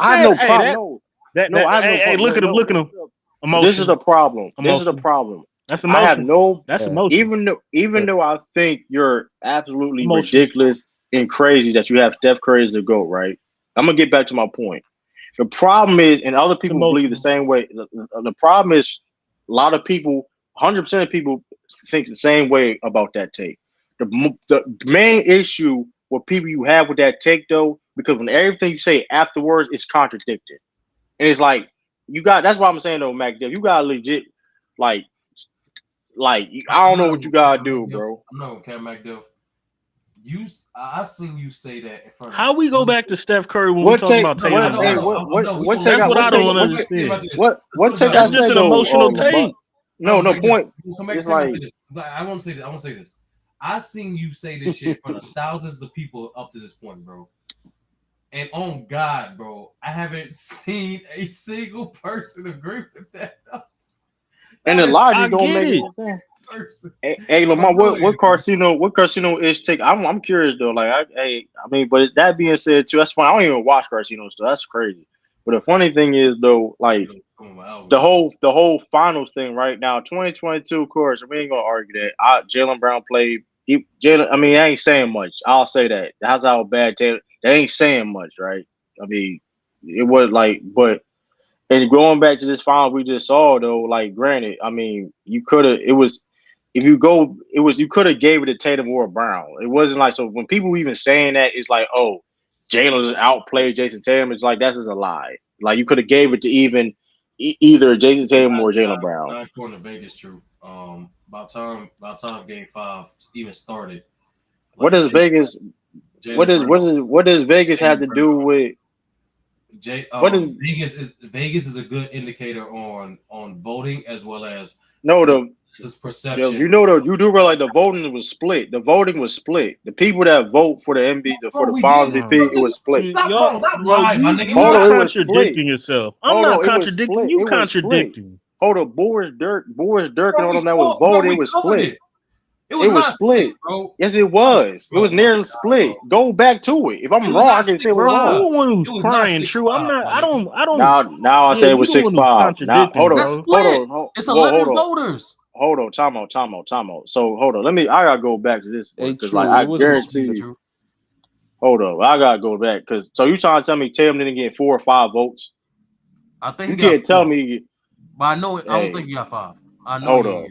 Speaker 1: I have
Speaker 14: said.
Speaker 1: no
Speaker 14: Hey,
Speaker 1: problem. No, I have no
Speaker 14: hey,
Speaker 1: problem.
Speaker 14: look at him.
Speaker 1: No,
Speaker 14: Look at him.
Speaker 1: this is
Speaker 14: Emotion.
Speaker 1: the problem. This is the
Speaker 14: Emotion.
Speaker 1: problem.
Speaker 14: That's
Speaker 1: I have
Speaker 14: emotion.
Speaker 1: no.
Speaker 14: That's emotion.
Speaker 1: Even though I think you're absolutely
Speaker 14: Emotion.
Speaker 1: ridiculous and crazy that you have Steph Curry as the GOAT, right? I'm gonna get back to my point. The problem is, and other people believe the same way. The problem is, a lot of people, 100% of people, think the same way about that take. The main issue with people you have with that take, though, because when everything you say afterwards is contradicted, and it's like you got. That's why I'm saying though, Mac, you got legit, like, I don't know what you gotta do, bro.
Speaker 12: I'm not gonna McDuff. I seen you say that in front of.
Speaker 14: How we go back to Steph Curry when we
Speaker 1: What
Speaker 14: talking
Speaker 1: take?
Speaker 14: about
Speaker 1: What?
Speaker 14: Tatum and
Speaker 1: Hey,
Speaker 14: Brown?
Speaker 1: what take?
Speaker 14: That's what I don't understand.
Speaker 1: What take? I
Speaker 14: That's just
Speaker 1: said
Speaker 14: an
Speaker 1: though.
Speaker 14: emotional take.
Speaker 1: No,
Speaker 12: Mike,
Speaker 1: point.
Speaker 12: we'll come back
Speaker 1: It's
Speaker 12: to him
Speaker 1: like
Speaker 12: after this. I want to say this. I want to say this. I seen you say this shit in front of thousands of people up to this point, bro. And on God, bro, I haven't seen a single person agree with that.
Speaker 1: and the logic don't make any sense. Hey, Lamar, what Carcino is take? I'm curious though. Like, I mean, but that being said, too, that's fine. I don't even watch Carcino, so that's crazy. But the funny thing is though, like the whole finals thing right now, 2022, of course, we ain't gonna argue that. Jaylen Brown played. I mean, I ain't saying much. I'll say that. That's how bad Taylor. They ain't saying much, right? I mean, it was like, but. And going back to this final we just saw though, like granted, I mean, you could have you could have gave it to Tatum or Brown. It wasn't like, so when people even saying that, it's like, oh, Jalen's outplayed Jayson Tatum. It's like, that's just a lie. Like, you could have gave it to either Jayson Tatum or Jaylen Brown.
Speaker 12: Not according to Vegas, true. About time Game 5 even started.
Speaker 1: What does Vegas? What does Vegas have to do with?
Speaker 12: Vegas is a good indicator on voting as well as
Speaker 1: this
Speaker 12: perception.
Speaker 1: You do realize the voting was split. The voting was split. The people that vote for the NBA for the Finals MVP, it was split.
Speaker 12: Stop lying, my nigga.
Speaker 1: Hold on, it was split.
Speaker 14: Yourself. I'm not contradicting. You
Speaker 1: It was
Speaker 14: contradicting.
Speaker 1: Hold on, Boris Dirk and all them that was voting. It was split. It was split,
Speaker 12: bro.
Speaker 1: Yes, it was. It was nearly split. Go back to it. If I'm wrong, I can say it was wrong.
Speaker 14: You the one who's crying, true. I'm not. I don't.
Speaker 1: Now I say it was 6-5. Now hold on.
Speaker 12: It's 11 voters.
Speaker 1: Hold on, time out. So hold on. I gotta go back to this one because, like, I guarantee you. Hold on, I gotta go back because. So you trying to tell me Tatum didn't get 4 or 5 votes?
Speaker 12: I think
Speaker 1: you can't tell me.
Speaker 12: But I know it. I don't think he got 5. I know.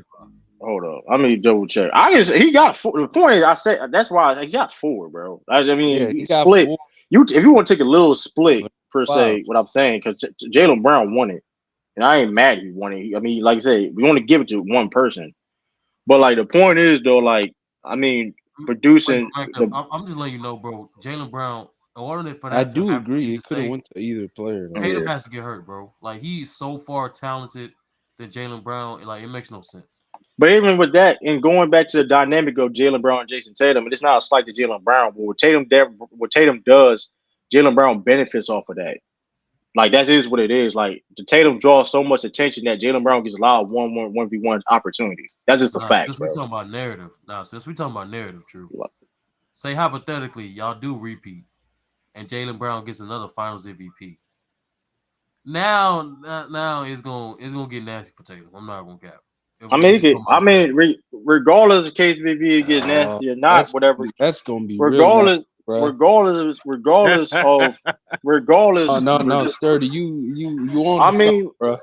Speaker 1: Hold on. I mean, double check. He got 4. The point is, I said that's why he got 4, bro. I mean, he split.
Speaker 16: 4.
Speaker 1: If you want to take a little split per se, what I'm saying, because Jaylen Brown won it, and I ain't mad he won it. I mean, like I said, we want to give it to one person, but like the point is though, like I mean, producing.
Speaker 12: I'm just letting you know, bro. Jaylen Brown.
Speaker 16: I do agree. It could have went to either player.
Speaker 12: Tatum has to get hurt, bro. Like, he's so far talented than Jaylen Brown. Like, it makes no sense.
Speaker 1: But even with that, and going back to the dynamic of Jaylen Brown and Jayson Tatum, and it's not a slight to Jaylen Brown, but what Tatum does, Jaylen Brown benefits off of that. Like, that is what it is. Like, the Tatum draws so much attention that Jaylen Brown gets a lot of 1v1 opportunities. That's just a fact,
Speaker 12: Since
Speaker 1: bro.
Speaker 12: we're talking about narrative, true. Say hypothetically, y'all do repeat, and Jaylen Brown gets another Finals MVP. Now it's gonna get nasty for Tatum. I'm not gonna cap.
Speaker 1: Regardless of case maybe it gets nasty or not, whatever.
Speaker 16: That's gonna be
Speaker 1: regardless.
Speaker 16: bro.
Speaker 4: regardless
Speaker 16: No, Sturdy, you on
Speaker 4: I
Speaker 16: to something,
Speaker 4: mean,
Speaker 16: bro.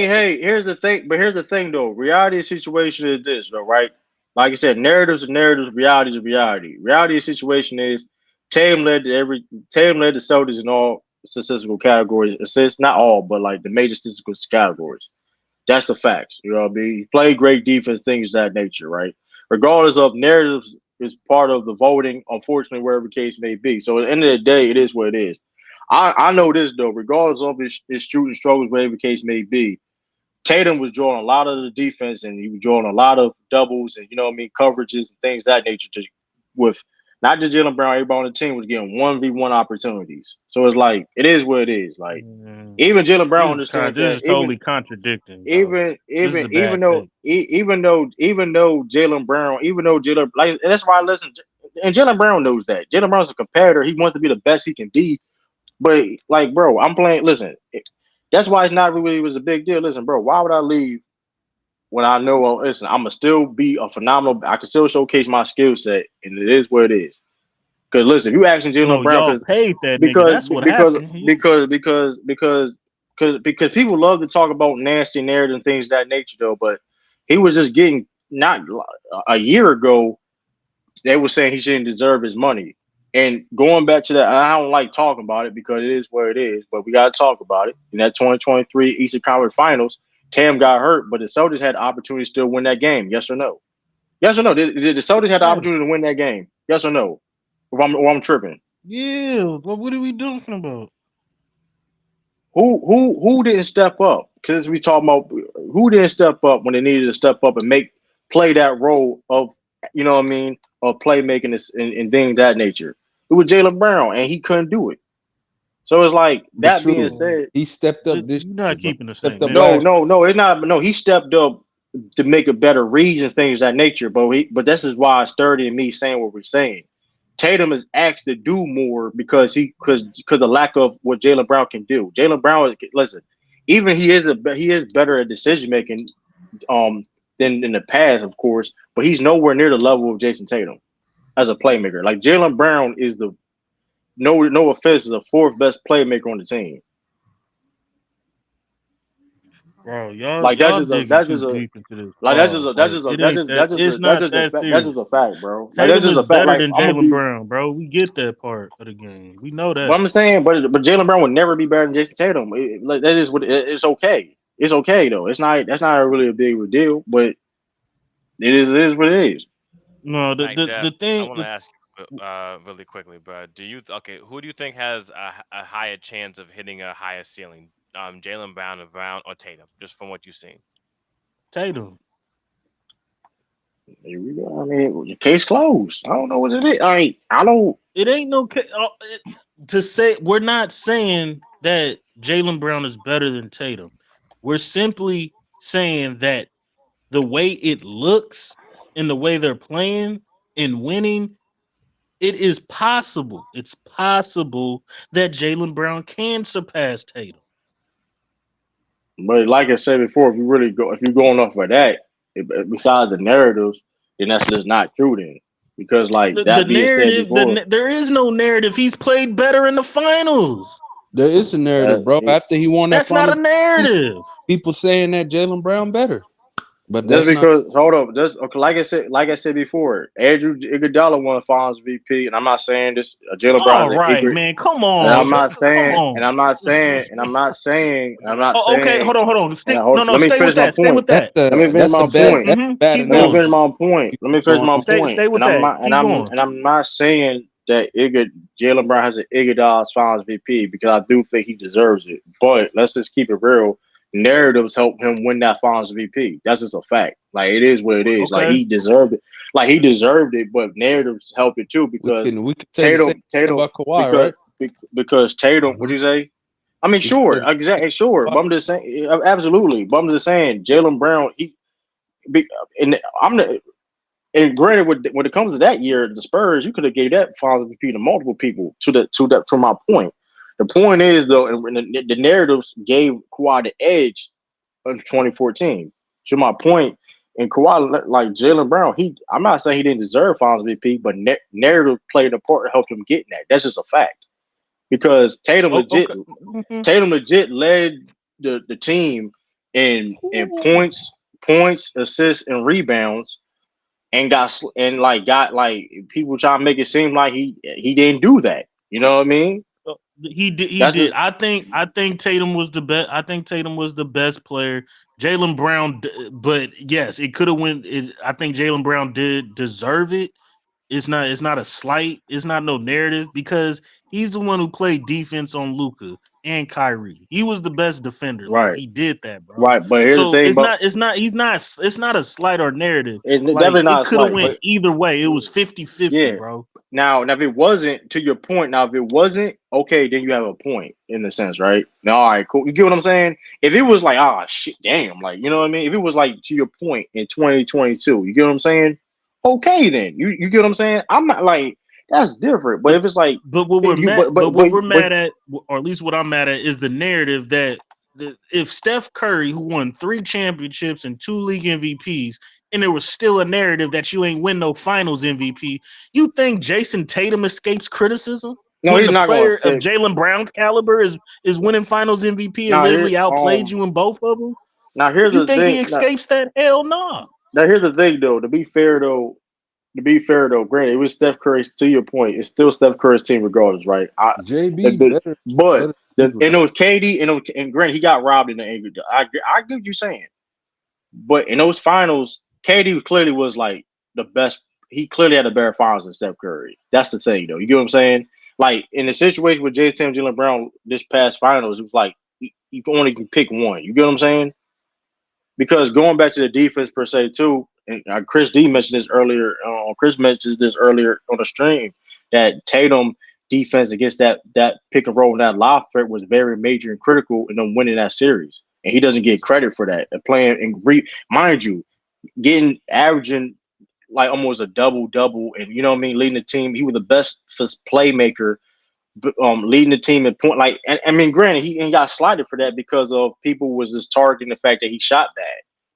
Speaker 4: hey, here's the thing. But here's the thing, though. Reality of the situation is this, though, right? Like I said, narratives are narratives. Reality is reality. Reality of the situation is Tatum led the Celtics in all statistical categories. Assists, not all, but like the major statistical categories. That's the facts. You know what I mean? He played great defense, things of that nature, right? Regardless of narratives is part of the voting, unfortunately, wherever the case may be. So at the end of the day, it is what it is. I know this though, regardless of his shooting struggles, whatever the case may be, Tatum was drawing a lot of the defense and he was drawing a lot of doubles and coverages and things of that nature with not just Jaylen Brown, everybody on the team was getting 1v1 opportunities. So it's like it is what it is. Like even Jaylen Brown understands
Speaker 14: This
Speaker 4: that.
Speaker 14: is totally contradicting, bro. This is a bad thing.
Speaker 4: Even though Jaylen Brown, like that's why I listen. And Jaylen Brown knows that. Jaylen Brown's a competitor. He wants to be the best he can be. But like, bro, I'm playing. Listen, that's why it's not really was a big deal. Listen, bro, why would I leave when I know? Well, listen, I'm gonna still be a phenomenal. I can still showcase my skill set, and it is what it is. Because listen, if you asking Jaylen
Speaker 14: No,
Speaker 4: Brown,
Speaker 14: y'all paid that nigga.
Speaker 4: because
Speaker 14: That's what
Speaker 4: because
Speaker 14: happened.
Speaker 4: because people love to talk about nasty narratives and things of that nature, though. But he was just getting not a year ago. They were saying he shouldn't deserve his money. And going back to that, I don't like talking about it because it is what it is, but we got to talk about it. In that 2023 Eastern Conference Finals, Cam got hurt, but the Celtics had the opportunity to still win that game. Yes or no? Yes or no? Did the Celtics have the opportunity to win that game? Yes or no? Or I'm tripping.
Speaker 14: Yeah, but what are we talking about?
Speaker 4: Who didn't step up? Because we talking about who didn't step up when they needed to step up and play that role of of playmaking and things of that nature. It was Jaylen Brown, and he couldn't do it. So it's like
Speaker 16: But
Speaker 4: that being
Speaker 16: true,
Speaker 4: said,
Speaker 16: he stepped up this
Speaker 14: You're
Speaker 16: year,
Speaker 14: not
Speaker 16: bro.
Speaker 14: keeping the
Speaker 16: Stepped
Speaker 14: same
Speaker 16: up
Speaker 14: energy.
Speaker 16: last.
Speaker 4: no, it's not. No, he stepped up to make a better reads and things of that nature. But this is why it's Sturdy and me saying what we're saying. Tatum is asked to do more because the lack of what Jaylen Brown can do. Jaylen Brown is listen, even he is better at decision making than in the past, of course, but he's nowhere near the level of Jayson Tatum as a playmaker. Like Jaylen Brown is no offense, is the fourth best playmaker on the team.
Speaker 14: Bro,
Speaker 4: Like
Speaker 14: y'all digging too deep into this pause. Like it ain't that. It's not that
Speaker 4: that's
Speaker 14: serious.
Speaker 4: just a fact, bro. Like that's
Speaker 14: Tatum
Speaker 4: just
Speaker 14: is
Speaker 4: a fact.
Speaker 14: better
Speaker 4: Like
Speaker 14: than
Speaker 4: I'm gonna
Speaker 14: Jaylen
Speaker 4: be
Speaker 14: Brown, bro. We get that part of the game. We know
Speaker 4: what
Speaker 14: that.
Speaker 4: I'm saying, but Jaylen Brown would never be better than Jayson Tatum. Like that is what it's okay. It's okay though. That's not really a big of a deal, but it is what it is.
Speaker 14: No,
Speaker 6: Like
Speaker 14: the
Speaker 6: Dev, I
Speaker 14: thing.
Speaker 6: want to ask you really quickly, bro. Who do you think has a higher chance of hitting a higher ceiling? Jaylen Brown or Tatum, just from what you've seen.
Speaker 14: Tatum.
Speaker 4: Here we go. I mean, case closed. I don't know what it is. I don't.
Speaker 14: It ain't no to say we're not saying that Jaylen Brown is better than Tatum. We're simply saying that the way it looks and the way they're playing and winning, it is possible. It's possible that Jaylen Brown can surpass Tatum.
Speaker 4: But like I said before, if you're going off of that, besides the narratives, then that's just not true. Then, because like
Speaker 14: The
Speaker 4: that being said
Speaker 14: narrative,
Speaker 4: before,
Speaker 14: there is no narrative. He's played better in the finals.
Speaker 16: There is a narrative, bro. After he won that
Speaker 14: That's not a
Speaker 16: finals,
Speaker 14: narrative.
Speaker 16: people saying that Jaylen Brown better, but
Speaker 4: just
Speaker 16: that's not.
Speaker 4: because hold up, just okay, like I said before, Andrew Iguodala won Finals VP, and I'm not saying this. Jaylen Brown
Speaker 14: All
Speaker 4: is
Speaker 14: right,
Speaker 4: an
Speaker 14: man. Come
Speaker 4: and
Speaker 14: on. Come on.
Speaker 4: I'm not
Speaker 14: Okay,
Speaker 4: saying,
Speaker 14: hold on.
Speaker 4: and
Speaker 14: Stick. No.
Speaker 4: let me
Speaker 14: Stay with
Speaker 4: finish my
Speaker 14: that. Stay
Speaker 4: point.
Speaker 14: with that.
Speaker 4: Let me finish
Speaker 16: That's a
Speaker 4: my
Speaker 16: bad
Speaker 4: point.
Speaker 16: that's a bad
Speaker 14: Keep
Speaker 4: Let me
Speaker 14: going.
Speaker 4: finish
Speaker 16: analogy.
Speaker 4: my point. Let me finish
Speaker 16: Going
Speaker 4: my
Speaker 16: on.
Speaker 4: point.
Speaker 14: Stay with that. Keep going.
Speaker 4: I'm not saying that Jaylen Brown has an Iguodala's Finals VP because I do think he deserves it. But let's just keep it real. Narratives help him win that Finals VP. That's just a fact. Like it is what it is. Like
Speaker 14: Okay.
Speaker 4: he deserved it. Like he deserved it, but narratives help it too because
Speaker 16: We can say the same thing about Kawhi, right?
Speaker 4: because Tatum. What'd you say? I mean,
Speaker 16: We can
Speaker 4: sure,
Speaker 16: say the
Speaker 4: exactly, sure.
Speaker 16: Kawhi.
Speaker 4: But I'm just saying, absolutely. But I'm just saying, Jaylen Brown. And I'm the. And granted, when it comes to that year, the Spurs, you could have gave that Finals MVP to multiple people. To my point, the point is though, and the narratives gave Kawhi the edge in 2014. To my point, And Kawhi, like Jaylen Brown, I'm not saying he didn't deserve Finals MVP, but narrative played a part to help him get that. That's just a fact. Because
Speaker 14: Okay. Mhm.
Speaker 4: Tatum legit led the team in points, assists, and rebounds, and got like people trying to make it seem like he didn't do that. You know what I mean?
Speaker 14: He did. He
Speaker 4: That's
Speaker 14: did.
Speaker 4: just
Speaker 14: I think Tatum was the best. I think Tatum was the best player. Jaylen Brown, but yes, it could have went. I think Jaylen Brown did deserve it. It's not. It's not a slight. It's not no narrative because he's the one who played defense on Luka and Kyrie. He was the best defender. Like
Speaker 4: right,
Speaker 14: he did that, bro.
Speaker 4: right. But here's the
Speaker 14: So
Speaker 4: thing,
Speaker 14: it's
Speaker 4: but
Speaker 14: not. It's not. He's not. It's not a slight or narrative.
Speaker 4: it's
Speaker 14: Like
Speaker 4: definitely
Speaker 14: it
Speaker 4: not
Speaker 14: could have
Speaker 4: slight.
Speaker 14: went
Speaker 4: But
Speaker 14: either way. It was 50-50,
Speaker 4: yeah.
Speaker 14: bro.
Speaker 4: Now, if it wasn't, to your point, now if it wasn't, okay, then you have a point in the sense, right? Now, all right, cool. You get what I'm saying? If it was like, ah, shit, damn, like, you know what I mean? If it was like to your point in 2022, you get what I'm saying? Okay, then you get what I'm saying? I'm not like that's different. But
Speaker 14: But
Speaker 4: if it's like
Speaker 14: but what we're
Speaker 4: if you,
Speaker 14: mad but what we're
Speaker 4: but
Speaker 14: mad at, or at least what I'm mad at, is the narrative that if Steph Curry, who won 3 championships and 2 league MVPs, and there was still a narrative that you ain't win no Finals MVP, you think Jayson Tatum escapes criticism
Speaker 4: no,
Speaker 14: when
Speaker 4: he's
Speaker 14: the
Speaker 4: not going to
Speaker 14: player of
Speaker 4: escape.
Speaker 14: Jaylen Brown's caliber is winning Finals MVP and
Speaker 4: Now here,
Speaker 14: literally outplayed you in both of them?
Speaker 4: now here's
Speaker 14: You
Speaker 4: the
Speaker 14: think he
Speaker 4: thing.
Speaker 14: escapes that? Hell no.
Speaker 4: Now here's the thing, though. To be fair though, granted, it was Steph Curry's. To your point, it's still Steph Curry's team, regardless, right?
Speaker 16: JB better
Speaker 4: But
Speaker 16: people.
Speaker 4: and it was KD, and granted, he got robbed in the angry. I get what you're saying, but in those finals, KD clearly was like the best. He clearly had a better finals than Steph Curry. That's the thing, though. You get what I'm saying? Like in the situation with Jayson Tatum, Jaylen Brown this past finals, it was like you can only pick one. You get what I'm saying? Because going back to the defense per se too, and Chris D mentioned this earlier. Chris mentioned this earlier on the stream that Tatum defense against that pick and roll and that lob threat was very major and critical in them winning that series, and he doesn't get credit for that. And playing and mind you, getting averaging like almost a double double, and you know what I mean, leading the team. He was the best playmaker leading the team in point. Like, and, I mean, granted, he ain't got slighted for that because of people was just targeting the fact that he shot bad,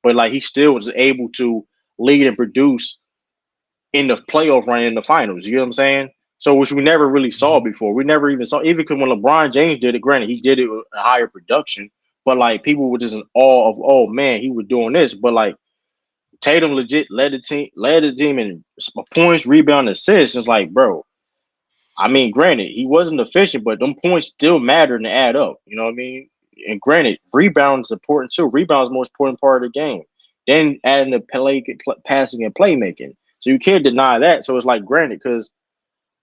Speaker 4: but like he still was able to lead and produce in the playoff run in the finals. You know what I'm saying? So, which we never really saw before. We never even saw, even because when LeBron James did it, granted, he did it with a higher production, but like people were just in awe of, oh man, he was doing this. But like Tatum legit led the team in points, rebound, assists. It's like, bro, I mean, granted, he wasn't efficient, but them points still matter and add up. You know what I mean? And granted, rebound is important too. Rebound is the most important part of the game. Then adding the passing and playmaking. So you can't deny that. So it's like, granted, because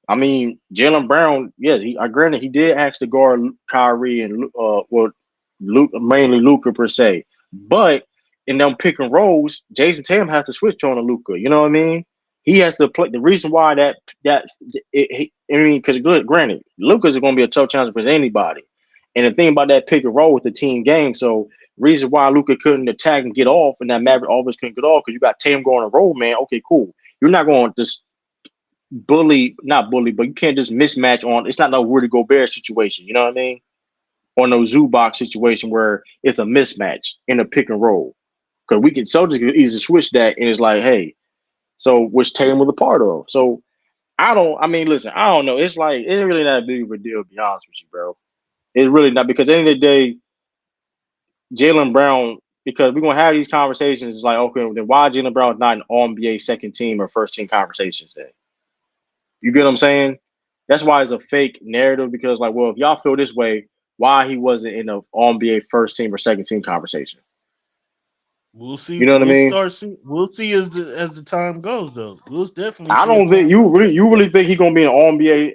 Speaker 4: I mean, Jaylen Brown, yes, granted he did ask to guard Kyrie and mainly Luka per se, but in them pick and rolls, Jayson Tatum has to switch on to Luka. You know what I mean? He has to play. The reason why I mean, because granted, Luka's is going to be a tough challenge for anybody. And the thing about that pick and roll with the team game, so reason why Luka couldn't attack and get off, and that Maverick always couldn't get off because you got Tatum going to roll, man. Okay, cool. You're not going to just not bully, but you can't just mismatch on. It's not no Rudy Gobert situation. You know what I mean? Or no Zubac situation where it's a mismatch in a pick and roll. Because we can Celtics can easily switch that, and it's like, hey, so which Tatum was a part of. So I mean, listen, I don't know. It's like it's really not a big of a deal, to be honest with you, bro. It's really not because at the end of the day, Jaylen Brown, because we're gonna have these conversations, it's like, okay, then why Jaylen Brown is not an All NBA second team or first team conversations then? You get what I'm saying? That's why it's a fake narrative because, like, well, if y'all feel this way, why he wasn't in the All NBA first team or second team conversation?
Speaker 14: We'll see.
Speaker 4: You know what I mean?
Speaker 14: We'll see as the time goes, though. We'll definitely
Speaker 4: I
Speaker 14: see as
Speaker 4: don't think
Speaker 14: time
Speaker 4: you
Speaker 14: goes.
Speaker 4: really think he's gonna be an All NBA.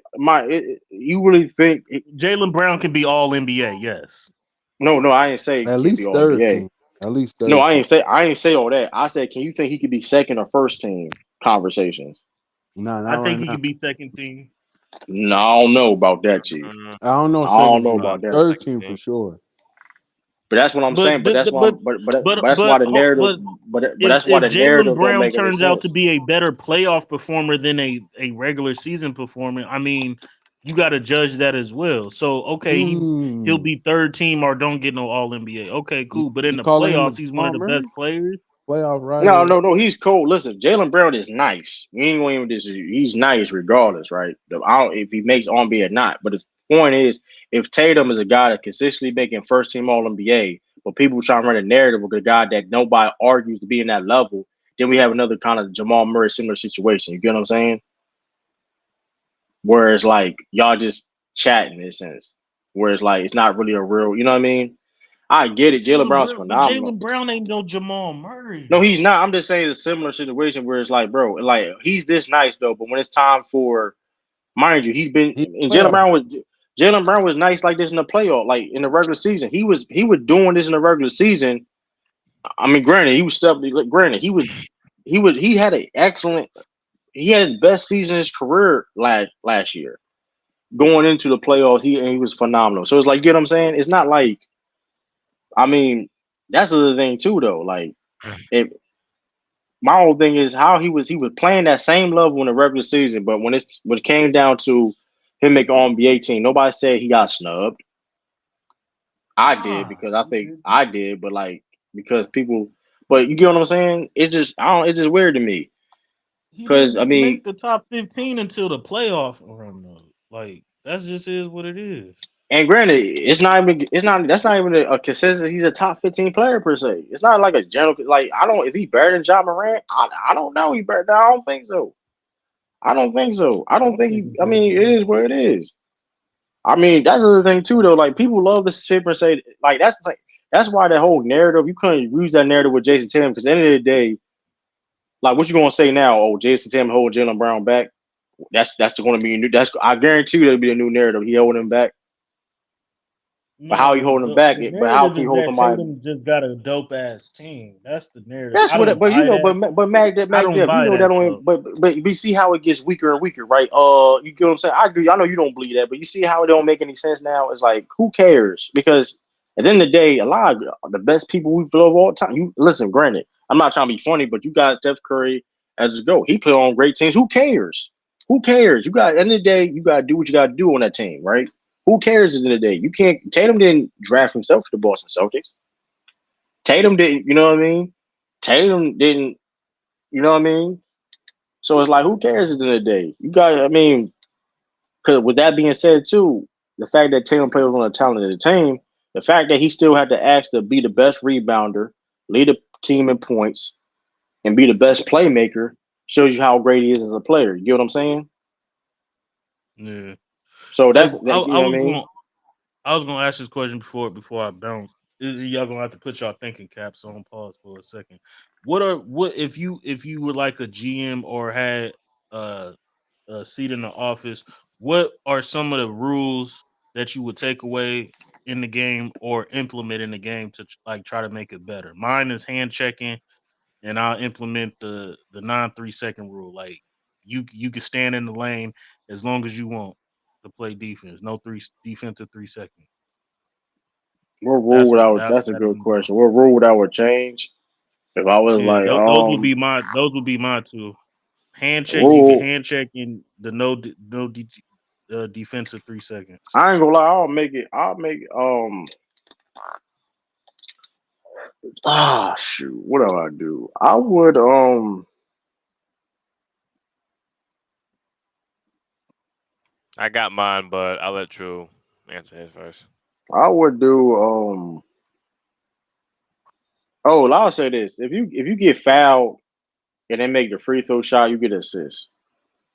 Speaker 4: You really think?
Speaker 14: Jaylen Brown can be All NBA? Yes.
Speaker 4: No, I ain't say he
Speaker 16: At
Speaker 4: can be
Speaker 16: least
Speaker 4: All
Speaker 16: third
Speaker 4: NBA.
Speaker 16: team. At least
Speaker 4: No,
Speaker 16: third
Speaker 4: I
Speaker 16: team.
Speaker 4: ain't say all that. I said, can you think he could be second or first team conversations?
Speaker 16: Nah, not
Speaker 14: I
Speaker 16: right
Speaker 14: think he
Speaker 16: now.
Speaker 14: could be second team.
Speaker 4: No, I don't know about that, Chief.
Speaker 6: Mm,
Speaker 16: I don't know
Speaker 4: I don't
Speaker 16: second
Speaker 4: know
Speaker 16: team.
Speaker 6: nah,
Speaker 4: about that.
Speaker 16: Third
Speaker 6: second
Speaker 16: team for
Speaker 6: team.
Speaker 16: sure.
Speaker 4: But that's what I'm saying.
Speaker 14: But
Speaker 4: But
Speaker 14: the,
Speaker 4: that's
Speaker 14: the-
Speaker 4: why I'm. But that's why the narrative.
Speaker 14: but
Speaker 4: But
Speaker 14: if
Speaker 4: that's why the
Speaker 14: Jaylen
Speaker 4: narrative don't
Speaker 14: Brown
Speaker 4: make any
Speaker 14: turns out to
Speaker 4: sense.
Speaker 14: be a better playoff performer than a regular season performer, I mean, you got to judge that as well. So okay, he'll
Speaker 16: Hmm.
Speaker 14: be third team or don't get no All NBA. Okay,
Speaker 16: You,
Speaker 14: cool. But in
Speaker 16: you
Speaker 14: the
Speaker 16: calling him a
Speaker 14: playoffs, he's one of
Speaker 16: Jamal
Speaker 14: the
Speaker 16: Murray?
Speaker 14: best players.
Speaker 16: Playoff
Speaker 1: No,
Speaker 16: Riley.
Speaker 1: no, no. He's cold. Listen, Jaylen Brown is nice. We ain't going to even disagree. He's nice regardless, right? I don't, if he makes NBA or not. But the point is, if Tatum is a guy that consistently making first team All NBA, but people trying to run a narrative with a guy that nobody argues to be in that level, then we have another kind of Jamal Murray similar situation. You get what I'm saying? Whereas like y'all just chatting in a sense. Whereas like it's not really a real, you know what I mean? I get it. Jaylen Brown's
Speaker 14: But
Speaker 1: phenomenal.
Speaker 14: Jaylen Brown ain't no Jamal Murray
Speaker 1: No,
Speaker 14: though.
Speaker 1: he's not. I'm just saying it's a similar situation where it's like, bro, like he's this nice though, but when it's time for, mind you, he's been
Speaker 16: He
Speaker 1: and
Speaker 16: playoff.
Speaker 1: Jaylen Brown was nice like this in the playoff, like in the regular season. He was doing this in the regular season. I mean, granted, he was stuff. Granted, he had an excellent. He had his best season in his career last year. Going into the playoffs, he was phenomenal. So it's like, you know what I'm saying? It's not like, I mean, that's the other thing too, though. Like, if my whole thing is how he was playing that same level in the regular season, but when it came down to him making All NBA team, nobody said he got snubbed. I did
Speaker 14: Nah,
Speaker 1: because I think I did, but like because people, but you get what I'm saying? It's just I don't. It's just weird to me
Speaker 14: he
Speaker 1: because I
Speaker 14: didn't
Speaker 1: mean,
Speaker 14: make the top 15 until the playoff run though. Like that's just is what it is.
Speaker 1: and granted, it's not that's not even a consensus. He's a top 15 player per se. It's not like a general like I don't if he better than John Morant. I don't know. He better. I don't think so. I don't think so. I
Speaker 14: I
Speaker 1: don't
Speaker 14: don't
Speaker 1: think
Speaker 14: think
Speaker 1: he.
Speaker 14: he's
Speaker 1: I
Speaker 14: better
Speaker 1: mean,
Speaker 14: than
Speaker 1: it is
Speaker 14: him.
Speaker 1: what it is. I mean, that's the other thing too, though. Like people love to sit and say, that's why that whole narrative you couldn't use that narrative with Jason Tatum because at the end of the day, like what you gonna say now? Oh, Jason Tatum hold Jaylen Brown back. That's going to be a new. That's I guarantee you that'll be a new narrative. He holding him back, but how he
Speaker 14: No,
Speaker 1: holding him back?
Speaker 14: the
Speaker 1: But how
Speaker 14: narrative
Speaker 1: can he
Speaker 14: is
Speaker 1: hold
Speaker 14: that
Speaker 1: somebody?
Speaker 14: Tatum just got a dope ass team. That's the narrative.
Speaker 1: That's
Speaker 14: I
Speaker 1: what.
Speaker 14: don't
Speaker 1: But you
Speaker 14: buy
Speaker 1: know,
Speaker 14: that.
Speaker 1: but Mag
Speaker 14: I
Speaker 1: Mag
Speaker 14: don't
Speaker 1: Dev, you
Speaker 14: buy
Speaker 1: know that
Speaker 14: that
Speaker 1: only.
Speaker 14: though.
Speaker 1: But we see how it gets weaker and weaker, right? You get what I'm saying? I agree. I know you don't believe that, but you see how it don't make any sense now. It's like who cares? Because at the end of the day, a lot of the best people we've loved all time. You listen. Granted, I'm not trying to be funny, but you got Steph Curry as a go. He played on great teams. Who cares? Who cares? You got at the end of the day, you got to do what you got to do on that team, right? Who cares at the end of the day? You can't. Tatum didn't draft himself for the Boston Celtics. Tatum didn't. You know what I mean? Tatum didn't. You know what I mean? So it's like, who cares at the end of the day? You got, I mean, because with that being said, too, the fact that Tatum plays on a talented team, the fact that he still had to ask to be the best rebounder, lead the team in points, and be the best playmaker shows you how great he is as a player. You get what I'm saying?
Speaker 14: Yeah.
Speaker 1: So
Speaker 14: Hey,
Speaker 1: that's that. You
Speaker 14: I
Speaker 1: know what
Speaker 14: was
Speaker 1: I
Speaker 14: going
Speaker 1: mean?
Speaker 14: I was gonna ask this question before I bounce. Y'all gonna have to put y'all thinking caps on pause for a second. What if you were like a GM or had uh, a seat in the office? What are some of the rules that you would take away in the game or implement in the game to like try to make it better? Mine is hand checking, and I'll implement the 9 3 second rule. Like you can stand in the lane as long as you want to play defense. No three defensive 3 seconds.
Speaker 1: What rule would I would? That's a
Speaker 14: That'll
Speaker 1: good
Speaker 14: be mine.
Speaker 1: question. What rule would I would change if I was
Speaker 14: Yeah,
Speaker 1: like,
Speaker 14: those would be my two. Hand check. You can
Speaker 1: rule?
Speaker 14: hand check in the defensive 3 seconds.
Speaker 1: I ain't gonna lie. I'll make shoot. What do I do? I would
Speaker 6: I got mine, but I'll let True answer his first.
Speaker 1: I would do oh, I'll say this. If you get fouled and they make the free throw shot, you get an assist.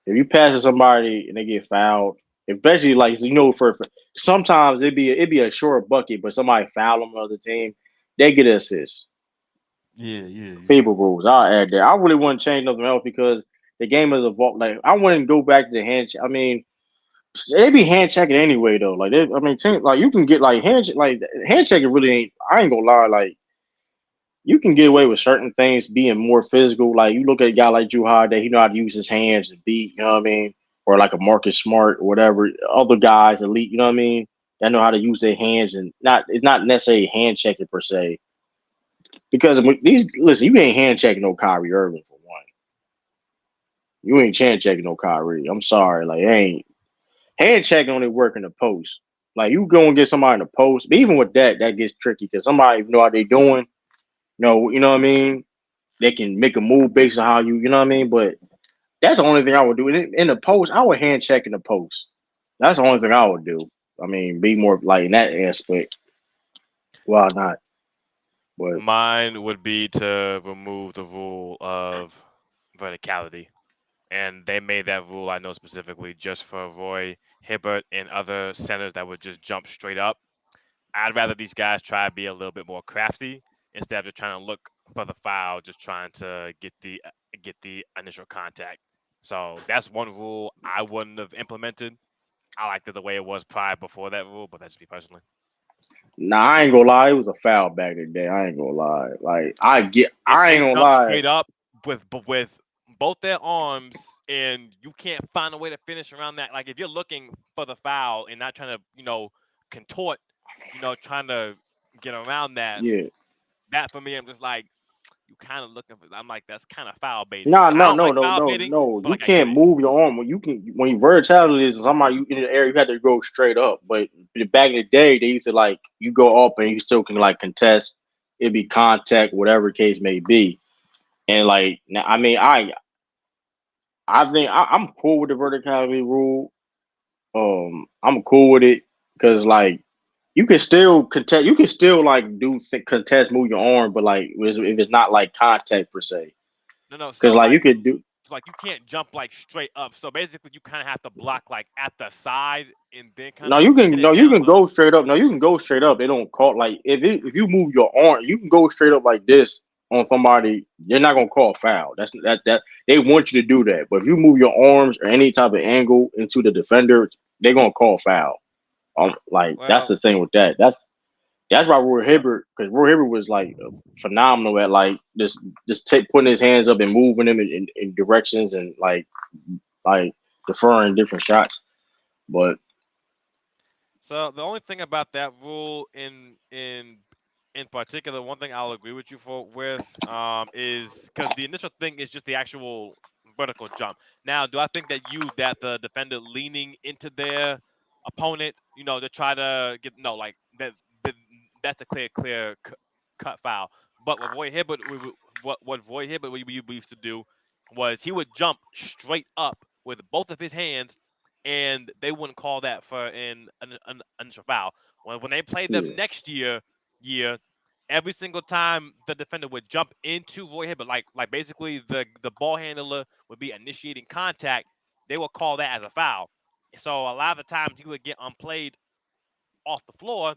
Speaker 1: If you pass to somebody and they get fouled, especially like for sometimes it'd be a short bucket, but somebody foul them on the other team, they get an assist.
Speaker 14: Yeah.
Speaker 1: FIBA rules. I'll add that. I really wouldn't change nothing else because the game has evolved. Like I wouldn't go back to the hand. I mean, they be hand checking anyway though. Like I mean, like you can get like hand checking really ain't. I ain't gonna lie. Like you can get away with certain things being more physical. Like you look at a guy like Drew Holiday, he know how to use his hands to beat. You know what I mean? Or like a Marcus Smart or whatever. Other guys, elite. You know what I mean? That know how to use their hands and it's not necessarily hand checking per se. Because listen, you ain't hand checking no Kyrie Irving for one. You ain't hand checking no Kyrie. I'm sorry, like hand checking only work in the post. Like you go and get somebody in the post, but even with that, that gets tricky because somebody know how they doing. You know what I mean?
Speaker 4: they can make a move based on how you know what I mean. But that's the only thing I would do. In the post, I would hand check in the post. That's the only thing I would do. I mean, be more like in that aspect. Why not? But
Speaker 6: Mine would be to remove the rule of verticality. And they made that rule, I know specifically, just for Roy Hibbert and other centers that would just jump straight up. I'd rather these guys try to be a little bit more crafty instead of just trying to look for the foul, just trying to get the initial contact. So that's one rule I wouldn't have implemented. I liked it the way it was prior before that rule, but that's just me personally.
Speaker 4: nah, I ain't gonna lie. It was a foul back in the day. I ain't gonna lie. Like
Speaker 6: If
Speaker 4: I ain't
Speaker 6: they
Speaker 4: gonna
Speaker 6: jump
Speaker 4: lie.
Speaker 6: straight up with both their arms and you can't find a way to finish around that, like if you're looking for the foul and not trying to contort, trying to get around that,
Speaker 4: Yeah.
Speaker 6: that for me, I'm just like you kind of looking for. I'm like that's kind of foul baiting.
Speaker 4: No,
Speaker 6: I
Speaker 4: no,
Speaker 6: don't
Speaker 4: no,
Speaker 6: like
Speaker 4: no,
Speaker 6: foul
Speaker 4: no,
Speaker 6: baiting,
Speaker 4: no.
Speaker 6: but
Speaker 4: You
Speaker 6: like I get
Speaker 4: can't
Speaker 6: it.
Speaker 4: move your arm when you vertical is somebody you in the air. You have to go straight up. But back in the day, they used to like you go up and you still can like contest. It'd be contact, whatever case may be. And like now, I mean, I think I'm cool with the verticality rule. I'm cool with it because like you can still contest. You can still like do contest, move your arm, but like if it's not like contact per se,
Speaker 6: No.
Speaker 4: because
Speaker 6: So
Speaker 4: like you
Speaker 6: like
Speaker 4: could do.
Speaker 6: you can't jump like straight up. So basically, you kind of have to block like at the side and then kind
Speaker 4: No,
Speaker 6: of pin it
Speaker 4: you
Speaker 6: down a
Speaker 4: can
Speaker 6: little.
Speaker 4: go straight up. No, you can go straight up. They don't call like if you move your arm, you can go straight up like this on somebody. They're not gonna call foul. That they want you to do that. But if you move your arms or any type of angle into the defender, they're gonna call foul. Like that's
Speaker 6: Well,
Speaker 4: the thing with that. That's why Roy
Speaker 6: well,
Speaker 4: Hibbert, because Roy Hibbert was like phenomenal at like just putting his hands up and moving them in directions and like deferring different shots. But
Speaker 6: so the only thing about that rule in particular, one thing I'll agree with you is because the initial thing is just the actual vertical jump. Now, do I think that the defender leaning into their opponent, to try to get no like that that's a cut foul. But with Roy Hibbert, what Roy Hibbert we used to do was he would jump straight up with both of his hands, and they wouldn't call that for an initial foul. When they played them
Speaker 4: yeah,
Speaker 6: next year, every single time the defender would jump into Roy Hibbert, like basically the ball handler would be initiating contact, they would call that as a foul. So a lot of the times he would get unplayed off the floor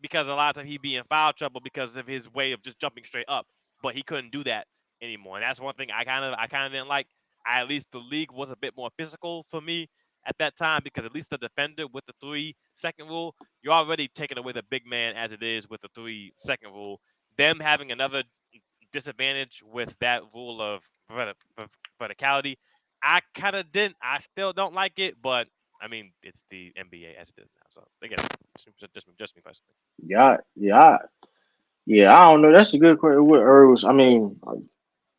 Speaker 6: because a lot of times he'd be in foul trouble because of his way of just jumping straight up. But he couldn't do that anymore. And that's one thing I kind of didn't like. At least the league was a bit more physical for me at that time because at least the defender with the 3 second rule, you're already taking away the big man as it is with the 3 second rule. Them having another disadvantage with that rule of verticality, I kind of didn't. I still don't like it, but I mean, it's the NBA as it is now. So again, just me personally.
Speaker 4: yeah, yeah. I don't know. That's a good question. With Earls, I mean,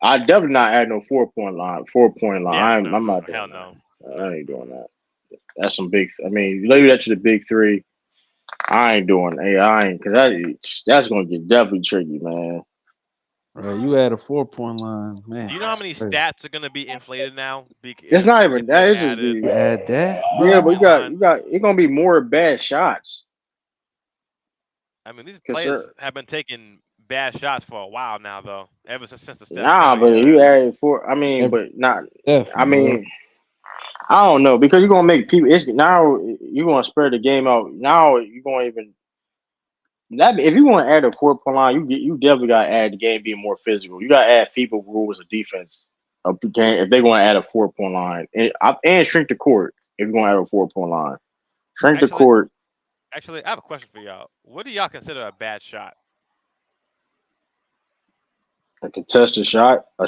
Speaker 4: I definitely not add no 4 point line. 4 point line.
Speaker 6: Yeah, no,
Speaker 4: I'm not
Speaker 6: hell
Speaker 4: doing
Speaker 6: no,
Speaker 4: that.
Speaker 6: no.
Speaker 4: I ain't doing that. That's some big. I mean, you leave that to the big three. I ain't doing. Hey, I ain't because that's gonna get definitely tricky, man.
Speaker 16: Right, you add a 4 point line,
Speaker 6: Do
Speaker 16: man.
Speaker 6: you know how
Speaker 16: That's
Speaker 6: many
Speaker 16: crazy.
Speaker 6: stats are gonna be inflated now?
Speaker 4: It's not
Speaker 6: If
Speaker 4: even
Speaker 6: they
Speaker 4: that. It just
Speaker 6: added
Speaker 4: be
Speaker 16: You add that,
Speaker 6: a
Speaker 4: yeah,
Speaker 6: four
Speaker 4: but
Speaker 16: bro.
Speaker 6: point line,
Speaker 4: you got it's gonna be more bad shots.
Speaker 6: I mean these
Speaker 4: Cause
Speaker 6: players have been taking bad shots for a while now, though. Ever since the Steph
Speaker 4: nah,
Speaker 6: Curry
Speaker 4: but if you
Speaker 6: era.
Speaker 4: add four. I mean,
Speaker 16: Every
Speaker 4: but not.
Speaker 16: F,
Speaker 4: I
Speaker 16: bro.
Speaker 4: mean, I don't know because you're gonna make people. It's now you're gonna spread the game out. Now you're gonna even that if you want to add a 4 point line, you definitely gotta add the game being more physical. You gotta add FIBA rules of defense of the game if they're gonna add a 4 point line and shrink the court if you're gonna add a 4 point line. Shrink the
Speaker 6: Actually,
Speaker 4: court.
Speaker 6: actually, I have a question for y'all. What do y'all consider a bad shot?
Speaker 4: A contested shot, a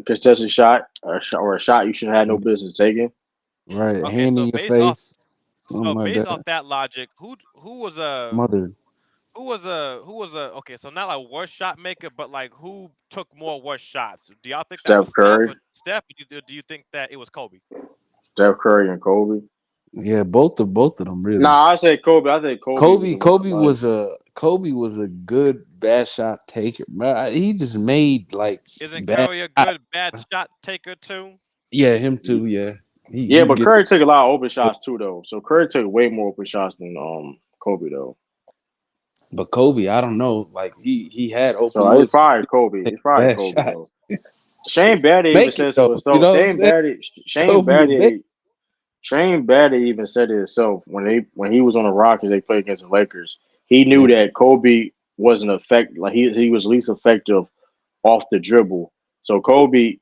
Speaker 4: contested shot, or a shot you should have no business taking.
Speaker 16: Right,
Speaker 6: Okay,
Speaker 16: hand in your face, something like
Speaker 6: based off
Speaker 16: that.
Speaker 6: that logic, who was a
Speaker 16: Smothered.
Speaker 6: okay, so not like worst shot maker, but like who took more worse shots? Do y'all think that
Speaker 4: Steph
Speaker 6: was Steph,
Speaker 4: Curry,
Speaker 6: or do you think that it was Kobe?
Speaker 4: Steph Curry and Kobe.
Speaker 16: Yeah, both of them really.
Speaker 4: Nah, I say Kobe. I think Kobe was the one.
Speaker 16: Kobe was a good bad shot taker. Man, he just made like
Speaker 6: Isn't
Speaker 16: bad.
Speaker 6: Curry a good bad shot taker too?
Speaker 16: Yeah, him too. Yeah,
Speaker 4: Yeah,
Speaker 16: he
Speaker 4: but
Speaker 16: get.
Speaker 4: Curry took a lot of open shots too, though. So Curry took way more open shots than Kobe, though.
Speaker 16: But Kobe, I don't know. Like he had open
Speaker 4: So it's
Speaker 16: looks.
Speaker 4: probably Kobe.
Speaker 16: Take
Speaker 4: It's probably
Speaker 16: bad
Speaker 4: Kobe,
Speaker 16: shot.
Speaker 4: though. Shane Battier even
Speaker 16: Make it
Speaker 4: said so.
Speaker 16: though. You
Speaker 4: So
Speaker 16: know what I'm saying?
Speaker 4: Shane
Speaker 16: Kobe will make.
Speaker 4: Battier, Shane Battier even said it himself when he was on the Rockets. They played against the Lakers. He knew
Speaker 16: Yeah.
Speaker 4: that Kobe wasn't effective. Like he was least effective off the dribble. So Kobe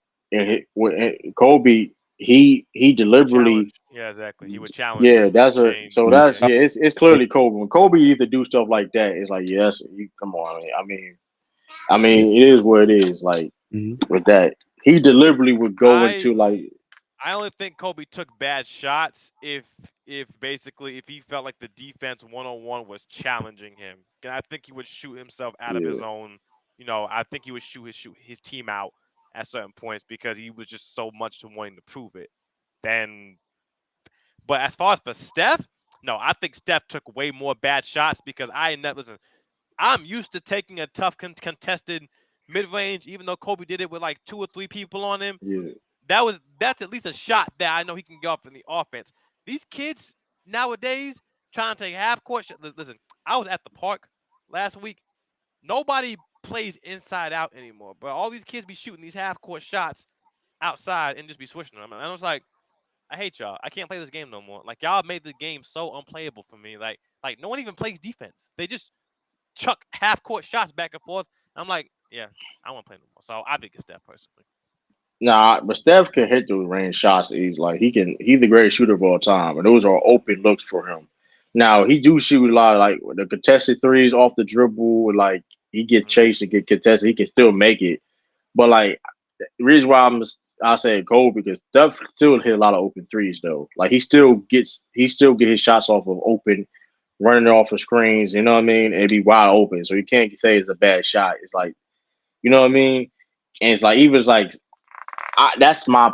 Speaker 4: he
Speaker 6: He would
Speaker 4: deliberately.
Speaker 6: challenge. Yeah, exactly. He would challenge
Speaker 4: Yeah,
Speaker 6: Shane.
Speaker 4: that's
Speaker 6: Yeah.
Speaker 4: it's clearly Kobe. When Kobe used to do stuff like that, it's like yes, you come on. I
Speaker 16: Yeah.
Speaker 4: mean, it is what it is. Like
Speaker 16: Mhm.
Speaker 4: with that, he deliberately would go into like
Speaker 6: I only think Kobe took bad shots if basically if he felt like the defense 1-on-1 was challenging him. And I think he would shoot himself out of his
Speaker 4: yeah,
Speaker 6: own. I think he would shoot his team out at certain points because he was just so much to wanting to prove it. Then, but as far as for Steph, no, I think Steph took way more bad shots because I never listen. I'm used to taking a tough contested mid range, even though Kobe did it with like 2 or 3 people on him.
Speaker 4: yeah,
Speaker 6: That's at least a shot that I know he can go up in the offense. These kids nowadays trying to take half court. Listen, I was at the park last week. Nobody plays inside out anymore, but all these kids be shooting these half court shots outside and just be switching them. And I was like, I hate y'all. I can't play this game no more. Like y'all made the game so unplayable for me. Like no one even plays defense. They just chuck half court shots back and forth. I'm like, yeah, I won't play no more. So I think it's that personally.
Speaker 4: nah. But Steph can hit those range shots. He's like he's the greatest shooter of all time, and those are open looks for him. Now he do shoot a lot of like the contested threes off the dribble. Like he get
Speaker 6: Mm-hmm.
Speaker 4: chased and get contested, he can still make it. But like the reason why I say Kobe because Steph still hit a lot of open threes though. Like he still get his shots off of open, running off of screens. You know what I mean? And be wide open. So you can't say it's a bad shot. It's like you know what I mean. And it's like even it's like that's my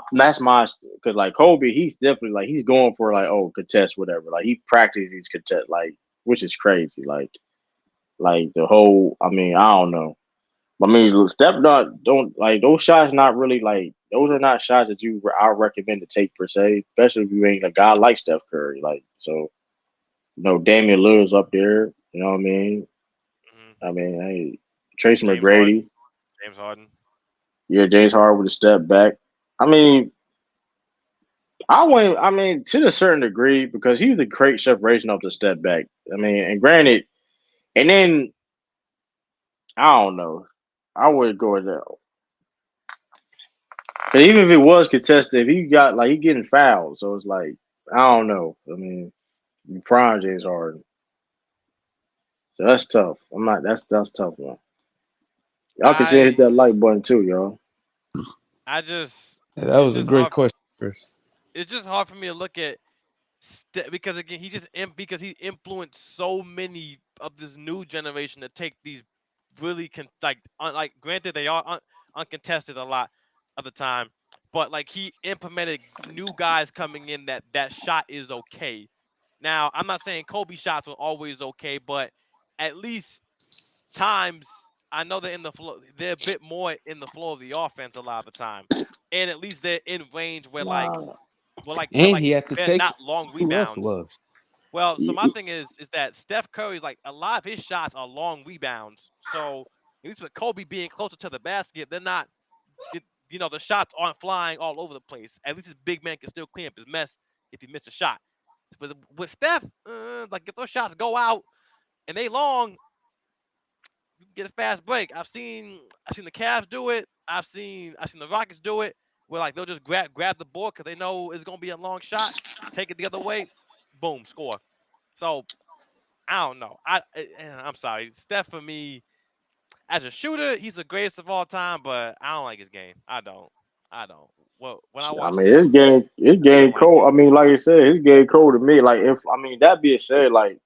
Speaker 4: because like Kobe, he's definitely like he's going for like contest whatever. Like he practices these contest like which is crazy. Like the whole. I mean I don't know. I mean, step not don't like those shots. Not really like those are not shots that I recommend to take per se, especially if you ain't a guy like Steph Curry. Like so, Damian Lillard's up there. You know what I mean?
Speaker 6: Mm-hmm.
Speaker 4: Hey, Tracy
Speaker 6: James Harden.
Speaker 4: McGrady.
Speaker 6: James Harden.
Speaker 4: Yeah, James Harden with a step back. I mean, I went. I mean, to a certain degree because he was a great separation of the step back. I mean, and granted, and then I don't know. I would go with that. Cause even if it was contested, if he got like he getting fouled, so it's like I don't know. I mean, prime James Harden, so that's tough. I'm not. That's tough one. Y'all continue to hit
Speaker 6: I
Speaker 4: that like button too, y'all.
Speaker 6: I just
Speaker 16: Yeah, that
Speaker 6: it's
Speaker 16: was a
Speaker 6: just
Speaker 16: great
Speaker 6: hard.
Speaker 16: question, Chris.
Speaker 6: It's just hard for me to look at because again because he influenced so many of this new generation to take these really like granted they are uncontested a lot of the time, but like he implemented new guys coming in that shot is okay. Now I'm not saying Kobe shots were always okay, but at least times I know they're in the flow. They're a bit more in the flow of the offense a lot of the time, and at least they're in range where
Speaker 4: Nah,
Speaker 16: And he had to
Speaker 6: they're
Speaker 16: take
Speaker 6: not long
Speaker 16: who Russ
Speaker 6: rebounds.
Speaker 16: was.
Speaker 6: Well, so my thing is that Steph Curry's like a lot of his shots are long rebounds. So at least with Kobe being closer to the basket, they're not. it- the shots aren't flying all over the place. At least his big man can still clean up his mess if he missed a shot. But with Steph, like if those shots go out and they long, you can get a fast break. I've seen the Cavs do it. I've seen the Rockets do it, where like they'll just grab the board because they know it's gonna be a long shot, take it the other way, boom, score. So I don't know. I'm sorry, Steph for me as a shooter, he's the greatest of all time, but I don't like his game. I don't. I don't. Well, when I
Speaker 4: I
Speaker 6: watched
Speaker 4: mean
Speaker 6: him,
Speaker 4: his
Speaker 6: I don't
Speaker 4: game
Speaker 6: like
Speaker 4: cold.
Speaker 6: it.
Speaker 4: I mean, like I said, his game cold to me. Like if I mean that being said, like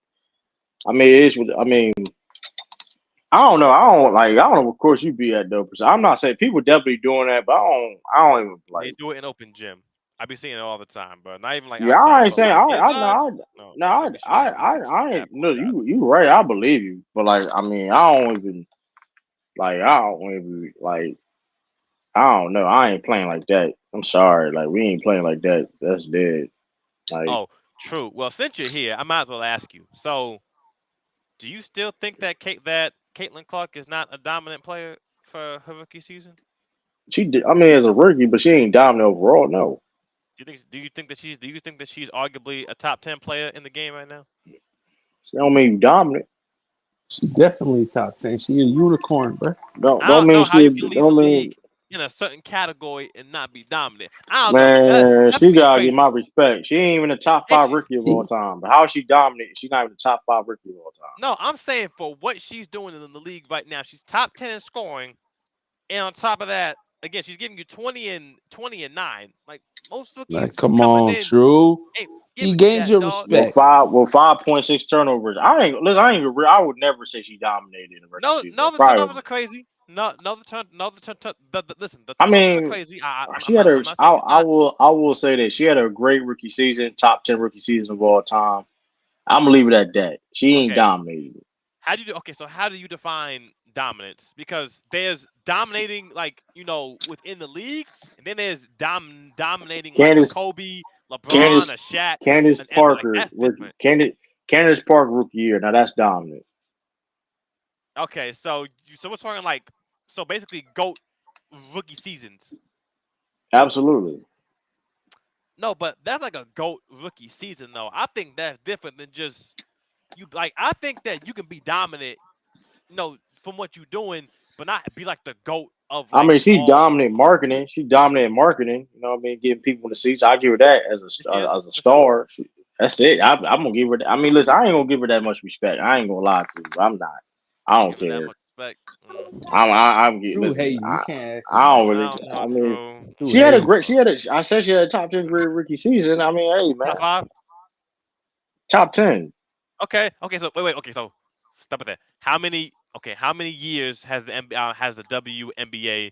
Speaker 4: I mean it is. I mean I don't know. I don't know. Of course, you be at though. I'm not saying people definitely doing that, but I don't even
Speaker 6: They
Speaker 4: like.
Speaker 6: do it in open gym. I be seeing it all the time, but not even like
Speaker 4: Yeah, I
Speaker 6: outside,
Speaker 4: ain't
Speaker 6: but
Speaker 4: saying
Speaker 6: like
Speaker 4: I
Speaker 6: inside.
Speaker 4: no
Speaker 6: No,
Speaker 4: no
Speaker 6: I be shooting.
Speaker 4: I
Speaker 6: Bad
Speaker 4: ain't
Speaker 6: boy
Speaker 4: no
Speaker 6: shots.
Speaker 4: you right. I believe you, but like I mean I don't even like I don't even like I don't know. I ain't playing like that. I'm sorry. Like we ain't playing like that. That's dead. Like
Speaker 6: Oh, true. Well, since you're here, I might as well ask you. So, do you still think that Caitlin Clark is not a dominant player for her rookie season?
Speaker 4: she did. I mean, as a rookie, but she ain't dominant overall. No,
Speaker 6: Do you think that she's arguably a top 10 player in the game right now?
Speaker 4: she don't mean dominant.
Speaker 16: She's definitely top 10. She a unicorn, bro.
Speaker 6: I
Speaker 4: Don't
Speaker 6: don't
Speaker 4: mean
Speaker 6: know how
Speaker 4: she.
Speaker 6: you can lead the
Speaker 4: Don't mean
Speaker 6: league in a certain category and not be dominant. I don't know.
Speaker 4: man.
Speaker 6: That
Speaker 4: She
Speaker 6: to me is
Speaker 4: gotta get
Speaker 6: crazy.
Speaker 4: my respect. She ain't even the top
Speaker 6: And
Speaker 4: five
Speaker 6: she
Speaker 4: rookie of all time. But how is she dominant? She's not even the top five rookie of all time.
Speaker 6: No, I'm saying for what she's doing in the league right now, she's top 10 in scoring, and on top of that, again, she's giving you 20 and 9. Like most rookies
Speaker 16: Like, come
Speaker 6: coming
Speaker 16: on,
Speaker 6: in
Speaker 16: True.
Speaker 6: ain't
Speaker 16: You
Speaker 6: giving you
Speaker 16: gained
Speaker 6: that,
Speaker 16: your
Speaker 6: dog.
Speaker 16: respect.
Speaker 4: 5.6 turnovers. I ain't listen. I ain't. I would never say she dominated in the rookie
Speaker 6: No,
Speaker 4: season.
Speaker 6: no, the turnovers
Speaker 4: Probably.
Speaker 6: are crazy. Listen, the
Speaker 4: I
Speaker 6: turnovers are
Speaker 4: mean,
Speaker 6: crazy.
Speaker 4: she had a.
Speaker 6: I'm not saying it's not.
Speaker 4: I will say that she had a great rookie season, top 10 rookie season of all time. I'm gonna leave it at that. She ain't
Speaker 6: Okay,
Speaker 4: dominated.
Speaker 6: how do you do? Okay, so how do you define dominance? Because there's dominating, like within the league, and then there's dominating like a
Speaker 4: Candace,
Speaker 6: Kobe, LeBron,
Speaker 4: Candace,
Speaker 6: a Shaq,
Speaker 4: Candace
Speaker 6: an Embiid. Like
Speaker 4: Parker
Speaker 6: that's
Speaker 4: rookie.
Speaker 6: different.
Speaker 4: Candace Parker rookie year. Now that's dominant.
Speaker 6: Okay, so we're talking like basically GOAT rookie seasons.
Speaker 4: Absolutely.
Speaker 6: No, but that's like a GOAT rookie season though. I think that's different than just you like I think that you can be dominant, from what you're doing, but not be like the GOAT of
Speaker 4: I
Speaker 6: like
Speaker 4: mean, she
Speaker 6: all
Speaker 4: dominant marketing. She dominant marketing. You know what I mean? Getting people in the seats. I give her that
Speaker 6: she is
Speaker 4: as a
Speaker 6: for sure.
Speaker 4: star. That's it. I'm gonna give her. I mean, listen. I ain't gonna give her that much respect. I ain't gonna lie to you. I'm not. I don't
Speaker 6: Give her that
Speaker 4: care.
Speaker 6: much respect.
Speaker 4: I'm
Speaker 16: True, hey,
Speaker 4: listen.
Speaker 16: you can't ask
Speaker 4: I
Speaker 16: him
Speaker 4: don't
Speaker 16: that.
Speaker 4: really.
Speaker 6: I don't know,
Speaker 4: I mean,
Speaker 6: true.
Speaker 16: True,
Speaker 4: she had a
Speaker 16: hey.
Speaker 4: great. She had a. I said she had a top 10 great rookie season. I mean, hey
Speaker 6: Top
Speaker 4: man,
Speaker 6: five.
Speaker 4: top 10.
Speaker 6: Okay. Okay. So wait. Okay. So stop at that. How many? Okay. How many years has the WNBA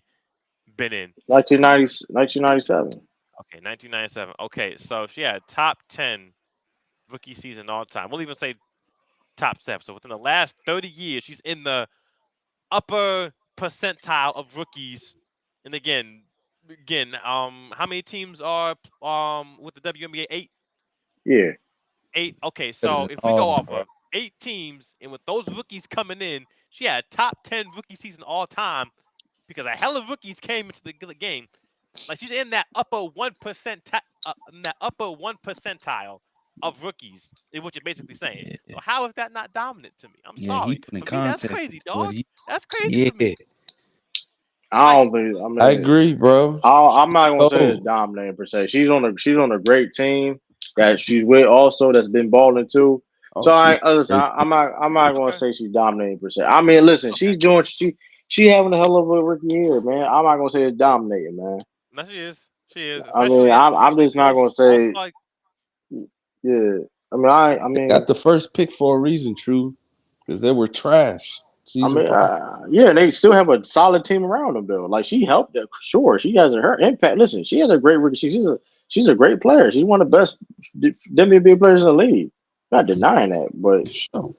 Speaker 6: been in?
Speaker 4: 1990, 1997.
Speaker 6: Okay, 1997. Okay, so she had top 10 rookie season all time. We'll even say top 7. So within the last 30 years, she's in the upper percentile of rookies. And how many teams are with the WNBA? Eight.
Speaker 4: Yeah.
Speaker 6: Eight. Okay,
Speaker 16: Better
Speaker 6: so
Speaker 16: than
Speaker 6: if we
Speaker 16: all
Speaker 6: go
Speaker 16: them,
Speaker 6: off
Speaker 16: bro.
Speaker 6: of 8 teams, and with those rookies coming in, she had top 10 rookie season all time because a hell of rookies came into the game. Like she's in that upper 1%, in that upper 1 percentile of rookies, is what you're basically saying.
Speaker 16: Yeah,
Speaker 6: So how is that not dominant to me? I'm
Speaker 16: yeah, he
Speaker 6: sorry.
Speaker 16: put in
Speaker 6: For me, that's
Speaker 16: context
Speaker 6: crazy,
Speaker 16: into what
Speaker 6: dog.
Speaker 16: he.
Speaker 6: That's crazy
Speaker 16: Yeah,
Speaker 6: to me.
Speaker 4: I
Speaker 6: Like,
Speaker 4: don't think. I
Speaker 16: I
Speaker 4: mean,
Speaker 16: agree, bro.
Speaker 4: I'm not gonna say it's
Speaker 16: Oh,
Speaker 4: dominating per se. She's on a great team that she's with also that's been balling too. So
Speaker 16: oh, she.
Speaker 4: listen, I'm not gonna
Speaker 6: okay,
Speaker 4: say she's dominating per se. I mean, listen,
Speaker 6: okay.
Speaker 4: she having a hell of a rookie year, man. I'm not gonna say it's dominating, man.
Speaker 6: No, she is. She is,
Speaker 4: I mean, I'm
Speaker 6: especially
Speaker 4: just not gonna
Speaker 6: most
Speaker 4: say
Speaker 6: like.
Speaker 4: yeah. I
Speaker 16: They
Speaker 4: mean,
Speaker 16: got the first pick for a reason, True, because they were trash season prior.
Speaker 4: yeah, they still have a solid team around them though. Like she helped them, sure. She has her impact. Listen, she has a great rookie. She's a great player. She's one of the best WNBA players in the league. Not denying that, but
Speaker 16: Sure.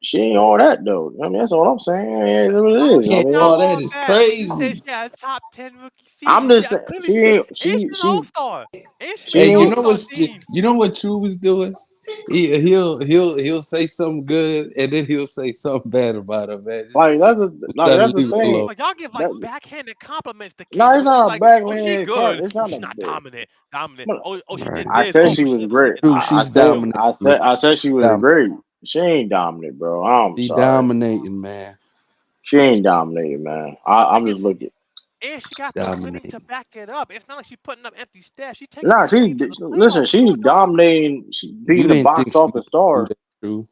Speaker 4: she ain't all that though. I mean, that's all I'm saying. It is what it
Speaker 6: How is
Speaker 4: is. I
Speaker 6: she
Speaker 16: Yeah,
Speaker 6: not
Speaker 16: oh,
Speaker 4: mean,
Speaker 16: that
Speaker 6: all
Speaker 16: is
Speaker 6: that when you say
Speaker 16: crazy.
Speaker 6: she had a top 10 rookie
Speaker 4: I'm
Speaker 6: season?
Speaker 4: just saying
Speaker 6: Clearly
Speaker 4: she
Speaker 6: she did.
Speaker 4: ain't
Speaker 6: And she's an all-star. And she's
Speaker 4: she
Speaker 16: Hey,
Speaker 6: on the
Speaker 16: you
Speaker 4: ain't
Speaker 16: know
Speaker 6: all-star
Speaker 16: what's
Speaker 6: team.
Speaker 16: you know what True was doing? He'll say something good and then he'll say something bad about her, man. Just we gotta
Speaker 4: that's the
Speaker 16: leave it
Speaker 4: thing.
Speaker 16: alone.
Speaker 6: But y'all give like
Speaker 4: That
Speaker 6: backhanded compliments to
Speaker 4: no,
Speaker 6: Katie.
Speaker 4: it's
Speaker 6: When it's
Speaker 4: not a
Speaker 6: like, oh, she
Speaker 4: backhand
Speaker 6: good.
Speaker 4: comment. It's
Speaker 6: Oh,
Speaker 4: not
Speaker 6: she's
Speaker 4: a
Speaker 6: not
Speaker 4: big.
Speaker 6: dominant. Dominant.
Speaker 16: All
Speaker 6: Oh, she
Speaker 16: right.
Speaker 6: did
Speaker 4: I
Speaker 6: this.
Speaker 4: said
Speaker 6: Oh,
Speaker 4: she
Speaker 6: but
Speaker 16: True,
Speaker 6: she
Speaker 4: was
Speaker 6: didn't do
Speaker 4: great.
Speaker 6: this.
Speaker 16: True, she's dominating, man.
Speaker 4: I said she was
Speaker 16: Dominating.
Speaker 4: great. She ain't dominant, bro. I'm
Speaker 16: She
Speaker 4: sorry.
Speaker 16: dominating, man.
Speaker 4: She ain't dominating, man. I'm just
Speaker 6: Again,
Speaker 4: looking.
Speaker 6: and she got the winning to
Speaker 16: Dominating.
Speaker 6: back it up. It's not like she's putting up empty stats. She's taking
Speaker 4: Nah,
Speaker 6: this team to the
Speaker 4: listen.
Speaker 6: playoffs
Speaker 4: She's
Speaker 6: too, dog.
Speaker 4: dominating. She
Speaker 16: You
Speaker 4: being the
Speaker 16: didn't
Speaker 4: box
Speaker 16: think she was
Speaker 4: office
Speaker 16: gonna do
Speaker 4: star.
Speaker 16: that, True.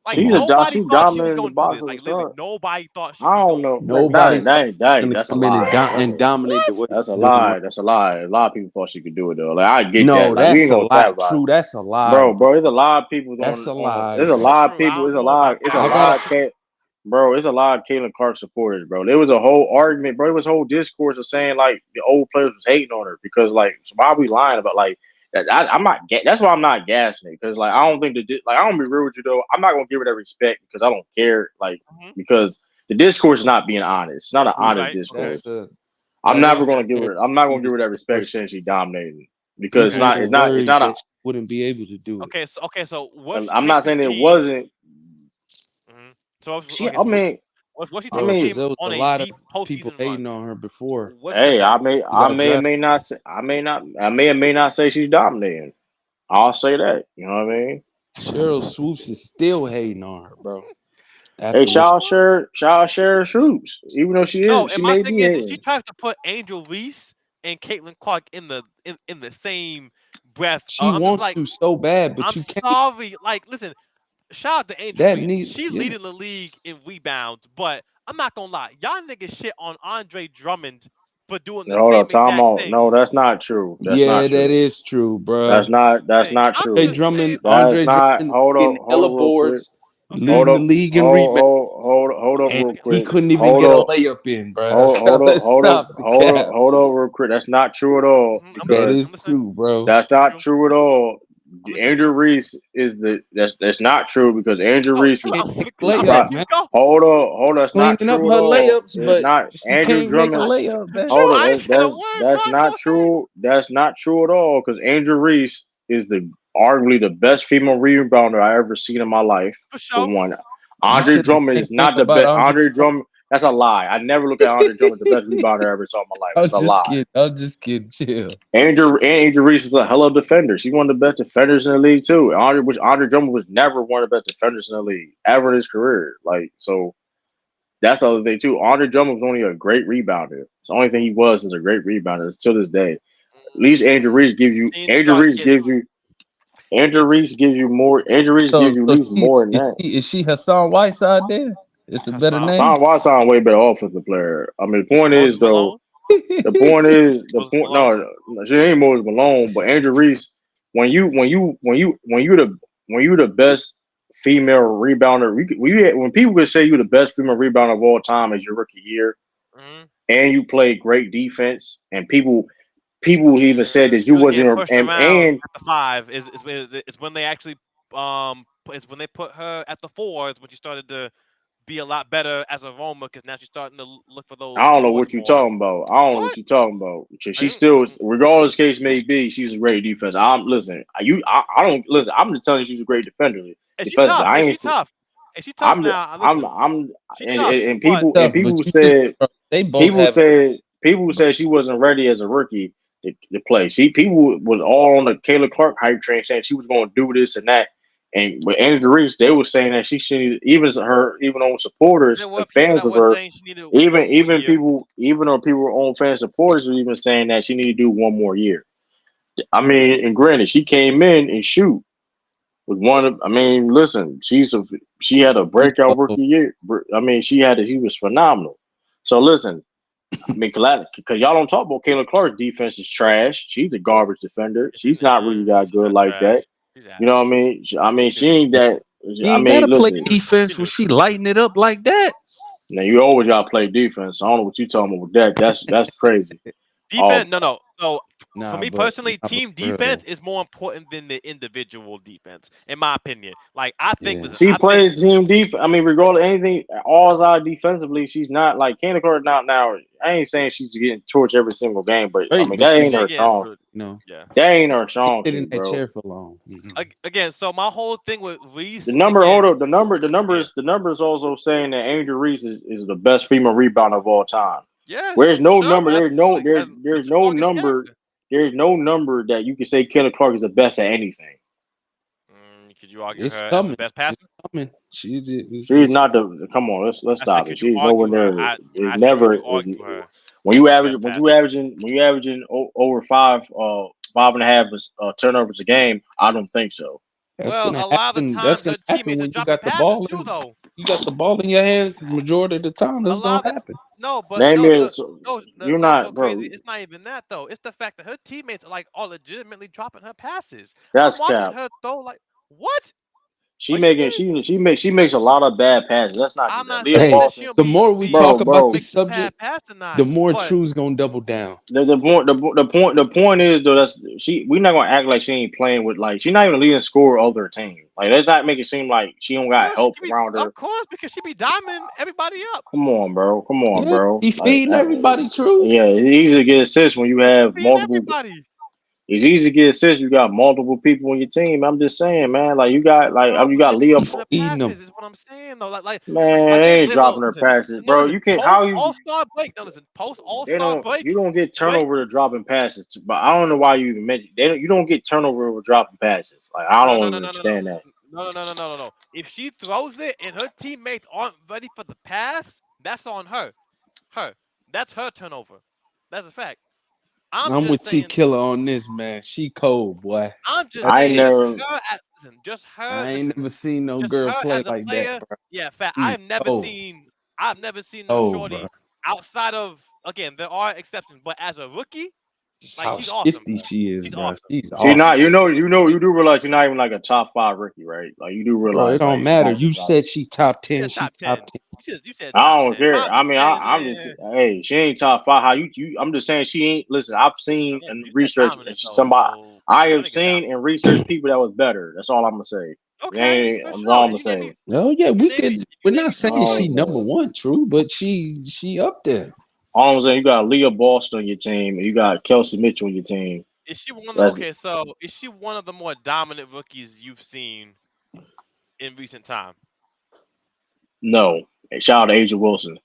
Speaker 6: Like
Speaker 16: Come on.
Speaker 6: nobody
Speaker 4: She
Speaker 6: thought she was
Speaker 4: dominating the
Speaker 6: gonna do
Speaker 4: box
Speaker 6: this.
Speaker 4: office
Speaker 6: Like literally,
Speaker 4: star.
Speaker 6: nobody thought she
Speaker 4: I
Speaker 6: was
Speaker 4: don't
Speaker 6: going
Speaker 4: know.
Speaker 6: to do this.
Speaker 16: Nobody thought she was
Speaker 4: That
Speaker 16: gonna
Speaker 4: that's a
Speaker 16: come in
Speaker 4: lie.
Speaker 16: and dominate the way
Speaker 6: What?
Speaker 4: That's a
Speaker 16: she's doing right.
Speaker 4: lie. That's a lie. A lot of people thought she could do it though. Like I get that.
Speaker 16: No,
Speaker 4: Like we
Speaker 16: that's
Speaker 4: ain't
Speaker 16: a
Speaker 4: gonna tap
Speaker 16: lie.
Speaker 4: about it,
Speaker 16: True, that's a lie,
Speaker 4: bro.
Speaker 16: bro.
Speaker 4: There's a lot of people
Speaker 16: That's a
Speaker 4: on.
Speaker 16: lie,
Speaker 4: There's a
Speaker 16: bro.
Speaker 4: lot of
Speaker 6: True. I
Speaker 4: people.
Speaker 6: don't
Speaker 4: It's a
Speaker 6: know about
Speaker 4: lot. It's
Speaker 6: that.
Speaker 4: a
Speaker 16: I
Speaker 6: I don't know.
Speaker 16: gotta
Speaker 4: lot.
Speaker 6: True.
Speaker 4: bro, it's a lot of Caitlin Clark supporters, bro. There was a whole argument, bro. There was a whole discourse of saying like the old players was hating on her because like why are we lying about like that? I'm not. That's why I'm not gassing it because like I don't think like I don't be real with you though. I'm not gonna give her that respect because I don't care like because the discourse is not being honest. It's not an honest
Speaker 6: Right.
Speaker 4: discourse. I'm
Speaker 16: That is
Speaker 4: never
Speaker 6: Okay.
Speaker 4: gonna give her. I'm not gonna give her that respect saying she's dominating because
Speaker 6: Okay.
Speaker 16: people were
Speaker 4: it's
Speaker 16: worried
Speaker 4: not a.
Speaker 16: that she wouldn't be able to do it.
Speaker 6: So what if she
Speaker 4: I'm
Speaker 6: takes
Speaker 4: not
Speaker 6: this
Speaker 4: saying it
Speaker 6: team?
Speaker 4: wasn't.
Speaker 6: Mhm. So
Speaker 4: She.
Speaker 6: okay,
Speaker 4: I
Speaker 6: so
Speaker 4: mean.
Speaker 6: what she
Speaker 4: I
Speaker 6: takes the
Speaker 16: Bro,
Speaker 4: mean.
Speaker 16: because
Speaker 6: team
Speaker 16: there was a
Speaker 6: on a
Speaker 16: lot of
Speaker 6: deep
Speaker 16: people
Speaker 6: postseason run?
Speaker 16: hating on her before
Speaker 6: What's
Speaker 4: Hey,
Speaker 6: up?
Speaker 16: she got
Speaker 4: I
Speaker 16: drafted.
Speaker 4: may not say I may or may not say she's dominating. I'll say that. You know what I mean?
Speaker 16: Cheryl Swoops is still hating on her, bro.
Speaker 4: Hey,
Speaker 16: After what
Speaker 4: shout out Sharon Shoops. Even though
Speaker 6: No,
Speaker 4: she
Speaker 6: and my
Speaker 4: may
Speaker 6: thing
Speaker 4: be
Speaker 6: is she
Speaker 4: hating.
Speaker 6: tries to put Angel Reese and Caitlin Clark in the same breath.
Speaker 16: she
Speaker 6: I'm just
Speaker 16: wants
Speaker 6: like,
Speaker 16: to so bad, but
Speaker 6: I'm
Speaker 16: you can't.
Speaker 6: sorry. Like, listen, shout out to Angel
Speaker 16: That
Speaker 6: Reese.
Speaker 16: need,
Speaker 6: She's
Speaker 16: yeah,
Speaker 6: leading the league in rebounds, but I'm not gonna lie, y'all niggas shit on Andre Drummond for doing the
Speaker 4: No, hold
Speaker 6: same
Speaker 4: up, time
Speaker 6: exact
Speaker 4: out.
Speaker 6: thing.
Speaker 4: No, that's not true. That's not
Speaker 16: yeah, that
Speaker 4: true.
Speaker 16: is true, bro.
Speaker 4: That's
Speaker 6: Like,
Speaker 4: not
Speaker 6: I'm
Speaker 16: Andre
Speaker 4: true.
Speaker 6: just saying,
Speaker 16: Drummond,
Speaker 4: That's
Speaker 16: Andre
Speaker 4: not.
Speaker 16: Drummond getting hella
Speaker 4: Real quick.
Speaker 16: boards,
Speaker 6: okay.
Speaker 4: Hold
Speaker 16: leading the
Speaker 4: up,
Speaker 16: league in rebound,
Speaker 4: hold up,
Speaker 16: and
Speaker 4: real
Speaker 16: he
Speaker 4: quick.
Speaker 16: couldn't even
Speaker 4: Hold
Speaker 16: get a
Speaker 4: up,
Speaker 16: layup in, bro. Let's stop the cap.
Speaker 4: hold up, real quick. That's not true at all
Speaker 6: Mhm, I'm
Speaker 16: That
Speaker 6: listening.
Speaker 4: because
Speaker 16: is
Speaker 6: I'm listening.
Speaker 16: true, bro.
Speaker 4: that's
Speaker 6: It's
Speaker 4: not
Speaker 6: true.
Speaker 4: true at all.
Speaker 6: I'm listening to
Speaker 4: Andrew
Speaker 6: you.
Speaker 4: Reese is that's not true because Andrew
Speaker 6: Oh,
Speaker 4: Reese
Speaker 16: Can't make a
Speaker 4: is
Speaker 6: I'm letting
Speaker 16: layup,
Speaker 4: pro-
Speaker 6: you
Speaker 16: man.
Speaker 6: go.
Speaker 4: hold up, that's not
Speaker 16: Cleaning up
Speaker 4: true at
Speaker 16: her
Speaker 4: all.
Speaker 16: layups,
Speaker 4: It's
Speaker 16: but
Speaker 4: not
Speaker 16: she
Speaker 4: Andrew
Speaker 16: can't make a
Speaker 4: Drummond.
Speaker 16: layup, man.
Speaker 6: True.
Speaker 4: Hold up,
Speaker 6: I ain't saying a word, bro.
Speaker 4: that's
Speaker 6: I know
Speaker 4: not
Speaker 6: what I'm saying.
Speaker 4: true. That's not true at all because Andrew Reese is the arguably the best female rebounder I ever seen in my life.
Speaker 6: For
Speaker 4: For
Speaker 6: sure.
Speaker 4: one,
Speaker 6: For
Speaker 16: You
Speaker 4: Andre
Speaker 6: sure.
Speaker 16: said the
Speaker 4: Drummond
Speaker 16: same
Speaker 4: is
Speaker 16: thing
Speaker 4: not the
Speaker 16: about
Speaker 4: best.
Speaker 16: Andre.
Speaker 4: Andre Drummond, that's a lie. I never look at Andre Drummond as the best rebounder I ever saw in my life.
Speaker 16: I'm
Speaker 4: It's a
Speaker 16: just
Speaker 4: lie.
Speaker 16: kidding. I'm just kidding. Chill.
Speaker 4: Angel Reese is a hell of a defender. She's one of the best defenders in the league too. Andre Drummond was never one of the best defenders in the league ever in his career. Like so, that's the other thing too. Andre Drummond was only a great rebounder. It's the only thing he was is a great rebounder to this day. At least
Speaker 6: She need to start getting.
Speaker 4: Andrew
Speaker 6: It's
Speaker 4: Reese gives you more. Andrew Reese gives you at
Speaker 16: So
Speaker 4: least more than that.
Speaker 16: is she Hassan Whiteside there? It's a better
Speaker 6: Hassan.
Speaker 16: name.
Speaker 4: Hassan Watson way better offensive player. I mean, the point is
Speaker 6: Moses
Speaker 4: though.
Speaker 6: Malone.
Speaker 4: The
Speaker 6: Moses
Speaker 4: point.
Speaker 6: Malone.
Speaker 4: No, she ain't Moses Malone, but Andrew Reese. When you the best female rebounder, when people could say you're the best female rebounder of all time as your rookie year,
Speaker 6: Mm-hmm.
Speaker 4: and you play great defense, and people even said that
Speaker 6: She
Speaker 4: you
Speaker 6: was getting
Speaker 4: wasn't,
Speaker 6: pushed around
Speaker 4: and
Speaker 6: at the five. Is when they actually is when they put her at the fours when she started to be a lot better as a roamer because now she's starting to look for
Speaker 4: I
Speaker 6: those
Speaker 4: don't know
Speaker 6: boards
Speaker 4: what you're
Speaker 6: more.
Speaker 4: talking about. I don't know what
Speaker 6: What?
Speaker 4: you're talking about.
Speaker 6: I
Speaker 4: She
Speaker 6: didn't.
Speaker 4: still, regardless case may be, she's a great defense. I'm listen. I don't listen. I'm just telling you she's a great defender.
Speaker 6: Is she
Speaker 4: Defensively,
Speaker 6: tough?
Speaker 4: I
Speaker 6: Is
Speaker 4: ain't.
Speaker 6: she tough? Is she tough
Speaker 4: I'm
Speaker 6: now? Listen,
Speaker 4: I'm
Speaker 6: she tough,
Speaker 4: and
Speaker 6: but
Speaker 16: Tough, but
Speaker 4: people
Speaker 16: you just
Speaker 4: said
Speaker 16: they both have.
Speaker 4: people said she wasn't ready as a rookie to play. See, people was all on the Kayla Clark hype train saying she was going to do this and that. And with Andrew Reese, they were saying that she should even on
Speaker 6: there
Speaker 4: supporters
Speaker 6: were
Speaker 4: and
Speaker 6: people
Speaker 4: fans
Speaker 6: that
Speaker 4: of
Speaker 6: were
Speaker 4: her,
Speaker 6: saying she needed one more year.
Speaker 4: even though people were on fan supporters were even saying that she needed to do one more year. I mean, and granted, she came in and shoot was one of. I mean, listen, she had a breakout rookie year. I mean, she was phenomenal. So listen, I mean, because y'all don't talk about Kayla Clark's defense is trash. She's a garbage defender. She's not really that
Speaker 6: She's
Speaker 4: good
Speaker 6: not
Speaker 4: like that.
Speaker 6: trash. She's
Speaker 4: You know what I
Speaker 6: average.
Speaker 4: mean? She
Speaker 6: She's
Speaker 4: ain't that.
Speaker 16: You
Speaker 4: I
Speaker 16: ain't
Speaker 4: mean,
Speaker 16: gotta play
Speaker 4: listen.
Speaker 16: defense when she
Speaker 6: neutral.
Speaker 16: lighting it up like that.
Speaker 4: Now you always gotta play defense. I don't know what you talking about with that. That's crazy.
Speaker 6: Defense, no. So for
Speaker 16: Nah,
Speaker 6: me
Speaker 16: but
Speaker 6: personally,
Speaker 16: for
Speaker 6: team
Speaker 16: real
Speaker 6: defense
Speaker 16: though.
Speaker 6: is more important than the individual defense, in my opinion. Like I think,
Speaker 16: Yeah.
Speaker 6: listen,
Speaker 4: She
Speaker 6: I think
Speaker 4: plays team defense. I mean, regardless of anything, all out defensively, she's not like Candy Clark. Not now. I ain't saying she's getting torched every single game, but I
Speaker 16: Great,
Speaker 4: mean
Speaker 16: but
Speaker 4: that
Speaker 16: she
Speaker 4: ain't
Speaker 6: she
Speaker 16: just
Speaker 4: her
Speaker 6: ain't getting
Speaker 4: strong.
Speaker 6: to it.
Speaker 16: you know
Speaker 6: Yeah.
Speaker 4: That ain't her strong
Speaker 16: sit in
Speaker 4: suit,
Speaker 16: that
Speaker 4: bro.
Speaker 16: chair for long.
Speaker 6: Again, so my whole thing with
Speaker 4: The
Speaker 6: Reese,
Speaker 4: number, hold
Speaker 6: again,
Speaker 4: up.
Speaker 6: yeah,
Speaker 4: The number is also saying that Angel Reese is the best female rebounder of all time.
Speaker 6: yes,
Speaker 4: Where's
Speaker 6: for
Speaker 4: no
Speaker 6: sure,
Speaker 4: number?
Speaker 6: absolutely.
Speaker 4: There's
Speaker 6: The
Speaker 4: no
Speaker 6: strongest
Speaker 4: number.
Speaker 6: character.
Speaker 4: There's no number that you can say Kelly Clark is the best at anything.
Speaker 6: Could you argue
Speaker 16: It's
Speaker 6: her as the
Speaker 16: coming.
Speaker 6: best
Speaker 16: It's
Speaker 6: passer?
Speaker 16: coming.
Speaker 4: She's not the. Come on, let's
Speaker 6: I said,
Speaker 4: stop it.
Speaker 6: could you
Speaker 4: She's nowhere
Speaker 6: argue her?
Speaker 4: near. It's
Speaker 6: I said, could
Speaker 4: never.
Speaker 6: you argue her as the best
Speaker 4: When
Speaker 6: passer?
Speaker 4: you averaging over five and a half turnovers a game, I don't think so.
Speaker 16: That's
Speaker 6: Well,
Speaker 16: gonna
Speaker 6: a lot of the
Speaker 16: happen. That's
Speaker 6: times
Speaker 16: gonna
Speaker 6: her
Speaker 16: happen
Speaker 6: teammates are
Speaker 16: when you
Speaker 6: dropping
Speaker 16: got the
Speaker 6: passes
Speaker 16: ball
Speaker 6: too,
Speaker 16: in.
Speaker 6: though.
Speaker 16: You got the ball in your hands the majority of the time.
Speaker 6: A
Speaker 16: That's gonna
Speaker 6: lot of the
Speaker 16: happen.
Speaker 6: no, but
Speaker 4: Name
Speaker 6: no,
Speaker 4: it.
Speaker 6: no,
Speaker 4: You're
Speaker 6: no,
Speaker 4: not,
Speaker 6: so
Speaker 4: bro.
Speaker 6: crazy. It's not even that though. It's the fact that her teammates are legitimately dropping her passes. I'm
Speaker 4: That's
Speaker 6: watching
Speaker 4: cap.
Speaker 6: her throw like what?
Speaker 1: She makes a lot of bad passes. Let's not do
Speaker 6: I'm
Speaker 1: that.
Speaker 6: not
Speaker 1: Leah
Speaker 6: saying
Speaker 16: Hey,
Speaker 6: that she
Speaker 1: Boston,
Speaker 6: don't
Speaker 16: the
Speaker 6: be
Speaker 16: more we
Speaker 6: be
Speaker 16: talk
Speaker 1: bro,
Speaker 16: about
Speaker 1: bro.
Speaker 16: this
Speaker 6: making bad
Speaker 16: subject,
Speaker 6: passes or not,
Speaker 16: the more
Speaker 6: but
Speaker 16: True's gonna double down.
Speaker 1: The point is though that's she we're not gonna act like she ain't playing with like she's not even leading scorer of her team. Like let's not make it seem like she don't
Speaker 6: of
Speaker 1: got
Speaker 6: course she
Speaker 1: help
Speaker 6: be,
Speaker 1: around
Speaker 6: of
Speaker 1: her.
Speaker 6: course, because she be diamond everybody up.
Speaker 1: Come on, bro. Come on,
Speaker 16: Yeah,
Speaker 1: bro.
Speaker 16: he
Speaker 1: Like
Speaker 16: feeding everybody. True.
Speaker 1: yeah, it's easy to get assists when you
Speaker 6: She
Speaker 1: have
Speaker 6: beating
Speaker 1: multiple.
Speaker 6: everybody.
Speaker 1: It's easy to get assists. You got multiple people on your team. I'm just saying, man. Like
Speaker 6: No,
Speaker 1: you
Speaker 6: but
Speaker 1: got
Speaker 6: it's
Speaker 1: Leah.
Speaker 16: He's
Speaker 6: dropping the
Speaker 16: feeding them.
Speaker 6: passes is what I'm saying though.
Speaker 1: Man,
Speaker 6: Again,
Speaker 1: they ain't dropping their
Speaker 6: listen,
Speaker 1: passes,
Speaker 6: no,
Speaker 1: bro.
Speaker 6: listen.
Speaker 1: You can't.
Speaker 6: Post
Speaker 1: How you?
Speaker 6: All Star break. No, listen. Post All
Speaker 1: They
Speaker 6: Star
Speaker 1: don't.
Speaker 6: break.
Speaker 1: You don't get
Speaker 6: Break.
Speaker 1: turnover to dropping passes. But I don't know why you even mentioned. They don't. You don't get turnover over dropping passes. Like I
Speaker 6: No, no,
Speaker 1: don't
Speaker 6: no,
Speaker 1: even
Speaker 6: no, no, no, no,
Speaker 1: understand that.
Speaker 6: no. If she throws it and her teammates aren't ready for the pass, that's on her. Her. That's her turnover. That's a fact. I'm
Speaker 16: I'm
Speaker 6: just
Speaker 16: with T
Speaker 6: saying.
Speaker 16: Killer on this, man. She cold, boy.
Speaker 6: I'm just
Speaker 16: That's
Speaker 1: I
Speaker 6: saying.
Speaker 16: it.
Speaker 6: Just
Speaker 1: never.
Speaker 6: her. Listen. Just her.
Speaker 16: I ain't
Speaker 6: Listen.
Speaker 16: never seen no
Speaker 6: Just
Speaker 16: girl
Speaker 6: her
Speaker 16: play
Speaker 6: as a
Speaker 16: like that,
Speaker 6: player.
Speaker 16: bro.
Speaker 6: Yeah, fact.
Speaker 16: She cold.
Speaker 6: I've never seen no
Speaker 16: Cold, bro.
Speaker 6: shorty outside of, again, there are exceptions, but as a rookie,
Speaker 16: Just
Speaker 6: like
Speaker 16: how
Speaker 6: she's awesome,
Speaker 16: shifty
Speaker 6: bro.
Speaker 16: she is,
Speaker 6: She's
Speaker 16: bro.
Speaker 6: awesome.
Speaker 16: She's
Speaker 1: She
Speaker 16: awesome.
Speaker 1: not. You do realize she's not even like a top 5 rookie, right? Like you do
Speaker 16: Bro, it
Speaker 1: realize
Speaker 16: don't
Speaker 1: like she's
Speaker 16: matter.
Speaker 1: not even
Speaker 16: You
Speaker 1: top.
Speaker 16: said she top
Speaker 6: You
Speaker 16: 10.
Speaker 6: said
Speaker 16: She
Speaker 6: top
Speaker 16: top
Speaker 6: 10.
Speaker 16: 10.
Speaker 6: You said
Speaker 1: I
Speaker 6: top
Speaker 1: don't
Speaker 6: 10.
Speaker 1: care.
Speaker 6: Top
Speaker 1: I mean,
Speaker 6: 10.
Speaker 1: I'm just hey, she ain't top 5. How you? I'm just saying she ain't. Listen, I've seen
Speaker 6: Again,
Speaker 1: and
Speaker 6: you said
Speaker 1: researched and
Speaker 6: dominant
Speaker 1: she's
Speaker 6: though,
Speaker 1: somebody.
Speaker 6: so
Speaker 1: I
Speaker 6: we're
Speaker 1: have
Speaker 6: gonna get down.
Speaker 1: seen and researched people that was better. That's all I'm gonna say. It
Speaker 6: Okay,
Speaker 1: ain't.
Speaker 6: for
Speaker 1: That's
Speaker 6: sure.
Speaker 1: all I'm
Speaker 6: And
Speaker 1: gonna say.
Speaker 16: Oh yeah, we could. We're
Speaker 6: you name
Speaker 16: not
Speaker 6: me two
Speaker 16: saying
Speaker 1: All
Speaker 16: she
Speaker 1: I'm
Speaker 6: shorties.
Speaker 16: number
Speaker 1: saying.
Speaker 16: one, true, but she up there.
Speaker 1: All I'm saying. You got Leah Boston on your team, and you got Kelsey Mitchell on your team.
Speaker 6: Is she one of the,
Speaker 1: That's
Speaker 6: okay, so is she one of the more dominant rookies you've seen in recent time?
Speaker 1: no. Hey, shout out to Asia Wilson.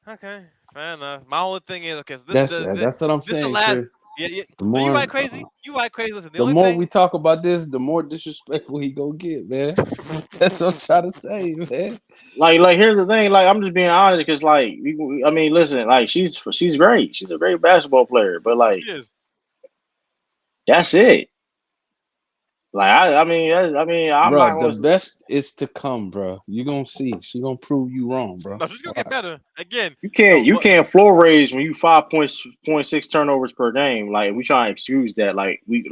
Speaker 6: Okay, fair enough. My only thing is, okay, so
Speaker 16: That's what I'm
Speaker 6: this the
Speaker 16: saying,
Speaker 6: last.
Speaker 16: Chris.
Speaker 6: Yeah, yeah.
Speaker 16: The
Speaker 6: No, you
Speaker 16: more
Speaker 6: right, crazy. You right, crazy. Listen, the
Speaker 16: the
Speaker 6: only
Speaker 16: more we
Speaker 6: thing.
Speaker 16: talk about this, the more disrespectful he gonna get, man. That's what I'm trying to say, man.
Speaker 1: Like here's the thing. Like I'm just being honest, because I mean, listen, like she's great. She's a great basketball player, but like
Speaker 6: She is.
Speaker 1: that's it. Like I mean, I'm
Speaker 16: Bro,
Speaker 1: not
Speaker 16: the
Speaker 1: going to.
Speaker 16: best is to come, bro. You gonna see. She gonna prove you wrong, bro.
Speaker 6: No, she's gonna get better. Again, no,
Speaker 1: You
Speaker 6: but
Speaker 1: can't floor raise when you 5.6 turnovers per game. Like we trying to excuse that. We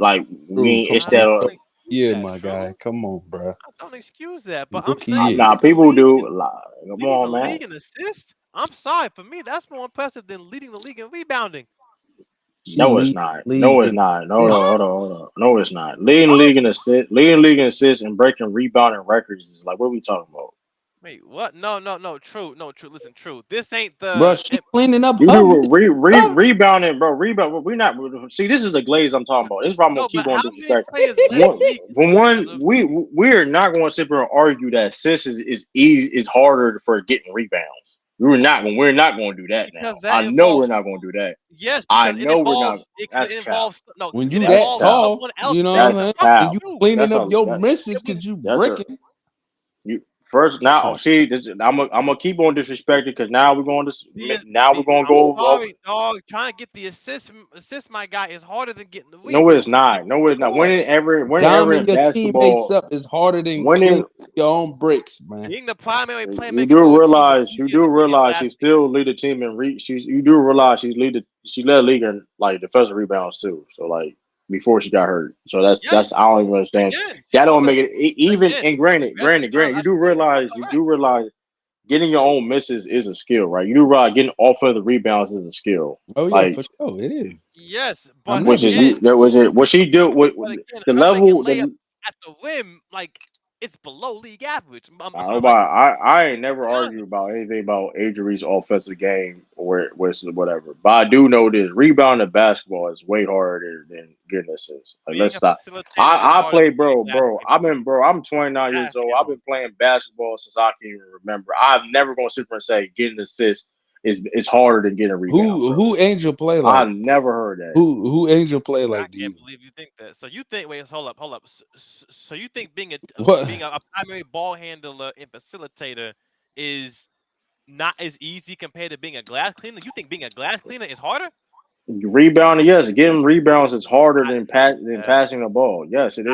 Speaker 16: True,
Speaker 1: ain't
Speaker 16: come
Speaker 1: itch
Speaker 6: I
Speaker 1: that.
Speaker 16: on.
Speaker 6: don't excuse
Speaker 16: Yeah,
Speaker 6: that.
Speaker 16: my guy.
Speaker 6: True,
Speaker 16: Come on, bro.
Speaker 6: I don't excuse that. But I'm
Speaker 16: Rookie
Speaker 6: saying
Speaker 16: year.
Speaker 1: Nah, people do. Like, come
Speaker 6: leading the
Speaker 1: on, man.
Speaker 6: league in assists. I'm sorry, for me, that's more impressive than leading the league in rebounding.
Speaker 16: She
Speaker 1: No, it's
Speaker 16: lead
Speaker 1: not.
Speaker 16: league
Speaker 1: No, it's
Speaker 16: in
Speaker 1: not. No, no,
Speaker 6: Huh?
Speaker 1: hold on, hold on. No, it's not. Leading
Speaker 6: Huh?
Speaker 1: league in assist, leading league in assists, and breaking rebounding records is like what are we talking about?
Speaker 6: Wait, what? No, true, no, true. Listen, true. This ain't
Speaker 16: bro.
Speaker 6: the.
Speaker 16: She cleaning up
Speaker 1: You
Speaker 16: her
Speaker 1: do
Speaker 16: misses, bro.
Speaker 1: rebounding, bro. Rebound. We not see. This is the glaze I'm talking about. This is why I'm gonna
Speaker 6: No,
Speaker 1: keep
Speaker 6: but
Speaker 1: on
Speaker 6: how many
Speaker 1: disrespecting.
Speaker 6: players led the
Speaker 1: One,
Speaker 6: league
Speaker 1: for
Speaker 6: as
Speaker 1: one,
Speaker 6: a
Speaker 1: we're not going to sit here and argue that assists is easy is harder for getting rebounds. We're not going to do that now.
Speaker 6: because that
Speaker 1: I know we're
Speaker 6: involves
Speaker 1: not going to do that.
Speaker 6: yes,
Speaker 1: I
Speaker 6: because it
Speaker 1: know we're not.
Speaker 6: involves it, 'cause it
Speaker 1: That's cap.
Speaker 6: involves no,
Speaker 16: When
Speaker 6: 'cause it
Speaker 16: you
Speaker 1: That's
Speaker 16: that
Speaker 6: involves
Speaker 1: cap.
Speaker 16: tall,
Speaker 6: someone else
Speaker 16: you know what
Speaker 6: making
Speaker 16: I'm
Speaker 6: the
Speaker 1: That's
Speaker 16: saying?
Speaker 6: bucket
Speaker 16: And
Speaker 1: cap.
Speaker 16: you
Speaker 6: too.
Speaker 16: cleaning
Speaker 1: That's
Speaker 16: up
Speaker 1: a
Speaker 16: your
Speaker 1: that,
Speaker 16: misses
Speaker 6: It was
Speaker 16: because you
Speaker 1: that's a
Speaker 16: bricking.
Speaker 1: you first
Speaker 16: Come
Speaker 1: now.
Speaker 16: on.
Speaker 1: See, I'm gonna keep on disrespecting because now we're going to now we're
Speaker 6: the
Speaker 1: going to
Speaker 6: I'm
Speaker 1: go over.
Speaker 6: sorry, dog. Trying to get the assist, my guy, is harder than getting the
Speaker 1: No, it's
Speaker 6: rebound.
Speaker 1: not. No, it's not.
Speaker 6: Sure,
Speaker 1: Whenever
Speaker 16: Downing
Speaker 1: in
Speaker 16: your teammates
Speaker 1: basketball,
Speaker 16: up is harder than
Speaker 1: winning
Speaker 16: cleaning your own bricks, man.
Speaker 6: being the primary playmaker for a team is
Speaker 1: you
Speaker 6: easier
Speaker 1: do
Speaker 6: than being
Speaker 1: realize
Speaker 6: last
Speaker 1: she
Speaker 6: man.
Speaker 1: still lead the team in you do realize she led the league in like defensive rebounds too. So like before she got hurt. So
Speaker 6: Yes,
Speaker 1: I don't even understand.
Speaker 6: again, she
Speaker 1: That
Speaker 6: was
Speaker 1: don't
Speaker 6: the
Speaker 1: make it even
Speaker 6: again.
Speaker 1: and granted, you do realize getting your own misses is a skill, right? You do realize getting offensive rebounds is a skill.
Speaker 16: Oh yeah,
Speaker 1: Like
Speaker 16: for sure. It is.
Speaker 6: Yes,
Speaker 16: I'm
Speaker 6: but
Speaker 1: which
Speaker 16: with
Speaker 1: is
Speaker 16: it.
Speaker 1: you
Speaker 6: again,
Speaker 1: there was it what she do with
Speaker 6: but again,
Speaker 1: the
Speaker 6: her making
Speaker 1: level
Speaker 6: layups
Speaker 1: the
Speaker 6: at the rim, like it's below league average.
Speaker 1: I don't
Speaker 6: Like
Speaker 1: I ain't
Speaker 6: let's
Speaker 1: never
Speaker 6: be honest.
Speaker 1: argue about anything about Adrian's offensive game or whatever. But I do know this rebounding basketball is way harder than getting assists. Like let's
Speaker 6: Being a
Speaker 1: stop.
Speaker 6: facilitator is
Speaker 1: I
Speaker 6: harder
Speaker 1: play
Speaker 6: than being a glass cleaner.
Speaker 1: I'm 29 years old. I've
Speaker 6: Basketball.
Speaker 1: been playing basketball since I can even remember. I'm never gonna sit there and say getting assists is harder than getting a rebound, bro.
Speaker 16: Who Angel play
Speaker 1: I
Speaker 16: like?
Speaker 1: never heard that.
Speaker 16: Who Angel play
Speaker 6: I
Speaker 16: like to
Speaker 6: can't
Speaker 16: you?
Speaker 6: believe you think that. So you think? Wait, hold up. So you think
Speaker 16: What?
Speaker 6: being a primary ball handler and facilitator is not as easy compared to being a glass cleaner? You think being a glass cleaner is harder?
Speaker 1: Rebounding, yes, getting rebounds is harder
Speaker 6: I
Speaker 1: than
Speaker 6: disagree with that.
Speaker 1: passing the ball. Yes, it is.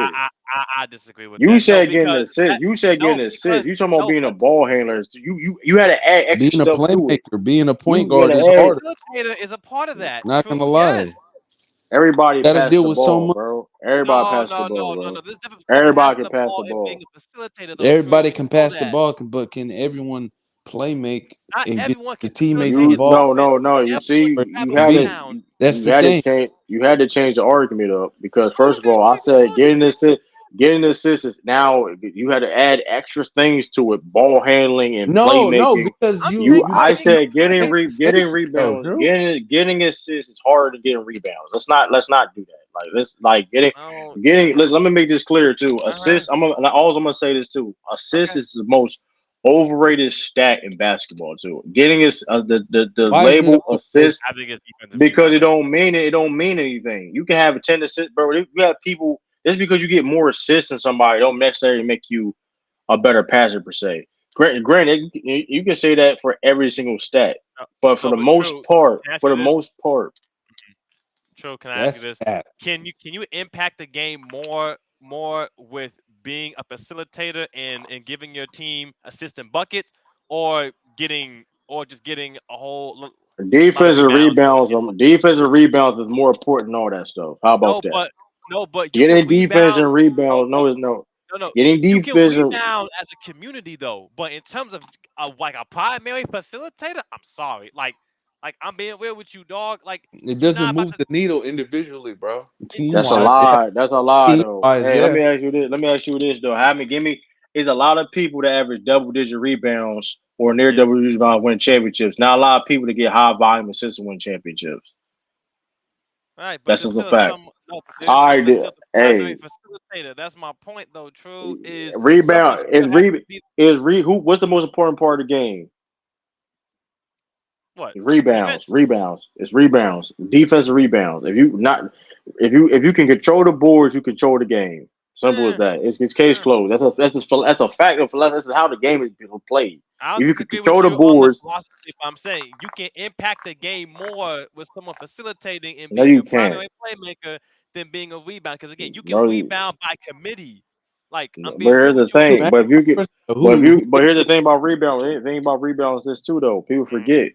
Speaker 6: I disagree with that. No, because that
Speaker 1: You said
Speaker 6: no
Speaker 1: getting
Speaker 6: because
Speaker 1: assist. You talking about
Speaker 6: no,
Speaker 1: being a
Speaker 6: but
Speaker 1: ball handler. So you had to add extra
Speaker 16: Being a
Speaker 1: stuff to it.
Speaker 16: playmaker, being a point
Speaker 1: You had
Speaker 16: guard
Speaker 1: to
Speaker 16: is
Speaker 1: add.
Speaker 16: harder.
Speaker 6: facilitator is a part of that.
Speaker 16: Not gonna
Speaker 6: True. Yes.
Speaker 16: lie.
Speaker 4: Everybody
Speaker 16: Got to
Speaker 4: pass
Speaker 16: deal
Speaker 4: the
Speaker 16: with so
Speaker 4: ball,
Speaker 16: much.
Speaker 4: bro. Everybody
Speaker 6: No,
Speaker 4: pass the
Speaker 6: no,
Speaker 4: ball,
Speaker 6: no, no,
Speaker 4: bro.
Speaker 6: no. There's a difference between
Speaker 4: Everybody
Speaker 6: passing
Speaker 4: can
Speaker 6: the
Speaker 4: pass the
Speaker 6: ball and being
Speaker 4: ball.
Speaker 6: a facilitator, though. True,
Speaker 16: Everybody
Speaker 6: you
Speaker 16: can
Speaker 6: know
Speaker 16: pass the
Speaker 6: that.
Speaker 16: ball, but can everyone play make
Speaker 6: Not
Speaker 16: and get
Speaker 6: everyone
Speaker 16: the
Speaker 6: can
Speaker 16: teammates
Speaker 6: facilitate
Speaker 4: You
Speaker 6: an
Speaker 16: involved?
Speaker 6: offense.
Speaker 4: no.
Speaker 6: Not
Speaker 4: You
Speaker 6: everyone
Speaker 4: see,
Speaker 6: can grab
Speaker 4: you
Speaker 6: a
Speaker 4: had to
Speaker 16: But
Speaker 6: rebound.
Speaker 16: that's the thing.
Speaker 4: you had to change the argument up because first of
Speaker 6: Okay,
Speaker 4: all,
Speaker 6: what
Speaker 4: I
Speaker 6: are you
Speaker 4: said
Speaker 6: doing?
Speaker 4: getting assist is now you had to add extra things to it, ball handling and
Speaker 16: No,
Speaker 4: playmaking.
Speaker 16: because
Speaker 6: I'm
Speaker 16: you
Speaker 6: saying
Speaker 16: you
Speaker 4: I
Speaker 16: can't you
Speaker 4: said
Speaker 6: good.
Speaker 16: can't
Speaker 4: getting
Speaker 16: face it though,
Speaker 4: rebounds,
Speaker 16: Drew.
Speaker 4: getting assists is harder than getting rebounds. Let's not do that. Like let's like
Speaker 6: Oh,
Speaker 4: let me make this clear too.
Speaker 6: uh-huh.
Speaker 4: Assists. I'm gonna say this too. Assists
Speaker 6: Okay.
Speaker 4: is the most overrated stat in basketball too. Getting is the
Speaker 16: Why is it
Speaker 4: label
Speaker 16: overrated?
Speaker 4: assist
Speaker 6: I think it's defensive
Speaker 4: because
Speaker 6: rebounding.
Speaker 4: it don't mean anything. You can have a 10 assists, bro. You have people just because you get more assists than somebody don't necessarily make you a better passer per se. Granted, you can say that for every single stat,
Speaker 6: No,
Speaker 4: but for
Speaker 6: no,
Speaker 4: the
Speaker 6: but
Speaker 4: most
Speaker 6: true.
Speaker 4: part,
Speaker 6: Can I ask you this? True. Can I ask you
Speaker 16: That's
Speaker 6: this?
Speaker 16: that.
Speaker 6: Can you impact the game more with being a facilitator and giving your team assistant buckets, or just getting a whole lot of rebounds and
Speaker 4: Defensive rebounds is more important than all that stuff. How about
Speaker 6: no,
Speaker 4: that?
Speaker 6: but you can
Speaker 4: Getting defense
Speaker 6: rebound.
Speaker 4: and
Speaker 6: No,
Speaker 4: rebounds,
Speaker 6: no,
Speaker 4: no, is no.
Speaker 6: no.
Speaker 4: Getting
Speaker 6: You can
Speaker 4: defense and
Speaker 6: rebound as a community though, but in terms of like a primary facilitator, I'm sorry. Like I'm being real with you, dog. Like
Speaker 16: It
Speaker 6: you're
Speaker 16: doesn't
Speaker 6: not about
Speaker 16: move
Speaker 6: to.
Speaker 16: the needle individually, bro.
Speaker 6: It
Speaker 16: Team
Speaker 4: that's a
Speaker 6: does.
Speaker 16: wise, yeah.
Speaker 4: lie. That's a lie
Speaker 16: Team
Speaker 4: though.
Speaker 16: wise,
Speaker 4: Hey, let
Speaker 16: yeah.
Speaker 4: me ask you this. Let me ask you this though. How many give me is a lot of people that average double digit rebounds or near
Speaker 6: Yes.
Speaker 4: double digit rebounds win championships. Not a lot of people to get high volume assists and win championships.
Speaker 6: Right, but
Speaker 4: That's
Speaker 6: there's
Speaker 4: just a
Speaker 6: still
Speaker 4: fact.
Speaker 6: some no, but
Speaker 4: All right,
Speaker 6: still the primary
Speaker 4: hey,
Speaker 6: facilitator. That's my point though. True is someone
Speaker 4: rebound
Speaker 6: still has to be
Speaker 4: who what's the most important part of the game?
Speaker 6: what
Speaker 4: Rebounds,
Speaker 6: defense.
Speaker 4: rebounds. It's rebounds. Defensive rebounds. If you can control the boards, you control the game. Simple as
Speaker 6: Eh,
Speaker 4: that. It's case
Speaker 6: eh.
Speaker 4: closed. That's a fact of This is how the game is played.
Speaker 6: I
Speaker 4: If
Speaker 6: don't
Speaker 4: you can
Speaker 6: disagree with
Speaker 4: control the
Speaker 6: you on the
Speaker 4: boards,
Speaker 6: philosophy, but I'm saying you can impact the game more with someone facilitating and
Speaker 4: no,
Speaker 6: being
Speaker 4: you
Speaker 6: a
Speaker 4: can't,
Speaker 6: primary playmaker than being a rebound. Because again, you can
Speaker 4: bro.
Speaker 6: rebound by committee. Like I'm
Speaker 4: But
Speaker 6: being real
Speaker 4: here's
Speaker 6: with
Speaker 4: the
Speaker 6: you.
Speaker 4: thing.
Speaker 16: Man,
Speaker 4: But if you get,
Speaker 16: first of all, who
Speaker 4: but here's the thing about rebound. The thing about rebounds is this too, though. People
Speaker 6: Mm,
Speaker 4: forget.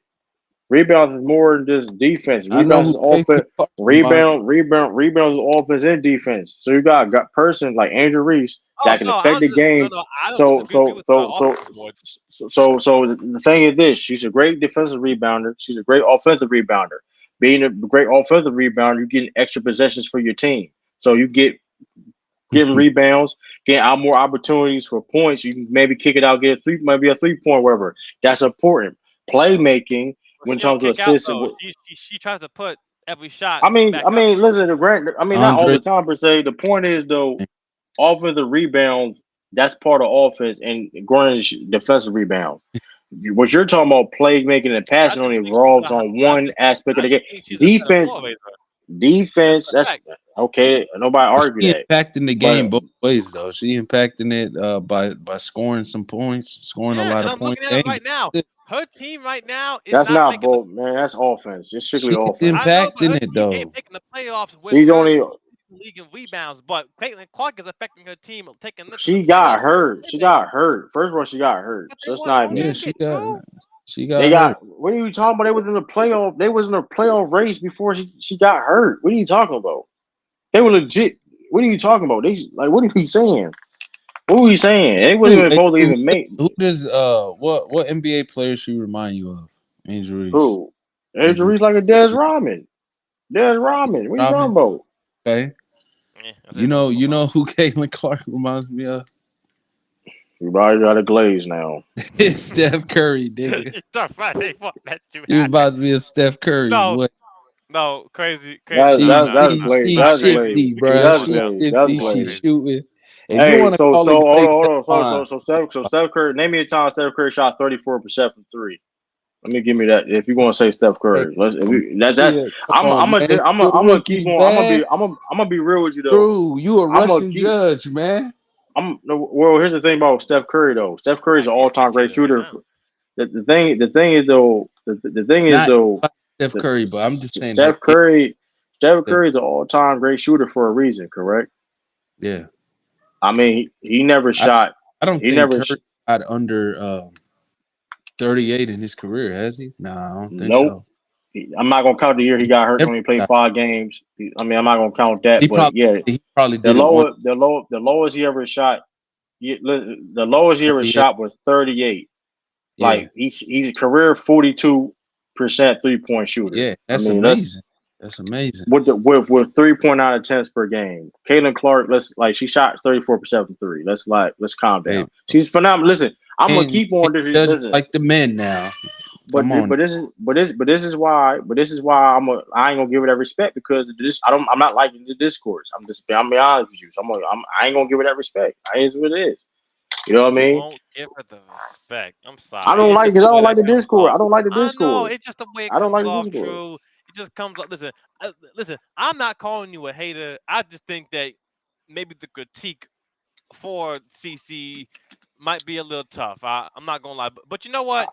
Speaker 4: Rebounds is more than just defense.
Speaker 16: I know
Speaker 4: Rebounds
Speaker 16: who
Speaker 4: is
Speaker 16: Caitlin
Speaker 4: offense.
Speaker 16: Clark reminds
Speaker 4: Rebounds is offense and defense. So you got person like Andrew Reese
Speaker 6: oh
Speaker 4: that can
Speaker 6: no,
Speaker 4: affect the game.
Speaker 6: I don't
Speaker 4: So
Speaker 6: disagree with you
Speaker 4: so
Speaker 6: with the
Speaker 4: so so
Speaker 6: offensive boards.
Speaker 4: the thing is this: she's a great defensive rebounder. She's a great offensive rebounder. Being a great offensive rebounder, you getting extra possessions for your team. So you getting rebounds, getting out more opportunities for points. You can maybe kick it out, get maybe a 3 point, whatever. That's important. Playmaking
Speaker 6: But
Speaker 4: when
Speaker 6: she
Speaker 4: it
Speaker 6: don't
Speaker 4: comes to
Speaker 6: kick out
Speaker 4: assists.
Speaker 6: though. She tries to put every shot back up.
Speaker 4: Listen, not all
Speaker 16: Andre.
Speaker 4: the time per se. The point is though, offensive rebounds, that's part of offense and Gordon's defensive rebounds. What you're talking about, playmaking and
Speaker 6: I
Speaker 4: passing
Speaker 6: just
Speaker 4: only
Speaker 6: think she's
Speaker 4: revolves on one aspect of the game.
Speaker 6: she's a better
Speaker 4: Defense,
Speaker 6: floor raiser. That's
Speaker 4: defense,
Speaker 6: a
Speaker 4: that's
Speaker 6: fact.
Speaker 4: okay. Nobody argue
Speaker 16: She
Speaker 4: that.
Speaker 16: impacting the
Speaker 4: But
Speaker 16: game both ways though. She impacting it by scoring some points, scoring a
Speaker 6: Yeah,
Speaker 16: lot
Speaker 6: and
Speaker 16: of
Speaker 6: I'm
Speaker 16: points.
Speaker 6: looking at it
Speaker 16: And
Speaker 6: right now. Her team right now is
Speaker 4: that's
Speaker 6: not
Speaker 4: not
Speaker 6: making the.
Speaker 4: both, man. That's offense. It's strictly
Speaker 16: she's
Speaker 4: offense.
Speaker 6: I know, but
Speaker 16: impacting
Speaker 6: her
Speaker 16: it
Speaker 6: team ain't
Speaker 16: though.
Speaker 6: making the playoffs with
Speaker 4: She's
Speaker 6: her
Speaker 4: only
Speaker 6: league in rebounds. But Caitlin Clark is affecting her team, taking them to the
Speaker 4: she got
Speaker 6: playoffs with
Speaker 4: hurt. She
Speaker 6: playmaking.
Speaker 4: got hurt. First of all, she got hurt.
Speaker 6: But they
Speaker 4: So it's
Speaker 6: won
Speaker 4: not
Speaker 6: home
Speaker 16: Yeah,
Speaker 4: even.
Speaker 6: ticket, true.
Speaker 16: she
Speaker 4: They
Speaker 16: got hurt.
Speaker 4: got. What are you talking about? They was in the playoff. They was in the playoff race before she got hurt. What are you talking about? They were legit. What are you talking about? They like. What are you saying? What were you saying? They wasn't even supposed to
Speaker 16: Who,
Speaker 4: even make
Speaker 16: who does what NBA player she remind you of? Angel Reese.
Speaker 4: who. Andrew
Speaker 16: Angel
Speaker 4: Reese like a Des Rodman. Des Rodman. What are you talking
Speaker 16: Rodman.
Speaker 4: about?
Speaker 16: Okay.
Speaker 6: Yeah, that's it.
Speaker 16: You know who Caitlin Clark reminds me of?
Speaker 4: You probably got a glaze now.
Speaker 16: It's Steph Curry, nigga.
Speaker 6: You talk about they want that to
Speaker 16: He
Speaker 6: happen.
Speaker 16: reminds me of Steph Curry.
Speaker 6: No,
Speaker 16: What?
Speaker 6: no, crazy. No,
Speaker 4: That's
Speaker 6: no,
Speaker 4: that's
Speaker 6: no.
Speaker 4: glaze.
Speaker 16: She
Speaker 6: Not
Speaker 4: That's
Speaker 6: crazy.
Speaker 16: shifty,
Speaker 4: glaze.
Speaker 6: We can
Speaker 16: bruh.
Speaker 6: move
Speaker 4: That's
Speaker 6: on
Speaker 16: She
Speaker 6: now.
Speaker 4: glaze.
Speaker 6: We can
Speaker 4: That's
Speaker 16: shifty.
Speaker 6: move on,
Speaker 16: She
Speaker 4: glaze.
Speaker 6: crazy.
Speaker 16: shooting. If you
Speaker 4: Hey,
Speaker 16: want to call it
Speaker 4: hold
Speaker 16: glaze,
Speaker 4: on, hold
Speaker 16: that's
Speaker 4: on.
Speaker 16: fine.
Speaker 4: Steph Curry. Name me a time Steph Curry shot 34% from three. Let me give me that. If you're gonna say Steph
Speaker 16: Hey,
Speaker 4: Curry, let's. If
Speaker 16: come
Speaker 4: you, that.
Speaker 16: yeah, come on, man. You a
Speaker 4: I'm gonna keep
Speaker 16: rookie,
Speaker 4: on.
Speaker 16: man.
Speaker 4: I'm gonna be real with you though.
Speaker 16: Drew, you a
Speaker 4: I'm gonna
Speaker 16: Russian
Speaker 4: keep.
Speaker 16: judge, man.
Speaker 4: I'm no, well. Here's the thing about Steph Curry though. Steph Curry is an
Speaker 6: Actually, a
Speaker 4: all-time great
Speaker 6: dictator right
Speaker 4: shooter.
Speaker 6: now.
Speaker 4: The thing is though. The thing is
Speaker 16: Not
Speaker 4: though.
Speaker 16: Steph
Speaker 4: The,
Speaker 16: Curry, but I'm just saying her
Speaker 4: Steph
Speaker 16: game.
Speaker 4: Curry. Steph Curry is an all-time great shooter for a reason. Correct.
Speaker 16: Yeah.
Speaker 4: I mean, he never
Speaker 16: I
Speaker 4: shot.
Speaker 16: I don't
Speaker 4: He
Speaker 16: think
Speaker 4: never.
Speaker 16: Curry got under 38 in his career, has he? No, I don't think
Speaker 4: Nope.
Speaker 16: so.
Speaker 4: I'm not gonna count the year he got hurt. He only played 5 games. I mean, I'm not gonna count that.
Speaker 16: He
Speaker 4: But yeah,
Speaker 16: probably
Speaker 4: the
Speaker 16: did it one.
Speaker 4: lowest he ever shot. The lowest he ever
Speaker 16: 38.
Speaker 4: shot was 38.
Speaker 16: Yeah,
Speaker 4: Like he's a career 42% 3-point shooter.
Speaker 16: yeah,
Speaker 4: I
Speaker 16: that's
Speaker 4: mean, that's
Speaker 16: amazing. That's amazing.
Speaker 4: with 3.9 attempts per game. Caitlin Clark, she shot 34% from 3. Let's calm
Speaker 16: Hey,
Speaker 4: down. She's phenomenal. Listen, I'm gonna
Speaker 16: and
Speaker 4: keep on this.
Speaker 16: judge it
Speaker 4: Listen,
Speaker 16: like the men now.
Speaker 4: but
Speaker 16: Come on.
Speaker 4: this is why I ain't gonna give it that respect because I'm not liking the discourse. I'm be honest with you. So I ain't gonna give it that respect. It is what it is. You know what I
Speaker 6: You
Speaker 4: mean?
Speaker 6: won't give her the respect. I'm
Speaker 4: I
Speaker 6: sorry.
Speaker 4: don't
Speaker 6: It's
Speaker 4: like
Speaker 6: just
Speaker 4: it. I
Speaker 6: the way
Speaker 4: don't like
Speaker 6: that
Speaker 4: the
Speaker 6: comes
Speaker 4: discord.
Speaker 6: off.
Speaker 4: I don't like the
Speaker 6: I know.
Speaker 4: discord.
Speaker 6: It's just the way it
Speaker 4: I don't
Speaker 6: comes
Speaker 4: like the
Speaker 6: off.
Speaker 4: discord.
Speaker 6: True. It just comes off. Listen. I'm not calling you a hater. I just think that maybe the critique for CC might be a little tough. I'm not gonna lie. But you know what?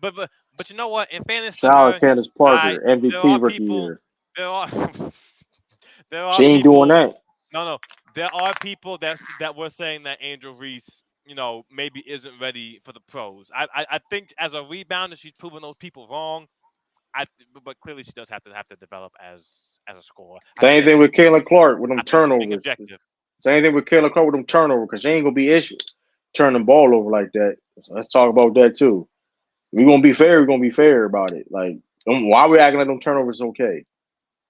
Speaker 6: But you know what? In fairness to
Speaker 4: Shout out
Speaker 6: her,
Speaker 4: Candace
Speaker 6: I
Speaker 4: Parker,
Speaker 6: there
Speaker 4: MVP
Speaker 6: are
Speaker 4: rookie
Speaker 6: people.
Speaker 4: year.
Speaker 6: There are there
Speaker 4: She
Speaker 6: are
Speaker 4: ain't doing
Speaker 6: people.
Speaker 4: that.
Speaker 6: No. There are people that were saying that Angel Reese, maybe isn't ready for the pros. I think as a rebounder, she's proven those people wrong. But clearly she does have to develop as a scorer. I think
Speaker 4: Same
Speaker 6: that
Speaker 4: thing
Speaker 6: she's
Speaker 4: with
Speaker 6: being
Speaker 4: Kayla Clark with them
Speaker 6: I think she's being
Speaker 4: turnovers.
Speaker 6: objective.
Speaker 4: Same thing with Kayla Clark with them turnovers because she ain't gonna be issue turning the ball over like that. So let's talk about that too. We're gonna be fair. We're gonna be fair about it. Like, why we acting like them turnovers okay?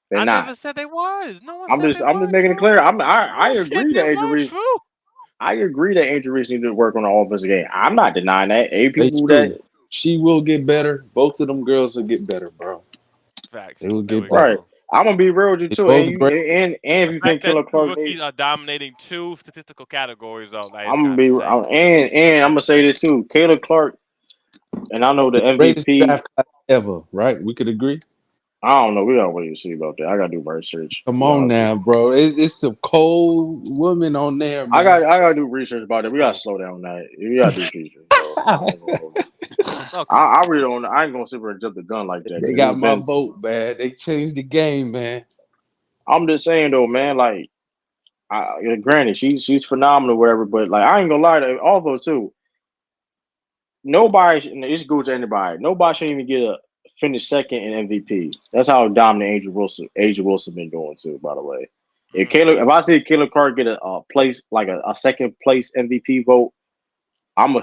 Speaker 4: They're
Speaker 6: I
Speaker 4: not.
Speaker 6: never said they was. No one
Speaker 4: I'm
Speaker 6: said
Speaker 4: just
Speaker 6: they
Speaker 4: I'm just
Speaker 6: weren't
Speaker 4: making it clear.
Speaker 6: true.
Speaker 4: I
Speaker 6: No one said
Speaker 4: agree
Speaker 6: they
Speaker 4: that Angel
Speaker 6: weren't
Speaker 4: Reese.
Speaker 6: true.
Speaker 4: I agree that Angel Reese needs to work on the offensive game. I'm not denying that. A
Speaker 16: They
Speaker 4: people
Speaker 16: true.
Speaker 4: that
Speaker 16: She will get better. Both of them girls will get better, bro.
Speaker 6: Facts.
Speaker 16: They will
Speaker 6: There
Speaker 16: get
Speaker 6: we
Speaker 16: better.
Speaker 4: right.
Speaker 6: go.
Speaker 4: I'm gonna be real with you
Speaker 16: They
Speaker 4: too. And
Speaker 16: both
Speaker 4: you
Speaker 16: great.
Speaker 4: and if
Speaker 6: The
Speaker 4: you
Speaker 6: fact
Speaker 4: think
Speaker 6: that
Speaker 4: Killer
Speaker 6: two
Speaker 4: Clark needs,
Speaker 6: rookies are dominating two statistical categories, though, that is
Speaker 4: I'm gonna
Speaker 6: kind of
Speaker 4: be
Speaker 6: insane.
Speaker 4: and I'm gonna say this too. Kayla Clark, and I know the
Speaker 16: Greatest
Speaker 4: MVP.
Speaker 16: draft class ever, right? We could agree.
Speaker 4: I don't know. We gotta wait and see about that. I gotta do my research. To
Speaker 16: Come
Speaker 4: be
Speaker 16: on
Speaker 4: honest with
Speaker 16: now,
Speaker 4: you.
Speaker 16: bro. It's some cold women on there, man.
Speaker 4: I gotta do research about it. We gotta
Speaker 6: True.
Speaker 4: slow down on that. We gotta do research, bro. I ain't gonna hold you.
Speaker 6: Okay.
Speaker 4: I really don't. I ain't gonna sit there and jump the gun like that
Speaker 16: They
Speaker 4: because
Speaker 16: got
Speaker 4: it's
Speaker 16: my
Speaker 4: been.
Speaker 16: vote, man. They changed the game, man.
Speaker 4: I'm just saying though, man. Like, granted, she's phenomenal, whatever. But like, I ain't gonna lie to you. Also too, nobody. This goes to anybody. Nobody should even get a finish second in MVP. That's how dominant Angel Wilson been doing too. By the way, if I see Kayla Clark get a place like a second place MVP vote, I'm a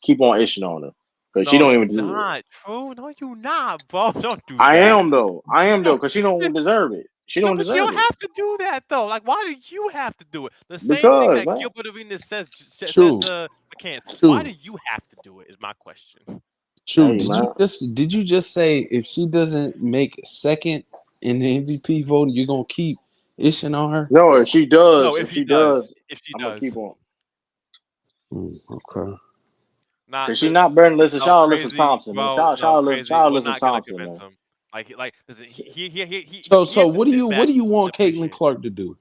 Speaker 4: keep on itching on her because she
Speaker 6: No,
Speaker 4: don't
Speaker 6: you
Speaker 4: even do it.
Speaker 6: not. True. No, you not, bro. Don't do
Speaker 4: I
Speaker 6: that.
Speaker 4: am though. I am though
Speaker 6: No,
Speaker 4: because she don't deserve it. She
Speaker 6: no,
Speaker 4: don't
Speaker 6: but you
Speaker 4: deserve
Speaker 6: don't
Speaker 4: it
Speaker 6: have to do that though. Like, why do you have to do it? The same thing
Speaker 4: because
Speaker 6: that
Speaker 4: man.
Speaker 6: Gilbert Arenas says
Speaker 16: True,
Speaker 6: to McCann. Why
Speaker 16: true,
Speaker 6: do you have to do it? Is my question.
Speaker 16: true.
Speaker 4: Hey man.
Speaker 16: Did you just say if she doesn't make second in the MVP voting, you're gonna keep ishing on her?
Speaker 4: No,
Speaker 6: No,
Speaker 4: if
Speaker 6: if he
Speaker 4: she
Speaker 6: does,
Speaker 4: does,
Speaker 6: if she
Speaker 4: I'm gonna
Speaker 6: does,
Speaker 4: keep on
Speaker 16: Okay.
Speaker 6: not
Speaker 4: because she
Speaker 6: the
Speaker 4: not better than Listen.
Speaker 6: no
Speaker 4: Shout out Listen
Speaker 6: crazy,
Speaker 4: Thompson, man.
Speaker 6: bro. No
Speaker 4: Shout
Speaker 6: crazy.
Speaker 4: out
Speaker 6: We're
Speaker 4: Listen
Speaker 6: not gonna
Speaker 4: Thompson,
Speaker 6: convince
Speaker 4: man.
Speaker 6: him. Like, listen,
Speaker 16: So
Speaker 6: he has to
Speaker 16: what do
Speaker 6: sit
Speaker 16: you
Speaker 6: back and
Speaker 16: want Caitlin
Speaker 6: appreciate it
Speaker 16: Clark to do?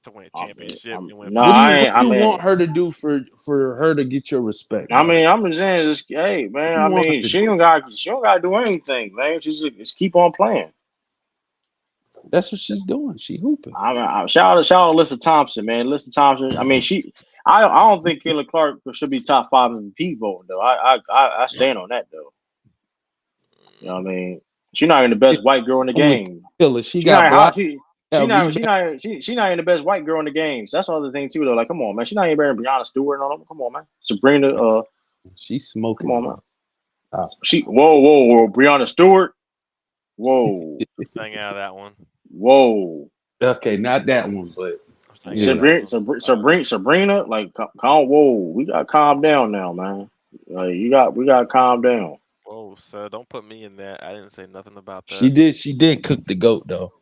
Speaker 6: to win a championship and win
Speaker 4: No,
Speaker 16: What do you
Speaker 4: I
Speaker 6: finals.
Speaker 16: what
Speaker 4: ain't.
Speaker 16: do
Speaker 4: I
Speaker 16: you
Speaker 4: mean,
Speaker 16: want her to do for her to get your respect, bro?
Speaker 4: I'm just saying, this. Hey, man.
Speaker 16: What do
Speaker 4: I
Speaker 16: you want her
Speaker 4: mean,
Speaker 16: to do?
Speaker 4: she don't got to do anything, man. Just keep on playing.
Speaker 16: That's what she's doing. She hooping.
Speaker 4: Shout out Alyssa Thompson, man. Alyssa Thompson. I mean, I don't think Kayla Clark should be top 5 MVP voting though. I stand on that though. You know what I mean? She's not even the best white girl in the
Speaker 16: I'm with
Speaker 4: game.
Speaker 16: Killer. She
Speaker 4: She not
Speaker 16: got
Speaker 4: how
Speaker 16: blocked. Got rebound.
Speaker 4: she not even the best white girl in the game. So that's the other thing too though. Like, come on, man. She's not even better than Brianna Stewart and all them. Come on, man. Sabrina.
Speaker 16: She's
Speaker 4: Come
Speaker 16: smoking,
Speaker 4: on, man.
Speaker 16: bro. Oh.
Speaker 4: Whoa. Brianna Stewart. Whoa.
Speaker 6: Staying out of that one.
Speaker 4: Whoa.
Speaker 16: Okay, not that one, but
Speaker 6: I'm staying out of
Speaker 16: yeah.
Speaker 6: that one.
Speaker 4: Sabrina, like, calm. Whoa, we gotta calm down now, man. Like, we gotta calm down.
Speaker 6: Whoa, sir, don't put me in that. I didn't say nothing about
Speaker 16: She
Speaker 6: that.
Speaker 16: did cook the goat though.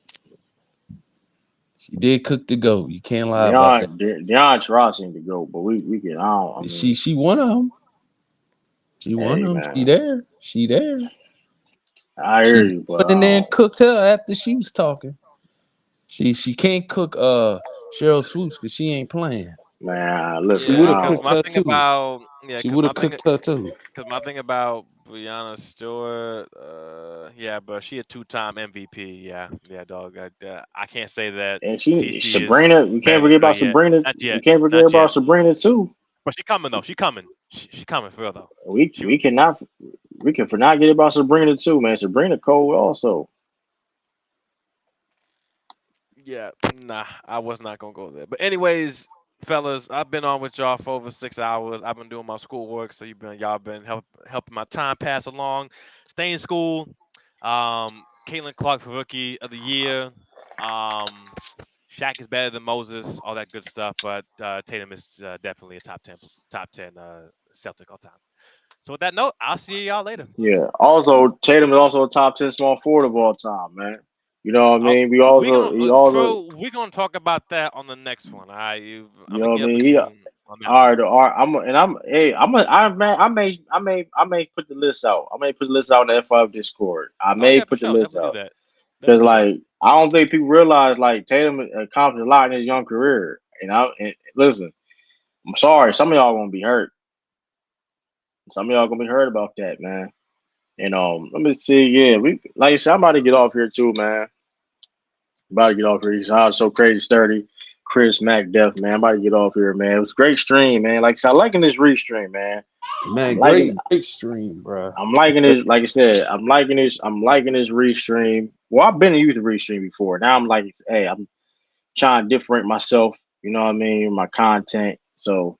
Speaker 16: She did cook the goat. You can't lie about that.
Speaker 4: Deion Taurasi to go, but we can. I mean,
Speaker 16: She one of them. She one
Speaker 4: hey,
Speaker 16: of them. She
Speaker 4: man,
Speaker 16: there. She there.
Speaker 4: I
Speaker 16: She
Speaker 4: hear you, but
Speaker 16: went in there and cooked her after she was talking. She can't cook Cheryl Swoops because she ain't playing.
Speaker 4: man,
Speaker 16: She
Speaker 4: listen,
Speaker 16: would
Speaker 6: Yeah,
Speaker 16: have
Speaker 6: cause
Speaker 16: cooked
Speaker 6: my
Speaker 16: her
Speaker 6: thing
Speaker 16: too.
Speaker 6: about
Speaker 16: She would have cooked her too.
Speaker 6: cause my thing about Brianna Stewart, yeah, but she a 2-time MVP. Yeah, dog. I can't say that
Speaker 4: and
Speaker 6: CC is
Speaker 4: Sabrina. You can't
Speaker 6: better than
Speaker 4: forget
Speaker 6: her
Speaker 4: about
Speaker 6: yet.
Speaker 4: Sabrina.
Speaker 6: Not
Speaker 4: You
Speaker 6: yet.
Speaker 4: can't forget
Speaker 6: Not yet.
Speaker 4: about Sabrina too.
Speaker 6: But she coming though. She coming. She coming for real though.
Speaker 4: We
Speaker 6: She
Speaker 4: we cannot we can not get about Sabrina too, man. Sabrina cold also.
Speaker 6: Yeah, nah, I was not gonna go there. But anyways, fellas, I've been on with y'all for over 6 hours. I've been doing my schoolwork, so y'all been helping my time pass along. Stay in school. Caitlin Clark for Rookie of the Year. Shaq is better than Moses, all that good stuff. But Tatum is definitely a top ten Celtic all time. So with that note, I'll see y'all later.
Speaker 4: Yeah. Also, Tatum is also a top 10 small forward of all time, man. You know what I
Speaker 6: Oh,
Speaker 4: mean?
Speaker 6: we gonna True. We're gonna talk about that on the next one. I'm
Speaker 4: you
Speaker 6: gonna
Speaker 4: know what I
Speaker 6: get
Speaker 4: mean?
Speaker 6: with you on that
Speaker 4: All
Speaker 6: one.
Speaker 4: right, all right. I may put the list out. I may put the list out in the F5 Discord. I
Speaker 6: Oh
Speaker 4: may
Speaker 6: yeah, for
Speaker 4: put the
Speaker 6: sure.
Speaker 4: list
Speaker 6: Definitely
Speaker 4: out
Speaker 6: do that.
Speaker 4: because
Speaker 6: Definitely do that.
Speaker 4: like I don't think people realize like Tatum accomplished a lot in his young career. And listen, I'm sorry, some of y'all gonna be hurt. Some of y'all gonna be hurt about that, man. And let me see. Yeah, we like I said, I'm about to get off here too, man. About to get off here. I was so crazy sturdy. Chris Mac Def, man. I'm about to get off here, man. It was a great stream, man. Like I said, I'm liking this restream, man. I'm
Speaker 16: Man,
Speaker 4: liking
Speaker 16: great stream, bro.
Speaker 4: I'm liking this, like I said, I'm liking this restream. Well, I've been to use the restream before. Now I'm like, hey, I'm trying to differentiate myself, you know what I mean, my content. So,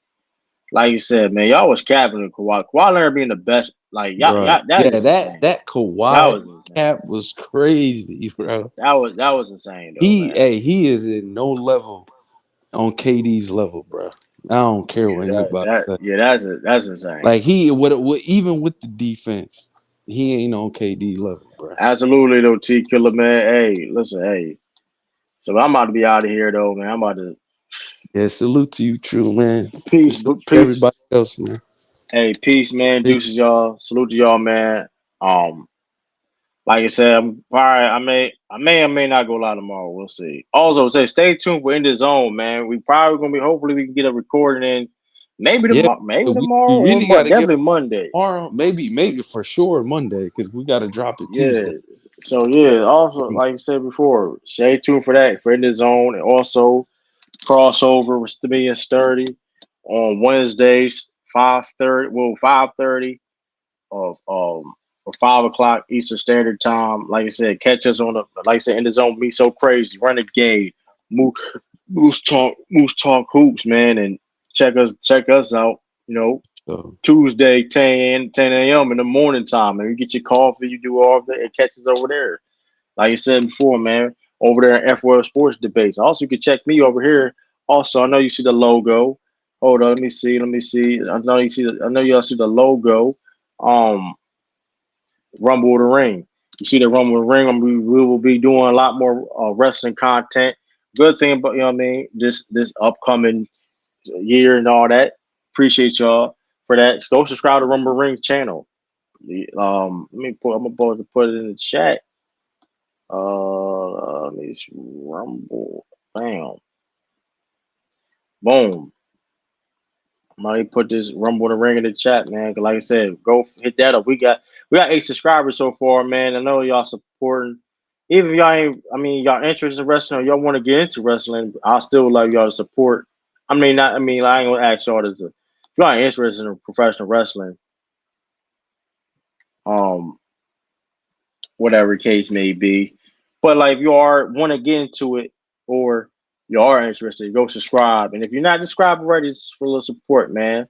Speaker 4: like you said, man, y'all was capping the Kawhi. Kawhi Leonard being the best, like
Speaker 16: Bro,
Speaker 4: that
Speaker 16: yeah,
Speaker 4: is insane.
Speaker 16: that
Speaker 4: That was
Speaker 16: Kawhi
Speaker 4: insane.
Speaker 16: cap was crazy, bro.
Speaker 4: That was insane though, man.
Speaker 16: He is in no level on KD's level, bro. I don't care what anybody says.
Speaker 4: That's insane.
Speaker 16: Like even with the defense, he ain't on KD level, bro.
Speaker 4: Absolutely though, T Killer, man. Hey, listen, hey. So I'm about to be out of here though, man. I'm about to
Speaker 16: Yeah, salute to you, true man.
Speaker 4: peace,
Speaker 16: Salute to
Speaker 4: peace.
Speaker 16: everybody else, man.
Speaker 4: Hey, peace, man.
Speaker 16: Peace.
Speaker 4: Deuces, y'all. Salute to y'all, man. Like I said, I'm probably I may not go live tomorrow. We'll see. Also, say stay tuned for In the Zone, man. We probably gonna be. Hopefully, we can get a recording in. Maybe
Speaker 16: Yeah,
Speaker 4: tomorrow. Maybe
Speaker 16: we
Speaker 4: tomorrow or
Speaker 16: really got to get
Speaker 4: definitely Monday.
Speaker 16: tomorrow. Maybe for sure Monday because we got to drop it
Speaker 4: Yeah.
Speaker 16: Tuesday.
Speaker 4: So yeah. Also, like I said before, stay tuned for that for In the Zone, and also crossover with me and Sturdy on Wednesdays 5:30. Well, 5:30 of or 5 o'clock Eastern Standard Time. Like I said, catch us on the like I said in the zone. Be so crazy, Renegade, Moose Talk hoops, man, and check us out. You know,
Speaker 16: So
Speaker 4: Tuesday 10 a.m. in the morning time, and you get your coffee, you do all of that, and catch us over there. Like I said before, man, over there in F-World Sports Debates. Also, you can check me over here. Also, I know you see the logo. Hold on, let me see. I know you see. I know y'all see the logo. Um, Rumble the Ring. You see the Rumble the Ring. We will be doing a lot more wrestling content. Good thing about, you know what I mean, this upcoming year and all that. Appreciate y'all for that. Go subscribe to Rumble Ring channel. I'm about to put it in the chat. Let me see. Rumble. Bam. Boom. Somebody put this Rumble the Ring in the chat, man. 'Cause like I said, go hit that up. We got 8 subscribers so far, man. I know y'all supporting. Even if y'all ain't, I mean, y'all interested in wrestling, or y'all want to get into wrestling, I still love y'all to support. I mean, not. I mean, I ain't gonna ask y'all to. If y'all ain't interested in professional wrestling, um, whatever the case may be, but like if you are want to get into it, or you are interested, go subscribe. And if you're not subscribed already, it's for a little support, man.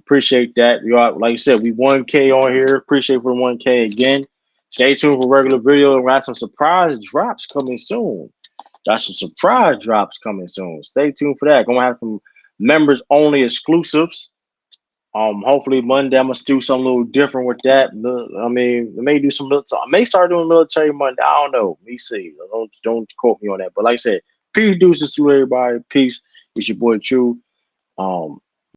Speaker 4: Appreciate that. You are, like you said, we 1K on here. Appreciate for the 1K again. Stay tuned for regular video. We got some surprise drops coming soon. Got some surprise drops coming soon. Stay tuned for that. Gonna have some members only exclusives. Hopefully Monday I'm gonna do something a little different with that. I mean, I may do some military. I may start doing military Monday. I don't know. Me see. Don't quote me on that. But like I said, peace, deuces to everybody. Peace. It's your boy True.